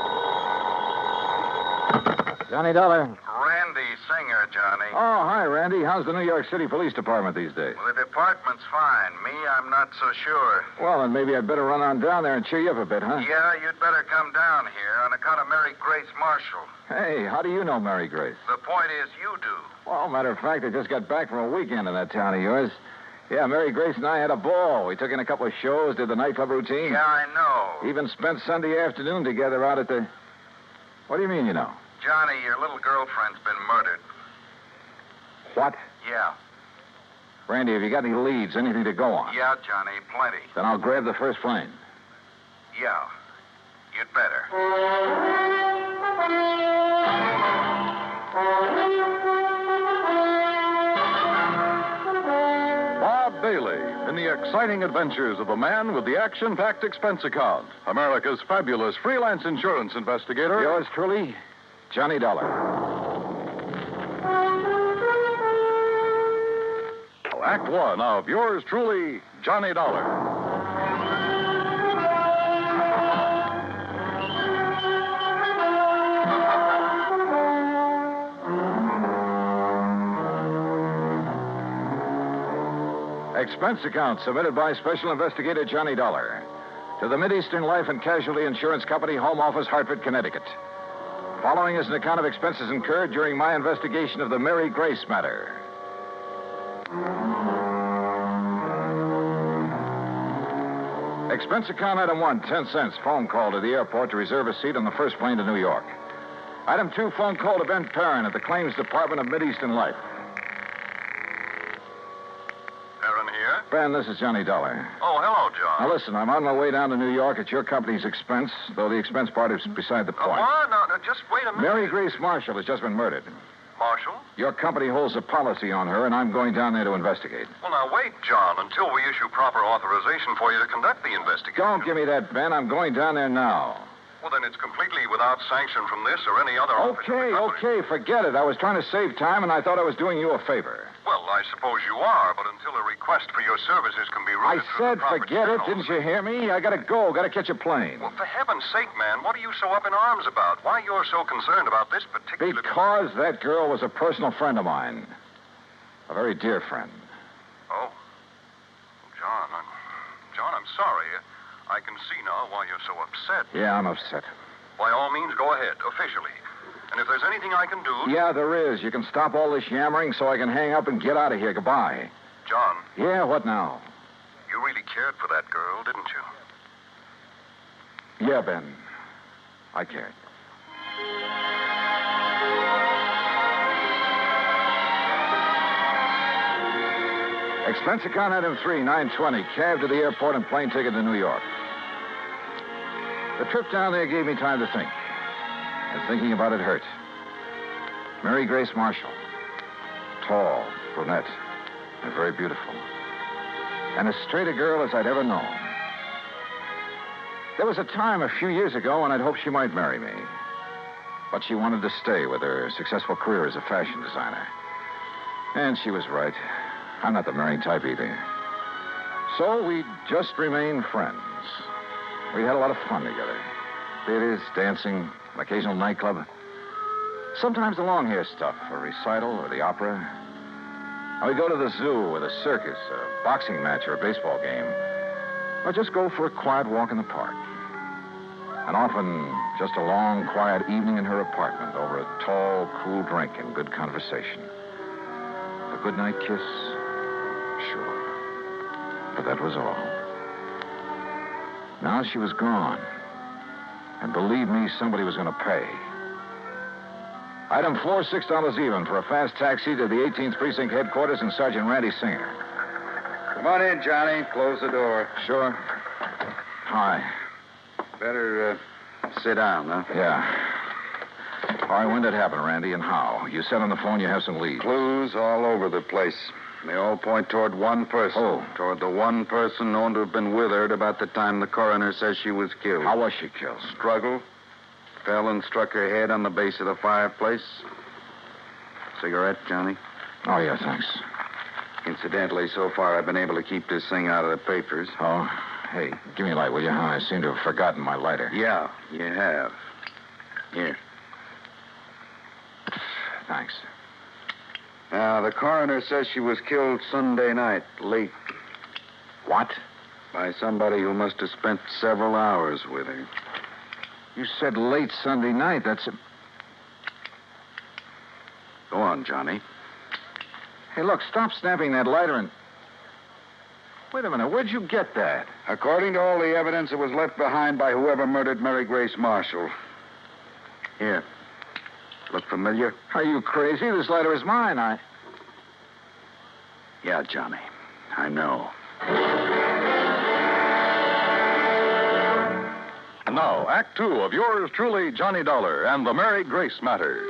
[SPEAKER 10] Johnny Dollar.
[SPEAKER 11] Randy Singer, Johnny.
[SPEAKER 10] Oh, hi, Randy. How's the New York City Police Department these days?
[SPEAKER 11] Well, the department's fine. Me, I'm not so sure.
[SPEAKER 10] Well, then maybe I'd better run on down there and cheer you up a bit, huh?
[SPEAKER 11] Yeah, you'd better come down here on account of Mary Grace Marshall.
[SPEAKER 10] Hey, how do you know Mary Grace?
[SPEAKER 11] The point is, you do.
[SPEAKER 10] Well, matter of fact, I just got back from a weekend in that town of yours. Yeah, Mary Grace and I had a ball. We took in a couple of shows, did the nightclub routine.
[SPEAKER 11] Yeah, I know.
[SPEAKER 10] Even spent Sunday afternoon together out at the... What do you mean, you know?
[SPEAKER 11] Johnny, your little girlfriend's been murdered.
[SPEAKER 10] What?
[SPEAKER 11] Yeah.
[SPEAKER 10] Randy, have you got any leads, anything to go on?
[SPEAKER 11] Yeah, Johnny, plenty.
[SPEAKER 10] Then I'll grab the first plane.
[SPEAKER 11] Yeah, you'd better.
[SPEAKER 9] Bob Bailey in the exciting adventures of the man with the action-packed expense account, America's fabulous freelance insurance investigator.
[SPEAKER 10] Yours truly, Johnny Dollar.
[SPEAKER 9] Act one of yours truly, Johnny Dollar.
[SPEAKER 10] Expense account submitted by Special Investigator Johnny Dollar to the Mideastern Life and Casualty Insurance Company, Home Office, Hartford, Connecticut. Following is an account of expenses incurred during my investigation of the Mary Grace matter. Expense account item 1, 10 cents. Phone call to the airport to reserve a seat on the first plane to New York. Item 2, phone call to Ben Perrin at the Claims Department of Mideastern Life.
[SPEAKER 13] Perrin here?
[SPEAKER 10] Ben, this is Johnny Dollar.
[SPEAKER 13] Oh, hello, John.
[SPEAKER 10] Now, listen, I'm on my way down to New York at your company's expense, though the expense part is beside the point.
[SPEAKER 13] What? No, just wait a minute.
[SPEAKER 10] Mary Grace Marshall has just been murdered.
[SPEAKER 13] Marshall?
[SPEAKER 10] Your company holds a policy on her, and I'm going down there to investigate.
[SPEAKER 13] Well, now, wait, John, until we issue proper authorization for you to conduct the investigation.
[SPEAKER 10] Don't give me that, Ben. I'm going down there now.
[SPEAKER 13] Well, then it's completely without sanction from this or any other
[SPEAKER 10] Okay, forget it. I was trying to save time, and I thought I was doing you a favor.
[SPEAKER 13] Well, I suppose you are, but until a request for your services can be
[SPEAKER 10] I
[SPEAKER 13] routed through
[SPEAKER 10] said
[SPEAKER 13] the proper
[SPEAKER 10] forget it.
[SPEAKER 13] channels-
[SPEAKER 10] Didn't you hear me? I gotta go. Gotta catch a plane.
[SPEAKER 13] Well, for heaven's sake, man, what are you so up in arms about? Why you're so concerned about this particular...
[SPEAKER 10] Because that girl was a personal friend of mine. A very dear friend.
[SPEAKER 13] Oh. John, I'm sorry. I can see now why you're so upset.
[SPEAKER 10] Yeah, I'm upset.
[SPEAKER 13] By all means, go ahead, officially. And if there's anything I can do...
[SPEAKER 10] Yeah, there is. You can stop all this yammering so I can hang up and get out of here. Goodbye.
[SPEAKER 13] John.
[SPEAKER 10] Yeah, what now?
[SPEAKER 13] You really cared for that girl, didn't you?
[SPEAKER 10] Yeah, Ben. I cared. Expense account item 3, $920. Cab to the airport and plane ticket to New York. The trip down there gave me time to think. And thinking about it hurt. Mary Grace Marshall. Tall, brunette, and very beautiful. And as straight a girl as I'd ever known. There was a time a few years ago when I'd hoped she might marry me. But she wanted to stay with her successful career as a fashion designer. And she was right. I'm not the marrying type either. So we just remained friends. We had a lot of fun together. Theaters, dancing, an occasional nightclub. Sometimes the long hair stuff, a recital or the opera. And we go to the zoo or the circus, a boxing match or a baseball game. Or just go for a quiet walk in the park. And often just a long, quiet evening in her apartment over a tall, cool drink and good conversation. A goodnight kiss? Sure. But that was all. Now she was gone. And believe me, somebody was going to pay. Item 4, $6 even for a fast taxi to the 18th Precinct headquarters and Sergeant Randy Singer.
[SPEAKER 18] Come on in, Johnny. Close the door.
[SPEAKER 10] Sure. Hi.
[SPEAKER 18] Better sit down, huh?
[SPEAKER 10] Yeah. All right, when did it happen, Randy, and how? You said on the phone you have some leads.
[SPEAKER 18] Clues all over the place. They all point toward one person.
[SPEAKER 10] Oh.
[SPEAKER 18] Toward the one person known to have been with her at about the time the coroner says she was killed.
[SPEAKER 10] How was she killed?
[SPEAKER 18] Struggle. Fell and struck her head on the base of the fireplace. Cigarette, Johnny?
[SPEAKER 10] Oh, yeah, thanks.
[SPEAKER 18] Incidentally, so far I've been able to keep this thing out of the papers.
[SPEAKER 10] Oh? Hey, give me a light, will you? I seem to have forgotten my lighter.
[SPEAKER 18] Yeah, you have. Here.
[SPEAKER 10] Thanks.
[SPEAKER 18] Now, the coroner says she was killed Sunday night, late.
[SPEAKER 10] What?
[SPEAKER 18] By somebody who must have spent several hours with her.
[SPEAKER 10] You said late Sunday night. That's a...
[SPEAKER 18] Go on, Johnny.
[SPEAKER 10] Hey, look, stop snapping that lighter and... Wait a minute, where'd you get that?
[SPEAKER 18] According to all the evidence, it was left behind by whoever murdered Mary Grace Marshall. Here. Look familiar?
[SPEAKER 10] Are you crazy? This lighter is mine.
[SPEAKER 18] Yeah, Johnny. I know.
[SPEAKER 9] And now, Act 2 of yours truly, Johnny Dollar, and the Mary Grace matter.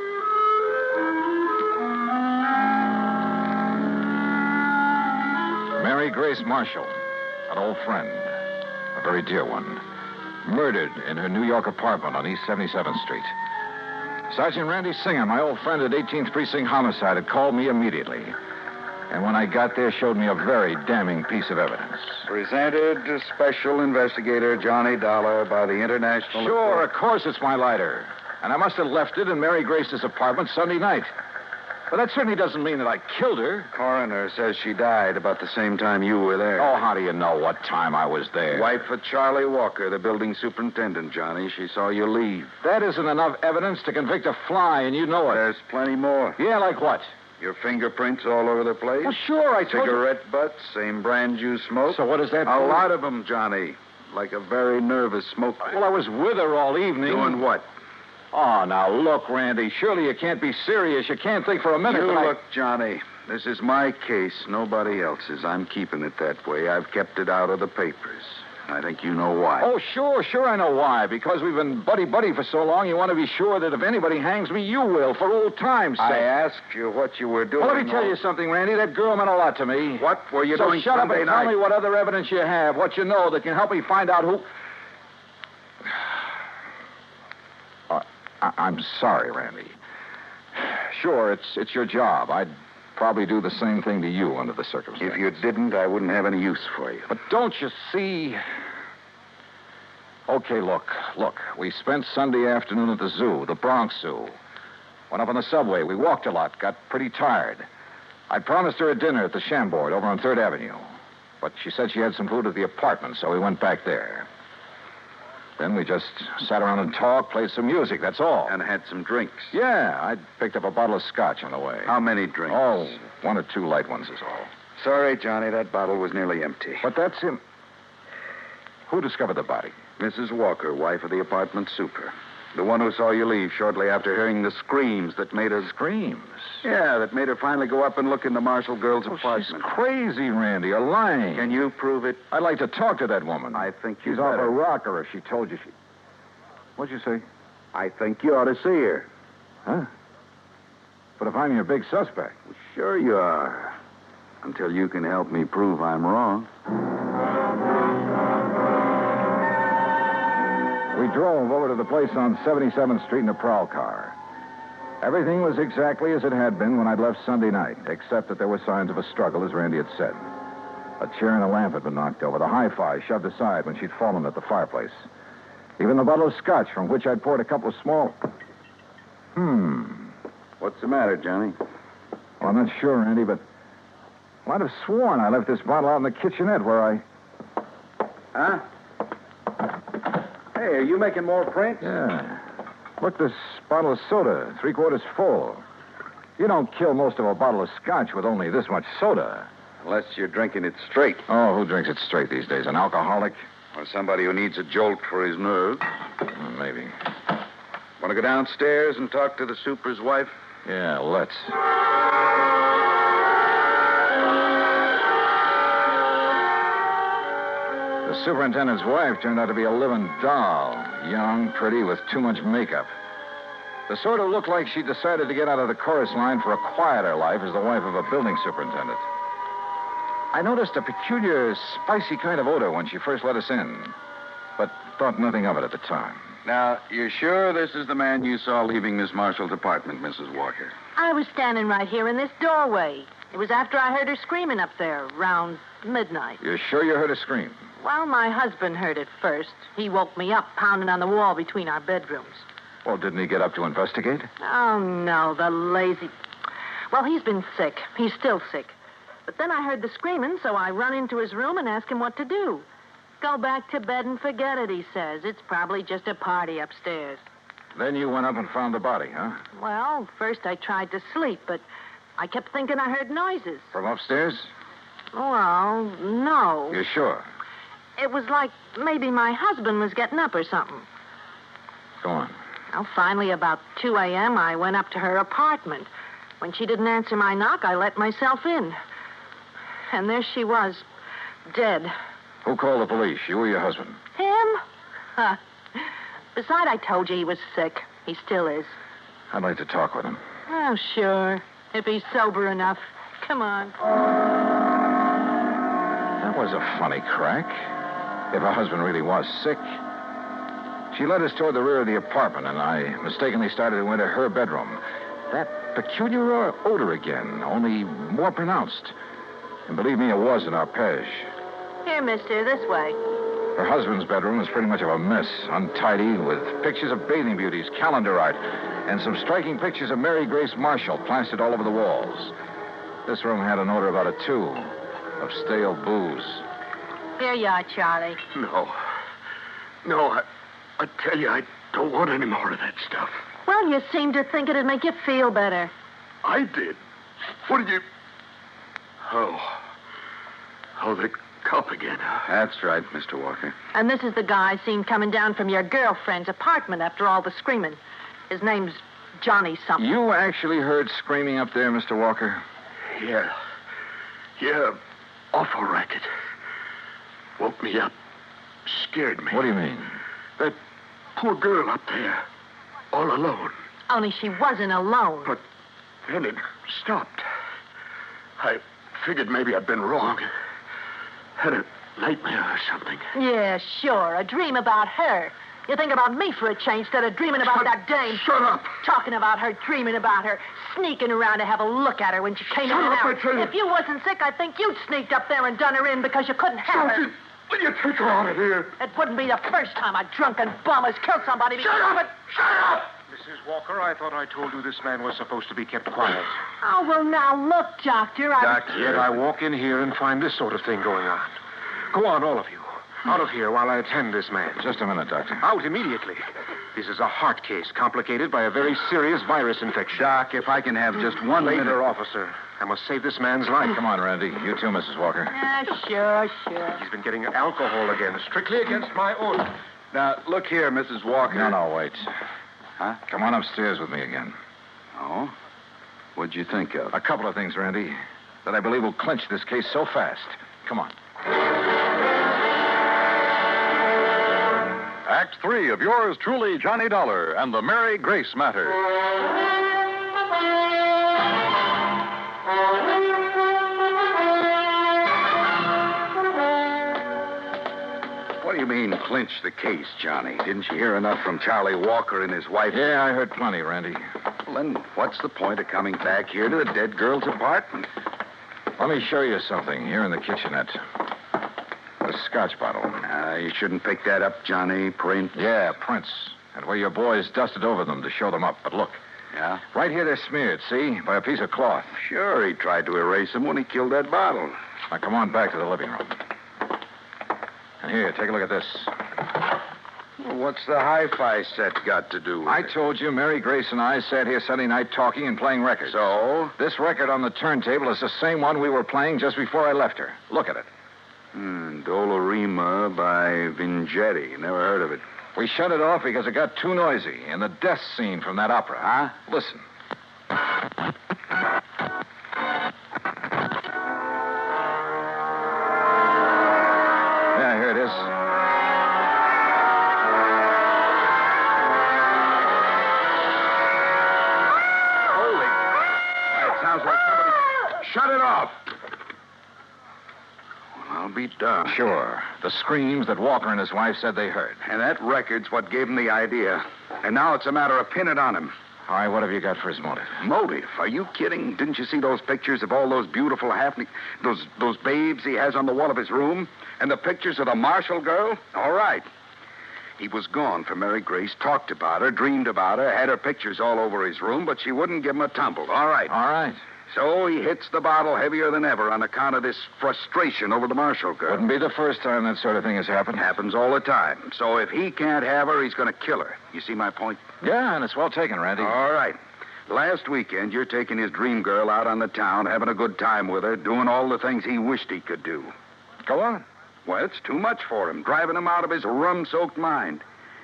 [SPEAKER 10] Mary Grace Marshall, an old friend, a very dear one, murdered in her New York apartment on East 77th Street. Sergeant Randy Singer, my old friend at 18th Precinct Homicide, had called me immediately. And when I got there, showed me a very damning piece of evidence.
[SPEAKER 18] Presented to Special Investigator Johnny Dollar by the International...
[SPEAKER 10] Sure, of course it's my lighter. And I must have left it in Mary Grace's apartment Sunday night. But that certainly doesn't mean that I killed her.
[SPEAKER 18] Coroner says she died about the same time you were there.
[SPEAKER 10] Oh, how do you know what time I was there?
[SPEAKER 18] Wife of Charlie Walker, the building superintendent, Johnny. She saw you leave.
[SPEAKER 10] That isn't enough evidence to convict a fly, and you know it.
[SPEAKER 18] There's plenty more.
[SPEAKER 10] Yeah, like what?
[SPEAKER 18] Your fingerprints all over the place?
[SPEAKER 10] Well, sure, I told you.
[SPEAKER 18] Cigarette butts, same brand you smoke.
[SPEAKER 10] So what does that
[SPEAKER 18] A
[SPEAKER 10] prove?
[SPEAKER 18] lot of them, Johnny. Like a very nervous smoker.
[SPEAKER 10] Well, I was with her all evening.
[SPEAKER 18] Doing what?
[SPEAKER 10] Oh, now look, Randy. Surely you can't be serious. You can't think for a minute that
[SPEAKER 6] Look, Johnny. This is my case, nobody else's. I'm keeping it that way. I've kept it out of the papers. I think you know why.
[SPEAKER 10] Oh, sure I know why. Because we've been buddy-buddy for so long, you want to be sure that if anybody hangs me, you will, for old time's sake.
[SPEAKER 6] I asked you what you were doing.
[SPEAKER 10] Well, let me tell you something, Randy. That girl meant a lot to me.
[SPEAKER 6] What were you doing
[SPEAKER 10] shut up
[SPEAKER 6] Sunday
[SPEAKER 10] and tell
[SPEAKER 6] night?
[SPEAKER 10] me what other evidence you have, what you know that can help me find out who... I'm sorry, Randy. Sure, it's your job. I'd probably do the same thing to you under the circumstances.
[SPEAKER 6] If you didn't, I wouldn't have any use for you.
[SPEAKER 10] But don't you see... Okay, look. We spent Sunday afternoon at the zoo, the Bronx Zoo. Went up on the subway. We walked a lot, got pretty tired. I promised her a dinner at the Chambord over on 3rd Avenue. But she said she had some food at the apartment, so we went back there. Then we just sat around and talked, played some music, that's all.
[SPEAKER 6] And had some drinks.
[SPEAKER 10] Yeah, I picked up a bottle of scotch on the way.
[SPEAKER 6] How many drinks?
[SPEAKER 10] Oh, 1 or 2 light ones is all.
[SPEAKER 6] Sorry, Johnny, that bottle was nearly empty.
[SPEAKER 10] But that's him. Who discovered the body?
[SPEAKER 6] Mrs. Walker, wife of the apartment super. The one who saw you leave shortly after hearing the screams that made her...
[SPEAKER 10] Screams?
[SPEAKER 6] Yeah, that made her finally go up and look in the Marshall girl's apartment.
[SPEAKER 10] She's crazy, Randy. You're lying.
[SPEAKER 6] Can you prove it?
[SPEAKER 10] I'd like to talk to that woman.
[SPEAKER 6] I think you
[SPEAKER 10] She's off
[SPEAKER 6] better.
[SPEAKER 10] her rocker if she told you she... What'd you say?
[SPEAKER 6] I think you ought to see her.
[SPEAKER 10] Huh? But if I'm your big suspect...
[SPEAKER 6] Well, sure you are. Until you can help me prove I'm wrong.
[SPEAKER 10] We drove over to the place on 77th Street in a prowl car. Everything was exactly as it had been when I'd left Sunday night, except that there were signs of a struggle, as Randy had said. A chair and a lamp had been knocked over, the hi-fi shoved aside when she'd fallen at the fireplace. Even the bottle of scotch from which I'd poured a couple of small...
[SPEAKER 6] What's the matter, Johnny?
[SPEAKER 10] Well, I'm not sure, Randy, but I'd have sworn I left this bottle out in the kitchenette where I...
[SPEAKER 6] Huh? Hey, are you making more prints?
[SPEAKER 10] Yeah. Look, this bottle of soda, 3/4 full. You don't kill most of a bottle of scotch with only this much soda.
[SPEAKER 6] Unless you're drinking it straight.
[SPEAKER 10] Oh, who drinks it straight these days? An alcoholic?
[SPEAKER 6] Or somebody who needs a jolt for his nerves.
[SPEAKER 10] Maybe.
[SPEAKER 6] Want to go downstairs and talk to the super's wife?
[SPEAKER 10] Yeah, let's. The superintendent's wife turned out to be a living doll. Young, pretty, with too much makeup. The sort who looked like she decided to get out of the chorus line for a quieter life as the wife of a building superintendent. I noticed a peculiar, spicy kind of odor when she first let us in, but thought nothing of it at the time.
[SPEAKER 6] Now, you're sure this is the man you saw leaving Miss Marshall's apartment, Mrs. Walker?
[SPEAKER 14] I was standing right here in this doorway. It was after I heard her screaming up there, around midnight.
[SPEAKER 10] You're sure you heard her scream?
[SPEAKER 14] Well, my husband heard it first. He woke me up, pounding on the wall between our bedrooms.
[SPEAKER 10] Well, didn't he get up to investigate?
[SPEAKER 14] Oh, no, the lazy... Well, he's been sick. He's still sick. But then I heard the screaming, so I run into his room and asked him what to do. Go back to bed and forget it, he says. It's probably just a party upstairs.
[SPEAKER 10] Then you went up and found the body, huh?
[SPEAKER 14] Well, first I tried to sleep, but I kept thinking I heard noises.
[SPEAKER 10] From upstairs?
[SPEAKER 14] Well, no.
[SPEAKER 10] You're sure?
[SPEAKER 14] It was like maybe my husband was getting up or something.
[SPEAKER 10] Go on.
[SPEAKER 14] Well, finally, about 2 a.m., I went up to her apartment. When she didn't answer my knock, I let myself in. And there she was, dead.
[SPEAKER 10] Who called the police, you or your husband?
[SPEAKER 14] Him? Huh. Besides, I told you he was sick. He still is.
[SPEAKER 10] I'd like to talk with him.
[SPEAKER 14] Oh, sure. If he's sober enough. Come on.
[SPEAKER 10] That was a funny crack. If her husband really was sick. She led us toward the rear of the apartment, and I mistakenly started to enter her bedroom. That peculiar odor again, only more pronounced. And believe me, it was an arpege.
[SPEAKER 14] Here, mister, this way.
[SPEAKER 10] Her husband's bedroom was pretty much of a mess, untidy, with pictures of bathing beauties, calendar art, and some striking pictures of Mary Grace Marshall plastered all over the walls. This room had an odor about a two of stale booze.
[SPEAKER 14] Here you are, Charlie.
[SPEAKER 8] No, I tell you, I don't want any more of that stuff.
[SPEAKER 14] Well, you seem to think it'd make you feel better.
[SPEAKER 8] I did. What did you... Oh, the cop again, huh?
[SPEAKER 6] That's right, Mr. Walker.
[SPEAKER 14] And this is the guy seen coming down from your girlfriend's apartment after all the screaming. His name's Johnny something.
[SPEAKER 1] You actually heard screaming up there, Mr. Walker?
[SPEAKER 7] Yeah. Yeah. Awful racket. Woke me up. Scared me.
[SPEAKER 1] What do you mean?
[SPEAKER 7] That poor girl up there. All alone.
[SPEAKER 14] Only she wasn't alone.
[SPEAKER 7] But then it stopped. I figured maybe I'd been wrong. Had a nightmare or something.
[SPEAKER 14] Yeah, sure. A dream about her. You think about me for a change instead of dreaming about that dame.
[SPEAKER 7] Shut up.
[SPEAKER 14] Talking about her, dreaming about her, sneaking around to have a look at her when she came in and out.
[SPEAKER 7] I tell you.
[SPEAKER 14] If you wasn't sick, I think you'd sneaked up there and done her in because you couldn't have her.
[SPEAKER 7] Will you take her out of here?
[SPEAKER 14] It wouldn't be the first time a drunken bum has killed somebody because of it.
[SPEAKER 7] Shut up!
[SPEAKER 16] Mrs. Walker, I thought I told you this man was supposed to be kept quiet.
[SPEAKER 14] Oh, well, now, look, Doctor,
[SPEAKER 16] Yet I walk in here and find this sort of thing going on. Go on, all of you. Out of here while I attend this man.
[SPEAKER 1] Just a minute, Doctor.
[SPEAKER 16] Out immediately. This is a heart case complicated by a very serious virus infection.
[SPEAKER 1] Doc, if I can have just 1 minute.
[SPEAKER 16] Later, officer. I must save this man's life.
[SPEAKER 1] Come on, Randy. You too, Mrs. Walker.
[SPEAKER 14] Sure.
[SPEAKER 16] He's been getting alcohol again, strictly against my order.
[SPEAKER 1] Now, look here, Mrs. Walker. No, wait. Huh? Come on upstairs with me again.
[SPEAKER 6] Oh? What'd you think of?
[SPEAKER 1] A couple of things, Randy, that I believe will clinch this case so fast. Come on.
[SPEAKER 9] Act 3 of yours truly, Johnny Dollar, and the Mary Grace Matter.
[SPEAKER 6] What do you mean, clinch the case, Johnny? Didn't you hear enough from Charlie Walker and his wife?
[SPEAKER 1] Yeah, I heard plenty, Randy.
[SPEAKER 6] Well, then what's the point of coming back here to the dead girl's apartment?
[SPEAKER 1] Let me show you something here in the kitchenette. A scotch bottle.
[SPEAKER 6] You shouldn't pick that up, Johnny. Prints?
[SPEAKER 1] Yeah, prints. And where your boys dusted over them to show them up. But look.
[SPEAKER 6] Yeah?
[SPEAKER 1] Right here they're smeared, see? By a piece of cloth.
[SPEAKER 6] Sure, he tried to erase them when he killed that bottle.
[SPEAKER 1] Now, come on back to the living room. And here, take a look at this.
[SPEAKER 6] Well, what's the hi-fi set got to do with
[SPEAKER 1] I
[SPEAKER 6] it?
[SPEAKER 1] told you Mary Grace and I sat here Sunday night talking and playing records.
[SPEAKER 6] So?
[SPEAKER 1] This record on the turntable is the same one we were playing just before I left her. Look at it.
[SPEAKER 6] Dolorima by Vingetti. Never heard of it.
[SPEAKER 1] We shut it off because it got too noisy in the death scene from that opera.
[SPEAKER 6] Huh?
[SPEAKER 1] Listen. Yeah, here it is.
[SPEAKER 6] Holy. That sounds like somebody... Shut it off! I'll be darned.
[SPEAKER 1] Sure. The screams that Walker and his wife said they heard.
[SPEAKER 6] And that record's what gave him the idea. And now it's a matter of pinning it on him.
[SPEAKER 1] All right, what have you got for his motive?
[SPEAKER 6] Motive? Are you kidding? Didn't you see those pictures of all those beautiful those babes he has on the wall of his room? And the pictures of the Marshall girl? All right. He was gone for Mary Grace, talked about her, dreamed about her, had her pictures all over his room, but she wouldn't give him a tumble. All right.
[SPEAKER 1] All right.
[SPEAKER 6] So he hits the bottle heavier than ever on account of this frustration over the Marshall girl.
[SPEAKER 1] Wouldn't be the first time that sort of thing has happened.
[SPEAKER 6] Happens all the time. So if he can't have her, he's going to kill her. You see my point?
[SPEAKER 1] Yeah, and it's well taken, Randy.
[SPEAKER 6] All right. Last weekend, you're taking his dream girl out on the town, having a good time with her, doing all the things he wished he could do.
[SPEAKER 1] Go on.
[SPEAKER 6] Well, it's too much for him, driving him out of his rum-soaked mind.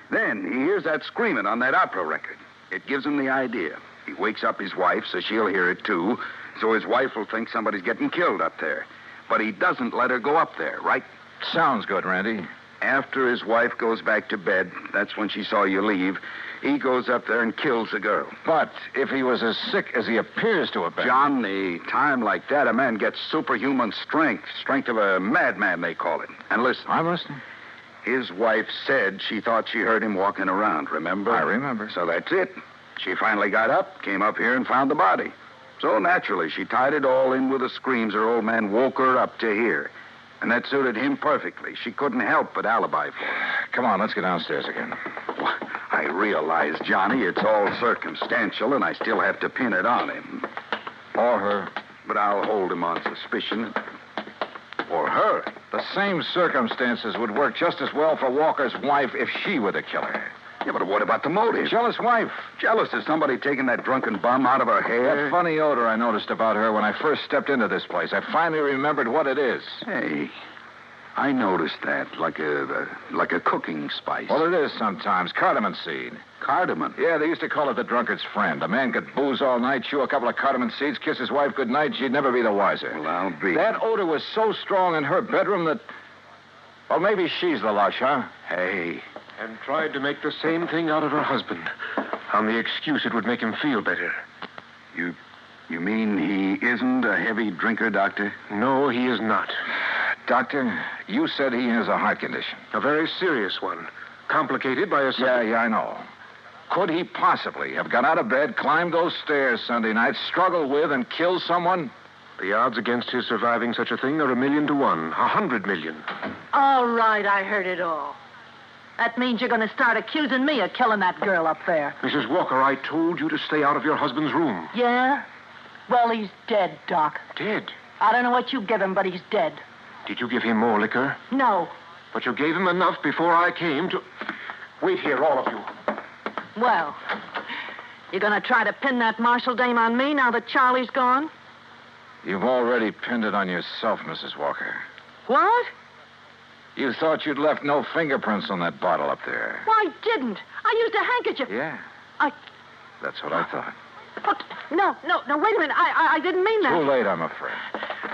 [SPEAKER 6] Then he hears that screaming on that opera record. It gives him the idea. He wakes up his wife, so she'll hear it, too. So his wife will think somebody's getting killed up there. But he doesn't let her go up there, right?
[SPEAKER 1] Sounds good, Randy.
[SPEAKER 6] After his wife goes back to bed, that's when she saw you leave, he goes up there and kills the girl.
[SPEAKER 1] But if he was as sick as he appears to have been...
[SPEAKER 6] John, the time like that, a man gets superhuman strength. Strength of a madman, they call it. And listen.
[SPEAKER 1] I'm listening.
[SPEAKER 6] His wife said she thought she heard him walking around, remember?
[SPEAKER 1] I remember.
[SPEAKER 6] So that's it. She finally got up, came up here, and found the body. So naturally, she tied it all in with the screams her old man woke her up to hear. And that suited him perfectly. She couldn't help but alibi for him.
[SPEAKER 1] Come on, let's get downstairs again.
[SPEAKER 6] I realize, Johnny, it's all circumstantial, and I still have to pin it on him.
[SPEAKER 1] Or her.
[SPEAKER 6] But I'll hold him on suspicion. Or her.
[SPEAKER 1] The same circumstances would work just as well for Walker's wife if she were the killer.
[SPEAKER 6] Yeah, but what about the motive?
[SPEAKER 1] Jealous wife.
[SPEAKER 6] Jealous of somebody taking that drunken bum out of her hair?
[SPEAKER 1] That funny odor I noticed about her when I first stepped into this place. I finally remembered what it is.
[SPEAKER 6] Hey, I noticed that, like a cooking spice.
[SPEAKER 1] Well, it is sometimes. Cardamom seed.
[SPEAKER 6] Cardamom?
[SPEAKER 1] Yeah, they used to call it the drunkard's friend. A man could booze all night, chew a couple of cardamom seeds, kiss his wife goodnight, she'd never be the wiser.
[SPEAKER 6] Well, I'll be.
[SPEAKER 1] That odor was so strong in her bedroom that... Well, maybe she's the lush, huh?
[SPEAKER 6] Hey.
[SPEAKER 16] And tried to make the same thing out of her husband, on the excuse it would make him feel better.
[SPEAKER 6] You mean he isn't a heavy drinker, Doctor?
[SPEAKER 16] No, he is not.
[SPEAKER 1] Doctor, you said he has a heart condition.
[SPEAKER 16] A very serious one. Complicated by a...
[SPEAKER 1] Yeah, I know. Could he possibly have got out of bed, climbed those stairs Sunday night, struggled with, and killed someone?
[SPEAKER 16] The odds against his surviving such a thing are 1,000,000 to 1. 100 million.
[SPEAKER 14] All right, I heard it all. That means you're going to start accusing me of killing that girl up there.
[SPEAKER 16] Mrs. Walker, I told you to stay out of your husband's room.
[SPEAKER 14] Yeah? Well, he's dead, Doc.
[SPEAKER 16] Dead?
[SPEAKER 14] I don't know what you give him, but he's dead.
[SPEAKER 16] Did you give him more liquor?
[SPEAKER 14] No.
[SPEAKER 16] But you gave him enough before I came to... Wait here, all of you.
[SPEAKER 14] Well, you're going to try to pin that Marshall dame on me now that Charlie's gone?
[SPEAKER 1] You've already pinned it on yourself, Mrs. Walker.
[SPEAKER 14] What?
[SPEAKER 1] You thought you'd left no fingerprints on that bottle up there.
[SPEAKER 14] Well, I didn't. I used a handkerchief.
[SPEAKER 1] Yeah.
[SPEAKER 14] I...
[SPEAKER 1] That's what I thought.
[SPEAKER 14] But, no, wait a minute. I didn't mean that.
[SPEAKER 1] Too late, I'm afraid.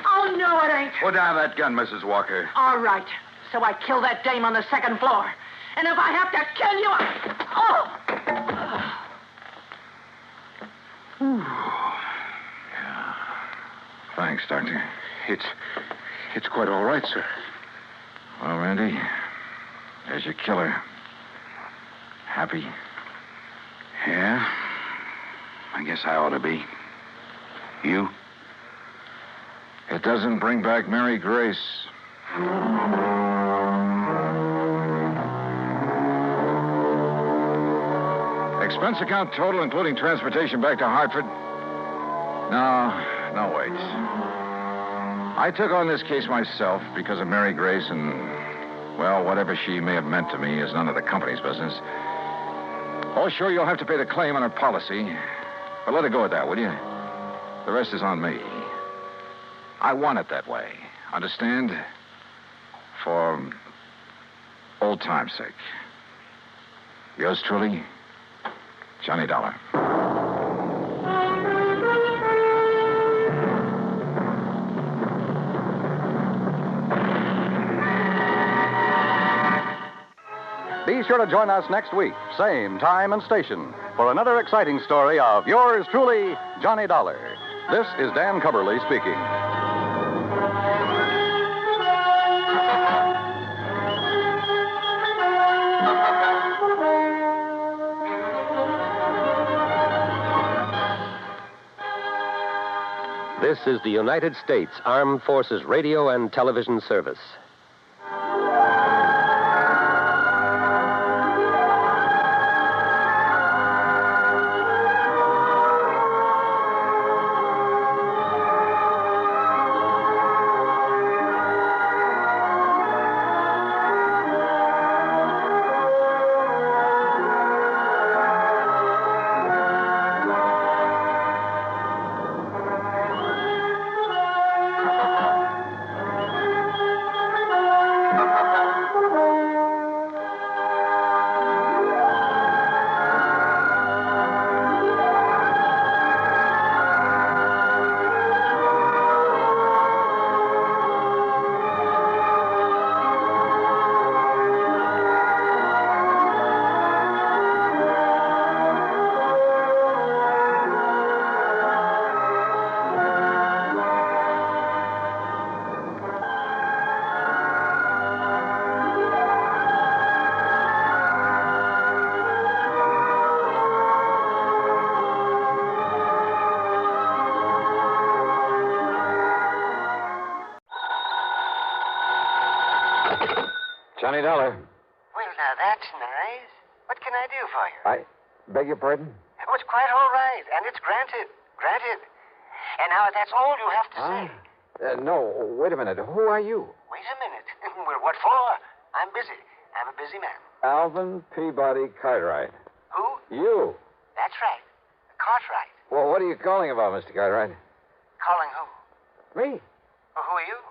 [SPEAKER 14] Oh, no, it ain't.
[SPEAKER 6] Put down that gun, Mrs. Walker.
[SPEAKER 14] All right. So I kill that dame on the second floor. And if I have to kill you,
[SPEAKER 1] Yeah. Thanks, Doctor.
[SPEAKER 16] It's quite all right, sir.
[SPEAKER 1] Well, Randy, there's your killer. Happy?
[SPEAKER 6] Yeah. I guess I ought to be. You?
[SPEAKER 1] It doesn't bring back Mary Grace. Expense account total, including transportation back to Hartford? No, wait. I took on this case myself because of Mary Grace and, well, whatever she may have meant to me is none of the company's business. Oh, sure, you'll have to pay the claim on her policy. But let it go at that, will you? The rest is on me. I want it that way. Understand? For old time's sake. Yours truly, Johnny Dollar.
[SPEAKER 9] Be sure to join us next week, same time and station, for another exciting story of yours truly, Johnny Dollar. This is Dan Cubberly speaking.
[SPEAKER 4] This is the United States Armed Forces Radio and Television Service.
[SPEAKER 10] Johnny Dollar.
[SPEAKER 15] Well, now, that's nice. What can I do for you?
[SPEAKER 10] I beg your pardon?
[SPEAKER 15] Oh, it's quite all right, and it's granted. Granted. And now, that's all you have to say.
[SPEAKER 10] No, wait a minute. Who are you?
[SPEAKER 15] Wait a minute. Well, what for? I'm busy. I'm a busy man.
[SPEAKER 10] Alvin Peabody Cartwright.
[SPEAKER 15] Who?
[SPEAKER 10] You.
[SPEAKER 15] That's right. Cartwright.
[SPEAKER 10] Well, what are you calling about, Mr. Cartwright?
[SPEAKER 15] Calling who?
[SPEAKER 10] Me.
[SPEAKER 15] Well, who are you?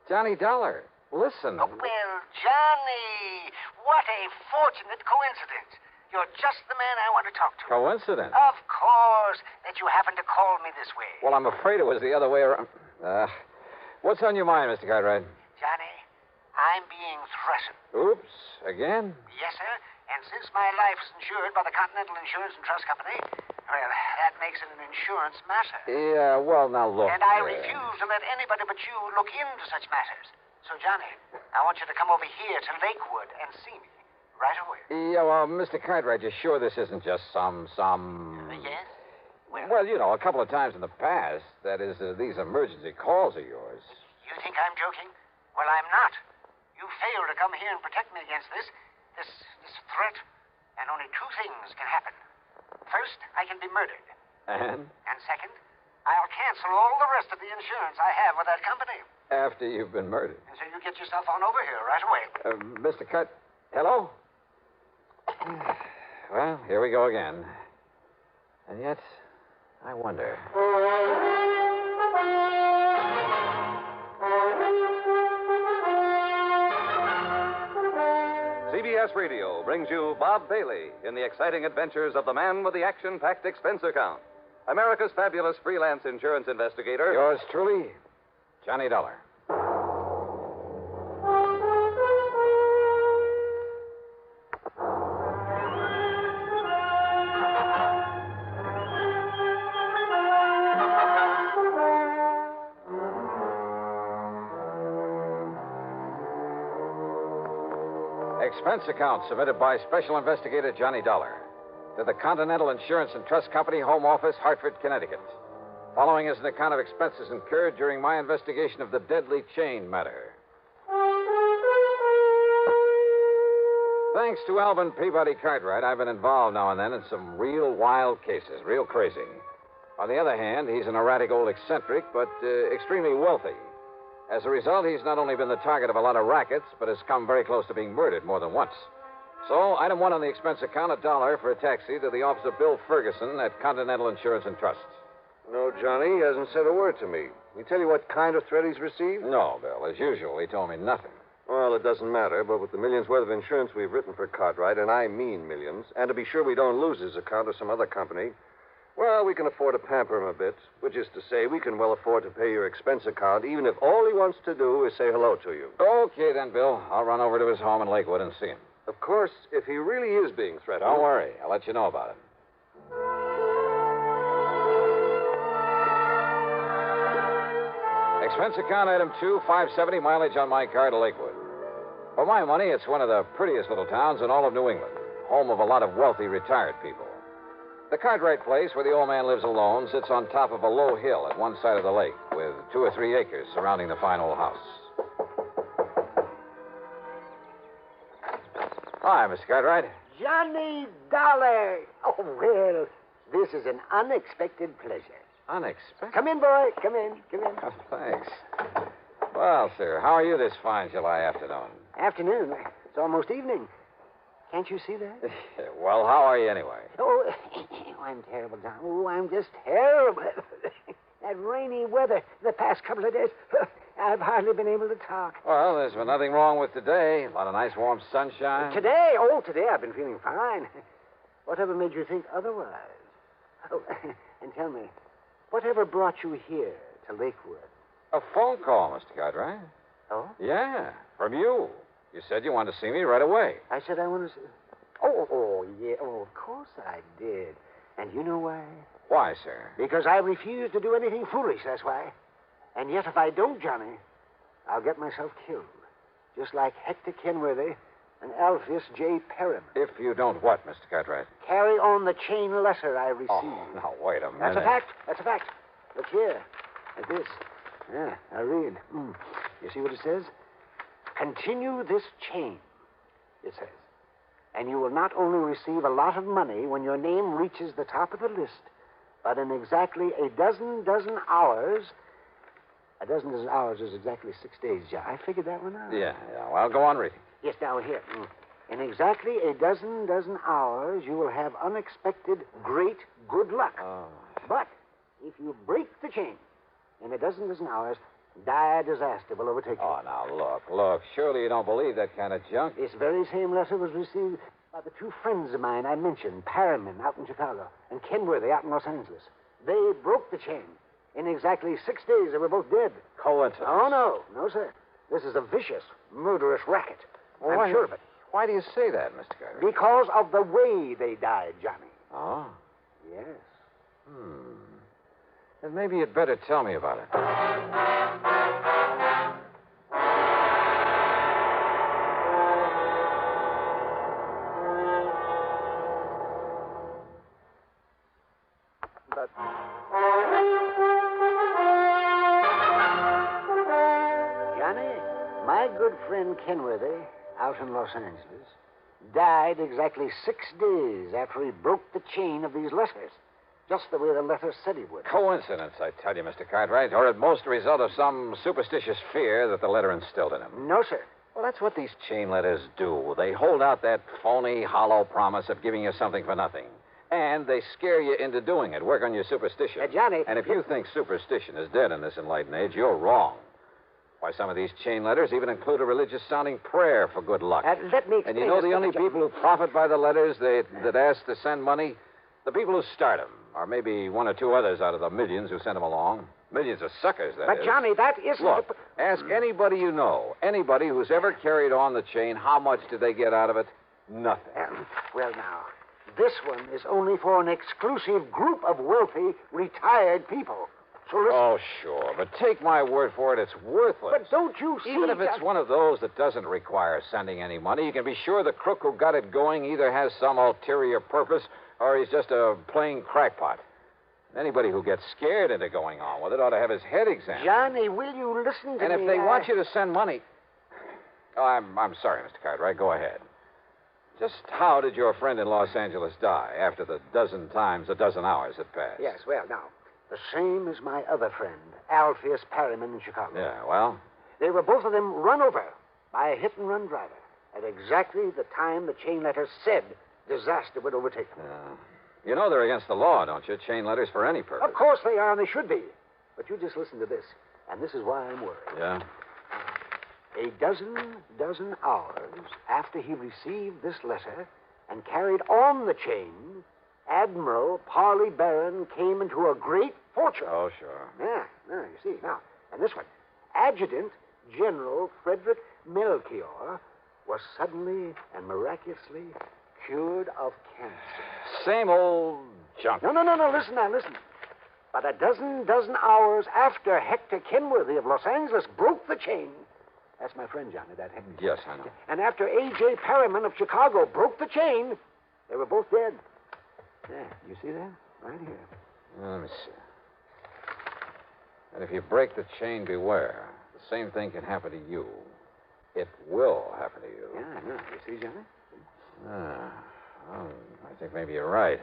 [SPEAKER 10] Johnny Dollar. Listen.
[SPEAKER 15] Oh, well, Johnny, what a fortunate coincidence. You're just the man I want to talk to.
[SPEAKER 10] Coincidence?
[SPEAKER 15] Of course, that you happen to call me this way.
[SPEAKER 10] Well, I'm afraid it was the other way around. What's on your mind, Mr. Cartwright?
[SPEAKER 15] Johnny, I'm being threatened.
[SPEAKER 10] Oops. Again?
[SPEAKER 15] Yes, sir. And since my life is insured by the Continental Insurance and Trust Company, well, that makes it an insurance matter.
[SPEAKER 10] Yeah, well, now look.
[SPEAKER 15] And I refuse to let anybody but you look into such matters. So, Johnny, I want you to come over here to Lakewood and see me right away.
[SPEAKER 10] Yeah, well, Mr. Cartwright, you're sure this isn't just some...
[SPEAKER 15] Yes?
[SPEAKER 10] Well, you know, a couple of times in the past. That is, these emergency calls of yours.
[SPEAKER 15] You think I'm joking? Well, I'm not. You failed to come here and protect me against this threat. And only two things can happen. First, I can be murdered.
[SPEAKER 10] And?
[SPEAKER 15] And second, I'll cancel all the rest of the insurance I have with that company.
[SPEAKER 10] After you've been murdered.
[SPEAKER 15] And so you get yourself on over here right away.
[SPEAKER 10] Mr. Hello? Well, here we go again. And yet, I wonder.
[SPEAKER 9] CBS Radio brings you Bob Bailey in the exciting adventures of the man with the action-packed expense account. America's fabulous freelance insurance investigator.
[SPEAKER 10] Yours truly, Johnny Dollar. Expense account submitted by Special Investigator Johnny Dollar to the Continental Insurance and Trust Company, Home Office, Hartford, Connecticut. Following is an account of expenses incurred during my investigation of the deadly chain matter. Thanks to Alvin Peabody Cartwright, I've been involved now and then in some real wild cases, real crazy. On the other hand, he's an erratic old eccentric, but extremely wealthy. As a result, he's not only been the target of a lot of rackets, but has come very close to being murdered more than once. So, item one on the expense account, $1 for a taxi to the office of Bill Ferguson at Continental Insurance and Trust.
[SPEAKER 12] No, Johnny, he hasn't said a word to me. He tell you what kind of threat he's received?
[SPEAKER 10] No, Bill. As usual, he told me nothing.
[SPEAKER 12] Well, it doesn't matter, but with the millions worth of insurance we've written for Cartwright, and I mean millions, and to be sure we don't lose his account to some other company, well, we can afford to pamper him a bit, which is to say we can well afford to pay your expense account, even if all he wants to do is say hello to you.
[SPEAKER 10] Okay, then, Bill. I'll run over to his home in Lakewood and see him.
[SPEAKER 12] Of course, if he really is being threatened...
[SPEAKER 10] Don't worry. I'll let you know about it. Expense account item 2, $570 mileage on my car to Lakewood. For my money, it's one of the prettiest little towns in all of New England, home of a lot of wealthy retired people. The Cartwright place, where the old man lives alone, sits on top of a low hill at one side of the lake, with 2 or 3 acres surrounding the fine old house. Hi, Mr. Cartwright.
[SPEAKER 15] Johnny Dollar. Oh, well, this is an unexpected pleasure.
[SPEAKER 10] Unexpected?
[SPEAKER 15] Come in, boy. Come in.
[SPEAKER 10] Oh, thanks. Well, sir, how are you this fine July afternoon?
[SPEAKER 15] Afternoon? It's almost evening. Can't you see that?
[SPEAKER 10] Well, how are you anyway?
[SPEAKER 15] Oh, I'm terrible, John. Oh, I'm just terrible. That rainy weather the past couple of days, I've hardly been able to talk.
[SPEAKER 10] Well, there's been nothing wrong with today. A lot of nice warm sunshine.
[SPEAKER 15] Today I've been feeling fine. Whatever made you think otherwise? Oh, and tell me, whatever brought you here to Lakewood?
[SPEAKER 10] A phone call, Mr. Cartwright.
[SPEAKER 15] Oh?
[SPEAKER 10] Yeah, from you. You said you wanted to see me right away.
[SPEAKER 15] I said I wanted to see... Oh, yeah. Oh, of course I did. And you know why?
[SPEAKER 10] Why, sir?
[SPEAKER 15] Because I refuse to do anything foolish, that's why. And yet if I don't, Johnny, I'll get myself killed. Just like Hector Kenworthy and Alpheus J. Perham.
[SPEAKER 10] If you don't what, Mr. Cartwright?
[SPEAKER 15] Carry on the chain letter I received.
[SPEAKER 10] Oh, now, wait a minute.
[SPEAKER 15] That's a fact. Look here. Like this. Yeah, I read. You see what it says? Continue this chain, it says. And you will not only receive a lot of money when your name reaches the top of the list, but in exactly a dozen hours... A dozen hours is exactly 6 days, John. I figured that one out.
[SPEAKER 10] Yeah. Well, go on reading.
[SPEAKER 15] Yes, now here. In exactly a dozen hours, you will have unexpected great good luck.
[SPEAKER 10] Oh.
[SPEAKER 15] But if you break the chain in a dozen hours, Dire disaster will overtake you.
[SPEAKER 10] Oh, now, look. Surely you don't believe that kind of junk.
[SPEAKER 15] This very same letter was received by the two friends of mine I mentioned, Perriman out in Chicago and Kenworthy out in Los Angeles. They broke the chain. In exactly 6 days, they were both dead.
[SPEAKER 10] Coincidence?
[SPEAKER 15] Oh, no. No, sir. This is a vicious, murderous racket.
[SPEAKER 10] Well,
[SPEAKER 15] I'm sure of it.
[SPEAKER 10] Why do you say that, Mr. Carter?
[SPEAKER 15] Because of the way they died, Johnny.
[SPEAKER 10] Oh?
[SPEAKER 15] Yes.
[SPEAKER 10] Then maybe you'd better tell me about it.
[SPEAKER 15] Johnny, my good friend Kenworthy, out in Los Angeles, died exactly 6 days after he broke the chain of these letters, just the way the letter said he would.
[SPEAKER 10] Coincidence, I tell you, Mr. Cartwright, or at most a result of some superstitious fear that the letter instilled in him.
[SPEAKER 15] No, sir.
[SPEAKER 10] Well, that's what these chain letters do. They hold out that phony, hollow promise of giving you something for nothing. And they scare you into doing it, work on your superstition.
[SPEAKER 15] Johnny...
[SPEAKER 10] And if you think superstition is dead in this enlightened age, you're wrong. Why, some of these chain letters even include a religious-sounding prayer for good luck.
[SPEAKER 15] Let me explain.
[SPEAKER 10] And you know the only people who profit by the letters that ask to send money? The people who start them, or maybe one or two others out of the millions who send them along. Millions of suckers, that is.
[SPEAKER 15] But, Johnny, that isn't...
[SPEAKER 10] Look, ask anybody you know, anybody who's ever carried on the chain, how much did they get out of it? Nothing.
[SPEAKER 15] Well, now, this one is only for an exclusive group of wealthy, retired people. So listen...
[SPEAKER 10] Oh, sure, but take my word for it, it's worthless.
[SPEAKER 15] But don't you see...
[SPEAKER 10] Even if it's one of those that doesn't require sending any money, you can be sure the crook who got it going either has some ulterior purpose or he's just a plain crackpot. Anybody who gets scared into going on with it ought to have his head examined.
[SPEAKER 15] Johnny, will you listen to
[SPEAKER 10] me? And if they want you to send money... Oh, I'm sorry, Mr. Cartwright. Go ahead. Just how did your friend in Los Angeles die after the dozen times a dozen hours had passed?
[SPEAKER 15] Yes, well, now, the same as my other friend, Alpheus Perriman in Chicago.
[SPEAKER 10] Yeah, well?
[SPEAKER 15] They were both of them run over by a hit-and-run driver at exactly the time the chain letter said disaster would overtake them.
[SPEAKER 10] You know they're against the law, don't you? Chain letters for any purpose.
[SPEAKER 15] Of course they are, and they should be. But you just listen to this, and this is why I'm worried.
[SPEAKER 10] Yeah?
[SPEAKER 15] A dozen hours after he received this letter and carried on the chain, Admiral Parley Barron came into a great fortune.
[SPEAKER 10] Oh, sure.
[SPEAKER 15] Yeah, you see. Now, and this one, Adjutant General Frederick Melchior was suddenly and miraculously cured of cancer.
[SPEAKER 10] Same old junk.
[SPEAKER 15] No, listen now, listen. But a dozen hours after Hector Kenworthy of Los Angeles broke the chain, that's my friend, Johnny, that Hector.
[SPEAKER 10] Yes, I know.
[SPEAKER 15] And after A.J. Perriman of Chicago broke the chain, they were both dead. Yeah, you see that? Right here.
[SPEAKER 10] Let me see. And if you break the chain, beware. The same thing can happen to you. It will happen to you.
[SPEAKER 15] Yeah, I know. You see, Johnny?
[SPEAKER 10] Well, I think maybe you're right.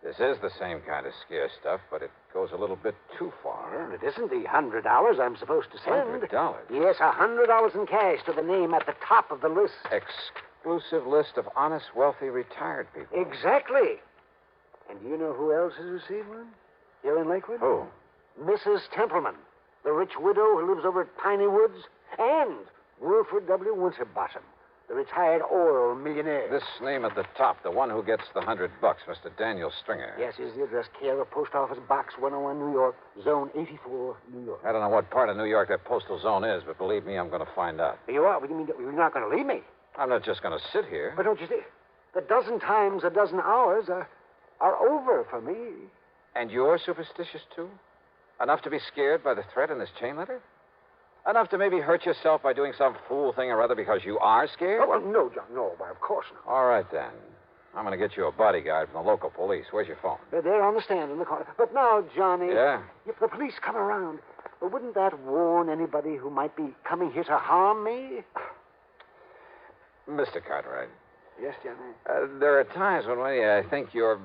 [SPEAKER 10] This is the same kind of scare stuff, but it goes a little bit too far.
[SPEAKER 15] Yeah, and it isn't the $100 I'm supposed to send.
[SPEAKER 10] $100?
[SPEAKER 15] Yes, $100 in cash to the name at the top of the list.
[SPEAKER 10] Exclusive list of honest, wealthy, retired people.
[SPEAKER 15] Exactly. And do you know who else has received one? Here in Lakewood?
[SPEAKER 10] Who?
[SPEAKER 15] Mrs. Templeton, the rich widow who lives over at Piney Woods, and Wilfred W. Winterbottom, the retired oil millionaire.
[SPEAKER 10] This name at the top, the one who gets the $100, Mr. Daniel Stringer.
[SPEAKER 15] Yes, here's the address, care of Post Office Box 101, New York, Zone 84, New York.
[SPEAKER 10] I don't know what part of New York that postal zone is, but believe me, I'm going to find out.
[SPEAKER 15] You are? What do you mean? You're not going to leave me?
[SPEAKER 10] I'm not just going to sit here.
[SPEAKER 15] But don't you see? The dozen times a dozen hours are over for me.
[SPEAKER 10] And you're superstitious, too? Enough to be scared by the threat in this chain letter? Enough to maybe hurt yourself by doing some fool thing or other because you are scared?
[SPEAKER 15] Oh, well, no, John, no. Why, of course not.
[SPEAKER 10] All right, then. I'm going to get you a bodyguard from the local police. Where's your phone?
[SPEAKER 15] They're on the stand in the corner. But now, Johnny...
[SPEAKER 10] Yeah?
[SPEAKER 15] If the police come around, wouldn't that warn anybody who might be coming here to harm me?
[SPEAKER 10] Mr. Cartwright.
[SPEAKER 15] Yes, Johnny?
[SPEAKER 10] There are times when I think you're...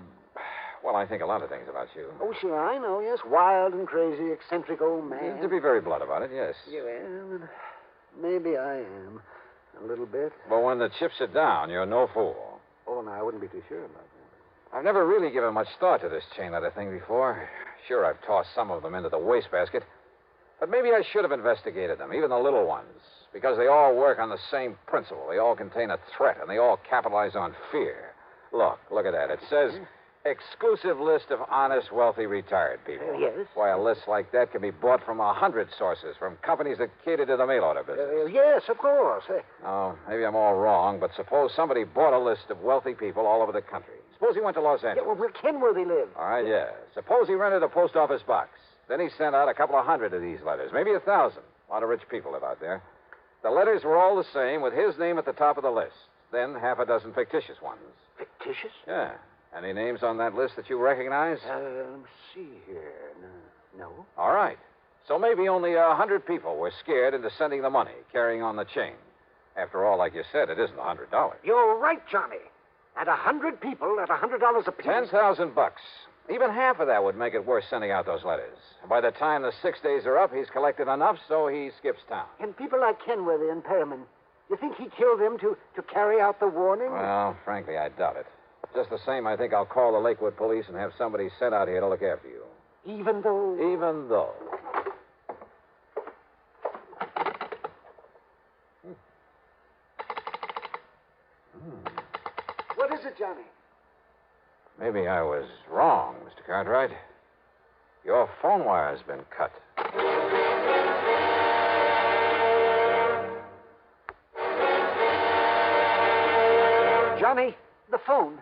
[SPEAKER 10] Well, I think a lot of things about you.
[SPEAKER 15] Oh, sure, I know, yes. Wild and crazy, eccentric old man.
[SPEAKER 10] To be very blunt about it, yes.
[SPEAKER 15] You am. Maybe I am. A little bit.
[SPEAKER 10] But when the chips are down, you're no fool.
[SPEAKER 15] Oh, no, I wouldn't be too sure about that.
[SPEAKER 10] I've never really given much thought to this chain letter thing before. Sure, I've tossed some of them into the wastebasket. But maybe I should have investigated them, even the little ones, because they all work on the same principle. They all contain a threat, and they all capitalize on fear. Look at that. It says, exclusive list of honest, wealthy, retired people.
[SPEAKER 15] Yes?
[SPEAKER 10] Why, a list like that can be bought from 100 sources, from companies that cater to the mail order business.
[SPEAKER 15] Yes, of course.
[SPEAKER 10] Oh, maybe I'm all wrong, but suppose somebody bought a list of wealthy people all over the country. Suppose he went to Los Angeles.
[SPEAKER 15] Yeah, well, where Kenworthy live?
[SPEAKER 10] All right, yeah. Suppose he rented a post office box. Then he sent out a couple of hundred of these letters, maybe 1,000. A lot of rich people live out there. The letters were all the same, with his name at the top of the list. Then half a dozen fictitious ones.
[SPEAKER 15] Fictitious?
[SPEAKER 10] Yeah. Any names on that list that you recognize?
[SPEAKER 15] Let me see here. No.
[SPEAKER 10] All right. So maybe only 100 people were scared into sending the money, carrying on the chain. After all, like you said, it isn't $100.
[SPEAKER 15] You're right, Johnny. And 100 people at $100 apiece.
[SPEAKER 10] $10,000. Even half of that would make it worth sending out those letters. And by the time the 6 days are up, he's collected enough so he skips town.
[SPEAKER 15] And people like Kenworthy and Perriman, you think he killed them to carry out the warning?
[SPEAKER 10] Well, frankly, I doubt it. Just the same, I think I'll call the Lakewood police and have somebody sent out here to look after you.
[SPEAKER 15] Even though?
[SPEAKER 10] Even though.
[SPEAKER 15] What is it, Johnny?
[SPEAKER 10] Maybe I was wrong, Mr. Cartwright. Your phone wire's been cut.
[SPEAKER 15] Johnny, the phone.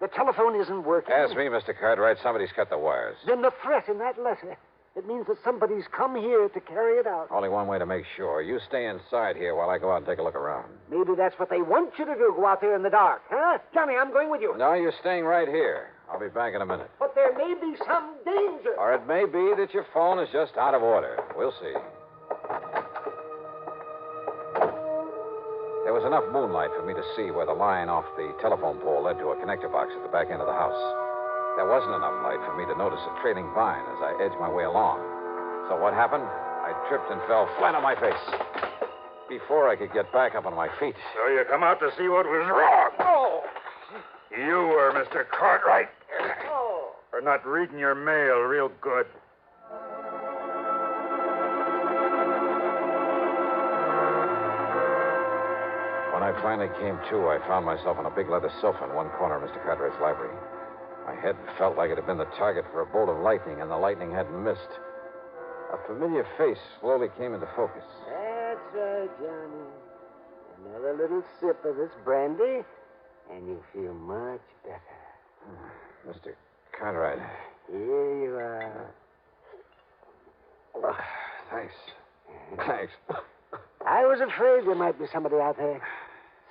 [SPEAKER 15] The telephone isn't working.
[SPEAKER 10] Ask me, Mr. Cartwright. Somebody's cut the wires.
[SPEAKER 15] Then the threat in that letter. It means that somebody's come here to carry it out.
[SPEAKER 10] Only one way to make sure. You stay inside here while I go out and take a look around.
[SPEAKER 15] Maybe that's what they want you to do, go out there in the dark. Huh? Johnny, I'm going with you.
[SPEAKER 10] No, you're staying right here. I'll be back in a minute.
[SPEAKER 15] But there may be some danger.
[SPEAKER 10] Or it may be that your phone is just out of order. We'll see. There was enough moonlight for me to see where the line off the telephone pole led to a connector box at the back end of the house. There wasn't enough light for me to notice a trailing vine as I edged my way along. So what happened? I tripped and fell flat on my face. Before I could get back up on my feet.
[SPEAKER 2] So you come out to see what was wrong?
[SPEAKER 15] Oh!
[SPEAKER 2] You were, Mr. Cartwright.
[SPEAKER 15] Oh!
[SPEAKER 2] For not reading your mail real good.
[SPEAKER 10] When I finally came to, I found myself on a big leather sofa in one corner of Mr. Cartwright's library. My head felt like it had been the target for a bolt of lightning, and the lightning hadn't missed. A familiar face slowly came into focus.
[SPEAKER 15] That's right, Johnny. Another little sip of this brandy, and you feel much better.
[SPEAKER 10] Mr. Cartwright.
[SPEAKER 15] Here you are.
[SPEAKER 10] Oh, thanks. Thanks.
[SPEAKER 15] I was afraid there might be somebody out there,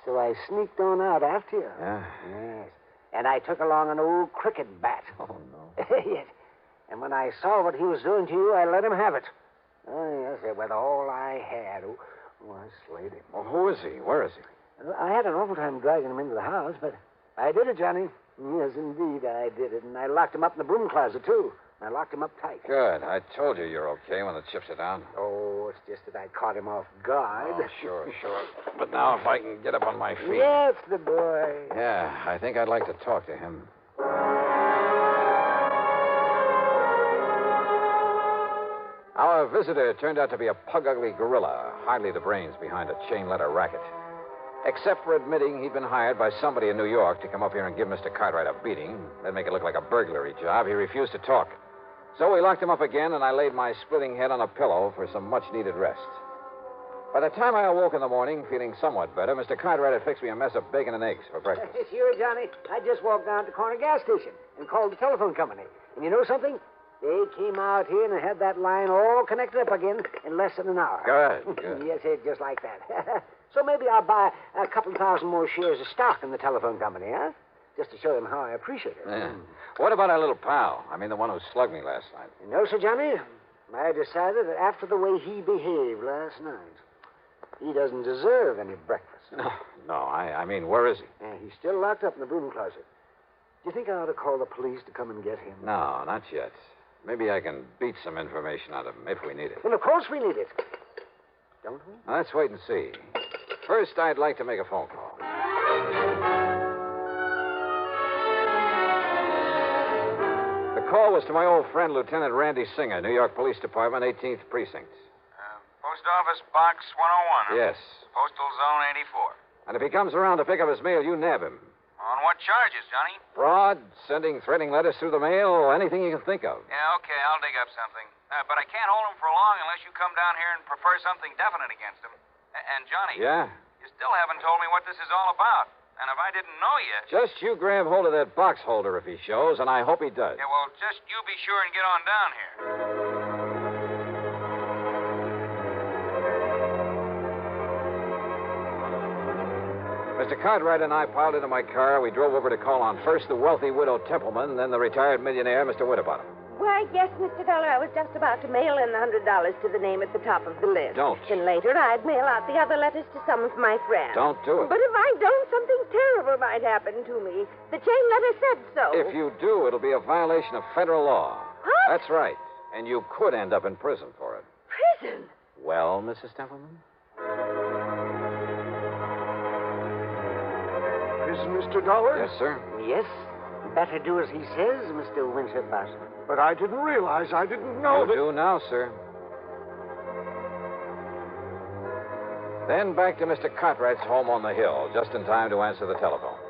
[SPEAKER 15] so I sneaked on out after you.
[SPEAKER 10] Yeah?
[SPEAKER 15] Yes. And I took along an old cricket bat.
[SPEAKER 10] Oh, no.
[SPEAKER 15] Yes. And when I saw what he was doing to you, I let him have it. Oh, yes, with all I had. Oh, I slayed him.
[SPEAKER 10] Well, who is he? Where is he?
[SPEAKER 15] I had an awful time dragging him into the house, but I did it, Johnny. Yes, indeed, I did it. And I locked him up in the broom closet, too. I locked him up tight.
[SPEAKER 10] Good. I told you you're okay when the chips are down.
[SPEAKER 15] Oh, it's just that I caught him off guard.
[SPEAKER 10] Oh, sure. But now if I can get up on my feet.
[SPEAKER 15] Yes, the boy.
[SPEAKER 10] Yeah, I think I'd like to talk to him. Our visitor turned out to be a pug-ugly gorilla, hardly the brains behind a chain-letter racket. Except for admitting he'd been hired by somebody in New York to come up here and give Mr. Cartwright a beating, then make it look like a burglary job, he refused to talk. So we locked him up again, and I laid my splitting head on a pillow for some much-needed rest. By the time I awoke in the morning, feeling somewhat better, Mr. Cartwright had fixed me a mess of bacon and eggs for breakfast.
[SPEAKER 15] Sure, Johnny. I just walked down to the corner gas station and called the telephone company. And you know something? They came out here and had that line all connected up again in less than an hour.
[SPEAKER 10] Good.
[SPEAKER 15] Yes, just like that. So maybe I'll buy a couple thousand more shares of stock in the telephone company, huh? Just to show them how I appreciate it.
[SPEAKER 10] Yeah. What about our little pal? I mean, the one who slugged me last night.
[SPEAKER 15] You know, Sir Johnny, I decided that after the way he behaved last night, he doesn't deserve any breakfast.
[SPEAKER 10] No, I mean, where is he?
[SPEAKER 15] Yeah, he's still locked up in the broom closet. Do you think I ought to call the police to come and get him?
[SPEAKER 10] No, not yet. Maybe I can beat some information out of him if we need it.
[SPEAKER 15] Well, of course we need it. Don't we?
[SPEAKER 10] Now, let's wait and see. First, I'd like to make a phone call. The call was to my old friend, Lieutenant Randy Singer, New York Police Department, 18th Precinct.
[SPEAKER 11] Post office box 101.
[SPEAKER 10] Yes.
[SPEAKER 11] Postal zone 84.
[SPEAKER 10] And if he comes around to pick up his mail, you nab him.
[SPEAKER 11] On what charges, Johnny?
[SPEAKER 10] Fraud, sending threatening letters through the mail, anything you can think of.
[SPEAKER 11] Yeah, okay, I'll dig up something. But I can't hold him for long unless you come down here and prefer something definite against him. And, Johnny.
[SPEAKER 10] Yeah?
[SPEAKER 11] You still haven't told me what this is all about. And if I didn't know you...
[SPEAKER 10] Just you grab hold of that box holder if he shows, and I hope he does.
[SPEAKER 11] Yeah, well, just you be sure and get on down here.
[SPEAKER 10] Mr. Cartwright and I piled into my car. We drove over to call on first the wealthy widow Templeton, then the retired millionaire, Mr. Winterbottom.
[SPEAKER 17] Why, yes, Mr. Dollar, I was just about to mail in the $100 to the name at the top of the list.
[SPEAKER 10] Don't.
[SPEAKER 17] Then later I'd mail out the other letters to some of my friends.
[SPEAKER 10] Don't do it.
[SPEAKER 17] But if I don't, something terrible might happen to me. The chain letter said so.
[SPEAKER 10] If you do, it'll be a violation of federal law.
[SPEAKER 17] What?
[SPEAKER 10] That's right. And you could end up in prison for it.
[SPEAKER 17] Prison?
[SPEAKER 10] Well, Mrs. Templeton?
[SPEAKER 7] Prison, Mr. Dollar?
[SPEAKER 10] Yes, sir.
[SPEAKER 15] Yes? Better do as he says, Mr. Winterbottom.
[SPEAKER 7] But I didn't realize. I didn't know
[SPEAKER 10] You do now, sir. Then back to Mr. Cartwright's home on the hill, just in time to answer the telephone.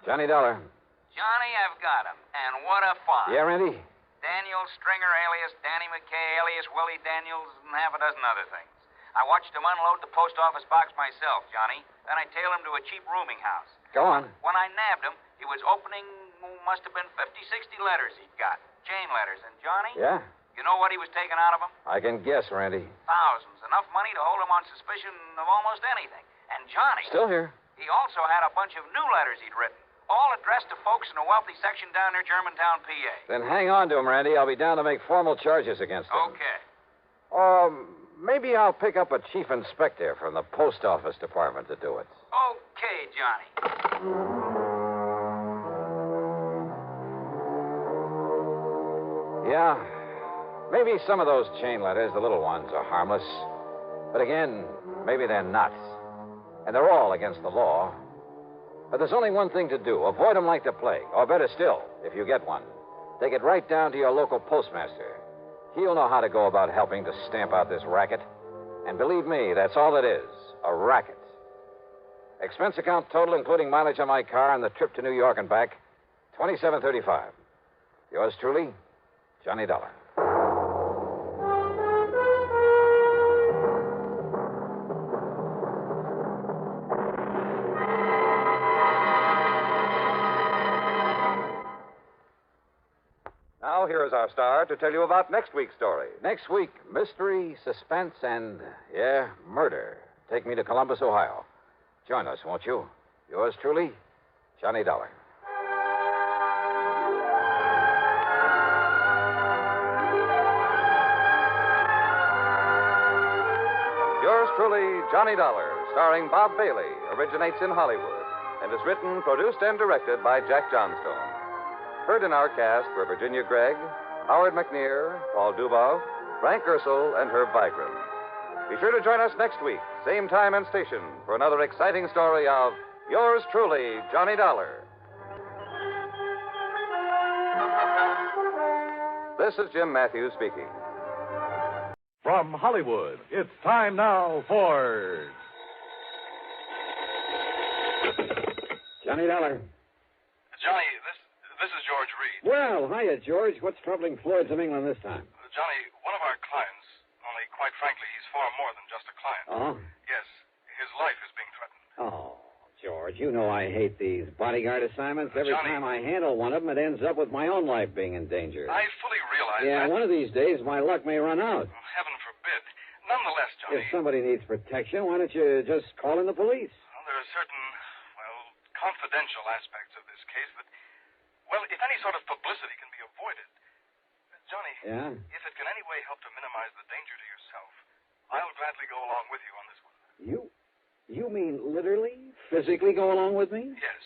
[SPEAKER 10] Johnny Dollar.
[SPEAKER 11] Johnny, I've got him. And what a find.
[SPEAKER 10] Yeah, Randy?
[SPEAKER 11] Daniel Stringer, alias Danny McKay, alias Willie Daniels, and half a dozen other things. I watched him unload the post office box myself, Johnny. Then I tailed him to a cheap rooming house.
[SPEAKER 10] Go on.
[SPEAKER 11] When I nabbed him, he was opening, must have been 50, 60 letters he'd got. Chain letters. And, Johnny?
[SPEAKER 10] Yeah?
[SPEAKER 11] You know what he was taking out of them?
[SPEAKER 10] I can guess, Randy.
[SPEAKER 11] Thousands. Enough money to hold him on suspicion of almost anything. And, Johnny...
[SPEAKER 10] Still here.
[SPEAKER 11] He also had a bunch of new letters he'd written, all addressed to folks in a wealthy section down near Germantown, PA.
[SPEAKER 10] Then hang on to him, Randy. I'll be down to make formal charges against him.
[SPEAKER 11] Okay.
[SPEAKER 10] Maybe I'll pick up a chief inspector from the post office department to do it.
[SPEAKER 11] Okay, Johnny.
[SPEAKER 10] Yeah. Maybe some of those chain letters, the little ones, are harmless. But again, maybe they're not. And they're all against the law. But there's only one thing to do. Avoid them like the plague. Or better still, if you get one, take it right down to your local postmaster. He'll know how to go about helping to stamp out this racket. And believe me, that's all it is, a racket. Expense account total, including mileage on my car and the trip to New York and back, $27.35. Yours truly, Johnny Dollar.
[SPEAKER 9] Now, here is our star to tell you about next week's story.
[SPEAKER 10] Next week, mystery, suspense, and, murder. Take me to Columbus, Ohio. Join us, won't you? Yours truly, Johnny Dollar.
[SPEAKER 9] Yours truly, Johnny Dollar, starring Bob Bailey, originates in Hollywood and is written, produced, and directed by Jack Johnstone. Heard in our cast were Virginia Gregg, Howard McNear, Paul Dubov, Frank Ursel, and Herb Vigran. Be sure to join us next week, same time and station, for another exciting story of Yours truly, Johnny Dollar. This is Jim Matthews speaking. From Hollywood, it's time now for
[SPEAKER 10] Johnny Dollar.
[SPEAKER 20] Johnny, this is George Reed.
[SPEAKER 10] Well, hiya, George. What's troubling Floyd's of England this time?
[SPEAKER 20] Johnny, one of our clients, only quite frankly, he's far more than just a client.
[SPEAKER 10] Oh?
[SPEAKER 20] Yes, his life is being threatened.
[SPEAKER 10] Oh, George, you know I hate these bodyguard assignments. Every
[SPEAKER 20] Johnny,
[SPEAKER 10] time I handle one of them, it ends up with my own life being in danger.
[SPEAKER 20] I fully realize
[SPEAKER 10] Yeah,
[SPEAKER 20] that.
[SPEAKER 10] one of these days, my luck may run out.
[SPEAKER 20] Heaven forbid. Nonetheless, Johnny,
[SPEAKER 10] If somebody needs protection, why don't you just call in the police?
[SPEAKER 20] well, there are certain, confidential aspects of this case that, if any sort of publicity can be avoided. Johnny,
[SPEAKER 10] Yeah?
[SPEAKER 20] if it can any way help to minimize the danger to yourself, I'll gladly go along with you on this one.
[SPEAKER 10] You mean literally, physically go along with me?
[SPEAKER 20] Yes.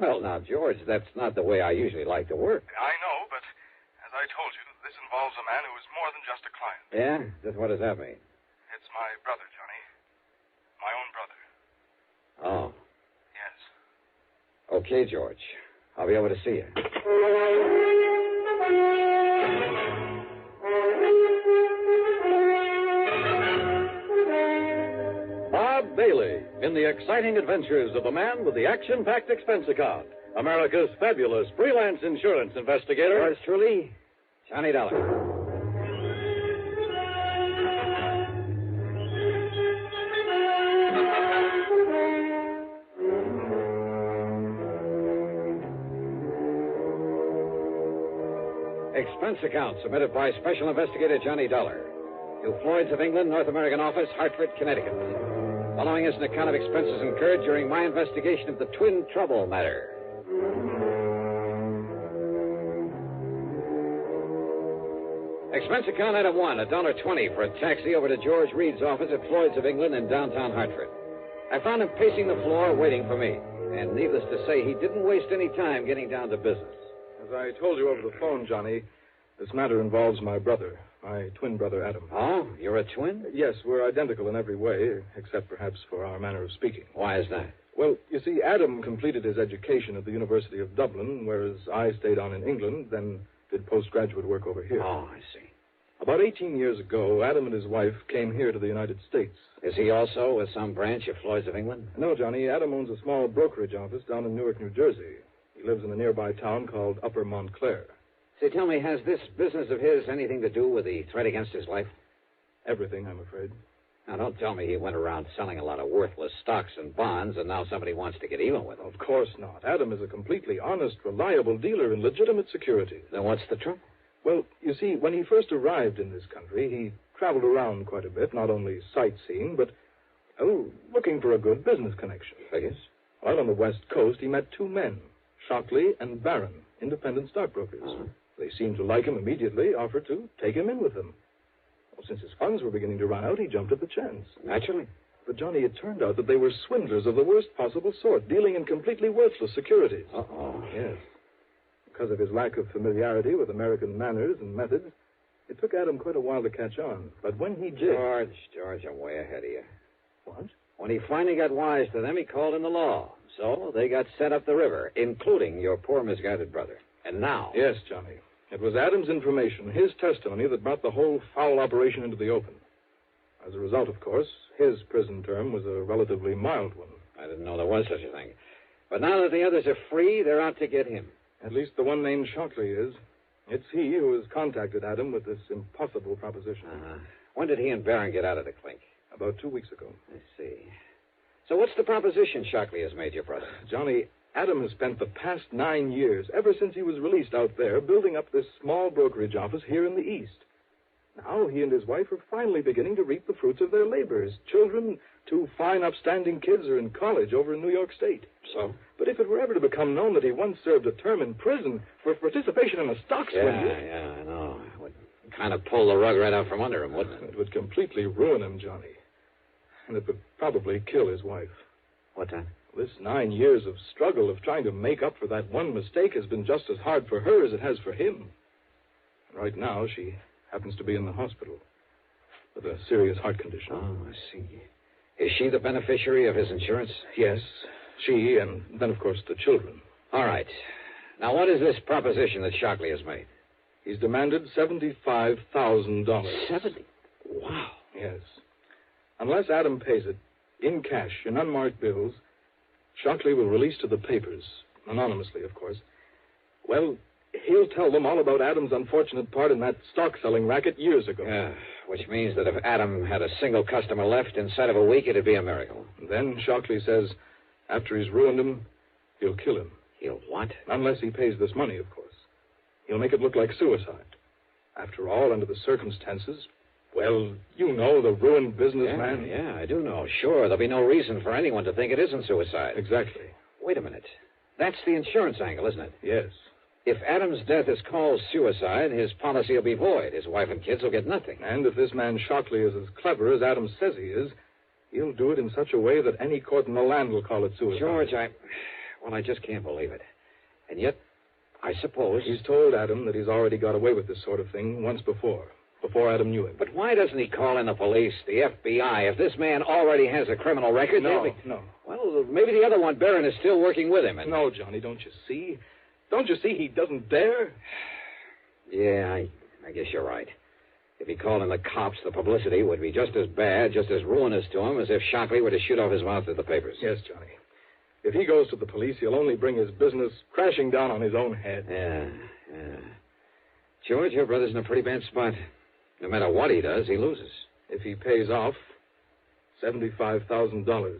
[SPEAKER 10] Well, now, George, that's not the way I usually like to work.
[SPEAKER 20] I know, but as I told you, this involves a man who is more than just a client.
[SPEAKER 10] Yeah? Just what does that mean?
[SPEAKER 20] It's my brother, Johnny. My own brother.
[SPEAKER 10] Oh.
[SPEAKER 20] Yes.
[SPEAKER 10] Okay, George. I'll be over to see you.
[SPEAKER 9] Bob Bailey in the exciting adventures of the man with the action-packed expense account. America's fabulous freelance insurance investigator.
[SPEAKER 10] Yours truly, Johnny Dollar. Expense account submitted by Special Investigator Johnny Dollar to Floyd's of England, North American Office, Hartford, Connecticut. Following is an account of expenses incurred during my investigation of the Twin Trouble matter. Expense account item 1, $1.20 for a taxi over to George Reed's office at Floyd's of England in downtown Hartford. I found him pacing the floor waiting for me, and needless to say, he didn't waste any time getting down to business.
[SPEAKER 5] As I told you over the phone, Johnny, this matter involves my brother, my twin brother, Adam.
[SPEAKER 10] Oh, you're a twin?
[SPEAKER 5] Yes, we're identical in every way, except perhaps for our manner of speaking.
[SPEAKER 10] Why is that?
[SPEAKER 5] Well, you see, Adam completed his education at the University of Dublin, whereas I stayed on in England, then did postgraduate work over here.
[SPEAKER 10] Oh, I see.
[SPEAKER 5] About 18 years ago, Adam and his wife came here to the United States.
[SPEAKER 10] Is he also with some branch of Floyd's of England?
[SPEAKER 5] No, Johnny. Adam owns a small brokerage office down in Newark, New Jersey. He lives in a nearby town called Upper Montclair.
[SPEAKER 10] Say, tell me, has this business of his anything to do with the threat against his life?
[SPEAKER 5] Everything, I'm afraid.
[SPEAKER 10] Now, don't tell me he went around selling a lot of worthless stocks and bonds, and now somebody wants to get even with him.
[SPEAKER 5] Of course not. Adam is a completely honest, reliable dealer in legitimate securities.
[SPEAKER 10] Then what's the trouble?
[SPEAKER 5] Well, you see, when he first arrived in this country, he traveled around quite a bit, not only sightseeing, but, looking for a good business connection.
[SPEAKER 10] Figures.
[SPEAKER 5] While on the West Coast, he met two men, Shockley and Barron, independent stockbrokers.
[SPEAKER 10] Uh-huh.
[SPEAKER 5] They seemed to like him immediately, offered to take him in with them. Well, since his funds were beginning to run out, he jumped at the chance.
[SPEAKER 10] Naturally.
[SPEAKER 5] But, Johnny, it turned out that they were swindlers of the worst possible sort, dealing in completely worthless securities.
[SPEAKER 10] Uh-oh.
[SPEAKER 5] Yes. Because of his lack of familiarity with American manners and methods, it took Adam quite a while to catch on. But when he did...
[SPEAKER 10] George, I'm way ahead of you.
[SPEAKER 5] What?
[SPEAKER 10] When he finally got wise to them, he called in the law. So they got sent up the river, including your poor misguided brother. And now...
[SPEAKER 5] Yes, Johnny. It was Adam's information, his testimony, that brought the whole foul operation into the open. As a result, of course, his prison term was a relatively mild one.
[SPEAKER 10] I didn't know there was such a thing. But now that the others are free, they're out to get him.
[SPEAKER 5] At least the one named Shockley is. It's he who has contacted Adam with this impossible proposition.
[SPEAKER 10] Uh-huh. When did he and Barron get out of the clink?
[SPEAKER 5] About 2 weeks ago.
[SPEAKER 10] I see. So what's the proposition Shockley has made your brother?
[SPEAKER 5] Johnny, Adam has spent the past 9 years, ever since he was released out there, building up this small brokerage office here in the East. Now he and his wife are finally beginning to reap the fruits of their labors. Children, two fine, upstanding kids, are in college over in New York State.
[SPEAKER 10] So?
[SPEAKER 5] But if it were ever to become known that he once served a term in prison for participation in a stock swindle...
[SPEAKER 10] Yeah, I know. It would kind of pull the rug right out from under him, wouldn't it?
[SPEAKER 5] It would completely ruin him, Johnny. And it would probably kill his wife.
[SPEAKER 10] What then?
[SPEAKER 5] This 9 years of struggle of trying to make up for that one mistake has been just as hard for her as it has for him. Right now, she happens to be in the hospital with a serious heart condition.
[SPEAKER 10] Oh, I see. Is she the beneficiary of his insurance?
[SPEAKER 5] Yes, she, and then, of course, the children.
[SPEAKER 10] All right. Now, what is this proposition that Shockley has made?
[SPEAKER 5] He's demanded $75,000.
[SPEAKER 10] 70? Wow.
[SPEAKER 5] Yes. Unless Adam pays it, in cash, in unmarked bills, Shockley will release to the papers, anonymously, of course. Well, he'll tell them all about Adam's unfortunate part in that stock-selling racket years ago.
[SPEAKER 10] Yeah, which means that if Adam had a single customer left inside of a week, it'd be a miracle.
[SPEAKER 5] And then Shockley says, after he's ruined him, he'll kill him.
[SPEAKER 10] He'll what?
[SPEAKER 5] Unless he pays this money, of course. He'll make it look like suicide. After all, under the circumstances, well, you know, the ruined businessman.
[SPEAKER 10] Yeah, I do know. Sure, there'll be no reason for anyone to think it isn't suicide.
[SPEAKER 5] Exactly.
[SPEAKER 10] Wait a minute. That's the insurance angle, isn't it?
[SPEAKER 5] Yes.
[SPEAKER 10] If Adam's death is called suicide, his policy will be void. His wife and kids will get nothing.
[SPEAKER 5] And if this man Shockley is as clever as Adam says he is, he'll do it in such a way that any court in the land will call it suicide.
[SPEAKER 10] George, I just can't believe it. And yet, I suppose...
[SPEAKER 5] He's told Adam that he's already got away with this sort of thing once before Adam knew him.
[SPEAKER 10] But why doesn't he call in the police, the FBI? If this man already has a criminal record...
[SPEAKER 5] No.
[SPEAKER 10] Well, maybe the other one, Barron, is still working with him.
[SPEAKER 5] No, Johnny, don't you see? Don't you see he doesn't dare?
[SPEAKER 10] Yeah, I guess you're right. If he called in the cops, the publicity would be just as bad, just as ruinous to him as if Shockley were to shoot off his mouth to the papers.
[SPEAKER 5] Yes, Johnny. If he goes to the police, he'll only bring his business crashing down on his own head.
[SPEAKER 10] Yeah. George, your brother's in a pretty bad spot. No matter what he does, he loses.
[SPEAKER 5] If he pays off, $75,000.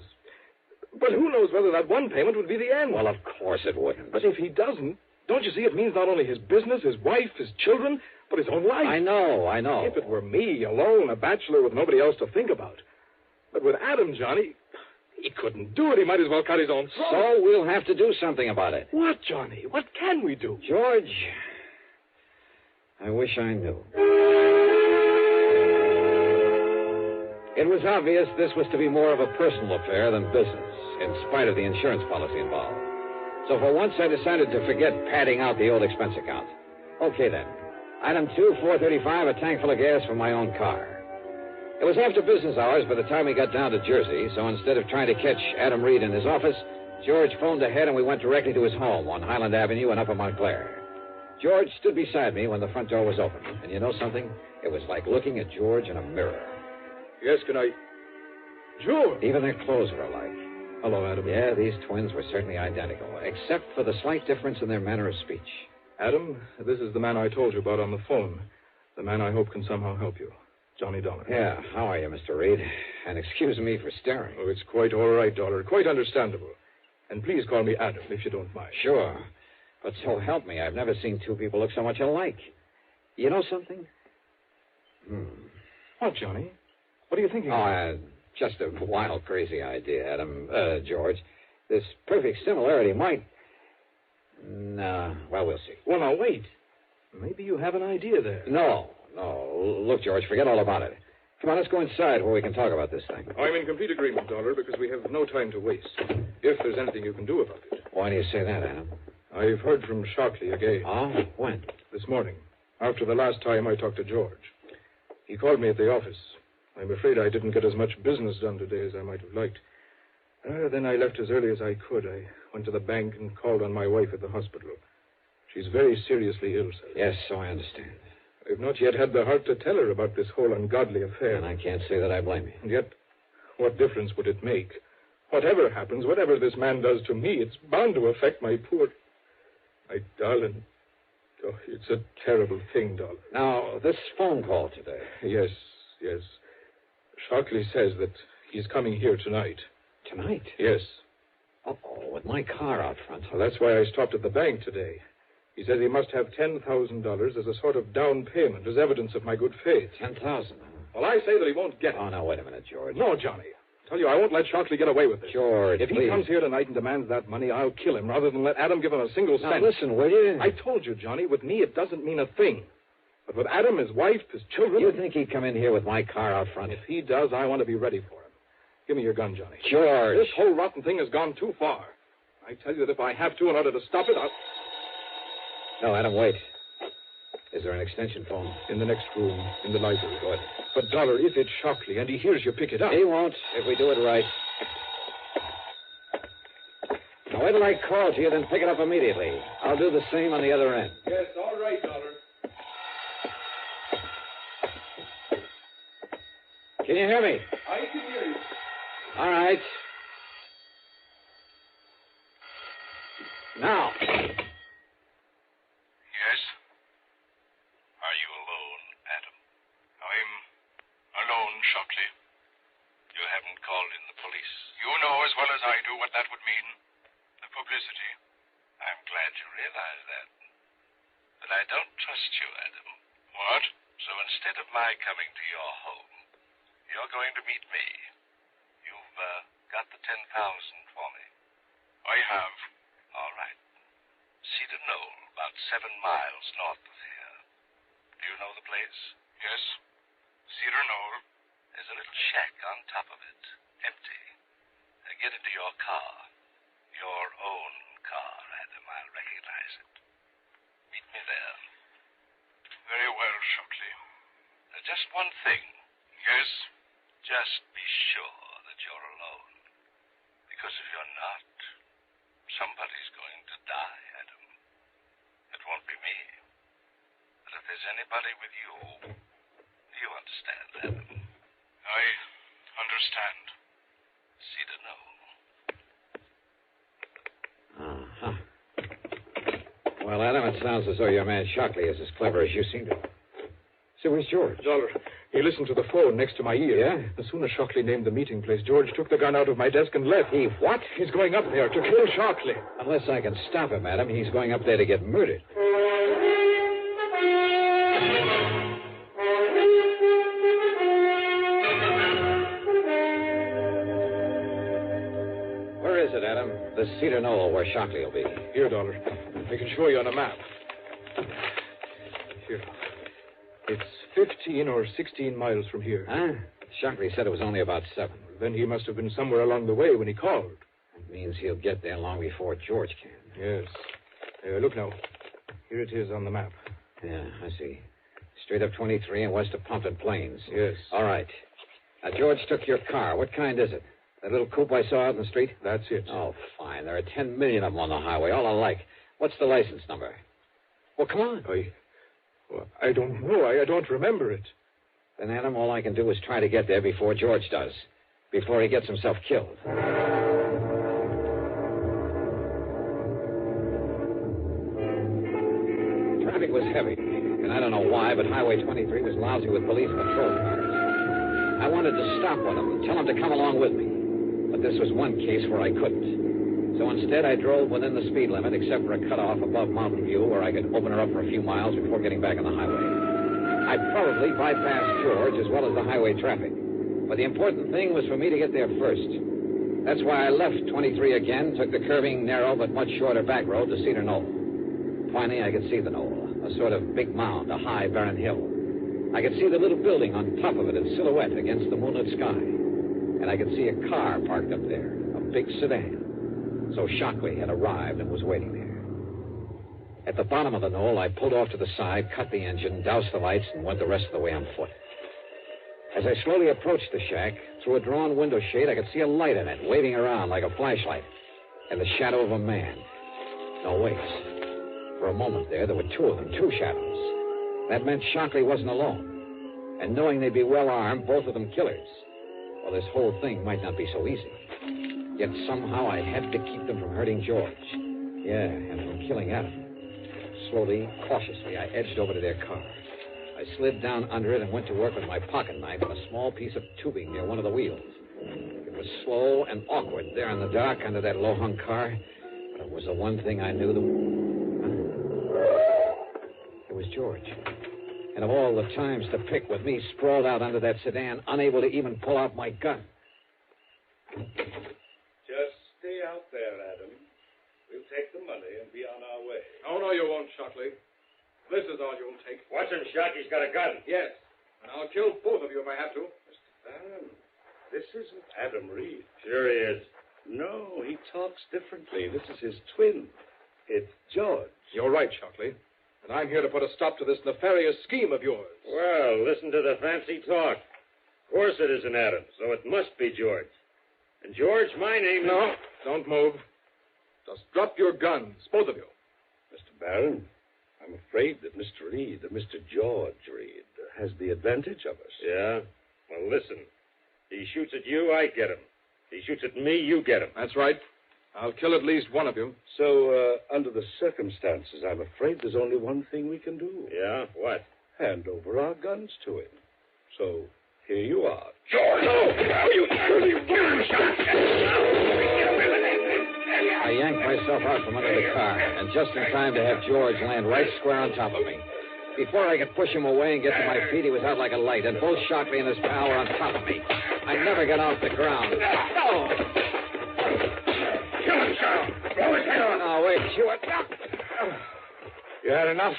[SPEAKER 5] But who knows whether that one payment would be the end?
[SPEAKER 10] Well, of course it wouldn't.
[SPEAKER 5] But if he doesn't, don't you see it means not only his business, his wife, his children, but his own life?
[SPEAKER 10] I know.
[SPEAKER 5] If it were me, alone, a bachelor with nobody else to think about. But with Adam, Johnny, he couldn't do it. He might as well cut his own throat.
[SPEAKER 10] So we'll have to do something about it.
[SPEAKER 5] What, Johnny? What can we do?
[SPEAKER 10] George, I wish I knew. It was obvious this was to be more of a personal affair than business, in spite of the insurance policy involved. So for once, I decided to forget padding out the old expense account. Okay, then. Item 2, $4.35, a tank full of gas for my own car. It was after business hours by the time we got down to Jersey, so instead of trying to catch Adam Reed in his office, George phoned ahead and we went directly to his home on Highland Avenue in Upper Montclair. George stood beside me when the front door was open. And you know something? It was like looking at George in a mirror.
[SPEAKER 5] Yes, can I... George!
[SPEAKER 10] Even their clothes were alike.
[SPEAKER 5] Hello, Adam.
[SPEAKER 10] Yeah, these twins were certainly identical, except for the slight difference in their manner of speech.
[SPEAKER 5] Adam, this is the man I told you about on the phone. The man I hope can somehow help you. Johnny Dollar.
[SPEAKER 10] Yeah, how are you, Mr. Reed? And excuse me for staring.
[SPEAKER 5] Oh, it's quite all right, Dollar. Quite understandable. And please call me Adam, if you don't mind.
[SPEAKER 10] Sure. But so help me, I've never seen two people look so much alike. You know something?
[SPEAKER 5] What, Johnny? What are you thinking?
[SPEAKER 10] Just a wild, crazy idea, Adam. George. This perfect similarity might... No, well, we'll see.
[SPEAKER 5] Well, now, wait. Maybe you have an idea there.
[SPEAKER 10] No. Look, George, forget all about it. Come on, let's go inside where we can talk about this thing.
[SPEAKER 5] I'm in complete agreement, Dollar, because we have no time to waste. If there's anything you can do about it.
[SPEAKER 10] Why do you say that, Adam?
[SPEAKER 5] I've heard from Shockley again.
[SPEAKER 10] Oh? When?
[SPEAKER 5] This morning, after the last time I talked to George. He called me at the office. I'm afraid I didn't get as much business done today as I might have liked. Then I left as early as I could. I went to the bank and called on my wife at the hospital. She's very seriously ill, sir.
[SPEAKER 10] Yes, so I understand.
[SPEAKER 5] I've not yet had the heart to tell her about this whole ungodly affair.
[SPEAKER 10] And I can't say that I blame you.
[SPEAKER 5] And yet, what difference would it make? Whatever happens, whatever this man does to me, it's bound to affect my darling. Oh, it's a terrible thing, Dollar.
[SPEAKER 10] Now, this phone call today.
[SPEAKER 5] Yes. Shockley says that he's coming here tonight.
[SPEAKER 10] Tonight?
[SPEAKER 5] Yes.
[SPEAKER 10] Uh-oh, with my car out front.
[SPEAKER 5] Well, that's why I stopped at the bank today. He says he must have $10,000 as a sort of down payment, as evidence of my good faith.
[SPEAKER 10] $10,000?
[SPEAKER 5] Well, I say that he won't get it.
[SPEAKER 10] Oh, now, wait a minute, George.
[SPEAKER 5] No, Johnny. I tell you, I won't let Shockley get away with this.
[SPEAKER 10] George,
[SPEAKER 5] If he
[SPEAKER 10] please.
[SPEAKER 5] comes here tonight and demands that money, I'll kill him rather than let Adam give him a single
[SPEAKER 10] Now,
[SPEAKER 5] cent.
[SPEAKER 10] listen, will you?
[SPEAKER 5] I told you, Johnny, with me it doesn't mean a thing. But with Adam, his wife, his children...
[SPEAKER 10] You think he'd come in here with my car out front?
[SPEAKER 5] If he does, I want to be ready for him. Give me your gun, Johnny.
[SPEAKER 10] George.
[SPEAKER 5] This whole rotten thing has gone too far. I tell you that if I have to in order to stop it, I'll...
[SPEAKER 10] No, Adam, wait. Is there an extension phone?
[SPEAKER 5] In the next room, in the library. Good. But, Dollar, if it's Shockley and he hears you pick it up...
[SPEAKER 10] He won't, if we do it right. Now, wait till I call to you, then pick it up immediately. I'll do the same on the other end.
[SPEAKER 5] Yes, all right, Dollar.
[SPEAKER 10] Can you hear me?
[SPEAKER 5] I can hear you.
[SPEAKER 10] All right. Now.
[SPEAKER 20] Yes? Are you alone, Adam? I'm alone, Shockley. You haven't called in the police. You know as well as I do what that would mean. The publicity. I'm glad you realize that. But I don't trust you, Adam. What? So instead of my coming to your home, you're going to meet me. You've got the $10,000 for me. I have. All right. Cedar Knoll, about 7 miles north of here. Do you know the place? Yes. Cedar Knoll. There's a little shack on top of it. Empty. Get into your car. Your own car, Adam. I'll recognize it. Meet me there. Very well, Shockley. Just one thing. Yes? Just be sure that you're alone. Because if you're not, somebody's going to die, Adam. there's anybody with you, you understand, Adam. I understand. Cedar Knoll.
[SPEAKER 10] Well, Adam, it sounds as though your man Shockley is as clever as you seem to. So where's George?
[SPEAKER 5] Dollar. He listened to the phone next to my ear.
[SPEAKER 10] Yeah?
[SPEAKER 5] As soon as Shockley named the meeting place, George took the gun out of my desk and left.
[SPEAKER 10] He what?
[SPEAKER 5] He's going up there to kill Shockley.
[SPEAKER 10] Unless I can stop him, Adam, he's going up there to get murdered. Where is it, Adam? The Cedar Knoll, where Shockley will be.
[SPEAKER 5] Here, Dollar. I can show you on a map. Here. It's 15 or 16 miles from here.
[SPEAKER 10] Huh? Shockley said it was only about 7.
[SPEAKER 5] Then he must have been somewhere along the way when he called.
[SPEAKER 10] That means he'll get there long before George can.
[SPEAKER 5] Yes. Look now. Here it is on the map.
[SPEAKER 10] Yeah, I see. Straight up 23 and west of Pumpkin Plains.
[SPEAKER 5] Yes.
[SPEAKER 10] All right. Now, George took your car. What kind is it? That little coupe I saw out in the street?
[SPEAKER 5] That's it.
[SPEAKER 10] Oh, fine. There are 10 million of them on the highway, all alike. What's the license number? Well, come on.
[SPEAKER 5] I don't know. I don't remember it.
[SPEAKER 10] Then, Adam, all I can do is try to get there before George does. Before he gets himself killed. Traffic was heavy, and I don't know why, but Highway 23 was lousy with police patrol cars. I wanted to stop one of them, tell them to come along with me. But this was one case where I couldn't. So instead, I drove within the speed limit, except for a cutoff above Mountain View where I could open her up for a few miles before getting back on the highway. I'd probably bypass George as well as the highway traffic. But the important thing was for me to get there first. That's why I left 23 again, took the curving, narrow, but much shorter back road to Cedar Knoll. Finally, I could see the knoll, a sort of big mound, a high, barren hill. I could see the little building on top of it in silhouette against the moonlit sky. And I could see a car parked up there, a big sedan. So Shockley had arrived and was waiting there. At the bottom of the knoll, I pulled off to the side, cut the engine, doused the lights, and went the rest of the way on foot. As I slowly approached the shack, through a drawn window shade, I could see a light in it, waving around like a flashlight, and the shadow of a man. No, wait. For a moment there were two of them, two shadows. That meant Shockley wasn't alone. And knowing they'd be well armed, both of them killers. Well, this whole thing might not be so easy. Yet somehow I had to keep them from hurting George. Yeah, and from killing Adam. Slowly, cautiously, I edged over to their car. I slid down under it and went to work with my pocket knife on a small piece of tubing near one of the wheels. It was slow and awkward there in the dark under that low-hung car, but it was the one thing I knew. It was George. And of all the times to pick with me sprawled out under that sedan, unable to even pull out my gun.
[SPEAKER 21] Just stay out there, Adam. We'll take the money and be on our way.
[SPEAKER 5] Oh, no, you won't, Shockley. This is all you'll take.
[SPEAKER 21] Watch him, Shockey's got a gun.
[SPEAKER 5] Yes. And I'll kill both of you if I have to.
[SPEAKER 21] Mr. Barron, this isn't Adam Reed. Sure he is. No, he talks differently. This is his twin. It's George.
[SPEAKER 5] You're right, Shockley. And I'm here to put a stop to this nefarious scheme of yours.
[SPEAKER 21] Well, listen to the fancy talk. Of course it isn't Adam, so it must be George. And George, my name is...
[SPEAKER 5] No, don't move. Just drop your guns, both of you.
[SPEAKER 21] Mr. Barron, I'm afraid that Mr. Reed, Mr. George Reed, has the advantage of us. Yeah? Well, listen. He shoots at you, I get him. He shoots at me, you get him.
[SPEAKER 5] That's right. I'll kill at least one of you.
[SPEAKER 21] So, under the circumstances, I'm afraid there's only one thing we can do. Yeah? What? Hand over our guns to him. So, here you are. George! Oh, you
[SPEAKER 10] I yanked myself out from under the car, and just in time to have George land right square on top of me. Before I could push him away and get to my feet, he was out like a light, and both Shockley and his pal were on top of me. I never got off the ground. No!
[SPEAKER 21] Kill him, Charles. Blow his head off.
[SPEAKER 10] No, wait, you...
[SPEAKER 21] You had enough?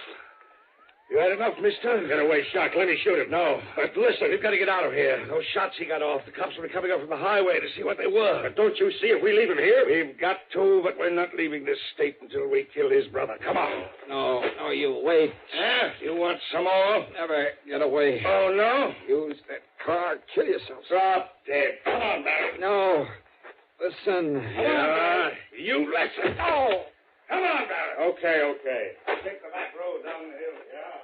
[SPEAKER 21] You had enough, mister? Get away, Shock. Let me shoot him. No. But listen, we've got to get out of here. Those shots he got off, the cops will be coming up from the highway to see what they were. But don't you see if we leave him here? We've got to, but we're not leaving this state until we kill his brother. Come on.
[SPEAKER 10] No, you wait.
[SPEAKER 21] You want some more?
[SPEAKER 10] Never get away.
[SPEAKER 21] Oh, no?
[SPEAKER 10] Use that car. Kill yourself.
[SPEAKER 21] Drop dead. Come on, Barry.
[SPEAKER 10] No. Listen.
[SPEAKER 21] Come on, Barry. You listen. Oh. Come on, Barry. Okay. Take the back road down the hill. Yeah.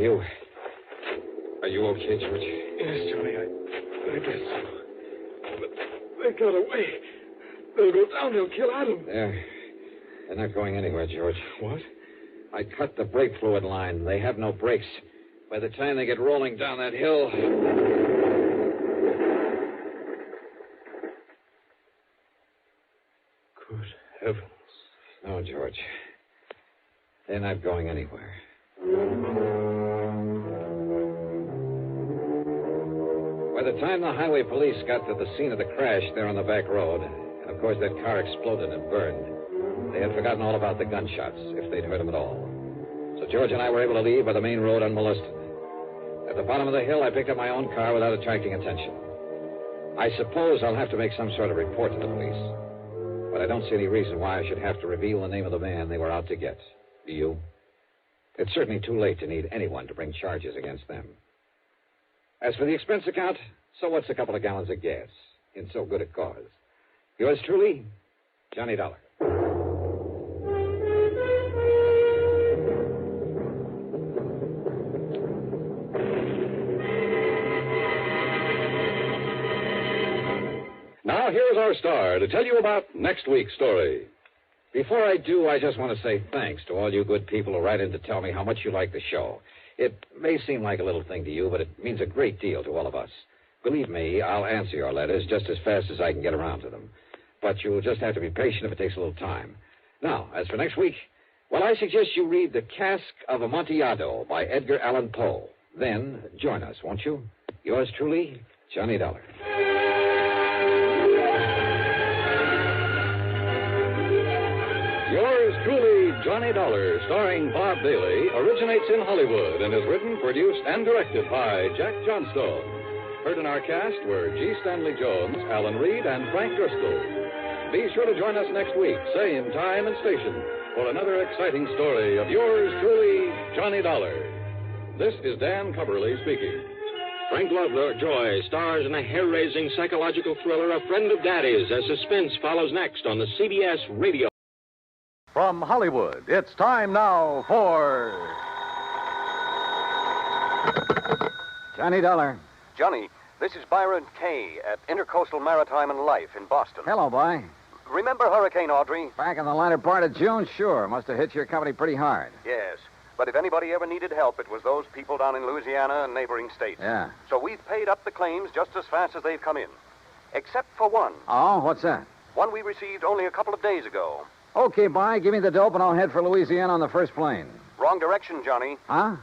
[SPEAKER 5] Are you okay, George? Yes, Johnny, I guess so. But they got away. They'll go down. They'll kill Adam.
[SPEAKER 10] They're not going anywhere, George.
[SPEAKER 5] What?
[SPEAKER 10] I cut the brake fluid line. They have no brakes. By the time they get rolling down that hill...
[SPEAKER 5] Good heavens.
[SPEAKER 10] No, George. They're not going anywhere. By the time the highway police got to the scene of the crash there on the back road, and of course that car exploded and burned, they had forgotten all about the gunshots, if they'd heard them at all. So George and I were able to leave by the main road unmolested. At the bottom of the hill, I picked up my own car without attracting attention. I suppose I'll have to make some sort of report to the police. But I don't see any reason why I should have to reveal the name of the man they were out to get. Do you? It's certainly too late to need anyone to bring charges against them. As for the expense account, so what's a couple of gallons of gas in so good a cause? Yours truly, Johnny Dollar.
[SPEAKER 9] Now, here's our star to tell you about next week's story.
[SPEAKER 10] Before I do, I just want to say thanks to all you good people who write in to tell me how much you like the show. It may seem like a little thing to you, but it means a great deal to all of us. Believe me, I'll answer your letters just as fast as I can get around to them. But you'll just have to be patient if it takes a little time. Now, as for next week, well, I suggest you read The Cask of Amontillado by Edgar Allan Poe. Then join us, won't you? Yours truly, Johnny Dollar.
[SPEAKER 9] Yours truly, Johnny Dollar, starring Bob Bailey, originates in Hollywood and is written, produced, and directed by Jack Johnstone. Heard in our cast were G. Stanley Jones, Alan Reed, and Frank Driscoll. Be sure to join us next week, same time and station, for another exciting story of yours truly, Johnny Dollar. This is Dan Coverly speaking.
[SPEAKER 19] Frank Lovejoy stars in a hair-raising psychological thriller, A Friend of Daddy's, as suspense follows next on the CBS Radio.
[SPEAKER 9] From Hollywood, it's time now for...
[SPEAKER 10] Johnny Dollar.
[SPEAKER 12] Johnny, this is Byron Kay at Intercoastal Maritime and Life in Boston.
[SPEAKER 10] Hello, boy.
[SPEAKER 12] Remember Hurricane Audrey?
[SPEAKER 10] Back in the latter part of June, sure. Must have hit your company pretty hard.
[SPEAKER 12] Yes. But if anybody ever needed help, it was those people down in Louisiana and neighboring states.
[SPEAKER 10] Yeah.
[SPEAKER 12] So we've paid up the claims just as fast as they've come in. Except for one.
[SPEAKER 10] Oh, what's that?
[SPEAKER 12] One we received only a couple of days ago.
[SPEAKER 10] Okay, bye. Give me the dope and I'll head for Louisiana on the first plane.
[SPEAKER 12] Wrong direction, Johnny.
[SPEAKER 10] Huh?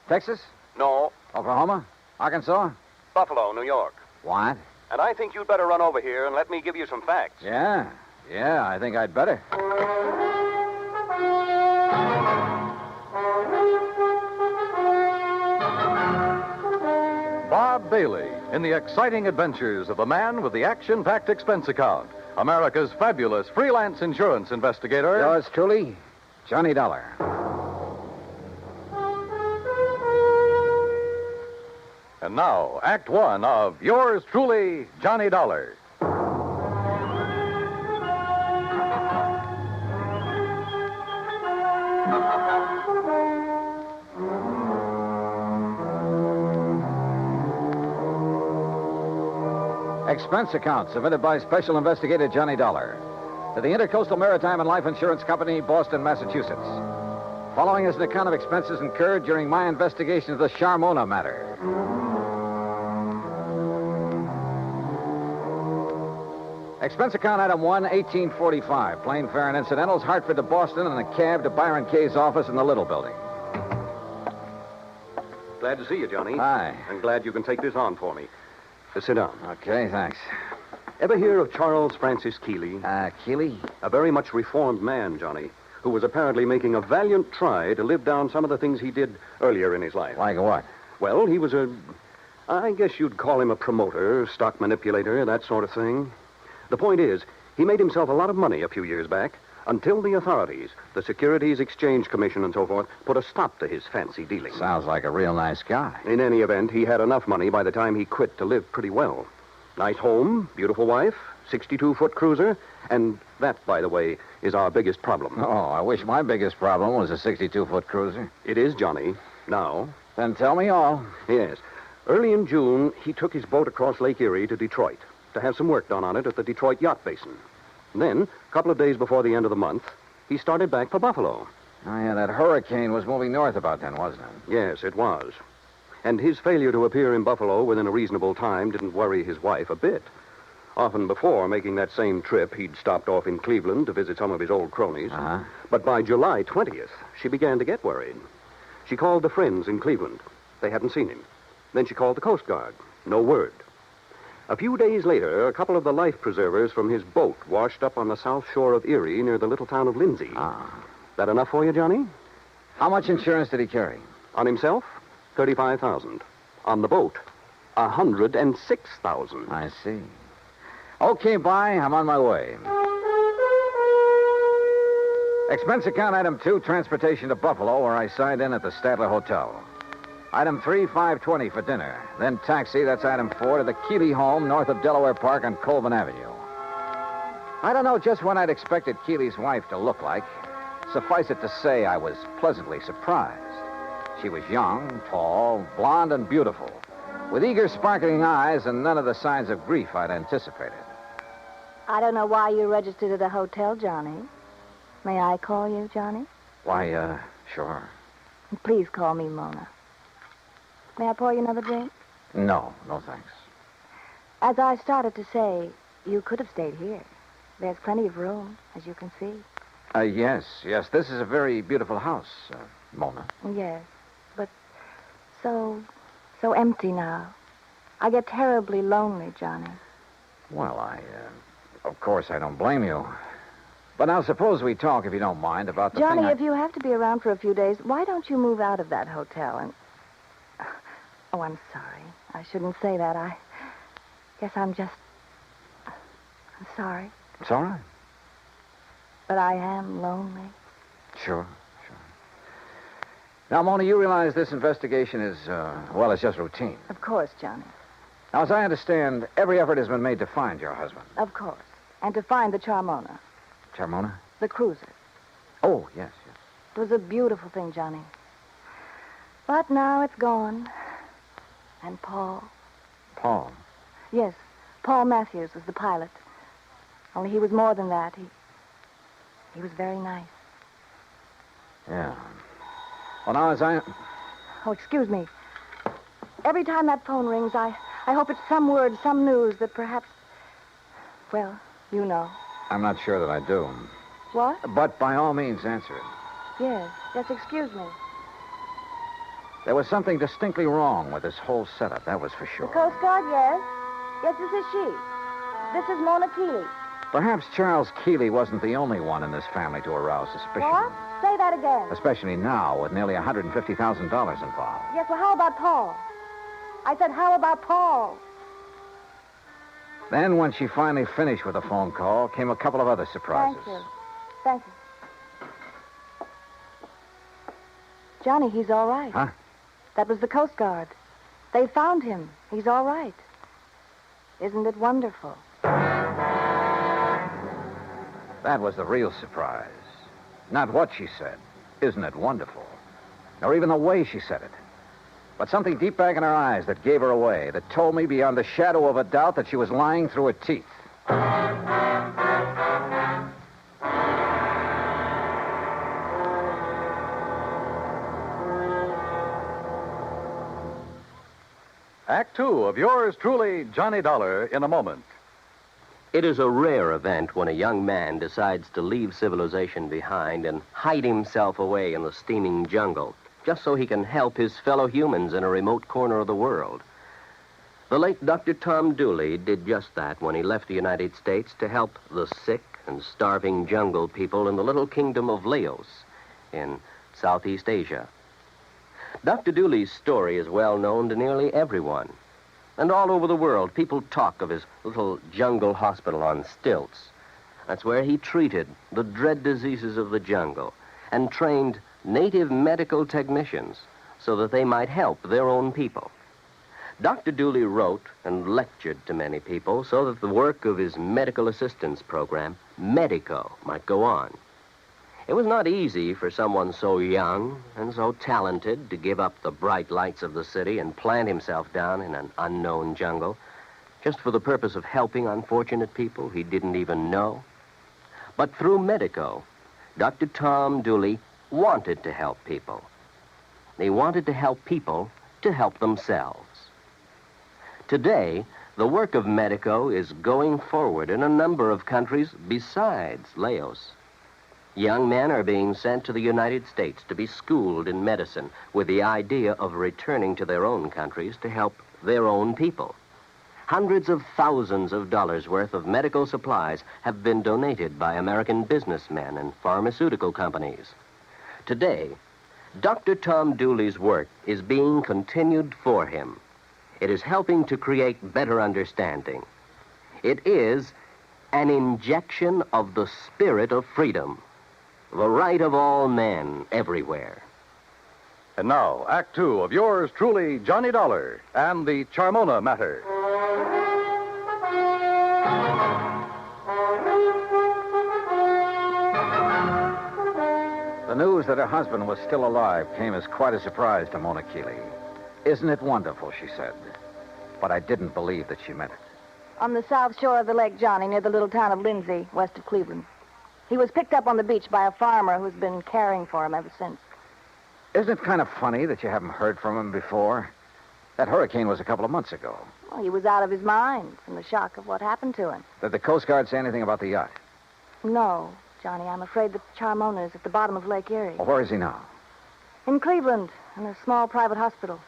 [SPEAKER 10] Texas?
[SPEAKER 12] No.
[SPEAKER 10] Oklahoma? Arkansas?
[SPEAKER 12] Buffalo, New York.
[SPEAKER 10] What?
[SPEAKER 12] And I think you'd better run over here and let me give you some facts.
[SPEAKER 10] Yeah, I think I'd better.
[SPEAKER 9] Bob Bailey in the exciting adventures of the man with the action-packed expense account. America's fabulous freelance insurance investigator.
[SPEAKER 10] Yours truly, Johnny Dollar.
[SPEAKER 9] And now, Act One of Yours Truly, Johnny Dollar.
[SPEAKER 10] Expense account submitted by Special Investigator Johnny Dollar to the Intercoastal Maritime and Life Insurance Company, Boston, Massachusetts. Following is an account of expenses incurred during my investigation of the Charmona matter. Expense account item 1, 1845. Plane fare and incidentals, Hartford to Boston, and a cab to Byron Kay's office in the Little Building.
[SPEAKER 22] Glad to see you, Johnny.
[SPEAKER 10] Hi.
[SPEAKER 22] I'm glad you can take this on for me. Sit down.
[SPEAKER 10] Okay, thanks.
[SPEAKER 22] Ever hear of Charles Francis Keeley?
[SPEAKER 10] Keeley?
[SPEAKER 22] A very much reformed man, Johnny, who was apparently making a valiant try to live down some of the things he did earlier in his life.
[SPEAKER 10] Like what?
[SPEAKER 22] Well, he was I guess you'd call him a promoter, stock manipulator, that sort of thing. The point is, he made himself a lot of money a few years back until the authorities, the Securities Exchange Commission and so forth, put a stop to his fancy dealing.
[SPEAKER 10] Sounds like a real nice guy.
[SPEAKER 22] In any event, he had enough money by the time he quit to live pretty well. Nice home, beautiful wife, 62-foot cruiser, and that, by the way, is our biggest problem.
[SPEAKER 10] Oh, I wish my biggest problem was a 62-foot cruiser.
[SPEAKER 22] It is, Johnny. Now,
[SPEAKER 10] Then tell me all.
[SPEAKER 22] Yes. Early in June, he took his boat across Lake Erie to Detroit to have some work done on it at the Detroit Yacht Basin. Then, a couple of days before the end of the month, he started back for Buffalo.
[SPEAKER 10] Oh, yeah, that hurricane was moving north about then, wasn't it?
[SPEAKER 22] Yes, it was. And his failure to appear in Buffalo within a reasonable time didn't worry his wife a bit. Often before making that same trip, he'd stopped off in Cleveland to visit some of his old cronies.
[SPEAKER 10] Uh-huh.
[SPEAKER 22] But by July 20th, she began to get worried. She called the friends in Cleveland. They hadn't seen him. Then she called the Coast Guard. No word. A few days later, a couple of the life preservers from his boat washed up on the south shore of Erie near the little town of Lindsay. That enough for you, Johnny?
[SPEAKER 10] How much insurance did he carry?
[SPEAKER 22] On himself, $35,000. On the boat, $106,000.
[SPEAKER 10] I see. Okay, bye. I'm on my way. Expense account item 2, transportation to Buffalo, where I signed in at the Statler Hotel. Item 3, $520 for dinner. Then taxi, that's item 4, to the Keeley home north of Delaware Park on Colvin Avenue. I don't know just what I'd expected Keeley's wife to look like. Suffice it to say, I was pleasantly surprised. She was young, tall, blonde, and beautiful, with eager, sparkling eyes and none of the signs of grief I'd anticipated.
[SPEAKER 3] I don't know why you registered at a hotel, Johnny. May I call you, Johnny?
[SPEAKER 10] Why, sure.
[SPEAKER 3] Please call me Mona. May I pour you another drink?
[SPEAKER 10] No, thanks.
[SPEAKER 3] As I started to say, you could have stayed here. There's plenty of room, as you can see.
[SPEAKER 10] Yes. This is a very beautiful house, Mona.
[SPEAKER 3] Yes, but so empty now. I get terribly lonely, Johnny.
[SPEAKER 10] Well, of course, I don't blame you. But now suppose we talk, if you don't mind, about the
[SPEAKER 3] Johnny,
[SPEAKER 10] thing
[SPEAKER 3] if you have to be around for a few days, why don't you move out of that hotel and... Oh, I'm sorry. I shouldn't say that. I guess I'm sorry.
[SPEAKER 10] It's all right.
[SPEAKER 3] But I am lonely.
[SPEAKER 10] Sure. Now, Mona, you realize this investigation is, it's just routine.
[SPEAKER 3] Of course, Johnny.
[SPEAKER 10] Now, as I understand, every effort has been made to find your husband.
[SPEAKER 3] Of course. And to find the Charmona.
[SPEAKER 10] Charmona?
[SPEAKER 3] The cruiser.
[SPEAKER 10] Oh, yes.
[SPEAKER 3] It was a beautiful thing, Johnny. But now it's gone. And Paul.
[SPEAKER 10] Paul?
[SPEAKER 3] Yes. Paul Matthews was the pilot. Only he was more than that. He was very nice.
[SPEAKER 10] Yeah. Well, now, as I...
[SPEAKER 3] Oh, excuse me. Every time that phone rings, I hope it's some word, some news that perhaps... Well, you know.
[SPEAKER 10] I'm not sure that I do.
[SPEAKER 3] What?
[SPEAKER 10] But by all means, answer it.
[SPEAKER 3] Yes, excuse me.
[SPEAKER 10] There was something distinctly wrong with this whole setup, that was for sure.
[SPEAKER 3] The Coast Guard, yes. Yes, this is she. This is Mona Keeley.
[SPEAKER 10] Perhaps Charles Keeley wasn't the only one in this family to arouse suspicion.
[SPEAKER 3] What? Say that again.
[SPEAKER 10] Especially now, with nearly $150,000 involved.
[SPEAKER 3] Yes, well, how about Paul? I said, how about Paul?
[SPEAKER 10] Then, when she finally finished with the phone call, came a couple of other surprises.
[SPEAKER 3] Thank you. Johnny, he's all right.
[SPEAKER 10] Huh?
[SPEAKER 3] That was the Coast Guard. They found him. He's all right. Isn't it wonderful?
[SPEAKER 10] That was the real surprise. Not what she said. Isn't it wonderful? Nor even the way she said it. But something deep back in her eyes that gave her away, that told me beyond the shadow of a doubt that she was lying through her teeth.
[SPEAKER 9] Act 2 of yours truly, Johnny Dollar, in a moment.
[SPEAKER 4] It is a rare event when a young man decides to leave civilization behind and hide himself away in the steaming jungle, just so he can help his fellow humans in a remote corner of the world. The late Dr. Tom Dooley did just that when he left the United States to help the sick and starving jungle people in the little kingdom of Laos in Southeast Asia. Dr. Dooley's story is well known to nearly everyone. And all over the world, people talk of his little jungle hospital on stilts. That's where he treated the dread diseases of the jungle and trained native medical technicians so that they might help their own people. Dr. Dooley wrote and lectured to many people so that the work of his medical assistance program, Medico, might go on. It was not easy for someone so young and so talented to give up the bright lights of the city and plant himself down in an unknown jungle just for the purpose of helping unfortunate people he didn't even know. But through Medico, Dr. Tom Dooley wanted to help people. He wanted to help people to help themselves. Today, the work of Medico is going forward in a number of countries besides Laos. Young men are being sent to the United States to be schooled in medicine with the idea of returning to their own countries to help their own people. Hundreds of thousands of dollars worth of medical supplies have been donated by American businessmen and pharmaceutical companies. Today, Dr. Tom Dooley's work is being continued for him. It is helping to create better understanding. It is an injection of the spirit of freedom, the right of all men everywhere.
[SPEAKER 9] And now, Act Two of yours truly, Johnny Dollar, and the Charmona matter.
[SPEAKER 10] The news that her husband was still alive came as quite a surprise to Mona Keeley. Isn't it wonderful, she said. But I didn't believe that she meant it.
[SPEAKER 3] On the south shore of the Lake Johnny, near the little town of Lindsay, west of Cleveland. He was picked up on the beach by a farmer who's been caring for him ever since.
[SPEAKER 10] Isn't it kind of funny that you haven't heard from him before? That hurricane was a couple of months ago.
[SPEAKER 3] Well, he was out of his mind from the shock of what happened to him.
[SPEAKER 10] Did the Coast Guard say anything about the yacht?
[SPEAKER 3] No, Johnny, I'm afraid that Charmona is at the bottom of Lake Erie.
[SPEAKER 10] Well, where is he now?
[SPEAKER 3] In Cleveland, in a small private hospital.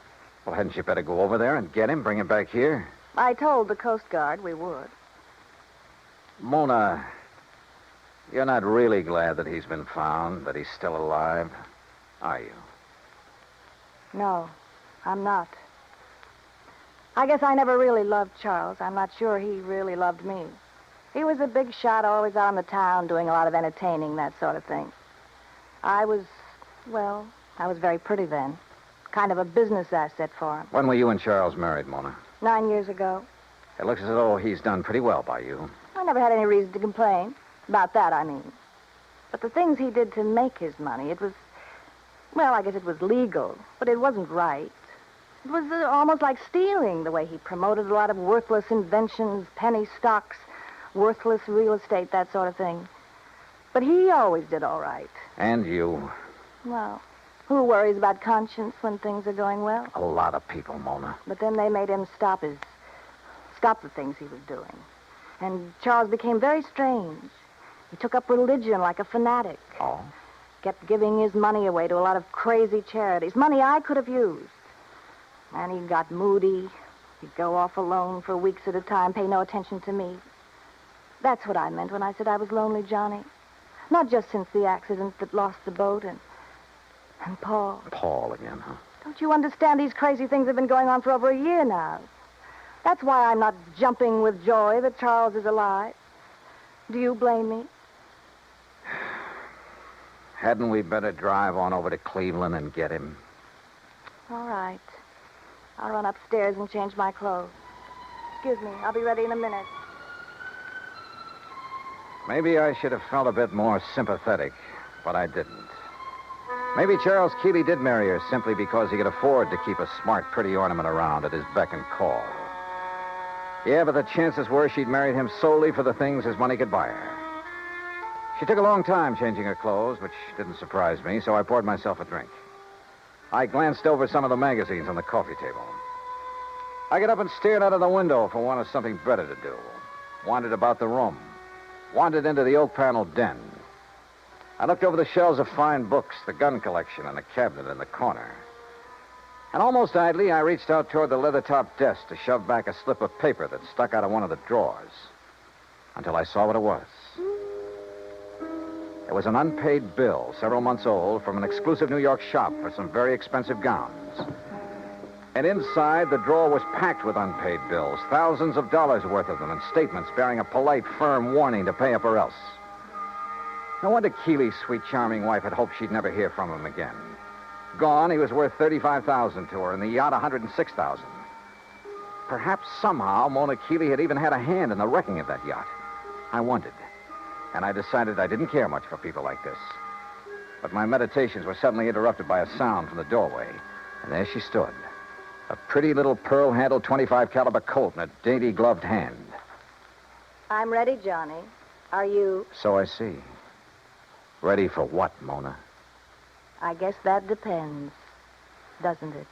[SPEAKER 10] Well, hadn't you better go over there and get him, bring him back here?
[SPEAKER 3] I told the Coast Guard we would.
[SPEAKER 10] Mona, you're not really glad that he's been found, that he's still alive, are you?
[SPEAKER 3] No, I'm not. I guess I never really loved Charles. I'm not sure he really loved me. He was a big shot, always out in the town, doing a lot of entertaining, that sort of thing. I was very pretty then. Kind of a business asset for him.
[SPEAKER 10] When were you and Charles married, Mona?
[SPEAKER 3] 9 years ago.
[SPEAKER 10] It looks as though he's done pretty well by you.
[SPEAKER 3] I never had any reason to complain. About that, I mean. But the things he did to make his money, it was... Well, I guess it was legal, but it wasn't right. It was almost like stealing, the way he promoted a lot of worthless inventions, penny stocks, worthless real estate, that sort of thing. But he always did all right.
[SPEAKER 10] And you.
[SPEAKER 3] Well, who worries about conscience when things are going well?
[SPEAKER 10] A lot of people, Mona.
[SPEAKER 3] But then they made him stop the things he was doing. And Charles became very strange. He took up religion like a fanatic.
[SPEAKER 10] Oh?
[SPEAKER 3] Kept giving his money away to a lot of crazy charities. Money I could have used. And he got moody. He'd go off alone for weeks at a time, pay no attention to me. That's what I meant when I said I was lonely, Johnny. Not just since the accident that lost the boat and Paul.
[SPEAKER 10] Paul again, huh?
[SPEAKER 3] Don't you understand? These crazy things have been going on for over a year now. That's why I'm not jumping with joy that Charles is alive. Do you blame me?
[SPEAKER 10] Hadn't we better drive on over to Cleveland and get him?
[SPEAKER 3] All right. I'll run upstairs and change my clothes. Excuse me. I'll be ready in a minute.
[SPEAKER 10] Maybe I should have felt a bit more sympathetic, but I didn't. Maybe Charles Keeley did marry her simply because he could afford to keep a smart, pretty ornament around at his beck and call. Yeah, but the chances were she'd married him solely for the things his money could buy her. She took a long time changing her clothes, which didn't surprise me, so I poured myself a drink. I glanced over some of the magazines on the coffee table. I got up and stared out of the window for want of something better to do. Wandered about the room. Wandered into the oak-paneled den. I looked over the shelves of fine books, the gun collection, and the cabinet in the corner. And almost idly, I reached out toward the leather-topped desk to shove back a slip of paper that stuck out of one of the drawers. Until I saw what it was. It was an unpaid bill, several months old, from an exclusive New York shop for some very expensive gowns. And inside, the drawer was packed with unpaid bills, thousands of dollars worth of them, and statements bearing a polite, firm warning to pay up or else. No wonder Keeley's sweet, charming wife had hoped she'd never hear from him again. Gone, he was worth $35,000 to her, and the yacht $106,000. Perhaps somehow Mona Keeley had even had a hand in the wrecking of that yacht. I wondered, and I decided I didn't care much for people like this. But my meditations were suddenly interrupted by a sound from the doorway. And there she stood. A pretty little pearl-handled .25 caliber Colt in a dainty gloved hand.
[SPEAKER 3] I'm ready, Johnny. Are you?
[SPEAKER 10] So I see. Ready for what, Mona?
[SPEAKER 3] I guess that depends, doesn't it?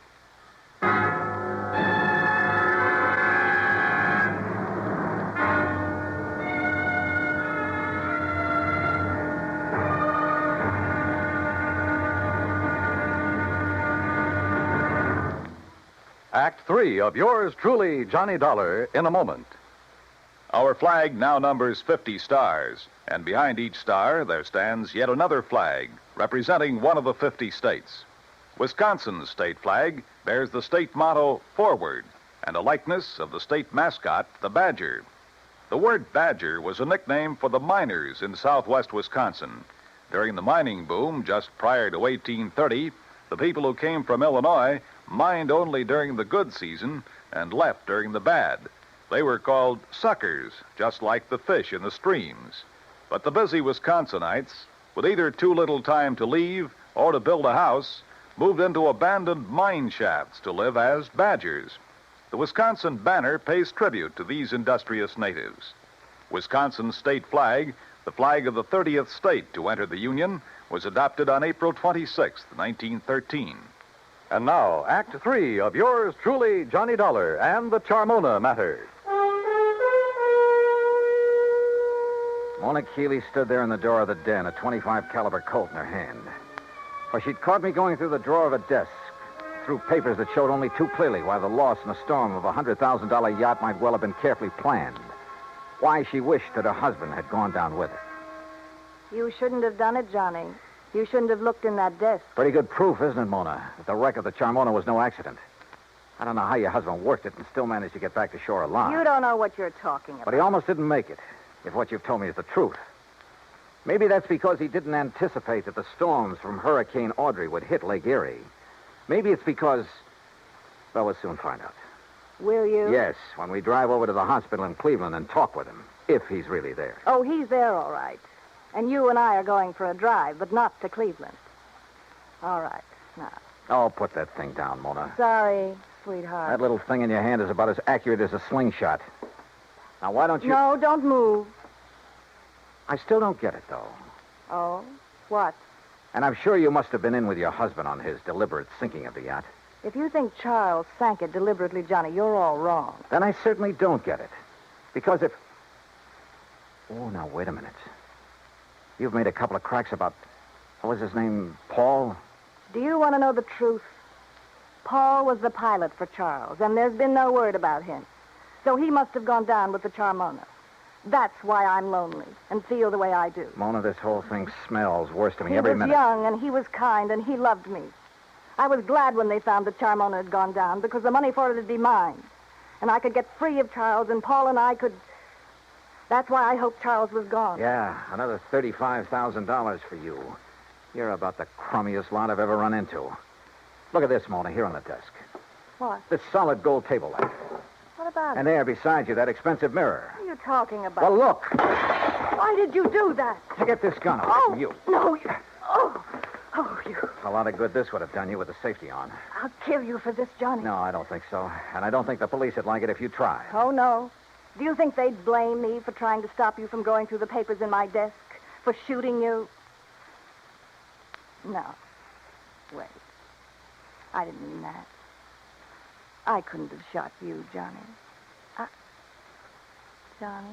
[SPEAKER 9] Act 3 of yours truly, Johnny Dollar, in a moment. Our flag now numbers 50 stars, and behind each star there stands yet another flag representing one of the 50 states. Wisconsin's state flag bears the state motto, Forward, and a likeness of the state mascot, the badger. The word badger was a nickname for the miners in southwest Wisconsin. During the mining boom just prior to 1830, the people who came from Illinois mined only during the good season and left during the bad. They were called suckers, just like the fish in the streams. But the busy Wisconsinites, with either too little time to leave or to build a house, moved into abandoned mine shafts to live as badgers. The Wisconsin banner pays tribute to these industrious natives. Wisconsin's state flag, the flag of the 30th state to enter the Union, was adopted on April 26, 1913. And now, Act 3 of yours truly, Johnny Dollar, and the Charmona matter.
[SPEAKER 10] Mona Keeley stood there in the door of the den, a .25 caliber Colt in her hand. For she'd caught me going through the drawer of a desk, through papers that showed only too clearly why the loss in a storm of a $100,000 yacht might well have been carefully planned. Why she wished that her husband had gone down with her.
[SPEAKER 3] You shouldn't have done it, Johnny. You shouldn't have looked in that desk.
[SPEAKER 10] Pretty good proof, isn't it, Mona, that the wreck of the Charmona was no accident. I don't know how your husband worked it and still managed to get back to shore alive.
[SPEAKER 3] You don't know what you're talking about.
[SPEAKER 10] But he almost didn't make it, if what you've told me is the truth. Maybe that's because he didn't anticipate that the storms from Hurricane Audrey would hit Lake Erie. Maybe it's because... Well, we'll soon find out.
[SPEAKER 3] Will you?
[SPEAKER 10] Yes, when we drive over to the hospital in Cleveland and talk with him, if he's really there.
[SPEAKER 3] Oh, he's there, all right. And you and I are going for a drive, but not to Cleveland. All right, now.
[SPEAKER 10] Oh, put that thing down, Mona.
[SPEAKER 3] Sorry, sweetheart.
[SPEAKER 10] That little thing in your hand is about as accurate as a slingshot. Now, why don't you...
[SPEAKER 3] No, don't move.
[SPEAKER 10] I still don't get it, though.
[SPEAKER 3] Oh? What?
[SPEAKER 10] And I'm sure you must have been in with your husband on his deliberate sinking of the yacht.
[SPEAKER 3] If you think Charles sank it deliberately, Johnny, you're all wrong.
[SPEAKER 10] Then I certainly don't get it. Because if... Oh, now, wait a minute. You've made a couple of cracks about... What was his name? Paul?
[SPEAKER 3] Do you want to know the truth? Paul was the pilot for Charles, and there's been no word about him. So he must have gone down with the Charmona. That's why I'm lonely and feel the way I do.
[SPEAKER 10] Mona, this whole thing smells worse to me every minute.
[SPEAKER 3] He was young, and he was kind, and he loved me. I was glad when they found that Charmona had gone down, because the money for it would be mine. And I could get free of Charles, and Paul and I could... That's why I hoped Charles was gone.
[SPEAKER 10] Yeah, another $35,000 for you. You're about the crummiest lot I've ever run into. Look at this, Mona, here on the desk.
[SPEAKER 3] What?
[SPEAKER 10] This solid gold table lamp.
[SPEAKER 3] What about
[SPEAKER 10] And
[SPEAKER 3] it?
[SPEAKER 10] there beside you, that expensive mirror.
[SPEAKER 3] What are you talking about?
[SPEAKER 10] Well, look.
[SPEAKER 3] Why did you do that?
[SPEAKER 10] To get this gun away from you.
[SPEAKER 3] No, you... Oh, you...
[SPEAKER 10] A lot of good this would have done you with the safety on.
[SPEAKER 3] I'll kill you for this, Johnny.
[SPEAKER 10] No, I don't think so. And I don't think the police would like it if you tried.
[SPEAKER 3] Oh, no. Do you think they'd blame me for trying to stop you from going through the papers in my desk? For shooting you? No. Wait. I didn't mean that. I couldn't have shot you, Johnny. Johnny?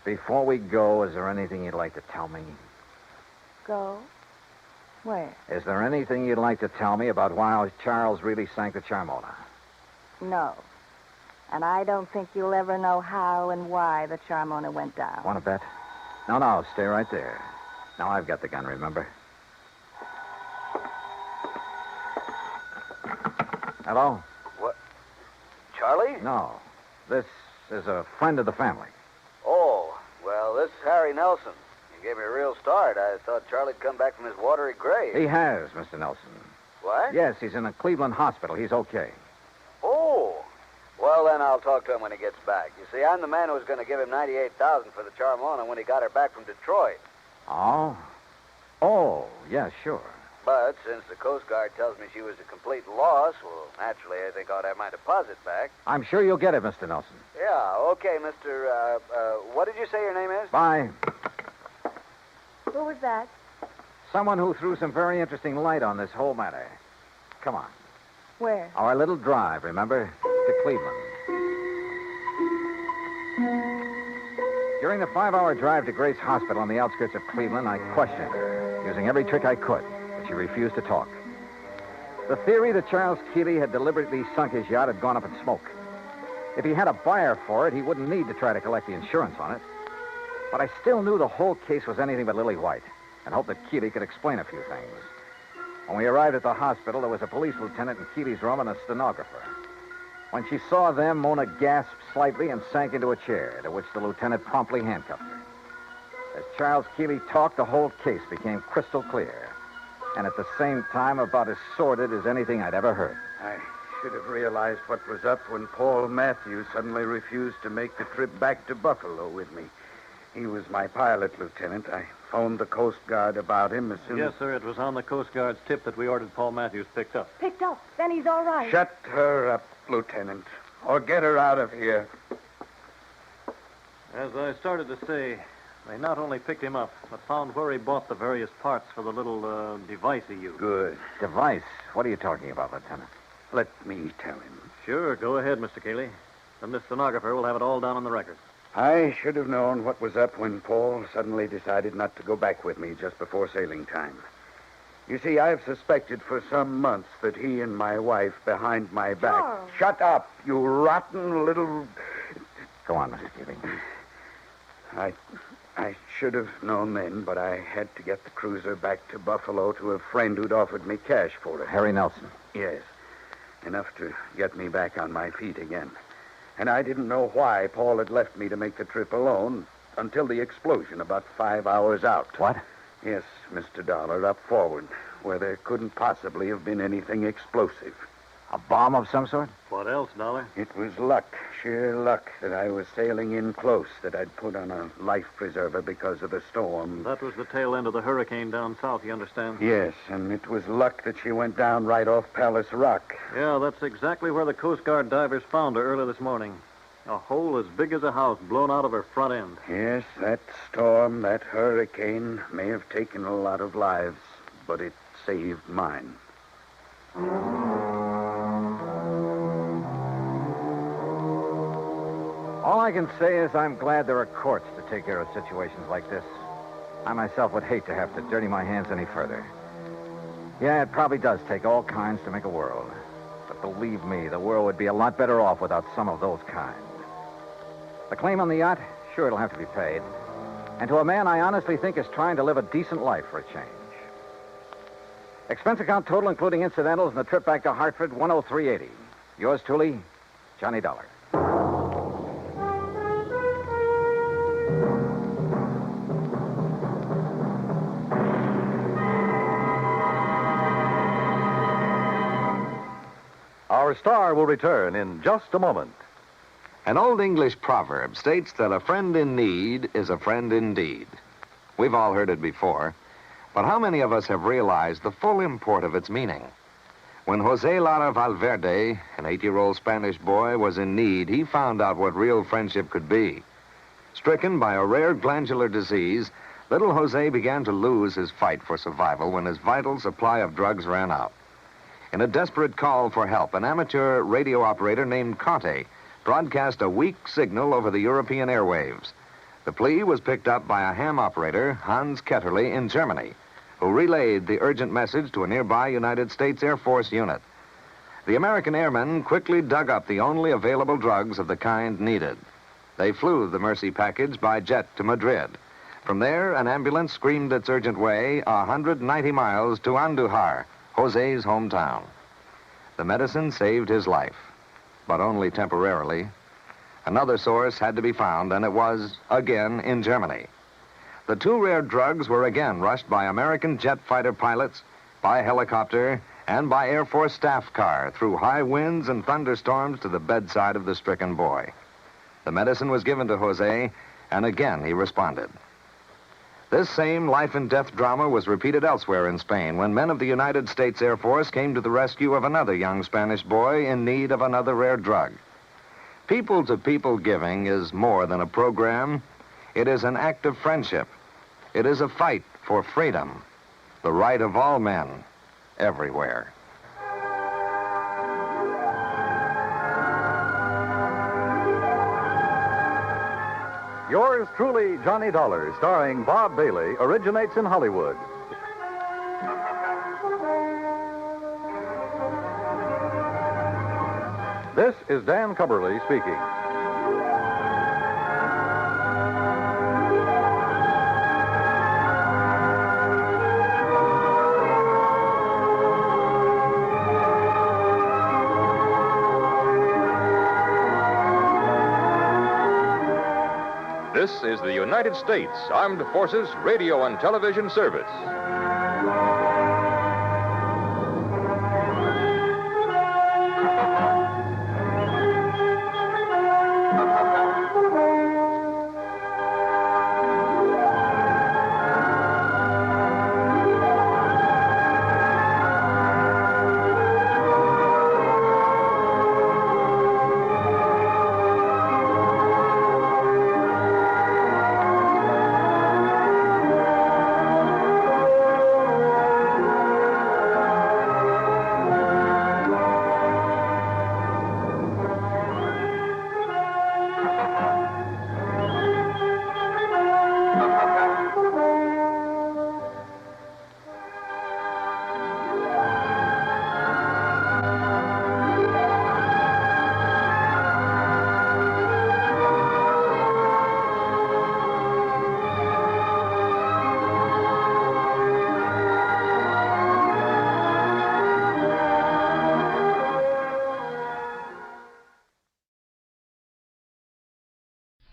[SPEAKER 10] Before we go, is there anything you'd like to tell me?
[SPEAKER 3] Go? Where?
[SPEAKER 10] Is there anything you'd like to tell me about why Charles really sank the Charmona?
[SPEAKER 3] No. And I don't think you'll ever know how and why the Charmona went down.
[SPEAKER 10] Want to bet? No, stay right there. Now I've got the gun, remember? Hello?
[SPEAKER 12] What? Charlie?
[SPEAKER 10] No. This is a friend of the family.
[SPEAKER 12] Oh, well, this is Harry Nelson. You gave me a real start. I thought Charlie'd come back from his watery grave.
[SPEAKER 10] He has, Mr. Nelson.
[SPEAKER 12] What?
[SPEAKER 10] Yes, he's in a Cleveland hospital. He's okay.
[SPEAKER 12] Oh. Well, then I'll talk to him when he gets back. You see, I'm the man who was going to give him $98,000 for the Charmona when he got her back from Detroit.
[SPEAKER 10] Oh? Oh, yeah, sure.
[SPEAKER 12] But since the Coast Guard tells me she was a complete loss, well, naturally, I think I ought to have my deposit back.
[SPEAKER 10] I'm sure you'll get it, Mr. Nelson.
[SPEAKER 12] Yeah, okay, Mr. What did you say your name is?
[SPEAKER 10] Bye.
[SPEAKER 3] Who was that?
[SPEAKER 10] Someone who threw some very interesting light on this whole matter. Come on.
[SPEAKER 3] Where?
[SPEAKER 10] Our little drive, remember? To Cleveland. During the 5-hour drive to Grace Hospital on the outskirts of Cleveland, I questioned her, using every trick I could, but she refused to talk. The theory that Charles Keeley had deliberately sunk his yacht had gone up in smoke. If he had a buyer for it, he wouldn't need to try to collect the insurance on it. But I still knew the whole case was anything but lily white, and hoped that Keeley could explain a few things. When we arrived at the hospital, there was a police lieutenant in Keeley's room and a stenographer. When she saw them, Mona gasped slightly and sank into a chair, to which the lieutenant promptly handcuffed her. As Charles Keeley talked, the whole case became crystal clear, and at the same time about as sordid as anything I'd ever heard.
[SPEAKER 7] I should have realized what was up when Paul Matthews suddenly refused to make the trip back to Buffalo with me. He was my pilot, Lieutenant. I phoned the Coast Guard about him as soon as...
[SPEAKER 13] Yes, sir. It was on the Coast Guard's tip that we ordered Paul Matthews picked up.
[SPEAKER 3] Picked up. Then he's all right.
[SPEAKER 7] Shut her up, Lieutenant, or get her out of here.
[SPEAKER 13] As I started to say, they not only picked him up, but found where he bought the various parts for the little device he used.
[SPEAKER 7] Good.
[SPEAKER 10] Device? What are you talking about, Lieutenant?
[SPEAKER 7] Let me tell him.
[SPEAKER 13] Sure, go ahead, Mr. Keeley. Then the stenographer will have it all down on the record.
[SPEAKER 7] I should have known what was up when Paul suddenly decided not to go back with me just before sailing time. You see, I've suspected for some months that he and my wife behind my back...
[SPEAKER 3] Charles.
[SPEAKER 7] Shut up, you rotten little...
[SPEAKER 10] Go on, Mr. Keeley.
[SPEAKER 7] I should have known then, but I had to get the cruiser back to Buffalo to a friend who'd offered me cash for it.
[SPEAKER 10] Harry Nelson.
[SPEAKER 7] Yes. Enough to get me back on my feet again. And I didn't know why Paul had left me to make the trip alone until the explosion about 5 hours out.
[SPEAKER 10] What?
[SPEAKER 7] Yes, Mr. Dollar, up forward, where there couldn't possibly have been anything explosive.
[SPEAKER 10] A bomb of some sort?
[SPEAKER 13] What else, Dollar?
[SPEAKER 7] It was luck, sheer luck, that I was sailing in close, that I'd put on a life preserver because of the storm.
[SPEAKER 13] That was the tail end of the hurricane down south, you understand?
[SPEAKER 7] Yes, and it was luck that she went down right off Palace Rock.
[SPEAKER 13] Yeah, that's exactly where the Coast Guard divers found her early this morning. A hole as big as a house blown out of her front end.
[SPEAKER 7] Yes, that storm, that hurricane may have taken a lot of lives, but it saved mine.
[SPEAKER 10] All I can say is I'm glad there are courts to take care of situations like this. I myself would hate to have to dirty my hands any further. Yeah, it probably does take all kinds to make a world. But believe me, the world would be a lot better off without some of those kinds. The claim on the yacht, sure, it'll have to be paid. And to a man I honestly think is trying to live a decent life for a change. Expense account total, including incidentals, and the trip back to Hartford, $103.80. Yours truly, Johnny Dollar.
[SPEAKER 9] Our star will return in just a moment.
[SPEAKER 18] An old English proverb states that a friend in need is a friend indeed. We've all heard it before, but how many of us have realized the full import of its meaning? When Jose Lara Valverde, an 8-year-old Spanish boy, was in need, he found out what real friendship could be. Stricken by a rare glandular disease, little Jose began to lose his fight for survival when his vital supply of drugs ran out. In a desperate call for help, an amateur radio operator named Conte broadcast a weak signal over the European airwaves. The plea was picked up by a ham operator, Hans Ketterle, in Germany, who relayed the urgent message to a nearby United States Air Force unit. The American airmen quickly dug up the only available drugs of the kind needed. They flew the Mercy package by jet to Madrid. From there, an ambulance screamed its urgent way 190 miles to Andújar, Jose's hometown. The medicine saved his life, but only temporarily. Another source had to be found, and it was, again, in Germany. The two rare drugs were again rushed by American jet fighter pilots, by helicopter, and by Air Force staff car through high winds and thunderstorms to the bedside of the stricken boy. The medicine was given to Jose, and again he responded. This same life and death drama was repeated elsewhere in Spain when men of the United States Air Force came to the rescue of another young Spanish boy in need of another rare drug. People-to-people giving is more than a program. It is an act of friendship. It is a fight for freedom, the right of all men, everywhere.
[SPEAKER 9] Yours truly, Johnny Dollar, starring Bob Bailey, originates in Hollywood. This is Dan Cubberly speaking. This is the United States Armed Forces Radio and Television Service.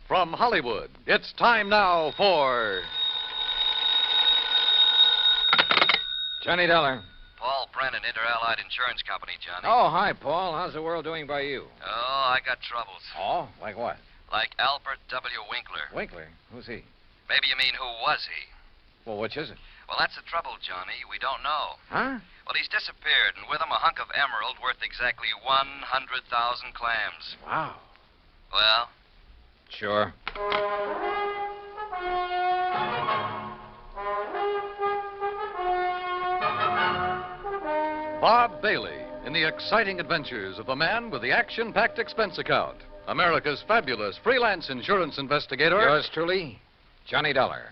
[SPEAKER 9] From Hollywood, it's time now for...
[SPEAKER 10] Johnny Dollar.
[SPEAKER 4] Paul Brennan, Inter-Allied Insurance Company, Johnny.
[SPEAKER 10] Oh, hi, Paul. How's the world doing by you?
[SPEAKER 4] Oh, I got troubles.
[SPEAKER 10] Oh, like what?
[SPEAKER 4] Like Albert W. Winkler.
[SPEAKER 10] Winkler? Who's he?
[SPEAKER 4] Maybe you mean who was he?
[SPEAKER 10] Well, which is it?
[SPEAKER 4] Well, that's the trouble, Johnny. We don't know.
[SPEAKER 10] Huh?
[SPEAKER 4] Well, he's disappeared, and with him a hunk of emerald worth exactly 100,000 clams.
[SPEAKER 10] Wow.
[SPEAKER 4] Well?
[SPEAKER 10] Sure.
[SPEAKER 9] Bob Bailey in the exciting adventures of the man with the action-packed expense account. America's fabulous freelance insurance investigator.
[SPEAKER 10] Yours truly, Johnny Dollar.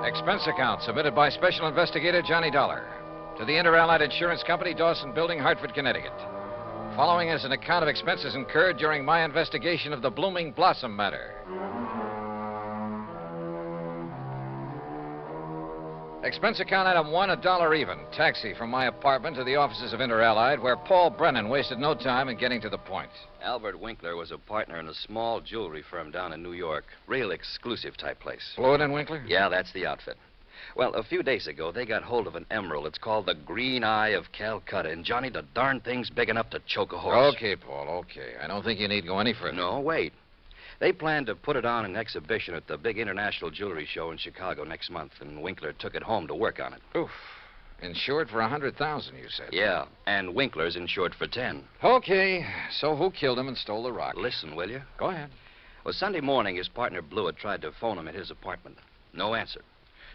[SPEAKER 10] Expense account submitted by Special Investigator Johnny Dollar to the Inter-Allied Insurance Company, Dawson Building, Hartford, Connecticut. Following is an account of expenses incurred during my investigation of the Blooming Blossom matter. Expense account item 1, $1 even. Taxi from my apartment to the offices of Inter-Allied, where Paul Brennan wasted no time in getting to the point.
[SPEAKER 4] Albert Winkler was a partner in a small jewelry firm down in New York. Real exclusive type place.
[SPEAKER 10] Floyd and Winkler?
[SPEAKER 4] Yeah, that's the outfit. Well, a few days ago, they got hold of an emerald. It's called the Green Eye of Calcutta. And, Johnny, the darn thing's big enough to choke a horse.
[SPEAKER 10] Okay, Paul, okay. I don't think you need go any further.
[SPEAKER 4] No, wait. They planned to put it on an exhibition at the big international jewelry show in Chicago next month, and Winkler took it home to work on it.
[SPEAKER 10] Oof. Insured for $100,000, you said.
[SPEAKER 4] Yeah, and Winkler's insured for 10.
[SPEAKER 10] Okay, so who killed him and stole the rock?
[SPEAKER 4] Listen, will you?
[SPEAKER 10] Go ahead.
[SPEAKER 4] Well, Sunday morning, his partner Blewett tried to phone him at his apartment. No answer.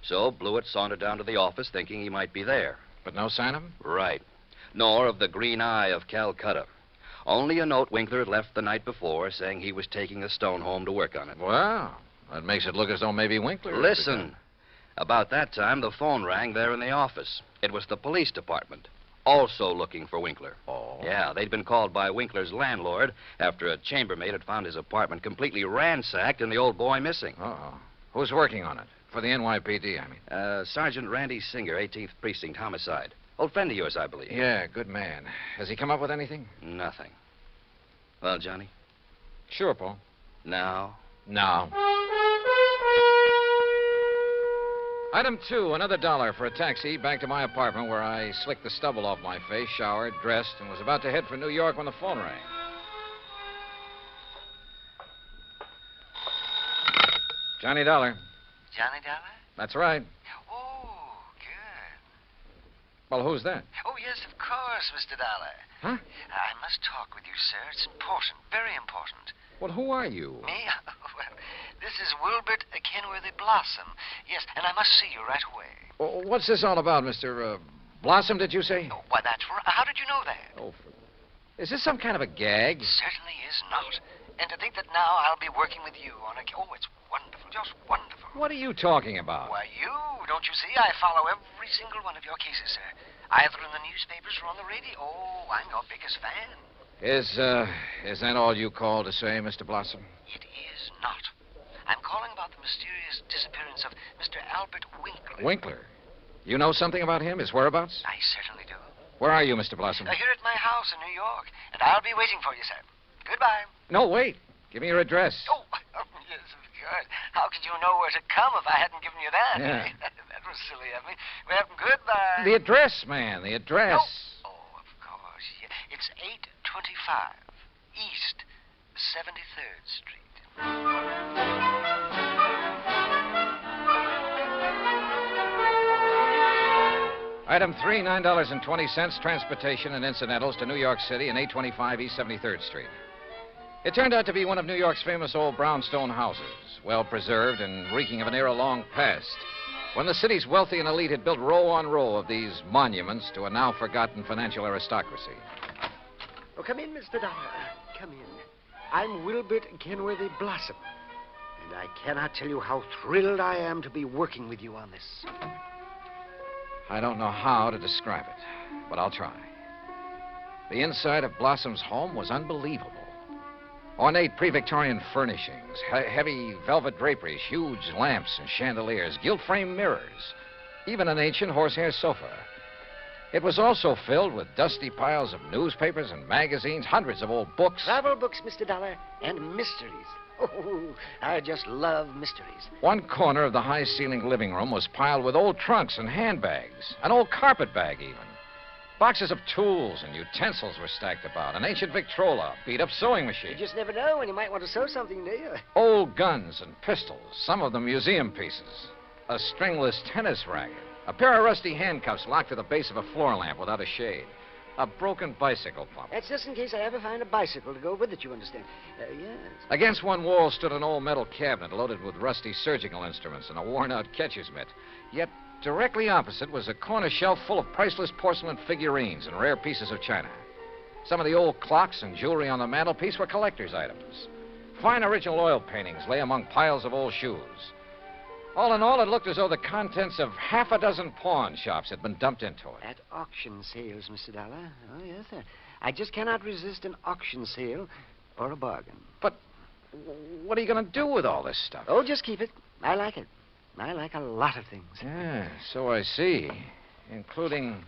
[SPEAKER 4] So Blewett sauntered down to the office thinking he might be there.
[SPEAKER 10] But no sign of him?
[SPEAKER 4] Right. Nor of the Green Eye of Calcutta. Only a note Winkler had left the night before saying he was taking a stone home to work on it.
[SPEAKER 10] Well, that makes it look as though maybe Winkler...
[SPEAKER 4] Listen. About that time, the phone rang there in the office. It was the police department, also looking for Winkler.
[SPEAKER 10] Oh?
[SPEAKER 4] Yeah, they'd been called by Winkler's landlord after a chambermaid had found his apartment completely ransacked and the old boy missing.
[SPEAKER 10] Uh-oh. Who's working on it? For the NYPD, I mean.
[SPEAKER 4] Sergeant Randy Singer, 18th Precinct, Homicide. Old friend of yours, I believe.
[SPEAKER 10] Yeah, good man. Has he come up with anything?
[SPEAKER 4] Nothing. Well, Johnny?
[SPEAKER 10] Sure, Paul.
[SPEAKER 4] Now?
[SPEAKER 10] Now. Item 2, another $1 for a taxi back to my apartment where I slicked the stubble off my face, showered, dressed, and was about to head for New York when the phone rang. Johnny Dollar.
[SPEAKER 8] Johnny Dollar?
[SPEAKER 10] That's right.
[SPEAKER 8] Oh, good.
[SPEAKER 10] Well, who's that?
[SPEAKER 8] Oh, yes, of course, Mr. Dollar.
[SPEAKER 10] Huh?
[SPEAKER 8] I must talk with you, sir. It's important, very important.
[SPEAKER 10] Well, who are you?
[SPEAKER 8] Me? Well, this is Wilbert Kenworthy Blossom. Yes, and I must see you right away.
[SPEAKER 10] Well, what's this all about, Mr. Blossom, did you say?
[SPEAKER 8] Oh, why, that's right. How did you know that?
[SPEAKER 10] Oh, is this some kind of a gag?
[SPEAKER 8] Certainly is not. And to think that now I'll be working with you on a... Oh, it's wonderful, just wonderful.
[SPEAKER 10] What are you talking about?
[SPEAKER 8] Why, you, don't you see? I follow every single one of your cases, sir. Either in the newspapers or on the radio. Oh, I'm your biggest fan.
[SPEAKER 10] Is that all you called to say, Mr. Blossom?
[SPEAKER 8] It is not. I'm calling about the mysterious disappearance of Mr. Albert Winkler.
[SPEAKER 10] Winkler? You know something about him, his whereabouts?
[SPEAKER 8] I certainly do.
[SPEAKER 10] Where are you, Mr. Blossom?
[SPEAKER 8] Here at my house in New York, and I'll be waiting for you, sir. Goodbye.
[SPEAKER 10] No, wait. Give me your address.
[SPEAKER 8] Oh, yes, of course. How could you know where to come if I hadn't given you that?
[SPEAKER 10] Yeah.
[SPEAKER 8] That was silly of me. Well, goodbye.
[SPEAKER 10] The address, man, the address.
[SPEAKER 8] Oh, of course. Yeah. It's 825 East 73rd Street.
[SPEAKER 10] Item 3, $9.20, transportation and incidentals to New York City and 825 East 73rd Street. It turned out to be one of New York's famous old brownstone houses, well preserved and reeking of an era long past, when the city's wealthy and elite had built row on row of these monuments to a now forgotten financial aristocracy.
[SPEAKER 15] Oh, come in, Mr. Dollar. Come in. I'm Wilbert Kenworthy Blossom, and I cannot tell you how thrilled I am to be working with you on this.
[SPEAKER 10] I don't know how to describe it, but I'll try. The inside of Blossom's home was unbelievable. Ornate pre-Victorian furnishings, heavy velvet draperies, huge lamps and chandeliers, gilt-framed mirrors, even an ancient horsehair sofa. It was also filled with dusty piles of newspapers and magazines, hundreds of old books.
[SPEAKER 15] Travel books, Mr. Dollar, and mysteries. Oh, I just love mysteries.
[SPEAKER 10] One corner of the high-ceilinged living room was piled with old trunks and handbags, an old carpet bag even. Boxes of tools and utensils were stacked about, an ancient Victrola, beat-up sewing machine.
[SPEAKER 15] You just never know when you might want to sew something, do you?
[SPEAKER 10] Old guns and pistols, some of them museum pieces, a stringless tennis racket, a pair of rusty handcuffs locked to the base of a floor lamp without a shade, a broken bicycle pump.
[SPEAKER 15] That's just in case I ever find a bicycle to go with it, you understand. Yes.
[SPEAKER 10] Against one wall stood an old metal cabinet loaded with rusty surgical instruments and a worn-out catcher's mitt. Yet directly opposite was a corner shelf full of priceless porcelain figurines and rare pieces of china. Some of the old clocks and jewelry on the mantelpiece were collector's items. Fine original oil paintings lay among piles of old shoes. All in all, it looked as though the contents of half a dozen pawn shops had been dumped into it.
[SPEAKER 15] At auction sales, Mr. Dollar. Oh, yes, sir. I just cannot resist an auction sale or a bargain.
[SPEAKER 10] But what are you going to do with all this stuff?
[SPEAKER 15] Oh, just keep it. I like it. I like a lot of things.
[SPEAKER 10] Yeah, so I see. Including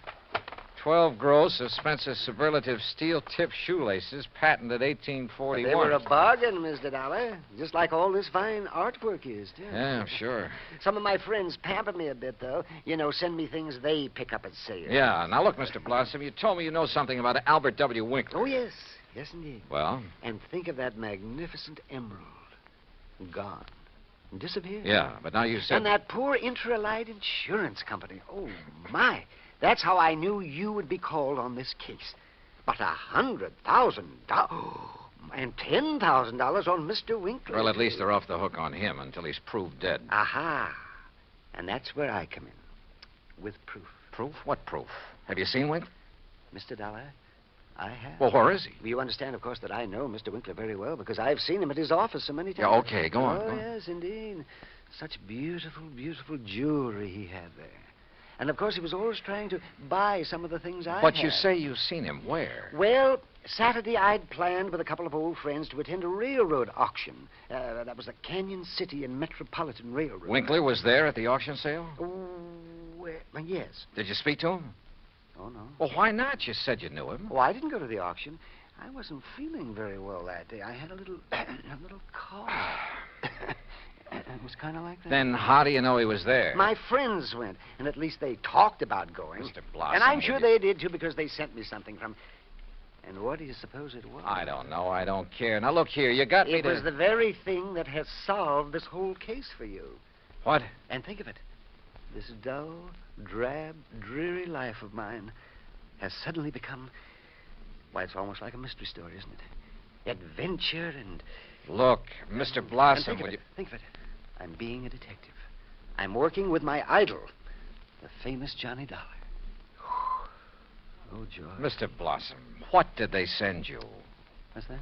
[SPEAKER 10] 12 gross of Spencer's superlative steel-tipped shoelaces, patented 1841.
[SPEAKER 15] But they were a bargain, Mr. Dollar. Just like all this fine artwork is, too.
[SPEAKER 10] Yeah, I'm sure.
[SPEAKER 15] Some of my friends pamper me a bit, though. You know, send me things they pick up at sale.
[SPEAKER 10] Yeah, now look, Mr. Blossom, you told me you know something about Albert W. Winkler.
[SPEAKER 15] Oh, yes. Yes, indeed.
[SPEAKER 10] Well?
[SPEAKER 15] And think of that magnificent emerald. Gone. Disappeared.
[SPEAKER 10] Yeah, but now you said...
[SPEAKER 15] And that poor Intralite Insurance Company. Oh, my. That's how I knew you would be called on this case. But $100,000 and $10,000 on Mr. Winkler.
[SPEAKER 10] Well, at least they're off the hook on him until he's proved dead.
[SPEAKER 15] Aha. And that's where I come in. With proof.
[SPEAKER 10] Proof? What proof? Have you seen Winkler?
[SPEAKER 15] Mr. Dollar, I have.
[SPEAKER 10] Well, where is he?
[SPEAKER 15] You understand, of course, that I know Mr. Winkler very well because I've seen him at his office so many times.
[SPEAKER 10] Yeah, okay, go on.
[SPEAKER 15] Oh,
[SPEAKER 10] go on.
[SPEAKER 15] Yes, indeed. Such beautiful, beautiful jewelry he had there. And, of course, he was always trying to buy some of the things I had.
[SPEAKER 10] But you say you've seen him where?
[SPEAKER 15] Well, Saturday I'd planned with a couple of old friends to attend a railroad auction. That was the Canyon City and Metropolitan Railroad.
[SPEAKER 10] Winkler was there at the auction sale?
[SPEAKER 15] Oh, yes.
[SPEAKER 10] Did you speak to him?
[SPEAKER 15] Oh, no.
[SPEAKER 10] Well, why not? You said you knew him.
[SPEAKER 15] Oh, I didn't go to the auction. I wasn't feeling very well that day. I had a little cough. It was kind of like that.
[SPEAKER 10] Then how do you know he was there?
[SPEAKER 15] My friends went, and at least they talked about going.
[SPEAKER 10] Mr. Blossom.
[SPEAKER 15] And I'm sure
[SPEAKER 10] would
[SPEAKER 15] they did, too, because they sent me something from... And what do you suppose it was?
[SPEAKER 10] I don't know. I don't care. Now, look here. You got me
[SPEAKER 15] It
[SPEAKER 10] to...
[SPEAKER 15] was the very thing that has solved this whole case for you.
[SPEAKER 10] What?
[SPEAKER 15] And think of it. This dull, drab, dreary life of mine has suddenly become... Why, it's almost like a mystery story, isn't it? Adventure and...
[SPEAKER 10] Look, Mr. Blossom,
[SPEAKER 15] Think
[SPEAKER 10] would you...
[SPEAKER 15] of it. I'm being a detective. I'm working with my idol, the famous Johnny Dollar. Oh, George.
[SPEAKER 10] Mr. Blossom, what did they send you?
[SPEAKER 15] What's that?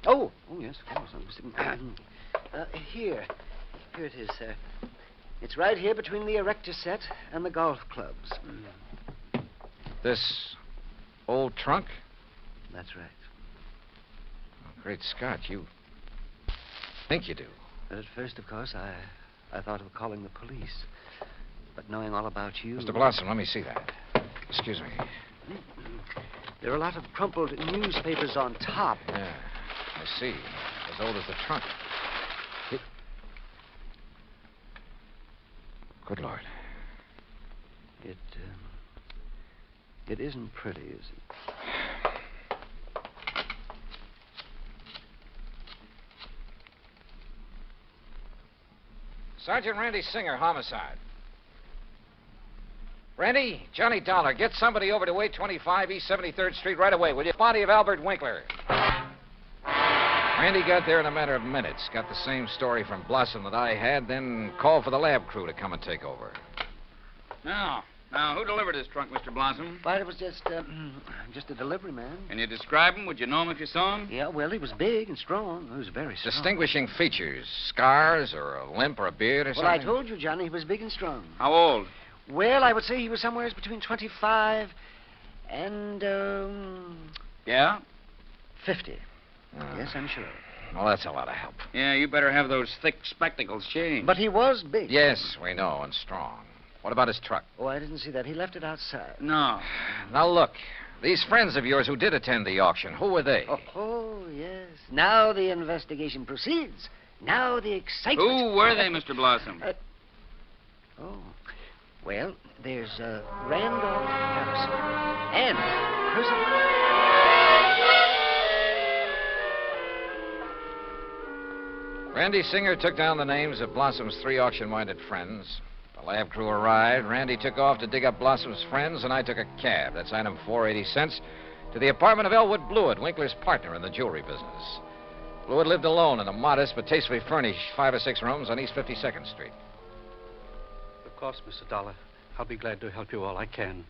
[SPEAKER 15] Oh, yes, of course. Here. Here it is, sir. It's right here between the erector set and the golf clubs.
[SPEAKER 10] This old trunk?
[SPEAKER 15] That's right.
[SPEAKER 10] Oh, great Scott, you think you do.
[SPEAKER 15] But at first, of course, I thought of calling the police. But knowing all about you...
[SPEAKER 10] Mr. Blossom, let me see that. Excuse me.
[SPEAKER 15] There are a lot of crumpled newspapers on top.
[SPEAKER 10] Yeah, I see. As old as the trunk. Good Lord.
[SPEAKER 15] It isn't pretty, is it?
[SPEAKER 10] Sergeant Randy Singer, homicide. Randy, Johnny Dollar, get somebody over to 825 East 73rd Street right away, will you? Body of Albert Winkler. Randy got there in a matter of minutes. Got the same story from Blossom that I had, then called for the lab crew to come and take over.
[SPEAKER 14] Now, who delivered this trunk, Mr. Blossom?
[SPEAKER 15] Why, it was just a delivery man.
[SPEAKER 14] Can you describe him? Would you know him if you saw him?
[SPEAKER 15] Yeah, well, he was big and strong. He was very strong.
[SPEAKER 10] Distinguishing features, scars or a limp or a beard or
[SPEAKER 15] Well,
[SPEAKER 10] something?
[SPEAKER 15] I told you, Johnny, he was big and strong.
[SPEAKER 14] How old?
[SPEAKER 15] Well, I would say he was somewhere between 25 and,
[SPEAKER 14] Yeah?
[SPEAKER 15] 50. Yes, I'm sure.
[SPEAKER 10] Well, that's a lot of help.
[SPEAKER 14] Yeah, you better have those thick spectacles changed.
[SPEAKER 15] But he was big.
[SPEAKER 10] Yes, we know, and strong. What about his truck?
[SPEAKER 15] Oh, I didn't see that. He left it outside.
[SPEAKER 14] No.
[SPEAKER 10] Now, look. These friends of yours who did attend the auction, who were they?
[SPEAKER 15] Oh, yes. Now the investigation proceeds. Now the excitement.
[SPEAKER 14] Who were they, Mr. Blossom?
[SPEAKER 15] Well, there's Randolph Harrison and Percival.
[SPEAKER 10] Randy Singer took down the names of Blossom's 3 auction-minded friends. The lab crew arrived. Randy took off to dig up Blossom's friends, and I took a cab. That's item 480 cents to the apartment of Elwood Blewett, Winkler's partner in the jewelry business. Blewett lived alone in a modest but tastefully furnished 5 or 6 rooms on East 52nd Street.
[SPEAKER 16] Of course, Mr. Dollar. I'll be glad to help you all I can.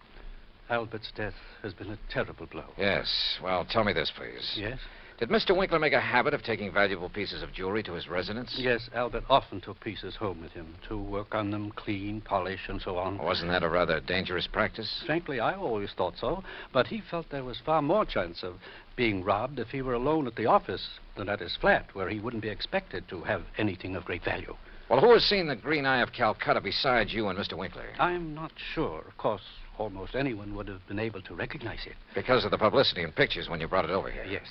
[SPEAKER 16] Albert's death has been a terrible blow.
[SPEAKER 10] Yes. Well, tell me this, please.
[SPEAKER 16] Yes?
[SPEAKER 10] Did Mr. Winkler make a habit of taking valuable pieces of jewelry to his residence?
[SPEAKER 16] Yes, Albert often took pieces home with him to work on them, clean, polish, and so on.
[SPEAKER 10] Wasn't that a rather dangerous practice?
[SPEAKER 16] Frankly, I always thought so, but he felt there was far more chance of being robbed if he were alone at the office than at his flat, where he wouldn't be expected to have anything of great value.
[SPEAKER 10] Well, who has seen the Green Eye of Calcutta besides you and Mr. Winkler?
[SPEAKER 16] I'm not sure. Of course, almost anyone would have been able to recognize it.
[SPEAKER 10] Because of the publicity and pictures when you brought it over here?
[SPEAKER 16] Yes.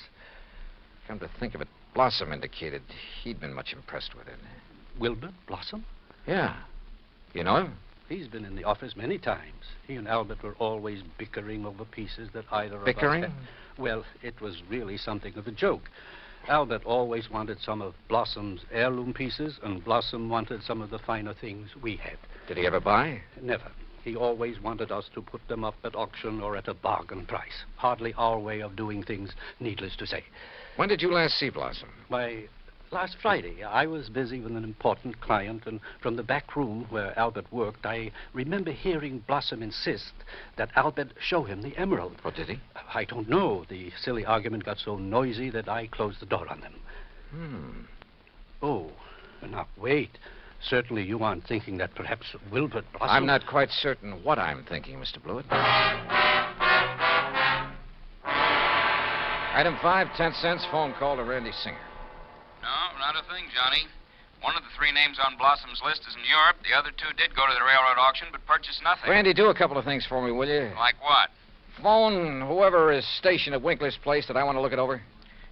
[SPEAKER 10] Come to think of it, Blossom indicated he'd been much impressed with it.
[SPEAKER 16] Wilbur Blossom?
[SPEAKER 10] Yeah. You know him?
[SPEAKER 16] He's been in the office many times. He and Albert were always bickering over pieces that either of
[SPEAKER 10] Bickering?
[SPEAKER 16] us had. Well, it was really something of a joke. Albert always wanted some of Blossom's heirloom pieces, and Blossom wanted some of the finer things we had.
[SPEAKER 10] Did he ever buy?
[SPEAKER 16] Never. He always wanted us to put them up at auction or at a bargain price. Hardly our way of doing things, needless to say.
[SPEAKER 10] When did you last see Blossom?
[SPEAKER 16] Why, last Friday. I was busy with an important client, and from the back room where Albert worked, I remember hearing Blossom insist that Albert show him the emerald.
[SPEAKER 10] Oh, did he?
[SPEAKER 16] I don't know. The silly argument got so noisy that I closed the door on them. Oh, now, wait. Certainly you aren't thinking that perhaps Wilbert Blossom...
[SPEAKER 10] I'm not quite certain what I'm thinking, Mr. Blewett. Item 5, 10 cents, phone call to Randy Singer.
[SPEAKER 11] No, not a thing, Johnny. One of the 3 names on Blossom's list is in Europe. The other 2 did go to the railroad auction, but purchased nothing.
[SPEAKER 10] Randy, do a couple of things for me, will you?
[SPEAKER 11] Like what?
[SPEAKER 10] Phone whoever is stationed at Winkler's place that I want to look it over.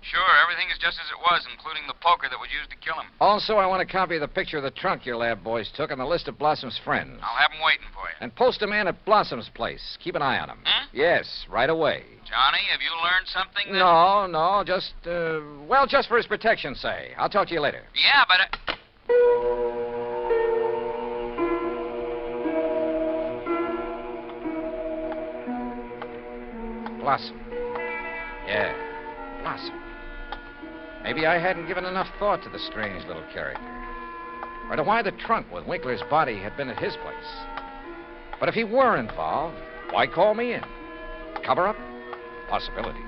[SPEAKER 14] Sure, everything is just as it was, including the poker that was used to kill him.
[SPEAKER 10] Also, I want a copy of the picture of the trunk your lab boys took and the list of Blossom's friends.
[SPEAKER 14] I'll have him waiting for you.
[SPEAKER 10] And post a man at Blossom's place. Keep an eye on him. Yes, right away.
[SPEAKER 14] Johnny, have you learned something?
[SPEAKER 10] No, just, just for his protection, say. I'll talk to you later.
[SPEAKER 14] Yeah, but...
[SPEAKER 10] Blossom. Yeah, Blossom. Maybe I hadn't given enough thought to the strange little character. Or to why the trunk with Winkler's body had been at his place. But if he were involved, why call me in? Cover up? Possibility.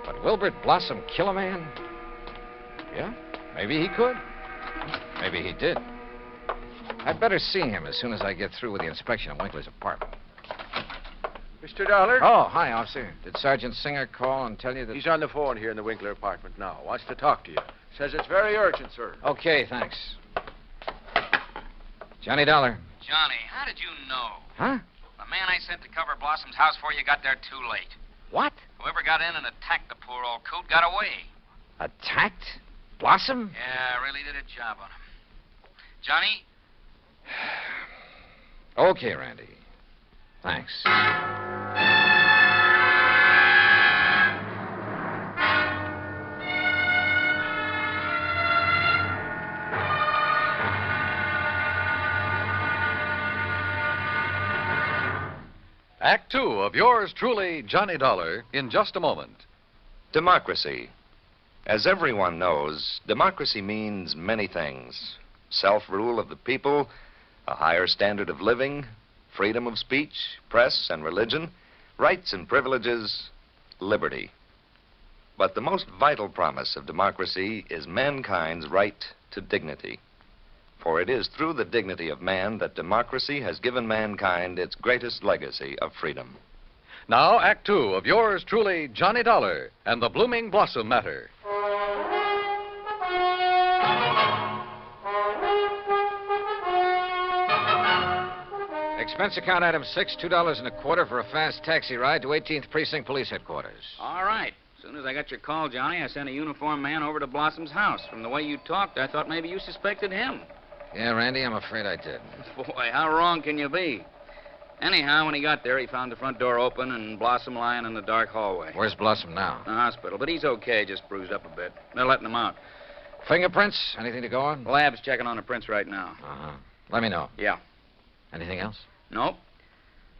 [SPEAKER 10] But Wilbert Blossom kill a man? Yeah, maybe he could. Maybe he did. I'd better see him as soon as I get through with the inspection of Winkler's apartment.
[SPEAKER 1] Mr. Dollar?
[SPEAKER 10] Oh, hi, officer. Did Sergeant Singer call and tell you that...
[SPEAKER 1] He's on the phone here in the Winkler apartment now. Wants to talk to you. Says it's very urgent, sir.
[SPEAKER 10] Okay, thanks. Johnny Dollar.
[SPEAKER 14] Johnny, how did you know?
[SPEAKER 10] Huh?
[SPEAKER 14] The man I sent to cover Blossom's house for you got there too late.
[SPEAKER 10] What?
[SPEAKER 14] Whoever got in and attacked the poor old coot got away.
[SPEAKER 10] Attacked? Blossom?
[SPEAKER 14] Yeah, really did a job on him. Johnny?
[SPEAKER 10] Okay, Randy. Thanks.
[SPEAKER 9] Act Two of yours truly, Johnny Dollar, in just a moment.
[SPEAKER 18] Democracy. As everyone knows, democracy means many things. Self-rule of the people, a higher standard of living, freedom of speech, press and religion, rights and privileges, liberty. But the most vital promise of democracy is mankind's right to dignity. For it is through the dignity of man that democracy has given mankind its greatest legacy of freedom.
[SPEAKER 9] Now, Act Two of yours truly, Johnny Dollar, and the Blooming Blossom Matter.
[SPEAKER 10] Expense account item 6, $2.25 for a fast taxi ride to 18th Precinct Police Headquarters.
[SPEAKER 11] All right. As soon as I got your call, Johnny, I sent a uniformed man over to Blossom's house. From the way you talked, I thought maybe you suspected him.
[SPEAKER 10] Yeah, Randy, I'm afraid I did.
[SPEAKER 11] Boy, how wrong can you be? Anyhow, when he got there, he found the front door open and Blossom lying in the dark hallway.
[SPEAKER 10] Where's Blossom now?
[SPEAKER 11] The hospital, but he's okay, just bruised up a bit. They're letting him out.
[SPEAKER 10] Fingerprints? Anything to go on?
[SPEAKER 11] The lab's checking on the prints right now.
[SPEAKER 10] Uh-huh. Let me know.
[SPEAKER 11] Yeah.
[SPEAKER 10] Anything else?
[SPEAKER 11] Nope.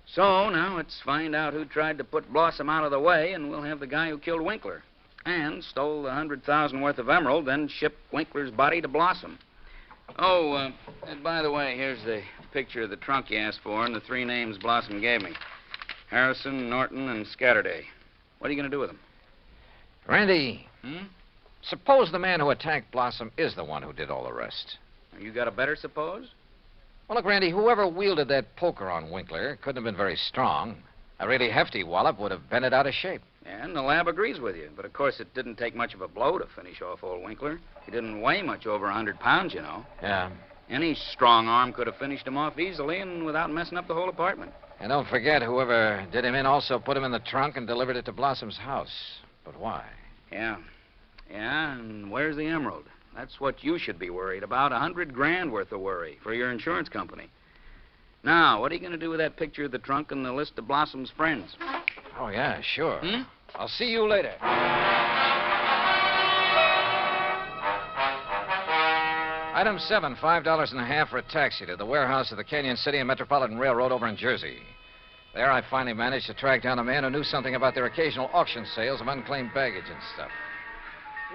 [SPEAKER 11] So, now let's find out who tried to put Blossom out of the way, and we'll have the guy who killed Winkler. And stole the $100,000 worth of emerald, then shipped Winkler's body to Blossom. Oh, and by the way, here's the picture of the trunk you asked for and the 3 names Blossom gave me. Harrison, Norton, and Scatterday. What are you going to do with them?
[SPEAKER 10] Randy, suppose the man who attacked Blossom is the one who did all the rest.
[SPEAKER 11] You got a better suppose?
[SPEAKER 10] Well, look, Randy, whoever wielded that poker on Winkler couldn't have been very strong. A really hefty wallop would have bent it out of shape.
[SPEAKER 11] And the lab agrees with you. But, of course, it didn't take much of a blow to finish off old Winkler. He didn't weigh much over 100 pounds, you know.
[SPEAKER 10] Yeah.
[SPEAKER 11] Any strong arm could have finished him off easily and without messing up the whole apartment.
[SPEAKER 10] And don't forget, whoever did him in also put him in the trunk and delivered it to Blossom's house. But why?
[SPEAKER 11] Yeah. Yeah, and where's the emerald? That's what you should be worried about. $100,000 worth of worry for your insurance company. Now, what are you going to do with that picture of the trunk and the list of Blossom's friends?
[SPEAKER 10] Oh, yeah, sure. I'll see you later. Item 7, $5.50 for a taxi to the warehouse of the Canyon City and Metropolitan Railroad over in Jersey. There I finally managed to track down a man who knew something about their occasional auction sales of unclaimed baggage and stuff.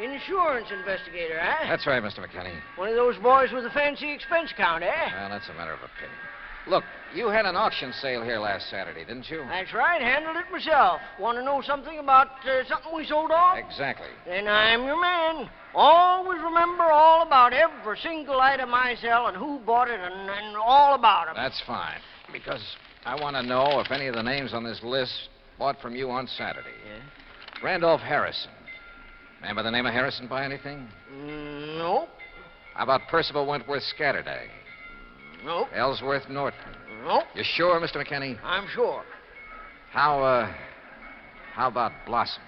[SPEAKER 6] Insurance investigator, eh?
[SPEAKER 10] That's right, Mr. McKinney.
[SPEAKER 6] One of those boys with a fancy expense account, eh?
[SPEAKER 10] Well, that's a matter of opinion. Look, you had an auction sale here last Saturday, didn't you?
[SPEAKER 6] That's right. Handled it myself. Want to know something about something we sold off?
[SPEAKER 10] Exactly.
[SPEAKER 6] Then I'm your man. Always remember all about every single item I sell and who bought it and all about 'em.
[SPEAKER 10] That's fine. Because I want to know if any of the names on this list bought from you on Saturday.
[SPEAKER 6] Yeah?
[SPEAKER 10] Randolph Harrison. Man by the name of Harrison buy anything?
[SPEAKER 6] Nope.
[SPEAKER 10] How about Percival Wentworth Scatterday?
[SPEAKER 6] Nope.
[SPEAKER 10] Ellsworth Norton?
[SPEAKER 6] Nope.
[SPEAKER 10] You sure, Mr. McKinney?
[SPEAKER 6] I'm sure.
[SPEAKER 10] How about Blossom?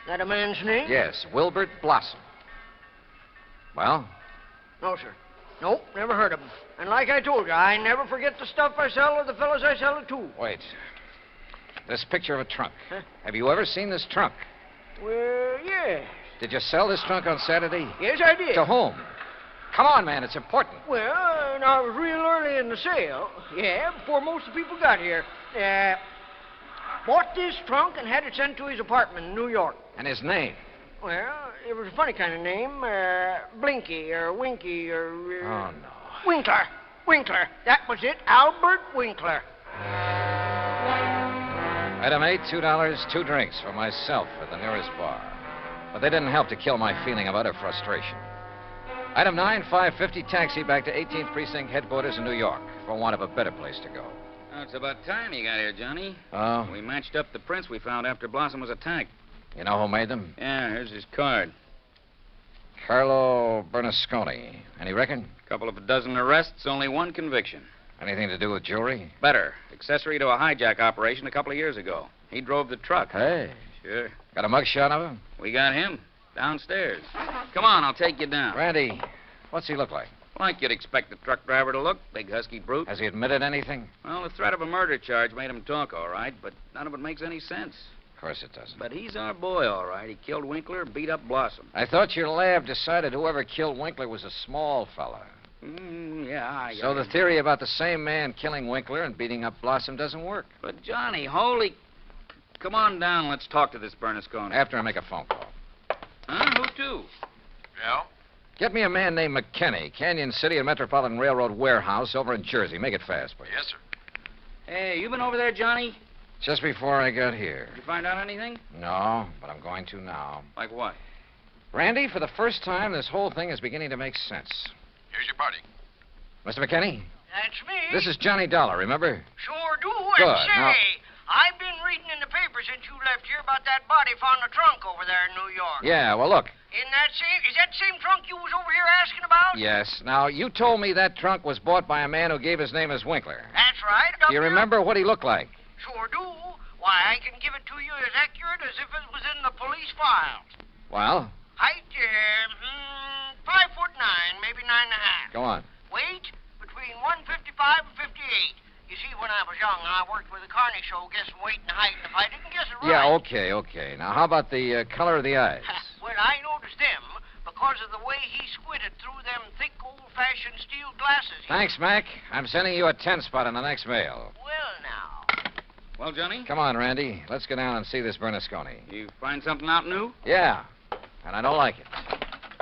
[SPEAKER 6] That a man's name?
[SPEAKER 10] Yes, Wilbert Blossom. Well?
[SPEAKER 6] No, sir. Nope, never heard of him. And like I told you, I never forget the stuff I sell or the fellows I sell it to.
[SPEAKER 10] Wait. This picture of a trunk. Huh? Have you ever seen this trunk?
[SPEAKER 6] Well, yes.
[SPEAKER 10] Did you sell this trunk on Saturday?
[SPEAKER 6] Yes, I did.
[SPEAKER 10] To whom? Come on, man, it's important.
[SPEAKER 6] Well, I was real early in the sale. Yeah, before most of the people got here. Bought this trunk and had it sent to his apartment in New York.
[SPEAKER 10] And his name?
[SPEAKER 6] Well, it was a funny kind of name. Blinky or Winky or...
[SPEAKER 10] Oh, no.
[SPEAKER 6] Winkler. Winkler. That was it. Albert Winkler.
[SPEAKER 10] Item 8, $2, 2 drinks for myself at the nearest bar. But they didn't help to kill my feeling of utter frustration. Item 9, $5.50 taxi back to 18th Precinct headquarters in New York for want of a better place to go.
[SPEAKER 11] Oh, it's about time you got here, Johnny.
[SPEAKER 10] Oh?
[SPEAKER 11] We matched up the prints we found after Blossom was attacked.
[SPEAKER 10] You know who made them?
[SPEAKER 11] Yeah, here's his card.
[SPEAKER 10] Carlo Bernasconi. Any reckon?
[SPEAKER 11] Couple of dozen arrests, only one conviction.
[SPEAKER 10] Anything to do with jewelry?
[SPEAKER 11] Better. Accessory to a hijack operation a couple of years ago. He drove the truck.
[SPEAKER 10] Hey.
[SPEAKER 11] Sure.
[SPEAKER 10] Got a mugshot of him?
[SPEAKER 11] We got him. Downstairs. Come on, I'll take you down.
[SPEAKER 10] Randy, what's he look like?
[SPEAKER 11] Like you'd expect the truck driver to look. Big husky brute.
[SPEAKER 10] Has he admitted anything?
[SPEAKER 11] Well, the threat of a murder charge made him talk, all right, but none of it makes any sense.
[SPEAKER 10] Of course it doesn't.
[SPEAKER 11] But he's our boy, all right. He killed Winkler, beat up Blossom.
[SPEAKER 10] I thought your lab decided whoever killed Winkler was a small fella.
[SPEAKER 11] Yeah.
[SPEAKER 10] So the theory about the same man killing Winkler and beating up Blossom doesn't work.
[SPEAKER 11] But, Johnny, holy... Come on down. Let's talk to this Bernasconi.
[SPEAKER 10] After I make a phone call.
[SPEAKER 11] Huh? Who to?
[SPEAKER 20] Yeah?
[SPEAKER 10] Get me a man named McKinney, Canyon City and Metropolitan Railroad warehouse over in Jersey. Make it fast, please.
[SPEAKER 20] Yes, sir.
[SPEAKER 11] Hey, you been over there, Johnny?
[SPEAKER 10] Just before I got here.
[SPEAKER 11] Did you find out anything?
[SPEAKER 10] No, but I'm going to now.
[SPEAKER 11] Like what?
[SPEAKER 10] Randy, for the first time, this whole thing is beginning to make sense.
[SPEAKER 20] Here's your party.
[SPEAKER 10] Mr. McKinney?
[SPEAKER 6] That's me.
[SPEAKER 10] This is Johnny Dollar, remember?
[SPEAKER 6] Sure do.
[SPEAKER 10] Good.
[SPEAKER 6] And say,
[SPEAKER 10] Now...
[SPEAKER 6] I've been reading in the paper since you left here about that body found in the trunk over there in New York.
[SPEAKER 10] Yeah, well, look.
[SPEAKER 6] Is that the same trunk you was over here asking about?
[SPEAKER 10] Yes. Now, you told me that trunk was bought by a man who gave his name as Winkler.
[SPEAKER 6] That's right.
[SPEAKER 10] Do you remember what he looked like?
[SPEAKER 6] Sure do. Why, I can give it to you as accurate as if it was in the police files.
[SPEAKER 10] Well?
[SPEAKER 6] Height, 5'9", maybe 9.5.
[SPEAKER 10] Go on.
[SPEAKER 6] Weight, between 155 and 58. You see, when I was young, I worked with a carny show guessing weight and height, and if I didn't guess it right...
[SPEAKER 10] Yeah, okay. Now, how about the color of the eyes?
[SPEAKER 6] Well, I noticed them because of the way he squinted through them thick, old-fashioned steel glasses.
[SPEAKER 10] Thanks, Mac. I'm sending you a 10-spot in the next mail.
[SPEAKER 6] Well, now...
[SPEAKER 11] Well, Johnny?
[SPEAKER 10] Come on, Randy. Let's go down and see this Bernasconi.
[SPEAKER 11] You find something out new?
[SPEAKER 10] Yeah, and I don't like it.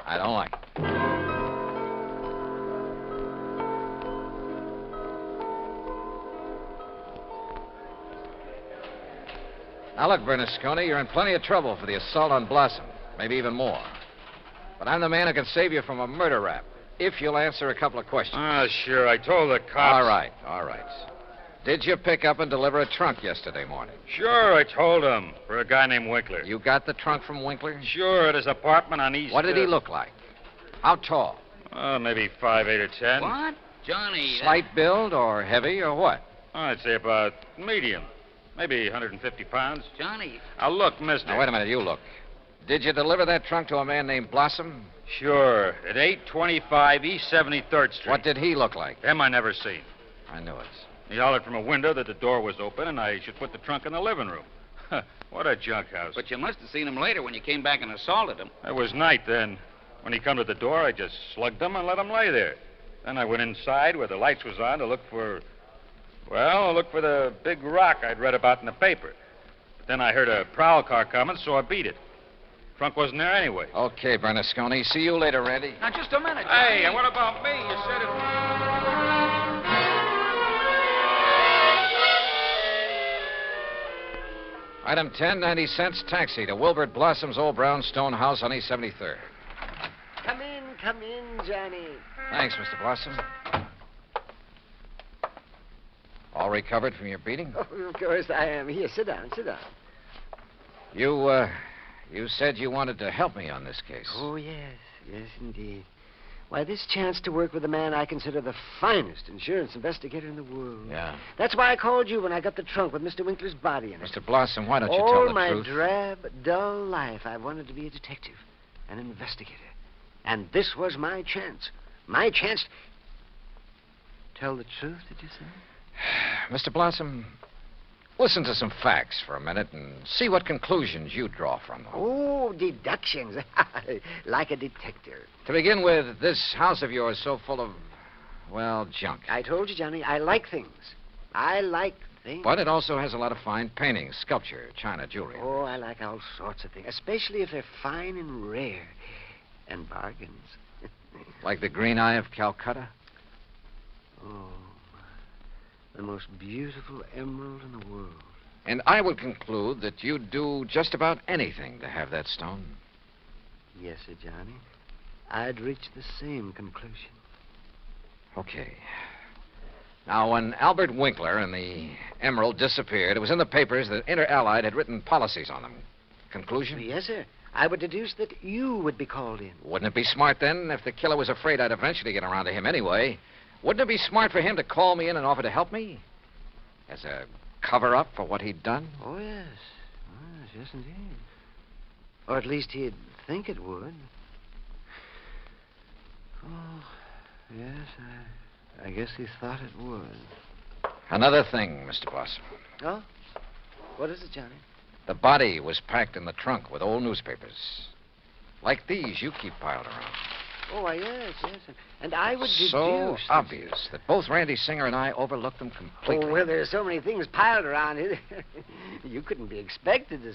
[SPEAKER 10] I don't like it. Now, look, Bernasconi, you're in plenty of trouble for the assault on Blossom. Maybe even more. But I'm the man who can save you from a murder rap, if you'll answer a couple of questions.
[SPEAKER 14] Sure. I told the cops.
[SPEAKER 10] All right. Did you pick up and deliver a trunk yesterday morning?
[SPEAKER 14] Sure, I told him. For a guy named Winkler.
[SPEAKER 10] You got the trunk from Winkler?
[SPEAKER 14] Sure, at his apartment on East...
[SPEAKER 10] What did he look like? How tall?
[SPEAKER 14] Maybe 5'8" or 10.
[SPEAKER 11] What? Johnny...
[SPEAKER 10] Slight build or heavy or what?
[SPEAKER 14] I'd say about medium. Maybe 150 pounds.
[SPEAKER 11] Johnny...
[SPEAKER 14] Now, look, mister...
[SPEAKER 10] Now, wait a minute. You look. Did you deliver that trunk to a man named Blossom?
[SPEAKER 14] Sure. At 825 East 73rd Street.
[SPEAKER 10] What did he look like?
[SPEAKER 14] Him I never seen.
[SPEAKER 10] I knew it.
[SPEAKER 14] He hollered from a window that the door was open and I should put the trunk in the living room. What a junk house.
[SPEAKER 11] But you must have seen him later when you came back and assaulted him.
[SPEAKER 14] It was night then. When he come to the door, I just slugged him and let him lay there. Then I went inside where the lights was on to look for... Well, I looked for the big rock I'd read about in the paper. But then I heard a prowl car coming, so I beat it. Trunk wasn't there anyway.
[SPEAKER 10] Okay, Bernasconi. See you later, Randy.
[SPEAKER 11] Now, just a minute, Johnny.
[SPEAKER 14] Hey, and what about me? You said it...
[SPEAKER 10] Item 10, 90 cents, taxi to Wilbert Blossom's old brownstone house on East 73rd.
[SPEAKER 15] Come in, Johnny.
[SPEAKER 10] Thanks, Mr. Blossom. All recovered from your beating?
[SPEAKER 15] Oh, of course I am. Here, sit down.
[SPEAKER 10] You said you wanted to help me on this case.
[SPEAKER 15] Oh, yes, indeed. Why, this chance to work with a man I consider the finest insurance investigator in the world.
[SPEAKER 10] Yeah.
[SPEAKER 15] That's why I called you when I got the trunk with Mr. Winkler's body in it.
[SPEAKER 10] Mr. Blossom, why don't you tell
[SPEAKER 15] All
[SPEAKER 10] the
[SPEAKER 15] my
[SPEAKER 10] truth?
[SPEAKER 15] drab, dull life, I wanted to be a detective, an investigator. And this was my chance. My chance. Tell the truth, did you say?
[SPEAKER 10] Mr. Blossom, listen to some facts for a minute and see what conclusions you draw from them.
[SPEAKER 15] Oh, deductions. Like a detective.
[SPEAKER 10] To begin with, this house of yours so full of, well, junk.
[SPEAKER 15] I told you, Johnny, I like things. I like things.
[SPEAKER 10] But it also has a lot of fine paintings, sculpture, china, jewelry.
[SPEAKER 15] Oh, I like all sorts of things, especially if they're fine and rare. And bargains.
[SPEAKER 10] Like the green eye of Calcutta?
[SPEAKER 15] Oh, the most beautiful emerald in the world.
[SPEAKER 10] And I would conclude that you'd do just about anything to have that stone.
[SPEAKER 15] Yes, sir, Johnny. I'd reach the same conclusion.
[SPEAKER 10] Okay. Now, when Albert Winkler and the emerald disappeared, it was in the papers that Inter Allied had written policies on them. Conclusion?
[SPEAKER 15] Yes, sir. I would deduce that you would be called in.
[SPEAKER 10] Wouldn't it be smart, then, if the killer was afraid I'd eventually get around to him anyway? Wouldn't it be smart for him to call me in and offer to help me? As a cover-up for what he'd done?
[SPEAKER 15] Oh, yes. Yes, indeed. Or at least he'd think it would. Oh, yes, I guess he thought it would.
[SPEAKER 10] Another thing, Mr. Blossom.
[SPEAKER 15] Oh? What is it, Johnny?
[SPEAKER 10] The body was packed in the trunk with old newspapers. Like these you keep piled around.
[SPEAKER 15] Oh, yes. And I would deduce...
[SPEAKER 10] So obvious that both Randy Singer and I overlooked them completely.
[SPEAKER 15] Oh, well, there's so many things piled around here. You couldn't be expected as...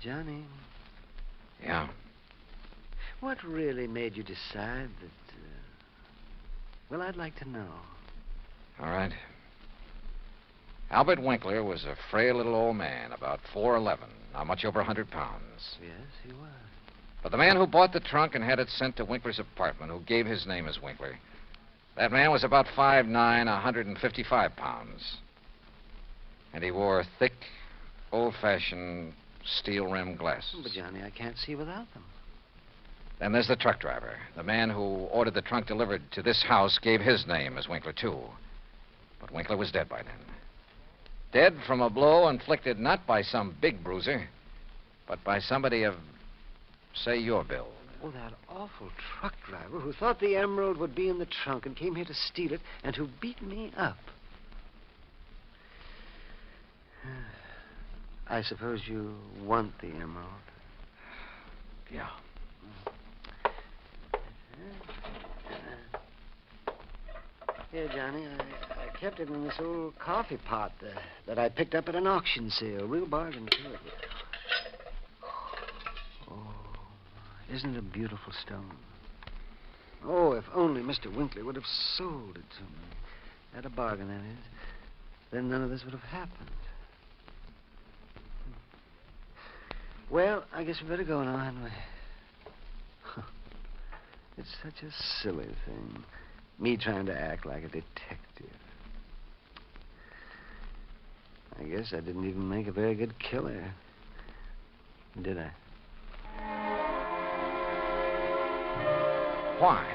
[SPEAKER 15] Johnny.
[SPEAKER 10] Yeah?
[SPEAKER 15] What really made you decide that... Well, I'd like to know.
[SPEAKER 10] All right. Albert Winkler was a frail little old man, about 4'11", not much over 100 pounds.
[SPEAKER 15] Yes, he was.
[SPEAKER 10] But the man who bought the trunk and had it sent to Winkler's apartment, who gave his name as Winkler, that man was about 5'9", 155 pounds. And he wore thick, old-fashioned steel-rimmed glasses.
[SPEAKER 15] But, Johnny, I can't see without them.
[SPEAKER 10] Then there's the truck driver. The man who ordered the trunk delivered to this house gave his name as Winkler, too. But Winkler was dead by then. Dead from a blow inflicted not by some big bruiser, but by somebody of, say, your build.
[SPEAKER 15] Oh, that awful truck driver who thought the emerald would be in the trunk and came here to steal it and who beat me up. I suppose you want the emerald.
[SPEAKER 10] Yeah.
[SPEAKER 15] Here, Johnny, I kept it in this old coffee pot that I picked up at an auction sale. Real bargain, too. Oh, isn't it a beautiful stone? Oh, if only Mr. Winkler would have sold it to me. At a bargain, that is. Then none of this would have happened. Well, I guess we better go now, hadn't we? It's such a silly thing. Me trying to act like a detective. I guess I didn't even make a very good killer. Did I?
[SPEAKER 10] Why?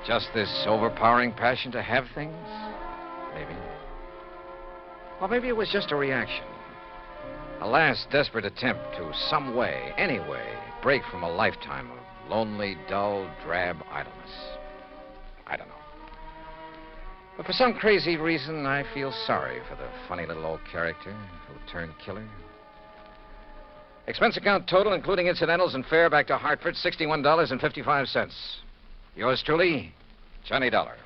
[SPEAKER 10] Just this overpowering passion to have things? Maybe. Or maybe it was just a reaction. A last desperate attempt to some way, any way, break from a lifetime of lonely, dull, drab idleness. I don't know. But for some crazy reason, I feel sorry for the funny little old character who turned killer. Expense account total, including incidentals and fare back to Hartford, $61.55. Yours truly, Johnny Dollar.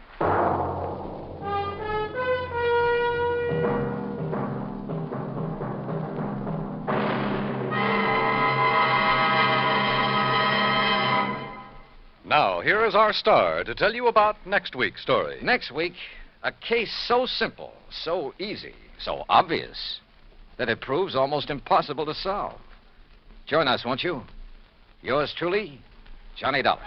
[SPEAKER 9] Now, here is our star to tell you about next week's story.
[SPEAKER 10] Next week, a case so simple, so easy, so obvious, that it proves almost impossible to solve. Join us, won't you? Yours truly, Johnny Dollar.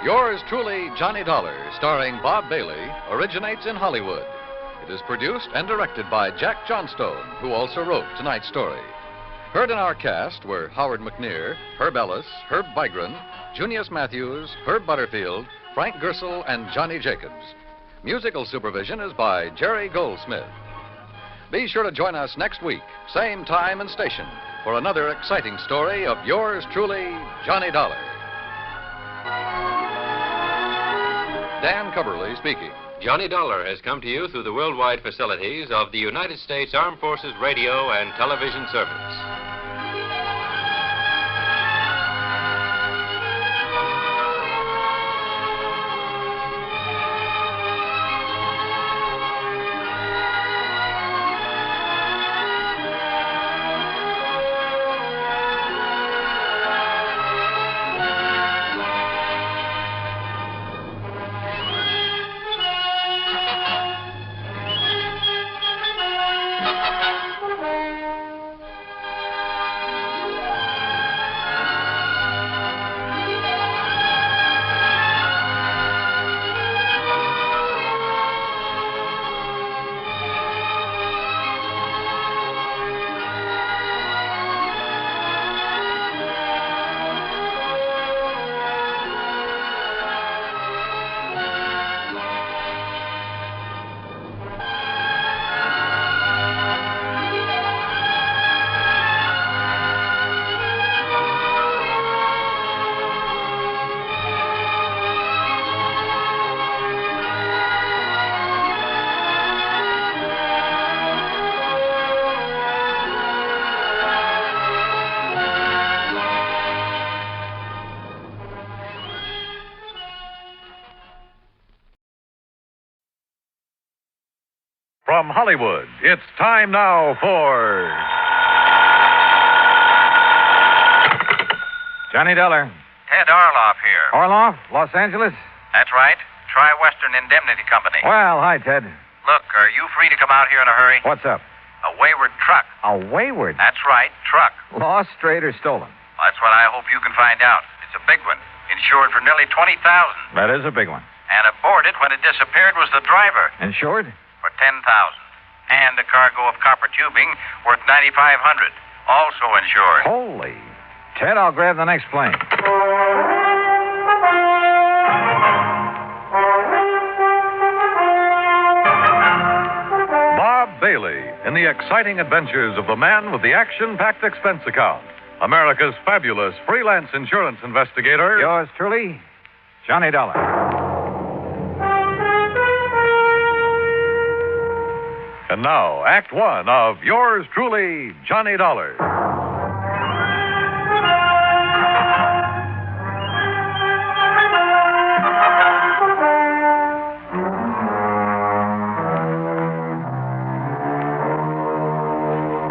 [SPEAKER 9] Yours truly, Johnny Dollar, starring Bob Bailey, originates in Hollywood. It is produced and directed by Jack Johnstone, who also wrote tonight's story. Heard in our cast were Howard McNear, Herb Ellis, Herb Vigran, Junius Matthews, Herb Butterfield, Frank Gersel, and Johnny Jacobs. Musical supervision is by Jerry Goldsmith. Be sure to join us next week, same time and station, for another exciting story of yours truly, Johnny Dollar. Dan Cubberly speaking.
[SPEAKER 2] Johnny Dollar has come to you through the worldwide facilities of the United States Armed Forces Radio and Television Service.
[SPEAKER 9] From Hollywood, it's time now for
[SPEAKER 10] Johnny Dollar.
[SPEAKER 17] Ted Orloff here.
[SPEAKER 10] Orloff, Los Angeles?
[SPEAKER 17] That's right. Tri-Western Indemnity Company.
[SPEAKER 10] Well, hi, Ted.
[SPEAKER 17] Look, are you free to come out here in a hurry?
[SPEAKER 10] What's up?
[SPEAKER 17] A Wayward truck.
[SPEAKER 10] A Wayward?
[SPEAKER 17] That's right, truck.
[SPEAKER 10] Lost, straight, or stolen?
[SPEAKER 17] That's what I hope you can find out. It's a big one. Insured for nearly $20,000.
[SPEAKER 10] That is a big one.
[SPEAKER 17] And aboard it when it disappeared was the driver.
[SPEAKER 10] Insured?
[SPEAKER 17] For $10,000. And a cargo of copper tubing worth $9,500. Also insured.
[SPEAKER 10] Holy. Ted, I'll grab the next plane.
[SPEAKER 9] Bob Bailey in the exciting adventures of the man with the action-packed expense account. America's fabulous freelance insurance investigator.
[SPEAKER 10] Yours truly, Johnny Dollar.
[SPEAKER 9] And now, Act One of yours truly, Johnny Dollar.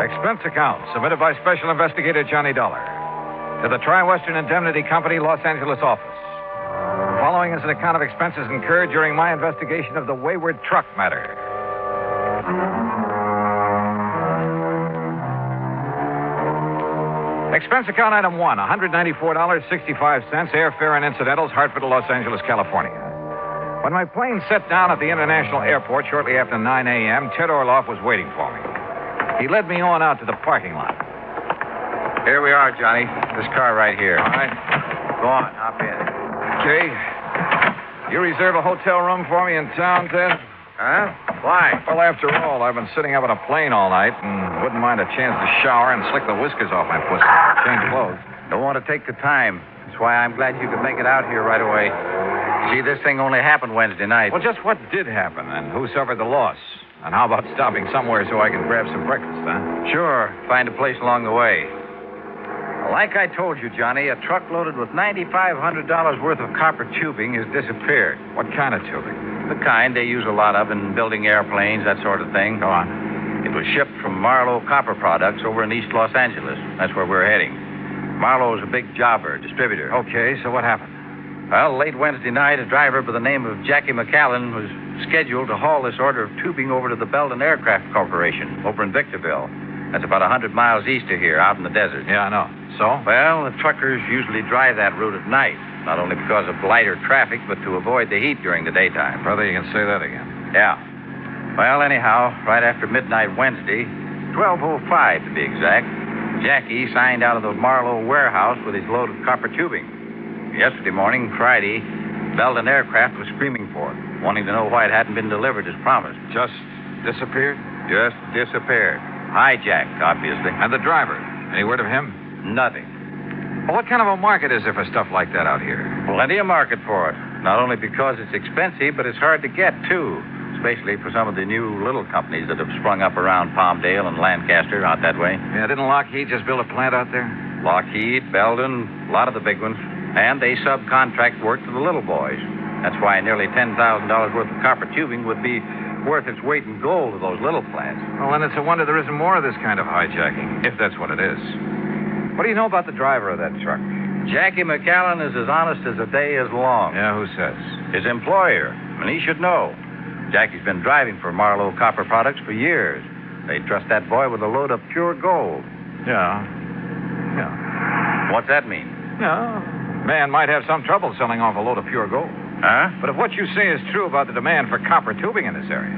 [SPEAKER 10] Expense account submitted by Special Investigator Johnny Dollar to the Tri-Western Indemnity Company, Los Angeles office. The following is an account of expenses incurred during my investigation of the Wayward truck matter. Expense account item 1, $194.65, airfare and incidentals, Hartford to Los Angeles, California. When my plane set down at the International Airport shortly after 9 a.m., Ted Orloff was waiting for me. He led me on out to the parking lot.
[SPEAKER 17] Here we are, Johnny. This car right here.
[SPEAKER 10] All right.
[SPEAKER 17] Go on, hop in.
[SPEAKER 10] Okay. You reserve a hotel room for me in town, Ted?
[SPEAKER 17] Huh? Why?
[SPEAKER 10] Well, after all, I've been sitting up in a plane all night and wouldn't mind a chance to shower and slick the whiskers off my pussy. Change clothes.
[SPEAKER 17] Don't want to take the time. That's why I'm glad you could make it out here right away. See, this thing only happened Wednesday night.
[SPEAKER 10] Well, just what did happen, and who suffered the loss? And how about stopping somewhere so I can grab some breakfast, huh?
[SPEAKER 17] Sure. Find a place along the way. Like I told you, Johnny, a truck loaded with $9,500 worth of copper tubing has disappeared.
[SPEAKER 10] What kind of tubing?
[SPEAKER 17] The kind they use a lot of in building airplanes, that sort of thing.
[SPEAKER 10] Go on.
[SPEAKER 17] It was shipped from Marlowe Copper Products over in East Los Angeles. That's where we're heading. Marlowe is a big jobber, distributor.
[SPEAKER 10] Okay, so what happened?
[SPEAKER 17] Well, late Wednesday night, a driver by the name of Jackie McAllen was scheduled to haul this order of tubing over to the Belden Aircraft Corporation over in Victorville. That's about 100 miles east of here, out in the desert.
[SPEAKER 10] Yeah, I know. So?
[SPEAKER 17] Well, the truckers usually drive that route at night, not only because of lighter traffic, but to avoid the heat during the daytime.
[SPEAKER 10] Brother, you can say that again.
[SPEAKER 17] Yeah. Well, anyhow, right after midnight Wednesday, 12:05 to be exact, Jackie signed out of the Marlowe warehouse with his load of copper tubing. Yesterday morning, Friday, Belden Aircraft was screaming for it, wanting to know why it hadn't been delivered as promised.
[SPEAKER 10] Just disappeared?
[SPEAKER 17] Just disappeared. Hijacked, obviously.
[SPEAKER 10] And the driver? Any word of him?
[SPEAKER 17] Nothing.
[SPEAKER 10] Well, what kind of a market is there for stuff like that out here?
[SPEAKER 17] Plenty of market for it. Not only because it's expensive, but it's hard to get, too. Especially for some of the new little companies that have sprung up around Palmdale and Lancaster out that way.
[SPEAKER 10] Yeah, didn't Lockheed just build a plant out there?
[SPEAKER 17] Lockheed, Belden, a lot of the big ones. And they subcontract work to the little boys. That's why nearly $10,000 worth of copper tubing would be worth its weight in gold to those little plants.
[SPEAKER 10] Well, then it's a wonder there isn't more of this kind of hijacking, if that's what it is. What do you know about the driver of that truck?
[SPEAKER 17] Jackie McAllen is as honest as the day is long.
[SPEAKER 10] Yeah, who says?
[SPEAKER 17] His employer, and he should know. Jackie's been driving for Marlowe Copper Products for years. They trust that boy with a load of pure gold.
[SPEAKER 10] Yeah.
[SPEAKER 17] What's that mean?
[SPEAKER 10] Yeah. Man might have some trouble selling off a load of pure gold.
[SPEAKER 17] Huh?
[SPEAKER 10] But if what you say is true about the demand for copper tubing in this area...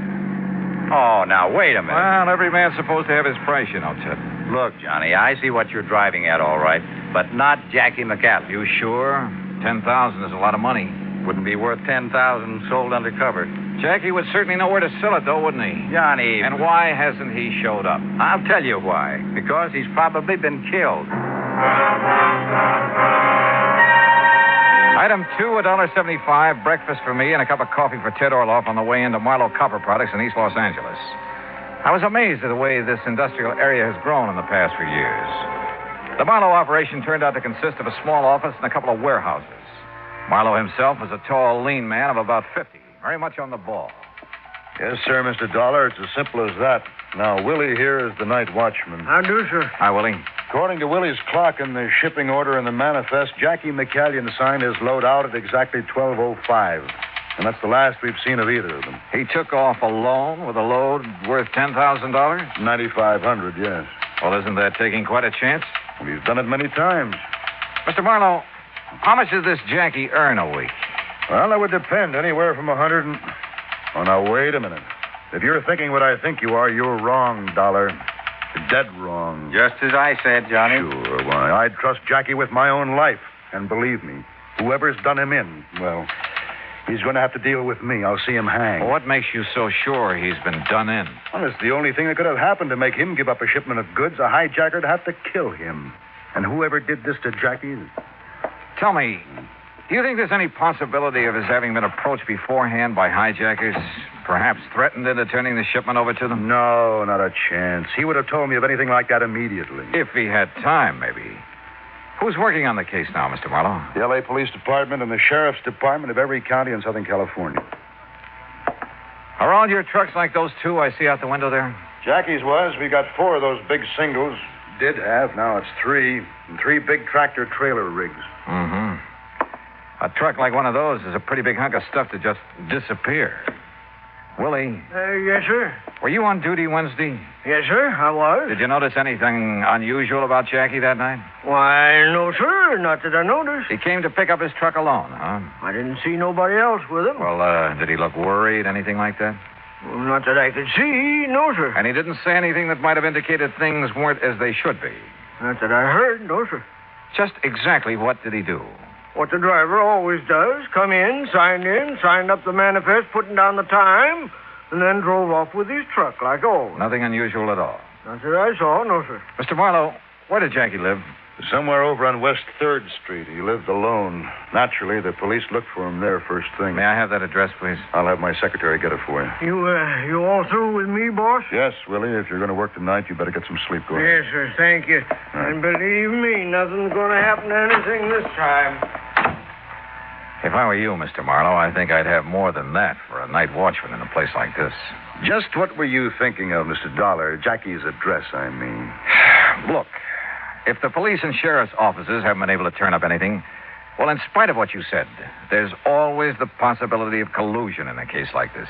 [SPEAKER 17] Oh, now, wait a minute.
[SPEAKER 10] Well, every man's supposed to have his price, you know, Ted.
[SPEAKER 17] Look, Johnny, I see what you're driving at, all right, but not Jackie McAllen.
[SPEAKER 10] You sure? 10,000 is a lot of money.
[SPEAKER 17] Wouldn't be worth 10,000 sold undercover.
[SPEAKER 10] Jackie would certainly know where to sell it, though, wouldn't he?
[SPEAKER 17] Johnny...
[SPEAKER 10] And why hasn't he showed up?
[SPEAKER 17] I'll tell you why. Because he's probably been killed.
[SPEAKER 10] Item 2, $1.75, breakfast for me and a cup of coffee for Ted Orloff on the way into Marlowe Copper Products in East Los Angeles. I was amazed at the way this industrial area has grown in the past few years. The Marlowe operation turned out to consist of a small office and a couple of warehouses. Marlowe himself was a tall, lean man of about 50, very much on the ball.
[SPEAKER 5] Yes, sir, Mr. Dollar. It's as simple as that. Now, Willie here is the night watchman.
[SPEAKER 6] How do, sir?
[SPEAKER 10] Hi, Willie.
[SPEAKER 5] According to Willie's clock and the shipping order and the manifest, Jackie McAllen signed his load out at exactly 12:05. And that's the last we've seen of either of them.
[SPEAKER 10] He took off alone with a load worth $10,000?
[SPEAKER 5] $9,500, yes.
[SPEAKER 10] Well, isn't that taking quite a chance?
[SPEAKER 5] Well, he's done it many times.
[SPEAKER 10] Mr. Marlowe, how much does this Jackie earn a week?
[SPEAKER 5] Well, that would depend. Anywhere from 100 and... Oh, now, wait a minute. If you're thinking what I think you are, you're wrong, Dollar. You're dead wrong.
[SPEAKER 17] Just as I said, Johnny.
[SPEAKER 5] Sure, why, I'd trust Jackie with my own life. And believe me, whoever's done him in, well, he's going to have to deal with me. I'll see him hang.
[SPEAKER 10] Well, what makes you so sure he's been done in?
[SPEAKER 5] Well, it's the only thing that could have happened to make him give up a shipment of goods. A hijacker'd have to kill him. And whoever did this to Jackie...
[SPEAKER 10] Tell me, do you think there's any possibility of his having been approached beforehand by hijackers? Perhaps threatened into turning the shipment over to them?
[SPEAKER 5] No, not a chance. He would have told me of anything like that immediately.
[SPEAKER 10] If he had time, maybe. Who's working on the case now, Mr. Marlowe?
[SPEAKER 5] The L.A. Police Department and the Sheriff's Department of every county in Southern California.
[SPEAKER 10] Are all your trucks like those two I see out the window there?
[SPEAKER 5] Jackie's was. We got 4 of those big singles. Did have. Now it's 3. And 3 big tractor-trailer rigs.
[SPEAKER 10] Mm-hmm. A truck like one of those is a pretty big hunk of stuff to just disappear. Willie.
[SPEAKER 6] Yes, sir.
[SPEAKER 10] Were you on duty Wednesday?
[SPEAKER 6] Yes, sir, I was.
[SPEAKER 10] Did you notice anything unusual about Jackie that night?
[SPEAKER 6] Why, no, sir. Not that I noticed.
[SPEAKER 10] He came to pick up his truck alone, huh?
[SPEAKER 6] I didn't see nobody else with him.
[SPEAKER 10] Well, did he look worried, anything like that?
[SPEAKER 6] Well, not that I could see, no, sir.
[SPEAKER 10] And he didn't say anything that might have indicated things weren't as they should be?
[SPEAKER 6] Not that I heard, no, sir.
[SPEAKER 10] Just exactly what did he do?
[SPEAKER 6] What the driver always does. Come in, signed up the manifest, putting down the time, and then drove off with his truck like always.
[SPEAKER 10] Nothing unusual at all?
[SPEAKER 6] Not that I saw, no, sir.
[SPEAKER 10] Mr. Marlowe, where did Jackie live?
[SPEAKER 5] Somewhere over on West 3rd Street. He lived alone. Naturally, the police looked for him there first thing.
[SPEAKER 10] May I have that address, please?
[SPEAKER 5] I'll have my secretary get it for you.
[SPEAKER 6] You all through with me, boss?
[SPEAKER 5] Yes, Willie. If you're going to work tonight, you better get some sleep. Go ahead.
[SPEAKER 6] Yes, sir. Thank you. And believe me, nothing's going to happen to anything this time.
[SPEAKER 10] If I were you, Mr. Marlowe, I think I'd have more than that for a night watchman in a place like this.
[SPEAKER 5] Just what were you thinking of, Mr. Dollar? Jackie's address, I mean.
[SPEAKER 10] Look, if the police and sheriff's offices haven't been able to turn up anything,
[SPEAKER 17] Well, in spite of what you said, there's always the possibility of collusion in a case like this.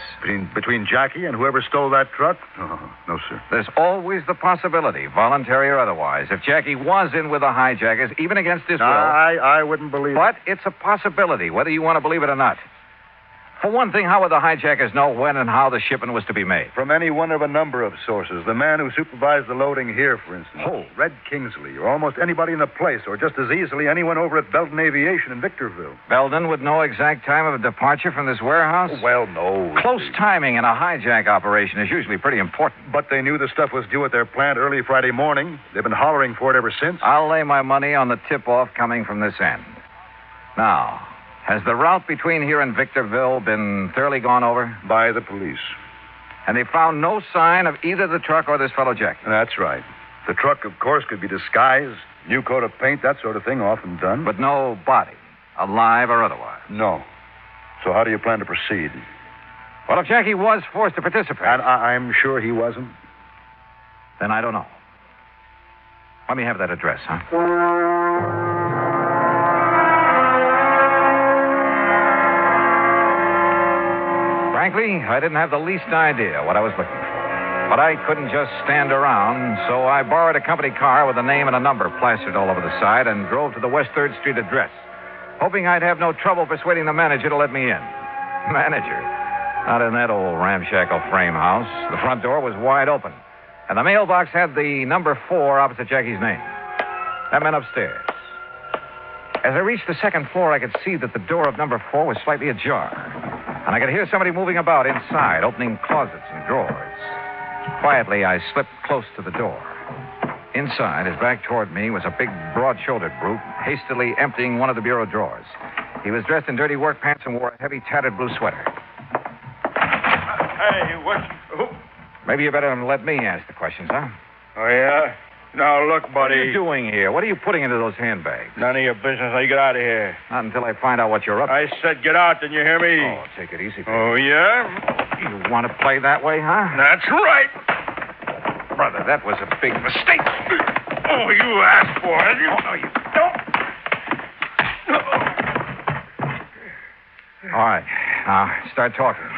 [SPEAKER 5] Between Jackie and whoever stole that truck? Oh, no, sir.
[SPEAKER 17] There's always the possibility, voluntary or otherwise, if Jackie was in with the hijackers, even against his will.
[SPEAKER 5] I wouldn't believe
[SPEAKER 17] But it's a possibility, whether you want to believe it or not. For one thing, how would the hijackers know when and how the shipment was to be made?
[SPEAKER 5] From any one of a number of sources. The man who supervised the loading here, for instance.
[SPEAKER 17] Who?
[SPEAKER 5] Red Kingsley, or almost anybody in the place, or just as easily anyone over at Belton Aviation in Victorville.
[SPEAKER 17] Belden would know exact time of departure from this warehouse?
[SPEAKER 5] Well, no.
[SPEAKER 17] Close timing in a hijack operation is usually pretty important.
[SPEAKER 5] But they knew the stuff was due at their plant early Friday morning. They've been hollering for it ever since.
[SPEAKER 17] I'll lay my money on the tip-off coming from this end. Now, has the route between here and Victorville been thoroughly gone over?
[SPEAKER 5] By the police.
[SPEAKER 17] And they found no sign of either the truck or this fellow Jackie?
[SPEAKER 5] That's right. The truck, of course, could be disguised, new coat of paint, that sort of thing, often done.
[SPEAKER 17] But no body, alive or otherwise?
[SPEAKER 5] No. So how do you plan to proceed?
[SPEAKER 17] Well, if Jackie was forced to participate...
[SPEAKER 5] And I'm sure he wasn't.
[SPEAKER 17] Then I don't know. Let me have that address, huh? Frankly, I didn't have the least idea what I was looking for. But I couldn't just stand around, so I borrowed a company car with a name and a number plastered all over the side and drove to the West 3rd Street address, hoping I'd have no trouble persuading the manager to let me in. Manager? Not in that old ramshackle frame house. The front door was wide open, and the mailbox had the number 4 opposite Jackie's name. That meant upstairs. As I reached the second floor, I could see that the door of number 4 was slightly ajar. And I could hear somebody moving about inside, opening closets and drawers. Quietly, I slipped close to the door. Inside, his back toward me, was a big, broad-shouldered brute, hastily emptying one of the bureau drawers. He was dressed in dirty work pants and wore a heavy, tattered blue sweater.
[SPEAKER 6] Hey, who?
[SPEAKER 17] Maybe you better let me ask the questions, huh?
[SPEAKER 6] Oh, yeah? Now, look, buddy.
[SPEAKER 17] What are you doing here? What are you putting into those handbags?
[SPEAKER 6] None of your business. Now, you get out of here.
[SPEAKER 17] Not until I find out what you're up to.
[SPEAKER 6] I said get out, didn't you hear me?
[SPEAKER 17] Oh, take it easy, baby.
[SPEAKER 6] Oh, yeah?
[SPEAKER 17] You want to play that way, huh?
[SPEAKER 6] That's right.
[SPEAKER 17] Brother, that was a big mistake.
[SPEAKER 6] Oh, you asked for it.
[SPEAKER 17] No, you don't. All right. Now, start talking.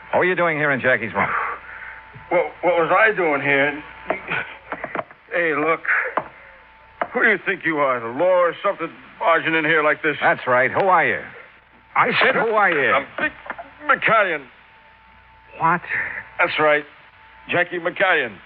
[SPEAKER 17] What were you doing here in Jackie's room?
[SPEAKER 6] Well, what was I doing here? Hey, look. Who do you think you are, the law or something, barging in here like this?
[SPEAKER 17] That's right. Who are you? I said, who are you?
[SPEAKER 6] I'm Dick McCallion.
[SPEAKER 17] What?
[SPEAKER 6] That's right. Jackie McCallion.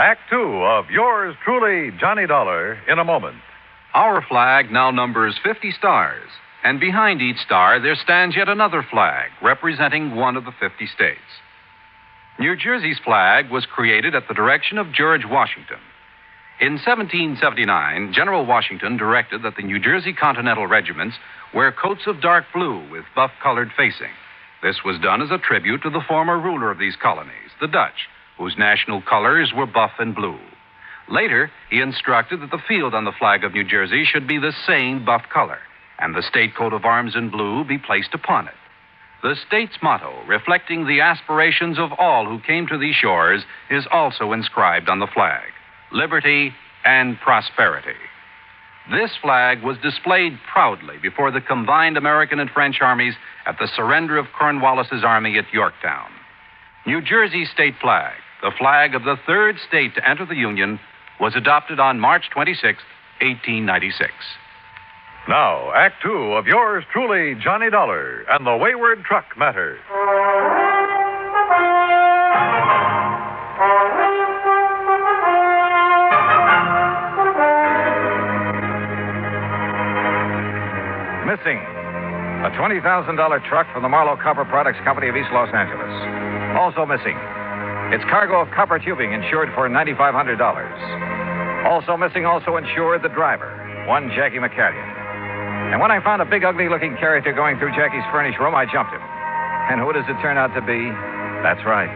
[SPEAKER 9] Act 2 of yours truly, Johnny Dollar, in a moment.
[SPEAKER 19] Our flag now numbers 50 stars, and behind each star there stands yet another flag representing one of the 50 states. New Jersey's flag was created at the direction of George Washington. In 1779, General Washington directed that the New Jersey Continental regiments wear coats of dark blue with buff-colored facing. This was done as a tribute to the former ruler of these colonies, the Dutch, whose national colors were buff and blue. Later, he instructed that the field on the flag of New Jersey should be the same buff color, and the state coat of arms in blue be placed upon it. The state's motto, reflecting the aspirations of all who came to these shores, is also inscribed on the flag: liberty and prosperity. This flag was displayed proudly before the combined American and French armies at the surrender of Cornwallis's army at Yorktown. New Jersey's state flag, the flag of the third state to enter the Union, was adopted on March 26, 1896.
[SPEAKER 9] Now, Act 2 of yours truly, Johnny Dollar, and the Wayward Truck Matter.
[SPEAKER 17] Missing. A $20,000 truck from the Marlowe Copper Products Company of East Los Angeles. Also missing. Its cargo of copper tubing insured for $9,500. Also missing, also insured, the driver, one Jackie McCallion. And when I found a big, ugly-looking character going through Jackie's furnished room, I jumped him. And who does it turn out to be? That's right,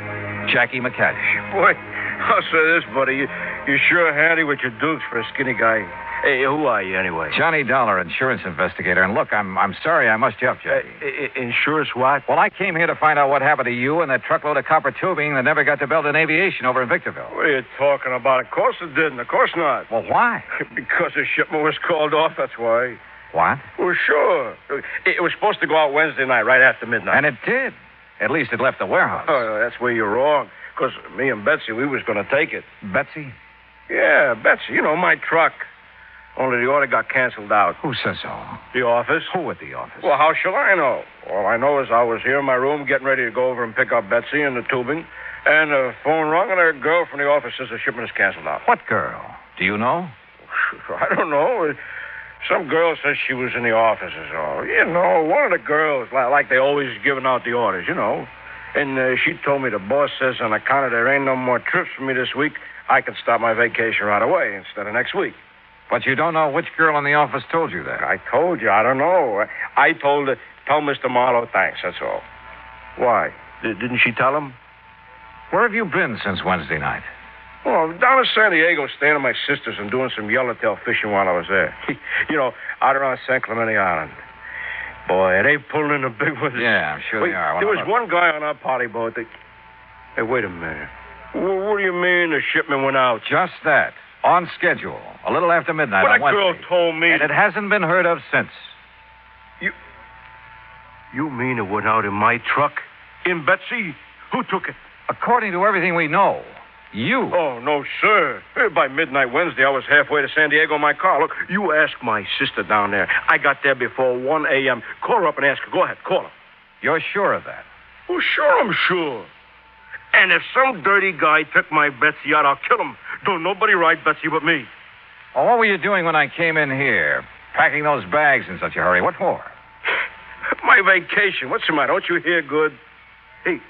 [SPEAKER 17] Jackie McCallion.
[SPEAKER 6] Boy, I'll say this, buddy. You sure handy with your dukes for a skinny guy. Hey, who are you anyway?
[SPEAKER 17] Johnny Dollar, insurance investigator. And look, I'm sorry I must you up, Jackie.
[SPEAKER 6] Insurance what?
[SPEAKER 17] Well, I came here to find out what happened to you and that truckload of copper tubing that never got to Belden Aviation over in Victorville.
[SPEAKER 6] What are you talking about? Of course it didn't. Of course not.
[SPEAKER 17] Well, why?
[SPEAKER 6] Because the shipment was called off, that's why.
[SPEAKER 17] What?
[SPEAKER 6] Well, sure. It was supposed to go out Wednesday night, right after midnight.
[SPEAKER 17] And it did. At least it left the warehouse.
[SPEAKER 6] Oh, that's where you're wrong. Because me and Betsy, we was going to take it.
[SPEAKER 17] Betsy?
[SPEAKER 6] Yeah, Betsy. You know, my truck. Only the order got canceled out.
[SPEAKER 17] Who says so?
[SPEAKER 6] The office.
[SPEAKER 17] Who at the office?
[SPEAKER 6] Well, how shall I know? All I know is I was here in my room getting ready to go over and pick up Betsy and the tubing. And the phone rung, and a girl from the office says the shipment is canceled out.
[SPEAKER 17] What girl? Do you know?
[SPEAKER 6] I don't know. Some girl says she was in the office or so. You know, one of the girls, like they always giving out the orders, you know. And she told me the boss says on account of there ain't no more trips for me this week, I can start my vacation right away instead of next week.
[SPEAKER 17] But you don't know which girl in the office told you that.
[SPEAKER 6] I told you, I don't know. I told Mr. Marlowe thanks, that's all. Why? Didn't she tell him?
[SPEAKER 17] Where have you been since Wednesday night?
[SPEAKER 6] Well, down in San Diego, staying at my sister's and doing some yellowtail fishing while I was there. You know, out around San Clemente Island. Boy, they pulling in the big ones.
[SPEAKER 17] Yeah, I'm sure they are.
[SPEAKER 6] There was one guy on our party boat that... Hey, wait a minute. What do you mean the shipment went out?
[SPEAKER 17] Just that. On schedule. A little after midnight on Wednesday.
[SPEAKER 6] Well, that girl told me...
[SPEAKER 17] And it hasn't been heard of since.
[SPEAKER 6] You mean it went out in my truck? In Betsy? Who took it?
[SPEAKER 17] According to everything we know, you.
[SPEAKER 6] Oh, no, sir. By midnight Wednesday, I was halfway to San Diego in my car. Look, you ask my sister down there. I got there before 1 a.m. Call her up and ask her. Go ahead, call her.
[SPEAKER 17] You're sure of that?
[SPEAKER 6] Oh, sure, I'm sure. And if some dirty guy took my Betsy out, I'll kill him. Don't nobody ride Betsy but me.
[SPEAKER 17] Well, what were you doing when I came in here? Packing those bags in such a hurry. What for?
[SPEAKER 6] My vacation. What's the matter? Don't you hear good? Hey,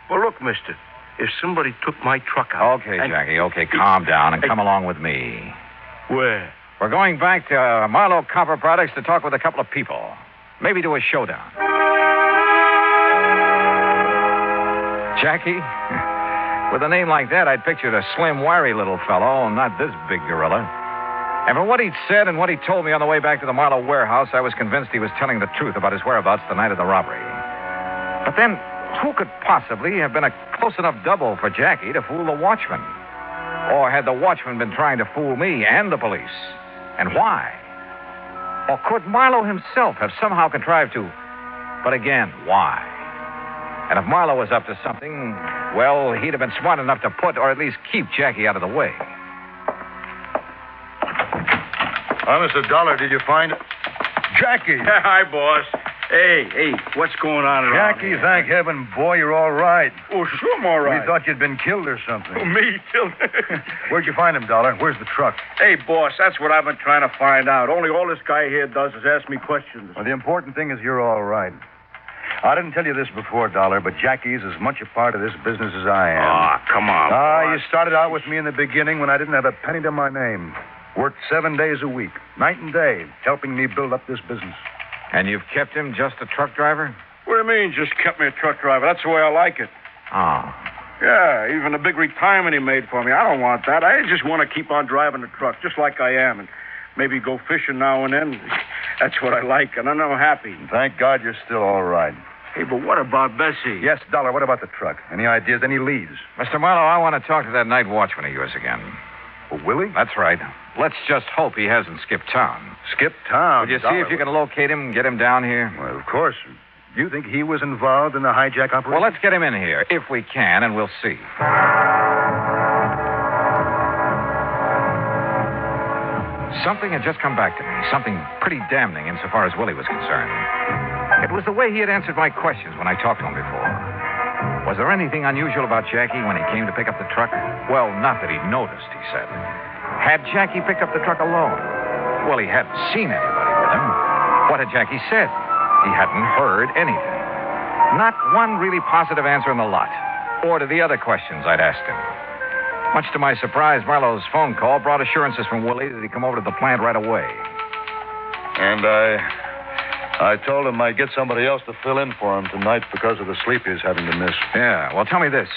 [SPEAKER 6] well, look, mister. If somebody took my truck out...
[SPEAKER 17] Okay, Jackie, okay, calm down and come along with me.
[SPEAKER 6] Where?
[SPEAKER 17] We're going back to Marlowe Copper Products to talk with a couple of people. Maybe do a showdown. Jackie, with a name like that, I'd pictured a slim, wiry little fellow, not this big gorilla. And from what he'd said and what he told me on the way back to the Marlowe warehouse, I was convinced he was telling the truth about his whereabouts the night of the robbery. But then, who could possibly have been a close enough double for Jackie to fool the watchman? Or had the watchman been trying to fool me and the police? And why? Or could Marlowe himself have somehow contrived to... But again, why? And if Marlowe was up to something, well, he'd have been smart enough to put or at least keep Jackie out of the way.
[SPEAKER 5] Mr. Dollar, did you find it? Jackie.
[SPEAKER 6] Hi, boss. Hey, what's going on around
[SPEAKER 5] Jackie,
[SPEAKER 6] here?
[SPEAKER 5] thank heaven, boy, you're all right.
[SPEAKER 6] Oh, sure I'm all right.
[SPEAKER 5] We thought you'd been killed or something.
[SPEAKER 6] Oh, me killed?
[SPEAKER 5] Where'd you find him, Dollar? Where's the truck?
[SPEAKER 6] Hey, boss, that's what I've been trying to find out. Only all this guy here does is ask me questions.
[SPEAKER 5] Well, the important thing is you're all right. I didn't tell you this before, Dollar, but Jackie's as much a part of this business as I am.
[SPEAKER 6] Ah, come on, boss.
[SPEAKER 5] You started out with me in the beginning when I didn't have a penny to my name. Worked 7 days a week, night and day, helping me build up this business.
[SPEAKER 17] And you've kept him just a truck driver?
[SPEAKER 6] What do you mean, just kept me a truck driver? That's the way I like it.
[SPEAKER 17] Oh.
[SPEAKER 6] Yeah, even the big retirement he made for me. I don't want that. I just want to keep on driving the truck, just like I am, and maybe go fishing now and then. That's what I like, and I'm happy.
[SPEAKER 5] Thank God you're still all right.
[SPEAKER 6] Hey, but what about Bessie?
[SPEAKER 5] Yes, Dollar, what about the truck? Any ideas, any leads?
[SPEAKER 17] Mr. Marlowe, I want to talk to that night watchman of yours again.
[SPEAKER 5] Oh, Willie?
[SPEAKER 17] That's right. Let's just hope he hasn't skipped town.
[SPEAKER 5] Skipped town?
[SPEAKER 17] Would you see if you can locate him and get him down here?
[SPEAKER 5] Well, of course. You think he was involved in the hijack operation?
[SPEAKER 17] Well, let's get him in here, if we can, and we'll see. Something had just come back to me. Something pretty damning insofar as Willie was concerned. It was the way he had answered my questions when I talked to him before. Was there anything unusual about Jackie when he came to pick up the truck? Well, not that he'd noticed, he said. Had Jackie picked up the truck alone? Well, he hadn't seen anybody with him. What had Jackie said? He hadn't heard anything. Not one really positive answer in the lot. Or to the other questions I'd asked him. Much to my surprise, Marlowe's phone call brought assurances from Willie that he'd come over to the plant right away.
[SPEAKER 5] And I told him I'd get somebody else to fill in for him tonight because of the sleep he's having to miss.
[SPEAKER 17] Yeah, well, tell me this.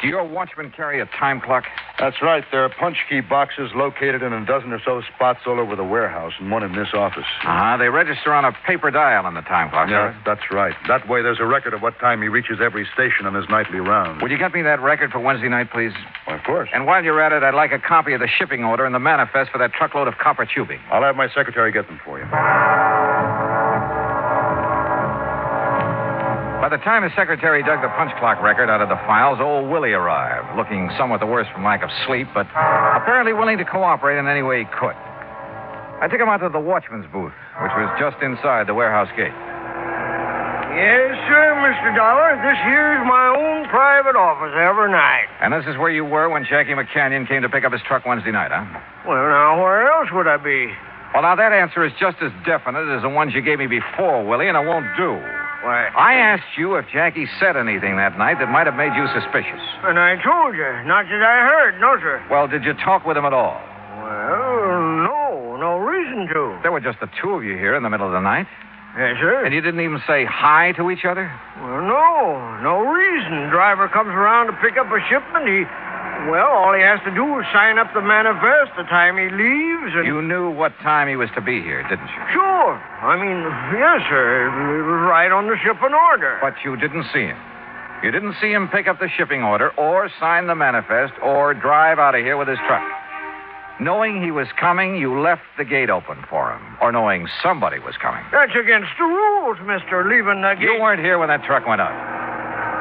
[SPEAKER 17] Do your watchmen carry a time clock?
[SPEAKER 5] That's right. There are punch key boxes located in a dozen or so spots all over the warehouse, and one in this office.
[SPEAKER 17] They register on a paper dial on the time clock,
[SPEAKER 5] Yeah,
[SPEAKER 17] sir.
[SPEAKER 5] that's right. That way there's a record of what time he reaches every station on his nightly round.
[SPEAKER 17] Would you get me that record for Wednesday night, please?
[SPEAKER 5] Well, of course.
[SPEAKER 17] And while you're at it, I'd like a copy of the shipping order and the manifest for that truckload of copper tubing.
[SPEAKER 5] I'll have my secretary get them for you.
[SPEAKER 17] By the time his secretary dug the punch clock record out of the files, old Willie arrived, looking somewhat the worse from lack of sleep, but apparently willing to cooperate in any way he could. I took him out to the watchman's booth, which was just inside the warehouse gate.
[SPEAKER 6] Yes, sir, Mr. Dollar. This here's my own private office every night.
[SPEAKER 17] And this is where you were when Jackie McCanyon came to pick up his truck Wednesday night, huh?
[SPEAKER 6] Well, now, where else would I be?
[SPEAKER 17] Well, now, that answer is just as definite as the ones you gave me before, Willie, and it won't do.
[SPEAKER 6] Why?
[SPEAKER 17] I asked you if Jackie said anything that night that might have made you suspicious.
[SPEAKER 6] And I told you. Not that I heard. No, sir.
[SPEAKER 17] Well, did you talk with him at all?
[SPEAKER 6] Well, no. No reason to.
[SPEAKER 17] There were just the two of you here in the middle of the night.
[SPEAKER 6] Yes, sir.
[SPEAKER 17] And you didn't even say hi to each other?
[SPEAKER 6] Well, no. No reason. Driver comes around to pick up a shipment. Well, all he has to do is sign up the manifest the time he leaves and...
[SPEAKER 17] You knew what time he was to be here, didn't you?
[SPEAKER 6] Sure. I mean, yes, sir. It was right on the shipping order.
[SPEAKER 17] But you didn't see him. You didn't see him pick up the shipping order or sign the manifest or drive out of here with his truck. Knowing he was coming, you left the gate open for him. Or knowing somebody was coming.
[SPEAKER 6] That's against the rules, mister, leaving the gate...
[SPEAKER 17] You weren't here when that truck went out.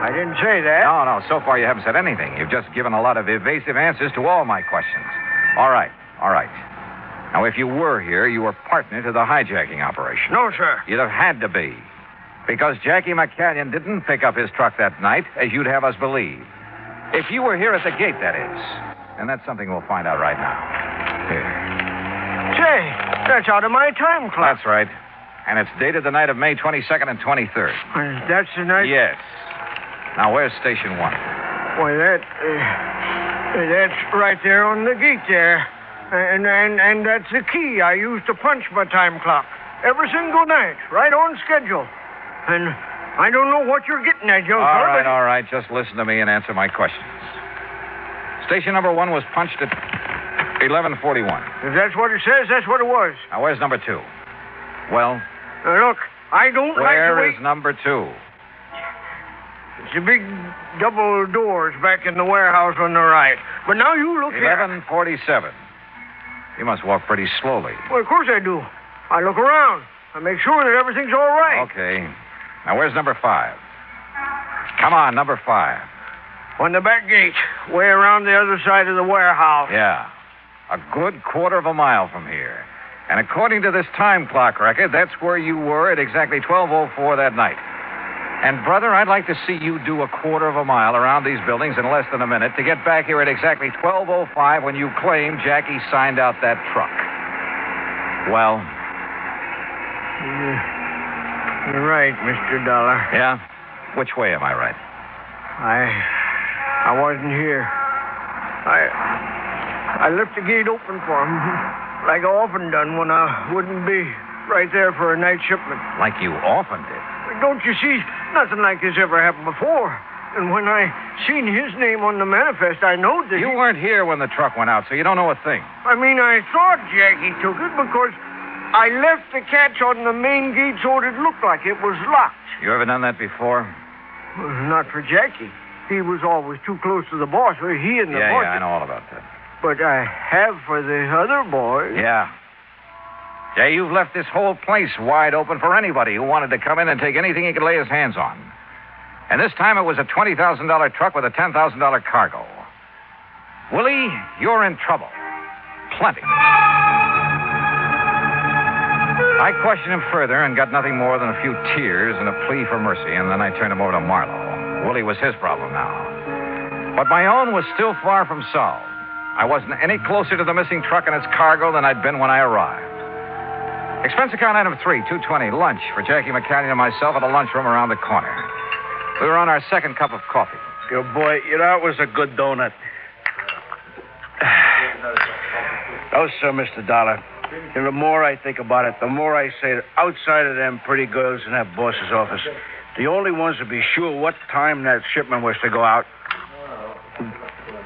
[SPEAKER 6] I didn't say that.
[SPEAKER 17] No. So far you haven't said anything. You've just given a lot of evasive answers to all my questions. All right. Now, if you were here, you were partner to the hijacking operation.
[SPEAKER 6] No, sir.
[SPEAKER 17] You'd have had to be. Because Jackie McCanyon didn't pick up his truck that night, as you'd have us believe. If you were here at the gate, that is. And that's something we'll find out right now. Here.
[SPEAKER 6] Say, that's out of my time clock.
[SPEAKER 17] That's right. And it's dated the night of May 22nd and 23rd.
[SPEAKER 6] That's the night...
[SPEAKER 17] Yes. Now, where's Station 1?
[SPEAKER 6] Why, that's right there on the gate there. And that's the key I use to punch my time clock. Every single night, right on schedule. And I don't know what you're getting at, young fella.
[SPEAKER 17] All right. Just listen to me and answer my questions. Station number 1 was punched at 11:41.
[SPEAKER 6] If that's what it says, that's what it was.
[SPEAKER 17] Now, where's number 2? Well?
[SPEAKER 6] Look, I don't like the way...
[SPEAKER 17] Where is number 2?
[SPEAKER 6] It's the big double doors back in the warehouse on the right. But now you look
[SPEAKER 17] 11:47. You must walk pretty slowly.
[SPEAKER 6] Well, of course I do. I look around. I make sure that everything's all right.
[SPEAKER 17] Okay. Now, where's number 5? Come on, number 5.
[SPEAKER 6] On the back gate, way around the other side of the warehouse.
[SPEAKER 17] Yeah. A good quarter of a mile from here. And according to this time clock record, that's where you were at exactly 12:04 that night. And, brother, I'd like to see you do a quarter of a mile around these buildings in less than a minute to get back here at exactly 12:05 when you claim Jackie signed out that truck. Well?
[SPEAKER 6] You're right, Mr. Dollar.
[SPEAKER 17] Yeah? Which way am I right?
[SPEAKER 6] I wasn't here. I left the gate open for him, like I often done when I wouldn't be right there for a night shipment.
[SPEAKER 17] Like you often did?
[SPEAKER 6] Don't you see? Nothing like this ever happened before. And when I seen his name on the manifest, I knowed that
[SPEAKER 17] You weren't here when the truck went out, so you don't know a thing.
[SPEAKER 6] I mean, I thought Jackie took it because I left the catch on the main gate so it looked like it was locked.
[SPEAKER 17] You ever done that before?
[SPEAKER 6] Well, not for Jackie. He was always too close to the boss. He and the boss.
[SPEAKER 17] Yeah, I know all about that.
[SPEAKER 6] But I have for the other boys.
[SPEAKER 17] Yeah. Jay, you've left this whole place wide open for anybody who wanted to come in and take anything he could lay his hands on. And this time it was a $20,000 truck with a $10,000 cargo. Willie, you're in trouble. Plenty. I questioned him further and got nothing more than a few tears and a plea for mercy, and then I turned him over to Marlowe. Willie was his problem now. But my own was still far from solved. I wasn't any closer to the missing truck and its cargo than I'd been when I arrived. Expense account item 3, $220, lunch for Jackie McCanyon and myself at a lunchroom around the corner. We were on our second cup of coffee.
[SPEAKER 6] Good boy. That was a good donut. Oh, sir, Mr. Dollar. And the more I think about it, the more I say that outside of them pretty girls in that boss's office, the only ones to be sure what time that shipment was to go out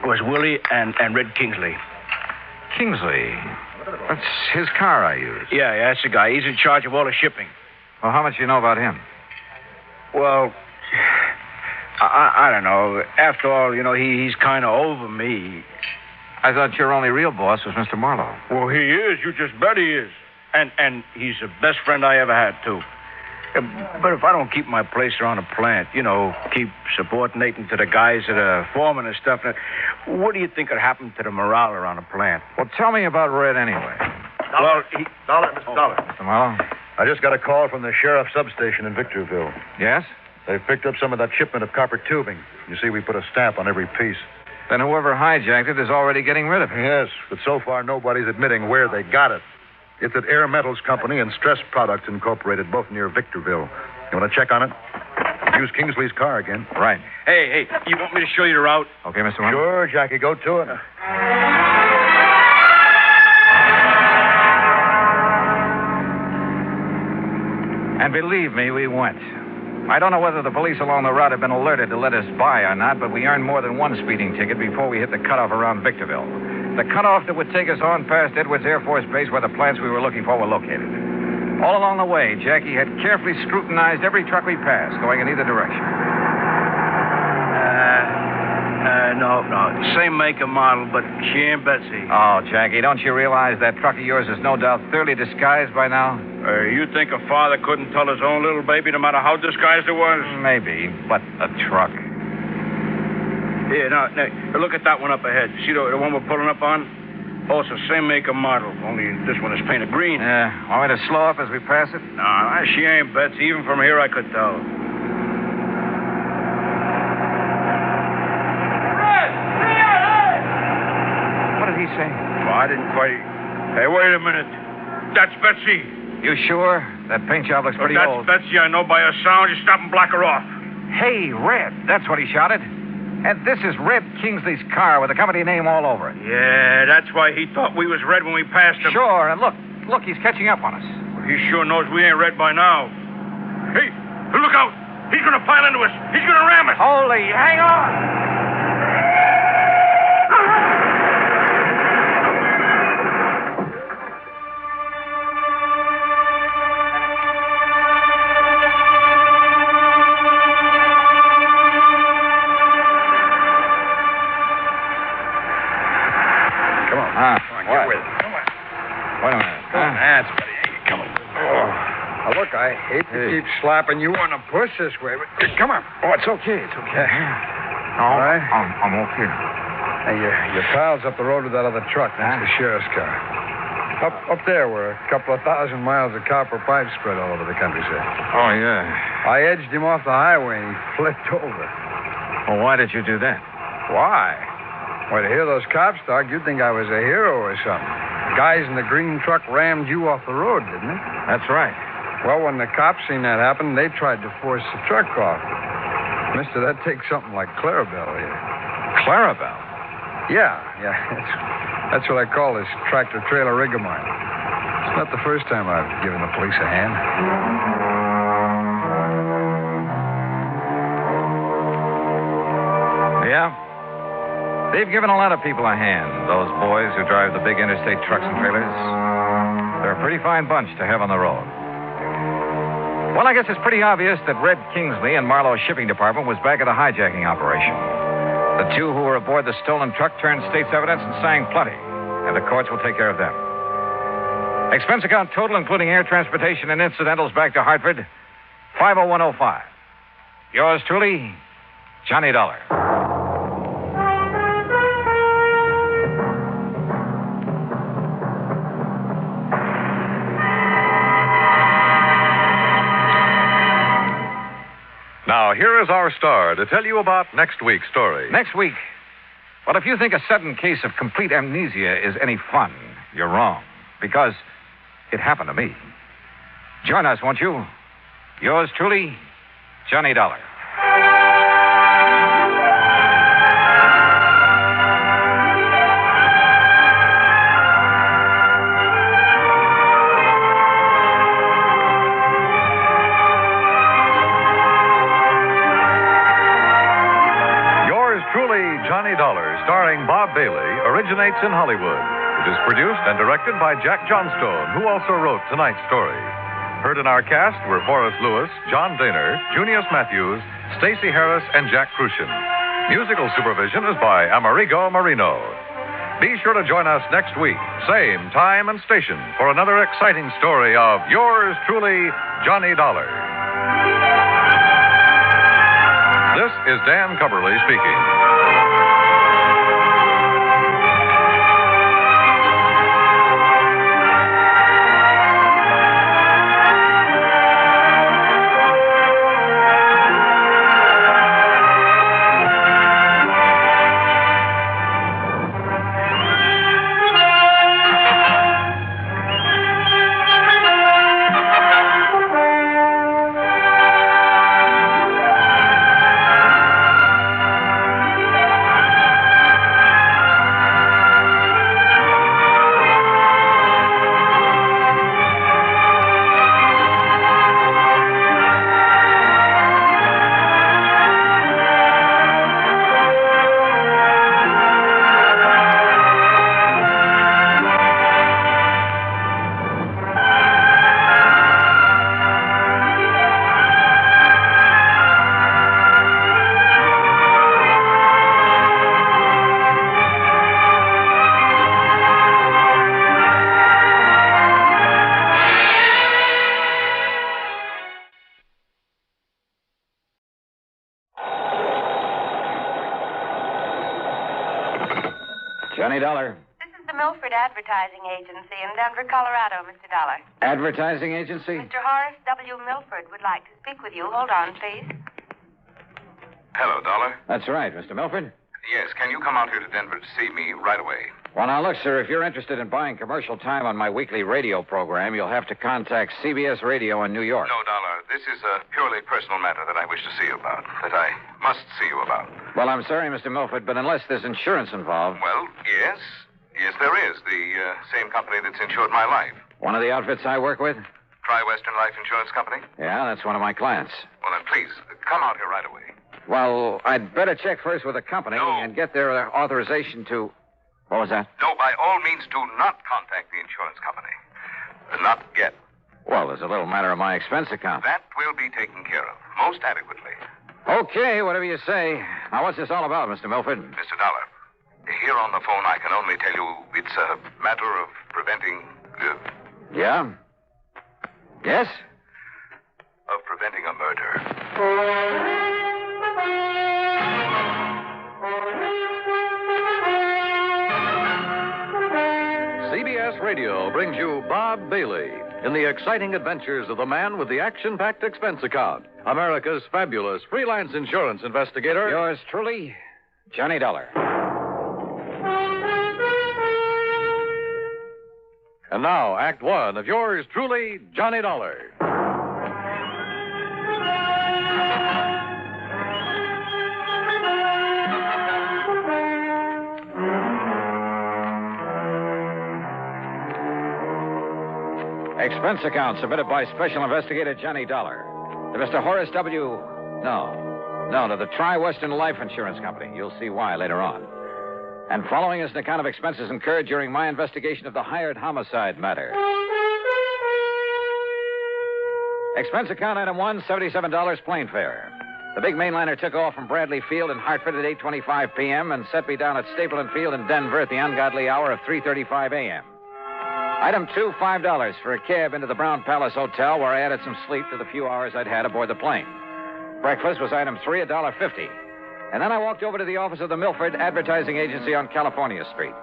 [SPEAKER 6] was Willie and Red Kingsley.
[SPEAKER 17] Kingsley? That's his car I used.
[SPEAKER 6] Yeah, that's the guy. He's in charge of all the shipping.
[SPEAKER 17] Well, how much do you know about him?
[SPEAKER 6] Well, I don't know. After all, he's kind of over me.
[SPEAKER 17] I thought your only real boss was Mr. Marlowe.
[SPEAKER 6] Well, he is. You just bet he is. And he's the best friend I ever had, too. But if I don't keep my place around the plant, keep subordinating to the guys that are foreman and stuff, what do you think would happen to the morale around the plant?
[SPEAKER 17] Well, tell me about Red anyway.
[SPEAKER 5] Dollar, Mr. Dollar.
[SPEAKER 17] Mr. Marlowe?
[SPEAKER 5] I just got a call from the sheriff's substation in Victorville.
[SPEAKER 17] Yes?
[SPEAKER 5] They've picked up some of that shipment of copper tubing. You see, we put a stamp on every piece.
[SPEAKER 17] Then whoever hijacked it is already getting rid of it.
[SPEAKER 5] Yes, but so far nobody's admitting where they got it. It's at Air Metals Company and Stress Products Incorporated, both near Victorville. You want to check on it? Use Kingsley's car again.
[SPEAKER 17] Right.
[SPEAKER 6] Hey, you want me to show you the route?
[SPEAKER 17] Okay, Mr. Marlowe.
[SPEAKER 5] Sure, Jackie, go to it.
[SPEAKER 17] And believe me, we went. I don't know whether the police along the route have been alerted to let us by or not, but we earned more than one speeding ticket before we hit the cutoff around Victorville. The cutoff that would take us on past Edwards Air Force Base where the plants we were looking for were located. All along the way, Jackie had carefully scrutinized every truck we passed, going in either direction.
[SPEAKER 6] No. Same make and model, but she ain't Betsy.
[SPEAKER 17] Oh, Jackie, don't you realize that truck of yours is no doubt thoroughly disguised by now?
[SPEAKER 6] You think a father couldn't tell his own little baby no matter how disguised it was?
[SPEAKER 17] Maybe, but a truck.
[SPEAKER 6] Yeah, now, look at that one up ahead. See the one we're pulling up on? Also, same make and model, only this one is painted green.
[SPEAKER 17] Yeah. Want me to slow up as we pass it?
[SPEAKER 6] No, she ain't Betsy. Even from here, I could tell.
[SPEAKER 17] What did he say?
[SPEAKER 6] Well, I didn't quite... Hey, wait a minute. That's Betsy.
[SPEAKER 17] You sure? That paint job looks pretty old.
[SPEAKER 6] That's Betsy, I know by her sound. You stop and block her off.
[SPEAKER 17] Hey, Red. That's what he shouted. And this is Red Kingsley's car with the company name all over it.
[SPEAKER 6] Yeah, that's why he thought we was Red when we passed him.
[SPEAKER 17] Sure, and look, he's catching up on us.
[SPEAKER 6] Well, he sure knows we ain't Red by now. Hey, look out. He's going to pile into us. He's going to ram us.
[SPEAKER 17] Holy, hang on.
[SPEAKER 21] I hate to keep slapping you on the push this way, but come on. Oh, it's okay. It's okay.
[SPEAKER 17] All right? I'm okay.
[SPEAKER 21] Hey, your pal's up the road with that other truck. That's the sheriff's car. Up there where a couple of 1,000 miles of copper pipe spread all over the countryside.
[SPEAKER 17] Oh, yeah.
[SPEAKER 21] I edged him off the highway and he flipped over.
[SPEAKER 17] Well, why did you do that?
[SPEAKER 21] Why? Well, to hear those cops talk, you'd think I was a hero or something. The guys in the green truck rammed you off the road, didn't they?
[SPEAKER 17] That's right.
[SPEAKER 21] Well, when the cops seen that happen, they tried to force the truck off. Mister, that takes something like Clarabelle here.
[SPEAKER 17] Clarabelle?
[SPEAKER 21] Yeah. That's what I call this tractor-trailer rig of mine. It's not the first time I've given the police a hand.
[SPEAKER 17] Yeah? They've given a lot of people a hand, those boys who drive the big interstate trucks and trailers. They're a pretty fine bunch to have on the road. Well, I guess it's pretty obvious that Red Kingsley and Marlowe's shipping department was back at the hijacking operation. The two who were aboard the stolen truck turned state's evidence and sang plenty, and the courts will take care of them. Expense account total, including air transportation and incidentals back to Hartford, $50105. Yours truly, Johnny Dollar.
[SPEAKER 9] Now, here is our star to tell you about next week's story.
[SPEAKER 17] Next week? Well, if you think a sudden case of complete amnesia is any fun, you're wrong. Because it happened to me. Join us, won't you? Yours truly, Johnny Dollar.
[SPEAKER 9] Johnny Dollar, starring Bailey originates in Hollywood. It is produced and directed by Jack Johnstone, who also wrote tonight's story. Heard in our cast were Forrest Lewis, John Daner, Junius Matthews, Stacey Harris, and Jack Crucian. Musical supervision is by Amerigo Marino. Be sure to join us next week, same time and station, for another exciting story of yours truly, Johnny Dollar. This is Dan Cubberly speaking.
[SPEAKER 10] Johnny Dollar.
[SPEAKER 12] This is the Milford Advertising Agency in Denver, Colorado, Mr. Dollar.
[SPEAKER 10] Advertising agency?
[SPEAKER 12] Mr. Horace W. Milford would like to speak with you. Hold on, please.
[SPEAKER 22] Hello, Dollar.
[SPEAKER 10] That's right, Mr. Milford.
[SPEAKER 22] Yes, can you come out here to Denver to see me right away?
[SPEAKER 10] Well, now, look, sir, if you're interested in buying commercial time on my weekly radio program, you'll have to contact CBS Radio in New York.
[SPEAKER 22] No, Dollar. This is a purely personal matter that I wish to see you about, that I must see you about.
[SPEAKER 10] Well, I'm sorry, Mr. Milford, but unless there's insurance involved...
[SPEAKER 22] Well, yes. Yes, there is. The same company that's insured my life.
[SPEAKER 10] One of the outfits I work with?
[SPEAKER 22] Tri-Western Life Insurance Company?
[SPEAKER 10] Yeah, that's one of my clients.
[SPEAKER 22] Well, then, please, come out here right away.
[SPEAKER 10] Well, I'd better check first with the company and get their authorization to... What was that?
[SPEAKER 22] No, by all means, do not contact the insurance company. Not yet.
[SPEAKER 10] Well, there's a little matter of my expense account.
[SPEAKER 22] That will be taken care of, most adequately.
[SPEAKER 10] Okay, whatever you say. Now, what's this all about, Mr. Milford?
[SPEAKER 22] Mr. Dollar, here on the phone, I can only tell you it's a matter of preventing...
[SPEAKER 10] Yeah? Yes?
[SPEAKER 22] Of preventing a murder.
[SPEAKER 9] CBS Radio brings you Bob Bailey in the exciting adventures of the man with the action-packed expense account, America's fabulous freelance insurance investigator.
[SPEAKER 10] Yours truly, Johnny Dollar.
[SPEAKER 9] And now, Act One of yours truly, Johnny Dollar.
[SPEAKER 10] Expense account submitted by Special Investigator Johnny Dollar to Mr. Horace W. No, to the Tri-Western Life Insurance Company. You'll see why later on. And following is an account of expenses incurred during my investigation of the hired homicide matter. Expense account item 1, $77 plane fare. The big mainliner took off from Bradley Field in Hartford at 8:25 p.m. and set me down at Stapleton Field in Denver at the ungodly hour of 3:35 a.m. Item 2, $5 for a cab into the Brown Palace Hotel, where I added some sleep to the few hours I'd had aboard the plane. Breakfast was item 3, $1.50. And then I walked over to the office of the Milford Advertising Agency on California Street.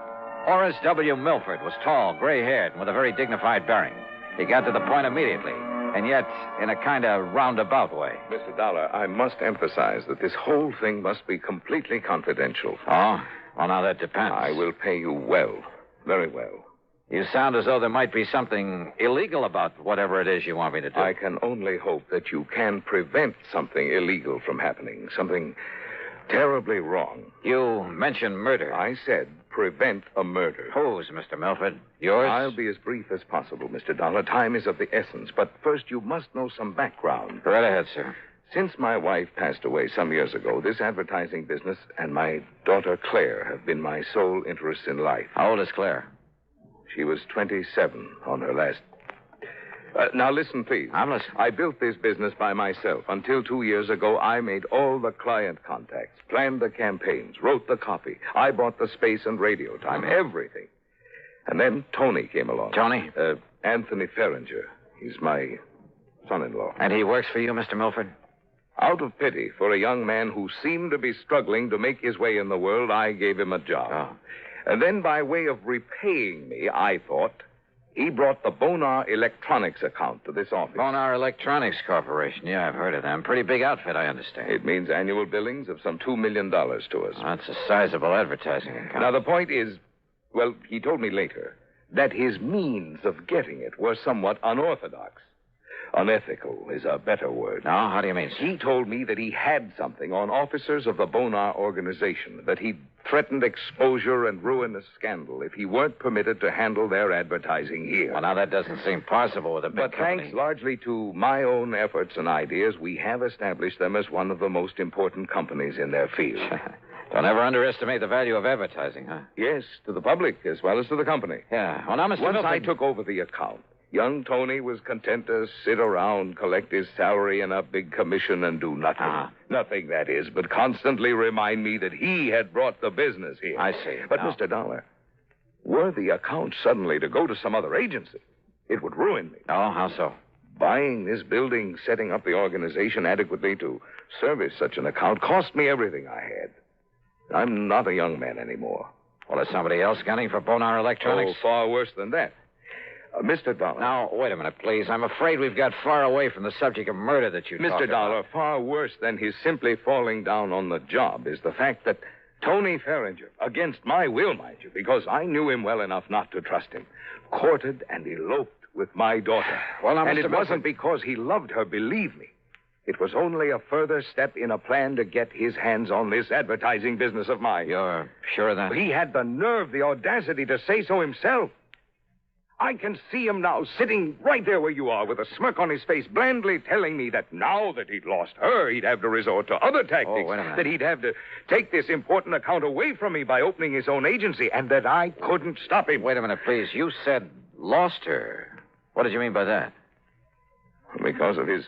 [SPEAKER 10] Horace W. Milford was tall, gray-haired, and with a very dignified bearing. He got to the point immediately, and yet in a kind of roundabout way.
[SPEAKER 22] Mr. Dollar, I must emphasize that this whole thing must be completely confidential.
[SPEAKER 10] Oh? Well, now that depends.
[SPEAKER 22] I will pay you well, very well.
[SPEAKER 10] You sound as though there might be something illegal about whatever it is you want me to do.
[SPEAKER 22] I can only hope that you can prevent something illegal from happening, something terribly wrong.
[SPEAKER 10] You mentioned murder.
[SPEAKER 22] I said prevent a murder.
[SPEAKER 10] Whose, Mr. Milford? Yours?
[SPEAKER 22] I'll be as brief as possible, Mr. Dollar. Time is of the essence. But first, you must know some background.
[SPEAKER 10] Right ahead, sir.
[SPEAKER 22] Since my wife passed away some years ago, this advertising business and my daughter Claire have been my sole interests in life.
[SPEAKER 10] How old is Claire?
[SPEAKER 22] She was 27 on her last... now, listen, please.
[SPEAKER 10] I'm listening.
[SPEAKER 22] I built this business by myself. Until 2 years ago, I made all the client contacts, planned the campaigns, wrote the copy. I bought the space and radio time, everything. And then Tony came along.
[SPEAKER 10] Tony?
[SPEAKER 22] Anthony Ferringer. He's my son-in-law.
[SPEAKER 10] And he works for you, Mr. Milford?
[SPEAKER 22] Out of pity for a young man who seemed to be struggling to make his way in the world, I gave him a job.
[SPEAKER 10] Oh.
[SPEAKER 22] And then by way of repaying me, I thought, he brought the Bonar Electronics account to this office.
[SPEAKER 10] Bonar Electronics Corporation. Yeah, I've heard of them. Pretty big outfit, I understand.
[SPEAKER 22] It means annual billings of some $2 million to us.
[SPEAKER 10] That's a sizable advertising account.
[SPEAKER 22] Now, the point is, well, he told me later that his means of getting it were somewhat unorthodox. Unethical is a better word.
[SPEAKER 10] No, how do you mean, sir?
[SPEAKER 22] He told me that he had something on officers of the Bonar organization, that he threatened exposure and ruinous scandal if he weren't permitted to handle their advertising here.
[SPEAKER 10] Well, now, that doesn't seem possible with a big
[SPEAKER 22] But
[SPEAKER 10] company.
[SPEAKER 22] thanks largely to my own efforts and ideas, we have established them as one of the most important companies in their field.
[SPEAKER 10] Don't ever underestimate the value of advertising, huh?
[SPEAKER 22] Yes, to the public as well as to the company.
[SPEAKER 10] Yeah. Well, now, Mr.
[SPEAKER 22] Once
[SPEAKER 10] Milford...
[SPEAKER 22] I took over the account, young Tony was content to sit around, collect his salary and a big commission and do nothing. Nothing, that is, but constantly remind me that he had brought the business here.
[SPEAKER 10] I see.
[SPEAKER 22] But,
[SPEAKER 10] Now-
[SPEAKER 22] Mr. Dollar, were the account suddenly to go to some other agency, it would ruin me.
[SPEAKER 10] Oh, how so?
[SPEAKER 22] Buying this building, setting up the organization adequately to service such an account cost me everything I had. I'm not a young man anymore.
[SPEAKER 10] Well, is somebody else gunning for Bonar Electronics?
[SPEAKER 22] Oh, far worse than that. Mr. Dollar.
[SPEAKER 10] Now, wait a minute, please. I'm afraid we've got far away from the subject of murder that you talked
[SPEAKER 22] Mr.
[SPEAKER 10] about.
[SPEAKER 22] Dollar, far worse than his simply falling down on the job is the fact that Tony Ferringer, against my will, mind you, because I knew him well enough not to trust him, courted and eloped with my daughter.
[SPEAKER 10] Well, now,
[SPEAKER 22] and
[SPEAKER 10] Mr.
[SPEAKER 22] it wasn't because he loved her, believe me. It was only a further step in a plan to get his hands on this advertising business of mine.
[SPEAKER 10] You're sure of that?
[SPEAKER 22] He had the nerve, the audacity to say so himself. I can see him now, sitting right there where you are, with a smirk on his face, blandly telling me that now that he'd lost her, he'd have to resort to other tactics.
[SPEAKER 10] Oh, wait a minute.
[SPEAKER 22] That he'd have to take this important account away from me by opening his own agency, and that I couldn't stop him.
[SPEAKER 10] Wait a minute, please. You said lost her. What did you mean by that?
[SPEAKER 22] Because of his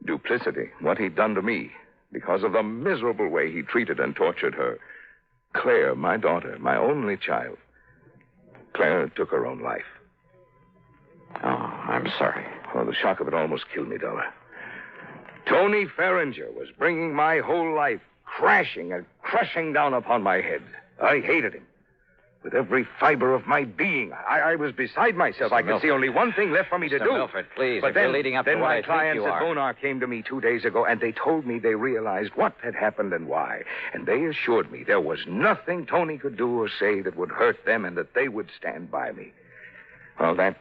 [SPEAKER 22] duplicity, what he'd done to me, because of the miserable way he treated and tortured her. Claire, my daughter, my only child. Claire took her own life.
[SPEAKER 10] Oh, I'm sorry.
[SPEAKER 22] Oh, the shock of it almost killed me, Dollar. Tony Ferringer was bringing my whole life crashing and crushing down upon my head. I hated him. With every fiber of my being, I was beside myself. I could see only one thing left for me to do.
[SPEAKER 10] Mr. Milford, please,
[SPEAKER 22] But
[SPEAKER 10] if
[SPEAKER 22] then,
[SPEAKER 10] you're leading up to
[SPEAKER 22] then
[SPEAKER 10] what
[SPEAKER 22] my
[SPEAKER 10] I think
[SPEAKER 22] clients
[SPEAKER 10] you
[SPEAKER 22] at
[SPEAKER 10] are.
[SPEAKER 22] Bonar came to me 2 days ago, and they told me they realized what had happened and why. And they assured me there was nothing Tony could do or say that would hurt them and that they would stand by me. Well, that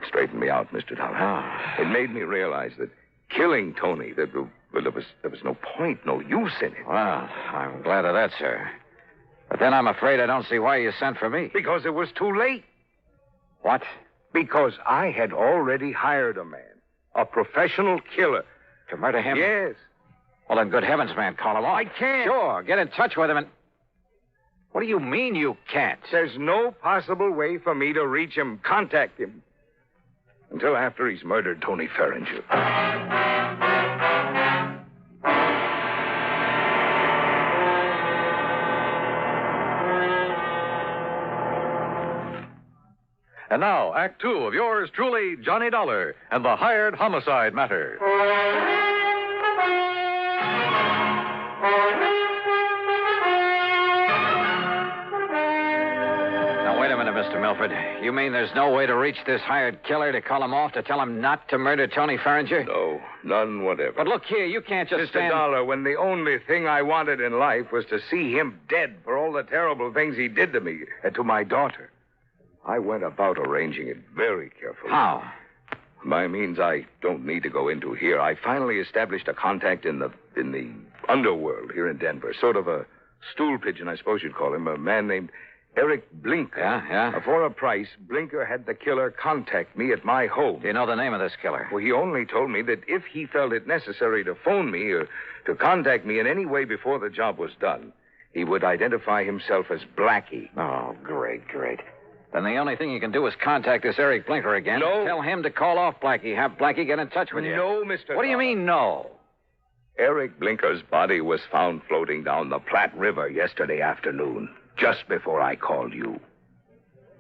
[SPEAKER 22] straightened me out, Mr. Dollar. It made me realize that killing Tony, there was no point, no use in it.
[SPEAKER 10] Well, I'm glad of that, sir. But then I'm afraid I don't see why you sent for me.
[SPEAKER 22] Because it was too late.
[SPEAKER 10] What?
[SPEAKER 22] Because I had already hired a man, a professional killer.
[SPEAKER 10] To murder him?
[SPEAKER 22] Yes.
[SPEAKER 10] Well, then, good heavens, man, call him off.
[SPEAKER 22] I can't.
[SPEAKER 10] Sure, get in touch with him and... What do you mean you can't?
[SPEAKER 22] There's no possible way for me to reach him, contact him, until after he's murdered Tony Ferringer.
[SPEAKER 9] And now, Act Two of yours truly, Johnny Dollar, and the hired homicide matter.
[SPEAKER 10] Now, wait a minute, Mr. Milford. You mean there's no way to reach this hired killer to call him off, to tell him not to murder Tony Ferringer?
[SPEAKER 22] No, none whatever.
[SPEAKER 10] But look here, you can't just
[SPEAKER 22] Mr.
[SPEAKER 10] stand...
[SPEAKER 22] Dollar, when the only thing I wanted in life was to see him dead for all the terrible things he did to me and to my daughter, I went about arranging it very carefully.
[SPEAKER 10] How?
[SPEAKER 22] By means I don't need to go into here, I finally established a contact in the underworld here in Denver. Sort of a stool pigeon, I suppose you'd call him. A man named Eric Blinker.
[SPEAKER 10] Yeah?
[SPEAKER 22] For a price, Blinker had the killer contact me at my home.
[SPEAKER 10] Do you know the name of this killer?
[SPEAKER 22] Well, he only told me that if he felt it necessary to phone me or to contact me in any way before the job was done, he would identify himself as Blackie.
[SPEAKER 10] Oh, great. Then the only thing you can do is contact this Eric Blinker again.
[SPEAKER 22] No.
[SPEAKER 10] Tell him to call off Blackie. Have Blackie get in touch with you.
[SPEAKER 22] No, Mr.
[SPEAKER 10] What do you mean, no?
[SPEAKER 22] Eric Blinker's body was found floating down the Platte River yesterday afternoon, just before I called you.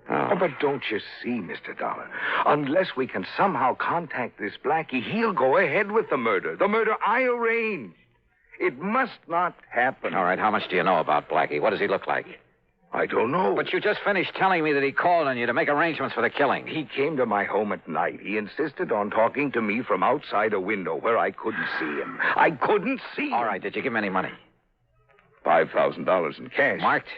[SPEAKER 22] Oh, but don't you see, Mr. Dollar? Unless we can somehow contact this Blackie, he'll go ahead with the murder. The murder I arranged. It must not happen.
[SPEAKER 10] All right, how much do you know about Blackie? What does he look like?
[SPEAKER 22] I don't know.
[SPEAKER 10] But you just finished telling me that he called on you to make arrangements for the killing.
[SPEAKER 22] He came to my home at night. He insisted on talking to me from outside a window where I couldn't see him. I couldn't see him.
[SPEAKER 10] All right, did you give him any money?
[SPEAKER 22] $5,000 in cash.
[SPEAKER 10] Marked?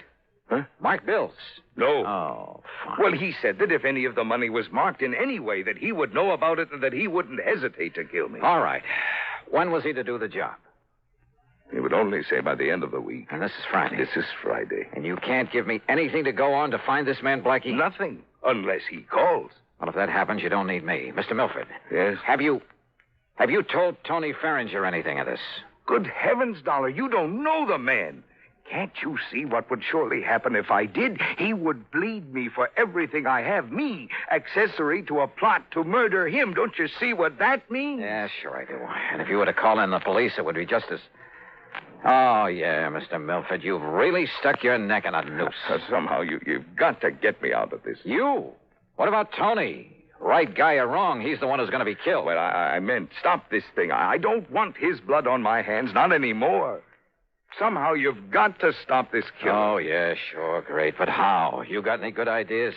[SPEAKER 22] Huh?
[SPEAKER 10] Marked bills?
[SPEAKER 22] No.
[SPEAKER 10] Oh, fine.
[SPEAKER 22] Well, he said that if any of the money was marked in any way, that he would know about it and that he wouldn't hesitate to kill me.
[SPEAKER 10] All right. When was he to do the job?
[SPEAKER 22] He would only say by the end of the week.
[SPEAKER 10] And this is Friday.
[SPEAKER 22] This is Friday.
[SPEAKER 10] And you can't give me anything to go on to find this man, Blackie?
[SPEAKER 22] Nothing, unless he calls.
[SPEAKER 10] Well, if that happens, you don't need me. Mr. Milford.
[SPEAKER 22] Yes?
[SPEAKER 10] Have you told Tony Ferringer anything of this?
[SPEAKER 22] Good heavens, Dollar, you don't know the man. Can't you see what would surely happen if I did? He would bleed me for everything I have. Me, accessory to a plot to murder him. Don't you see what that means?
[SPEAKER 10] Yeah, sure I do. And if you were to call in the police, it would be just as... Oh, yeah, Mr. Milford, you've really stuck your neck in a noose.
[SPEAKER 22] Somehow you've got to get me out of this.
[SPEAKER 10] You? What about Tony? Right guy or wrong, he's the one who's going to be killed.
[SPEAKER 22] Well, I meant stop this thing. I don't want his blood on my hands, not anymore. Somehow you've got to stop this killing.
[SPEAKER 10] Oh, yeah, sure, great. But how? You got any good ideas?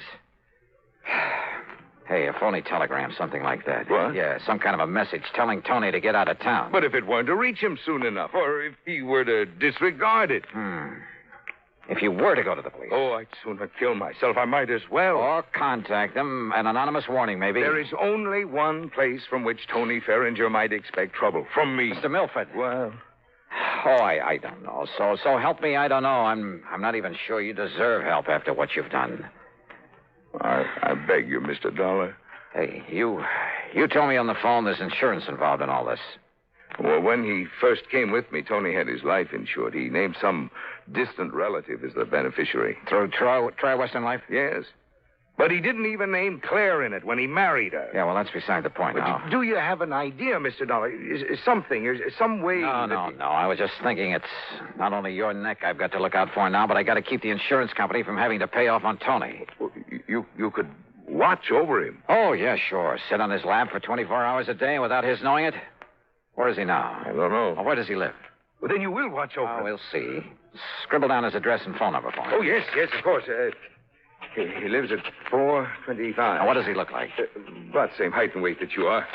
[SPEAKER 10] Hey, a phony telegram, something like that.
[SPEAKER 22] What?
[SPEAKER 10] Yeah, some kind of a message telling Tony to get out of town.
[SPEAKER 22] But if it weren't to reach him soon enough, or if he were to disregard it.
[SPEAKER 10] If you were to go to the police.
[SPEAKER 22] Oh, I'd sooner kill myself. I might as well.
[SPEAKER 10] Or contact them. An anonymous warning, maybe.
[SPEAKER 22] There is only one place from which Tony Ferringer might expect trouble. From me.
[SPEAKER 10] Mr. Milford.
[SPEAKER 22] Well...
[SPEAKER 10] Oh, I don't know. So help me, I don't know. I'm not even sure you deserve help after what you've done.
[SPEAKER 22] I beg you, Mr. Dollar.
[SPEAKER 10] Hey, you told me on the phone there's insurance involved in all this.
[SPEAKER 22] Well, when he first came with me, Tony had his life insured. He named some distant relative as the beneficiary.
[SPEAKER 10] Through Tri-Western Life?
[SPEAKER 22] Yes. But he didn't even name Claire in it when he married her.
[SPEAKER 10] Yeah, well, that's beside the point now.
[SPEAKER 22] Do you have an idea, Mr. Dollar? Is something, is some way...
[SPEAKER 10] No. I was just thinking it's not only your neck I've got to look out for now, but I got to keep the insurance company from having to pay off on Tony.
[SPEAKER 22] Well, you could watch over him.
[SPEAKER 10] Oh, yeah, sure. Sit on his lap for 24 hours a day without his knowing it? Where is he now?
[SPEAKER 22] I don't know.
[SPEAKER 10] Well, where does he live?
[SPEAKER 22] Well, then you will watch over him.
[SPEAKER 10] We'll see. Scribble down his address and phone number for me.
[SPEAKER 22] Oh, yes, of course. He lives at 425.
[SPEAKER 10] Now, what does he look like?
[SPEAKER 22] About the same height and weight that you are.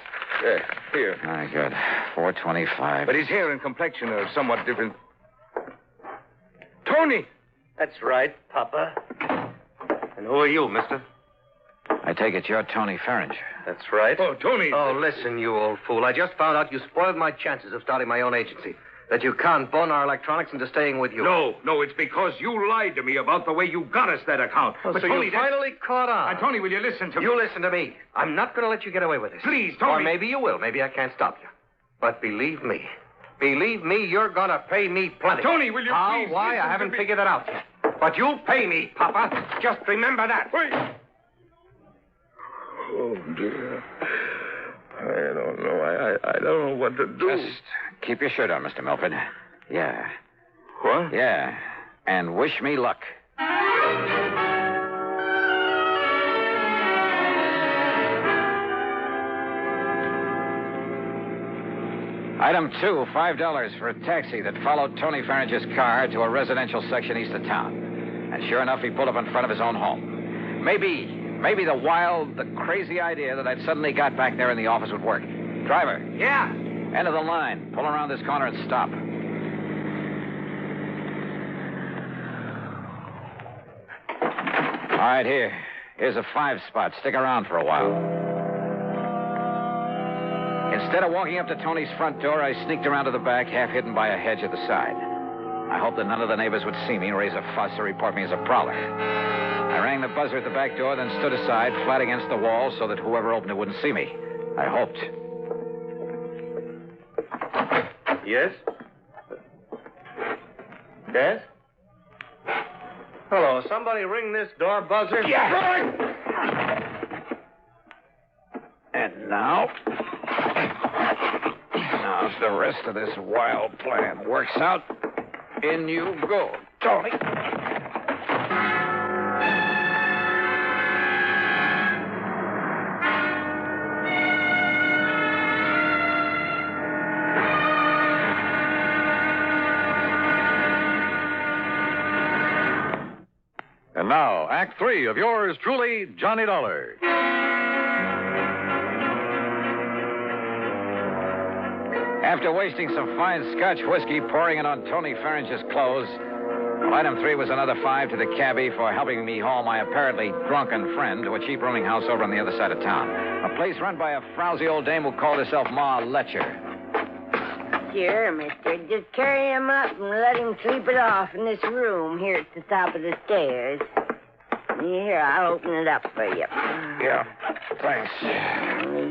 [SPEAKER 22] Here.
[SPEAKER 10] Very good. 425.
[SPEAKER 22] But his hair and complexion are somewhat different. Tony!
[SPEAKER 3] That's right, Papa. And who are you, mister?
[SPEAKER 10] I take it you're Tony Ferringer.
[SPEAKER 3] That's right.
[SPEAKER 22] Oh, Tony.
[SPEAKER 3] Oh, listen, you old fool. I just found out you spoiled my chances of starting my own agency. That you conned Bonar Electronics into staying with you.
[SPEAKER 22] No, it's because you lied to me about the way you got us that account.
[SPEAKER 3] Oh,
[SPEAKER 22] but
[SPEAKER 3] so
[SPEAKER 22] Tony,
[SPEAKER 3] you finally caught on.
[SPEAKER 22] Tony, will you listen to me?
[SPEAKER 3] You listen to me. I'm not going to let you get away with this.
[SPEAKER 22] Please, Tony.
[SPEAKER 3] Or maybe you will. Maybe I can't stop you. But believe me, you're going to pay me plenty.
[SPEAKER 22] Tony, will you
[SPEAKER 3] How?
[SPEAKER 22] please
[SPEAKER 3] Why? I haven't figured it out yet. But you'll pay me, Papa. Just remember that.
[SPEAKER 22] Wait. Oh, dear. I don't know. I don't know what to do.
[SPEAKER 10] Just keep your shirt on, Mr. Milford. Yeah.
[SPEAKER 22] What?
[SPEAKER 10] Yeah. And wish me luck. Item 2, $5 for a taxi that followed Tony Ferringer's car to a residential section east of town. And sure enough, he pulled up in front of his own home. Maybe the wild, the crazy idea that I'd suddenly got back there in the office would work. Driver.
[SPEAKER 3] Yeah?
[SPEAKER 10] End of the line. Pull around this corner and stop. All right, here's a 5 spot. Stick around for a while. Instead of walking up to Tony's front door, I sneaked around to the back, half hidden by a hedge at the side.
[SPEAKER 17] I hoped that none of the neighbors would see me and raise a fuss or report me as a prowler. I rang the buzzer at the back door, then stood aside, flat against the wall, so that whoever opened it wouldn't see me. I hoped.
[SPEAKER 7] Yes? Yes? Hello, somebody ring this door buzzer?
[SPEAKER 17] Yeah. And now if the rest of this wild plan works out, in you go, Tony.
[SPEAKER 9] And now, Act 3 of yours truly, Johnny Dollar.
[SPEAKER 17] After wasting some fine Scotch whiskey, pouring it on Tony Farringer's clothes, item 3 was another 5 to the cabbie for helping me haul my apparently drunken friend to a cheap rooming house over on the other side of town. A place run by a frowsy old dame who called herself Ma Letcher.
[SPEAKER 13] Sure, mister. Just carry him up and let him sleep it off in this room here at the top of the stairs. Here, I'll open it up for you.
[SPEAKER 17] Yeah, thanks.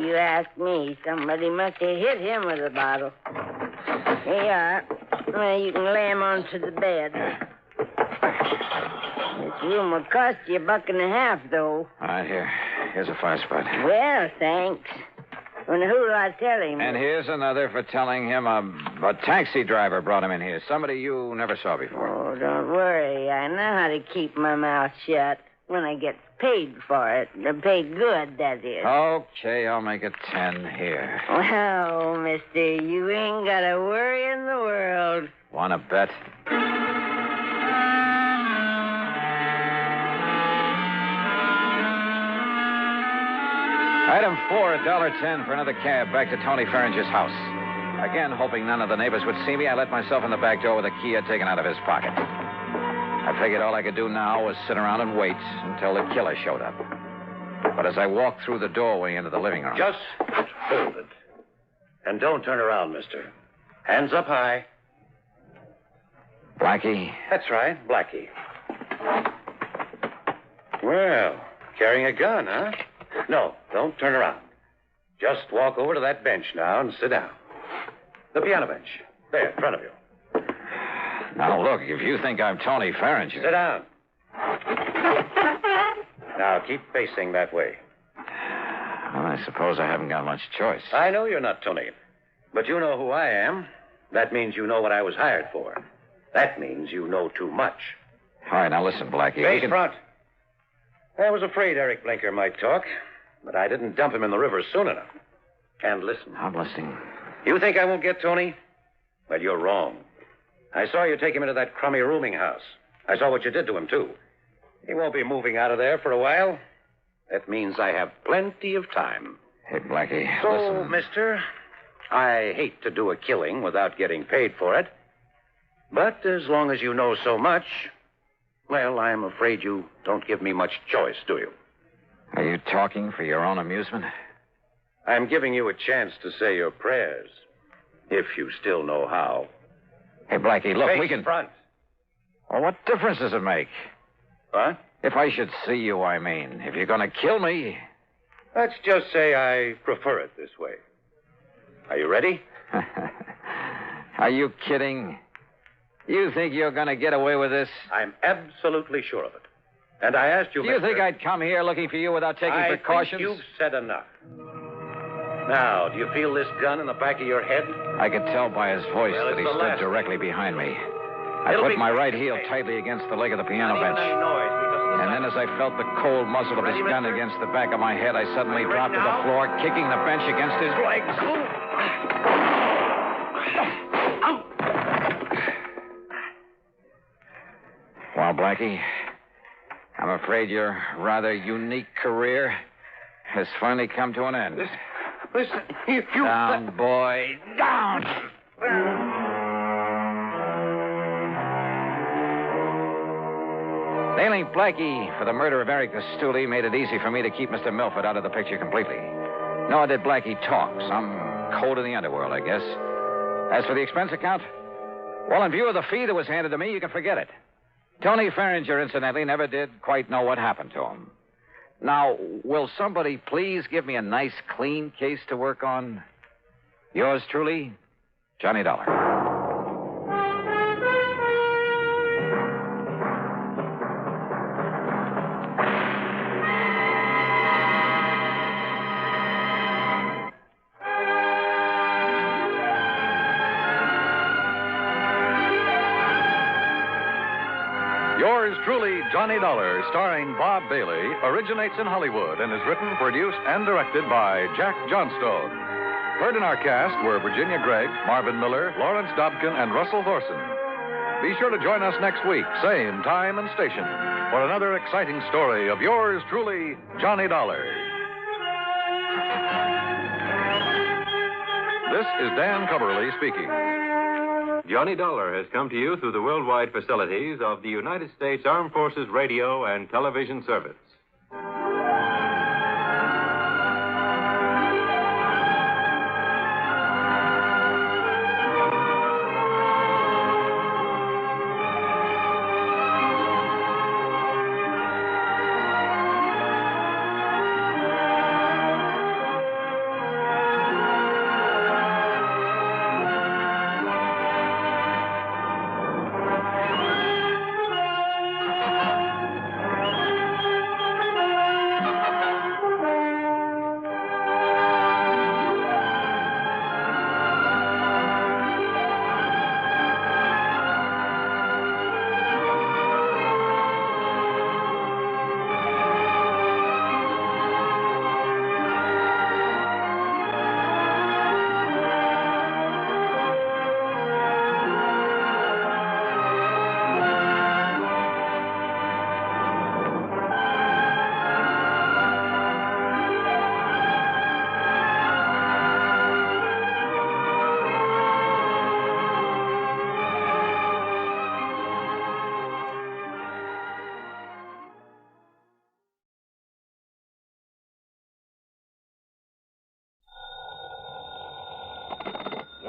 [SPEAKER 13] You ask me. Somebody must have hit him with a bottle. Here you are. Well, you can lay him onto the bed. This room will cost you $1.50, though.
[SPEAKER 17] All right, here's a fire spot.
[SPEAKER 13] Well, thanks. And who'll I tell him?
[SPEAKER 17] And here's another for telling him a taxi driver brought him in here. Somebody you never saw before.
[SPEAKER 13] Oh, don't worry. I know how to keep my mouth shut when I get paid for it. Paid good, that is.
[SPEAKER 17] Okay, I'll make it 10 here.
[SPEAKER 13] Well, mister, you ain't got a worry in the world.
[SPEAKER 17] Want to bet? Item 4, $1.10 for another cab back to Tony Farringer's house. Again, hoping none of the neighbors would see me, I let myself in the back door with a key I'd taken out of his pocket. I figured all I could do now was sit around and wait until the killer showed up. But as I walked through the doorway into the living room...
[SPEAKER 7] Just hold it. And don't turn around, mister. Hands up high.
[SPEAKER 17] Blackie?
[SPEAKER 7] That's right, Blackie. Well, carrying a gun, huh? No, don't turn around. Just walk over to that bench now and sit down. The piano bench. There, in front of you.
[SPEAKER 17] Now, look, if you think I'm Tony Farringer...
[SPEAKER 7] Sit down. Now, keep facing that way.
[SPEAKER 17] Well, I suppose I haven't got much choice.
[SPEAKER 7] I know you're not Tony, but you know who I am. That means you know what I was hired for. That means you know too much.
[SPEAKER 17] All right, now listen, Blackie.
[SPEAKER 7] Face front. I was afraid Eric Blinker might talk, but I didn't dump him in the river soon enough. And listen.
[SPEAKER 17] I'm listening.
[SPEAKER 7] You think I won't get Tony? Well, you're wrong. I saw you take him into that crummy rooming house. I saw what you did to him, too. He won't be moving out of there for a while. That means I have plenty of time.
[SPEAKER 17] Hey, Blackie,
[SPEAKER 7] so,
[SPEAKER 17] listen.
[SPEAKER 7] mister, I hate to do a killing without getting paid for it. But as long as you know so much, well, I'm afraid you don't give me much choice, do you?
[SPEAKER 17] Are you talking for your own amusement?
[SPEAKER 7] I'm giving you a chance to say your prayers, if you still know how.
[SPEAKER 17] Hey, Blackie, look,
[SPEAKER 7] Face
[SPEAKER 17] we can...
[SPEAKER 7] front.
[SPEAKER 17] Well, what difference does it make?
[SPEAKER 7] What?
[SPEAKER 17] If I should see you, I mean. If you're going to kill me...
[SPEAKER 7] Let's just say I prefer it this way. Are you ready?
[SPEAKER 17] Are you kidding? You think you're going to get away with this?
[SPEAKER 7] I'm absolutely sure of it. And I asked you,
[SPEAKER 17] Do you think I'd come here looking for you without taking precautions?
[SPEAKER 7] I think you've said enough. Now, do you feel this gun in the back of your head?
[SPEAKER 17] I could tell by his voice
[SPEAKER 7] Well,
[SPEAKER 17] that he
[SPEAKER 7] it's the
[SPEAKER 17] stood
[SPEAKER 7] last
[SPEAKER 17] directly behind me. I
[SPEAKER 7] It'll
[SPEAKER 17] put
[SPEAKER 7] be
[SPEAKER 17] my right
[SPEAKER 7] quick,
[SPEAKER 17] heel
[SPEAKER 7] okay?
[SPEAKER 17] tightly against the leg of the piano
[SPEAKER 7] Not even
[SPEAKER 17] bench.
[SPEAKER 7] any noise because of the
[SPEAKER 17] And then as I felt the cold muzzle of his
[SPEAKER 7] Ready,
[SPEAKER 17] gun
[SPEAKER 7] mister?
[SPEAKER 17] against the back of my head, I suddenly
[SPEAKER 7] Ready
[SPEAKER 17] dropped to the
[SPEAKER 7] now?
[SPEAKER 17] floor, kicking the bench against his legs. Well, Blackie, I'm afraid your rather unique career has finally come to an end.
[SPEAKER 7] Listen, if you...
[SPEAKER 17] Down, boy, down! Nailing Blackie for the murder of Eric Costouli made it easy for me to keep Mr. Milford out of the picture completely. Nor did Blackie talk. Some code of the underworld, I guess. As for the expense account,
[SPEAKER 10] Well, in view of the fee that was handed to me, you can forget it. Tony Farringer, incidentally, never did quite know what happened to him. Now, will somebody please give me a nice, clean case to work on? Yours truly, Johnny Dollar.
[SPEAKER 9] Yours truly, Johnny Dollar, starring Bob Bailey, originates in Hollywood and is written, produced, and directed by Jack Johnstone. Heard in our cast were Virginia Gregg, Marvin Miller, Lawrence Dobkin, and Russell Thorson. Be sure to join us next week, same time and station, for another exciting story of yours truly, Johnny Dollar. This is Dan Coverly speaking.
[SPEAKER 2] Johnny Dollar has come to you through the worldwide facilities of the United States Armed Forces Radio and Television Service.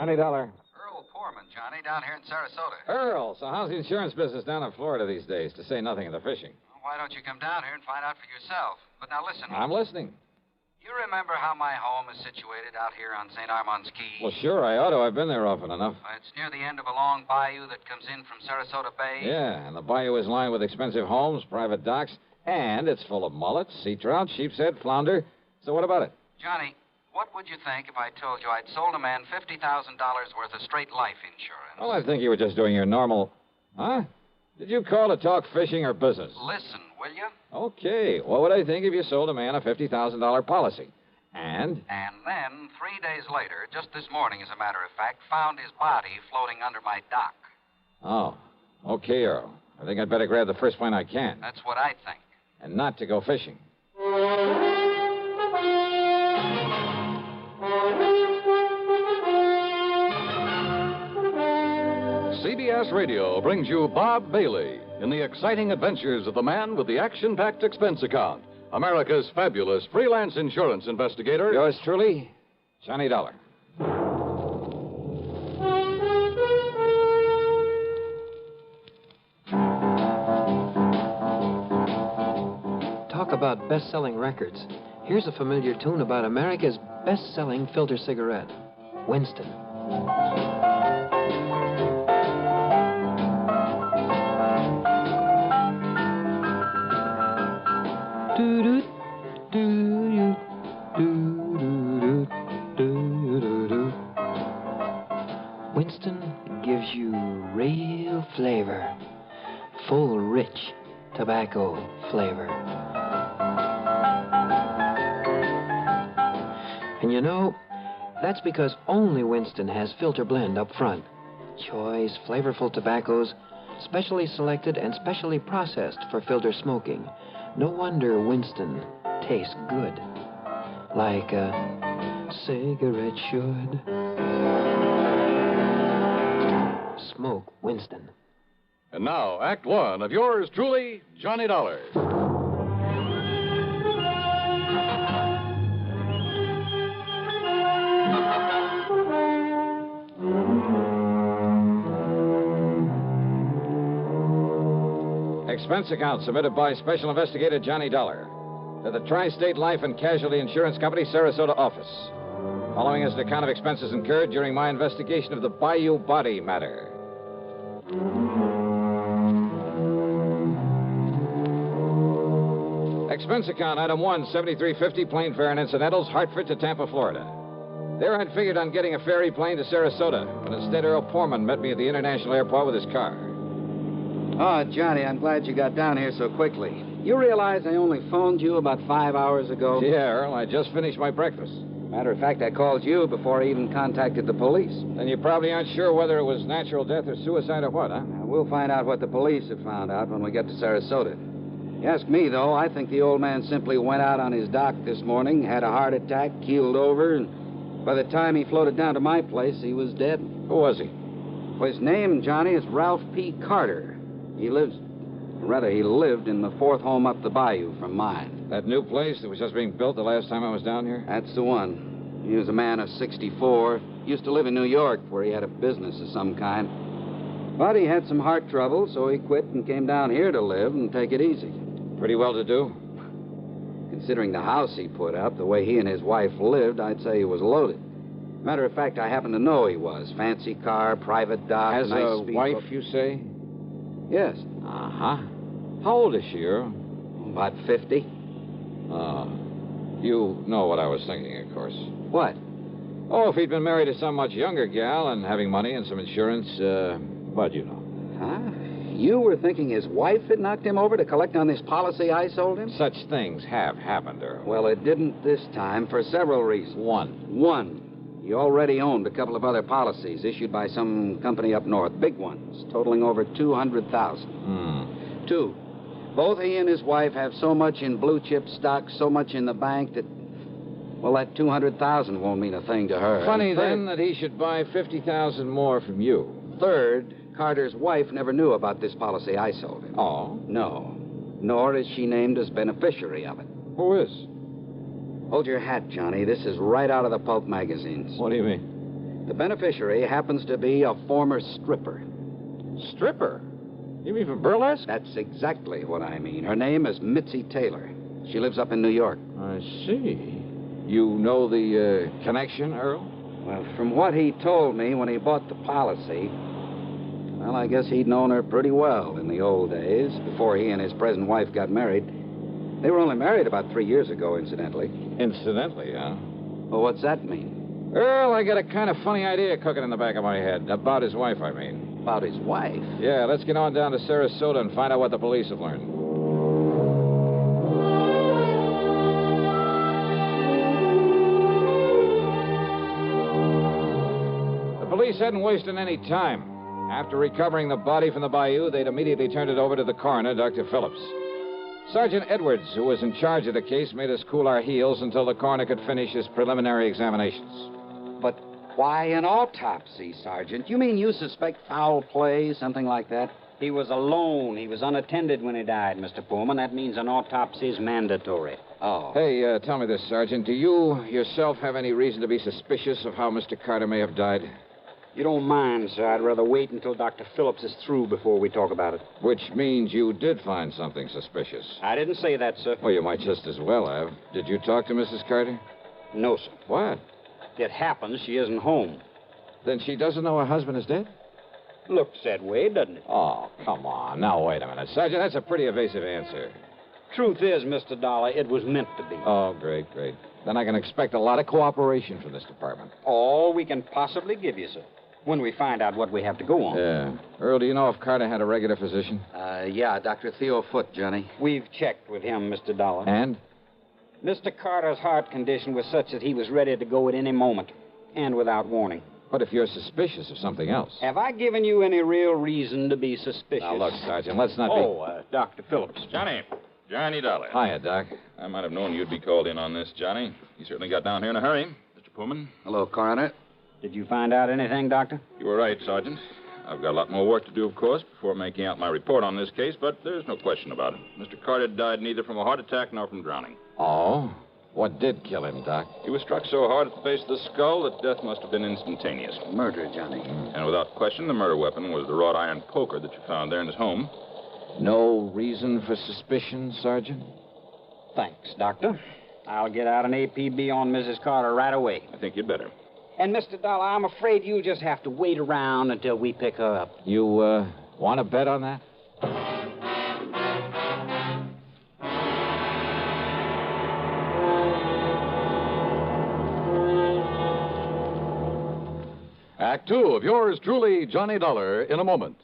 [SPEAKER 10] Johnny Dollar. Earl Poorman, Johnny, down here in Sarasota.
[SPEAKER 4] Earl, so how's the insurance business down in Florida these days, to say nothing of the fishing?
[SPEAKER 10] Well, why don't you come down here and find out for yourself? But now listen.
[SPEAKER 4] I'm listening.
[SPEAKER 10] You remember how my home is situated out here on St. Armand's Key?
[SPEAKER 4] Well, sure, I ought to. I've been there often enough.
[SPEAKER 10] It's near the end of a long bayou that comes in from Sarasota Bay.
[SPEAKER 4] Yeah, and the bayou is lined with expensive homes, private docks, and it's full of mullets, sea trout, sheepshead, flounder. So what about it?
[SPEAKER 10] Johnny, what would you think if I told you I'd sold a man $50,000 worth of straight life insurance?
[SPEAKER 4] Well, I think you were just doing your normal... Huh? Did you call to talk fishing or business?
[SPEAKER 10] Listen, will you?
[SPEAKER 4] Okay. What would I think if you sold a man a $50,000 policy? And?
[SPEAKER 10] And then, 3 days later, just this morning, as a matter of fact, found his body floating under my dock.
[SPEAKER 4] Oh. Okay, Earl. I think I'd better grab the first plane I can.
[SPEAKER 10] That's what I think.
[SPEAKER 4] And not to go fishing.
[SPEAKER 9] CBS Radio brings you Bob Bailey in the exciting adventures of the man with the action-packed expense account, America's fabulous freelance insurance investigator.
[SPEAKER 4] Yours truly, Johnny Dollar.
[SPEAKER 8] Talk about best-selling records. Here's a familiar tune about America's best-selling filter cigarette, Winston. Winston gives you real flavor, full, rich tobacco flavor. And you know, that's because only Winston has filter blend up front. Choice, flavorful tobaccos, specially selected and specially processed for filter smoking. No wonder Winston tastes good, like a cigarette should. Smoke Winston.
[SPEAKER 9] And now, Act One of yours truly, Johnny Dollar.
[SPEAKER 4] expense account submitted by Special Investigator Johnny Dollar to the Tri-State Life and Casualty Insurance Company, Sarasota office. Following is an account of expenses incurred during my investigation of the Bayou body matter. Expense account, item 1, $73.50, plane fare and incidentals, Hartford to Tampa, Florida. There I'd figured on getting a ferry plane to Sarasota, but instead Earl Poorman met me at the international airport with his car.
[SPEAKER 1] Oh, Johnny, I'm glad you got down here so quickly. You realize I only phoned you about 5 hours ago?
[SPEAKER 4] Yeah, Earl, I just finished my breakfast.
[SPEAKER 1] Matter of fact, I called you before I even contacted the police.
[SPEAKER 4] Then you probably aren't sure whether it was natural death or suicide or what, huh?
[SPEAKER 1] We'll find out what the police have found out when we get to Sarasota. You ask me, though, I think the old man simply went out on his dock this morning, had a heart attack, keeled over, and by the time he floated down to my place, he was dead.
[SPEAKER 4] Who was he?
[SPEAKER 1] Well, his name, Johnny, is Ralph P. Carter. He lived in the fourth home up the bayou from mine.
[SPEAKER 4] That new place that was just being built the last time I was down here?
[SPEAKER 1] That's the one. He was a man of 64. Used to live in New York, where he had a business of some kind. But he had some heart trouble, so he quit and came down here to live and take it easy.
[SPEAKER 4] Pretty well to do?
[SPEAKER 1] Considering the house he put up, the way he and his wife lived, I'd say he was loaded. Matter of fact, I happen to know he was. Fancy car, private dock,
[SPEAKER 4] Has
[SPEAKER 1] nice
[SPEAKER 4] a
[SPEAKER 1] speedboat.
[SPEAKER 4] wife, you say?
[SPEAKER 1] Yes.
[SPEAKER 4] Uh-huh. How old is she, Earl?
[SPEAKER 1] About 50.
[SPEAKER 4] You know what I was thinking, of course.
[SPEAKER 1] What?
[SPEAKER 4] Oh, if he'd been married to some much younger gal and having money and some insurance, but you know.
[SPEAKER 1] Huh? You were thinking his wife had knocked him over to collect on this policy I sold him?
[SPEAKER 4] Such things have happened, Earl.
[SPEAKER 1] Well, it didn't this time for several reasons. One. He already owned a couple of other policies issued by some company up north, big ones, totaling over $200,000. 2. Both he and his wife have so much in blue chip stock, so much in the bank that, well, that $200,000 won't mean a thing to her.
[SPEAKER 4] Funny, then, that he should buy $50,000 more from you.
[SPEAKER 1] Third, Carter's wife never knew about this policy I sold him.
[SPEAKER 4] Oh?
[SPEAKER 1] No. Nor is she named as beneficiary of it.
[SPEAKER 4] Who is?
[SPEAKER 1] Hold your hat, Johnny. This is right out of the pulp magazines.
[SPEAKER 4] What do you mean?
[SPEAKER 1] The beneficiary happens to be a former stripper.
[SPEAKER 4] Stripper? You mean from burlesque?
[SPEAKER 1] That's exactly what I mean. Her name is Mitzi Taylor. She lives up in New York.
[SPEAKER 4] I see. You know the connection, Earl?
[SPEAKER 1] Well, from what he told me when he bought the policy, well, I guess he'd known her pretty well in the old days, before he and his present wife got married. They were only married about 3 years ago, incidentally.
[SPEAKER 4] Incidentally, huh?
[SPEAKER 1] Well, what's that mean?
[SPEAKER 4] Earl, I got a kind of funny idea cooking in the back of my head. About his wife, I mean.
[SPEAKER 1] About his wife?
[SPEAKER 4] Yeah, let's get on down to Sarasota and find out what the police have learned. The police hadn't wasted any time. After recovering the body from the bayou, they'd immediately turned it over to the coroner, Dr. Phillips. Sergeant Edwards, who was in charge of the case, made us cool our heels until the coroner could finish his preliminary examinations.
[SPEAKER 1] But why an autopsy, Sergeant? You mean you suspect foul play, something like that?
[SPEAKER 16] He was alone. He was unattended when he died, Mr. Pullman. That means an autopsy is mandatory.
[SPEAKER 1] Oh.
[SPEAKER 4] Hey, tell me this, Sergeant. Do you yourself have any reason to be suspicious of how Mr. Carter may have died?
[SPEAKER 16] You don't mind, sir. I'd rather wait until Dr. Phillips is through before we talk about it.
[SPEAKER 4] Which means you did find something suspicious.
[SPEAKER 16] I didn't say that, sir.
[SPEAKER 4] Well, you might just as well have. Did you talk to Mrs. Carter?
[SPEAKER 16] No, sir.
[SPEAKER 4] What?
[SPEAKER 16] It happens she isn't home.
[SPEAKER 4] Then she doesn't know her husband is dead?
[SPEAKER 16] Looks that way, doesn't it?
[SPEAKER 4] Oh, come on. Now, wait a minute. Sergeant, that's a pretty evasive answer.
[SPEAKER 16] Truth is, Mr. Dollar, it was meant to be.
[SPEAKER 4] Oh, great. Then I can expect a lot of cooperation from this department.
[SPEAKER 16] All we can possibly give you, sir. When we find out what we have to go on.
[SPEAKER 4] Yeah. Earl, do you know if Carter had a regular physician?
[SPEAKER 1] Yeah, Dr. Theo Foote, Johnny.
[SPEAKER 16] We've checked with him, Mr. Dollar.
[SPEAKER 4] And?
[SPEAKER 16] Mr. Carter's heart condition was such that he was ready to go at any moment, and without warning.
[SPEAKER 4] But if you're suspicious of something else...
[SPEAKER 16] Have I given you any real reason to be suspicious?
[SPEAKER 4] Now, look, Sergeant, let's not be...
[SPEAKER 16] Dr. Phillips.
[SPEAKER 14] Johnny Dollar.
[SPEAKER 4] Hiya, Doc.
[SPEAKER 14] I might have known you'd be called in on this, Johnny. You certainly got down here in a hurry. Mr. Pullman.
[SPEAKER 1] Hello, Coroner.
[SPEAKER 16] Did you find out anything, Doctor?
[SPEAKER 14] You were right, Sergeant. I've got a lot more work to do, of course, before making out my report on this case, but there's no question about it. Mr. Carter died neither from a heart attack nor from drowning.
[SPEAKER 4] Oh? What did kill him, Doc?
[SPEAKER 14] He was struck so hard at the base of the skull that death must have been instantaneous.
[SPEAKER 1] Murder, Johnny.
[SPEAKER 14] And without question, the murder weapon was the wrought iron poker that you found there in his home.
[SPEAKER 4] No reason for suspicion, Sergeant?
[SPEAKER 16] Thanks, Doctor. I'll get out an APB on Mrs. Carter right away.
[SPEAKER 4] I think you'd better.
[SPEAKER 16] And, Mr. Dollar, I'm afraid you'll just have to wait around until we pick her up.
[SPEAKER 4] You, want to bet on that?
[SPEAKER 9] Act two of yours truly, Johnny Dollar, in a moment.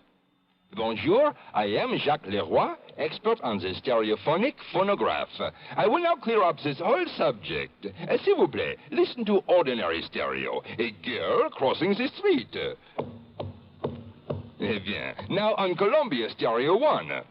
[SPEAKER 18] Bonjour, I am Jacques Leroy, expert on the stereophonic phonograph. I will now clear up this whole subject. S'il vous plaît, listen to ordinary stereo. A girl crossing the street. Eh bien, now on Columbia Stereo 1.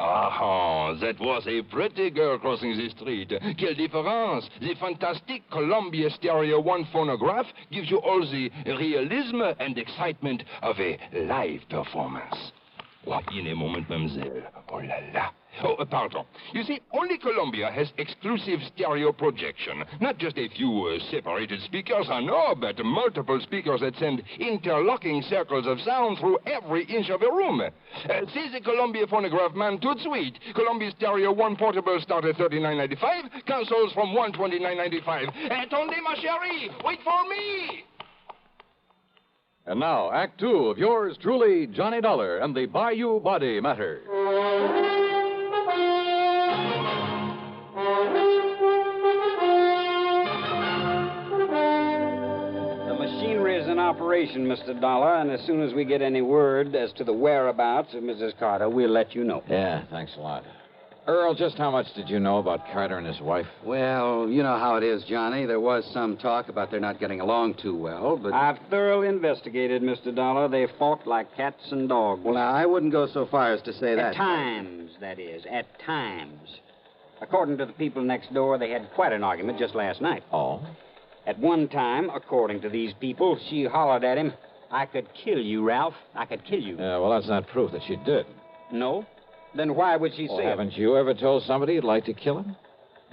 [SPEAKER 18] Ah, that was a pretty girl crossing the street. Quelle différence! The fantastic Columbia Stereo 1 phonograph gives you all the realism and excitement of a live performance. Oh, in a moment, mademoiselle. Oh la la. Oh, pardon. You see, only Columbia has exclusive stereo projection. Not just a few separated speakers, I know, but multiple speakers that send interlocking circles of sound through every inch of a room. See the Columbia phonograph, man, tout de suite. Columbia Stereo 1 portable start at $39.95. Consoles from $129.95. Attendez, ma chérie! Wait for me!
[SPEAKER 9] And now, Act two of yours truly, Johnny Dollar and the Bayou Body Matter.
[SPEAKER 16] The machinery is in operation, Mr. Dollar, and as soon as we get any word as to the whereabouts of Mrs. Carter, we'll let you know.
[SPEAKER 4] Yeah, thanks a lot. Earl, just how much did you know about Carter and his wife?
[SPEAKER 1] Well, you know how it is, Johnny. There was some talk about their not getting along too well, but...
[SPEAKER 16] I've thoroughly investigated, Mr. Dollar. They fought like cats and dogs.
[SPEAKER 1] Well, now, I wouldn't go so far as to say that.
[SPEAKER 16] At times, that is. At times. According to the people next door, they had quite an argument just last night.
[SPEAKER 4] Oh?
[SPEAKER 16] At one time, according to these people, she hollered at him, "I could kill you, Ralph. I could kill you."
[SPEAKER 4] Yeah, well, that's not proof that she did.
[SPEAKER 16] No? Then why would she say
[SPEAKER 4] Haven't you ever told somebody you'd like to kill him?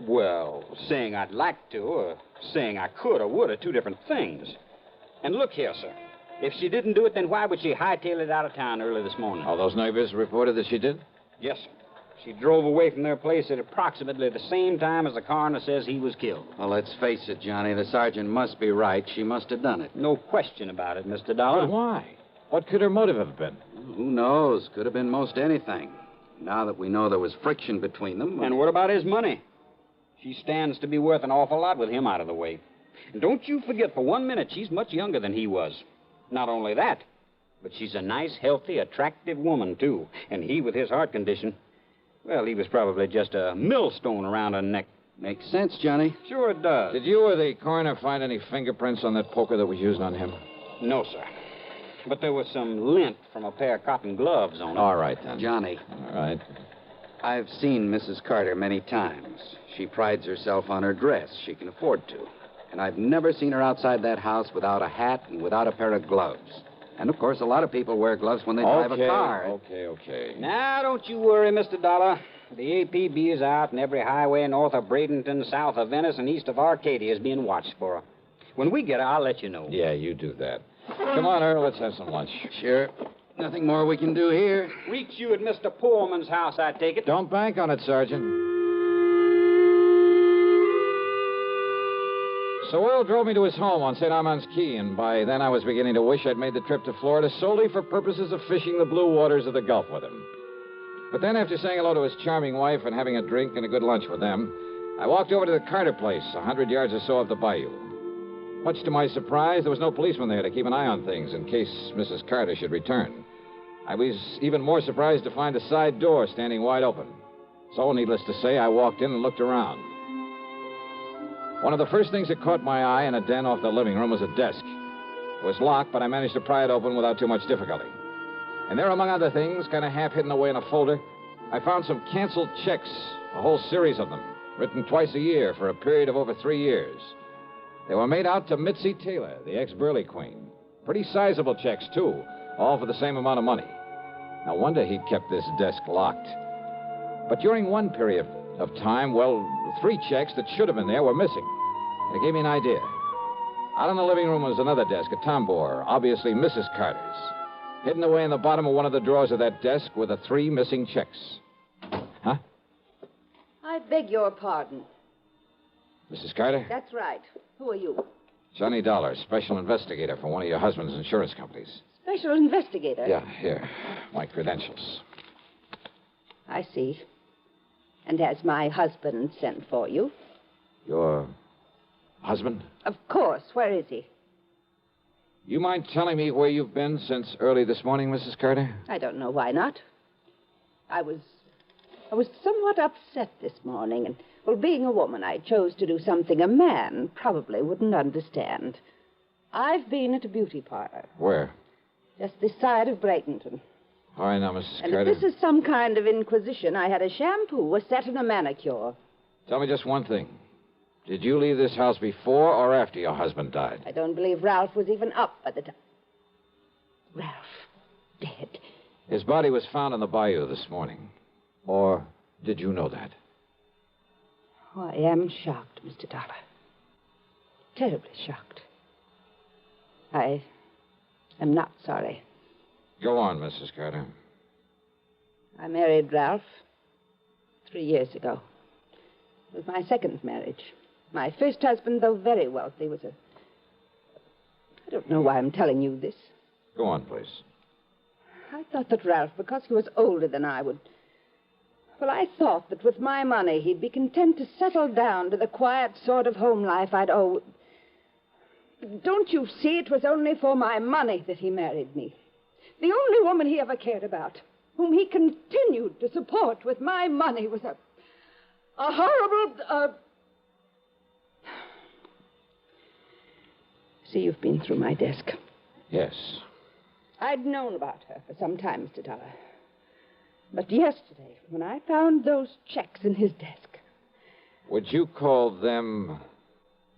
[SPEAKER 16] Well, saying I'd like to, or saying I could or would are two different things. And look here, sir. If she didn't do it, then why would she hightail it out of town early this morning?
[SPEAKER 4] All those neighbors reported that she did?
[SPEAKER 16] Yes, sir. She drove away from their place at approximately the same time as the coroner says he was killed.
[SPEAKER 1] Well, let's face it, Johnny. The sergeant must be right. She must have done it.
[SPEAKER 16] No question about it, Mr. Dollar.
[SPEAKER 4] But why? What could her motive have been?
[SPEAKER 1] Who knows? Could have been most anything. Now that we know there was friction between them...
[SPEAKER 16] And what about his money? She stands to be worth an awful lot with him out of the way. And don't you forget for 1 minute she's much younger than he was. Not only that, but she's a nice, healthy, attractive woman, too. And he, with his heart condition, well, he was probably just a millstone around her neck.
[SPEAKER 1] Makes sense, Johnny.
[SPEAKER 16] Sure it does.
[SPEAKER 4] Did you or the coroner find any fingerprints on that poker that was used on him?
[SPEAKER 16] No, sir. But there was some lint from a pair of cotton gloves on it.
[SPEAKER 4] All right, then.
[SPEAKER 1] Johnny.
[SPEAKER 4] All right.
[SPEAKER 1] I've seen Mrs. Carter many times. She prides herself on her dress. She can afford to. And I've never seen her outside that house without a hat and without a pair of gloves. And, of course, a lot of people wear gloves when they drive a car.
[SPEAKER 4] Okay.
[SPEAKER 16] Now, don't you worry, Mr. Dollar. The APB is out, and every highway north of Bradenton, south of Venice, and east of Arcadia is being watched for her. When we get her, I'll let you know.
[SPEAKER 4] Yeah, you do that. Come on, Earl, let's have some lunch.
[SPEAKER 1] Sure. Nothing more we can do here.
[SPEAKER 16] Reach you at Mr. Pullman's house, I take it.
[SPEAKER 4] Don't bank on it, Sergeant. So Earl drove me to his home on St. Armand's Key, and by then I was beginning to wish I'd made the trip to Florida solely for purposes of fishing the blue waters of the Gulf with him. But then, after saying hello to his charming wife and having a drink and a good lunch with them, I walked over to the Carter place, 100 yards or so up the bayou. Much to my surprise, there was no policeman there to keep an eye on things in case Mrs. Carter should return. I was even more surprised to find a side door standing wide open. So, needless to say, I walked in and looked around. One of the first things that caught my eye in a den off the living room was a desk. It was locked, but I managed to pry it open without too much difficulty. And there, among other things, kind of half hidden away in a folder, I found some canceled checks, a whole series of them, written twice a year for a period of over 3 years. They were made out to Mitzi Taylor, the ex-Burley Queen. Pretty sizable checks, too, all for the same amount of money. No wonder he'd kept this desk locked. But during one period of time, well, 3 checks that should have been there were missing. It gave me an idea. Out in the living room was another desk, a tambour, obviously Mrs. Carter's. Hidden away in the bottom of one of the drawers of that desk were the 3 missing checks. Huh?
[SPEAKER 11] I beg your pardon.
[SPEAKER 4] Mrs. Carter?
[SPEAKER 11] That's right. Who are you?
[SPEAKER 4] Johnny Dollar, special investigator for one of your husband's insurance companies.
[SPEAKER 11] Special investigator?
[SPEAKER 4] Yeah, here. My credentials.
[SPEAKER 11] I see. And has my husband sent for you?
[SPEAKER 4] Your husband?
[SPEAKER 11] Of course. Where is he?
[SPEAKER 4] You mind telling me where you've been since early this morning, Mrs. Carter?
[SPEAKER 11] I don't know why not. I was somewhat upset this morning, and, well, being a woman, I chose to do something a man probably wouldn't understand. I've been at a beauty parlor.
[SPEAKER 4] Where?
[SPEAKER 11] Just this side of Bradenton.
[SPEAKER 4] All right, now, Mrs.
[SPEAKER 11] And
[SPEAKER 4] Carter.
[SPEAKER 11] if this is some kind of inquisition, I had a shampoo, a set, and a manicure.
[SPEAKER 4] Tell me just one thing. Did you leave this house before or after your husband died?
[SPEAKER 11] I don't believe Ralph was even up at the time. Ralph, dead.
[SPEAKER 4] His body was found in the bayou this morning. Or did you know that?
[SPEAKER 11] Oh, I am shocked, Mr. Dollar. Terribly shocked. I am not sorry.
[SPEAKER 4] Go on, Mrs. Carter.
[SPEAKER 11] I married Ralph 3 years ago. It was my second marriage. My first husband, though very wealthy, was I don't know why I'm telling you this.
[SPEAKER 4] Go on, please.
[SPEAKER 11] I thought that Ralph, because he was older than I would... Well, I thought that with my money, he'd be content to settle down to the quiet sort of home life I'd owe. Don't you see, it was only for my money that he married me. The only woman he ever cared about, whom he continued to support with my money, was a horrible... See, you've been through my desk.
[SPEAKER 4] Yes.
[SPEAKER 11] I'd known about her for some time, Mr. Dollar. But yesterday, when I found those checks in his desk...
[SPEAKER 4] Would you call them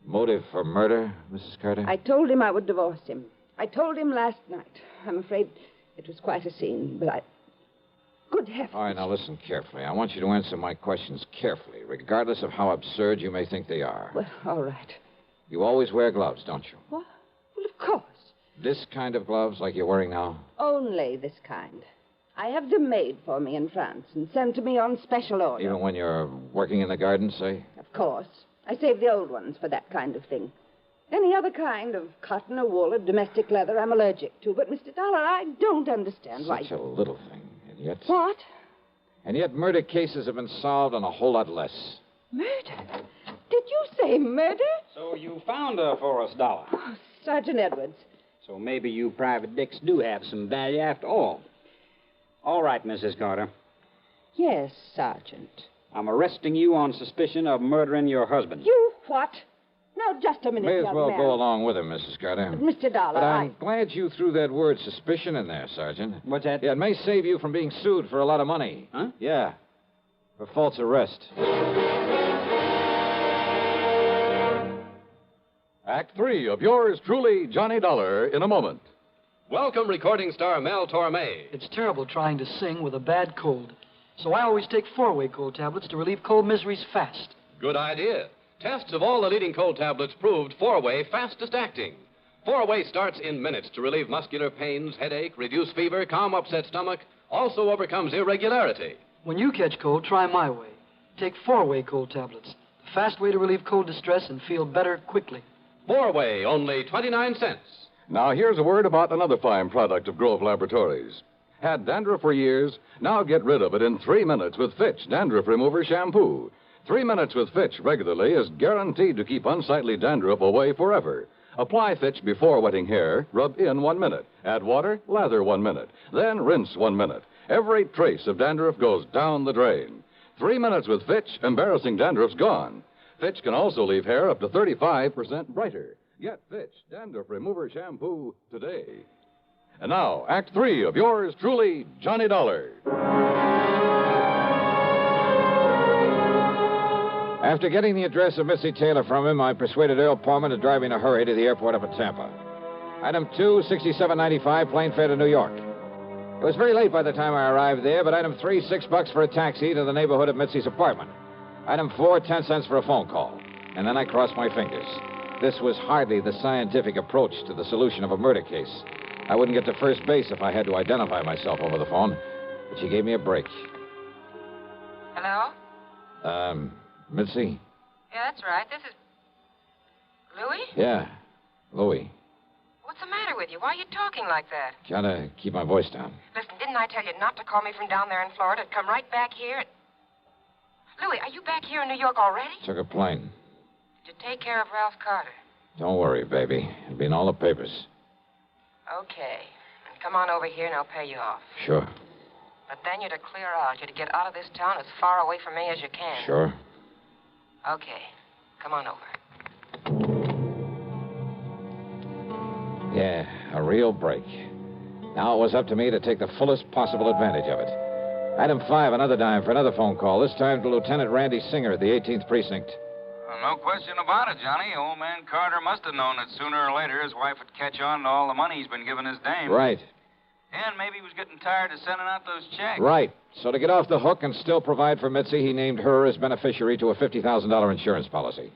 [SPEAKER 4] motive for murder, Mrs. Carter?
[SPEAKER 11] I told him I would divorce him. I told him last night. I'm afraid it was quite a scene, but Good heavens.
[SPEAKER 4] All right, now listen carefully. I want you to answer my questions carefully, regardless of how absurd you may think they are.
[SPEAKER 11] Well, all right.
[SPEAKER 4] You always wear gloves, don't you?
[SPEAKER 11] What? Well, of course.
[SPEAKER 4] This kind of gloves, like you're wearing now?
[SPEAKER 11] Only this kind. I have them made for me in France and sent to me on special order.
[SPEAKER 4] Even when you're working in the garden, say?
[SPEAKER 11] Of course. I save the old ones for that kind of thing. Any other kind of cotton or wool or domestic leather I'm allergic to. But, Mr. Dollar, I don't understand why...
[SPEAKER 4] Such a little thing, and yet...
[SPEAKER 11] What?
[SPEAKER 4] And yet murder cases have been solved on a whole lot less.
[SPEAKER 11] Murder? Did you say murder?
[SPEAKER 16] So you found her for us, Dollar.
[SPEAKER 11] Oh, Sergeant Edwards.
[SPEAKER 16] So maybe you private dicks do have some value after all. All right, Mrs. Carter.
[SPEAKER 11] Yes, Sergeant.
[SPEAKER 16] I'm arresting you on suspicion of murdering your husband.
[SPEAKER 11] You what? Now, just a minute,
[SPEAKER 4] May as
[SPEAKER 11] young
[SPEAKER 4] well
[SPEAKER 11] man.
[SPEAKER 4] go along with him, Mrs. Carter.
[SPEAKER 11] But, Mr. Dollar,
[SPEAKER 4] But I'm glad you threw that word suspicion in there, Sergeant.
[SPEAKER 16] What's that?
[SPEAKER 4] Yeah, it may save you from being sued for a lot of money.
[SPEAKER 16] Huh?
[SPEAKER 4] Yeah, for false arrest.
[SPEAKER 9] Act 3 of yours truly, Johnny Dollar, in a moment.
[SPEAKER 20] Welcome, recording star Mel Torme.
[SPEAKER 23] It's terrible trying to sing with a bad cold. So I always take 4-way cold tablets to relieve cold miseries fast.
[SPEAKER 20] Good idea. Tests of all the leading cold tablets proved 4-way fastest acting. 4-way starts in minutes to relieve muscular pains, headache, reduce fever, calm upset stomach, also overcomes irregularity.
[SPEAKER 23] When you catch cold, try my way. Take 4-way cold tablets. The fast way to relieve cold distress and feel better quickly.
[SPEAKER 20] 4-way, only 29 cents.
[SPEAKER 9] Now, here's a word about another fine product of Grove Laboratories. Had dandruff for years? Now get rid of it in 3 minutes with Fitch Dandruff Remover Shampoo. 3 minutes with Fitch regularly is guaranteed to keep unsightly dandruff away forever. Apply Fitch before wetting hair, rub in 1 minute. Add water, lather 1 minute. Then rinse 1 minute. Every trace of dandruff goes down the drain. 3 minutes with Fitch, embarrassing dandruff's gone. Fitch can also leave hair up to 35% brighter. Get Fitch Dandruff Remover Shampoo today. And now, Act 3 of yours truly, Johnny Dollar.
[SPEAKER 4] After getting the address of Missy Taylor from him, I persuaded Earl Palmer to drive in a hurry to the airport up at Tampa. Item 2, 6795, plane fare to New York. It was very late by the time I arrived there, but item 3, $6 for a taxi to the neighborhood of Mitzi's apartment. Item 4, 10 cents for a phone call. And then I crossed my fingers. This was hardly the scientific approach to the solution of a murder case. I wouldn't get to first base if I had to identify myself over the phone. But she gave me a break.
[SPEAKER 5] Hello?
[SPEAKER 4] Mitzi?
[SPEAKER 5] Yeah, that's right. This is... Louis?
[SPEAKER 4] Yeah, Louis.
[SPEAKER 5] What's the matter with you? Why are you talking like that?
[SPEAKER 4] Trying to keep my voice down.
[SPEAKER 5] Listen, didn't I tell you not to call me from down there in Florida? Come right back here. Louis, are you back here in New York already?
[SPEAKER 4] Took a plane.
[SPEAKER 5] Did you take care of Ralph Carter?
[SPEAKER 4] Don't worry, baby. It'll be in all the papers.
[SPEAKER 5] Okay. And come on over here and I'll pay you off.
[SPEAKER 4] Sure.
[SPEAKER 5] But then you're to clear out. You're to get out of this town as far away from me as you can.
[SPEAKER 4] Sure.
[SPEAKER 5] Okay. Come on over.
[SPEAKER 4] Yeah, a real break. Now it was up to me to take the fullest possible advantage of it. Item 5, another dime for another phone call, this time to Lieutenant Randy Singer at the 18th Precinct.
[SPEAKER 15] No question about it, Johnny. Old man Carter must have known that sooner or later his wife would catch on to all the money he's been giving his dame.
[SPEAKER 4] Right.
[SPEAKER 15] And maybe he was getting tired of sending out those checks.
[SPEAKER 4] Right. So to get off the hook and still provide for Mitzi, he named her as beneficiary to a $50,000 insurance policy.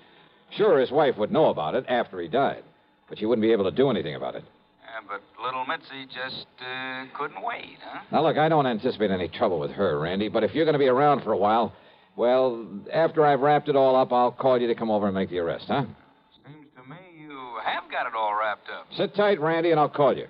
[SPEAKER 4] Sure, his wife would know about it after he died, but she wouldn't be able to do anything about it.
[SPEAKER 15] Yeah, but little Mitzi just couldn't wait, huh?
[SPEAKER 4] Now, look, I don't anticipate any trouble with her, Randy, but if you're going to be around for a while, well, after I've wrapped it all up, I'll call you to come over and make the arrest, huh?
[SPEAKER 15] Seems to me you have got it all wrapped up.
[SPEAKER 4] Sit tight, Randy, and I'll call you.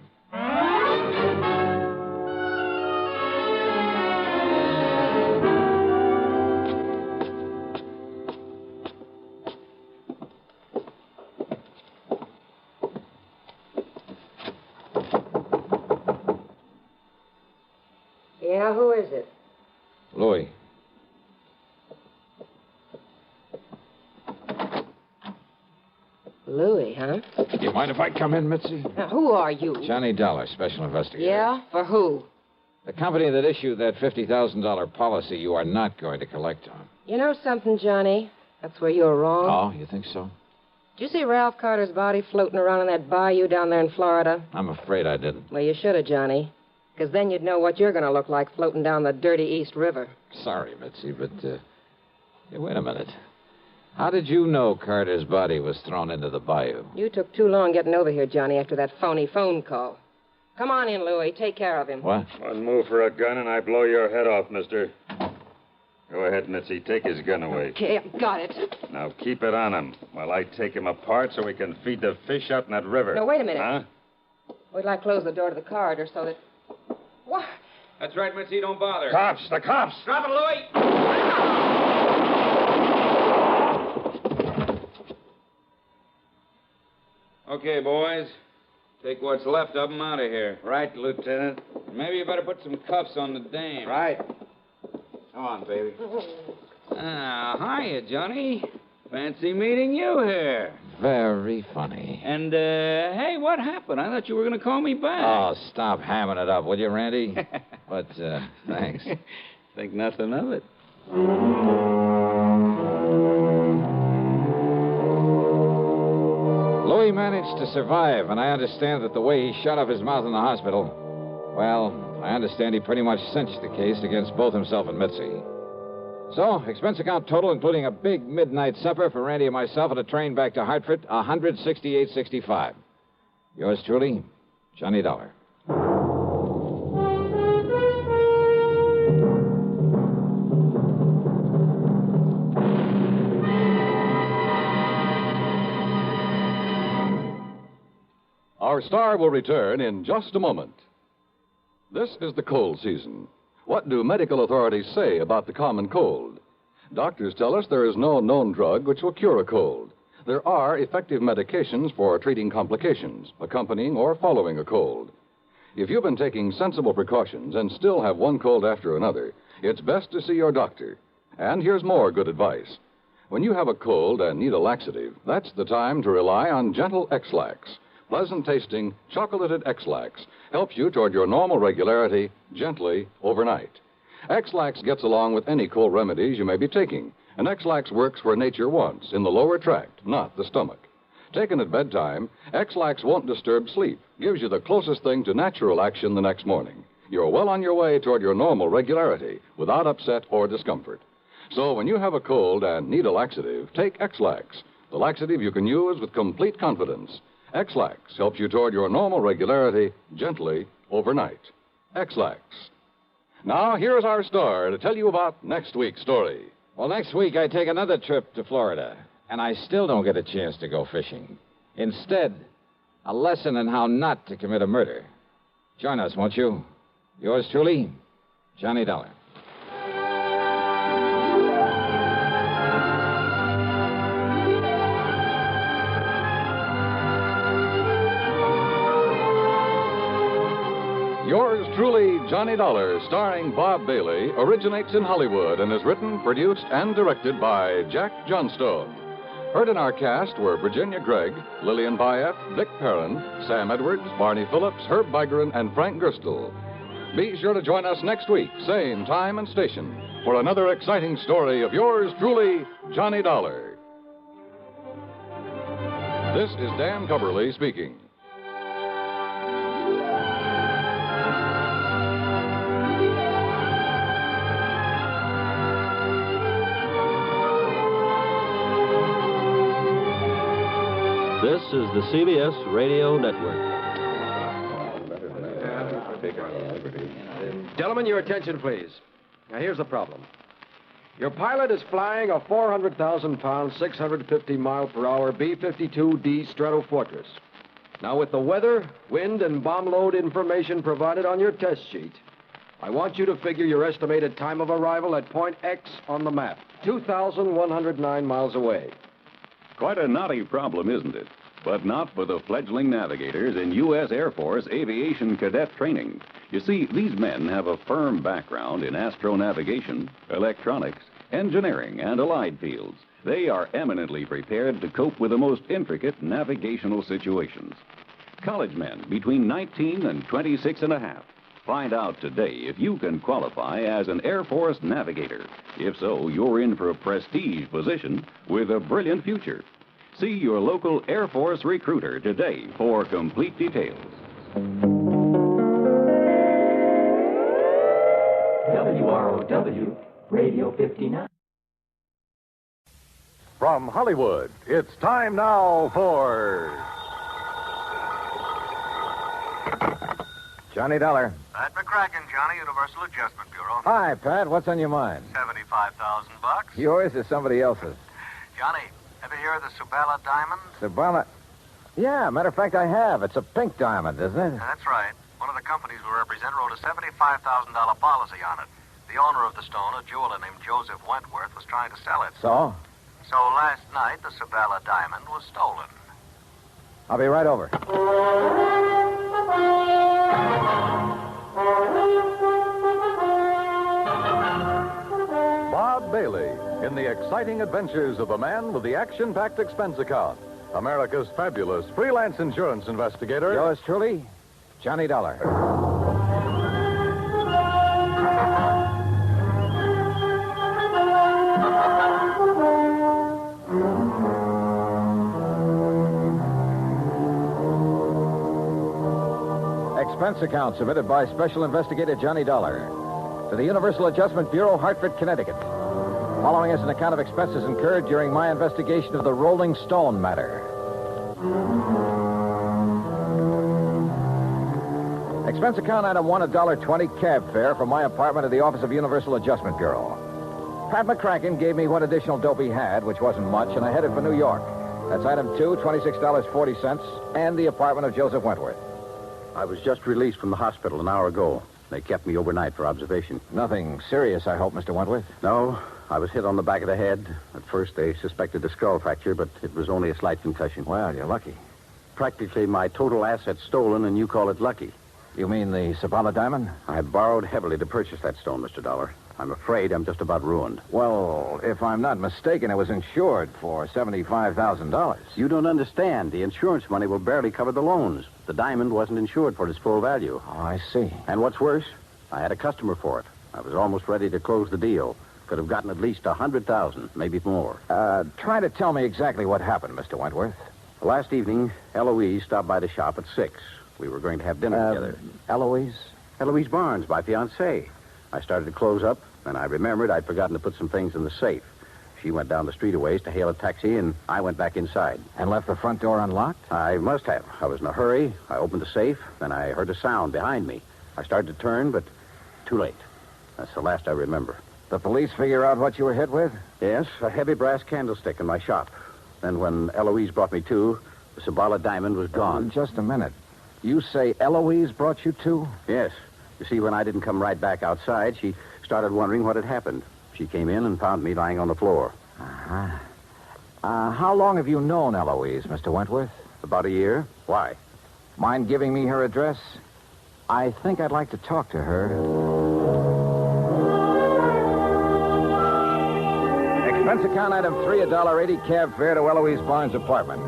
[SPEAKER 5] Yeah, who is it?
[SPEAKER 4] Louis.
[SPEAKER 5] Louis, huh?
[SPEAKER 4] Do you mind if I come in, Mitzi?
[SPEAKER 5] Now, who are you?
[SPEAKER 4] Johnny Dollar, special investigator.
[SPEAKER 5] Yeah? For who?
[SPEAKER 4] The company that issued that $50,000 policy you are not going to collect on.
[SPEAKER 5] You know something, Johnny? That's where you're wrong.
[SPEAKER 4] Oh, you think so?
[SPEAKER 5] Did you see Ralph Carter's body floating around in that bayou down there in Florida?
[SPEAKER 4] I'm afraid I didn't.
[SPEAKER 5] Well, you should have, Johnny. Because then you'd know what you're going to look like floating down the dirty East River.
[SPEAKER 4] Sorry, Mitzi, but, hey, wait a minute. How did you know Carter's body was thrown into the bayou?
[SPEAKER 5] You took too long getting over here, Johnny, after that phony phone call. Come on in, Louis. Take care of him.
[SPEAKER 4] What?
[SPEAKER 14] One move for a gun and I blow your head off, mister. Go ahead, Mitzi. Take his gun away.
[SPEAKER 5] Okay, I've got it.
[SPEAKER 14] Now keep it on him while I take him apart so we can feed the fish out in that river.
[SPEAKER 5] No, wait a minute.
[SPEAKER 14] Huh?
[SPEAKER 5] We'd like to close the door to the corridor so that... What?
[SPEAKER 14] That's right, Mitzi. Don't bother.
[SPEAKER 6] Cops! The cops!
[SPEAKER 14] Drop it, Louis! Okay, boys. Take what's left of them out of here.
[SPEAKER 1] Right, Lieutenant.
[SPEAKER 14] Maybe you better put some cuffs on the dame.
[SPEAKER 1] Right. Come on, baby.
[SPEAKER 14] Hiya, Johnny. Fancy meeting you here.
[SPEAKER 4] Very funny.
[SPEAKER 14] And, hey, what happened? I thought you were going to call me back.
[SPEAKER 4] Oh, stop hamming it up, will you, Randy? But, thanks.
[SPEAKER 14] Think nothing of it.
[SPEAKER 4] Louis managed to survive, and I understand that the way he shut off his mouth in the hospital, well, I understand he pretty much cinched the case against both himself and Mitzi. So, expense account total, including a big midnight supper for Randy and myself and a train back to Hartford, $168.65. Yours truly, Johnny Dollar.
[SPEAKER 9] Our star will return in just a moment. This is the cold season. What do medical authorities say about the common cold? Doctors tell us there is no known drug which will cure a cold. There are effective medications for treating complications, accompanying or following a cold. If you've been taking sensible precautions and still have one cold after another, it's best to see your doctor. And here's more good advice. When you have a cold and need a laxative, that's the time to rely on gentle X-Lax. Pleasant-tasting, chocolated X-Lax helps you toward your normal regularity gently overnight. X-Lax gets along with any cold remedies you may be taking, and X-Lax works where nature wants, in the lower tract, not the stomach. Taken at bedtime, X-Lax won't disturb sleep, gives you the closest thing to natural action the next morning. You're well on your way toward your normal regularity, without upset or discomfort. So when you have a cold and need a laxative, take X-Lax, the laxative you can use with complete confidence. X-Lax helps you toward your normal regularity gently overnight. X-Lax. Now, here's our star to tell you about next week's story.
[SPEAKER 4] Well, next week I take another trip to Florida, and I still don't get a chance to go fishing. Instead, a lesson in how not to commit a murder. Join us, won't you? Yours truly, Johnny Dollar.
[SPEAKER 9] Yours truly, Johnny Dollar, starring Bob Bailey, originates in Hollywood and is written, produced, and directed by Jack Johnstone. Heard in our cast were Virginia Gregg, Lillian Bayef, Vic Perrin, Sam Edwards, Barney Phillips, Herb Bygren, and Frank Gerstle. Be sure to join us next week, same time and station, for another exciting story of yours truly, Johnny Dollar. This is Dan Cubberly speaking.
[SPEAKER 12] This is the CBS Radio Network.
[SPEAKER 19] Gentlemen, your attention, please. Now, here's the problem. Your pilot is flying a 400,000-pound, 650-mile-per-hour B-52D Stratofortress. Now, with the weather, wind, and bomb load information provided on your test sheet, I want you to figure your estimated time of arrival at point X on the map, 2,109 miles away.
[SPEAKER 21] Quite a knotty problem, isn't it? But not for the fledgling navigators in U.S. Air Force aviation cadet training. You see, these men have a firm background in astronavigation, electronics, engineering, and allied fields. They are eminently prepared to cope with the most intricate navigational situations. College men between 19 and 26 and a half. Find out today if you can qualify as an Air Force navigator. If so, you're in for a prestige position with a brilliant future. See your local Air Force recruiter today for complete details.
[SPEAKER 24] WROW, Radio 59.
[SPEAKER 9] From Hollywood, it's time now for...
[SPEAKER 10] Johnny Dollar.
[SPEAKER 3] Pat McCracken, Johnny, Universal Adjustment Bureau.
[SPEAKER 10] Hi, Pat. What's on your mind?
[SPEAKER 3] $75,000.
[SPEAKER 10] Yours or somebody else's?
[SPEAKER 3] Johnny, ever hear of the Sabella diamond?
[SPEAKER 10] Sabella? Yeah, matter of fact, I have. It's a pink diamond, isn't it?
[SPEAKER 3] That's right. One of the companies we represent wrote a $75,000 policy on it. The owner of the stone, a jeweler named Joseph Wentworth, was trying to sell it.
[SPEAKER 10] So?
[SPEAKER 3] So last night, the Sabella diamond was stolen.
[SPEAKER 10] I'll be right over.
[SPEAKER 9] Bob Bailey in the exciting adventures of the man with the action-packed expense account. America's fabulous freelance insurance investigator.
[SPEAKER 10] Yours truly, Johnny Dollar. Expense account submitted by Special Investigator Johnny Dollar to the Universal Adjustment Bureau, Hartford, Connecticut. Following is an account of expenses incurred during my investigation of the Rolling Stone matter. Expense account item 1, $1.20 cab fare from my apartment to the office of Universal Adjustment Bureau. Pat McCracken gave me what additional dope he had, which wasn't much, and I headed for New York. That's item 2, $26.40, and the apartment of Joseph Wentworth.
[SPEAKER 17] I was just released from the hospital an hour ago. They kept me overnight for observation.
[SPEAKER 10] Nothing serious, I hope, Mr. Wentworth?
[SPEAKER 17] No, I was hit on the back of the head. At first, they suspected a skull fracture, but it was only a slight concussion.
[SPEAKER 10] Well, you're lucky.
[SPEAKER 17] Practically my total assets stolen, and you call it lucky.
[SPEAKER 10] You mean the Sabella diamond?
[SPEAKER 17] I borrowed heavily to purchase that stone, Mr. Dollar. I'm afraid I'm just about ruined.
[SPEAKER 10] Well, if I'm not mistaken, it was insured for $75,000.
[SPEAKER 17] You don't understand. The insurance money will barely cover the loans. The diamond wasn't insured for its full value.
[SPEAKER 10] Oh, I see.
[SPEAKER 17] And what's worse, I had a customer for it. I was almost ready to close the deal. Could have gotten at least $100,000, maybe more.
[SPEAKER 10] Try to tell me exactly what happened, Mr. Wentworth.
[SPEAKER 17] Last evening, Eloise stopped by the shop at 6. We were going to have dinner together.
[SPEAKER 10] Eloise?
[SPEAKER 17] Eloise Barnes, my fiancée. I started to close up, and I remembered I'd forgotten to put some things in the safe.
[SPEAKER 2] She went down the street a ways to hail a taxi, and I went back inside.
[SPEAKER 10] And left the front door unlocked?
[SPEAKER 2] I must have. I was in a hurry. I opened the safe, then I heard a sound behind me. I started to turn, but too late. That's the last I remember.
[SPEAKER 10] The police figure out what you were hit with?
[SPEAKER 2] Yes, a heavy brass candlestick in my shop. Then when Eloise brought me to, the Sabala diamond was gone.
[SPEAKER 10] Just a minute. You say Eloise brought you to?
[SPEAKER 2] Yes. You see, when I didn't come right back outside, she started wondering what had happened. She came in and found me lying on the floor.
[SPEAKER 10] Uh-huh. How long have you known Eloise, Mr. Wentworth?
[SPEAKER 2] About a year. Why?
[SPEAKER 10] Mind giving me her address? I think I'd like to talk to her. Expense account item 3, $1.80 cab fare to Eloise Barnes' apartment.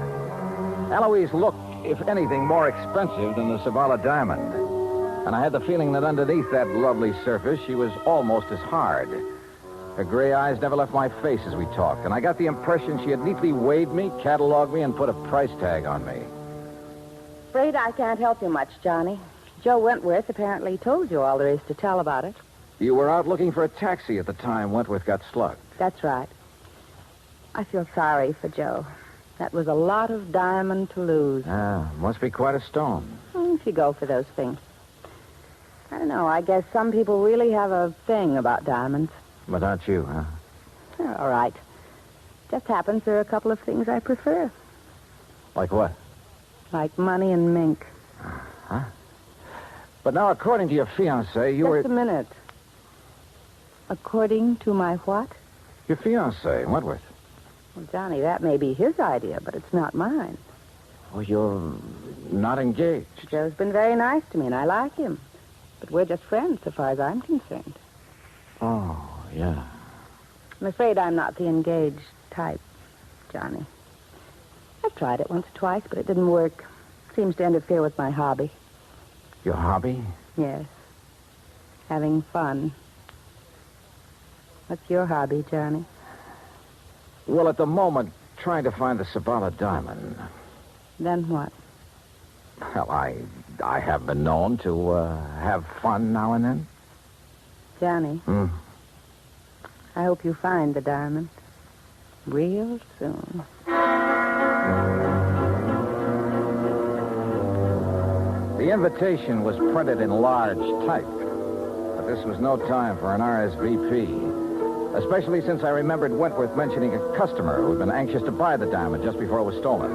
[SPEAKER 10] Eloise looked, if anything, more expensive than the Sabala diamond. And I had the feeling that underneath that lovely surface, she was almost as hard. Her gray eyes never left my face as we talked, and I got the impression she had neatly weighed me, cataloged me, and put a price tag on me.
[SPEAKER 11] Afraid I can't help you much, Johnny. Joe Wentworth apparently told you all there is to tell about it.
[SPEAKER 10] You were out looking for a taxi at the time Wentworth got slugged.
[SPEAKER 11] That's right. I feel sorry for Joe. That was a lot of diamond to lose.
[SPEAKER 10] Must be quite a stone.
[SPEAKER 11] If you go for those things. I don't know. I guess some people really have a thing about diamonds.
[SPEAKER 10] But not you, huh?
[SPEAKER 11] All right. Just happens there are a couple of things I prefer.
[SPEAKER 10] Like what?
[SPEAKER 11] Like money and mink.
[SPEAKER 10] Huh? But now, according to your fiancé, you were...
[SPEAKER 11] Just a minute. According to my what?
[SPEAKER 10] Your fiancé, Wentworth.
[SPEAKER 11] Well, Johnny, that may be his idea, but it's not mine.
[SPEAKER 10] Oh, you're not engaged.
[SPEAKER 11] Joe's been very nice to me, and I like him. But we're just friends, so far as I'm concerned.
[SPEAKER 10] Oh, yeah.
[SPEAKER 11] I'm afraid I'm not the engaged type, Johnny. I've tried it once or twice, but it didn't work. Seems to interfere with my hobby.
[SPEAKER 10] Your hobby?
[SPEAKER 11] Yes. Having fun. What's your hobby, Johnny?
[SPEAKER 10] Well, at the moment, trying to find the Sabala diamond.
[SPEAKER 11] Then what?
[SPEAKER 10] Well, I have been known to have fun now and then.
[SPEAKER 11] Johnny, I hope you find the diamond real soon.
[SPEAKER 10] The invitation was printed in large type, but this was no time for an RSVP, especially since I remembered Wentworth mentioning a customer who had been anxious to buy the diamond just before it was stolen.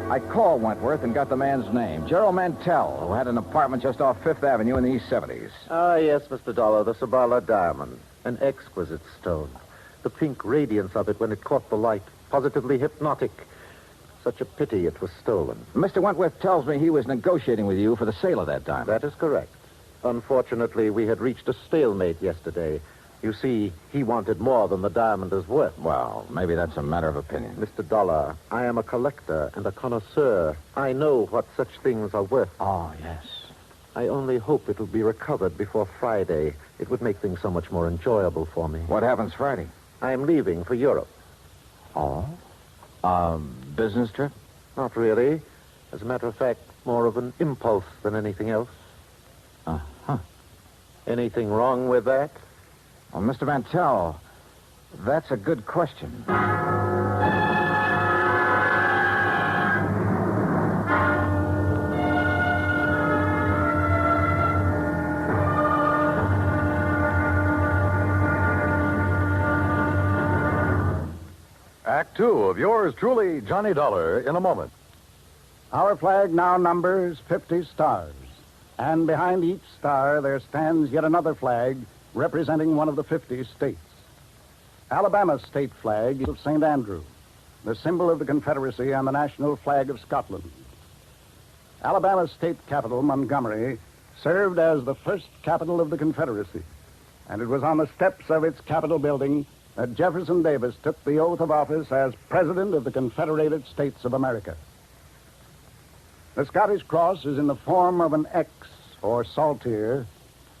[SPEAKER 10] I called Wentworth and got the man's name, Gerald Mantell, who had an apartment just off Fifth Avenue in the East 70s.
[SPEAKER 7] Ah, yes, Mr. Dollar, the Sabala diamond. An exquisite stone. The pink radiance of it when it caught the light. Positively hypnotic. Such a pity it was stolen.
[SPEAKER 10] Mr. Wentworth tells me he was negotiating with you for the sale of that diamond.
[SPEAKER 7] That is correct. Unfortunately, we had reached a stalemate yesterday. You see, he wanted more than the diamond is worth.
[SPEAKER 10] Well, maybe that's a matter of opinion.
[SPEAKER 7] Mr. Dollar, I am a collector and a connoisseur. I know what such things are worth.
[SPEAKER 10] Oh, yes.
[SPEAKER 7] I only hope it'll be recovered before Friday. It would make things so much more enjoyable for me.
[SPEAKER 10] What happens Friday?
[SPEAKER 7] I'm leaving for Europe.
[SPEAKER 10] Oh? Business trip?
[SPEAKER 7] Not really. As a matter of fact, more of an impulse than anything else.
[SPEAKER 10] Uh-huh.
[SPEAKER 7] Anything wrong with that?
[SPEAKER 10] Well, Mr. Mantell, that's a good question.
[SPEAKER 9] Act 2 of yours truly, Johnny Dollar, in a moment.
[SPEAKER 13] Our flag now numbers 50 stars. And behind each star there stands yet another flag representing one of the 50 states. Alabama's state flag is of St. Andrew, the symbol of the Confederacy and the national flag of Scotland. Alabama's state capital, Montgomery, served as the first capital of the Confederacy, and it was on the steps of its Capitol building that Jefferson Davis took the oath of office as President of the Confederated States of America. The Scottish cross is in the form of an X, or saltire,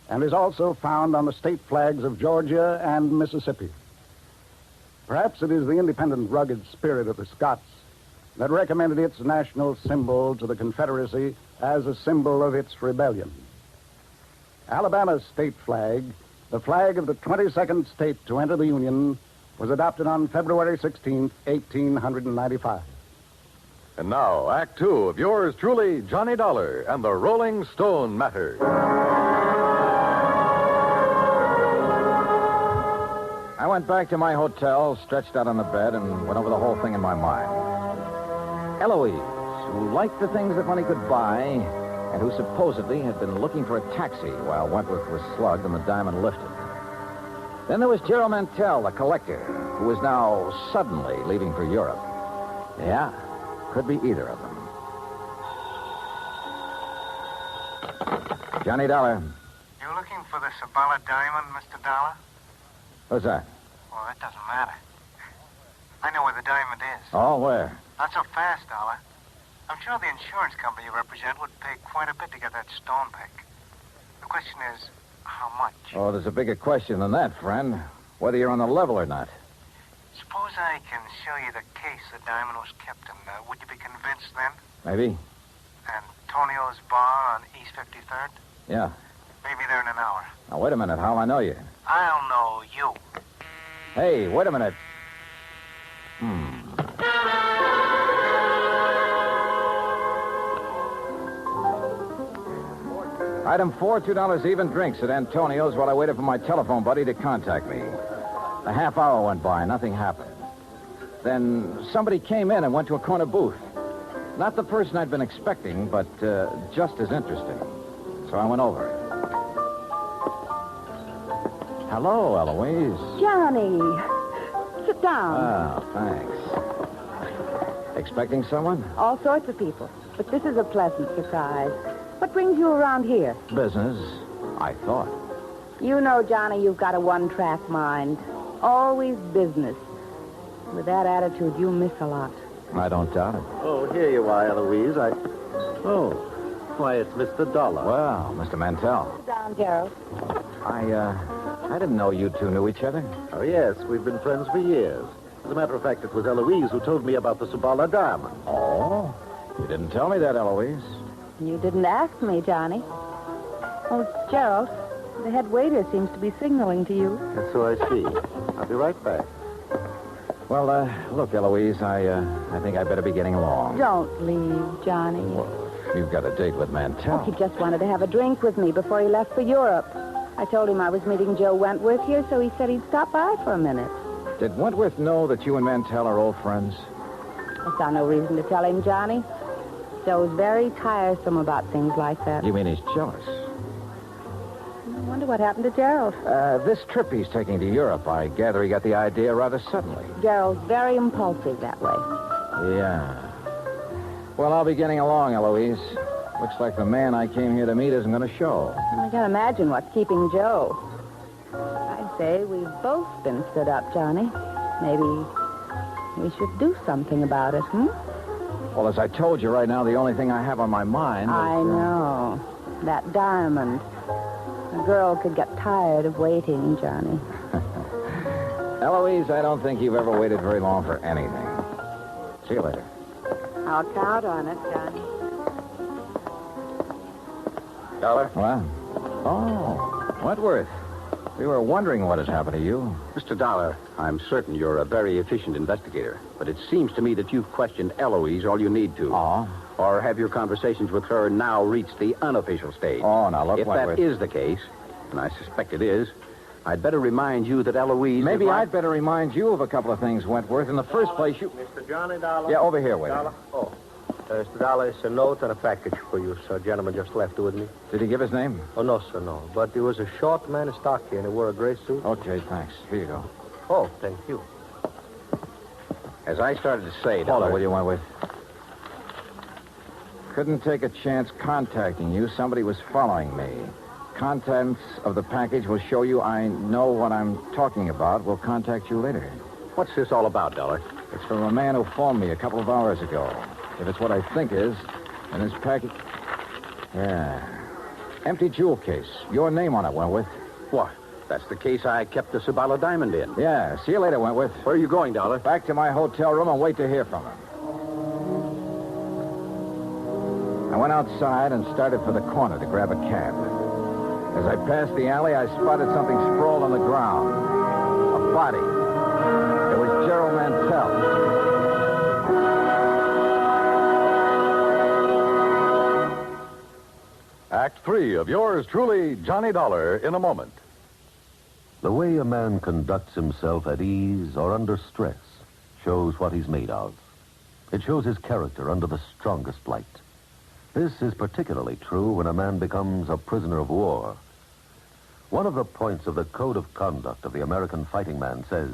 [SPEAKER 13] and is also found on the state flags of Georgia and Mississippi. Perhaps it is the independent, rugged spirit of the Scots that recommended its national symbol to the Confederacy as a symbol of its rebellion. Alabama's state flag, the flag of the 22nd state to enter the Union, was adopted on February 16th, 1895.
[SPEAKER 9] And now, Act Two of yours truly, Johnny Dollar and the Rolling Stone Matter.
[SPEAKER 10] I went back to my hotel, stretched out on the bed, and went over the whole thing in my mind. Eloise, who liked the things that money could buy, and who supposedly had been looking for a taxi while Wentworth was slugged and the diamond lifted. Then there was Gerald Mantell, the collector, who was now suddenly leaving for Europe. Yeah, could be either of them. Johnny Dollar.
[SPEAKER 3] You looking for the Sabala diamond, Mr. Dollar?
[SPEAKER 10] Who's that?
[SPEAKER 3] Well, that doesn't matter. I know where the diamond is.
[SPEAKER 10] Oh, where?
[SPEAKER 3] Not so fast, Dollar. I'm sure the insurance company you represent would pay quite a bit to get that stone back. The question is, how much?
[SPEAKER 10] Oh, there's a bigger question than that, friend. Whether you're on the level or not.
[SPEAKER 3] Suppose I can show you the case the diamond was kept in. Would you be convinced then?
[SPEAKER 10] Maybe.
[SPEAKER 3] Antonio's bar on East 53rd?
[SPEAKER 10] Yeah.
[SPEAKER 3] Maybe there in an hour.
[SPEAKER 10] Now, wait a minute. How'll I know you?
[SPEAKER 3] I'll know you.
[SPEAKER 10] Hey, wait a minute. Item 4, $2 even drinks at Antonio's while I waited for my telephone buddy to contact me. A half hour went by, nothing happened. Then somebody came in and went to a corner booth. Not the person I'd been expecting, but just as interesting. So I went over. Hello, Eloise.
[SPEAKER 11] Johnny. Sit down.
[SPEAKER 10] Oh, thanks. Expecting someone?
[SPEAKER 11] All sorts of people. But this is a pleasant surprise. What brings you around here?
[SPEAKER 10] Business, I thought.
[SPEAKER 11] You know, Johnny, you've got a one-track mind. Always business. With that attitude, you miss a lot.
[SPEAKER 10] I don't doubt it.
[SPEAKER 7] Oh, here you are, Eloise. Oh, why, it's Mr. Dollar.
[SPEAKER 10] Well, Mr. Mantell.
[SPEAKER 11] Sit down, Gerald.
[SPEAKER 10] I didn't know you two knew each other.
[SPEAKER 7] Oh, yes, we've been friends for years. As a matter of fact, it was Eloise who told me about the Sabala diamond.
[SPEAKER 10] Oh? You didn't tell me that, Eloise.
[SPEAKER 11] You didn't ask me, Johnny. Oh, Gerald, the head waiter seems to be signaling to you.
[SPEAKER 7] That's so I see. I'll be right back.
[SPEAKER 10] Well, look, Eloise, I think I better be getting along.
[SPEAKER 11] Don't leave, Johnny.
[SPEAKER 10] Well, you've got a date with Mantell.
[SPEAKER 11] Oh, he just wanted to have a drink with me before he left for Europe. I told him I was meeting Joe Wentworth here, so he said he'd stop by for a minute.
[SPEAKER 10] Did Wentworth know that you and Mantell are old friends?
[SPEAKER 11] I saw no reason to tell him, Johnny. Joe's very tiresome about things like that.
[SPEAKER 10] You mean he's jealous?
[SPEAKER 11] I wonder what happened to Gerald.
[SPEAKER 10] This trip he's taking to Europe, I gather he got the idea rather suddenly.
[SPEAKER 11] Gerald's very impulsive that way.
[SPEAKER 10] Yeah. Well, I'll be getting along, Eloise. Looks like the man I came here to meet isn't going to show.
[SPEAKER 11] I can't imagine what's keeping Joe. I'd say we've both been stood up, Johnny. Maybe we should do something about it,
[SPEAKER 10] Well, as I told you right now, the only thing I have on my mind is...
[SPEAKER 11] I know. That diamond. A girl could get tired of waiting, Johnny.
[SPEAKER 10] Eloise, I don't think you've ever waited very long for anything. See you later.
[SPEAKER 11] I'll count on it, Johnny.
[SPEAKER 10] Dollar? What? Oh, Wentworth. We were wondering what had happened to you.
[SPEAKER 2] Mr. Dollar, I'm certain you're a very efficient investigator, but it seems to me that you've questioned Eloise all you need to.
[SPEAKER 10] Oh?
[SPEAKER 2] Or have your conversations with her now reached the unofficial stage?
[SPEAKER 10] Oh, now look,
[SPEAKER 2] If
[SPEAKER 10] Wentworth.
[SPEAKER 2] that is the case, and I suspect it is, I'd better remind you that Eloise...
[SPEAKER 10] Maybe I'd better remind you of a couple of things, Wentworth. In the first place, you...
[SPEAKER 8] Mr. Johnny Dollar?
[SPEAKER 10] Yeah, over here, waiter.
[SPEAKER 8] Dollar? Oh. Mr. Dollar, it's a note and a package for you, sir. A gentleman just left with me.
[SPEAKER 10] Did he give his name?
[SPEAKER 8] Oh, no, sir, no. But he was a short man in stocky and he wore a gray suit.
[SPEAKER 10] Okay, thanks. Here you go.
[SPEAKER 8] Oh, thank you.
[SPEAKER 2] As I started to say,
[SPEAKER 10] Hold
[SPEAKER 2] Dollar...
[SPEAKER 10] on, will you, Wentworth? Couldn't take a chance contacting you. Somebody was following me. Contents of the package will show you I know what I'm talking about. We'll contact you later.
[SPEAKER 2] What's this all about, Dollar?
[SPEAKER 10] It's from a man who phoned me a couple of hours ago. If it's what I think is, then his package... Yeah. Empty jewel case. Your name on it, Wentworth.
[SPEAKER 2] What? That's the case I kept the Sabala diamond in.
[SPEAKER 10] Yeah. See you later, Wentworth.
[SPEAKER 2] Where are you going, Dollar?
[SPEAKER 10] Back to my hotel room and wait to hear from him. I went outside and started for the corner to grab a cab. As I passed the alley, I spotted something sprawled on the ground. A body. Sheriff Mantell.
[SPEAKER 9] Act 3 of yours truly, Johnny Dollar, in a moment.
[SPEAKER 16] The way a man conducts himself at ease or under stress shows what he's made of. It shows his character under the strongest light. This is particularly true when a man becomes a prisoner of war. One of the points of the Code of Conduct of the American fighting man says,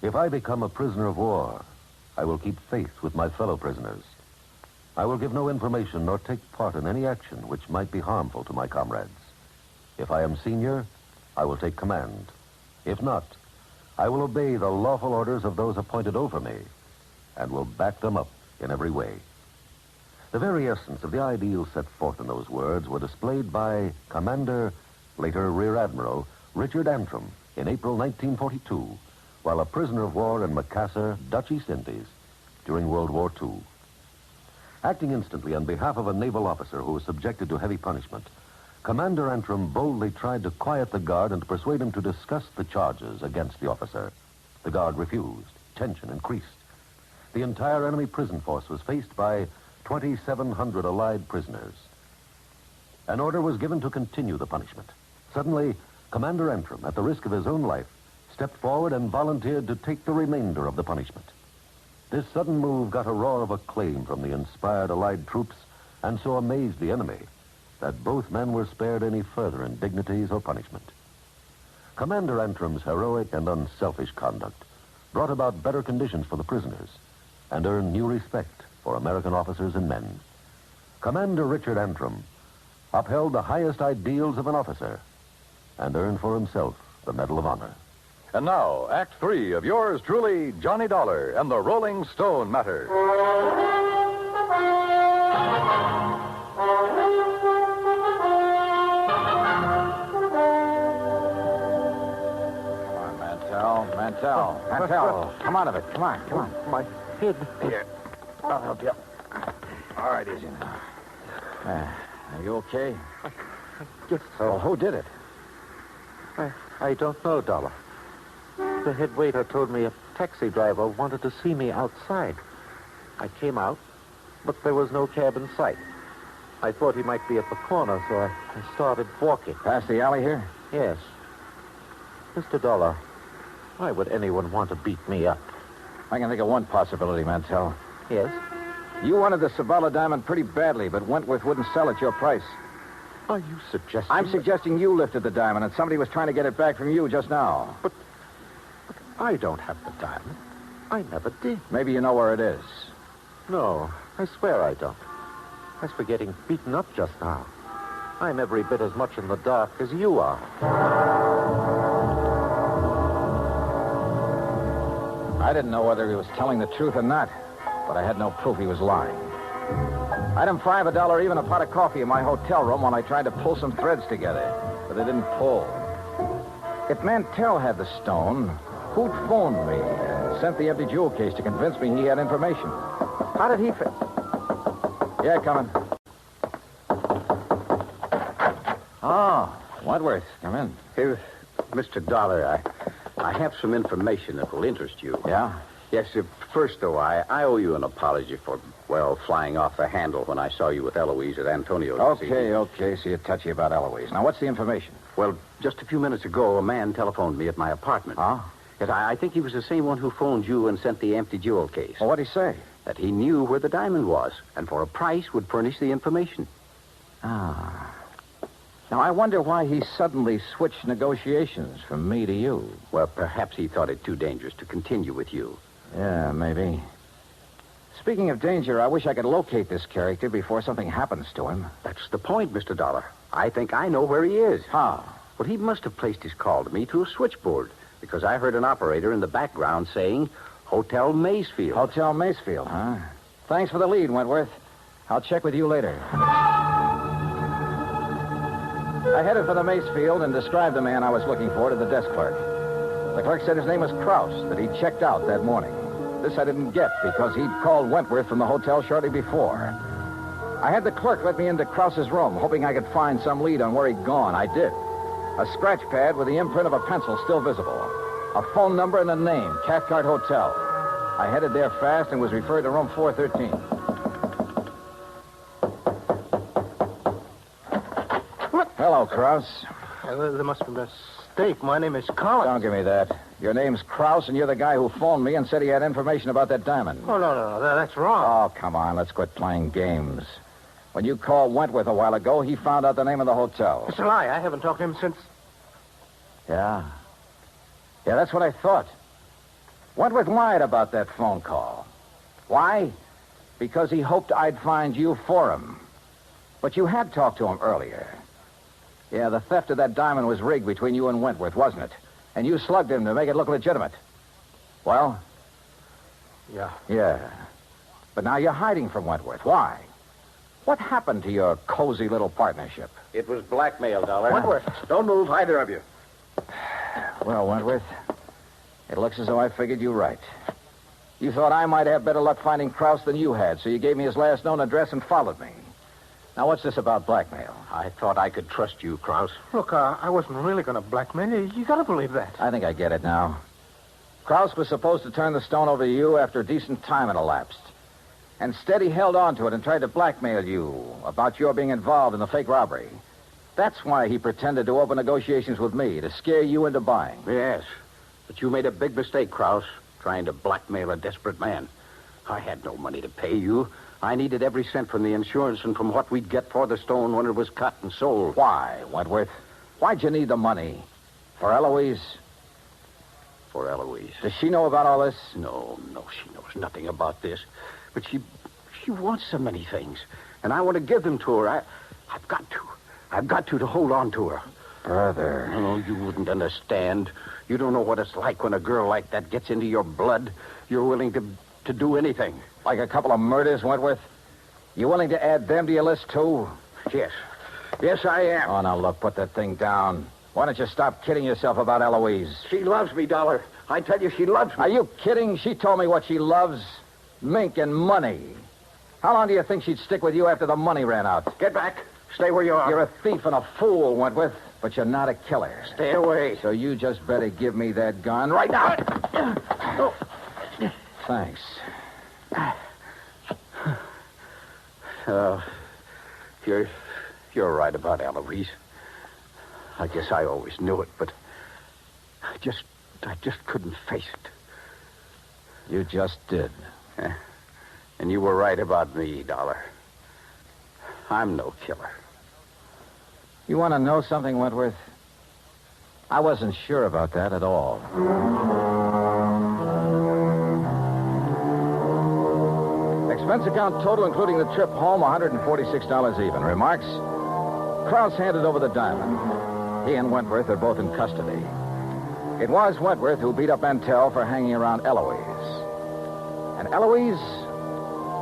[SPEAKER 16] "If I become a prisoner of war, I will keep faith with my fellow prisoners. I will give no information nor take part in any action which might be harmful to my comrades. If I am senior, I will take command. If not, I will obey the lawful orders of those appointed over me and will back them up in every way." The very essence of the ideals set forth in those words were displayed by Commander, later Rear Admiral, Richard Antrim in April 1942 while a prisoner of war in Macassar, Dutch East Indies, during World War II. Acting instantly on behalf of a naval officer who was subjected to heavy punishment, Commander Antrim boldly tried to quiet the guard and to persuade him to discuss the charges against the officer. The guard refused. Tension increased. The entire enemy prison force was faced by 2,700 Allied prisoners. An order was given to continue the punishment. Suddenly, Commander Antrim, at the risk of his own life, stepped forward and volunteered to take the remainder of the punishment. This sudden move got a roar of acclaim from the inspired Allied troops and so amazed the enemy that both men were spared any further indignities or punishment. Commander Antrim's heroic and unselfish conduct brought about better conditions for the prisoners and earned new respect for American officers and men. Commander Richard Antrim upheld the highest ideals of an officer and earned for himself the Medal of Honor.
[SPEAKER 9] And now, Act 3 of yours truly, Johnny Dollar and the Rolling Stone Matter.
[SPEAKER 10] Come on, Mantell. Come out of it. Come on.
[SPEAKER 7] My head.
[SPEAKER 10] Here. I'll help you. All right, easy now. Are you okay? So, who did it?
[SPEAKER 7] I don't know, Dollar. The head waiter told me a taxi driver wanted to see me outside. I came out, but there was no cab in sight. I thought he might be at the corner, so I started walking.
[SPEAKER 10] Past the alley here?
[SPEAKER 7] Yes. Mr. Dollar, why would anyone want to beat me up?
[SPEAKER 10] I can think of one possibility, Mantell.
[SPEAKER 7] Yes?
[SPEAKER 10] You wanted the Sabala diamond pretty badly, but Wentworth wouldn't sell at your price.
[SPEAKER 7] Are you suggesting...
[SPEAKER 10] I'm suggesting you lifted the diamond and somebody was trying to get it back from you just now.
[SPEAKER 7] But I don't have the diamond. I never did.
[SPEAKER 10] Maybe you know where it is.
[SPEAKER 7] No, I swear I don't. As for getting beaten up just now, I'm every bit as much in the dark as you are.
[SPEAKER 10] I didn't know whether he was telling the truth or not, but I had no proof he was lying. Item 5, $1, even a pot of coffee in my hotel room when I tried to pull some threads together, but they didn't pull. If Mantell had the stone, who'd phoned me and sent the empty jewel case to convince me he had information? How did he Yeah, coming.
[SPEAKER 2] Oh,
[SPEAKER 10] Wentworth, come in.
[SPEAKER 2] Here, Mr. Dollar, I have some information that will interest you.
[SPEAKER 10] Yeah?
[SPEAKER 2] Yes, first, though, I owe you an apology for, flying off the handle when I saw you with Eloise at Antonio's.
[SPEAKER 10] Okay, so you're touchy about Eloise. Now, what's the information?
[SPEAKER 2] Well, just a few minutes ago, a man telephoned me at my apartment.
[SPEAKER 10] Huh?
[SPEAKER 2] Yes, I think he was the same one who phoned you and sent the empty jewel case.
[SPEAKER 10] Well, what'd he say?
[SPEAKER 2] That he knew where the diamond was, and for a price would furnish the information.
[SPEAKER 10] Ah. Now, I wonder why he suddenly switched negotiations from me to you.
[SPEAKER 2] Well, perhaps he thought it too dangerous to continue with you.
[SPEAKER 10] Yeah, maybe. Speaking of danger, I wish I could locate this character before something happens to him.
[SPEAKER 2] That's the point, Mr. Dollar. I think I know where he is.
[SPEAKER 10] How?
[SPEAKER 2] Well, he must have placed his call to me through a switchboard, because I heard an operator in the background saying, Hotel Maysfield.
[SPEAKER 10] Hotel Maysfield, huh? Thanks for the lead, Wentworth. I'll check with you later. I headed for the Maysfield and described the man I was looking for to the desk clerk. The clerk said his name was Krause, that he'd checked out that morning. This I didn't get because he'd called Wentworth from the hotel shortly before. I had the clerk let me into Krause's room, hoping I could find some lead on where he'd gone. I did. A scratch pad with the imprint of a pencil still visible. A phone number and a name, Cathcart Hotel. I headed there fast and was referred to room 413.
[SPEAKER 8] What?
[SPEAKER 10] Hello, Krause.
[SPEAKER 8] There must be a mistake. My name is Collins.
[SPEAKER 10] Don't give me that. Your name's Krause, and you're the guy who phoned me and said he had information about that diamond.
[SPEAKER 8] Oh, no. That's wrong.
[SPEAKER 10] Oh, come on. Let's quit playing games. When you called Wentworth a while ago, he found out the name of the hotel.
[SPEAKER 8] It's a lie. I haven't talked to him since...
[SPEAKER 10] Yeah. Yeah, that's what I thought. Wentworth lied about that phone call. Why? Because he hoped I'd find you for him. But you had talked to him earlier. Yeah, the theft of that diamond was rigged between you and Wentworth, wasn't it? And you slugged him to make it look legitimate. Well? Yeah. But now you're hiding from Wentworth. Why? What happened to your cozy little partnership?
[SPEAKER 2] It was blackmail, Dollar.
[SPEAKER 8] Wentworth.
[SPEAKER 2] Don't move, either of you.
[SPEAKER 10] Well, Wentworth, it looks as though I figured you right. You thought I might have better luck finding Krause than you had, so you gave me his last known address and followed me. Now, what's this about blackmail?
[SPEAKER 2] I thought I could trust you, Krause.
[SPEAKER 8] Look, I wasn't really going to blackmail you. You got to believe that.
[SPEAKER 10] I think I get it now. Krause was supposed to turn the stone over to you after a decent time had elapsed. Instead, he held on to it and tried to blackmail you about your being involved in the fake robbery. That's why he pretended to open negotiations with me, to scare you into buying.
[SPEAKER 2] Yes, but you made a big mistake, Krause, trying to blackmail a desperate man. I had no money to pay you. I needed every cent from the insurance and from what we'd get for the stone when it was cut and sold.
[SPEAKER 10] Why, Wentworth? Why'd you need the money? For Eloise?
[SPEAKER 2] For Eloise.
[SPEAKER 10] Does she know about all this?
[SPEAKER 2] No, she knows nothing about this. But she wants so many things, and I want to give them to her. I've got to hold on to her.
[SPEAKER 10] Brother.
[SPEAKER 2] Oh, you wouldn't understand. You don't know what it's like when a girl like that gets into your blood. You're willing to do anything.
[SPEAKER 10] Like a couple of murders, Wentworth? You willing to add them to your list, too?
[SPEAKER 2] Yes. Yes, I am.
[SPEAKER 10] Oh, now, look, put that thing down. Why don't you stop kidding yourself about Eloise?
[SPEAKER 2] She loves me, Dollar. I tell you, she loves me.
[SPEAKER 10] Are you kidding? She told me what she loves. Mink and money. How long do you think she'd stick with you after the money ran out?
[SPEAKER 2] Get back. Stay where you are.
[SPEAKER 10] You're a thief and a fool, Wentworth, but you're not a killer.
[SPEAKER 2] Stay away.
[SPEAKER 10] So you just better give me that gun right now.
[SPEAKER 2] Oh.
[SPEAKER 10] Thanks.
[SPEAKER 2] You're right about Eloise. I guess I always knew it, but I just couldn't face it.
[SPEAKER 10] You just did.
[SPEAKER 2] And you were right about me, Dollar. I'm no killer.
[SPEAKER 10] You want to know something, Wentworth? I wasn't sure about that at all. Expense account total, including the trip home, $146 even. Remarks? Krause handed over the diamond. He and Wentworth are both in custody. It was Wentworth who beat up Mantell for hanging around Eloise. And Eloise,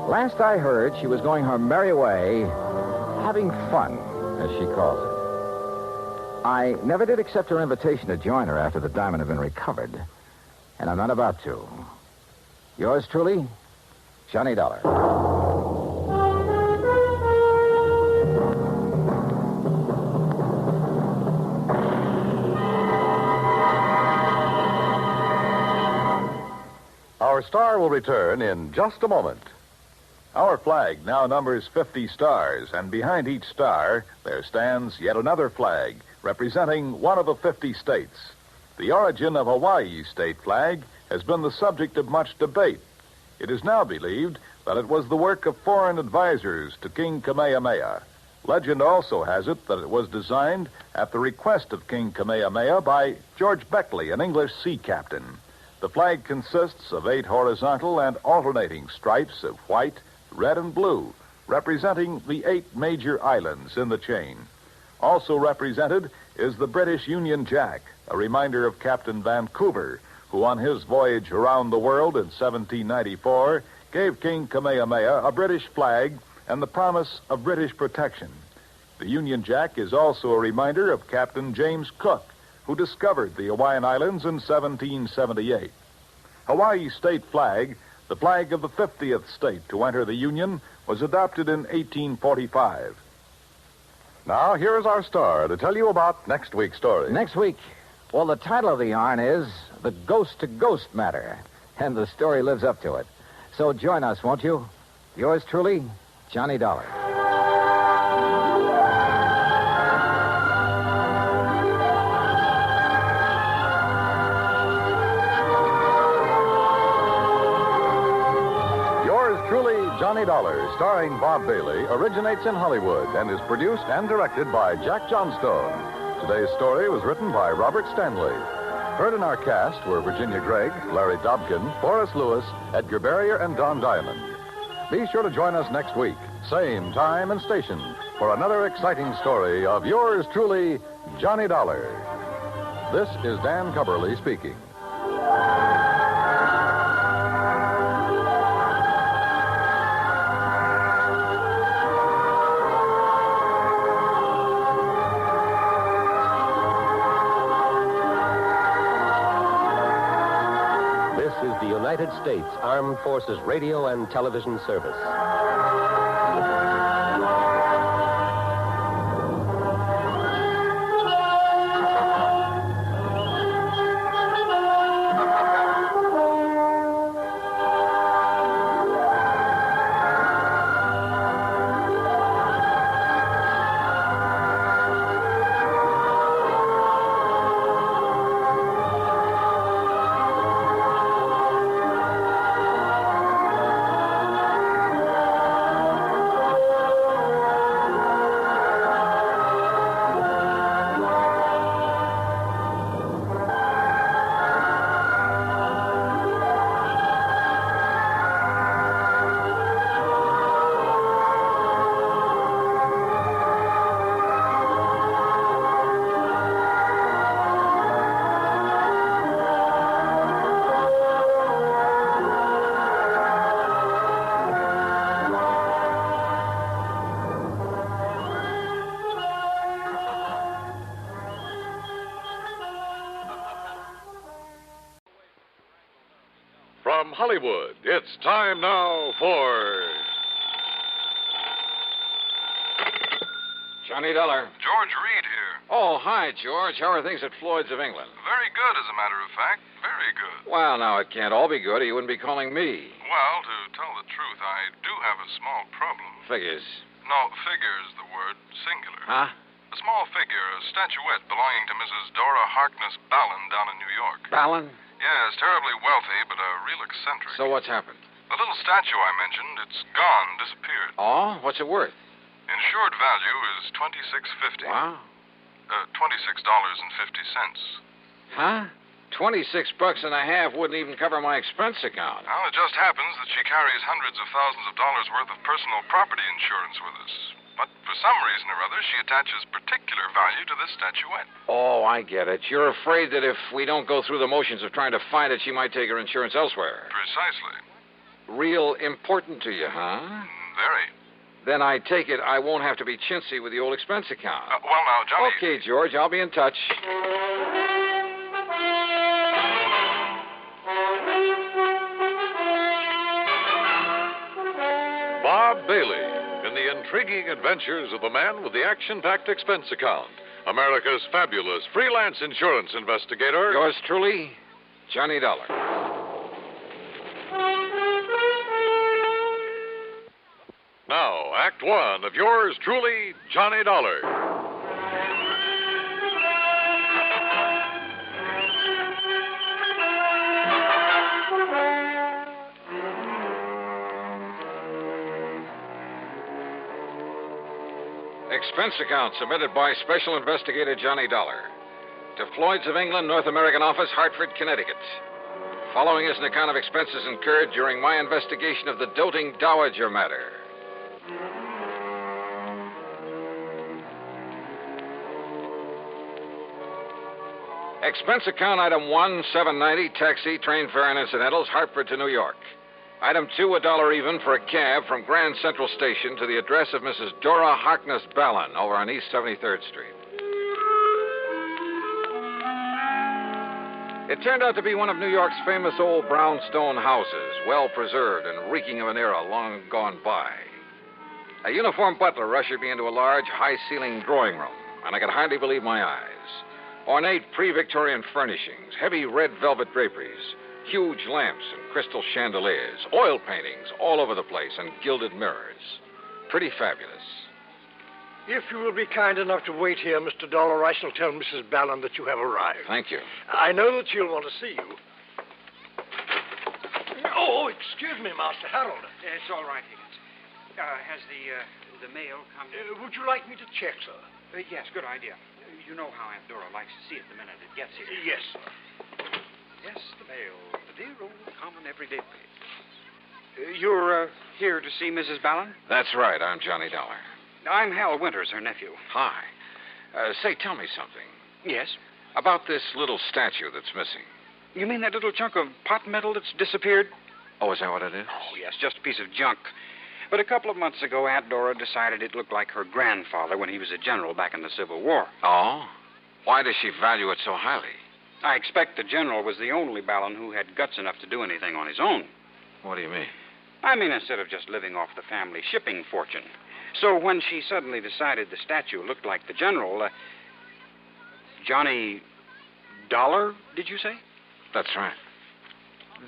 [SPEAKER 10] last I heard, she was going her merry way, having fun, as she calls it. I never did accept her invitation to join her after the diamond had been recovered. And I'm not about to. Yours truly, Johnny Dollar.
[SPEAKER 9] Our star will return in just a moment. Our flag now numbers 50 stars, and behind each star there stands yet another flag representing one of the 50 states. The origin of Hawaii's state flag has been the subject of much debate. It is now believed that it was the work of foreign advisors to King Kamehameha. Legend also has it that it was designed at the request of King Kamehameha by George Beckley, an English sea captain. The flag consists of 8 horizontal and alternating stripes of white, red, and blue, representing the 8 major islands in the chain. Also represented is the British Union Jack, a reminder of Captain Vancouver, who on his voyage around the world in 1794 gave King Kamehameha a British flag and the promise of British protection. The Union Jack is also a reminder of Captain James Cook, who discovered the Hawaiian Islands in 1778. Hawaii's state flag, the flag of the 50th state to enter the Union, was adopted in 1845. Now, here is our star to tell you about next week's story.
[SPEAKER 10] Next week, Well, the title of the yarn is The Ghost to Ghost Matter, and the story lives up to it. So join us, won't you? Yours truly, Johnny Dollar.
[SPEAKER 9] Yours truly, Johnny Dollar, starring Bob Bailey, originates in Hollywood and is produced and directed by Jack Johnstone. Today's story was written by Robert Stanley. Heard in our cast were Virginia Gregg, Larry Dobkin, Forrest Lewis, Edgar Barrier, and Don Diamond. Be sure to join us next week, same time and station, for another exciting story of yours truly, Johnny Dollar. This is Dan Cubberly speaking.
[SPEAKER 18] United States Armed Forces Radio and Television Service.
[SPEAKER 9] From Hollywood, it's time now for...
[SPEAKER 4] Johnny Dollar.
[SPEAKER 20] George Reed here.
[SPEAKER 4] Oh, hi, George. How are things at Floyd's of England?
[SPEAKER 20] Very good, as a matter of fact. Very good.
[SPEAKER 4] Well, now, it can't all be good, or you wouldn't be calling me.
[SPEAKER 20] Well, to tell the truth, I do have a small problem.
[SPEAKER 4] Figures.
[SPEAKER 20] No, figure is the word, singular.
[SPEAKER 4] Huh?
[SPEAKER 20] A small figure, a statuette belonging to Mrs. Dora Harkness Ballin down in New York.
[SPEAKER 4] Ballin?
[SPEAKER 20] Yes, terribly wealthy, but a real eccentric.
[SPEAKER 4] So what's happened?
[SPEAKER 20] The little statue I mentioned, it's gone, disappeared.
[SPEAKER 4] Oh? What's it worth?
[SPEAKER 20] Insured value is $26.50.
[SPEAKER 4] Wow.
[SPEAKER 20] $26.50.
[SPEAKER 4] Huh? $26.50 wouldn't even cover my expense account.
[SPEAKER 20] Well, it just happens that she carries hundreds of thousands of dollars worth of personal property insurance with us. But for some reason or other, she attaches particular value to this statuette.
[SPEAKER 4] Oh, I get it. You're afraid that if we don't go through the motions of trying to find it, she might take her insurance elsewhere.
[SPEAKER 20] Precisely.
[SPEAKER 4] Real important to you, huh?
[SPEAKER 20] Very.
[SPEAKER 4] Then I take it I won't have to be chintzy with the old expense account.
[SPEAKER 20] Well, now, Johnny...
[SPEAKER 4] Okay, George, I'll be in touch.
[SPEAKER 9] Bob Bailey in the intriguing adventures of the man with the action-packed expense account, America's fabulous freelance insurance investigator.
[SPEAKER 4] Yours truly, Johnny Dollar.
[SPEAKER 9] Now, Act One of yours truly, Johnny Dollar.
[SPEAKER 4] Expense account submitted by Special Investigator Johnny Dollar to Floyd's of England, North American Office, Hartford, Connecticut. Following is an account of expenses incurred during my investigation of the doting Dowager matter. Expense account item 1, $7.90, taxi, train fare, and incidentals, Hartford to New York. Item 2, $1 even for a cab from Grand Central Station to the address of Mrs. Dora Harkness Ballin over on East 73rd Street. It turned out to be one of New York's famous old brownstone houses, well preserved and reeking of an era long gone by. A uniformed butler ushered me into a large, high-ceilinged drawing room, and I could hardly believe my eyes. Ornate pre-Victorian furnishings, heavy red velvet draperies, huge lamps and crystal chandeliers, oil paintings all over the place, and gilded mirrors. Pretty fabulous.
[SPEAKER 5] If you will be kind enough to wait here, Mr. Dollar, I shall tell Mrs. Ballon that you have arrived.
[SPEAKER 4] Thank you.
[SPEAKER 5] I know that she'll want to see you. Oh, excuse me, Master Harold.
[SPEAKER 15] It's all right, Higgins. Has the mail come?
[SPEAKER 5] Would you like me to check, sir?
[SPEAKER 15] Yes, good idea. You know how Aunt Dora likes to see it the minute it gets here.
[SPEAKER 5] Yes, sir.
[SPEAKER 15] Yes, the mail. The dear old common everyday page. You're here to see Mrs. Ballon?
[SPEAKER 4] That's right. I'm Johnny Dollar.
[SPEAKER 15] I'm Hal Winters, her nephew.
[SPEAKER 4] Hi. Say, tell me something.
[SPEAKER 15] Yes?
[SPEAKER 4] About this little statue that's missing.
[SPEAKER 15] You mean that little chunk of pot metal that's disappeared?
[SPEAKER 4] Oh, is that what it is?
[SPEAKER 15] Oh, yes, just a piece of junk. But a couple of months ago, Aunt Dora decided it looked like her grandfather when he was a general back in the Civil War.
[SPEAKER 4] Oh? Why does she value it so highly?
[SPEAKER 15] I expect the general was the only Ballon who had guts enough to do anything on his own.
[SPEAKER 4] What do you mean?
[SPEAKER 15] I mean, instead of just living off the family shipping fortune. So when she suddenly decided the statue looked like the general, Johnny Dollar, did you say?
[SPEAKER 4] That's right.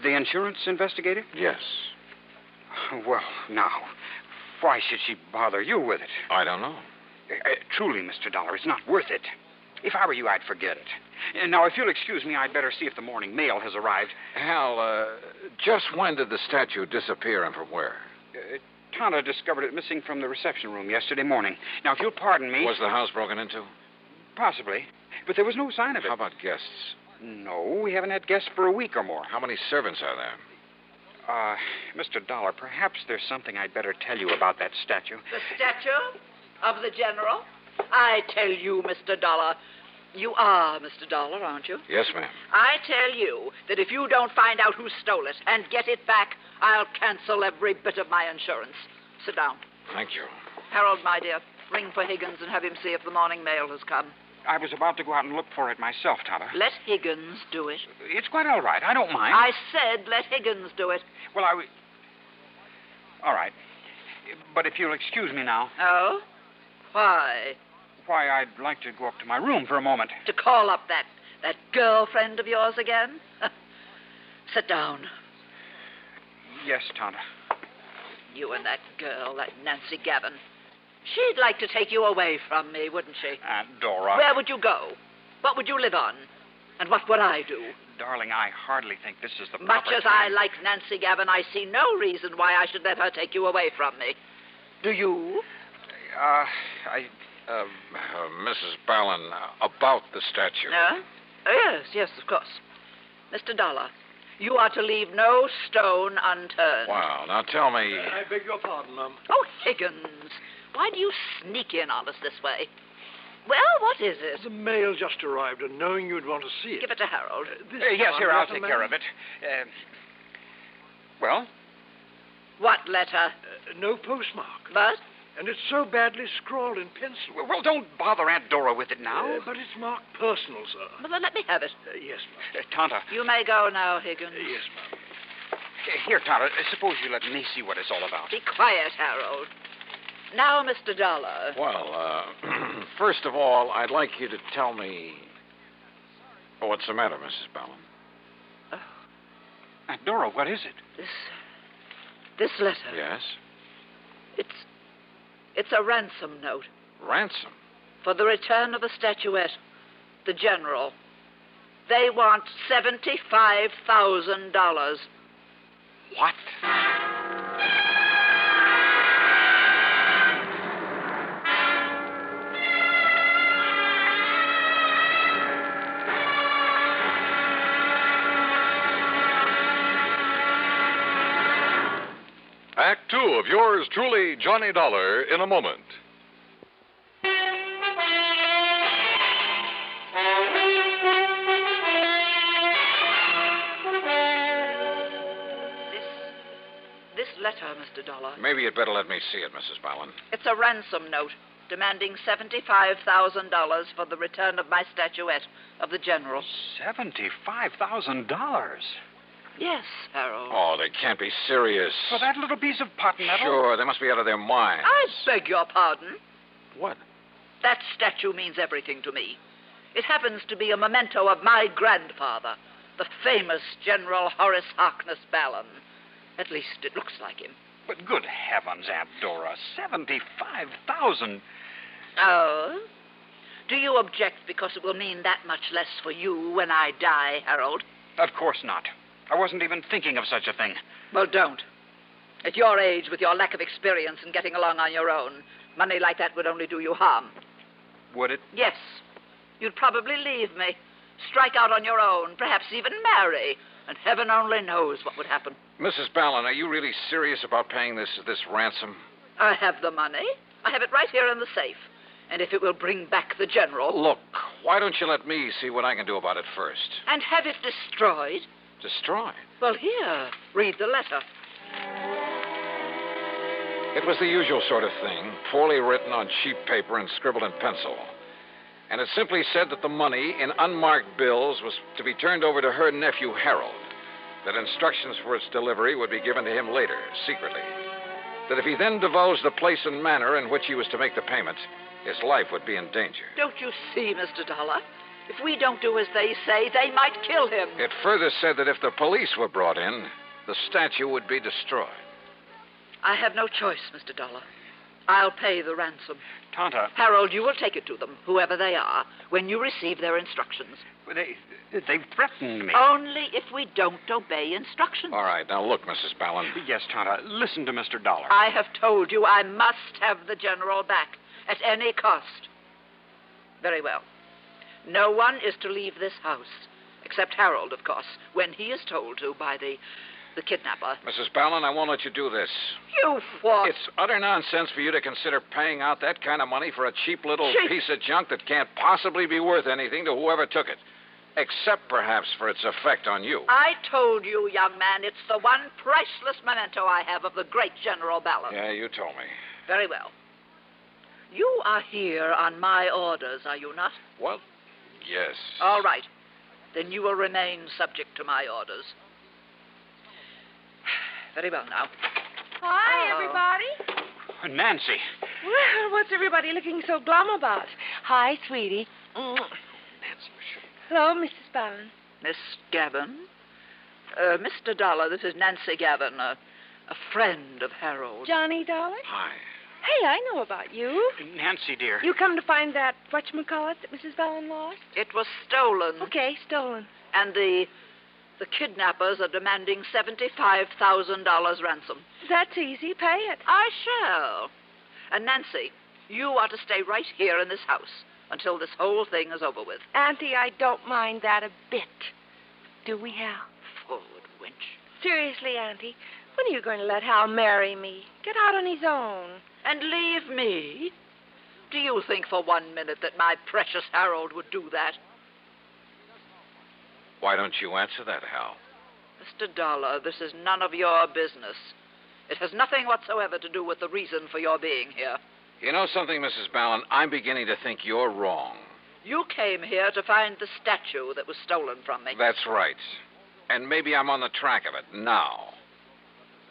[SPEAKER 15] The insurance investigator?
[SPEAKER 4] Yes.
[SPEAKER 15] Well, now, why should she bother you with it?
[SPEAKER 4] I don't know.
[SPEAKER 15] Truly, Mr. Dollar, it's not worth it. If I were you, I'd forget it. Now, if you'll excuse me, I'd better see if the morning mail has arrived.
[SPEAKER 4] Hal, just when did the statue disappear and from where?
[SPEAKER 15] Tonto discovered it missing from the reception room yesterday morning. Now, if you'll pardon me...
[SPEAKER 4] Was the house broken into?
[SPEAKER 15] Possibly. But there was no sign of it.
[SPEAKER 4] How about guests?
[SPEAKER 15] No, we haven't had guests for a week or more.
[SPEAKER 4] How many servants are there?
[SPEAKER 15] Mr. Dollar, perhaps there's something I'd better tell you about that statue.
[SPEAKER 22] The statue of the general? I tell you, Mr. Dollar. You are Mr. Dollar, aren't you?
[SPEAKER 4] Yes, ma'am.
[SPEAKER 22] I tell you that if you don't find out who stole it and get it back, I'll cancel every bit of my insurance. Sit down.
[SPEAKER 4] Thank you.
[SPEAKER 22] Harold, my dear, ring for Higgins and have him see if the morning mail has come.
[SPEAKER 15] I was about to go out and look for it myself, Tonto.
[SPEAKER 22] Let Higgins do it.
[SPEAKER 15] It's quite all right. I don't mind.
[SPEAKER 22] I said let Higgins do it.
[SPEAKER 15] Well, all right. But if you'll excuse me now.
[SPEAKER 22] Oh? Why?
[SPEAKER 15] Why, I'd like to go up to my room for a moment.
[SPEAKER 22] To call up that girlfriend of yours again? Sit down.
[SPEAKER 15] Yes, Tonto.
[SPEAKER 22] You and that girl, that Nancy Gavin. She'd like to take you away from me, wouldn't she?
[SPEAKER 15] Aunt Dora.
[SPEAKER 22] Where would you go? What would you live on? And what would I do?
[SPEAKER 15] Darling, I hardly think this is the proper
[SPEAKER 22] Much as
[SPEAKER 15] time.
[SPEAKER 22] I like Nancy Gavin, I see no reason why I should let her take you away from me. Do you?
[SPEAKER 4] Mrs. Ballon, about the statue.
[SPEAKER 22] Yes, of course. Mr. Dollar, you are to leave no stone unturned.
[SPEAKER 4] Wow, now tell me...
[SPEAKER 5] I beg your pardon, Mum.
[SPEAKER 22] Oh, Higgins, why do you sneak in on us this way? Well, what is it?
[SPEAKER 5] The mail just arrived, and knowing you'd want to see it...
[SPEAKER 22] Give it to Harold.
[SPEAKER 15] Yes, here, I'll take care of it. Well?
[SPEAKER 22] What letter?
[SPEAKER 5] No postmark.
[SPEAKER 22] But?
[SPEAKER 5] And it's so badly scrawled in pencil.
[SPEAKER 15] Well, don't bother Aunt Dora with it now.
[SPEAKER 5] But it's marked personal, sir.
[SPEAKER 22] Well, then let me have it.
[SPEAKER 5] Yes, ma'am.
[SPEAKER 15] Tonto.
[SPEAKER 22] You may go now, Higgins.
[SPEAKER 5] Yes, ma'am.
[SPEAKER 15] Here, Tonto, suppose you let me see what it's all about.
[SPEAKER 22] Be quiet, Harold. Now, Mr. Dollar.
[SPEAKER 4] Well, first of all, I'd like you to tell me... Oh, what's the matter, Mrs. Ballon?
[SPEAKER 22] Oh.
[SPEAKER 15] Aunt Dora, what is it?
[SPEAKER 22] This letter.
[SPEAKER 4] Yes?
[SPEAKER 22] It's a ransom note.
[SPEAKER 4] Ransom?
[SPEAKER 22] For the return of a statuette. The general. They want $75,000.
[SPEAKER 4] What?
[SPEAKER 9] Act two of yours truly, Johnny Dollar, in a moment.
[SPEAKER 22] This letter, Mr. Dollar.
[SPEAKER 4] Maybe you'd better let me see it, Mrs. Ballon.
[SPEAKER 22] It's a ransom note demanding $75,000 for the return of my statuette of the general.
[SPEAKER 15] $75,000?
[SPEAKER 22] Yes, Harold.
[SPEAKER 4] Oh, they can't be serious.
[SPEAKER 15] For that little piece of pot metal?
[SPEAKER 4] Sure, they must be out of their minds.
[SPEAKER 22] I beg your pardon.
[SPEAKER 4] What?
[SPEAKER 22] That statue means everything to me. It happens to be a memento of my grandfather, the famous General Horace Harkness Ballon. At least it looks like him.
[SPEAKER 15] But good heavens, Aunt Dora, 75,000.
[SPEAKER 22] Oh? Do you object because it will mean that much less for you when I die, Harold?
[SPEAKER 15] Of course not. I wasn't even thinking of such a thing.
[SPEAKER 22] Well, don't. At your age, with your lack of experience in getting along on your own, money like that would only do you harm.
[SPEAKER 15] Would it?
[SPEAKER 22] Yes. You'd probably leave me, strike out on your own, perhaps even marry, and heaven only knows what would happen.
[SPEAKER 4] Mrs. Ballon, are you really serious about paying this ransom?
[SPEAKER 22] I have the money. I have it right here in the safe. And if it will bring back the general...
[SPEAKER 4] Look, why don't you let me see what I can do about it first?
[SPEAKER 22] And have it destroyed?
[SPEAKER 4] Destroyed?
[SPEAKER 22] Well, here, read the letter.
[SPEAKER 4] It was the usual sort of thing, poorly written on cheap paper and scribbled in pencil. And it simply said that the money in unmarked bills was to be turned over to her nephew, Harold. That instructions for its delivery would be given to him later, secretly. That if he then divulged the place and manner in which he was to make the payment, his life would be in danger.
[SPEAKER 22] Don't you see, Mr. Dollar? If we don't do as they say, they might kill him.
[SPEAKER 4] It further said that if the police were brought in, the statue would be destroyed.
[SPEAKER 22] I have no choice, Mr. Dollar. I'll pay the ransom.
[SPEAKER 15] Tonta.
[SPEAKER 22] Harold, you will take it to them, whoever they are, when you receive their instructions.
[SPEAKER 15] They've threatened me.
[SPEAKER 22] Only if we don't obey instructions.
[SPEAKER 4] All right, now look, Mrs. Ballon.
[SPEAKER 15] Yes, Tonta, listen to Mr. Dollar.
[SPEAKER 22] I have told you I must have the general back at any cost. Very well. No one is to leave this house, except Harold, of course, when he is told to by the kidnapper.
[SPEAKER 4] Mrs. Ballon, I won't let you do this.
[SPEAKER 22] You what?
[SPEAKER 4] It's utter nonsense for you to consider paying out that kind of money for a cheap little piece of junk that can't possibly be worth anything to whoever took it. Except, perhaps, for its effect on you.
[SPEAKER 22] I told you, young man, it's the one priceless memento I have of the great General Ballon.
[SPEAKER 4] Yeah, you told me.
[SPEAKER 22] Very well. You are here on my orders, are you not?
[SPEAKER 4] Well, yes.
[SPEAKER 22] All right. Then you will remain subject to my orders. Very well now.
[SPEAKER 1] Hi, everybody.
[SPEAKER 15] Nancy.
[SPEAKER 1] Well, what's everybody looking so glum about? Hi, sweetie.
[SPEAKER 15] Nancy.
[SPEAKER 1] Hello, Mrs. Ballon.
[SPEAKER 22] Miss Gavin? Mr. Dollar, this is Nancy Gavin, a friend of Harold.
[SPEAKER 1] Johnny Dollar?
[SPEAKER 4] Hi.
[SPEAKER 1] Hey, I know about you.
[SPEAKER 15] Nancy, dear.
[SPEAKER 1] You come to find that whatchamacallit that Mrs. Ballon lost?
[SPEAKER 22] It was stolen.
[SPEAKER 1] Okay, stolen.
[SPEAKER 22] And the kidnappers are demanding $75,000 ransom.
[SPEAKER 1] That's easy. Pay it.
[SPEAKER 22] I shall. And Nancy, you are to stay right here in this house until this whole thing is over with.
[SPEAKER 1] Auntie, I don't mind that a bit. Do we, Hal?
[SPEAKER 22] Forward, wench.
[SPEAKER 1] Seriously, Auntie, when are you going to let Hal marry me? Get out on his own.
[SPEAKER 22] And leave me? Do you think for 1 minute that my precious Harold would do that?
[SPEAKER 4] Why don't you answer that, Hal?
[SPEAKER 22] Mr. Dollar, this is none of your business. It has nothing whatsoever to do with the reason for your being here.
[SPEAKER 4] You know something, Mrs. Ballon? I'm beginning to think you're wrong.
[SPEAKER 22] You came here to find the statue that was stolen from me.
[SPEAKER 4] That's right. And maybe I'm on the track of it now.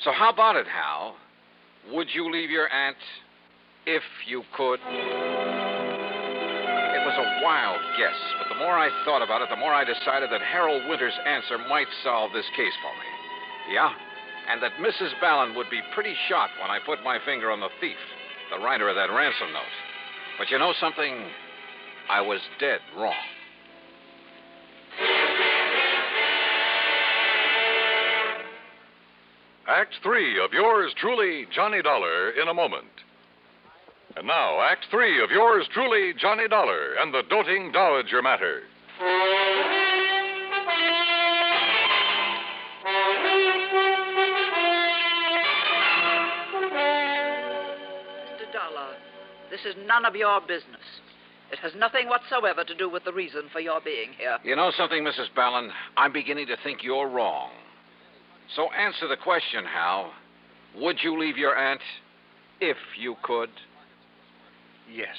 [SPEAKER 4] So how about it, Hal? Would you leave your aunt if you could? It was a wild guess, but the more I thought about it, the more I decided that Harold Winter's answer might solve this case for me. Yeah, and that Mrs. Ballon would be pretty shocked when I put my finger on the thief, the writer of that ransom note. But you know something? I was dead wrong.
[SPEAKER 9] Act 3 of yours truly, Johnny Dollar, in a moment. And now, Act 3 of yours truly, Johnny Dollar, and the doting Dowager matter.
[SPEAKER 22] Mr. Dollar, this is none of your business. It has nothing whatsoever to do with the reason for your being here.
[SPEAKER 4] You know something, Mrs. Ballon? I'm beginning to think you're wrong. So answer the question, Hal. Would you leave your aunt if you could?
[SPEAKER 15] Yes.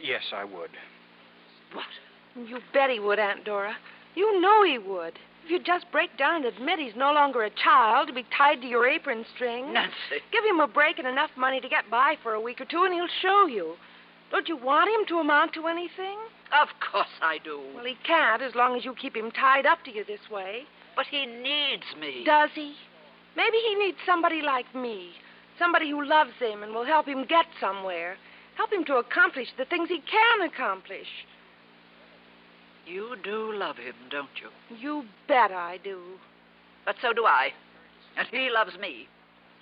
[SPEAKER 15] Yes, I would.
[SPEAKER 22] What?
[SPEAKER 1] You bet he would, Aunt Dora. You know he would. If you'd just break down and admit he's no longer a child to be tied to your apron string.
[SPEAKER 22] Nancy.
[SPEAKER 1] Give him a break and enough money to get by for a week or two, and he'll show you. Don't you want him to amount to anything?
[SPEAKER 22] Of course I do.
[SPEAKER 1] Well, he can't as long as you keep him tied up to you this way.
[SPEAKER 22] But he needs me.
[SPEAKER 1] Does he? Maybe he needs somebody like me. Somebody who loves him and will help him get somewhere. Help him to accomplish the things he can accomplish.
[SPEAKER 22] You do love him, don't you?
[SPEAKER 1] You bet I do.
[SPEAKER 22] But so do I. And he loves me.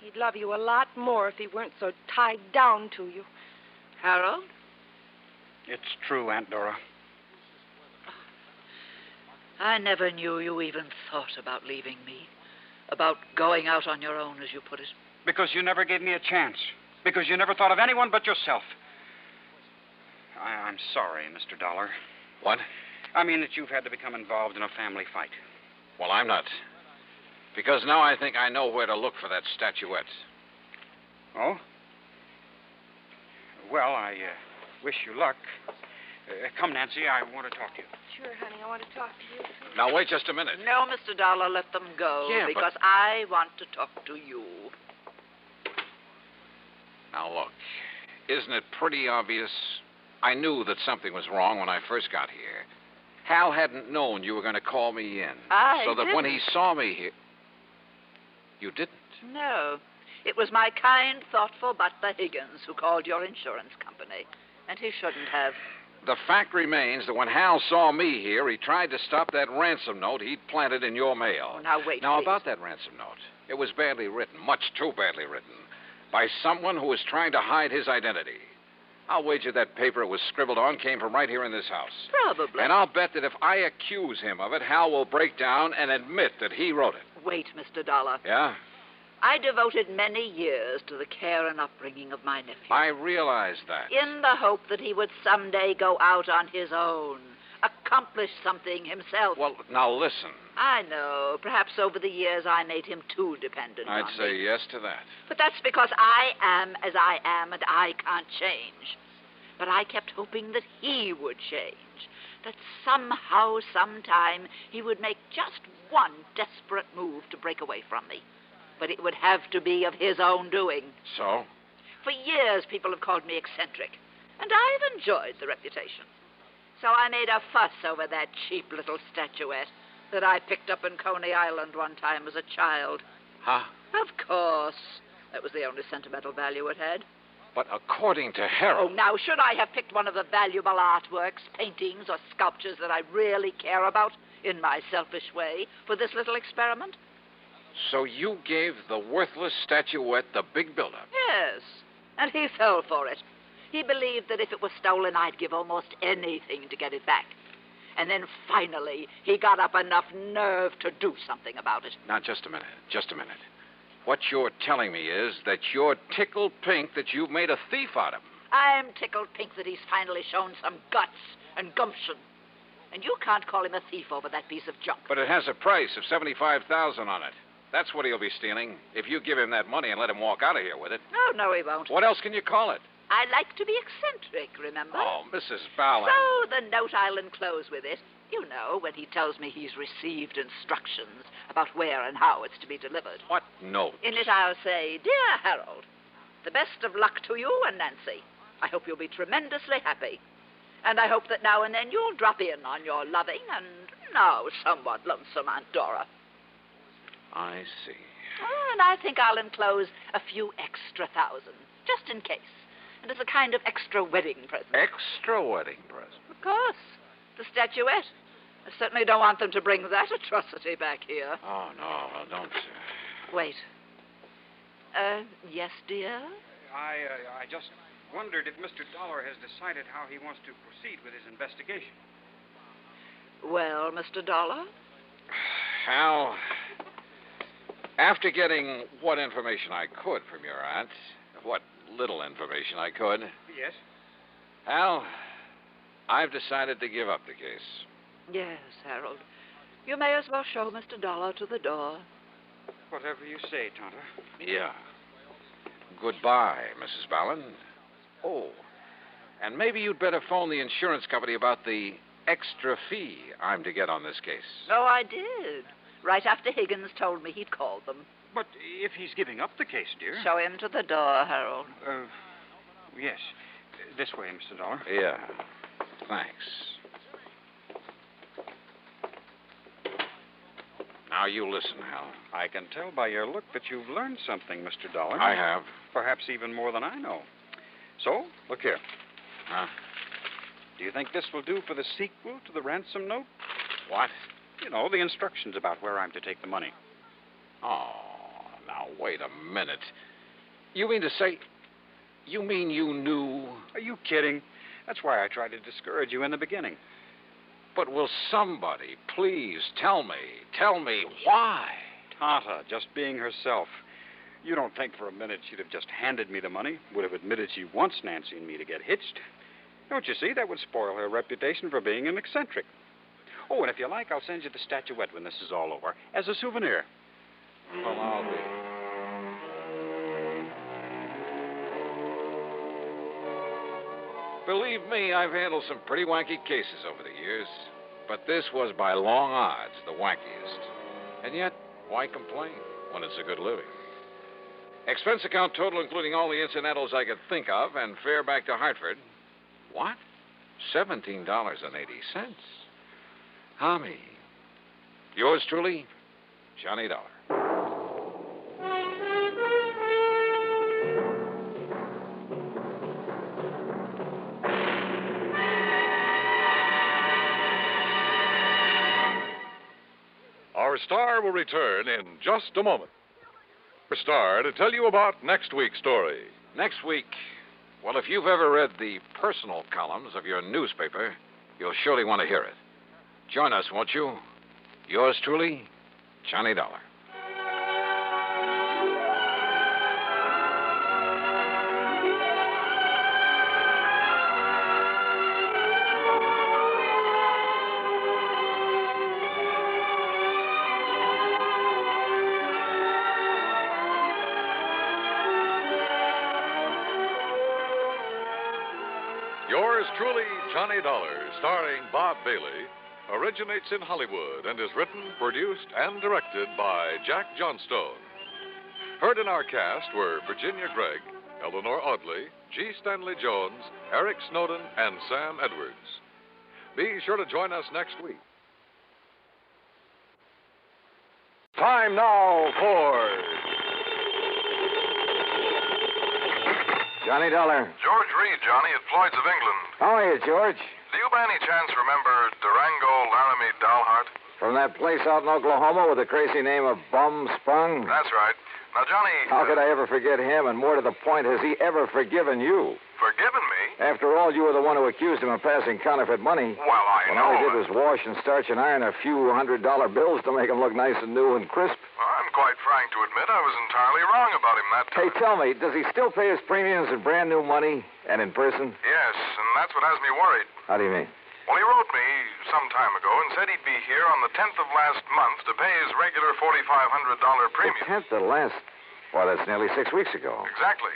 [SPEAKER 1] He'd love you a lot more if he weren't so tied down to you.
[SPEAKER 22] Harold?
[SPEAKER 15] It's true, Aunt Dora.
[SPEAKER 22] I never knew you even thought about leaving me. About going out on your own, as you put it.
[SPEAKER 15] Because you never gave me a chance. Because you never thought of anyone but yourself. I'm sorry, Mr. Dollar.
[SPEAKER 10] What?
[SPEAKER 15] I mean that you've had to become involved in a family fight.
[SPEAKER 10] Well, I'm not. Because now I think I know where to look for that statuette.
[SPEAKER 15] Oh? Well, I wish you luck. Come, Nancy, I want to talk to you.
[SPEAKER 1] Sure, honey, I want to talk to you, too.
[SPEAKER 10] Now, wait just a minute.
[SPEAKER 22] No, Mr. Dollar, let them go.
[SPEAKER 10] Yeah,
[SPEAKER 22] because I want to talk to you.
[SPEAKER 10] Now, look, isn't it pretty obvious? I knew that something was wrong when I first got here. Hal hadn't known you were going to call me in. So that when he saw me here... You didn't?
[SPEAKER 22] No. It was my kind, thoughtful butler Higgins who called your insurance company. And he shouldn't have.
[SPEAKER 10] The fact remains that when Hal saw me here, he tried to stop that ransom note he'd planted in your mail.
[SPEAKER 22] Oh, now, wait,
[SPEAKER 10] Now,
[SPEAKER 22] please.
[SPEAKER 10] about that ransom note. It was badly written, much too badly written, by someone who was trying to hide his identity. I'll wager that paper it was scribbled on came from right here in this house.
[SPEAKER 22] Probably.
[SPEAKER 10] And I'll bet that if I accuse him of it, Hal will break down and admit that he wrote it.
[SPEAKER 22] Wait, Mr. Dollar.
[SPEAKER 10] Yeah?
[SPEAKER 22] I devoted many years to the care and upbringing of my nephew.
[SPEAKER 10] I realize that.
[SPEAKER 22] In the hope that he would someday go out on his own, accomplish something himself.
[SPEAKER 10] Well, now listen.
[SPEAKER 22] I know. Perhaps over the years I made him too dependent on
[SPEAKER 10] I'd
[SPEAKER 22] me.
[SPEAKER 10] say yes to that.
[SPEAKER 22] But that's because I am as I am and I can't change. But I kept hoping that he would change. That somehow, sometime, he would make just one desperate move to break away from me. But it would have to be of his own doing.
[SPEAKER 10] So?
[SPEAKER 22] For years, people have called me eccentric. And I've enjoyed the reputation. So I made a fuss over that cheap little statuette that I picked up in Coney Island one time as a child.
[SPEAKER 10] Huh?
[SPEAKER 22] Of course. That was the only sentimental value it had.
[SPEAKER 10] But according to Harold...
[SPEAKER 22] Oh, now, should I have picked one of the valuable artworks, paintings, or sculptures that I really care about, in my selfish way, for this little experiment?
[SPEAKER 10] So you gave the worthless statuette the big build-up?
[SPEAKER 22] Yes. And he fell for it. He believed that if it was stolen, I'd give almost anything to get it back. And then finally, he got up enough nerve to do something about it.
[SPEAKER 10] Now, just a minute. Just a minute. What you're telling me is that you're tickled pink that you've made a thief out of him.
[SPEAKER 22] I'm tickled pink that he's finally shown some guts and gumption. And you can't call him a thief over that piece of junk.
[SPEAKER 10] But it has a price of $75,000 on it. That's what he'll be stealing if you give him that money and let him walk out of here with it.
[SPEAKER 22] Oh, no, he won't.
[SPEAKER 10] What else can you call it?
[SPEAKER 22] I like to be eccentric, remember?
[SPEAKER 10] Oh, Mrs. Ballard.
[SPEAKER 22] So the note I'll enclose with it, you know, when he tells me he's received instructions about where and how it's to be delivered.
[SPEAKER 10] What note?
[SPEAKER 22] In it I'll say, Dear Harold, the best of luck to you and Nancy. I hope you'll be tremendously happy. And I hope that now and then you'll drop in on your loving and now somewhat lonesome Aunt Dora.
[SPEAKER 10] I see.
[SPEAKER 22] And I think I'll enclose a few extra thousand, just in case. And as a kind of extra wedding present.
[SPEAKER 10] Extra wedding present?
[SPEAKER 22] Of course. The statuette. I certainly don't want them to bring that atrocity back here.
[SPEAKER 10] Oh, no, don't.
[SPEAKER 22] Wait. Yes, dear?
[SPEAKER 15] I just wondered if Mr. Dollar has decided how he wants to proceed with his investigation.
[SPEAKER 22] Well, Mr. Dollar?
[SPEAKER 10] Hal, after getting what information I could from your aunt, what little information I could...
[SPEAKER 15] Yes?
[SPEAKER 10] Hal, I've decided to give up the case.
[SPEAKER 22] Yes, Harold. You may as well show Mr. Dollar to the door.
[SPEAKER 15] Whatever you say, Tonto.
[SPEAKER 10] Yeah. Goodbye, Mrs. Ballard. Oh, and maybe you'd better phone the insurance company about the extra fee I'm to get on this case.
[SPEAKER 22] Oh, I did. Right after Higgins told me he'd called them.
[SPEAKER 15] But if he's giving up the case, dear...
[SPEAKER 22] Show him to the door, Harold.
[SPEAKER 15] Yes. This way, Mr. Dollar.
[SPEAKER 4] Yeah. Thanks. Now, you listen, Hal.
[SPEAKER 15] I can tell by your look that you've learned something, Mr. Dollar.
[SPEAKER 4] I have.
[SPEAKER 15] Perhaps even more than I know. So, look here.
[SPEAKER 4] Huh?
[SPEAKER 15] Do you think this will do for the sequel to the ransom note?
[SPEAKER 4] What?
[SPEAKER 15] You know, the instructions about where I'm to take the money.
[SPEAKER 4] Oh, now, wait a minute. You mean to say... You mean you knew...
[SPEAKER 15] Are you kidding? That's why I tried to discourage you in the beginning.
[SPEAKER 4] But will somebody please tell me why?
[SPEAKER 15] Tata, just being herself. You don't think for a minute she'd have just handed me the money, would have admitted she wants Nancy and me to get hitched. Don't you see? That would spoil her reputation for being an eccentric. Oh, and if you like, I'll send you the statuette when this is all over, as a souvenir.
[SPEAKER 4] Well, I'll be... Believe me, I've handled some pretty wacky cases over the years. But this was by long odds the wackiest. And yet, why complain when it's a good living? Expense account total, including all the incidentals I could think of, and fare back to Hartford. What? $17.80. Tommy. Yours truly, Johnny Dollar.
[SPEAKER 21] Our star will return in just a moment. Our star to tell you about next week's story.
[SPEAKER 4] Next week, well, if you've ever read the personal columns of your newspaper, you'll surely want to hear it. Join us, won't you? Yours truly, Johnny Dollar.
[SPEAKER 21] Yours truly, Johnny Dollar, starring Bob Bailey, originates in Hollywood and is written, produced, and directed by Jack Johnstone. Heard in our cast were Virginia Gregg, Eleanor Audley, G. Stanley Jones, Eric Snowden, and Sam Edwards. Be sure to join us next week. Time now for...
[SPEAKER 10] Johnny Dollar.
[SPEAKER 20] George Reed, Johnny, at Floyd's of England.
[SPEAKER 10] How are you, George?
[SPEAKER 20] Do you by any chance remember Durango, Laramie, Dalhart?
[SPEAKER 10] From that place out in Oklahoma with the crazy name of Bum Sprung?
[SPEAKER 20] That's right. Now, Johnny...
[SPEAKER 10] How could I ever forget him? And more to the point, has he ever forgiven you?
[SPEAKER 20] Forgiven me?
[SPEAKER 10] After all, you were the one who accused him of passing counterfeit money.
[SPEAKER 20] Well, I
[SPEAKER 10] when
[SPEAKER 20] know.
[SPEAKER 10] all he did was wash and starch and iron a few $100 bills to make them look nice and new and crisp.
[SPEAKER 20] Well, I'm quite frank to admit I was entirely wrong about him that time.
[SPEAKER 10] Hey, tell me, does he still pay his premiums in brand new money and in person?
[SPEAKER 20] Yes, and that's what has me worried.
[SPEAKER 10] How do you mean?
[SPEAKER 20] Well, he wrote me some time ago and said he'd be here on the 10th of last month to pay his regular $4,500 premium.
[SPEAKER 10] The 10th of last... Well, that's nearly 6 weeks ago.
[SPEAKER 20] Exactly.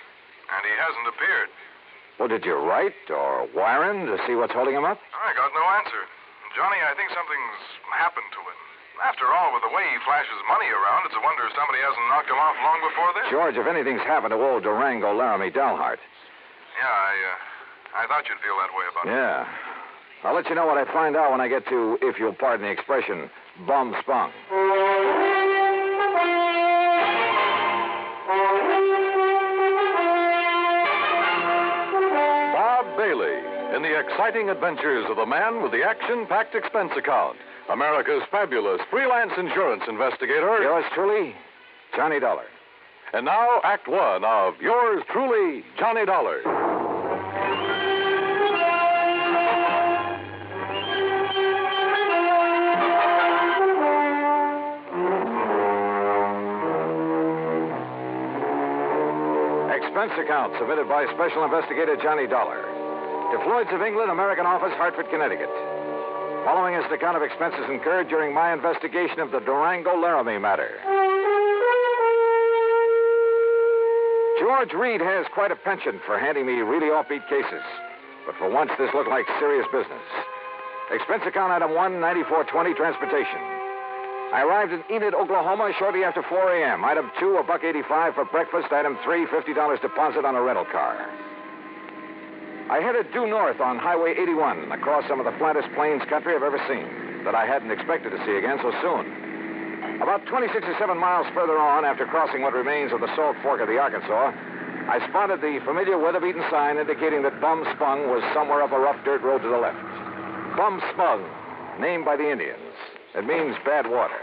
[SPEAKER 20] And he hasn't appeared.
[SPEAKER 10] Well, did you write or wire him to see what's holding him up?
[SPEAKER 20] I got no answer. Johnny, I think something's happened to him. After all, with the way he flashes money around, it's a wonder somebody hasn't knocked him off long before this.
[SPEAKER 10] George, if anything's happened to old Durango, Laramie, Dalhart.
[SPEAKER 20] Yeah, I thought you'd feel that way about it.
[SPEAKER 10] Yeah. I'll let you know what I find out when I get to, if you'll pardon the expression, bum spung.
[SPEAKER 21] Bob Bailey in the exciting adventures of the man with the action-packed expense account. America's fabulous freelance insurance investigator.
[SPEAKER 10] Yours truly, Johnny Dollar.
[SPEAKER 21] And now, Act One of Yours truly, Johnny Dollar.
[SPEAKER 10] Expense account submitted by Special Investigator Johnny Dollar to Floyd's of England, American Office, Hartford, Connecticut. Following is the account of expenses incurred during my investigation of the Durango Laramie matter. George Reed has quite a penchant for handing me really offbeat cases. But for once, this looked like serious business. Expense account item 1, 9420, transportation. I arrived in Enid, Oklahoma shortly after 4 a.m. Item 2, $1.85 for breakfast. Item 3, $50 deposit on a rental car. I headed due north on Highway 81, across some of the flattest plains country I've ever seen, that I hadn't expected to see again so soon. About 26 or 7 miles further on, after crossing what remains of the Salt Fork of the Arkansas, I spotted the familiar weather-beaten sign indicating that Bum Spung was somewhere up a rough dirt road to the left. Bum Spung, named by the Indians. It means bad water.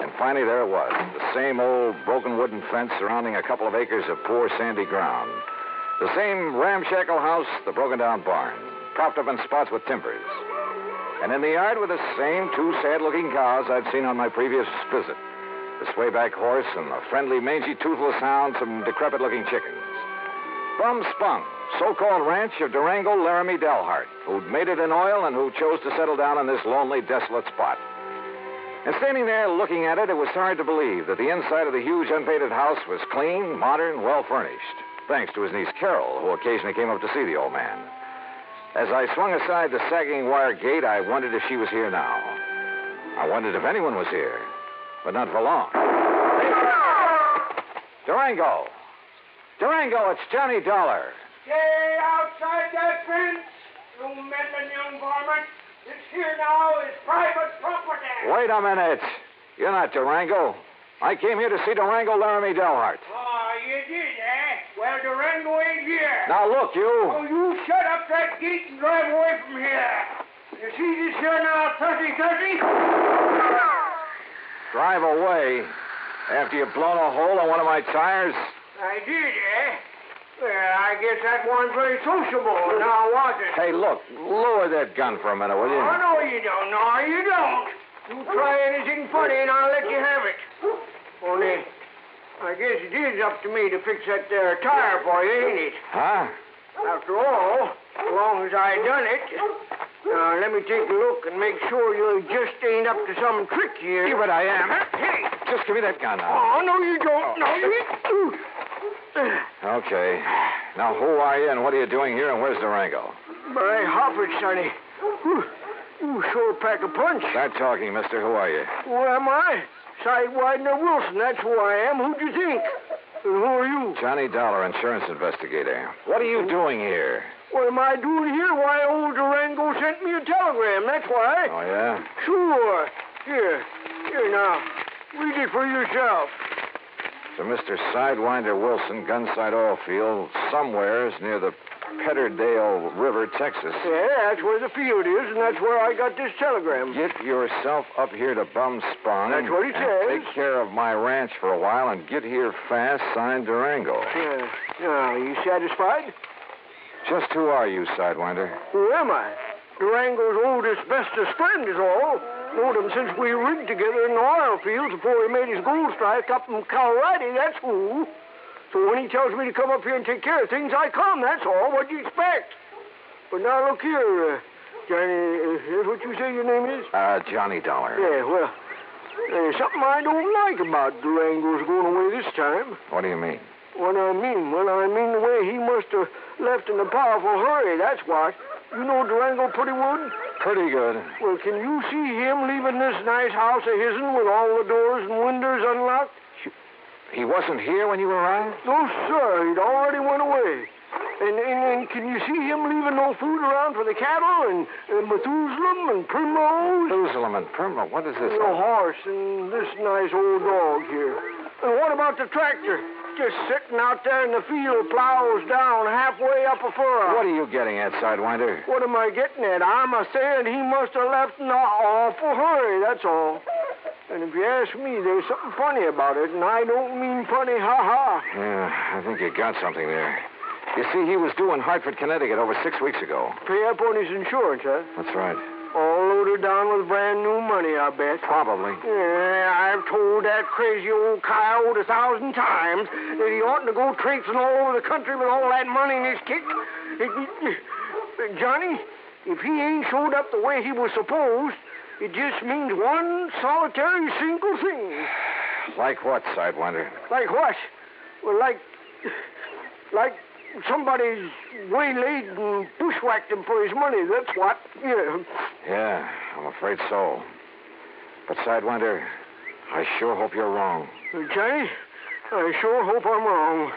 [SPEAKER 10] And finally, there it was, the same old broken wooden fence surrounding a couple of acres of poor sandy ground. The same ramshackle house, the broken-down barn, propped up in spots with timbers. And in the yard were the same 2 sad-looking cows I'd seen on my previous visit. The swayback horse and the friendly, mangy, toothless hound, some decrepit-looking chickens. Bum Spung, so-called ranch of Durango, Laramie Delhart, who'd made it in oil and who chose to settle down in this lonely, desolate spot. And standing there looking at it, it was hard to believe that the inside of the huge, unpainted house was clean, modern, well-furnished, thanks to his niece Carol, who occasionally came up to see the old man. As I swung aside the sagging wire gate, I wondered if she was here now. I wondered if anyone was here, but not for long. Durango! Durango, it's Johnny Dollar.
[SPEAKER 5] Stay outside that fence, you meddling young varmint. This here now is private property.
[SPEAKER 10] Wait a minute. You're not Durango. I came here to see Durango Laramie Delhart.
[SPEAKER 5] Oh, you did, eh? Well, Durango ain't here.
[SPEAKER 10] Now, look, you.
[SPEAKER 5] Oh, you shut up that gate and drive away from here. You see this here now, 30-30?
[SPEAKER 10] Drive away? After you've blown a hole in one of my tires?
[SPEAKER 5] I did, eh? Well, I guess that wasn't very sociable, now was it?
[SPEAKER 10] Hey, look, lower that gun for a minute, will you?
[SPEAKER 5] Oh, no, you don't. No, you don't. You try anything funny and I'll let you have it. Only, I guess it is up to me to fix that there tire for you, ain't it?
[SPEAKER 10] Huh?
[SPEAKER 5] After all, as long as I done it. Now, let me take a look and make sure you just ain't up to some trick here.
[SPEAKER 10] Yeah, but I am.
[SPEAKER 5] Hey!
[SPEAKER 10] Just give me that gun now.
[SPEAKER 5] Oh, no, you don't. No, you...
[SPEAKER 10] Okay. Now, who are you and what are you doing here and where's Durango?
[SPEAKER 5] My hoppers, sonny. You sure pack a punch.
[SPEAKER 10] Start talking, mister. Who are you?
[SPEAKER 5] Who am I? Sidewinder Wilson, that's who I am. Who'd you think? And who are you?
[SPEAKER 10] Johnny Dollar, insurance investigator. What are you doing here?
[SPEAKER 5] What am I doing here? Why, old Durango sent me a telegram, that's why.
[SPEAKER 10] Oh, yeah?
[SPEAKER 5] Sure. Here now. Read it for yourself.
[SPEAKER 10] To Mr. Sidewinder Wilson, Gunside Oil Field, somewheres near the Petterdale River, Texas.
[SPEAKER 5] Yeah, that's where the field is, and that's where I got this telegram.
[SPEAKER 10] Get yourself up here to Bum Spung.
[SPEAKER 5] That's what it says.
[SPEAKER 10] Take care of my ranch for a while and get here fast, signed Durango.
[SPEAKER 5] Yeah. Now, you satisfied?
[SPEAKER 10] Just who are you, Sidewinder?
[SPEAKER 5] Who am I? Durango's oldest, bestest friend is all. Known him since we rigged together in the oil fields before he made his gold strike up in Colorado, that's who. So when he tells me to come up here and take care of things, I come, that's all. What do you expect? But now look here, Johnny, is what you say your name is?
[SPEAKER 10] Johnny Dollar.
[SPEAKER 5] Yeah, well, there's something I don't like about Durango's going away this time.
[SPEAKER 10] What do you mean?
[SPEAKER 5] What I mean? Well, I mean the way he must have left in a powerful hurry, that's what. You know Durango pretty good?
[SPEAKER 10] Pretty good.
[SPEAKER 5] Well, can you see him leaving this nice house of his'n with all the doors and windows unlocked?
[SPEAKER 10] He wasn't here when you arrived?
[SPEAKER 5] No, sir. He'd already went away. And can you see him leaving no food around for the cattle and Methuselah and Primrose?
[SPEAKER 10] Methuselah and Primrose? What is this?
[SPEAKER 5] The horse and this nice old dog here. And what about the tractor? Just sitting out there in the field, plows down halfway up a furrow.
[SPEAKER 10] What are you getting at, Sidewinder?
[SPEAKER 5] What am I getting at? I'm a-saying he must have left in an awful hurry, that's all. And if you ask me, there's something funny about it, and I don't mean funny, ha-ha.
[SPEAKER 10] Yeah, I think you got something there. You see, he was due in Hartford, Connecticut over 6 weeks ago.
[SPEAKER 5] Pay up on his insurance, huh?
[SPEAKER 10] That's right.
[SPEAKER 5] All loaded down with brand new money, I bet.
[SPEAKER 10] Probably.
[SPEAKER 5] Yeah, I've told that crazy old coyote 1,000 times that he oughtn't to go traipsing all over the country with all that money in his kick. Johnny, if he ain't showed up the way he was supposed, it just means one solitary single thing.
[SPEAKER 10] Like what, Sidewinder?
[SPEAKER 5] Like what? Well, like somebody's waylaid and bushwhacked him for his money, that's what.
[SPEAKER 10] Yeah, I'm afraid so. But, Sidewinder, I sure hope you're wrong.
[SPEAKER 5] Johnny, I sure hope I'm wrong.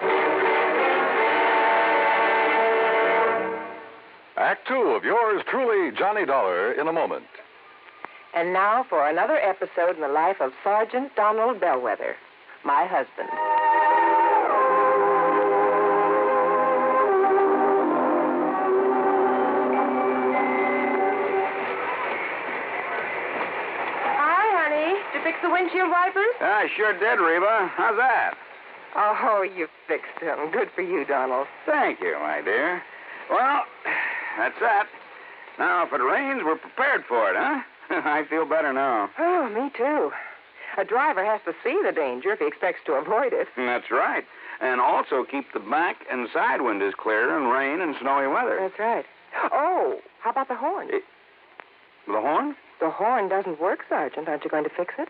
[SPEAKER 9] Act Two of yours truly, Johnny Dollar, in a moment.
[SPEAKER 6] And now for another episode in the life of Sergeant Donald Bellwether, my husband. Hi, honey. Did you fix the windshield wipers?
[SPEAKER 10] I sure did, Reba. How's that?
[SPEAKER 6] Oh, you fixed them. Good for you, Donald.
[SPEAKER 10] Thank you, my dear. Well, that's that. Now, if it rains, we're prepared for it, huh? I feel better now.
[SPEAKER 6] Oh, me too. A driver has to see the danger if he expects to avoid it.
[SPEAKER 10] That's right. And also keep the back and side windows clear in rain and snowy weather.
[SPEAKER 6] That's right. Oh, how about the horn?
[SPEAKER 10] The horn?
[SPEAKER 6] The horn doesn't work, Sergeant. Aren't you going to fix it?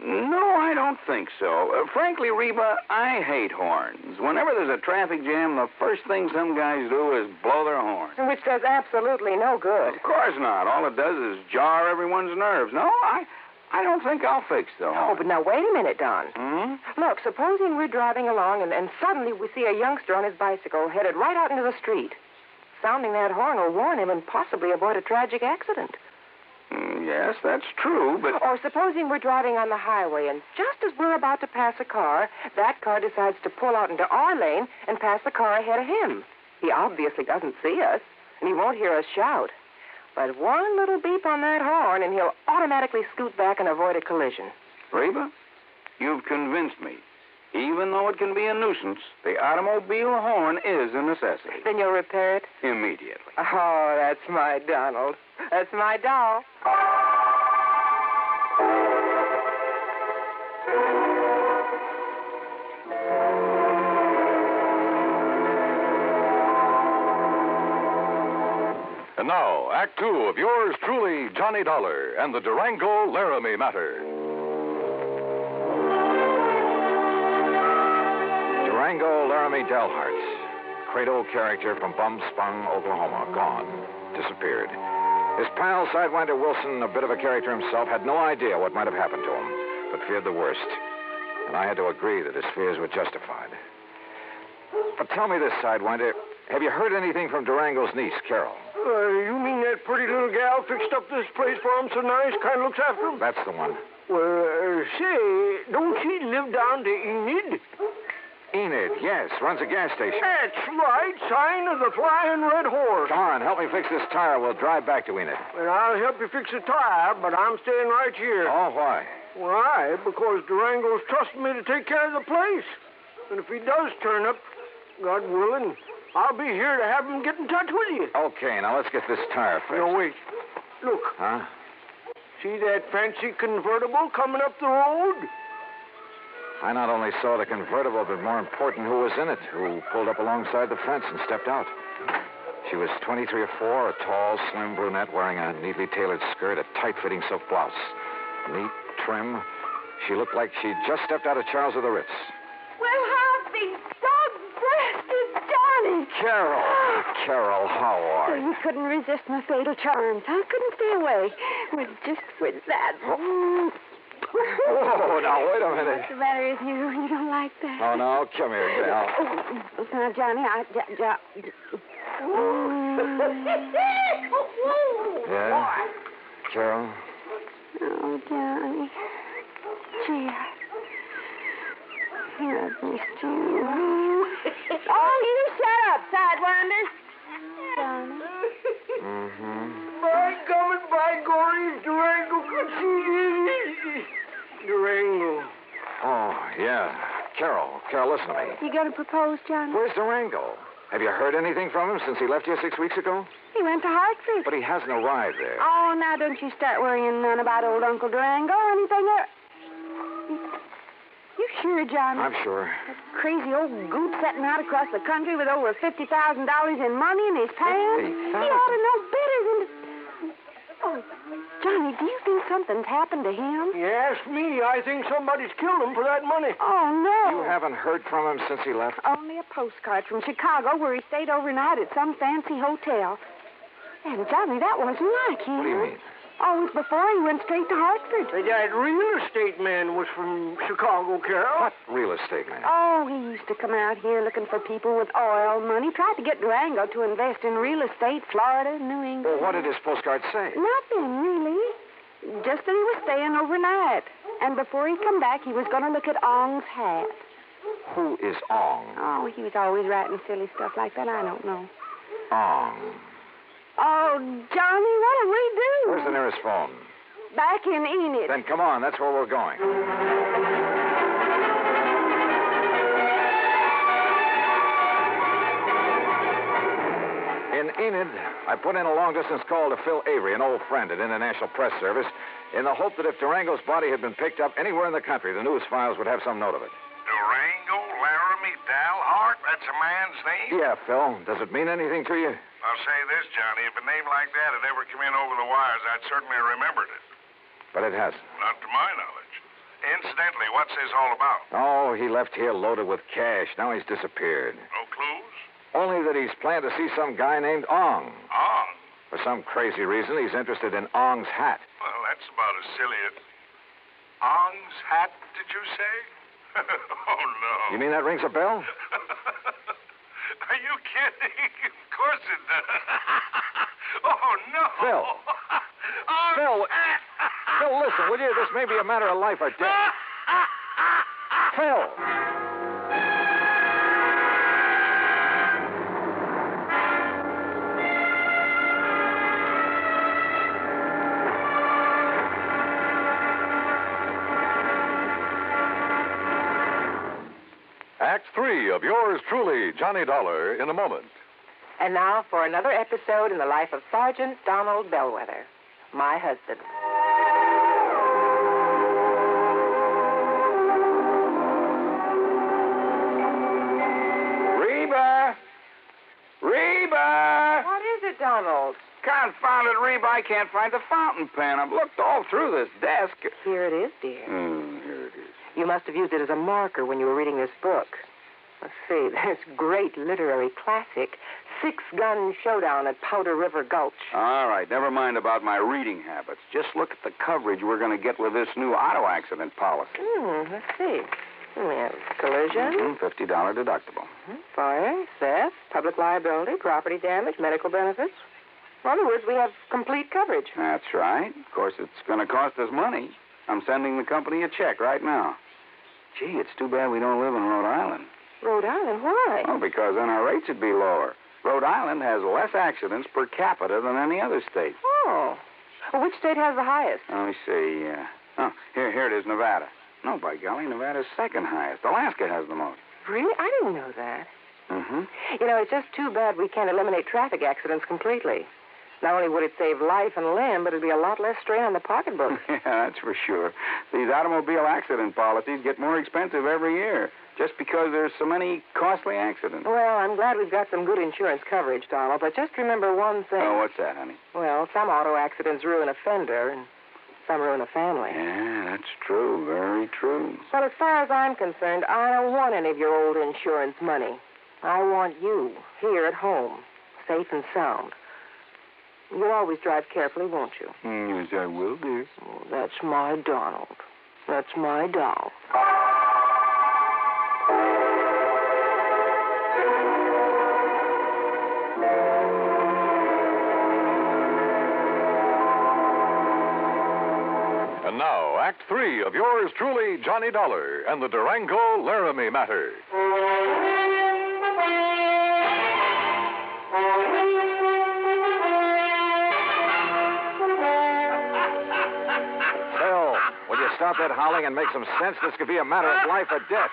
[SPEAKER 10] No, I don't think so. Frankly, Reba, I hate horns. Whenever there's a traffic jam, the first thing some guys do is blow their horn.
[SPEAKER 6] Which does absolutely no good.
[SPEAKER 10] Of course not. All it does is jar everyone's nerves. No, I don't think I'll fix the horn.
[SPEAKER 6] Oh, but now wait a minute, Don.
[SPEAKER 10] Hmm?
[SPEAKER 6] Look, supposing we're driving along and suddenly we see a youngster on his bicycle headed right out into the street. Sounding that horn will warn him and possibly avoid a tragic accident.
[SPEAKER 10] Yes, that's true, but...
[SPEAKER 6] Or supposing we're driving on the highway, and just as we're about to pass a car, that car decides to pull out into our lane and pass the car ahead of him. He obviously doesn't see us, and he won't hear us shout. But one little beep on that horn, and he'll automatically scoot back and avoid a collision.
[SPEAKER 10] Reba, you've convinced me. Even though it can be a nuisance, the automobile horn is a necessity.
[SPEAKER 6] Then you'll repair it?
[SPEAKER 10] Immediately.
[SPEAKER 6] Oh, that's my Donald. That's my doll.
[SPEAKER 9] And now, Act Two of yours truly, Johnny Dollar, and the Durango Laramie matter.
[SPEAKER 4] Durango Laramie Delharts, cradle character from Bumspung, Oklahoma, gone, disappeared. His pal, Sidewinder Wilson, a bit of a character himself, had no idea what might have happened to him, but feared the worst. And I had to agree that his fears were justified. But tell me this, Sidewinder, have you heard anything from Durango's niece, Carol?
[SPEAKER 5] You mean that pretty little gal fixed up this place for him so nice, kind of looks after him?
[SPEAKER 4] That's the one.
[SPEAKER 5] Well, say, don't she live down to Enid?
[SPEAKER 4] Enid, yes, runs a gas station.
[SPEAKER 5] That's right, sign of the Flying Red Horse.
[SPEAKER 4] Come on, help me fix this tire. We'll drive back to Enid.
[SPEAKER 5] Well, I'll help you fix the tire, but I'm staying right here.
[SPEAKER 4] Oh, why?
[SPEAKER 5] Why? Because Durango's trusting me to take care of the place. And if he does turn up, God willing, I'll be here to have him get in touch with you.
[SPEAKER 4] Okay, now let's get this tire fixed.
[SPEAKER 5] No, wait. Look.
[SPEAKER 4] Huh?
[SPEAKER 5] See that fancy convertible coming up the road?
[SPEAKER 4] I not only saw the convertible, but more important, who was in it, who pulled up alongside the fence and stepped out. She was 23 or 4, a tall, slim brunette wearing a neatly tailored skirt, a tight-fitting silk blouse. Neat, trim. She looked like she'd just stepped out of Charles of the Ritz.
[SPEAKER 1] Well, I'll be dog-breasted, Johnny.
[SPEAKER 4] Carol, how are you?
[SPEAKER 1] You couldn't resist my fatal charms. I couldn't stay away. Just with that.
[SPEAKER 4] Oh, now, wait a minute.
[SPEAKER 1] What's the matter with you? You don't like that?
[SPEAKER 4] Oh, no, come here, gal.
[SPEAKER 1] Oh, now, Johnny,
[SPEAKER 4] Yeah? Carol?
[SPEAKER 1] Oh, Johnny. Gee, I missed you. Oh, you shut up, Sidewinder. Johnny.
[SPEAKER 4] Mm-hmm.
[SPEAKER 5] By coming by Gory's Durango could see Durango.
[SPEAKER 4] Oh, yeah. Carol, listen to me.
[SPEAKER 1] You gonna propose, Johnny?
[SPEAKER 4] Where's Durango? Have you heard anything from him since he left here 6 weeks ago?
[SPEAKER 1] He went to Hartford.
[SPEAKER 4] But he hasn't arrived there.
[SPEAKER 1] Oh, now don't you start worrying none about old Uncle Durango or anything. You sure, Johnny?
[SPEAKER 4] I'm sure.
[SPEAKER 1] That crazy old goot setting out across the country with over $50,000 in money in his pants. He ought to know better than to... Oh, Johnny, do you think something's happened to him?
[SPEAKER 5] You ask me, I think somebody's killed him for that money.
[SPEAKER 1] Oh, no.
[SPEAKER 4] You haven't heard from him since he left?
[SPEAKER 1] Only a postcard from Chicago where he stayed overnight at some fancy hotel. And, Johnny, that wasn't like him.
[SPEAKER 4] What do you mean?
[SPEAKER 1] Oh, it was before he went straight to Hartford.
[SPEAKER 5] That real estate man was from Chicago, Carol.
[SPEAKER 10] What real estate man?
[SPEAKER 1] Oh, he used to come out here looking for people with oil money. Tried to get Durango to invest in real estate, Florida, New England.
[SPEAKER 10] Well, what did his postcard say?
[SPEAKER 1] Nothing, really. Just that he was staying overnight. And before he'd come back, he was going to look at Ong's hat.
[SPEAKER 10] Who is Ong?
[SPEAKER 1] Oh, he was always writing silly stuff like that. I don't know.
[SPEAKER 10] Ong.
[SPEAKER 1] Oh, Johnny, what'll we do?
[SPEAKER 10] Where's the nearest phone?
[SPEAKER 1] Back in Enid.
[SPEAKER 10] Then come on, that's where we're going. In Enid, I put in a long-distance call to Phil Avery, an old friend at International Press Service, in the hope that if Durango's body had been picked up anywhere in the country, the news files would have some note of it.
[SPEAKER 12] Durango, Laramie, Dalhart, that's a man's name?
[SPEAKER 10] Yeah, Phil. Does it mean anything to you?
[SPEAKER 12] I'll say this, Johnny. If a name like that had ever come in over the wires, I'd certainly remembered it.
[SPEAKER 10] But it hasn't.
[SPEAKER 12] Not to my knowledge. Incidentally, what's this all about?
[SPEAKER 10] Oh, he left here loaded with cash. Now he's disappeared.
[SPEAKER 12] No clues?
[SPEAKER 10] Only that he's planned to see some guy named Ong.
[SPEAKER 12] Ong?
[SPEAKER 10] For some crazy reason, he's interested in Ong's hat.
[SPEAKER 12] Well, that's about as silly as... Ong's hat, did you say? Oh, no.
[SPEAKER 10] You mean that rings a bell?
[SPEAKER 12] Are you kidding? Of course it does. Oh, no.
[SPEAKER 10] Phil.
[SPEAKER 12] Ong's
[SPEAKER 10] Phil.
[SPEAKER 12] hat.
[SPEAKER 10] Phil, listen, will you? This may be a matter of life or death. Phil.
[SPEAKER 9] Act 3 of yours truly, Johnny Dollar, in a moment.
[SPEAKER 6] And now for another episode in the life of Sergeant Donald Bellwether, my husband.
[SPEAKER 14] Reba! Reba!
[SPEAKER 6] What is it, Donald?
[SPEAKER 14] Confounded Reba, I can't find the fountain pen. I've looked all through this desk.
[SPEAKER 6] Here it is, dear.
[SPEAKER 14] Here it is.
[SPEAKER 6] You must have used it as a marker when you were reading this book. Let's see, this great literary classic, Six-Gun Showdown at Powder River Gulch.
[SPEAKER 14] All right, never mind about my reading habits. Just look at the coverage we're going to get with this new auto accident policy.
[SPEAKER 6] Let's see. We have collision.
[SPEAKER 14] $50 deductible.
[SPEAKER 6] Fire, theft, public liability, property damage, medical benefits. In other words, we have complete coverage.
[SPEAKER 14] That's right. Of course, it's going to cost us money. I'm sending the company a check right now. Gee, it's too bad we don't live in Rhode Island.
[SPEAKER 6] Rhode Island? Why?
[SPEAKER 14] Oh, because then our rates would be lower. Rhode Island has less accidents per capita than any other state.
[SPEAKER 6] Oh. Well, which state has the highest?
[SPEAKER 14] Let me see. Here it is, Nevada. No, by golly, Nevada's second highest. Alaska has the most.
[SPEAKER 6] Really? I didn't know that.
[SPEAKER 14] Mm-hmm.
[SPEAKER 6] You know, it's just too bad we can't eliminate traffic accidents completely. Not only would it save life and limb, but it'd be a lot less strain on the pocketbook.
[SPEAKER 14] Yeah, that's for sure. These automobile accident policies get more expensive every year, just because there's so many costly accidents.
[SPEAKER 6] Well, I'm glad we've got some good insurance coverage, Donald, but just remember one thing.
[SPEAKER 14] Oh, what's that, honey?
[SPEAKER 6] Well, some auto accidents ruin a fender, and some ruin a family.
[SPEAKER 14] Yeah, that's true. Very true.
[SPEAKER 6] Well, as far as I'm concerned, I don't want any of your old insurance money. I want you here at home, safe and sound. You'll always drive carefully, won't you?
[SPEAKER 14] Yes, I will, dear.
[SPEAKER 6] Oh, that's my Donald. That's my doll.
[SPEAKER 9] And now, Act 3 of yours truly, Johnny Dollar, and the Durango Laramie matter.
[SPEAKER 10] Will you stop that howling and make some sense? This could be a matter of life or death.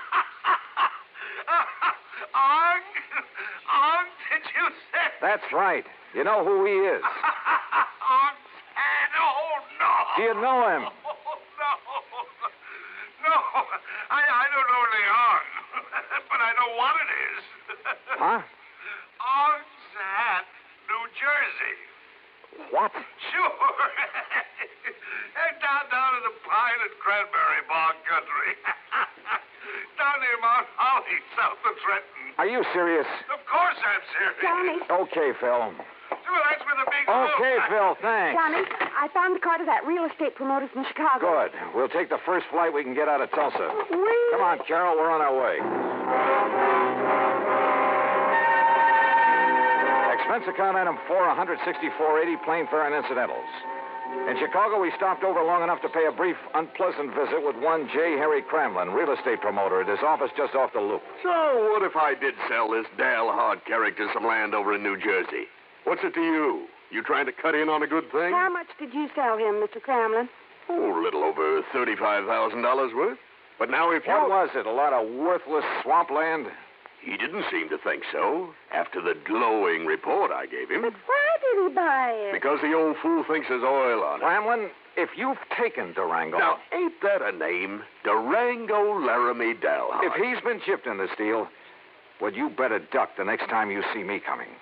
[SPEAKER 12] Ong, did you say?
[SPEAKER 10] That's right. You know who he is.
[SPEAKER 12] Ong's head? Oh, no.
[SPEAKER 10] Do you know him?
[SPEAKER 12] No, I don't know the Ong, but I know what it is.
[SPEAKER 10] Huh?
[SPEAKER 12] Ong's hat, New Jersey.
[SPEAKER 10] What?
[SPEAKER 12] Sure. down in the pine and cranberry bog country. Down near Mount Holly, south of Trenton.
[SPEAKER 10] Are you serious?
[SPEAKER 12] Of course I'm serious.
[SPEAKER 1] Johnny.
[SPEAKER 10] Okay, Phil.
[SPEAKER 12] To That's where the big
[SPEAKER 10] Okay, Phil, thanks.
[SPEAKER 1] Johnny, I found the car to that real estate promoter from Chicago.
[SPEAKER 10] Good. We'll take the first flight we can get out of Tulsa. Come on, Carol, we're on our way. Expense account item 4, $164.80, plane fare and incidentals. In Chicago, we stopped over long enough to pay a brief, unpleasant visit with one J. Harry Cramlin, real estate promoter, at his office just off the loop.
[SPEAKER 17] So, what if I did sell this Dale Hard character some land over in New Jersey? What's it to you? You trying to cut in on a good thing?
[SPEAKER 1] How much did you sell him, Mr. Cramlin?
[SPEAKER 17] Oh, a little over $35,000 worth. But now if you...
[SPEAKER 10] What was it, a lot of worthless swampland?
[SPEAKER 17] He didn't seem to think so, after the glowing report I gave him.
[SPEAKER 1] But why did he buy it?
[SPEAKER 17] Because the old fool thinks there's oil on it.
[SPEAKER 10] Cramlin, if you've taken Durango...
[SPEAKER 17] Now, ain't that a name? Durango Laramie Dalhart.
[SPEAKER 10] If he's been chipped in this deal, well, you better duck the next time you see me coming.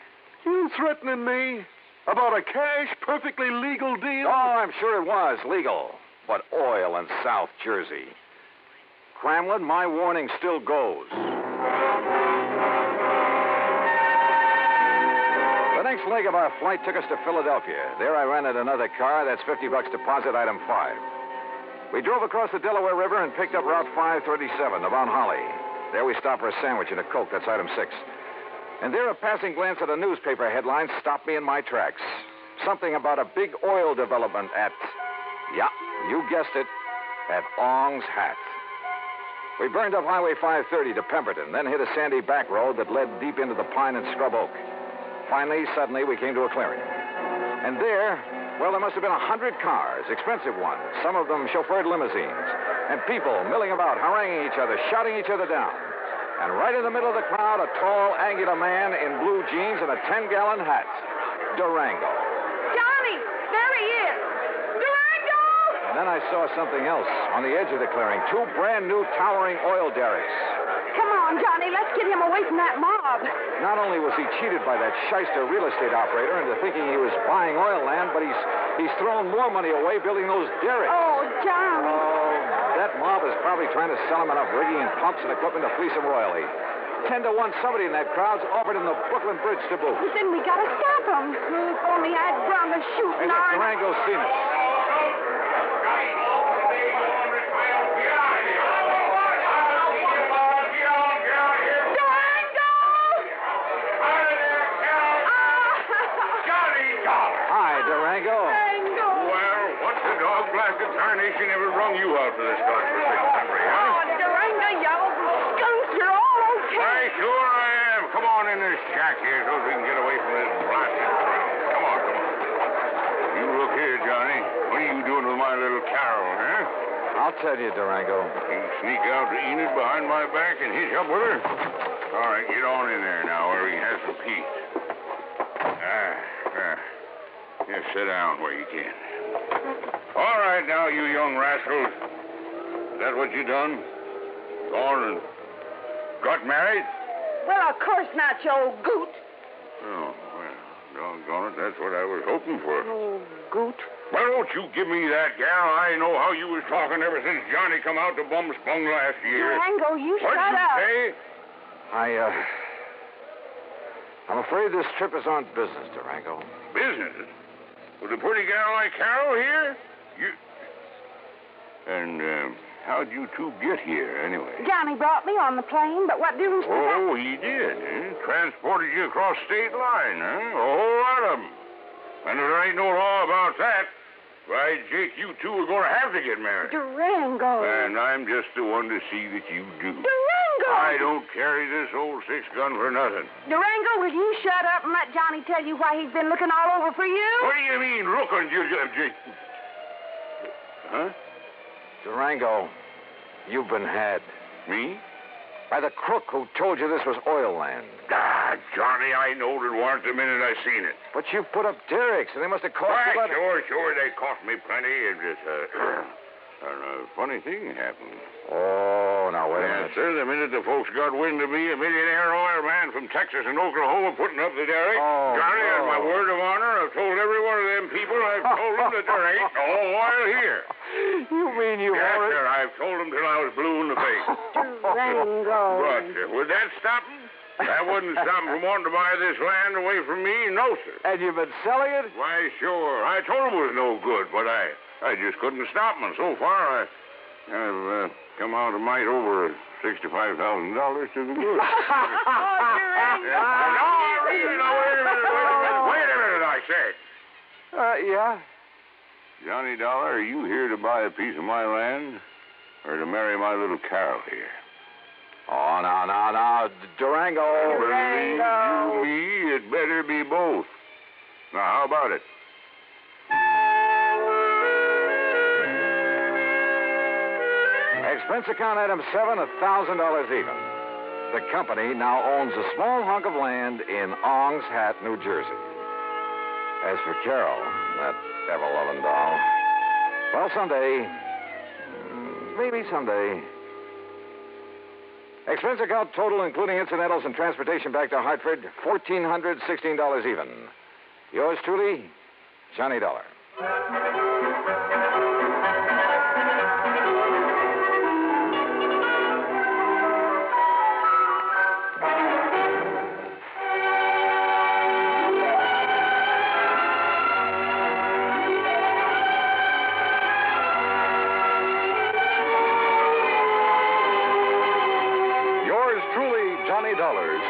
[SPEAKER 17] You threatening me? About a cash, perfectly legal deal?
[SPEAKER 10] Oh, I'm sure it was legal. But oil in South Jersey. Cramlin, my warning still goes. The next leg of our flight took us to Philadelphia. There I rented another car. That's $50 deposit, item 5. We drove across the Delaware River and picked up Route 537 to Mount Holly. There we stopped for a sandwich and a Coke. That's item 6. And there a passing glance at a newspaper headline stopped me in my tracks. Something about a big oil development at, yeah, you guessed it, at Ong's Hat. We burned up Highway 530 to Pemberton, then hit a sandy back road that led deep into the pine and scrub oak. Finally, suddenly, we came to a clearing. And there, well, there must have been 100 cars, expensive ones, some of them chauffeured limousines, and people milling about, haranguing each other, shouting each other down. And right in the middle of the crowd, a tall, angular man in blue jeans and a 10-gallon hat. Durango.
[SPEAKER 1] Johnny, there he is. Durango!
[SPEAKER 10] And then I saw something else on the edge of the clearing. 2 brand-new towering oil derricks.
[SPEAKER 1] Come on, Johnny, let's get him away from that mob.
[SPEAKER 10] Not only was he cheated by that shyster real estate operator into thinking he was buying oil land, but he's thrown more money away building those derricks.
[SPEAKER 1] Oh, Johnny.
[SPEAKER 10] Oh, that mob is probably trying to sell him enough rigging and pumps and equipment to fleece him royally. 10 to 1, somebody in that crowd's offered him the Brooklyn Bridge to boot.
[SPEAKER 1] But then we gotta stop him. If only I'd run the shooting
[SPEAKER 10] Hey,
[SPEAKER 1] iron.
[SPEAKER 10] Durango's seen us. Durango.
[SPEAKER 12] Well, what's the dog-blasted tarnation ever rung you out for this godforsaken country, huh?
[SPEAKER 1] Oh, Durango, you old skunk, you're all okay.
[SPEAKER 12] Why, sure I am. Come on in this shack here so we can get away from this blasted crowd. Come on. You look here, Johnny. What are you doing with my little Carol, huh?
[SPEAKER 10] I'll tell you, Durango.
[SPEAKER 12] You sneak out to Enid behind my back and hitch up with her? All right, get on in there now where we can have some peace. Just sit down where you can. All right, now, you young rascals. Is that what you done? Gone and got married?
[SPEAKER 1] Well, of course not, you old goot.
[SPEAKER 12] Oh, well, doggone it, that's what I was hoping for.
[SPEAKER 1] Oh, goot.
[SPEAKER 12] Well, don't you give me that, gal. I know how you was talking ever since Johnny come out to Bum Spung last year.
[SPEAKER 1] Durango, you
[SPEAKER 12] What'd
[SPEAKER 1] shut
[SPEAKER 12] you
[SPEAKER 1] up.
[SPEAKER 12] say?
[SPEAKER 10] I'm afraid this trip is on business, Durango.
[SPEAKER 12] Business? With a pretty gal like Carol here? And how'd you two get here, anyway?
[SPEAKER 1] Johnny brought me on the plane, but what difference does that...
[SPEAKER 12] Oh, he did, eh? Transported you across state line, huh? A whole lot of them. And if there ain't no law about that, why, Jake, you two are going to have to get married.
[SPEAKER 1] Durango.
[SPEAKER 12] And I'm just the one to see that you do.
[SPEAKER 1] Durango!
[SPEAKER 12] I don't carry this old 6-gun for nothing.
[SPEAKER 1] Durango, will you shut up and let Johnny tell you why he's been looking all over for you?
[SPEAKER 12] What do you mean, looking, Jake? Huh?
[SPEAKER 10] Durango, you've been had.
[SPEAKER 12] Me?
[SPEAKER 10] By the crook who told you this was oil land.
[SPEAKER 12] Ah, Johnny, I knowed it weren't the minute I seen it.
[SPEAKER 10] But you put up derricks, and they must have cost
[SPEAKER 12] Why,
[SPEAKER 10] you...
[SPEAKER 12] sure, they cost me plenty. It just, a funny thing happened.
[SPEAKER 10] Oh, now, wait a minute.
[SPEAKER 12] Sir, the minute the folks got wind of me, a millionaire oil man from Texas and Oklahoma putting up the derrick, Johnny, on my word of honor, I've told every one of them people, I've told them that there ain't no oil here.
[SPEAKER 10] You mean you
[SPEAKER 12] Yes,
[SPEAKER 10] already...
[SPEAKER 12] sir, I've told them till I was blue in the face.
[SPEAKER 1] Durango.
[SPEAKER 12] But would that stop them? That wouldn't stop him from wanting to buy this land away from me, no, sir.
[SPEAKER 10] And you've been selling it?
[SPEAKER 12] Why, sure. I told him it was no good, but I just couldn't stop him. And so far, I've come out a mite over $65,000 to the good. Wait a minute, I said.
[SPEAKER 10] Yeah?
[SPEAKER 12] Johnny Dollar, are you here to buy a piece of my land or to marry my little Carol here?
[SPEAKER 10] Oh, no. Durango.
[SPEAKER 12] Believe you me, it better be both. Now, how about it?
[SPEAKER 10] Expense account item 7, $1,000 even. The company now owns a small hunk of land in Ong's Hat, New Jersey. As for Carol, that devil-loving doll, well, someday, maybe someday. Expense account total, including incidentals and transportation back to Hartford, $1,416 even. Yours truly, Johnny Dollar.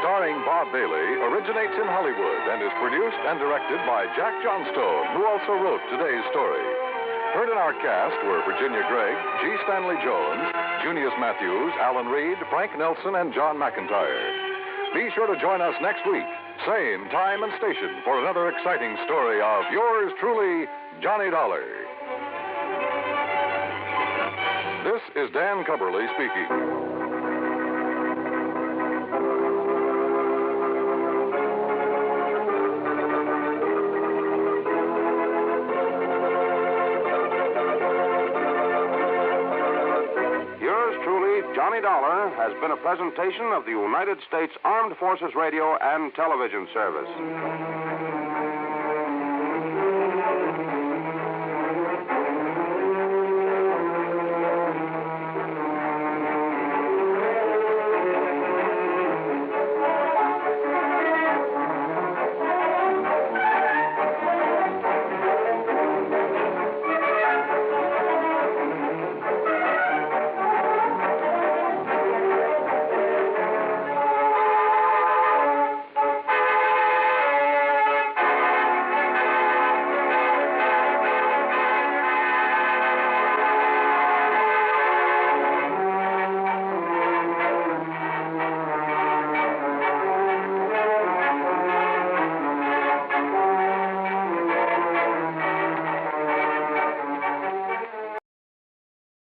[SPEAKER 9] Starring Bob Bailey, originates in Hollywood and is produced and directed by Jack Johnstone, who also wrote today's story. Heard in our cast were Virginia Gregg, G. Stanley Jones, Junius Matthews, Alan Reed, Frank Nelson, and John McIntyre. Be sure to join us next week, same time and station, for another exciting story of yours truly, Johnny Dollar. This is Dan Cumberly speaking.
[SPEAKER 13] Johnny Dollar has been a presentation of the United States Armed Forces Radio and Television Service.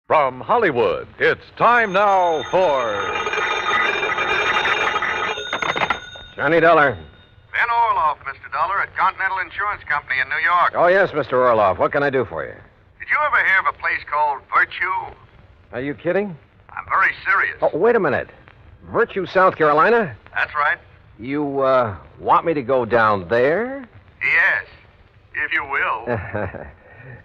[SPEAKER 9] From Hollywood, it's time now for
[SPEAKER 10] Johnny Dollar.
[SPEAKER 13] Ben Orloff, Mr. Dollar, at Continental Insurance Company in New York.
[SPEAKER 10] Oh, yes, Mr. Orloff. What can I do for you?
[SPEAKER 13] Did you ever hear of a place called Virtue?
[SPEAKER 10] Are you kidding?
[SPEAKER 13] I'm very serious.
[SPEAKER 10] Oh, wait a minute. Virtue, South Carolina?
[SPEAKER 13] That's right.
[SPEAKER 10] You, want me to go down there?
[SPEAKER 13] Yes, if you will.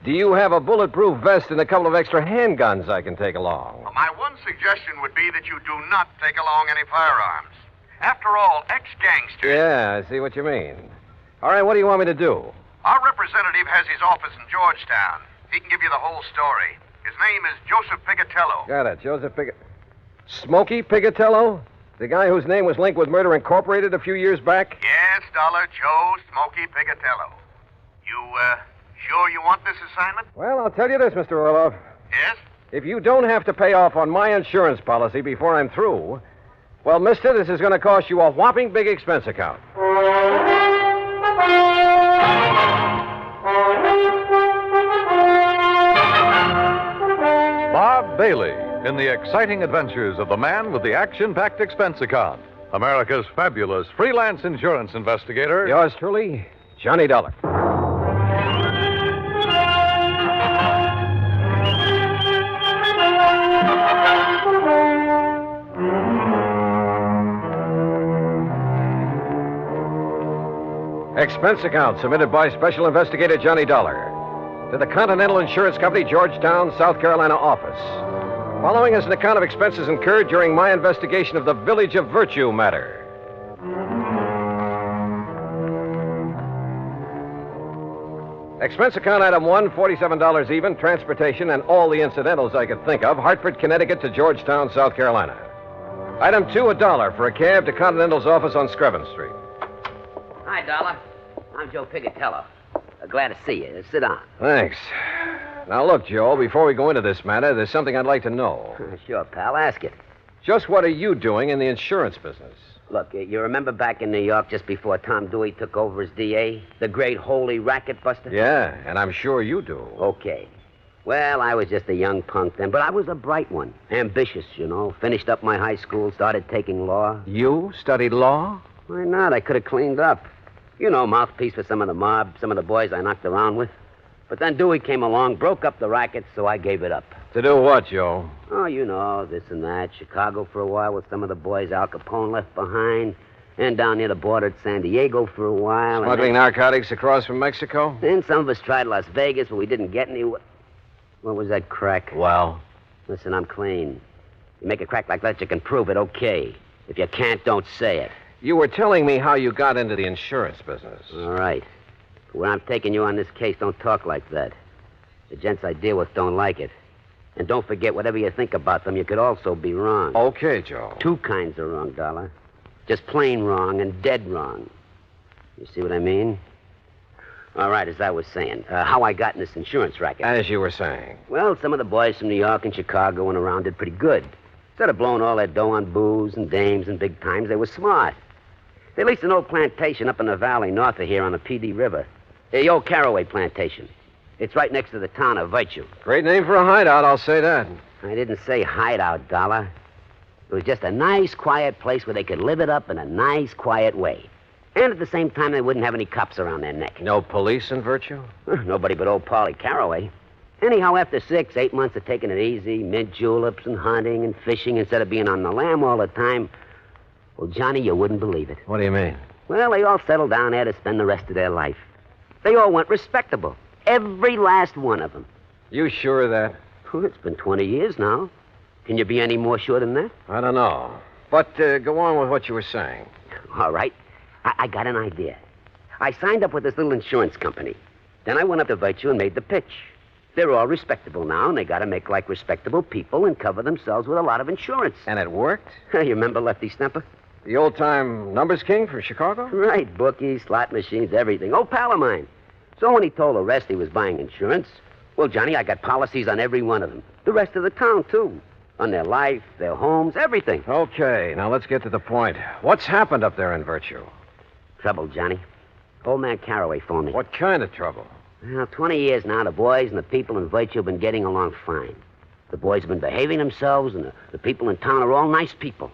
[SPEAKER 10] Do you have a bulletproof vest and a couple of extra handguns I can take along?
[SPEAKER 13] Well, my one suggestion would be that you do not take along any firearms. After all, ex-gangsters...
[SPEAKER 10] Yeah, I see what you mean. All right, what do you want me to do?
[SPEAKER 13] Our representative has his office in Georgetown. He can give you the whole story. His name is Joseph Pigatello.
[SPEAKER 10] Got it, Joseph Smokey Pigatello? The guy whose name was linked with Murder Incorporated a few years back?
[SPEAKER 13] Yes, Dollar, Joe Smokey Pigatello. You, sure you want this assignment?
[SPEAKER 10] Well, I'll tell you this, Mr. Orloff.
[SPEAKER 13] Yes?
[SPEAKER 10] If you don't have to pay off on my insurance policy before I'm through, well, mister, this is going to cost you a whopping big expense account.
[SPEAKER 9] Bob Bailey in the exciting adventures of the man with the action-packed expense account, America's fabulous freelance insurance investigator.
[SPEAKER 10] Yours truly, Johnny Dollar. Expense account submitted by Special Investigator Johnny Dollar to the Continental Insurance Company, Georgetown, South Carolina office. Following is an account of expenses incurred during my investigation of the Village of Virtue matter. Expense account item 1, $47 even, transportation, and all the incidentals I could think of. Hartford, Connecticut to Georgetown, South Carolina. Item 2, $1 for a cab to Continental's office on Screven Street.
[SPEAKER 3] Hi, Dollar. I'm Joe Pigatello. Glad to see you. Sit down.
[SPEAKER 10] Thanks. Now, look, Joe, before we go into this matter, there's something I'd like to know.
[SPEAKER 3] Sure, pal. Ask it.
[SPEAKER 10] Just what are you doing in the insurance business?
[SPEAKER 3] Look, you remember back in New York just before Tom Dewey took over as DA? The great holy racket buster?
[SPEAKER 10] Yeah, and I'm sure you do.
[SPEAKER 3] Okay. Well, I was just a young punk then, but I was a bright one. Ambitious, you know. Finished up my high school, started taking law.
[SPEAKER 10] You studied law?
[SPEAKER 3] Why not? I could have cleaned up. You know, mouthpiece for some of the mob, some of the boys I knocked around with. But then Dewey came along, broke up the racket, so I gave it up.
[SPEAKER 10] To do what, Joe?
[SPEAKER 3] Oh, you know, this and that. Chicago for a while with some of the boys Al Capone left behind. And down near the border at San Diego for a while.
[SPEAKER 10] Smuggling narcotics across from Mexico?
[SPEAKER 3] Then some of us tried Las Vegas, but we didn't get any. What was that crack?
[SPEAKER 10] Well?
[SPEAKER 3] Listen, I'm clean. You make a crack like that, you can prove it, okay. If you can't, don't say it.
[SPEAKER 10] You were telling me how you got into the insurance business.
[SPEAKER 3] All right. But when I'm taking you on this case, don't talk like that. The gents I deal with don't like it. And don't forget, whatever you think about them, you could also be wrong.
[SPEAKER 10] Okay, Joe.
[SPEAKER 3] Two kinds of wrong, Dollar. Just plain wrong and dead wrong. You see what I mean? All right, as I was saying, how I got in this insurance racket.
[SPEAKER 10] As you were saying.
[SPEAKER 3] Well, some of the boys from New York and Chicago and around did pretty good. Instead of blowing all their dough on booze and dames and big times, they were smart. They leased an old plantation up in the valley north of here on the PD River. The old Caraway plantation. It's right next to the town of Virtue.
[SPEAKER 10] Great name for a hideout, I'll say that.
[SPEAKER 3] I didn't say hideout, Dollar. It was just a nice, quiet place where they could live it up in a nice, quiet way. And at the same time, they wouldn't have any cops around their neck.
[SPEAKER 10] No police in Virtue?
[SPEAKER 3] Nobody but old Paulie Caraway. Anyhow, after 6, 8 months of taking it easy, mint juleps and hunting and fishing instead of being on the lam all the time, well, Johnny, you wouldn't believe it.
[SPEAKER 10] What do you mean?
[SPEAKER 3] Well, they all settled down there to spend the rest of their life. They all went respectable. Every last one of them.
[SPEAKER 10] You sure of that?
[SPEAKER 3] Well, it's been 20 years now. Can you be any more sure than that?
[SPEAKER 10] I don't know. But go on with what you were saying.
[SPEAKER 3] All right. I got an idea. I signed up with this little insurance company. Then I went up to Virtue and made the pitch. They're all respectable now, and they got to make like respectable people and cover themselves with a lot of insurance.
[SPEAKER 10] And it worked?
[SPEAKER 3] You remember Lefty Stemper?
[SPEAKER 10] The old-time numbers king from Chicago?
[SPEAKER 3] Right. Bookies, slot machines, everything. Old pal of mine. So when he told the rest he was buying insurance, well, Johnny, I got policies on every one of them. The rest of the town, too. On their life, their homes, everything.
[SPEAKER 10] Okay, now let's get to the point. What's happened up there in Virtue?
[SPEAKER 3] Trouble, Johnny. Old man Caraway phoned me.
[SPEAKER 10] What kind of trouble?
[SPEAKER 3] Well, 20 years now, the boys and the people in Virtue have been getting along fine. The boys have been behaving themselves, and the people in town are all nice people.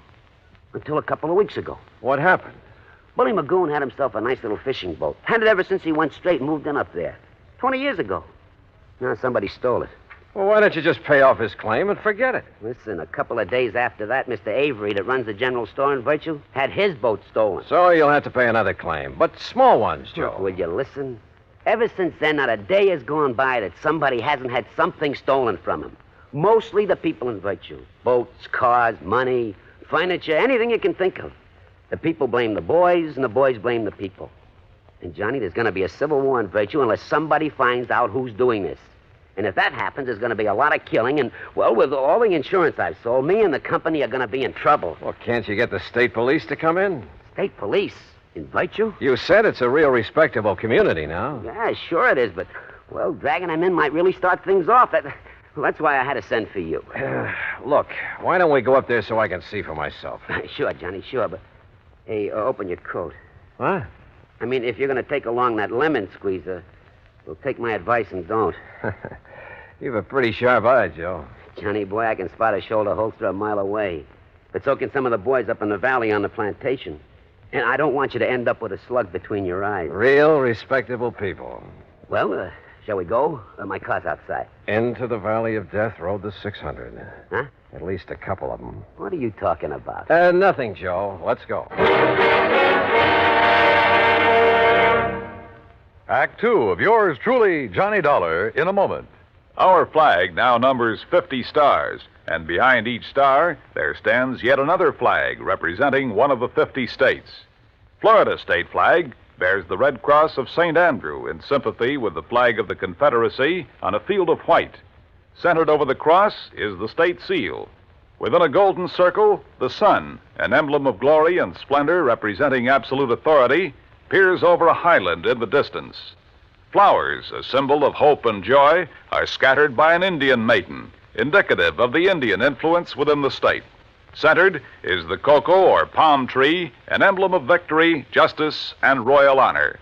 [SPEAKER 3] Until a couple of weeks ago.
[SPEAKER 10] What happened?
[SPEAKER 3] Bully Magoon had himself a nice little fishing boat. Had it ever since he went straight and moved in up there. 20 years ago. Now somebody stole it.
[SPEAKER 10] Well, why don't you just pay off his claim and forget it?
[SPEAKER 3] Listen, a couple of days after that, Mr. Avery, that runs the general store in Virtue, had his boat stolen.
[SPEAKER 10] So you'll have to pay another claim. But small ones, Joe.
[SPEAKER 3] Look, will you listen? Ever since then, not a day has gone by that somebody hasn't had something stolen from him. Mostly the people in Virtue. Boats, cars, money, furniture, anything you can think of. The people blame the boys, and the boys blame the people. And, Johnny, there's going to be a civil war in Virtue unless somebody finds out who's doing this. And if that happens, there's going to be a lot of killing, and, well, with all the insurance I've sold, me and the company are going to be in trouble.
[SPEAKER 10] Well, can't you get the state police to come in?
[SPEAKER 3] State police? In Virtue?
[SPEAKER 10] You said it's a real respectable community now.
[SPEAKER 3] Yeah, sure it is, but, well, dragging them in might really start things off. That's why I had to send for you.
[SPEAKER 10] Look, why don't we go up there so I can see for myself?
[SPEAKER 3] Sure, Johnny, sure, but... Hey, open your coat.
[SPEAKER 10] What?
[SPEAKER 3] I mean, if you're going to take along that lemon squeezer, well, take my advice and don't.
[SPEAKER 10] You've a pretty sharp eye, Joe.
[SPEAKER 3] Johnny, boy, I can spot a shoulder holster a mile away. But so can some of the boys up in the valley on the plantation. And I don't want you to end up with a slug between your eyes.
[SPEAKER 10] Real respectable people.
[SPEAKER 3] Well, shall we go? My car's outside.
[SPEAKER 10] Into the Valley of Death rode the 600.
[SPEAKER 3] Huh?
[SPEAKER 10] At least a couple of them.
[SPEAKER 3] What are you talking about?
[SPEAKER 10] Nothing, Joe. Let's go.
[SPEAKER 9] Act 2 of yours truly, Johnny Dollar, in a moment. Our flag now numbers 50 stars, and behind each star, there stands yet another flag representing one of the 50 states. Florida state flag, bears the Red Cross of St. Andrew in sympathy with the flag of the Confederacy on a field of white. Centered over the cross is the state seal. Within a golden circle, the sun, an emblem of glory and splendor representing absolute authority, peers over a highland in the distance. Flowers, a symbol of hope and joy, are scattered by an Indian maiden, indicative of the Indian influence within the state. Centered is the cocoa or palm tree, an emblem of victory, justice, and royal honor.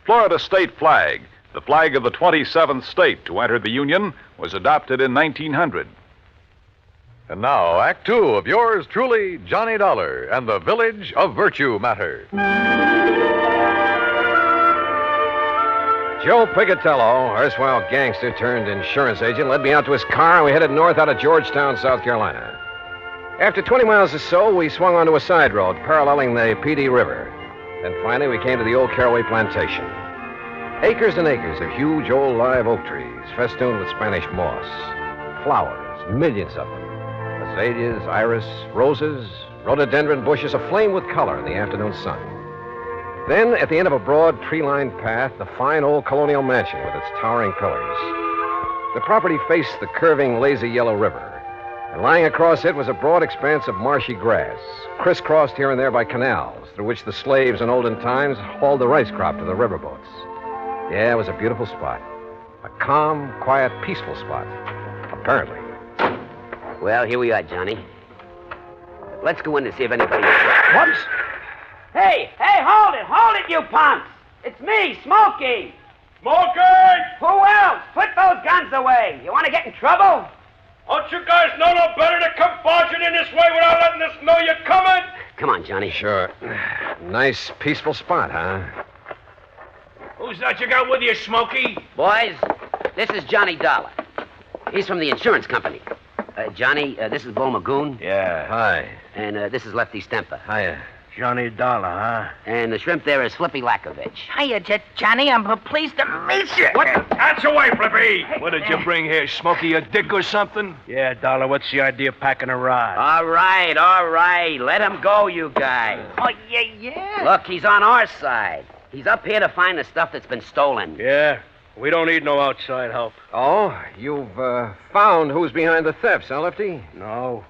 [SPEAKER 9] Florida state flag, the flag of the 27th state to enter the Union, was adopted in 1900.
[SPEAKER 21] And now, Act Two of yours truly, Johnny Dollar and the Village of Virtue Matter.
[SPEAKER 10] Joe Pigatello, erstwhile gangster turned insurance agent, led me out to his car, and we headed north out of Georgetown, South Carolina. After 20 miles or so, we swung onto a side road paralleling the PD River. Then finally, we came to the old Caraway Plantation. Acres and acres of huge old live oak trees, festooned with Spanish moss. Flowers, millions of them. Azaleas, iris, roses, rhododendron bushes aflame with color in the afternoon sun. Then, at the end of a broad, tree-lined path, the fine old colonial mansion with its towering pillars. The property faced the curving, lazy yellow river, and lying across it was a broad expanse of marshy grass, crisscrossed here and there by canals, through which the slaves in olden times hauled the rice crop to the riverboats. Yeah, it was a beautiful spot. A calm, quiet, peaceful spot. Apparently.
[SPEAKER 3] Well, here we are, Johnny. Let's go in to see if anybody...
[SPEAKER 10] What?
[SPEAKER 3] Hey, hold it, you punks! It's me, Smokey!
[SPEAKER 11] Smokey!
[SPEAKER 3] Who else? Put those guns away. You want to get in trouble?
[SPEAKER 11] Don't you guys know no better to come barging in this way without letting us know you're coming?
[SPEAKER 3] Come on, Johnny.
[SPEAKER 10] Sure. Nice, peaceful spot, huh?
[SPEAKER 11] Who's that you got with you, Smokey?
[SPEAKER 3] Boys, this is Johnny Dollar. He's from the insurance company. Johnny, this is Bo Magoon.
[SPEAKER 11] Yeah.
[SPEAKER 10] Hi.
[SPEAKER 3] And this is Lefty Stemper.
[SPEAKER 10] Hiya.
[SPEAKER 11] Johnny Dollar, huh?
[SPEAKER 3] And the shrimp there is Flippy Lakovich.
[SPEAKER 19] Hiya, Johnny. I'm pleased to meet you.
[SPEAKER 11] What? Hands away, Flippy! What did you bring here, Smokey? A dick or something?
[SPEAKER 8] Yeah, Dollar, what's the idea of packing a rod?
[SPEAKER 3] All right. Let him go, you guys.
[SPEAKER 19] Oh, yeah.
[SPEAKER 3] Look, he's on our side. He's up here to find the stuff that's been stolen.
[SPEAKER 8] Yeah, we don't need no outside help.
[SPEAKER 10] Oh, you've found who's behind the thefts, huh, Lefty?
[SPEAKER 8] No.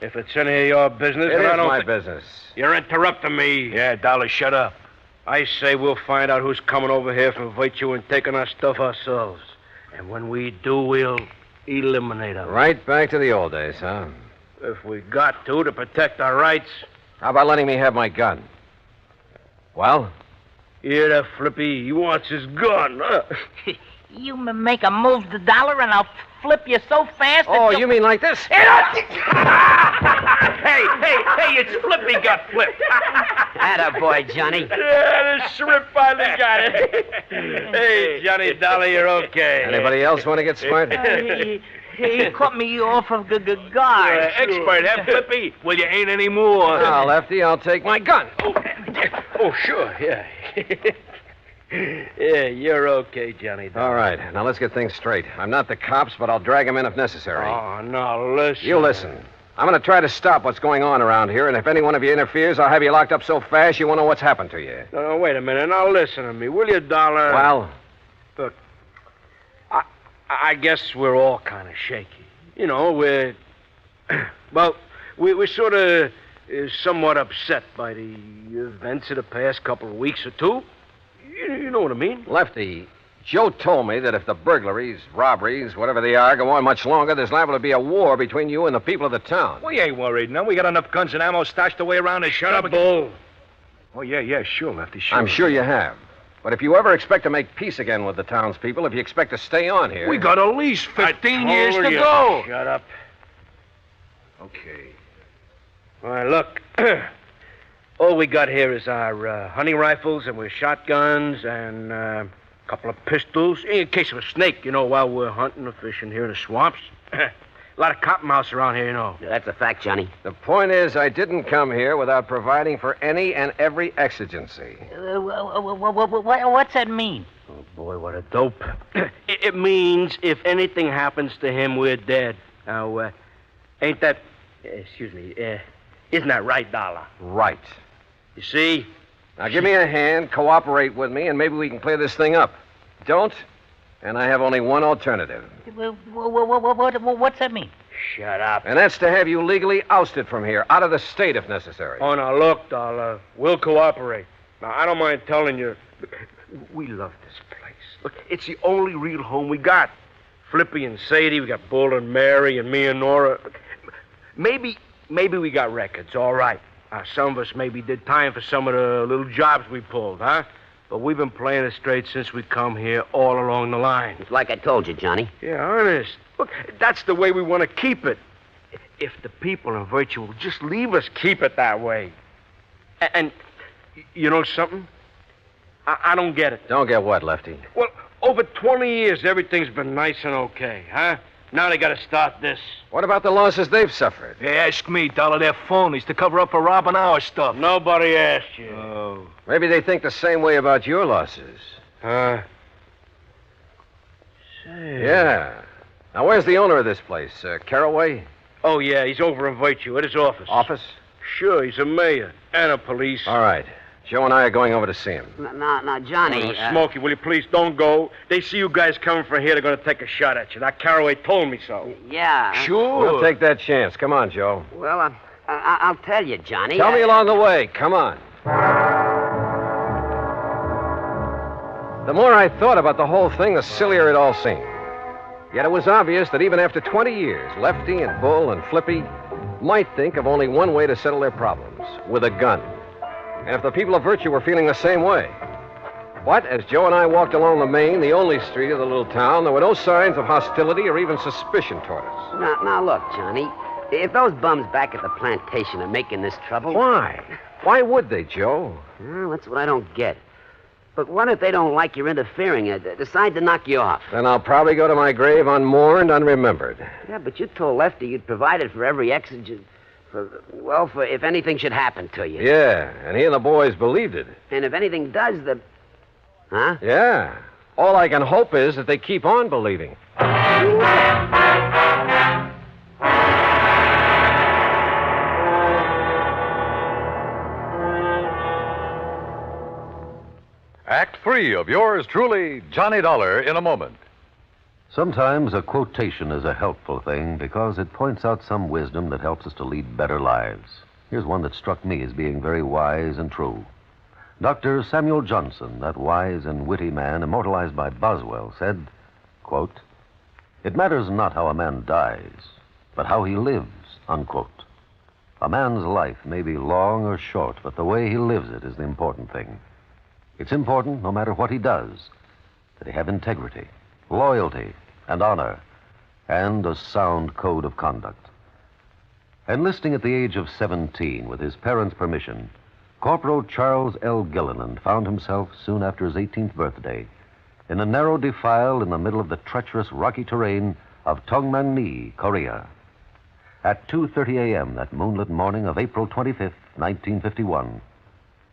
[SPEAKER 8] If it's any of your business,
[SPEAKER 10] It
[SPEAKER 8] then I
[SPEAKER 10] is
[SPEAKER 8] don't
[SPEAKER 10] my business.
[SPEAKER 8] You're interrupting me.
[SPEAKER 11] Yeah, Dollar, shut up.
[SPEAKER 8] I say we'll find out who's coming over here from Virtue and taking our stuff ourselves. And when we do, we'll eliminate them.
[SPEAKER 10] Right back to the old days, huh?
[SPEAKER 8] If we got to protect our rights.
[SPEAKER 10] How about letting me have my gun? Well?
[SPEAKER 8] Hear that, Flippy? He wants his gun.
[SPEAKER 19] You make a move to Dollar and I'll flip you so fast that
[SPEAKER 10] Oh, you mean like this?
[SPEAKER 11] Hey, it's Flippy got flipped.
[SPEAKER 3] Attaboy, Johnny.
[SPEAKER 8] Yeah, the shrimp finally got it. Hey, Johnny Dollar, you're okay.
[SPEAKER 10] Anybody else want to get smart?
[SPEAKER 19] He caught me off of guard.
[SPEAKER 11] Expert, huh, Flippy? Well, you ain't anymore.
[SPEAKER 10] Now, Lefty, I'll take my gun.
[SPEAKER 8] Oh, sure, yeah. Yeah, you're okay, Johnny.
[SPEAKER 10] All right, now let's get things straight. I'm not the cops, but I'll drag him in if necessary.
[SPEAKER 8] Oh, no, listen.
[SPEAKER 10] You listen. I'm going to try to stop what's going on around here, and if any one of you interferes, I'll have you locked up so fast you won't know what's happened to you.
[SPEAKER 8] No, wait a minute. Now listen to me, will you, Dollar?
[SPEAKER 10] Well?
[SPEAKER 8] Look, I guess we're all kind of shaky. You know, we're sort of somewhat upset by the events of the past couple of weeks or two. You know what I mean?
[SPEAKER 10] Lefty, Joe told me that if the burglaries, robberies, whatever they are, go on much longer, there's liable to be a war between you and the people of the town.
[SPEAKER 11] We ain't worried, no. We got enough guns and ammo stashed away around to shut up.
[SPEAKER 8] Bull.
[SPEAKER 11] Oh, yeah, sure, Lefty, sure.
[SPEAKER 10] I'm sure you have. But if you ever expect to make peace again with the townspeople, if you expect to stay on here...
[SPEAKER 11] We got at least 15 years to go.
[SPEAKER 8] Shut up.
[SPEAKER 11] Okay.
[SPEAKER 8] All right, look. All we got here is our hunting rifles and we're shotguns and a couple of pistols in case of a snake, you know, while we're hunting or fishing here in the swamps. A lot of cottonmouths around here, you know.
[SPEAKER 3] Yeah, that's a fact, Johnny.
[SPEAKER 10] The point is, I didn't come here without providing for any and every exigency.
[SPEAKER 19] What's that mean?
[SPEAKER 8] Oh, boy, what a dope. It means if anything happens to him, we're dead. Now, ain't that... isn't that right, Dollar?
[SPEAKER 10] Right.
[SPEAKER 8] You see?
[SPEAKER 10] Now, give me a hand, cooperate with me, and maybe we can clear this thing up. Don't, and I have only one alternative.
[SPEAKER 19] What's that mean?
[SPEAKER 8] Shut up.
[SPEAKER 10] And that's to have you legally ousted from here, out of the state if necessary.
[SPEAKER 8] Oh, now, look, Dollar. We'll cooperate. Now, I don't mind telling you, we love this place. Look, it's the only real home we got. Flippy and Sadie, we got Bull and Mary and me and Nora. Maybe we got records, all right. Some of us maybe did time for some of the little jobs we pulled, huh? But we've been playing it straight since we come here, all along the line.
[SPEAKER 3] It's like I told you, Johnny.
[SPEAKER 8] Yeah, honest. Look, that's the way we want to keep it. If the people in Virtue will just leave us keep it that way. And you know something? I don't get it.
[SPEAKER 10] Don't get what, Lefty?
[SPEAKER 8] Well, over 20 years, everything's been nice and okay, huh? Now they got to start this.
[SPEAKER 10] What about the losses they've suffered?
[SPEAKER 7] Hey, ask me, Dollar. They're phonies to cover up for robbing our stuff.
[SPEAKER 8] Nobody asked you.
[SPEAKER 7] Oh.
[SPEAKER 10] Maybe they think the same way about your losses.
[SPEAKER 8] Say.
[SPEAKER 10] Yeah. Now, where's the owner of this place? Caraway?
[SPEAKER 8] Oh, yeah, he's over in Virtue at his office.
[SPEAKER 10] Office?
[SPEAKER 8] Sure, he's a mayor and a police.
[SPEAKER 10] All right. Joe and I are going over to see him.
[SPEAKER 3] Now, Johnny...
[SPEAKER 8] Smokey, will you please don't go? They see you guys coming from here, they're going to take a shot at you. That Caraway told me so.
[SPEAKER 3] Yeah.
[SPEAKER 10] Sure. We'll take that chance. Come on, Joe.
[SPEAKER 3] Well, I'll tell you, Johnny.
[SPEAKER 10] Tell me along the way. Come on. The more I thought about the whole thing, the sillier it all seemed. Yet it was obvious that even after 20 years, Lefty and Bull and Flippy might think of only one way to settle their problems, with a gun. And if the people of Virtue were feeling the same way. But as Joe and I walked along the main, the only street of the little town, there were no signs of hostility or even suspicion toward us.
[SPEAKER 3] Now, look, Johnny. If those bums back at the plantation are making this trouble...
[SPEAKER 10] Why? Why would they, Joe?
[SPEAKER 3] Well, that's what I don't get. But what if they don't like your interfering and decide to knock you off?
[SPEAKER 10] Then I'll probably go to my grave unmourned, unremembered.
[SPEAKER 3] Yeah, but you told Lefty you'd provided for every exigent... For if anything should happen to you.
[SPEAKER 10] Yeah, and he and the boys believed it.
[SPEAKER 3] And if anything does, Huh?
[SPEAKER 10] Yeah. All I can hope is that they keep on believing.
[SPEAKER 9] Act 3 of yours truly, Johnny Dollar, in a moment.
[SPEAKER 18] Sometimes a quotation is a helpful thing because it points out some wisdom that helps us to lead better lives. Here's one that struck me as being very wise and true. Dr. Samuel Johnson, that wise and witty man immortalized by Boswell, said, quote, "It matters not how a man dies, but how he lives," unquote. A man's life may be long or short, but the way he lives it is the important thing. It's important, no matter what he does, that he have integrity, loyalty, and honor, and a sound code of conduct. Enlisting at the age of 17 with his parents' permission, Corporal Charles L. Gilliland found himself, soon after his 18th birthday, in a narrow defile in the middle of the treacherous rocky terrain of Tongmangni, Korea. At 2:30 a.m. that moonlit morning of April 25th, 1951,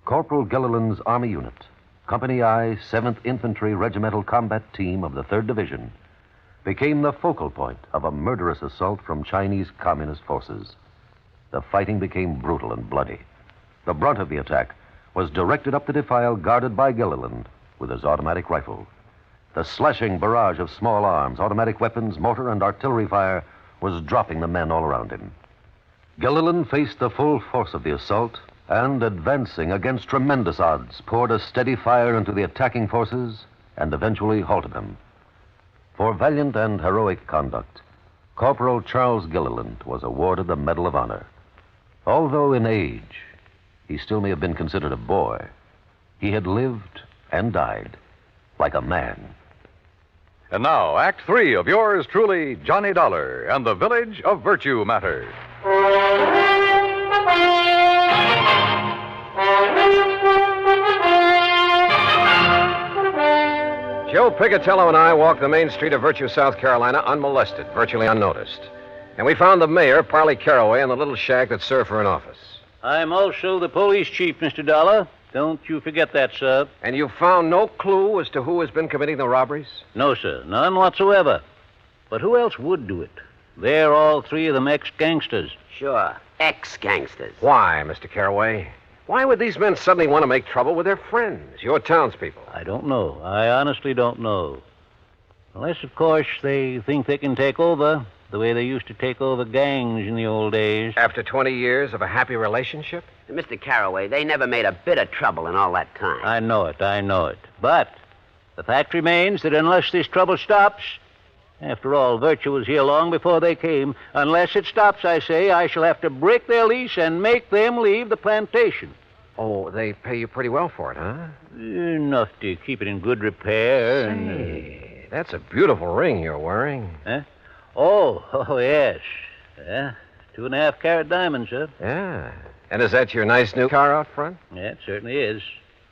[SPEAKER 18] Corporal Gilliland's Army Unit, Company I, 7th Infantry Regimental Combat Team of the 3rd Division, became the focal point of a murderous assault from Chinese Communist forces. The fighting became brutal and bloody. The brunt of the attack was directed up the defile guarded by Gilliland with his automatic rifle. The slashing barrage of small arms, automatic weapons, mortar, and artillery fire was dropping the men all around him. Gilliland faced the full force of the assault and, advancing against tremendous odds, poured a steady fire into the attacking forces and eventually halted them. For valiant and heroic conduct, Corporal Charles Gilliland was awarded the Medal of Honor. Although in age, he still may have been considered a boy, he had lived and died like a man.
[SPEAKER 9] And now, Act 3 of yours truly, Johnny Dollar, and the Village of Virtue Matter.
[SPEAKER 10] Joe Picatello and I walked the main street of Virtue, South Carolina, unmolested, virtually unnoticed. And we found the mayor, Parley Caraway, in the little shack that served for an office.
[SPEAKER 16] I'm also the police chief, Mr. Dollar. Don't you forget that, sir.
[SPEAKER 10] And you found no clue as to who has been committing the robberies?
[SPEAKER 16] No, sir. None whatsoever. But who else would do it? They're all three of them ex-gangsters.
[SPEAKER 3] Sure. Ex-gangsters.
[SPEAKER 10] Why, Mr. Caraway? Why would these men suddenly want to make trouble with their friends, your townspeople?
[SPEAKER 16] I don't know. I honestly don't know. Unless, of course, they think they can take over the way they used to take over gangs in the old days.
[SPEAKER 10] After 20 years of a happy relationship?
[SPEAKER 3] Mr. Carraway, they never made a bit of trouble in all that time.
[SPEAKER 16] I know it. But the fact remains that unless this trouble stops, after all, Virtue was here long before they came, unless it stops, I say, I shall have to break their lease and make them leave the plantation.
[SPEAKER 10] Oh, they pay you pretty well for it, huh?
[SPEAKER 16] Enough to keep it in good repair.
[SPEAKER 10] Say, that's a beautiful ring you're wearing.
[SPEAKER 16] Huh? Oh, yes. 2.5 carat diamonds, sir.
[SPEAKER 10] Yeah. And is that your nice new car out front?
[SPEAKER 16] Yeah, it certainly is.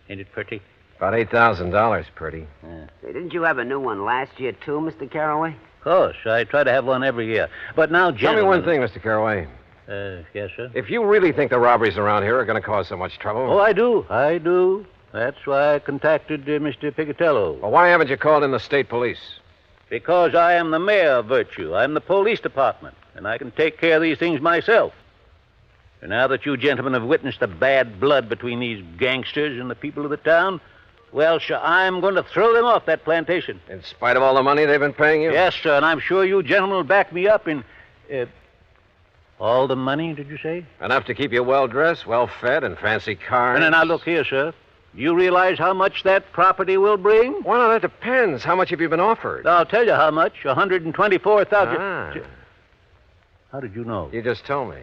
[SPEAKER 16] Ain't it pretty?
[SPEAKER 10] About $8,000 pretty.
[SPEAKER 16] Yeah.
[SPEAKER 3] Say, didn't you have a new one last year, too, Mr. Carraway?
[SPEAKER 16] Of course. I try to have one every year. But now, gentlemen...
[SPEAKER 10] Tell me one thing, Mr. Carraway.
[SPEAKER 16] Yes, sir?
[SPEAKER 10] If you really think the robberies around here are going to cause so much trouble...
[SPEAKER 16] Oh, I do. That's why I contacted Mr. Picatello.
[SPEAKER 10] Well, why haven't you called in the state police?
[SPEAKER 16] Because I am the mayor of Virtue. I'm the police department, and I can take care of these things myself. And now that you gentlemen have witnessed the bad blood between these gangsters and the people of the town, well, sir, I'm going to throw them off that plantation.
[SPEAKER 10] In spite of all the money they've been paying you?
[SPEAKER 16] Yes, sir, and I'm sure you gentlemen will back me up in... all the money, did you say?
[SPEAKER 10] Enough to keep you well-dressed, well-fed, and fancy cars.
[SPEAKER 16] And now, look here, sir. Do you realize how much that property will bring?
[SPEAKER 10] Well, now, that depends. How much have you been offered?
[SPEAKER 16] I'll tell you how much. $124,000.
[SPEAKER 10] Ah.
[SPEAKER 16] How did you know?
[SPEAKER 10] You just told me.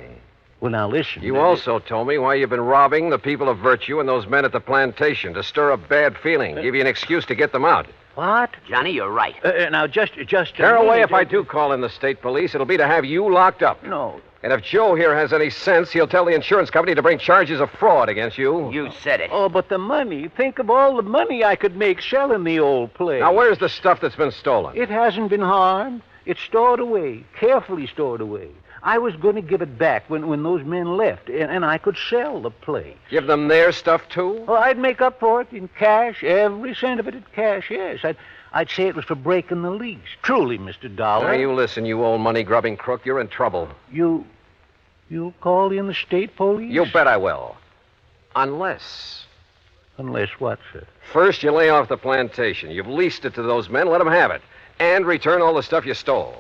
[SPEAKER 16] Well, now, listen.
[SPEAKER 10] You also told me why you've been robbing the people of Virtue and those men at the plantation to stir up bad feeling, give you an excuse to get them out.
[SPEAKER 16] What?
[SPEAKER 3] Johnny, you're right.
[SPEAKER 16] Now, just
[SPEAKER 10] Carraway, if I do call in the state police, it'll be to have you locked up.
[SPEAKER 16] No.
[SPEAKER 10] And if Joe here has any sense, he'll tell the insurance company to bring charges of fraud against you.
[SPEAKER 3] You said it.
[SPEAKER 16] Oh, but the money. Think of all the money I could make selling the old place.
[SPEAKER 10] Now, where's the stuff that's been stolen?
[SPEAKER 16] It hasn't been harmed. It's stored away, carefully stored away. I was going to give it back when those men left, and I could sell the place.
[SPEAKER 10] Give them their stuff, too?
[SPEAKER 16] Oh, I'd make up for it in cash, every cent of it in cash, yes. I'd say it was for breaking the lease. Truly, Mr. Dollar.
[SPEAKER 10] Now, you listen, you old money-grubbing crook. You're in trouble.
[SPEAKER 16] You'll call in the state police?
[SPEAKER 10] You bet I will. Unless...
[SPEAKER 16] Unless what, sir?
[SPEAKER 10] First, you lay off the plantation. You've leased it to those men. Let them have it. And return all the stuff you stole.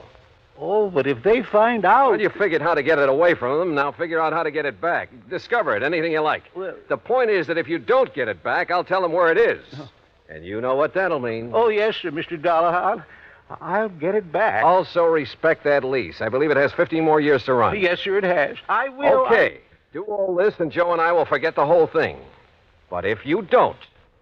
[SPEAKER 16] Oh, but if they find out...
[SPEAKER 10] Well, you figured how to get it away from them. Now figure out how to get it back. Discover it, anything you like.
[SPEAKER 16] Well...
[SPEAKER 10] The point is that if you don't get it back, I'll tell them where it is. And you know what that'll mean.
[SPEAKER 16] Oh, yes, sir, Mr. Dollar. I'll get it back.
[SPEAKER 10] Also respect that lease. I believe it has 15 more years to run.
[SPEAKER 16] Yes, sir, it has. I will...
[SPEAKER 10] Okay. Do all this, and Joe and I will forget the whole thing. But if you don't,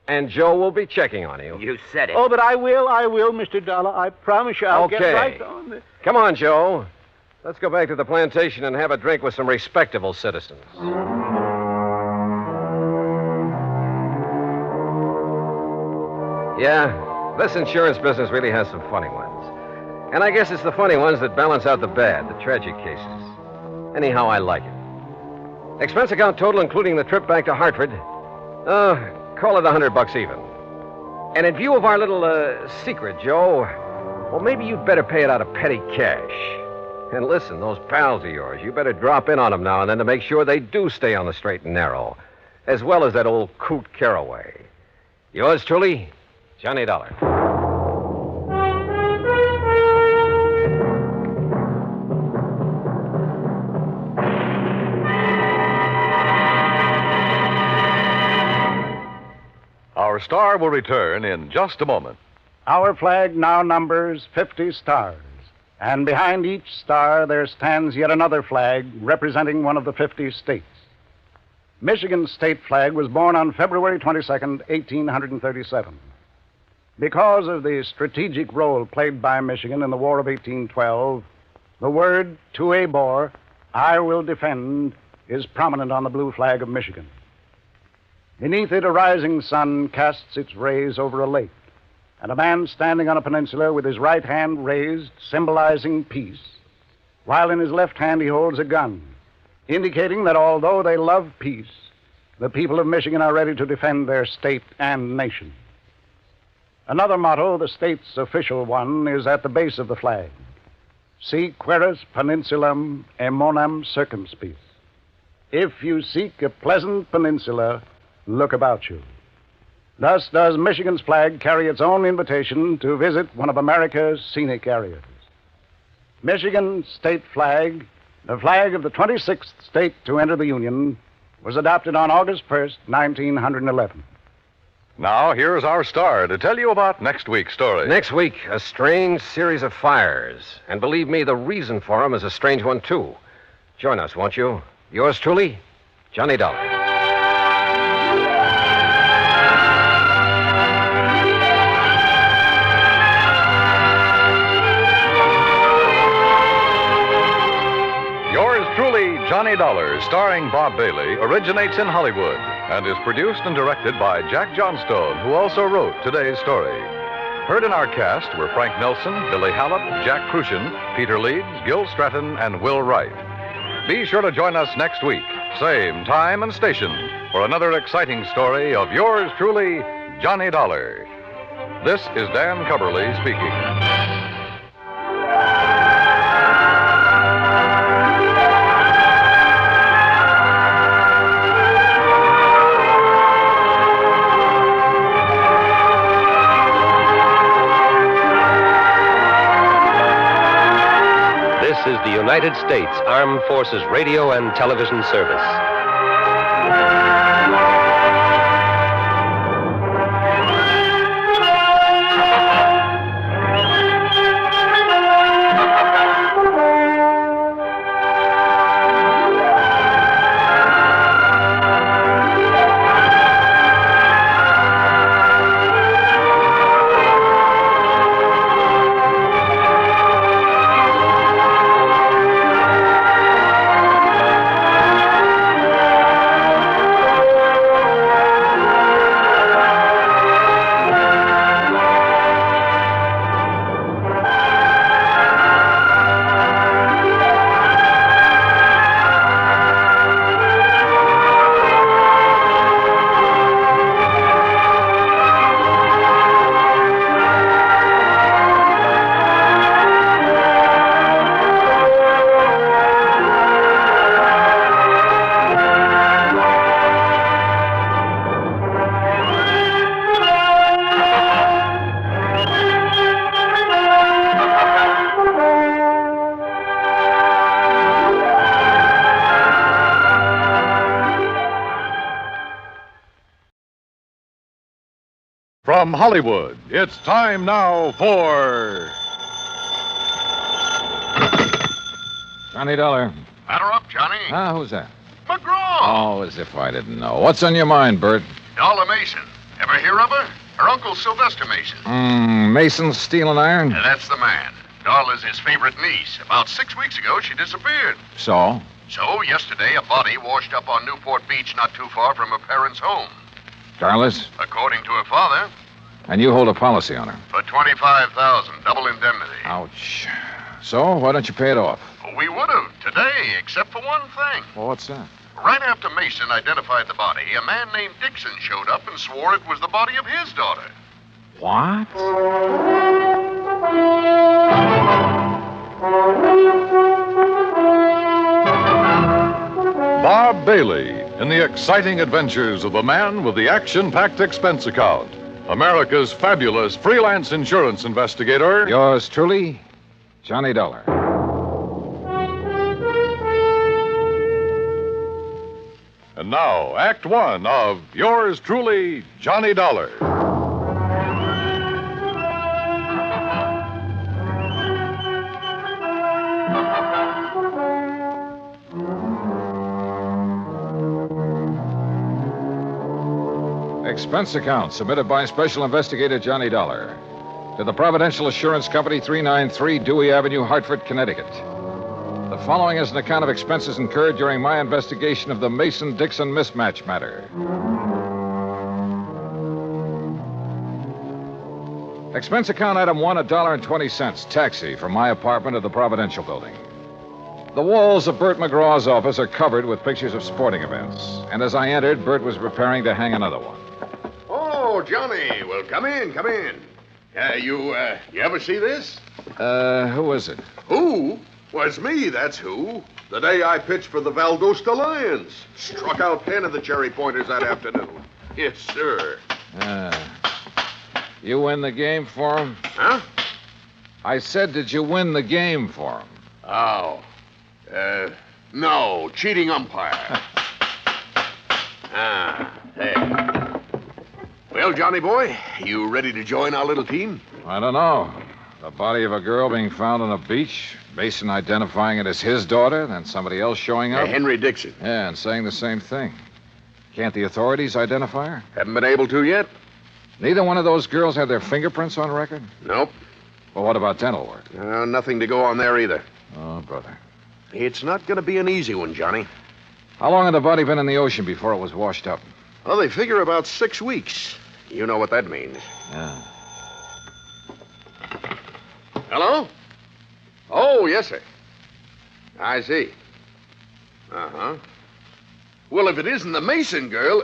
[SPEAKER 10] and Joe will be checking on you.
[SPEAKER 3] You said it.
[SPEAKER 16] Oh, but I will, Mr. Dollar. I promise you I'll get right on the...
[SPEAKER 10] Come on, Joe. Let's go back to the plantation and have a drink with some respectable citizens. Yeah, this insurance business really has some funny ones. And I guess it's the funny ones that balance out the bad, the tragic cases. Anyhow, I like it. Expense account total, including the trip back to Hartford, call it $100 even. And in view of our little secret, Joe, well, maybe you'd better pay it out of petty cash. And listen, those pals of yours, you better drop in on them now and then to make sure they do stay on the straight and narrow, as well as that old coot Carraway. Yours truly, Johnny Dollar.
[SPEAKER 9] Our star will return in just a moment.
[SPEAKER 2] Our flag now numbers 50 stars, and behind each star there stands yet another flag representing one of the 50 states. Michigan's state flag was born on February 22nd, 1837. Because of the strategic role played by Michigan in the War of 1812, the word "to a bore, I will defend" is prominent on the blue flag of Michigan. Beneath it, a rising sun casts its rays over a lake, and a man standing on a peninsula with his right hand raised, symbolizing peace, while in his left hand he holds a gun, indicating that although they love peace, the people of Michigan are ready to defend their state and nation. Another motto, the state's official one, is at the base of the flag: Si queris peninsulam emonam circumspice. If you seek a pleasant peninsula, look about you. Thus does Michigan's flag carry its own invitation to visit one of America's scenic areas. Michigan's state flag, the flag of the 26th state to enter the Union, was adopted on August 1st, 1911.
[SPEAKER 9] Now, here's our star to tell you about next week's story.
[SPEAKER 15] Next week, a strange series of fires. And believe me, the reason for them is a strange one, too. Join us, won't you? Yours truly, Johnny Dollar.
[SPEAKER 9] Yours truly, Johnny Dollar, starring Bob Bailey, originates in Hollywood and is produced and directed by Jack Johnstone, who also wrote today's story. Heard in our cast were Frank Nelson, Billy Hallett, Jack Crucian, Peter Leeds, Gil Stratton, and Will Wright. Be sure to join us next week, same time and station, for another exciting story of yours truly, Johnny Dollar. This is Dan Cubberly speaking.
[SPEAKER 15] This is the United States Armed Forces Radio and Television Service.
[SPEAKER 9] From Hollywood, it's time now for...
[SPEAKER 4] Johnny Dollar.
[SPEAKER 13] Batter up, Johnny.
[SPEAKER 4] Who's that?
[SPEAKER 13] McGraw.
[SPEAKER 4] Oh, as if I didn't know. What's on your mind, Bert?
[SPEAKER 13] Dollar Mason. Ever hear of her? Her uncle Sylvester Mason.
[SPEAKER 4] Mason's steel and iron?
[SPEAKER 13] That's the man. Dollar's his favorite niece. About 6 weeks ago, she disappeared.
[SPEAKER 4] So?
[SPEAKER 13] So, yesterday, a body washed up on Newport Beach not too far from her parents' home.
[SPEAKER 4] Darlis?
[SPEAKER 13] According to her father.
[SPEAKER 4] And you hold a policy on her?
[SPEAKER 13] For $25,000, double indemnity.
[SPEAKER 4] Ouch. So, why don't you pay it off?
[SPEAKER 13] We would have today, except for one thing.
[SPEAKER 4] Well, what's that?
[SPEAKER 13] Right after Mason identified the body, a man named Dixon showed up and swore it was the body of his daughter.
[SPEAKER 4] What?
[SPEAKER 9] Bob Bailey in the exciting adventures of the man with the action-packed expense account. America's fabulous freelance insurance investigator.
[SPEAKER 4] Yours truly, Johnny Dollar.
[SPEAKER 9] And now, Act One of yours truly, Johnny Dollar.
[SPEAKER 4] Expense account submitted by Special Investigator Johnny Dollar to the Providential Assurance Company, 393 Dewey Avenue, Hartford, Connecticut. The following is an account of expenses incurred during my investigation of the Mason-Dixon mismatch matter. Expense account item 1, $1.20, taxi from my apartment to the Providential building. The walls of Bert McGraw's office are covered with pictures of sporting events, and as I entered, Bert was preparing to hang another one.
[SPEAKER 17] Oh, Johnny. Well, come in, come in. You ever see this?
[SPEAKER 4] Who is it?
[SPEAKER 17] Who? Well, it's me, that's who. The day I pitched for the Valdosta Lions. Struck out 10 of the cherry pointers that afternoon. Yes, sir.
[SPEAKER 4] You win the game for him?
[SPEAKER 17] Huh?
[SPEAKER 4] I said, did you win the game for him?
[SPEAKER 17] Oh. No. Cheating umpire. Hey. Well, Johnny boy, you ready to join our little team?
[SPEAKER 4] I don't know. The body of a girl being found on a beach, Mason identifying it as his daughter, then somebody else showing up.
[SPEAKER 17] Henry Dixon.
[SPEAKER 4] Yeah, and saying the same thing. Can't the authorities identify her?
[SPEAKER 17] Haven't been able to yet.
[SPEAKER 4] Neither one of those girls had their fingerprints on record?
[SPEAKER 17] Nope.
[SPEAKER 4] Well, what about dental work?
[SPEAKER 17] Nothing to go on there either.
[SPEAKER 4] Oh, brother.
[SPEAKER 17] It's not going to be an easy one, Johnny.
[SPEAKER 4] How long had the body been in the ocean before it was washed up?
[SPEAKER 17] Well, they figure about 6 weeks. You know what that means.
[SPEAKER 4] Yeah.
[SPEAKER 17] Hello? Oh, yes, sir. I see. Uh-huh. Well, if it isn't the Mason girl...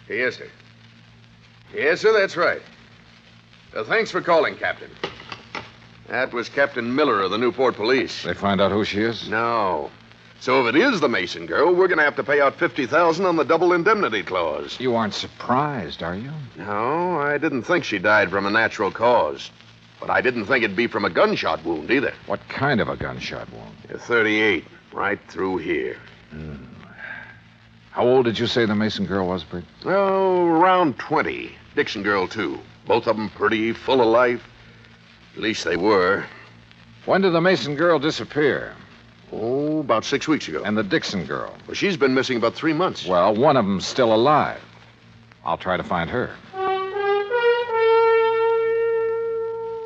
[SPEAKER 17] Yes, sir. Yes, sir, that's right. Thanks for calling, Captain. That was Captain Miller of the Newport Police.
[SPEAKER 4] They find out who she is?
[SPEAKER 17] No. So if it is the Mason girl, we're going to have to pay out $50,000 on the double indemnity clause.
[SPEAKER 4] You aren't surprised, are you?
[SPEAKER 17] No, I didn't think she died from a natural cause. But I didn't think it'd be from a gunshot wound either.
[SPEAKER 4] What kind of a gunshot wound?
[SPEAKER 17] A 38, right through here.
[SPEAKER 4] How old did you say the Mason girl was, Britt?
[SPEAKER 17] Oh, around 20. Dixon girl, too. Both of them pretty, full of life. At least they were.
[SPEAKER 4] When did the Mason girl disappear?
[SPEAKER 17] Oh, about 6 weeks ago.
[SPEAKER 4] And the Dixon girl?
[SPEAKER 17] Well, she's been missing about 3 months.
[SPEAKER 4] Well, one of them's still alive. I'll try to find her.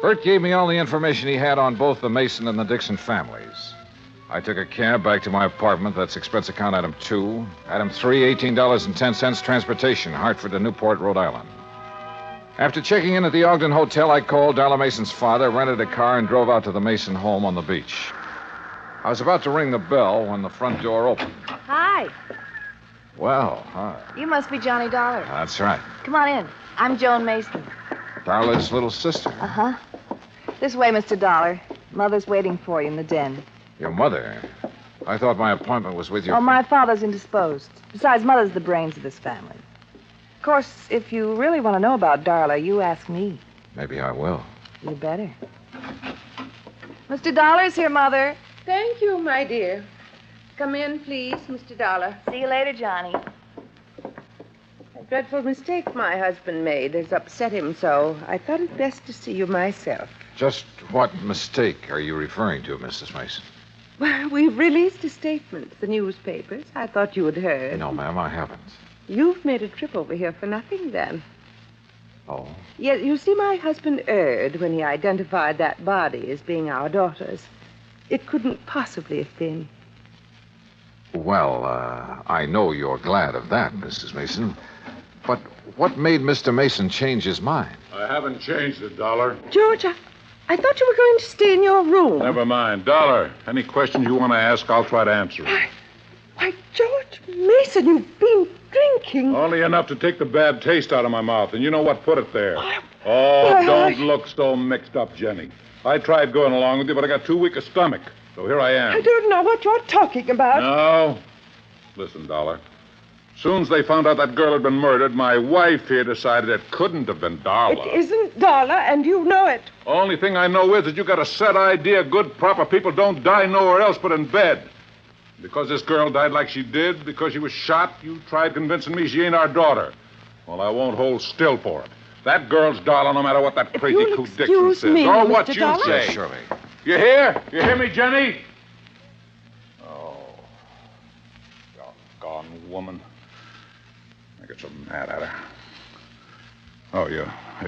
[SPEAKER 4] Bert gave me all the information he had on both the Mason and the Dixon families. I took a cab back to my apartment. That's expense account item 2. Item 3, $18.10 transportation, Hartford to Newport, Rhode Island. After checking in at the Ogden Hotel, I called Darla Mason's father, rented a car, and drove out to the Mason home on the beach. I was about to ring the bell when the front door opened.
[SPEAKER 20] Hi.
[SPEAKER 4] Well, hi.
[SPEAKER 20] You must be Johnny Dollar.
[SPEAKER 4] That's right.
[SPEAKER 20] Come on in. I'm Joan Mason.
[SPEAKER 4] Darla's little sister.
[SPEAKER 20] Uh-huh. This way, Mr. Dollar. Mother's waiting for you in the den.
[SPEAKER 4] Your mother? I thought my appointment was with your...
[SPEAKER 20] Oh, my father's indisposed. Besides, Mother's the brains of this family. Of course, if you really want to know about Darla, you ask me.
[SPEAKER 4] Maybe I will.
[SPEAKER 20] You better. Mr. Dollar's here, Mother.
[SPEAKER 22] Thank you, my dear. Come in, please, Mr. Dollar.
[SPEAKER 20] See you later, Johnny.
[SPEAKER 22] A dreadful mistake my husband made has upset him so. I thought it best to see you myself.
[SPEAKER 4] Just what mistake are you referring to, Mrs. Mason?
[SPEAKER 22] Well, we've released a statement to the newspapers. I thought you had heard.
[SPEAKER 4] No, ma'am, I haven't.
[SPEAKER 22] You've made a trip over here for nothing, then.
[SPEAKER 4] Oh?
[SPEAKER 22] Yes, you see, my husband erred when he identified that body as being our daughter's. It couldn't possibly have been.
[SPEAKER 4] Well, I know you're glad of that, Mrs. Mason. But what made Mr. Mason change his mind?
[SPEAKER 11] I haven't changed it, Dollar.
[SPEAKER 22] George, I thought you were going to stay in your room.
[SPEAKER 11] Never mind. Dollar, any questions you want to ask, I'll try to answer them.
[SPEAKER 22] Why, George Mason, you've been drinking.
[SPEAKER 11] Only enough to take the bad taste out of my mouth, and you know what put it there. Don't look so mixed up, Jenny. I tried going along with you, but I got too weak a stomach. So here I am.
[SPEAKER 22] I don't know what you're talking about.
[SPEAKER 11] No. Listen, Dollar. Soon as they found out that girl had been murdered, my wife here decided it couldn't have been Darla.
[SPEAKER 22] It isn't Darla, and you know it.
[SPEAKER 11] Only thing I know is that you got a set idea good, proper people don't die nowhere else but in bed. Because this girl died like she did, because she was shot, you tried convincing me she ain't our daughter. Well, I won't hold still for it. That girl's Darla, no matter what that crazy coot Dixon says.
[SPEAKER 22] Me,
[SPEAKER 11] or
[SPEAKER 22] Mr.
[SPEAKER 11] what you
[SPEAKER 22] Dollar?
[SPEAKER 11] say.
[SPEAKER 4] Yes, surely.
[SPEAKER 11] You hear? You hear me, Jenny? Oh. Doggone woman. I get so mad at her. Oh,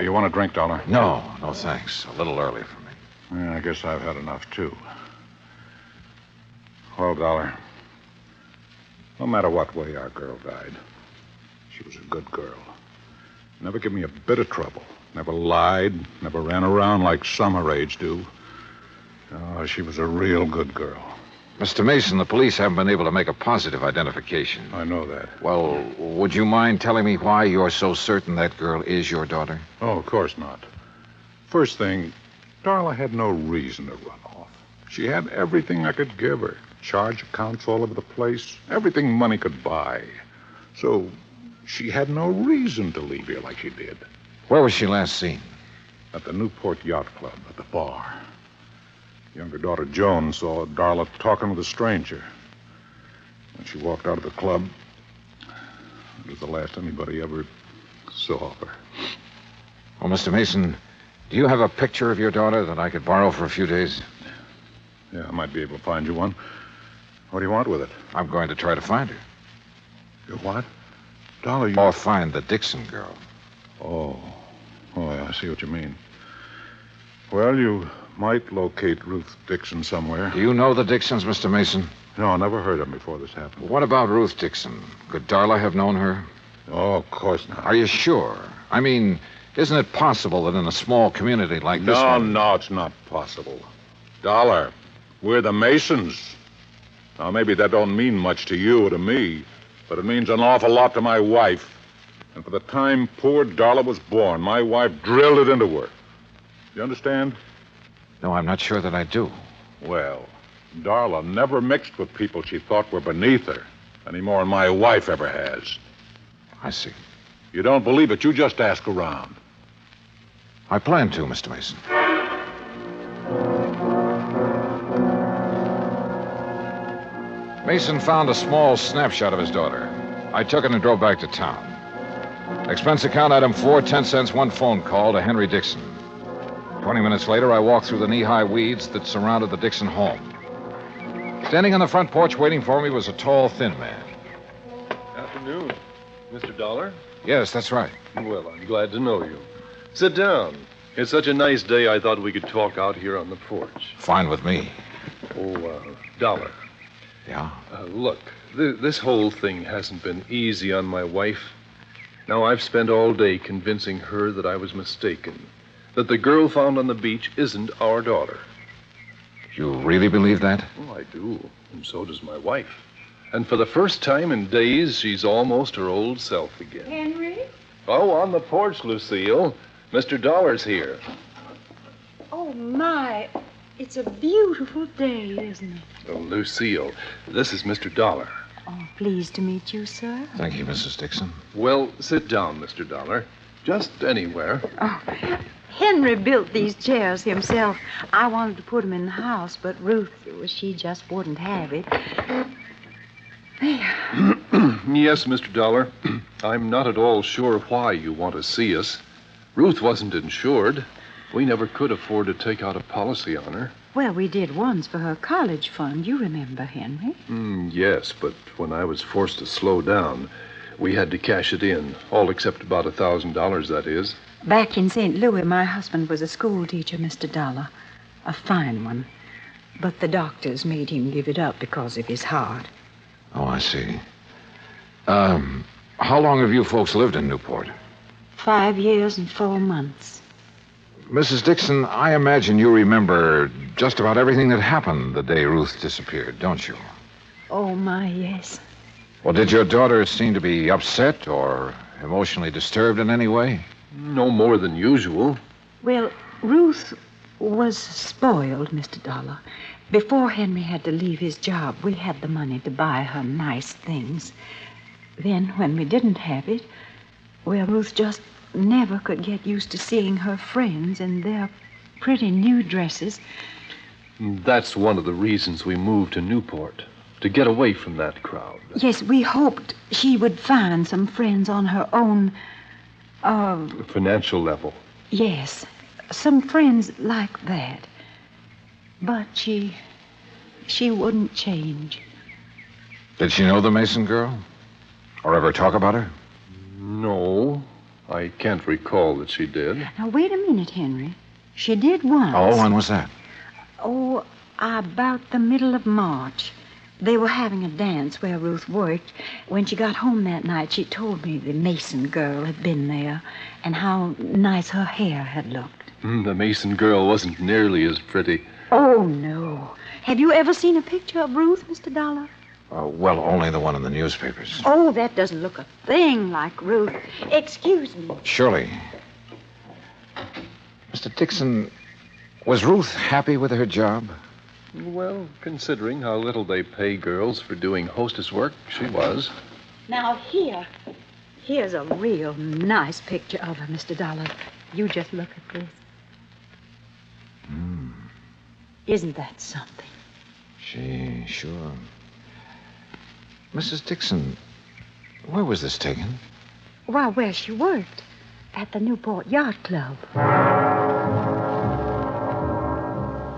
[SPEAKER 11] you want a drink, Dollar?
[SPEAKER 4] No, thanks. A little early for me.
[SPEAKER 11] Yeah, I guess I've had enough, too. Well, Dollar, no matter what way our girl died, she was a good girl. Never gave me a bit of trouble. Never lied, never ran around like some her age do. Oh, she was a real good girl.
[SPEAKER 4] Mr. Mason, the police haven't been able to make a positive identification.
[SPEAKER 11] I know that.
[SPEAKER 4] Well, would you mind telling me why you're so certain that girl is your daughter?
[SPEAKER 11] Oh, of course not. First thing, Darla had no reason to run off. She had everything I could give her. charge accounts all over the place, everything money could buy. So she had no reason to leave here like she did.
[SPEAKER 5] Where was she last seen?
[SPEAKER 11] At the Newport Yacht Club, at the bar. Younger daughter Joan saw Darla talking with a stranger. When she walked out of the club, it was the last anybody ever saw of her.
[SPEAKER 5] Oh, Mr. Mason, do you have a picture of your daughter that I could borrow for a few days?
[SPEAKER 11] Yeah, I might be able to find you one. What do you want with it?
[SPEAKER 5] I'm going to try to find her.
[SPEAKER 11] You what? Darla, you...
[SPEAKER 5] Or find the Dixon girl.
[SPEAKER 11] Oh, yeah, I see what you mean. Well, you might locate Ruth Dixon somewhere.
[SPEAKER 5] Do you know the Dixons, Mr. Mason?
[SPEAKER 11] No, I never heard of them before this happened.
[SPEAKER 5] What about Ruth Dixon? Could Darla have known her?
[SPEAKER 11] Oh, of course not.
[SPEAKER 5] Are you sure? I mean, isn't it possible that in a small community like this one...
[SPEAKER 11] No, it's not possible. Darla, we're the Masons. Now, maybe that don't mean much to you or to me, but it means an awful lot to my wife. And for the time poor Darla was born, my wife drilled it into her. You understand?
[SPEAKER 5] No, I'm not sure that I do.
[SPEAKER 11] Well, Darla never mixed with people she thought were beneath her, any more than my wife ever has.
[SPEAKER 5] I see.
[SPEAKER 11] You don't believe it, you just ask around.
[SPEAKER 5] I plan to, Mr. Mason. Mason found a small snapshot of his daughter. I took it and drove back to town. Expense account item 4, 10 cents, one phone call to Henry Dixon. 20 minutes later, I walked through the knee-high weeds that surrounded the Dixon home. Standing on the front porch waiting for me was a tall, thin man.
[SPEAKER 14] Afternoon. Mr. Dollar?
[SPEAKER 5] Yes, that's right.
[SPEAKER 14] Well, I'm glad to know you. Sit down. It's such a nice day, I thought we could talk out here on the porch.
[SPEAKER 5] Fine with me.
[SPEAKER 14] Dollar.
[SPEAKER 5] Yeah?
[SPEAKER 14] Look, this whole thing hasn't been easy on my wife. Now, I've spent all day convincing her that I was mistaken, that the girl found on the beach isn't our daughter.
[SPEAKER 5] You really believe that?
[SPEAKER 14] Oh, I do, and so does my wife. And for the first time in days, she's almost her old self again.
[SPEAKER 22] Henry?
[SPEAKER 14] Oh, on the porch, Lucille. Mr. Dollar's here.
[SPEAKER 22] Oh, my. It's a beautiful day, isn't it?
[SPEAKER 14] Oh, Lucille, this is Mr. Dollar.
[SPEAKER 22] Oh, pleased to meet you, sir.
[SPEAKER 5] Thank you, Mrs. Dixon.
[SPEAKER 14] Well, sit down, Mr. Dollar. Just anywhere.
[SPEAKER 22] Oh, Henry built these chairs himself. I wanted to put them in the house, but Ruth, she just wouldn't have it.
[SPEAKER 14] Yes, Mr. Dollar. I'm not at all sure why you want to see us. Ruth wasn't insured. We never could afford to take out a policy on her.
[SPEAKER 22] Well, we did once for her college fund. You remember, Henry?
[SPEAKER 14] Yes, but when I was forced to slow down, we had to cash it in. All except about $1,000, that is.
[SPEAKER 22] Back in St. Louis, my husband was a school teacher, Mr. Dollar. A fine one. But the doctors made him give it up because of his heart.
[SPEAKER 5] Oh, I see. How long have you folks lived in Newport?
[SPEAKER 22] 5 years and 4 months.
[SPEAKER 5] Mrs. Dixon, I imagine you remember just about everything that happened the day Ruth disappeared, don't you?
[SPEAKER 22] Oh, my, yes.
[SPEAKER 5] Well, did your daughter seem to be upset or emotionally disturbed in any way?
[SPEAKER 14] No more than usual.
[SPEAKER 22] Well, Ruth was spoiled, Mr. Dollar. Before Henry had to leave his job, we had the money to buy her nice things. Then, when we didn't have it, well, Ruth just never could get used to seeing her friends in their pretty new dresses.
[SPEAKER 14] That's one of the reasons we moved to Newport, to get away from that crowd.
[SPEAKER 22] Yes, we hoped she would find some friends on her own,
[SPEAKER 14] financial level.
[SPEAKER 22] Yes, some friends like that. But she wouldn't change.
[SPEAKER 5] Did she know the Mason girl? Or ever talk about her?
[SPEAKER 14] No, I can't recall that she did.
[SPEAKER 22] Now, wait a minute, Henry. She did once.
[SPEAKER 5] Oh, when was that?
[SPEAKER 22] Oh, about the middle of March. They were having a dance where Ruth worked. When she got home that night, she told me the Mason girl had been there and how nice her hair had looked.
[SPEAKER 14] The Mason girl wasn't nearly as pretty.
[SPEAKER 22] Oh, no. Have you ever seen a picture of Ruth, Mr. Dollar?
[SPEAKER 5] Well, only the one in the newspapers.
[SPEAKER 22] Oh, that doesn't look a thing like Ruth. Excuse me.
[SPEAKER 5] Surely. Mr. Dixon, was Ruth happy with her job?
[SPEAKER 14] Well, considering how little they pay girls for doing hostess work, she was.
[SPEAKER 22] Now, here's a real nice picture of her, Mr. Dollar. You just look at this. Isn't that something?
[SPEAKER 5] Gee, sure. Mrs. Dixon, where was this taken?
[SPEAKER 22] Why, where she worked. At the Newport Yacht Club.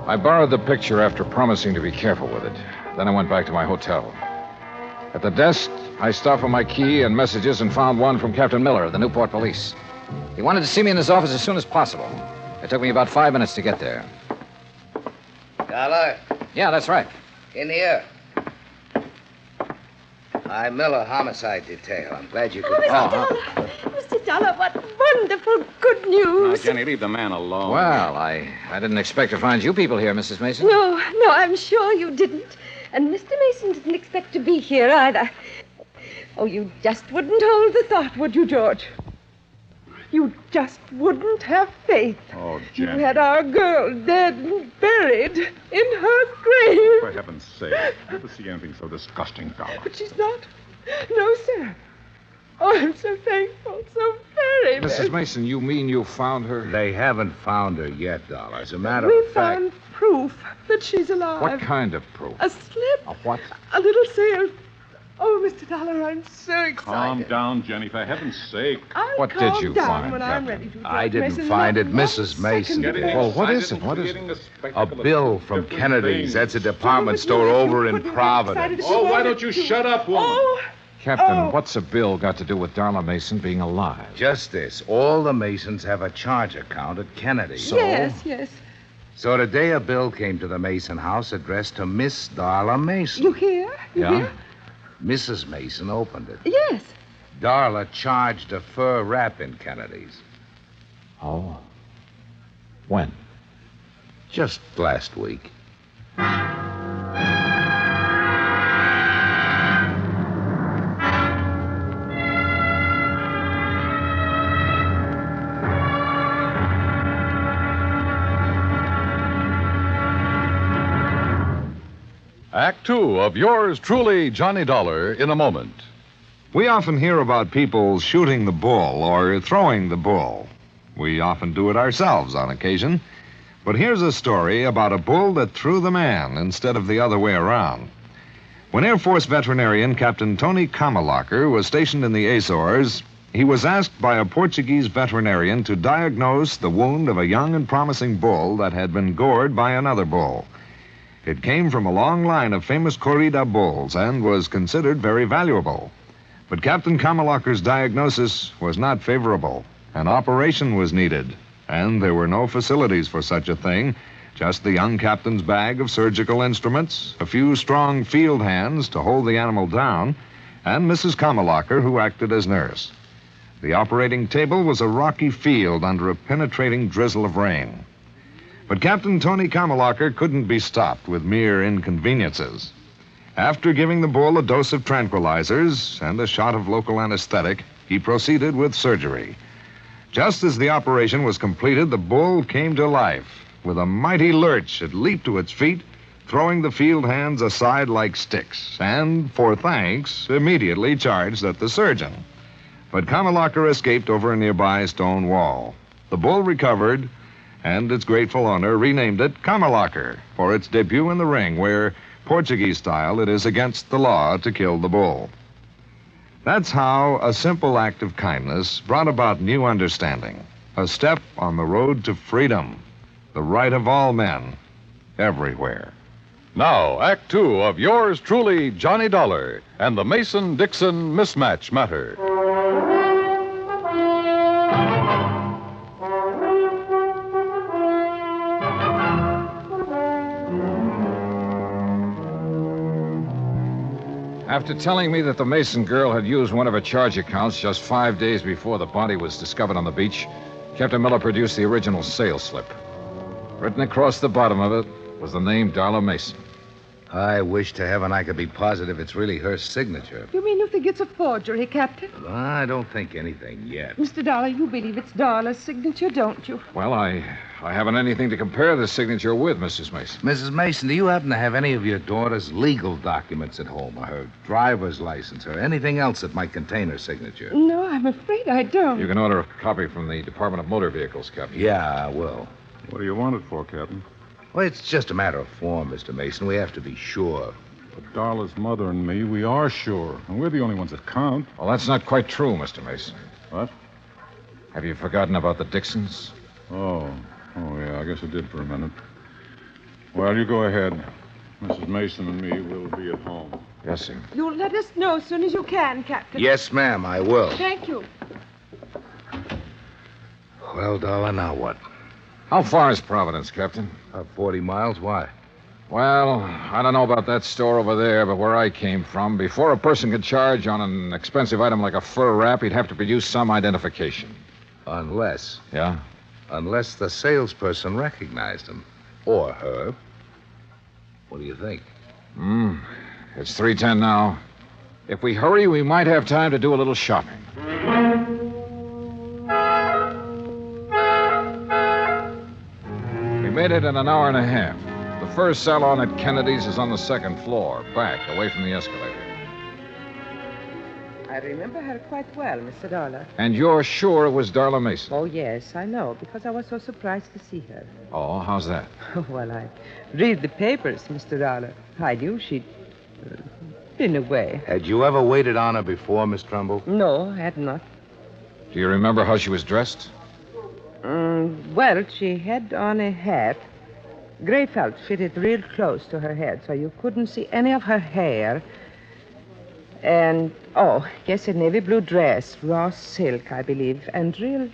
[SPEAKER 5] I borrowed the picture after promising to be careful with it. Then I went back to my hotel. At the desk, I stopped for my key and messages and found one from Captain Miller of the Newport Police.
[SPEAKER 15] He wanted to see me in his office as soon as possible. It took me about 5 minutes to get there.
[SPEAKER 1] Dollar?
[SPEAKER 15] Yeah, that's right.
[SPEAKER 1] In here. I'm Miller, Homicide Detail. I'm glad you could...
[SPEAKER 22] Oh, Mr. Dollar! Mr. Dollar, what wonderful good news!
[SPEAKER 21] Now, Jenny, leave the man alone.
[SPEAKER 15] Well, I didn't expect to find you people here, Mrs. Mason.
[SPEAKER 6] No, I'm sure you didn't. And Mr. Mason didn't expect to be here either. Oh, you just wouldn't hold the thought, would you, George? You just wouldn't have faith.
[SPEAKER 11] Oh,
[SPEAKER 6] You
[SPEAKER 11] Jenny.
[SPEAKER 6] had our girl dead and buried in her grave.
[SPEAKER 11] For heaven's sake, never see anything so disgusting, Dollar.
[SPEAKER 6] But she's not. No, sir. Oh, I'm so thankful, so very
[SPEAKER 5] Mrs. Mason, you mean you found her?
[SPEAKER 23] They haven't found her yet, Dollar. As a matter
[SPEAKER 6] We
[SPEAKER 23] of fact...
[SPEAKER 6] found proof that she's alive.
[SPEAKER 5] What kind of proof?
[SPEAKER 6] A slip.
[SPEAKER 5] A what?
[SPEAKER 6] A little sail. Oh, Mr. Dollar, I'm so excited.
[SPEAKER 11] Calm down, Jenny, for heaven's sake.
[SPEAKER 6] I'll
[SPEAKER 11] What
[SPEAKER 6] calm
[SPEAKER 11] did you
[SPEAKER 6] down
[SPEAKER 11] find,
[SPEAKER 6] when I'm ready to.
[SPEAKER 23] I
[SPEAKER 6] George
[SPEAKER 23] didn't
[SPEAKER 6] Mason,
[SPEAKER 23] find
[SPEAKER 6] not
[SPEAKER 23] it.
[SPEAKER 6] one
[SPEAKER 23] Mrs. Mason
[SPEAKER 6] second
[SPEAKER 23] did.
[SPEAKER 6] delay.
[SPEAKER 23] Well,
[SPEAKER 5] what is it? What is it?
[SPEAKER 23] A bill from Kennedy's. That's a department store over in Providence.
[SPEAKER 11] Oh, why don't you shut up, woman?
[SPEAKER 6] Oh,
[SPEAKER 5] Captain, what's a bill got to do with Darla Mason being alive?
[SPEAKER 23] Just this. All the Masons have a charge account at Kennedy's.
[SPEAKER 6] Yes.
[SPEAKER 23] So today a bill came to the Mason house addressed to Miss Darla Mason.
[SPEAKER 6] You hear? You hear?
[SPEAKER 23] Mrs. Mason opened it.
[SPEAKER 6] Yes.
[SPEAKER 23] Darla charged a fur wrap in Kennedy's.
[SPEAKER 5] Oh. When?
[SPEAKER 23] Just last week.
[SPEAKER 9] Act Two of yours truly, Johnny Dollar, in a moment. We often hear about people shooting the bull or throwing the bull. We often do it ourselves on occasion. But here's a story about a bull that threw the man instead of the other way around. When Air Force veterinarian Captain Tony Kamalacher was stationed in the Azores, he was asked by a Portuguese veterinarian to diagnose the wound of a young and promising bull that had been gored by another bull. It came from a long line of famous corrida bulls and was considered very valuable. But Captain Kamalacher's diagnosis was not favorable. An operation was needed, and there were no facilities for such a thing, just the young captain's bag of surgical instruments, a few strong field hands to hold the animal down, and Mrs. Kamalacher, who acted as nurse. The operating table was a rocky field under a penetrating drizzle of rain. But Captain Tony Kamalacher couldn't be stopped with mere inconveniences. After giving the bull a dose of tranquilizers and a shot of local anesthetic, he proceeded with surgery. Just as the operation was completed, the bull came to life. With a mighty lurch, it leaped to its feet, throwing the field hands aside like sticks, and, for thanks, immediately charged at the surgeon. But Kamalacher escaped over a nearby stone wall. The bull recovered, and its grateful owner renamed it Kamalacher for its debut in the ring, where, Portuguese style, it is against the law to kill the bull. That's how a simple act of kindness brought about new understanding, a step on the road to freedom, the right of all men, everywhere. Now, Act Two of yours truly, Johnny Dollar, and the Mason-Dixon mismatch matter.
[SPEAKER 5] After telling me that the Mason girl had used one of her charge accounts just 5 days before the body was discovered on the beach, Captain Miller produced the original sales slip. Written across the bottom of it was the name Darla Mason.
[SPEAKER 23] I wish to heaven I could be positive it's really her signature.
[SPEAKER 6] You mean you think it's a forgery, Captain?
[SPEAKER 23] I don't think anything yet.
[SPEAKER 6] Mr. Dollar, you believe it's Darla's signature, don't you?
[SPEAKER 5] Well, I haven't anything to compare the signature with, Mrs. Mason.
[SPEAKER 23] Mrs. Mason, do you happen to have any of your daughter's legal documents at home, or her driver's license, or anything else that might contain her signature?
[SPEAKER 6] No, I'm afraid I don't.
[SPEAKER 5] You can order a copy from the Department of Motor Vehicles, Captain.
[SPEAKER 23] Yeah, I will.
[SPEAKER 11] What do you want it for, Captain?
[SPEAKER 23] Well, it's just a matter of form, Mr. Mason. We have to be sure.
[SPEAKER 11] But Darla's mother and me, we are sure. And we're the only ones that count.
[SPEAKER 5] Well, that's not quite true, Mr. Mason.
[SPEAKER 11] What?
[SPEAKER 5] Have you forgotten about the Dixons?
[SPEAKER 11] Oh, yeah, I guess I did for a minute. Well, you go ahead. Mrs. Mason and me will be at home.
[SPEAKER 5] Yes, sir.
[SPEAKER 6] You'll let us know as soon as you can, Captain.
[SPEAKER 23] Yes, ma'am, I will.
[SPEAKER 6] Thank you.
[SPEAKER 23] Well, Darla, now what?
[SPEAKER 5] How far is Providence, Captain?
[SPEAKER 23] 40 miles. Why?
[SPEAKER 5] Well, I don't know about that store over there, but where I came from, before a person could charge on an expensive item like a fur wrap, he'd have to produce some identification.
[SPEAKER 23] Unless.
[SPEAKER 5] Yeah?
[SPEAKER 23] Unless the salesperson recognized him. Or her. What do you think?
[SPEAKER 5] It's 3:10 now. If we hurry, we might have time to do a little shopping. We made it in an hour and a half. The first salon at Kennedy's is on the second floor, back, away from the escalator.
[SPEAKER 7] I remember her quite well, Mr. Dollar.
[SPEAKER 5] And you're sure it was Darla Mason?
[SPEAKER 7] Oh, yes, I know, because I was so surprised to see her.
[SPEAKER 5] Oh, how's that?
[SPEAKER 7] Well, I read the papers, Mr. Dollar. I knew she'd been away.
[SPEAKER 23] Had you ever waited on her before, Miss Trumbull?
[SPEAKER 7] No, I had not.
[SPEAKER 5] Do you remember how she was dressed?
[SPEAKER 7] Well, she had on a hat. Gray felt fitted real close to her head, so you couldn't see any of her hair. And, yes, a navy blue dress, raw silk, I believe, and real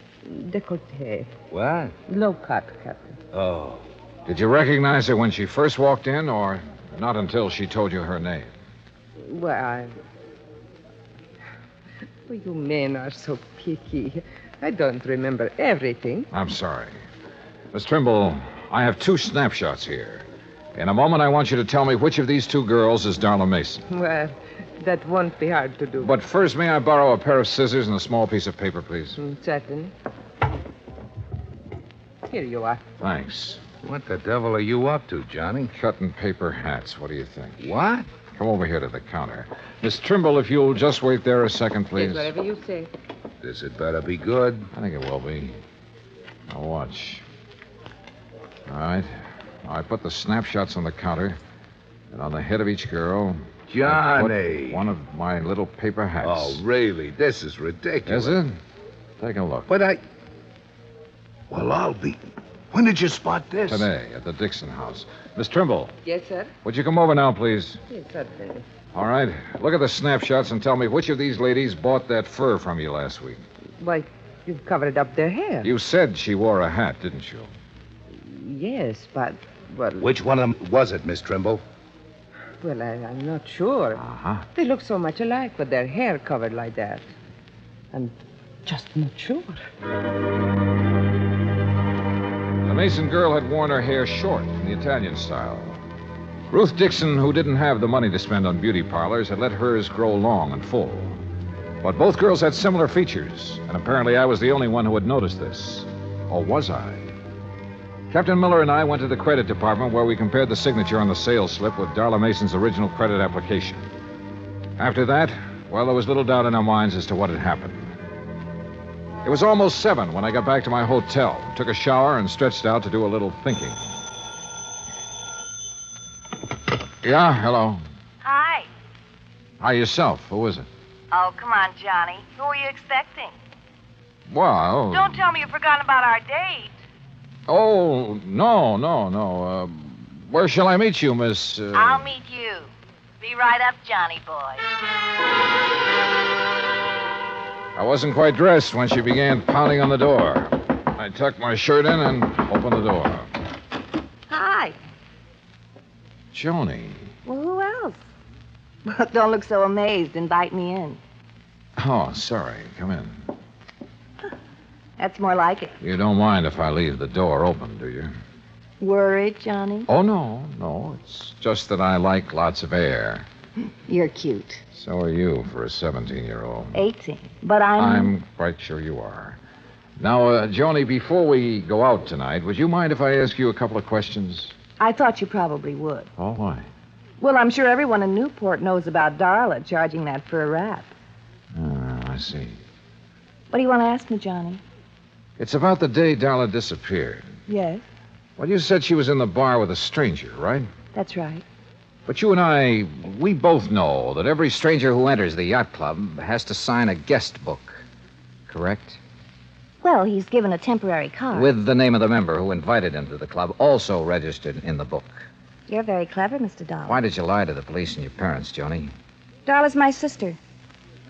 [SPEAKER 7] décolleté.
[SPEAKER 23] What?
[SPEAKER 7] Low cut, Captain.
[SPEAKER 23] Oh.
[SPEAKER 5] Did you recognize her when she first walked in, or not until she told you her name?
[SPEAKER 7] Well, you men are so picky. I don't remember everything.
[SPEAKER 5] I'm sorry. Miss Trimble, I have 2 snapshots here. In a moment, I want you to tell me which of these 2 girls is Darla Mason.
[SPEAKER 7] Well, that won't be hard to do.
[SPEAKER 5] But first, may I borrow a pair of scissors and a small piece of paper, please?
[SPEAKER 7] Certainly. Here you are.
[SPEAKER 5] Thanks.
[SPEAKER 23] What the devil are you up to, Johnny?
[SPEAKER 5] Cutting paper hats. What do you think?
[SPEAKER 23] What?
[SPEAKER 5] Come over here to the counter. Miss Trimble, if you'll just wait there a second, please.
[SPEAKER 7] Yes, whatever you say.
[SPEAKER 23] This had better be good.
[SPEAKER 5] I think it will be. Now, watch. All right. I put the snapshots on the counter, and on the head of each girl...
[SPEAKER 23] Johnny!
[SPEAKER 5] I put one of my little paper hats.
[SPEAKER 23] Oh, really? This is ridiculous.
[SPEAKER 5] Is it? Take a look.
[SPEAKER 23] But Well, I'll be... When did you spot this?
[SPEAKER 5] Today, at the Dixon house. Miss Trimble,
[SPEAKER 7] Yes, sir?
[SPEAKER 5] would you come over now, please?
[SPEAKER 7] Yes, certainly.
[SPEAKER 5] All right. Look at the snapshots and tell me which of these ladies bought that fur from you last week.
[SPEAKER 7] Why, you've covered up their hair.
[SPEAKER 5] You said she wore a hat, didn't you?
[SPEAKER 7] Yes, but... Well,
[SPEAKER 23] Which one of them was it, Miss Trimble?
[SPEAKER 7] Well, I'm not sure.
[SPEAKER 5] Uh-huh.
[SPEAKER 7] They look so much alike with their hair covered like that. I'm just not sure.
[SPEAKER 5] The Mason girl had worn her hair short in the Italian style. Ruth Dixon, who didn't have the money to spend on beauty parlors, had let hers grow long and full. But both girls had similar features, and apparently I was the only one who had noticed this. Or was I? Captain Miller and I went to the credit department where we compared the signature on the sales slip with Darla Mason's original credit application. After that, well, there was little doubt in our minds as to what had happened. It was almost 7 when I got back to my hotel, took a shower, and stretched out to do a little thinking. Yeah, hello.
[SPEAKER 12] Hi.
[SPEAKER 5] Hi, yourself. Who is it?
[SPEAKER 12] Oh, come on, Johnny. Who are you expecting?
[SPEAKER 5] Well...
[SPEAKER 12] Don't tell me you've forgotten about our date.
[SPEAKER 5] Oh, no. Where shall I meet you, Miss...
[SPEAKER 12] I'll meet you. Be right up, Johnny boy.
[SPEAKER 5] I wasn't quite dressed when she began pounding on the door. I tucked my shirt in and opened the door.
[SPEAKER 20] Hi.
[SPEAKER 5] Joni.
[SPEAKER 20] Well, who else? Don't look so amazed. Invite me in.
[SPEAKER 5] Oh, sorry. Come in.
[SPEAKER 20] That's more like it.
[SPEAKER 5] You don't mind if I leave the door open, do you?
[SPEAKER 8] Worried, Johnny?
[SPEAKER 5] Oh, no. It's just that I like lots of air.
[SPEAKER 8] You're cute.
[SPEAKER 5] So are you for a 17-year-old.
[SPEAKER 8] 18. But
[SPEAKER 5] I'm quite sure you are. Now, Joni, before we go out tonight, would you mind if I ask you a couple of questions?
[SPEAKER 20] I thought you probably would.
[SPEAKER 5] Oh, why?
[SPEAKER 20] Well, I'm sure everyone in Newport knows about Darla charging that for a rap.
[SPEAKER 5] I see.
[SPEAKER 20] What do you want to ask me, Johnny?
[SPEAKER 5] It's about the day Darla disappeared.
[SPEAKER 20] Yes,
[SPEAKER 5] Well, you said she was in the bar with a stranger, right?
[SPEAKER 20] that's right.
[SPEAKER 15] But you and I, we both know that every stranger who enters the yacht club has to sign a guest book. Correct?
[SPEAKER 8] Well, he's given a temporary card.
[SPEAKER 15] With the name of the member who invited him to the club also registered in the book.
[SPEAKER 8] You're very clever, Mr. Dollar.
[SPEAKER 15] Why did you lie to the police and your parents, Joni?
[SPEAKER 8] Darla's my sister.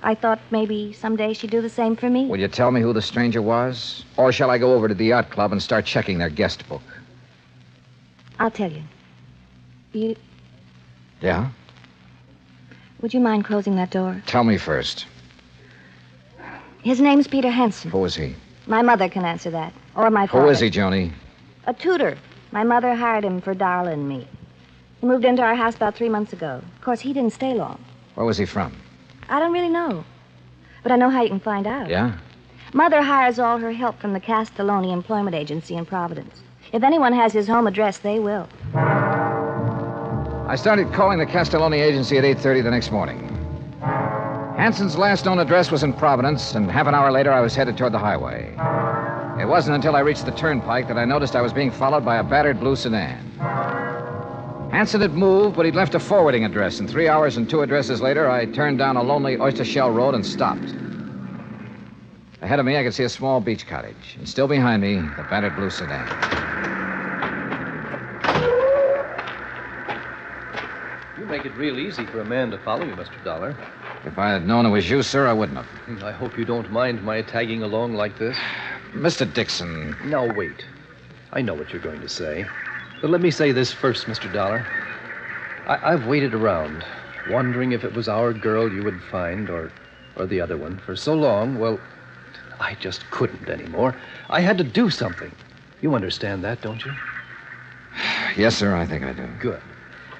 [SPEAKER 8] I thought maybe someday she'd do the same for me.
[SPEAKER 15] Will you tell me who the stranger was? Or shall I go over to the yacht club and start checking their guest book?
[SPEAKER 8] I'll tell you.
[SPEAKER 15] Yeah?
[SPEAKER 8] Would you mind closing that door?
[SPEAKER 15] Tell me first.
[SPEAKER 8] His name's Peter Henson.
[SPEAKER 15] Who is he?
[SPEAKER 8] My mother can answer that. Or my father.
[SPEAKER 15] Who is he, Joni?
[SPEAKER 8] A tutor. My mother hired him for Darla and me. He moved into our house about 3 months ago. Of course, he didn't stay long.
[SPEAKER 15] Where was he from?
[SPEAKER 8] I don't really know. But I know how you can find out.
[SPEAKER 15] Yeah?
[SPEAKER 8] Mother hires all her help from the Castelloni Employment Agency in Providence. If anyone has his home address, they will.
[SPEAKER 15] I started calling the Castelloni agency at 8:30 the next morning. Hanson's last known address was in Providence, and half an hour later I was headed toward the highway. It wasn't until I reached the turnpike that I noticed I was being followed by a battered blue sedan. Hanson had moved, but he'd left a forwarding address, and 3 hours and 2 addresses later, I turned down a lonely oyster shell road and stopped. Ahead of me, I could see a small beach cottage, and still behind me, the battered blue sedan.
[SPEAKER 14] You make it real easy for a man to follow you, Mr. Dollar.
[SPEAKER 15] If I had known it was you, sir, I wouldn't have.
[SPEAKER 14] I hope you don't mind my tagging along like this.
[SPEAKER 15] Mr. Dixon.
[SPEAKER 14] Now, wait. I know what you're going to say. But let me say this first, Mr. Dollar. I've waited around, wondering if it was our girl you would find or the other one for so long. Well, I just couldn't anymore. I had to do something. You understand that, don't you?
[SPEAKER 15] Yes, sir, I think I do.
[SPEAKER 14] Good.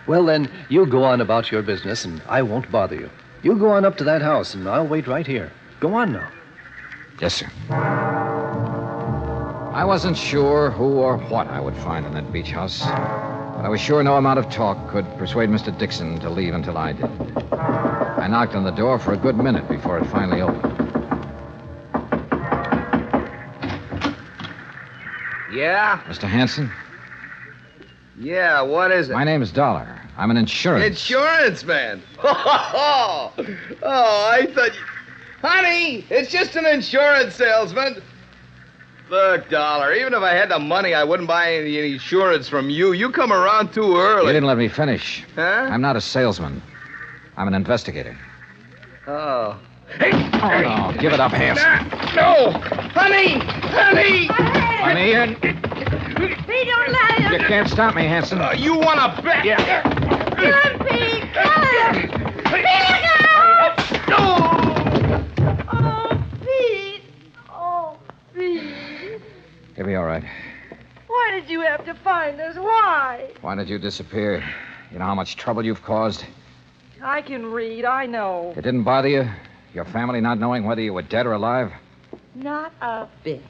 [SPEAKER 14] Well, then, you go on about your business, and I won't bother you. You go on up to that house, and I'll wait right here. Go on now.
[SPEAKER 15] Yes, sir. I wasn't sure who or what I would find in that beach house, but I was sure no amount of talk could persuade Mr. Dixon to leave until I did. I knocked on the door for a good minute before it finally opened.
[SPEAKER 1] Yeah?
[SPEAKER 15] Mr. Hanson?
[SPEAKER 1] Yeah, what is it?
[SPEAKER 15] My name is Dollar. I'm an insurance.
[SPEAKER 1] Insurance man. Oh, I thought you... Honey, it's just an insurance salesman. Look, Dollar, even if I had the money, I wouldn't buy any insurance from you. You come around too early.
[SPEAKER 15] You didn't let me finish.
[SPEAKER 1] Huh?
[SPEAKER 15] I'm not a salesman. I'm an investigator.
[SPEAKER 1] Oh.
[SPEAKER 15] Oh, give it up, Hanson.
[SPEAKER 1] No! Honey! Honey!
[SPEAKER 15] Honey,
[SPEAKER 12] Pete, don't let him.
[SPEAKER 15] you can't stop me, Hanson.
[SPEAKER 1] You want to bet?
[SPEAKER 15] Yeah.
[SPEAKER 12] Kill him, Pete. Kill him. Pete, no! Oh, Pete. Oh, Pete.
[SPEAKER 15] You'll be all right.
[SPEAKER 12] Why did you have to find us? Why?
[SPEAKER 15] Why did you disappear? You know how much trouble you've caused?
[SPEAKER 12] I can read, I know.
[SPEAKER 15] It didn't bother you? Your family not knowing whether you were dead or alive?
[SPEAKER 7] Not a bit.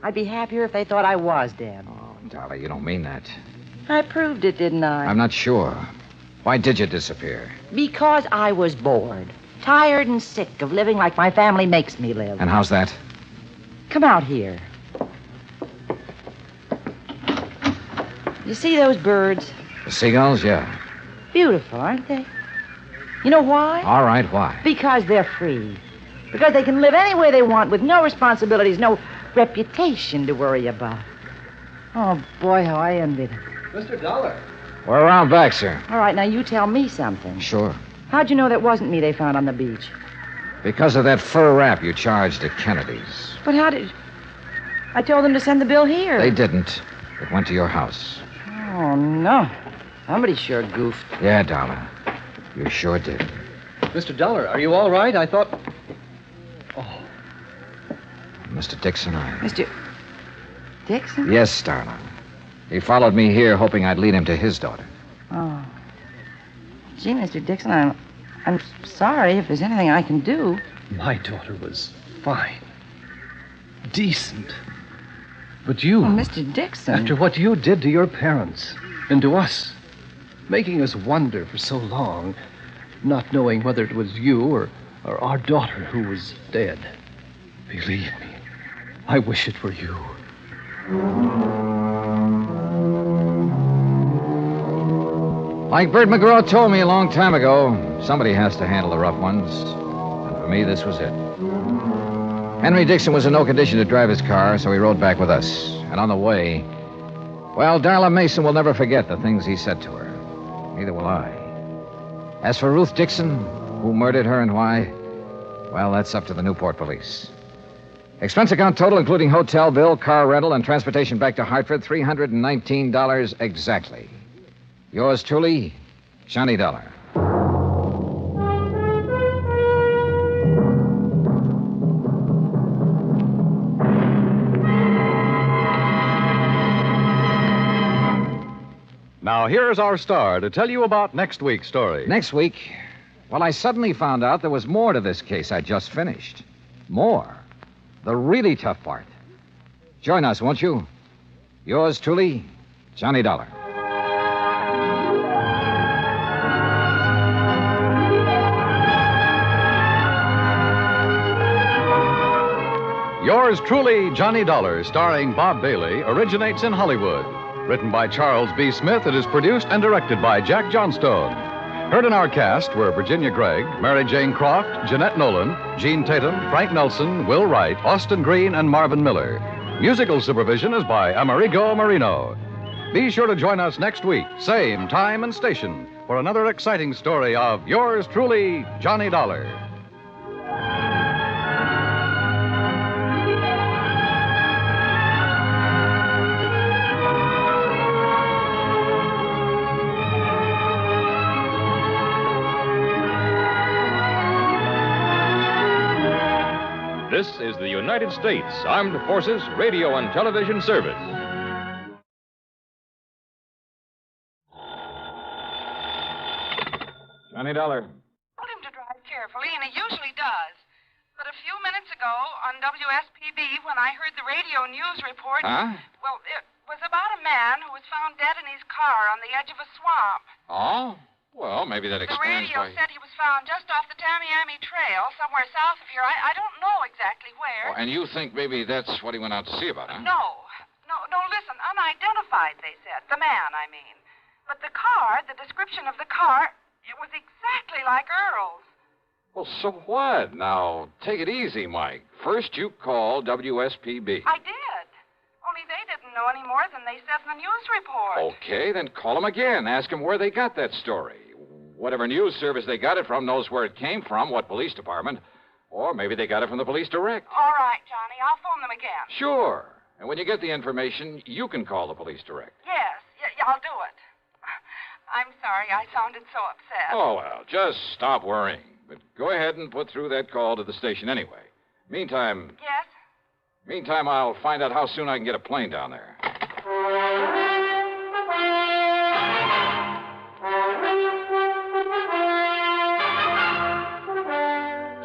[SPEAKER 7] I'd be happier if they thought I was dead.
[SPEAKER 15] Oh, Dollar, you don't mean that.
[SPEAKER 7] I proved it, didn't I?
[SPEAKER 15] I'm not sure. Why did you disappear?
[SPEAKER 7] Because I was bored. Tired and sick of living like my family makes me live.
[SPEAKER 15] And how's that?
[SPEAKER 7] Come out here. You see those birds?
[SPEAKER 15] The seagulls, yeah.
[SPEAKER 7] Beautiful, aren't they? You know why?
[SPEAKER 15] All right, why?
[SPEAKER 7] Because they're free. Because they can live any way they want with no responsibilities, no reputation to worry about. Oh, boy, how I envy them.
[SPEAKER 14] Mr. Dollar.
[SPEAKER 15] We're around back, sir.
[SPEAKER 7] All right, now you tell me something.
[SPEAKER 15] Sure.
[SPEAKER 7] How'd you know that wasn't me they found on the beach?
[SPEAKER 15] Because of that fur wrap you charged at Kennedy's.
[SPEAKER 7] But how did... I told them to send the bill here.
[SPEAKER 15] They didn't. It went to your house.
[SPEAKER 7] Oh, no. Somebody sure goofed.
[SPEAKER 15] Yeah, Dollar. You sure did.
[SPEAKER 14] Mr. Dollar, are you all right? I thought... Oh.
[SPEAKER 15] Mr. Dixon,
[SPEAKER 7] Mr. Dixon?
[SPEAKER 15] Yes, darling. He followed me here hoping I'd lead him to his daughter.
[SPEAKER 7] Oh. Gee, Mr. Dixon, I'm sorry if there's anything I can do.
[SPEAKER 14] My daughter was fine. Decent. But you...
[SPEAKER 7] Oh, Mr. Dixon.
[SPEAKER 14] After what you did to your parents and to us, making us wonder for so long, not knowing whether it was you or our daughter who was dead. Believe me, I wish it were you.
[SPEAKER 15] Like Bert McGraw told me a long time ago, somebody has to handle the rough ones. And for me, this was it. Henry Dixon was in no condition to drive his car, so he rode back with us. And on the way, well, Darla Mason will never forget the things he said to her. Neither will I. As for Ruth Dixon, who murdered her and why, well, that's up to the Newport police. Expense account total, including hotel bill, car rental, and transportation back to Hartford, $319 exactly. Yours truly, Johnny Dollar.
[SPEAKER 9] Now, here's our star to tell you about next week's story.
[SPEAKER 15] Next week, well, I suddenly found out there was more to this case I just finished. More. The really tough part. Join us, won't you? Yours truly, Johnny Dollar.
[SPEAKER 9] Yours truly, Johnny Dollar, starring Bob Bailey, originates in Hollywood. Written by Charles B. Smith, it is produced and directed by Jack Johnstone. Heard in our cast were Virginia Gregg, Mary Jane Croft, Jeanette Nolan, Gene Tatum, Frank Nelson, Will Wright, Austin Green, and Marvin Miller. Musical supervision is by Amerigo Marino. Be sure to join us next week, same time and station, for another exciting story of yours truly, Johnny Dollar.
[SPEAKER 3] This is the United States Armed Forces Radio and Television Service.
[SPEAKER 4] Johnny Dollar.
[SPEAKER 18] Told him to drive carefully, and he usually does. But a few minutes ago on WSPB, when I heard the radio news report...
[SPEAKER 5] Huh?
[SPEAKER 18] Well, it was about a man who was found dead in his car on the edge of a swamp.
[SPEAKER 5] Oh? Well, maybe that
[SPEAKER 18] The
[SPEAKER 5] explains
[SPEAKER 18] radio
[SPEAKER 5] why...
[SPEAKER 18] said he was found just off the Tamiami Trail, somewhere south of here. I don't know exactly where.
[SPEAKER 5] Oh, and you think maybe that's what he went out to see about, huh?
[SPEAKER 18] No, listen, unidentified, they said. The man, I mean. But the car, the description of the car, it was exactly like Earl's.
[SPEAKER 5] Well, so what? Now, take it easy, Mike. First, you call WSPB.
[SPEAKER 18] I did. Only they didn't know any more than they said in the news report.
[SPEAKER 5] Okay, then call them again. Ask them where they got that story. Whatever news service they got it from knows where it came from, what police department. Or maybe they got it from the police direct.
[SPEAKER 18] All right, Johnny. I'll phone them again.
[SPEAKER 5] Sure. And when you get the information, you can call the police direct.
[SPEAKER 18] Yes, I'll do it. I'm sorry I sounded so upset.
[SPEAKER 5] Oh, well, just stop worrying. But go ahead and put through that call to the station anyway. Meantime, I'll find out how soon I can get a plane down there.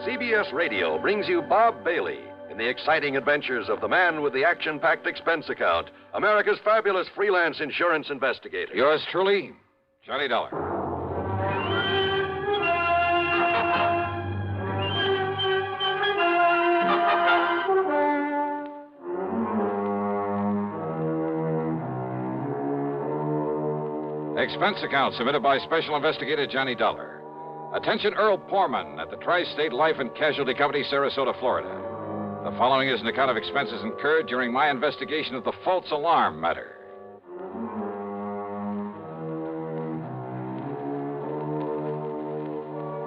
[SPEAKER 21] CBS Radio brings you Bob Bailey in the exciting adventures of the man with the action-packed expense account, America's fabulous freelance insurance investigator.
[SPEAKER 5] Yours truly, Johnny Dollar. Expense account submitted by Special Investigator Johnny Dollar. Attention Earl Poorman at the Tri-State Life and Casualty Company, Sarasota, Florida. The following is an account of expenses incurred during my investigation of the false alarm matter.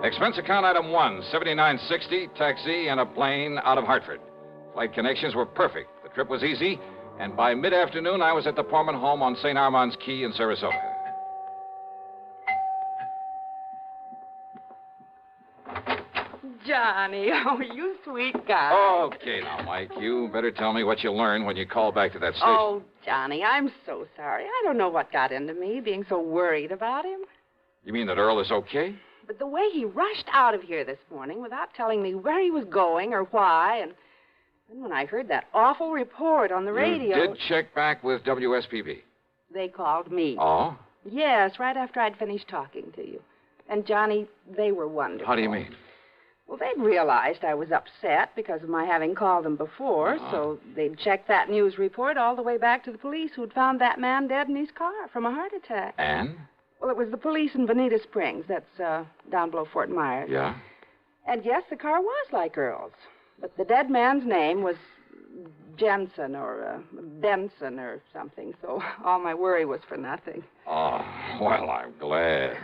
[SPEAKER 5] Expense account item 1, $79.60, taxi and a plane out of Hartford. Flight connections were perfect. The trip was easy, and by mid-afternoon I was at the Poorman home on St. Armand's Key in Sarasota.
[SPEAKER 18] Johnny. Oh, you sweet guy.
[SPEAKER 5] Okay, now, Mike, you better tell me what you learned when you called back to that station.
[SPEAKER 18] Oh, Johnny, I'm so sorry. I don't know what got into me, being so worried about him.
[SPEAKER 5] You mean that Earl is okay?
[SPEAKER 18] But the way he rushed out of here this morning without telling me where he was going or why, and then when I heard that awful report on the radio...
[SPEAKER 5] You did check back with WSPB?
[SPEAKER 18] They called me.
[SPEAKER 5] Oh?
[SPEAKER 18] Yes, right after I'd finished talking to you. And, Johnny, they were wonderful.
[SPEAKER 5] How do you mean?
[SPEAKER 18] Well, they'd realized I was upset because of my having called them before, so they'd checked that news report all the way back to the police who'd found that man dead in his car from a heart attack.
[SPEAKER 5] And?
[SPEAKER 18] Well, it was the police in Bonita Springs. That's down below Fort Myers.
[SPEAKER 5] Yeah?
[SPEAKER 18] And, yes, the car was like Earl's. But the dead man's name was Jensen or Benson or something, so all my worry was for nothing.
[SPEAKER 5] Oh, well, I'm glad.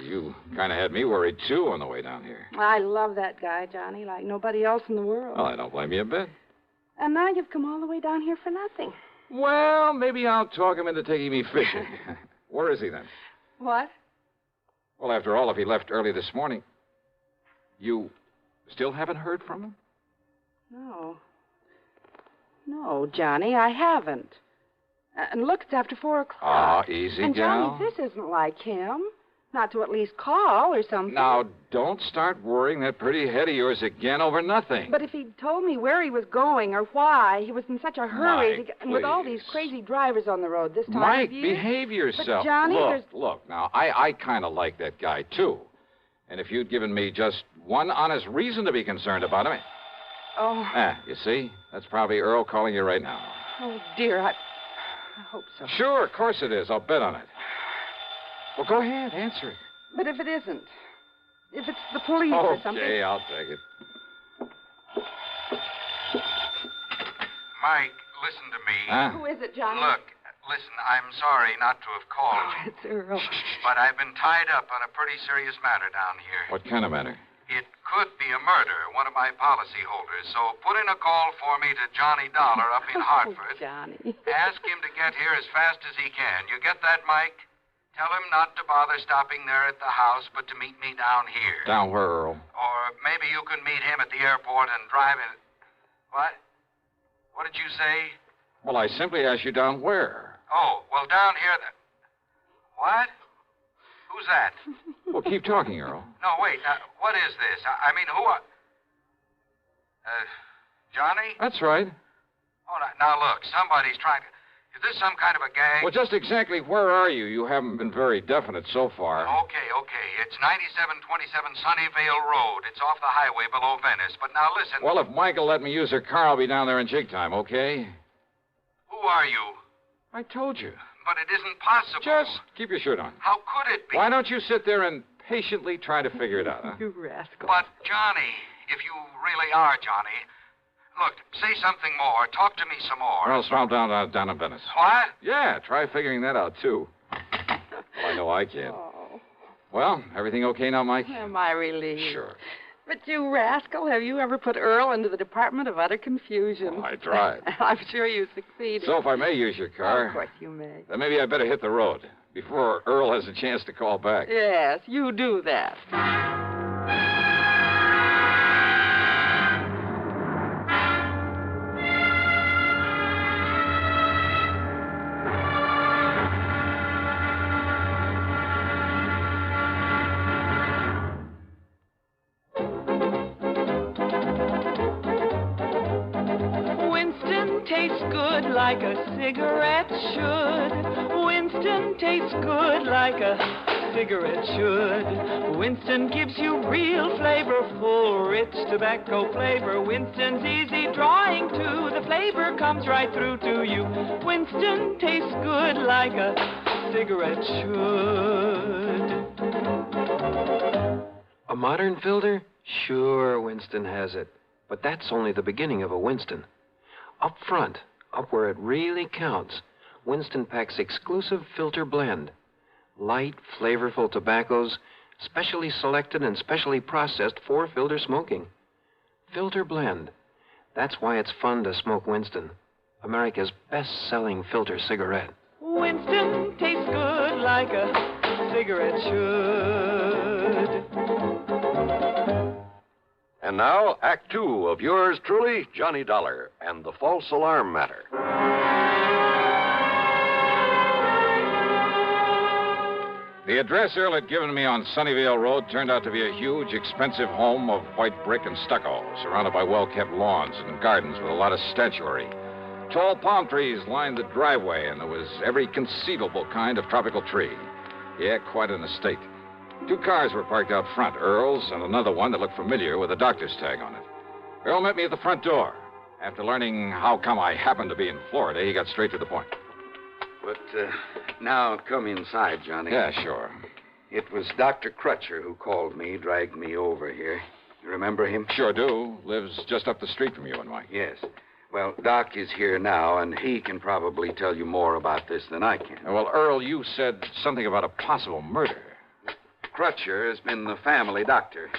[SPEAKER 5] You kind of had me worried, too, on the way down here.
[SPEAKER 18] I love that guy, Johnny, like nobody else in the world.
[SPEAKER 5] Well, I don't blame you a bit.
[SPEAKER 18] And now you've come all the way down here for nothing.
[SPEAKER 5] Well, maybe I'll talk him into taking me fishing. Where is he, then?
[SPEAKER 18] What?
[SPEAKER 5] Well, after all, if he left early this morning, you still haven't heard from him?
[SPEAKER 18] No. No, Johnny, I haven't. And look, it's after 4 o'clock.
[SPEAKER 5] Ah, easy,
[SPEAKER 18] and
[SPEAKER 5] gal.
[SPEAKER 18] Johnny, this isn't like him. Not to at least call or something.
[SPEAKER 5] Now, don't start worrying that pretty head of yours again over nothing.
[SPEAKER 18] But if he'd told me where he was going or why, he was in such a hurry
[SPEAKER 5] Mike,
[SPEAKER 18] to get... And with all these crazy drivers on the road this time
[SPEAKER 5] Mike,
[SPEAKER 18] of year...
[SPEAKER 5] behave yourself.
[SPEAKER 18] But, Johnny,
[SPEAKER 5] Look, now, I kind of like that guy, too. And if you'd given me just one honest reason to be concerned about him...
[SPEAKER 18] Oh.
[SPEAKER 5] You see? That's probably Earl calling you right now.
[SPEAKER 18] Oh, dear, I hope so.
[SPEAKER 5] Sure, of course it is. I'll bet on it. Well, go ahead, answer it.
[SPEAKER 18] But if it isn't, if it's the police or something...
[SPEAKER 5] Okay, I'll take it.
[SPEAKER 13] Mike, listen to me.
[SPEAKER 18] Who is it, Johnny?
[SPEAKER 13] Look, listen, I'm sorry not to have called you.
[SPEAKER 18] It's Earl.
[SPEAKER 13] But I've been tied up on a pretty serious matter down here.
[SPEAKER 5] What kind of matter?
[SPEAKER 13] It could be a murder, one of my policy holders. So put in a call for me to Johnny Dollar up in Hartford.
[SPEAKER 18] Johnny.
[SPEAKER 13] Ask him to get here as fast as he can. You get that, Mike? Tell him not to bother stopping there at the house, but to meet me down here.
[SPEAKER 5] Down where, Earl?
[SPEAKER 13] Or maybe you can meet him at the airport and drive in. What? What did you say?
[SPEAKER 5] Well, I simply asked you down where.
[SPEAKER 13] Oh, well, down here. What? Who's that?
[SPEAKER 5] Well, keep talking, Earl.
[SPEAKER 13] No, wait. What is this? I mean, who are... Johnny?
[SPEAKER 5] That's right.
[SPEAKER 13] Oh, now look, somebody's trying to... Is this some kind of a gang?
[SPEAKER 5] Well, just exactly where are you? You haven't been very definite so far.
[SPEAKER 13] Okay. It's 9727 Sunnyvale Road. It's off the highway below Venice. But now listen...
[SPEAKER 5] Well, if Michael let me use her car, I'll be down there in jig time, okay?
[SPEAKER 13] Who are you?
[SPEAKER 5] I told you.
[SPEAKER 13] But it isn't possible.
[SPEAKER 5] Just keep your shirt on.
[SPEAKER 13] How could it be?
[SPEAKER 5] Why don't you sit there and patiently try to figure it out, huh?
[SPEAKER 18] You rascal.
[SPEAKER 13] But, Johnny, if you really are Johnny... Look, say something more. Talk to me some more.
[SPEAKER 5] Or else I'll down in Venice.
[SPEAKER 13] What?
[SPEAKER 5] Yeah, try figuring that out, too. Well, I know I can't.
[SPEAKER 18] Oh.
[SPEAKER 5] Well, everything okay now, Mike?
[SPEAKER 18] Am I relieved?
[SPEAKER 5] Sure.
[SPEAKER 18] But you rascal, have you ever put Earl into the Department of Utter Confusion?
[SPEAKER 5] Oh, I tried.
[SPEAKER 18] I'm sure you succeeded.
[SPEAKER 5] So if I may use your car...
[SPEAKER 18] Of course you may.
[SPEAKER 5] Then maybe I better hit the road before Earl has a chance to call back.
[SPEAKER 18] Yes, you do that.
[SPEAKER 10] Tastes good like a cigarette should. Winston tastes good like a cigarette should. Winston gives you real flavorful, rich tobacco flavor. Winston's easy drawing too. The flavor comes right through to you. Winston tastes good like a cigarette should.
[SPEAKER 16] A modern filter? Sure, Winston has it. But that's only the beginning of a Winston. Up front, up where it really counts, Winston packs exclusive filter blend. Light, flavorful tobaccos, specially selected and specially processed for filter smoking. Filter blend. That's why it's fun to smoke Winston, America's best-selling filter cigarette.
[SPEAKER 10] Winston tastes good like a cigarette should.
[SPEAKER 2] And now, Act Two of yours truly, Johnny Dollar, and the false alarm matter.
[SPEAKER 5] The address Earl had given me on Sunnyvale Road turned out to be a huge, expensive home of white brick and stucco, surrounded by well-kept lawns and gardens with a lot of statuary. Tall palm trees lined the driveway, and there was every conceivable kind of tropical tree. Yeah, quite an estate. 2 cars were parked out front, Earl's and another one that looked familiar with a doctor's tag on it. Earl met me at the front door. After learning how come I happened to be in Florida, he got straight to the point.
[SPEAKER 13] But now come inside, Johnny.
[SPEAKER 5] Yeah, sure.
[SPEAKER 13] It was Dr. Crutcher who called me, dragged me over here. You remember him?
[SPEAKER 5] Sure do. Lives just up the street from you and Mike.
[SPEAKER 13] Yes. Well, Doc is here now, and he can probably tell you more about this than I can.
[SPEAKER 5] Well, Earl, you said something about a possible murder.
[SPEAKER 13] Crutcher has been the family doctor.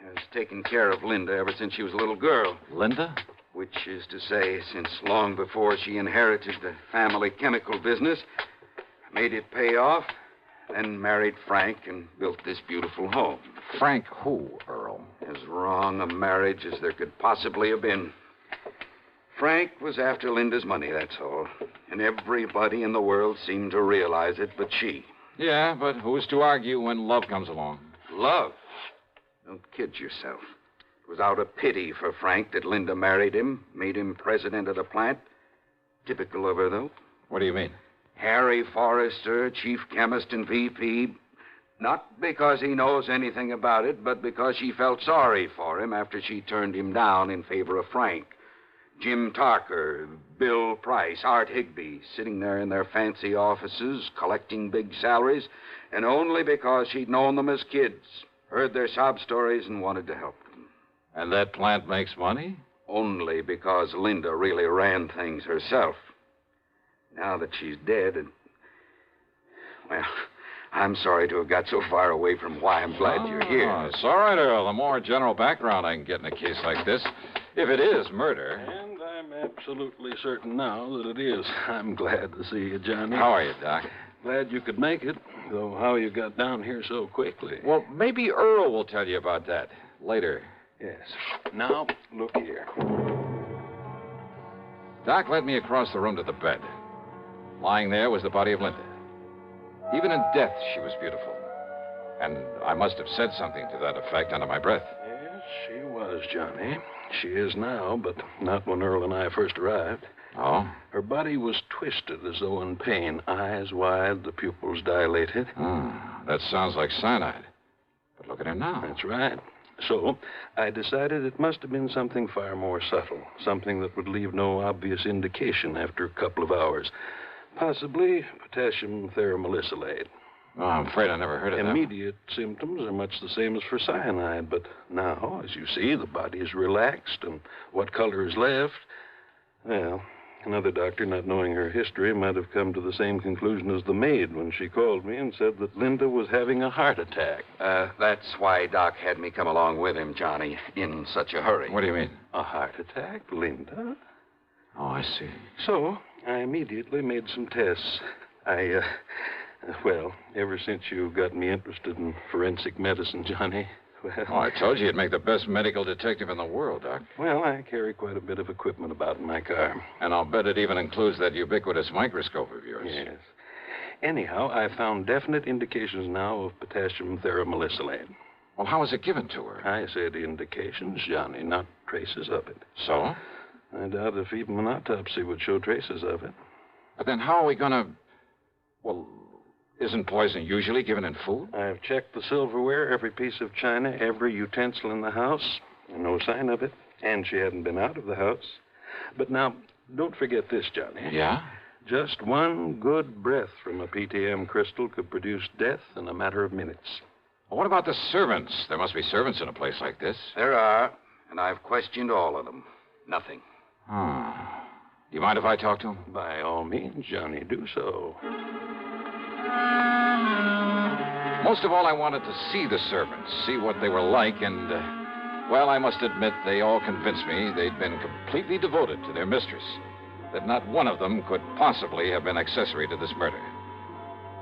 [SPEAKER 13] Has taken care of Linda ever since she was a little girl.
[SPEAKER 5] Linda?
[SPEAKER 13] Which is to say, since long before she inherited the family chemical business, made it pay off, then married Frank and built this beautiful home.
[SPEAKER 5] Frank who, Earl?
[SPEAKER 13] As wrong a marriage as there could possibly have been. Frank was after Linda's money, that's all. And everybody in the world seemed to realize it but she.
[SPEAKER 5] Yeah, but who's to argue when love comes along?
[SPEAKER 13] Love? Don't kid yourself. It was out of pity for Frank that Linda married him, made him president of the plant. Typical of her, though.
[SPEAKER 5] What do you mean?
[SPEAKER 13] Harry Forrester, chief chemist and VP. Not because he knows anything about it, but because she felt sorry for him after she turned him down in favor of Frank. Jim Tarker, Bill Price, Art Higbee, sitting there in their fancy offices, collecting big salaries, and only because she'd known them as kids, heard their sob stories, and wanted to help them.
[SPEAKER 5] And that plant makes money?
[SPEAKER 13] Only because Linda really ran things herself. Now that she's dead, well, I'm sorry to have got so far away from why I'm glad you're here.
[SPEAKER 5] It's all right, Earl. The more general background I can get in a case like this, if it is murder.
[SPEAKER 17] And I'm absolutely certain now that it is. I'm glad to see you, Johnny.
[SPEAKER 5] How are you, Doc?
[SPEAKER 17] Glad you could make it, though how you got down here so quickly.
[SPEAKER 5] Well, maybe Earl will tell you about that later.
[SPEAKER 17] Yes. Now, look here.
[SPEAKER 5] Doc led me across the room to the bed. Lying there was the body of Linda. Even in death, she was beautiful. And I must have said something to that effect under my breath.
[SPEAKER 17] Yes, she was, Johnny. She is now, but not when Earl and I first arrived.
[SPEAKER 5] Oh?
[SPEAKER 17] Her body was twisted as though in pain, eyes wide, the pupils dilated.
[SPEAKER 5] That sounds like cyanide. But look at her now.
[SPEAKER 17] That's right. So, I decided it must have been something far more subtle, something that would leave no obvious indication after a couple of hours. Possibly potassium theramolysilate.
[SPEAKER 5] Oh, I'm afraid I never heard of that.
[SPEAKER 17] Immediate symptoms are much the same as for cyanide, but now, as you see, the body is relaxed, and what color is left? Well, another doctor, not knowing her history, might have come to the same conclusion as the maid when she called me and said that Linda was having a heart attack.
[SPEAKER 13] That's why Doc had me come along with him, Johnny, in such a hurry.
[SPEAKER 5] What do you mean?
[SPEAKER 17] A heart attack, Linda?
[SPEAKER 5] Oh, I see.
[SPEAKER 17] So, I immediately made some tests. Well, ever since you got me interested in forensic medicine, Johnny, well...
[SPEAKER 5] Oh, I told you you'd make the best medical detective in the world, Doc.
[SPEAKER 17] Well, I carry quite a bit of equipment about in my car.
[SPEAKER 5] And I'll bet it even includes that ubiquitous microscope of yours.
[SPEAKER 17] Yes. Anyhow, I found definite indications now of potassium theramolysilate.
[SPEAKER 5] Well, how was it given to her?
[SPEAKER 17] I said indications, Johnny, not traces of it.
[SPEAKER 5] So?
[SPEAKER 17] I doubt if even an autopsy would show traces of it.
[SPEAKER 5] But then how are we going to... Well, isn't poison usually given in food?
[SPEAKER 17] I've checked the silverware, every piece of china, every utensil in the house. No sign of it. And she hadn't been out of the house. But now, don't forget this, Johnny.
[SPEAKER 5] Yeah?
[SPEAKER 17] Just one good breath from a PTM crystal could produce death in a matter of minutes.
[SPEAKER 5] Well, what about the servants? There must be servants in a place like this.
[SPEAKER 13] There are, and I've questioned all of them. Nothing.
[SPEAKER 5] Do you mind if I talk to him?
[SPEAKER 17] By all means, Johnny, do so.
[SPEAKER 5] Most of all, I wanted to see the servants, see what they were like, and, well, I must admit, they all convinced me they'd been completely devoted to their mistress, that not one of them could possibly have been accessory to this murder.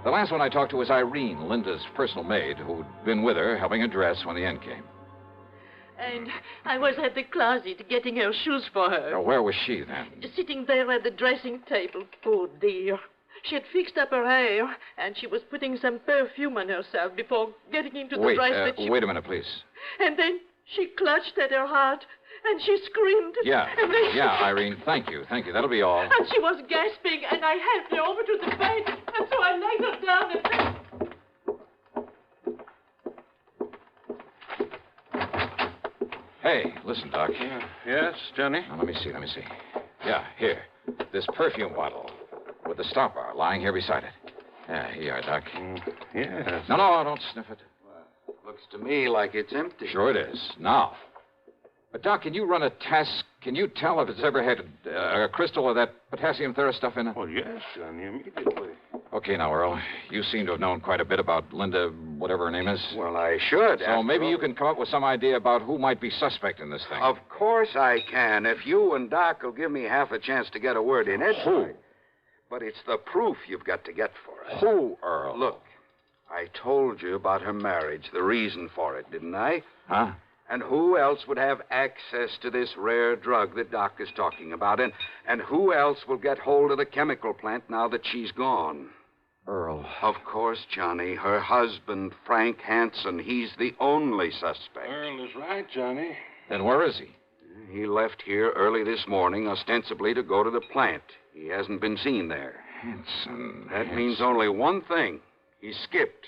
[SPEAKER 5] The last one I talked to was Irene, Linda's personal maid, who'd been with her, helping her dress when the end came.
[SPEAKER 11] And I was at the closet getting her shoes for her.
[SPEAKER 5] Now, where was she then?
[SPEAKER 11] Sitting there at the dressing table, poor dear. She had fixed up her hair, and she was putting some perfume on herself before getting into the dress that she...
[SPEAKER 5] Wait a minute, please.
[SPEAKER 11] And then she clutched at her heart, and she screamed.
[SPEAKER 5] Yeah,
[SPEAKER 11] and then
[SPEAKER 5] Irene, thank you. That'll be all.
[SPEAKER 11] And she was gasping, and I helped her over to the bed, and so I laid her down and...
[SPEAKER 5] Hey, listen, Doc.
[SPEAKER 17] Yes, Johnny?
[SPEAKER 5] Now, let me see. Yeah, here. This perfume bottle with the stopper lying here beside it. Yeah, here you are, Doc.
[SPEAKER 17] Yes.
[SPEAKER 5] No, don't sniff it.
[SPEAKER 13] Looks to me like it's empty.
[SPEAKER 5] Sure it is. Now. But, Doc, can you run a test? Can you tell if it's ever had a crystal of that potassium thera stuff in it?
[SPEAKER 17] Well, yes, Johnny, immediately.
[SPEAKER 5] Okay, now, Earl. You seem to have known quite a bit about Linda, whatever her name is.
[SPEAKER 13] Well, I should.
[SPEAKER 5] So maybe you can come up with some idea about who might be suspect in this thing.
[SPEAKER 13] Of course I can, if you and Doc will give me half a chance to get a word in it.
[SPEAKER 5] Who?
[SPEAKER 13] But it's the proof you've got to get for it.
[SPEAKER 5] Who, Earl?
[SPEAKER 13] Look, I told you about her marriage, the reason for it, didn't I?
[SPEAKER 5] Huh?
[SPEAKER 13] And who else would have access to this rare drug that Doc is talking about? And who else will get hold of the chemical plant now that she's gone?
[SPEAKER 5] Earl.
[SPEAKER 13] Of course, Johnny. Her husband, Frank Hansen. He's the only suspect.
[SPEAKER 17] Earl is right, Johnny.
[SPEAKER 5] Then where is he?
[SPEAKER 13] He left here early this morning, ostensibly to go to the plant. He hasn't been seen there.
[SPEAKER 5] Hansen.
[SPEAKER 13] That means only one thing. He skipped.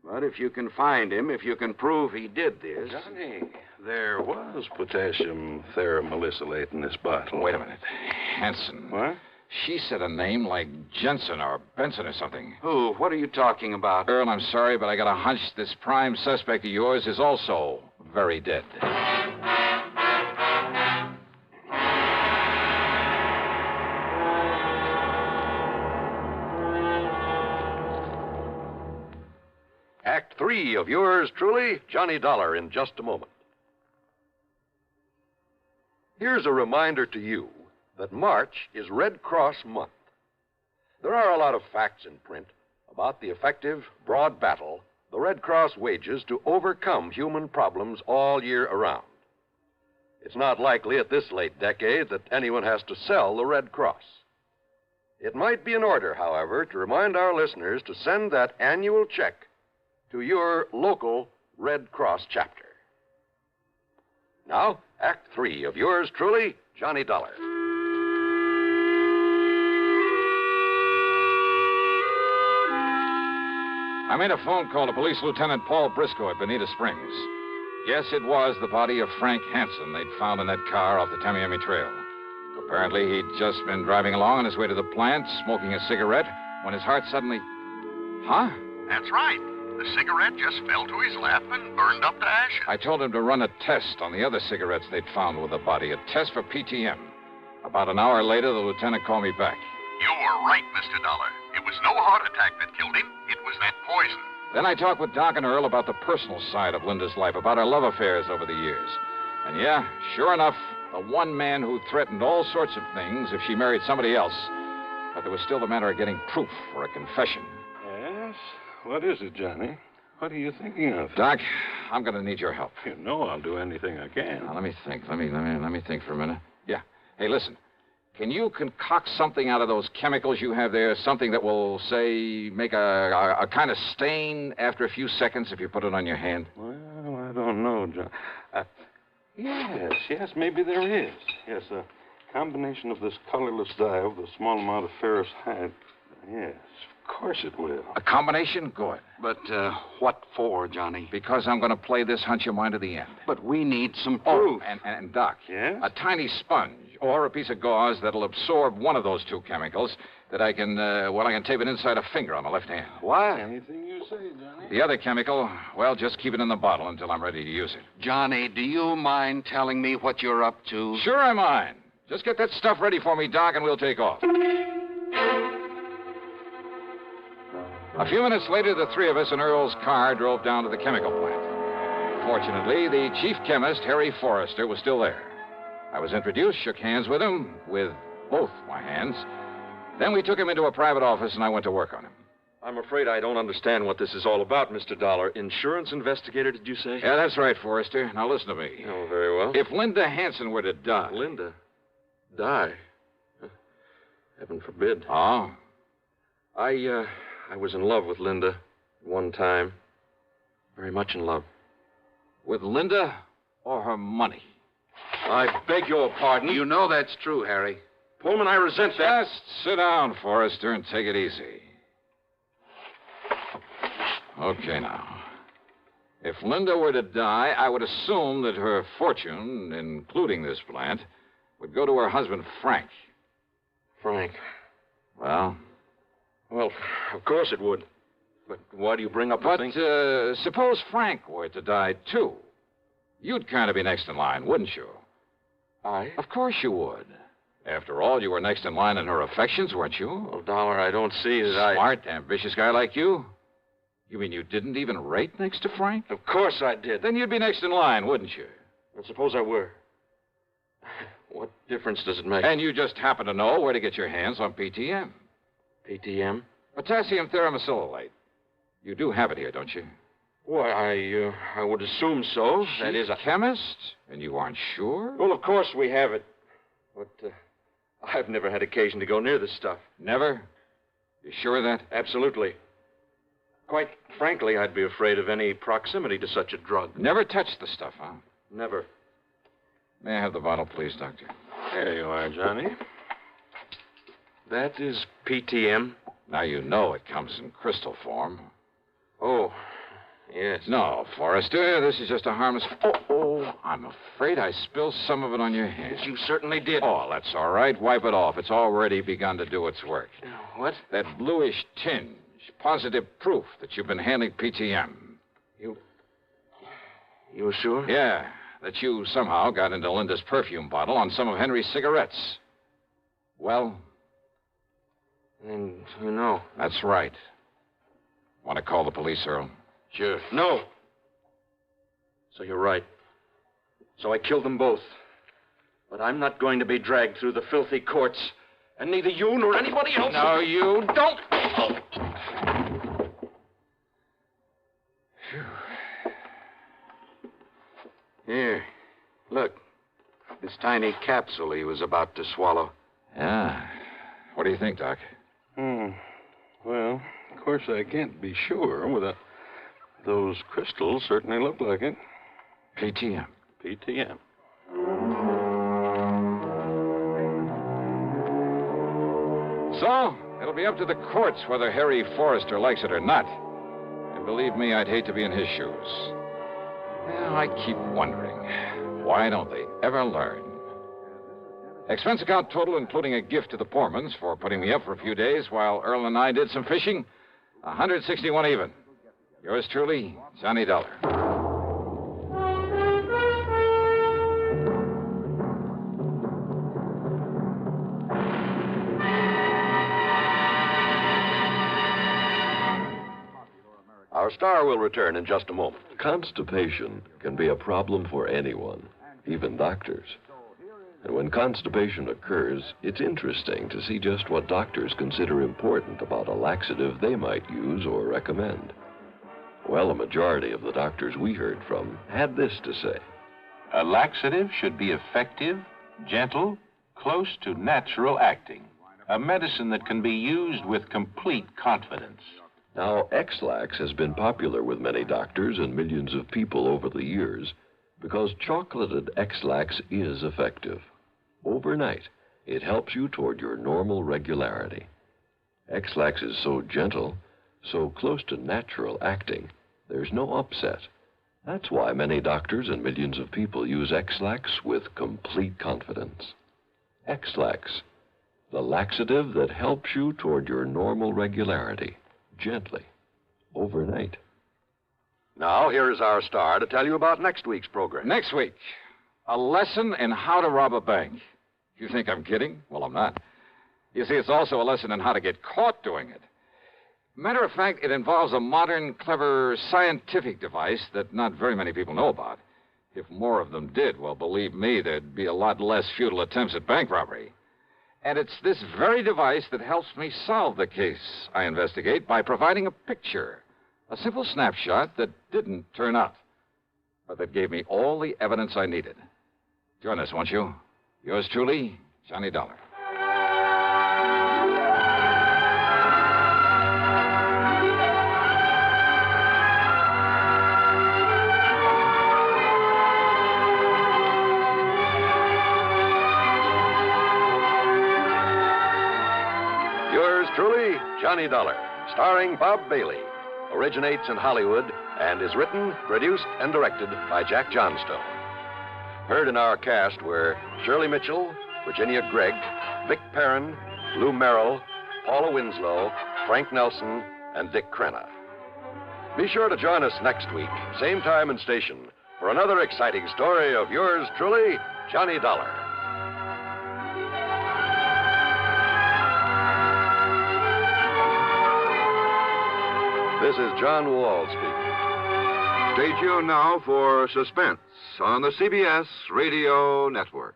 [SPEAKER 13] But if you can find him, if you can prove he did this...
[SPEAKER 17] Johnny, there was potassium theramolysilate in this bottle.
[SPEAKER 5] Wait a minute. Hansen.
[SPEAKER 17] What?
[SPEAKER 5] She said a name like Jensen or Benson or something.
[SPEAKER 13] Who? What are you talking about?
[SPEAKER 5] Earl, I'm sorry, but I got a hunch this prime suspect of yours is also very dead.
[SPEAKER 2] Act 3 of yours truly, Johnny Dollar, in just a moment. Here's a reminder to you that March is Red Cross Month. There are a lot of facts in print about the effective, broad battle the Red Cross wages to overcome human problems all year around. It's not likely at this late decade that anyone has to sell the Red Cross. It might be in order, however, to remind our listeners to send that annual check to your local Red Cross chapter. Now, Act 3 of yours truly, Johnny Dollar.
[SPEAKER 5] I made a phone call to Police Lieutenant Paul Briscoe at Bonita Springs. Yes, it was the body of Frank Hansen they'd found in that car off the Tamiami Trail. Apparently, he'd just been driving along on his way to the plant, smoking a cigarette, when his heart suddenly... Huh?
[SPEAKER 19] That's right. The cigarette just fell to his lap and burned up to ashes.
[SPEAKER 5] I told him to run a test on the other cigarettes they'd found with the body, a test for PTM. About an hour later, the lieutenant called me back.
[SPEAKER 19] You were right, Mr. Dollar. It was no heart attack that killed him. It was that poison.
[SPEAKER 5] Then I talked with Doc and Earl about the personal side of Linda's life, about her love affairs over the years. And yeah, sure enough, the one man who threatened all sorts of things if she married somebody else. But there was still the matter of getting proof for a confession.
[SPEAKER 17] Yes? What is it, Johnny? What are you thinking of?
[SPEAKER 5] Doc, I'm going to need your help.
[SPEAKER 17] You know I'll do anything I can.
[SPEAKER 5] Now, let me think. Let me think for a minute. Yeah. Hey, listen. Can you concoct something out of those chemicals you have there? Something that will, say, make a kind of stain after a few seconds if you put it on your hand?
[SPEAKER 17] Well, I don't know, John. Yes, maybe there is. Yes, a combination of this colorless dye with a small amount of ferrous hide. Yes, of course it will.
[SPEAKER 5] A combination? Good.
[SPEAKER 13] But what for, Johnny?
[SPEAKER 5] Because I'm going to play this hunch of mine to the end.
[SPEAKER 13] But we need some proof.
[SPEAKER 5] Oh, and Doc.
[SPEAKER 17] Yes?
[SPEAKER 5] A tiny sponge or a piece of gauze that'll absorb one of those two chemicals that I can tape it inside a finger on the left hand.
[SPEAKER 13] What?
[SPEAKER 17] Anything you say, Johnny.
[SPEAKER 5] The other chemical, well, just keep it in the bottle until I'm ready to use it.
[SPEAKER 13] Johnny, do you mind telling me what you're up to?
[SPEAKER 5] Sure I mind. Just get that stuff ready for me, Doc, and we'll take off. A few minutes later, the three of us in Earl's car drove down to the chemical plant. Fortunately, the chief chemist, Harry Forrester, was still there. I was introduced, shook hands with him, with both my hands. Then we took him into a private office, and I went to work on him.
[SPEAKER 2] I'm afraid I don't understand what this is all about, Mr. Dollar. Insurance investigator, did you say?
[SPEAKER 5] Yeah, that's right, Forrester. Now listen to me.
[SPEAKER 2] Oh, very well.
[SPEAKER 5] If Linda Hanson were to die...
[SPEAKER 2] Linda? Die? Heaven forbid.
[SPEAKER 5] Oh?
[SPEAKER 2] I was in love with Linda one time. Very much in love.
[SPEAKER 5] With Linda or her money?
[SPEAKER 2] I beg your pardon.
[SPEAKER 13] You know that's true, Harry.
[SPEAKER 2] Pullman, I resent that.
[SPEAKER 5] Just sit down, Forrester, and take it easy. Okay, now. If Linda were to die, I would assume that her fortune, including this plant, would go to her husband, Frank.
[SPEAKER 2] Frank?
[SPEAKER 5] Well?
[SPEAKER 2] Well, of course it would. But why do you bring up the thing?
[SPEAKER 5] Suppose Frank were to die, too. You'd kind of be next in line, wouldn't you?
[SPEAKER 2] I?
[SPEAKER 5] Of course you would. After all, you were next in line in her affections, weren't you?
[SPEAKER 2] Well, Dollar, I don't see that
[SPEAKER 5] Smart, ambitious guy like you? You mean you didn't even rate next to Frank?
[SPEAKER 2] Of course I did.
[SPEAKER 5] Then you'd be next in line, wouldn't you?
[SPEAKER 2] And suppose I were. What difference does it make?
[SPEAKER 5] And you just happen to know where to get your hands on PTM.
[SPEAKER 2] PTM?
[SPEAKER 5] Potassium thermosilylate. You do have it here, don't you?
[SPEAKER 2] Why, I would assume so. That is
[SPEAKER 5] a chemist, and you aren't sure?
[SPEAKER 2] Well, of course we have it. But I've never had occasion to go near this stuff.
[SPEAKER 5] Never? You sure of that?
[SPEAKER 2] Absolutely. Quite frankly, I'd be afraid of any proximity to such a drug.
[SPEAKER 5] Never touched the stuff, huh?
[SPEAKER 2] Never.
[SPEAKER 5] May I have the bottle, please, Doctor?
[SPEAKER 2] There you are, Johnny. That is PTM.
[SPEAKER 5] Now you know it comes in crystal form.
[SPEAKER 2] Oh, yes.
[SPEAKER 5] No, Forrester, this is just a harmless... Oh, I'm afraid I spilled some of it on your hands.
[SPEAKER 2] You certainly did.
[SPEAKER 5] Oh, that's all right. Wipe it off. It's already begun to do its work.
[SPEAKER 2] What?
[SPEAKER 5] That bluish tinge. Positive proof that you've been handling PTM.
[SPEAKER 2] You sure?
[SPEAKER 5] Yeah, that you somehow got into Linda's perfume bottle on some of Henry's cigarettes. Well?
[SPEAKER 2] And you know.
[SPEAKER 5] That's right. Want to call the police, Earl?
[SPEAKER 2] Sure. No. So you're right. So I killed them both. But I'm not going to be dragged through the filthy courts. And neither you nor anybody else...
[SPEAKER 5] No, you don't...
[SPEAKER 13] Here. Look. This tiny capsule he was about to swallow.
[SPEAKER 5] Yeah. What do you think, Doc?
[SPEAKER 17] Well, of course I can't be sure without... Those crystals certainly look like it.
[SPEAKER 5] PTM.
[SPEAKER 17] PTM.
[SPEAKER 5] So, it'll be up to the courts whether Harry Forrester likes it or not. And believe me, I'd hate to be in his shoes. Well, I keep wondering, why don't they ever learn? Expense account total, including a gift to the Pormans for putting me up for a few days while Earl and I did some fishing, $161 even. Yours truly, Johnny Dollar.
[SPEAKER 2] Our star will return in just a moment.
[SPEAKER 6] Constipation can be a problem for anyone, even doctors. And when constipation occurs, it's interesting to see just what doctors consider important about a laxative they might use or recommend. Well, a majority of the doctors we heard from had this to say.
[SPEAKER 22] A laxative should be effective, gentle, close to natural acting. A medicine that can be used with complete confidence.
[SPEAKER 6] Now, X-Lax has been popular with many doctors and millions of people over the years because chocolated X-Lax is effective. Overnight, it helps you toward your normal regularity. X-Lax is so gentle, so close to natural acting, there's no upset. That's why many doctors and millions of people use X-Lax with complete confidence. X-Lax, the laxative that helps you toward your normal regularity. Gently, overnight.
[SPEAKER 2] Now, here is our star to tell you about next week's program.
[SPEAKER 5] Next week, a lesson in how to rob a bank. You think I'm kidding? Well, I'm not. You see, it's also a lesson in how to get caught doing it. Matter of fact, it involves a modern, clever, scientific device that not very many people know about. If more of them did, well, believe me, there'd be a lot less futile attempts at bank robbery. And it's this very device that helps me solve the case I investigate by providing a picture. A simple snapshot that didn't turn up, but that gave me all the evidence I needed. Join us, won't you? Yours truly, Johnny Dollar.
[SPEAKER 2] Yours truly, Johnny Dollar, starring Bob Bailey. Originates in Hollywood and is written, produced, and directed by Jack Johnstone. Heard in our cast were Shirley Mitchell, Virginia Gregg, Vic Perrin, Lou Merrill, Paula Winslow, Frank Nelson, and Dick Crenna. Be sure to join us next week, same time and station, for another exciting story of yours truly, Johnny Dollar. This is John Wall speaking.
[SPEAKER 13] Stay tuned now for Suspense on the CBS Radio Network.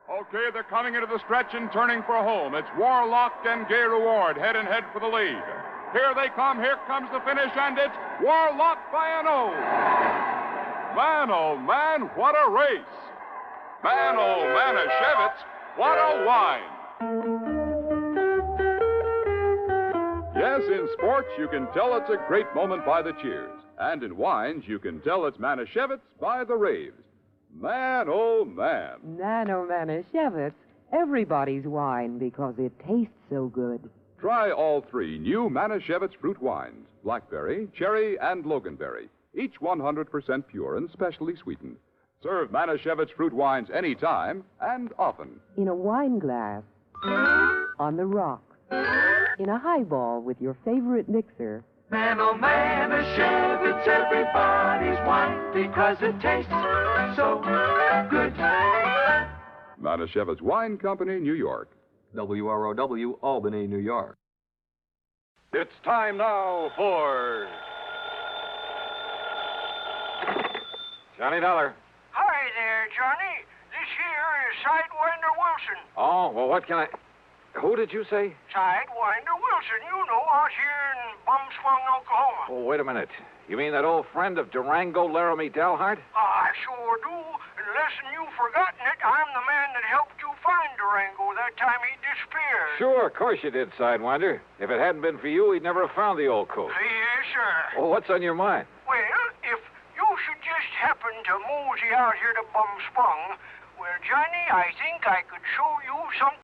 [SPEAKER 8] Okay, they're coming into the stretch and turning for home. It's Warlock and Gay Reward head and head for the lead. Here they come. Here comes the finish, and it's Warlock by an O. Man, oh, man, what a race. Man, oh, Manischewitz, what a wine. Yes, in sports, you can tell it's a great moment by the cheers. And in wines, you can tell it's Manischewitz by the raves. Man, oh, man.
[SPEAKER 7] Manischewitz, everybody's wine because it tastes so good.
[SPEAKER 8] Try all three new Manischewitz fruit wines, blackberry, cherry, and loganberry, each 100% pure and specially sweetened. Serve Manischewitz fruit wines anytime and often.
[SPEAKER 7] In a wine glass, on the rocks, in a highball with your favorite mixer.
[SPEAKER 10] Man, oh man, Manischewitz, everybody's wine because it tastes so good.
[SPEAKER 8] Manischewitz Wine Company, New York.
[SPEAKER 20] WROW, Albany, New York.
[SPEAKER 8] It's time now for
[SPEAKER 5] Johnny Dollar.
[SPEAKER 23] Hi there, Johnny. This here is Sidewinder Wilson.
[SPEAKER 5] Oh, well, what can I... Who did you say?
[SPEAKER 23] Sidewinder Wilson, you know, out here in Bumswung, Oklahoma.
[SPEAKER 5] Oh, wait a minute. You mean that old friend of Durango, Laramie Dalhart?
[SPEAKER 23] I sure do. Unless you've forgotten it, I'm the man that helped you find Durango that time he disappeared.
[SPEAKER 5] Sure, of course you did, Sidewinder. If it hadn't been for you, we'd never have found the old coat.
[SPEAKER 23] Yes, sir.
[SPEAKER 5] Well, what's on your mind?
[SPEAKER 23] Well, if you should just happen to mosey out here to Bumspung, well, Johnny, I think I could show you something.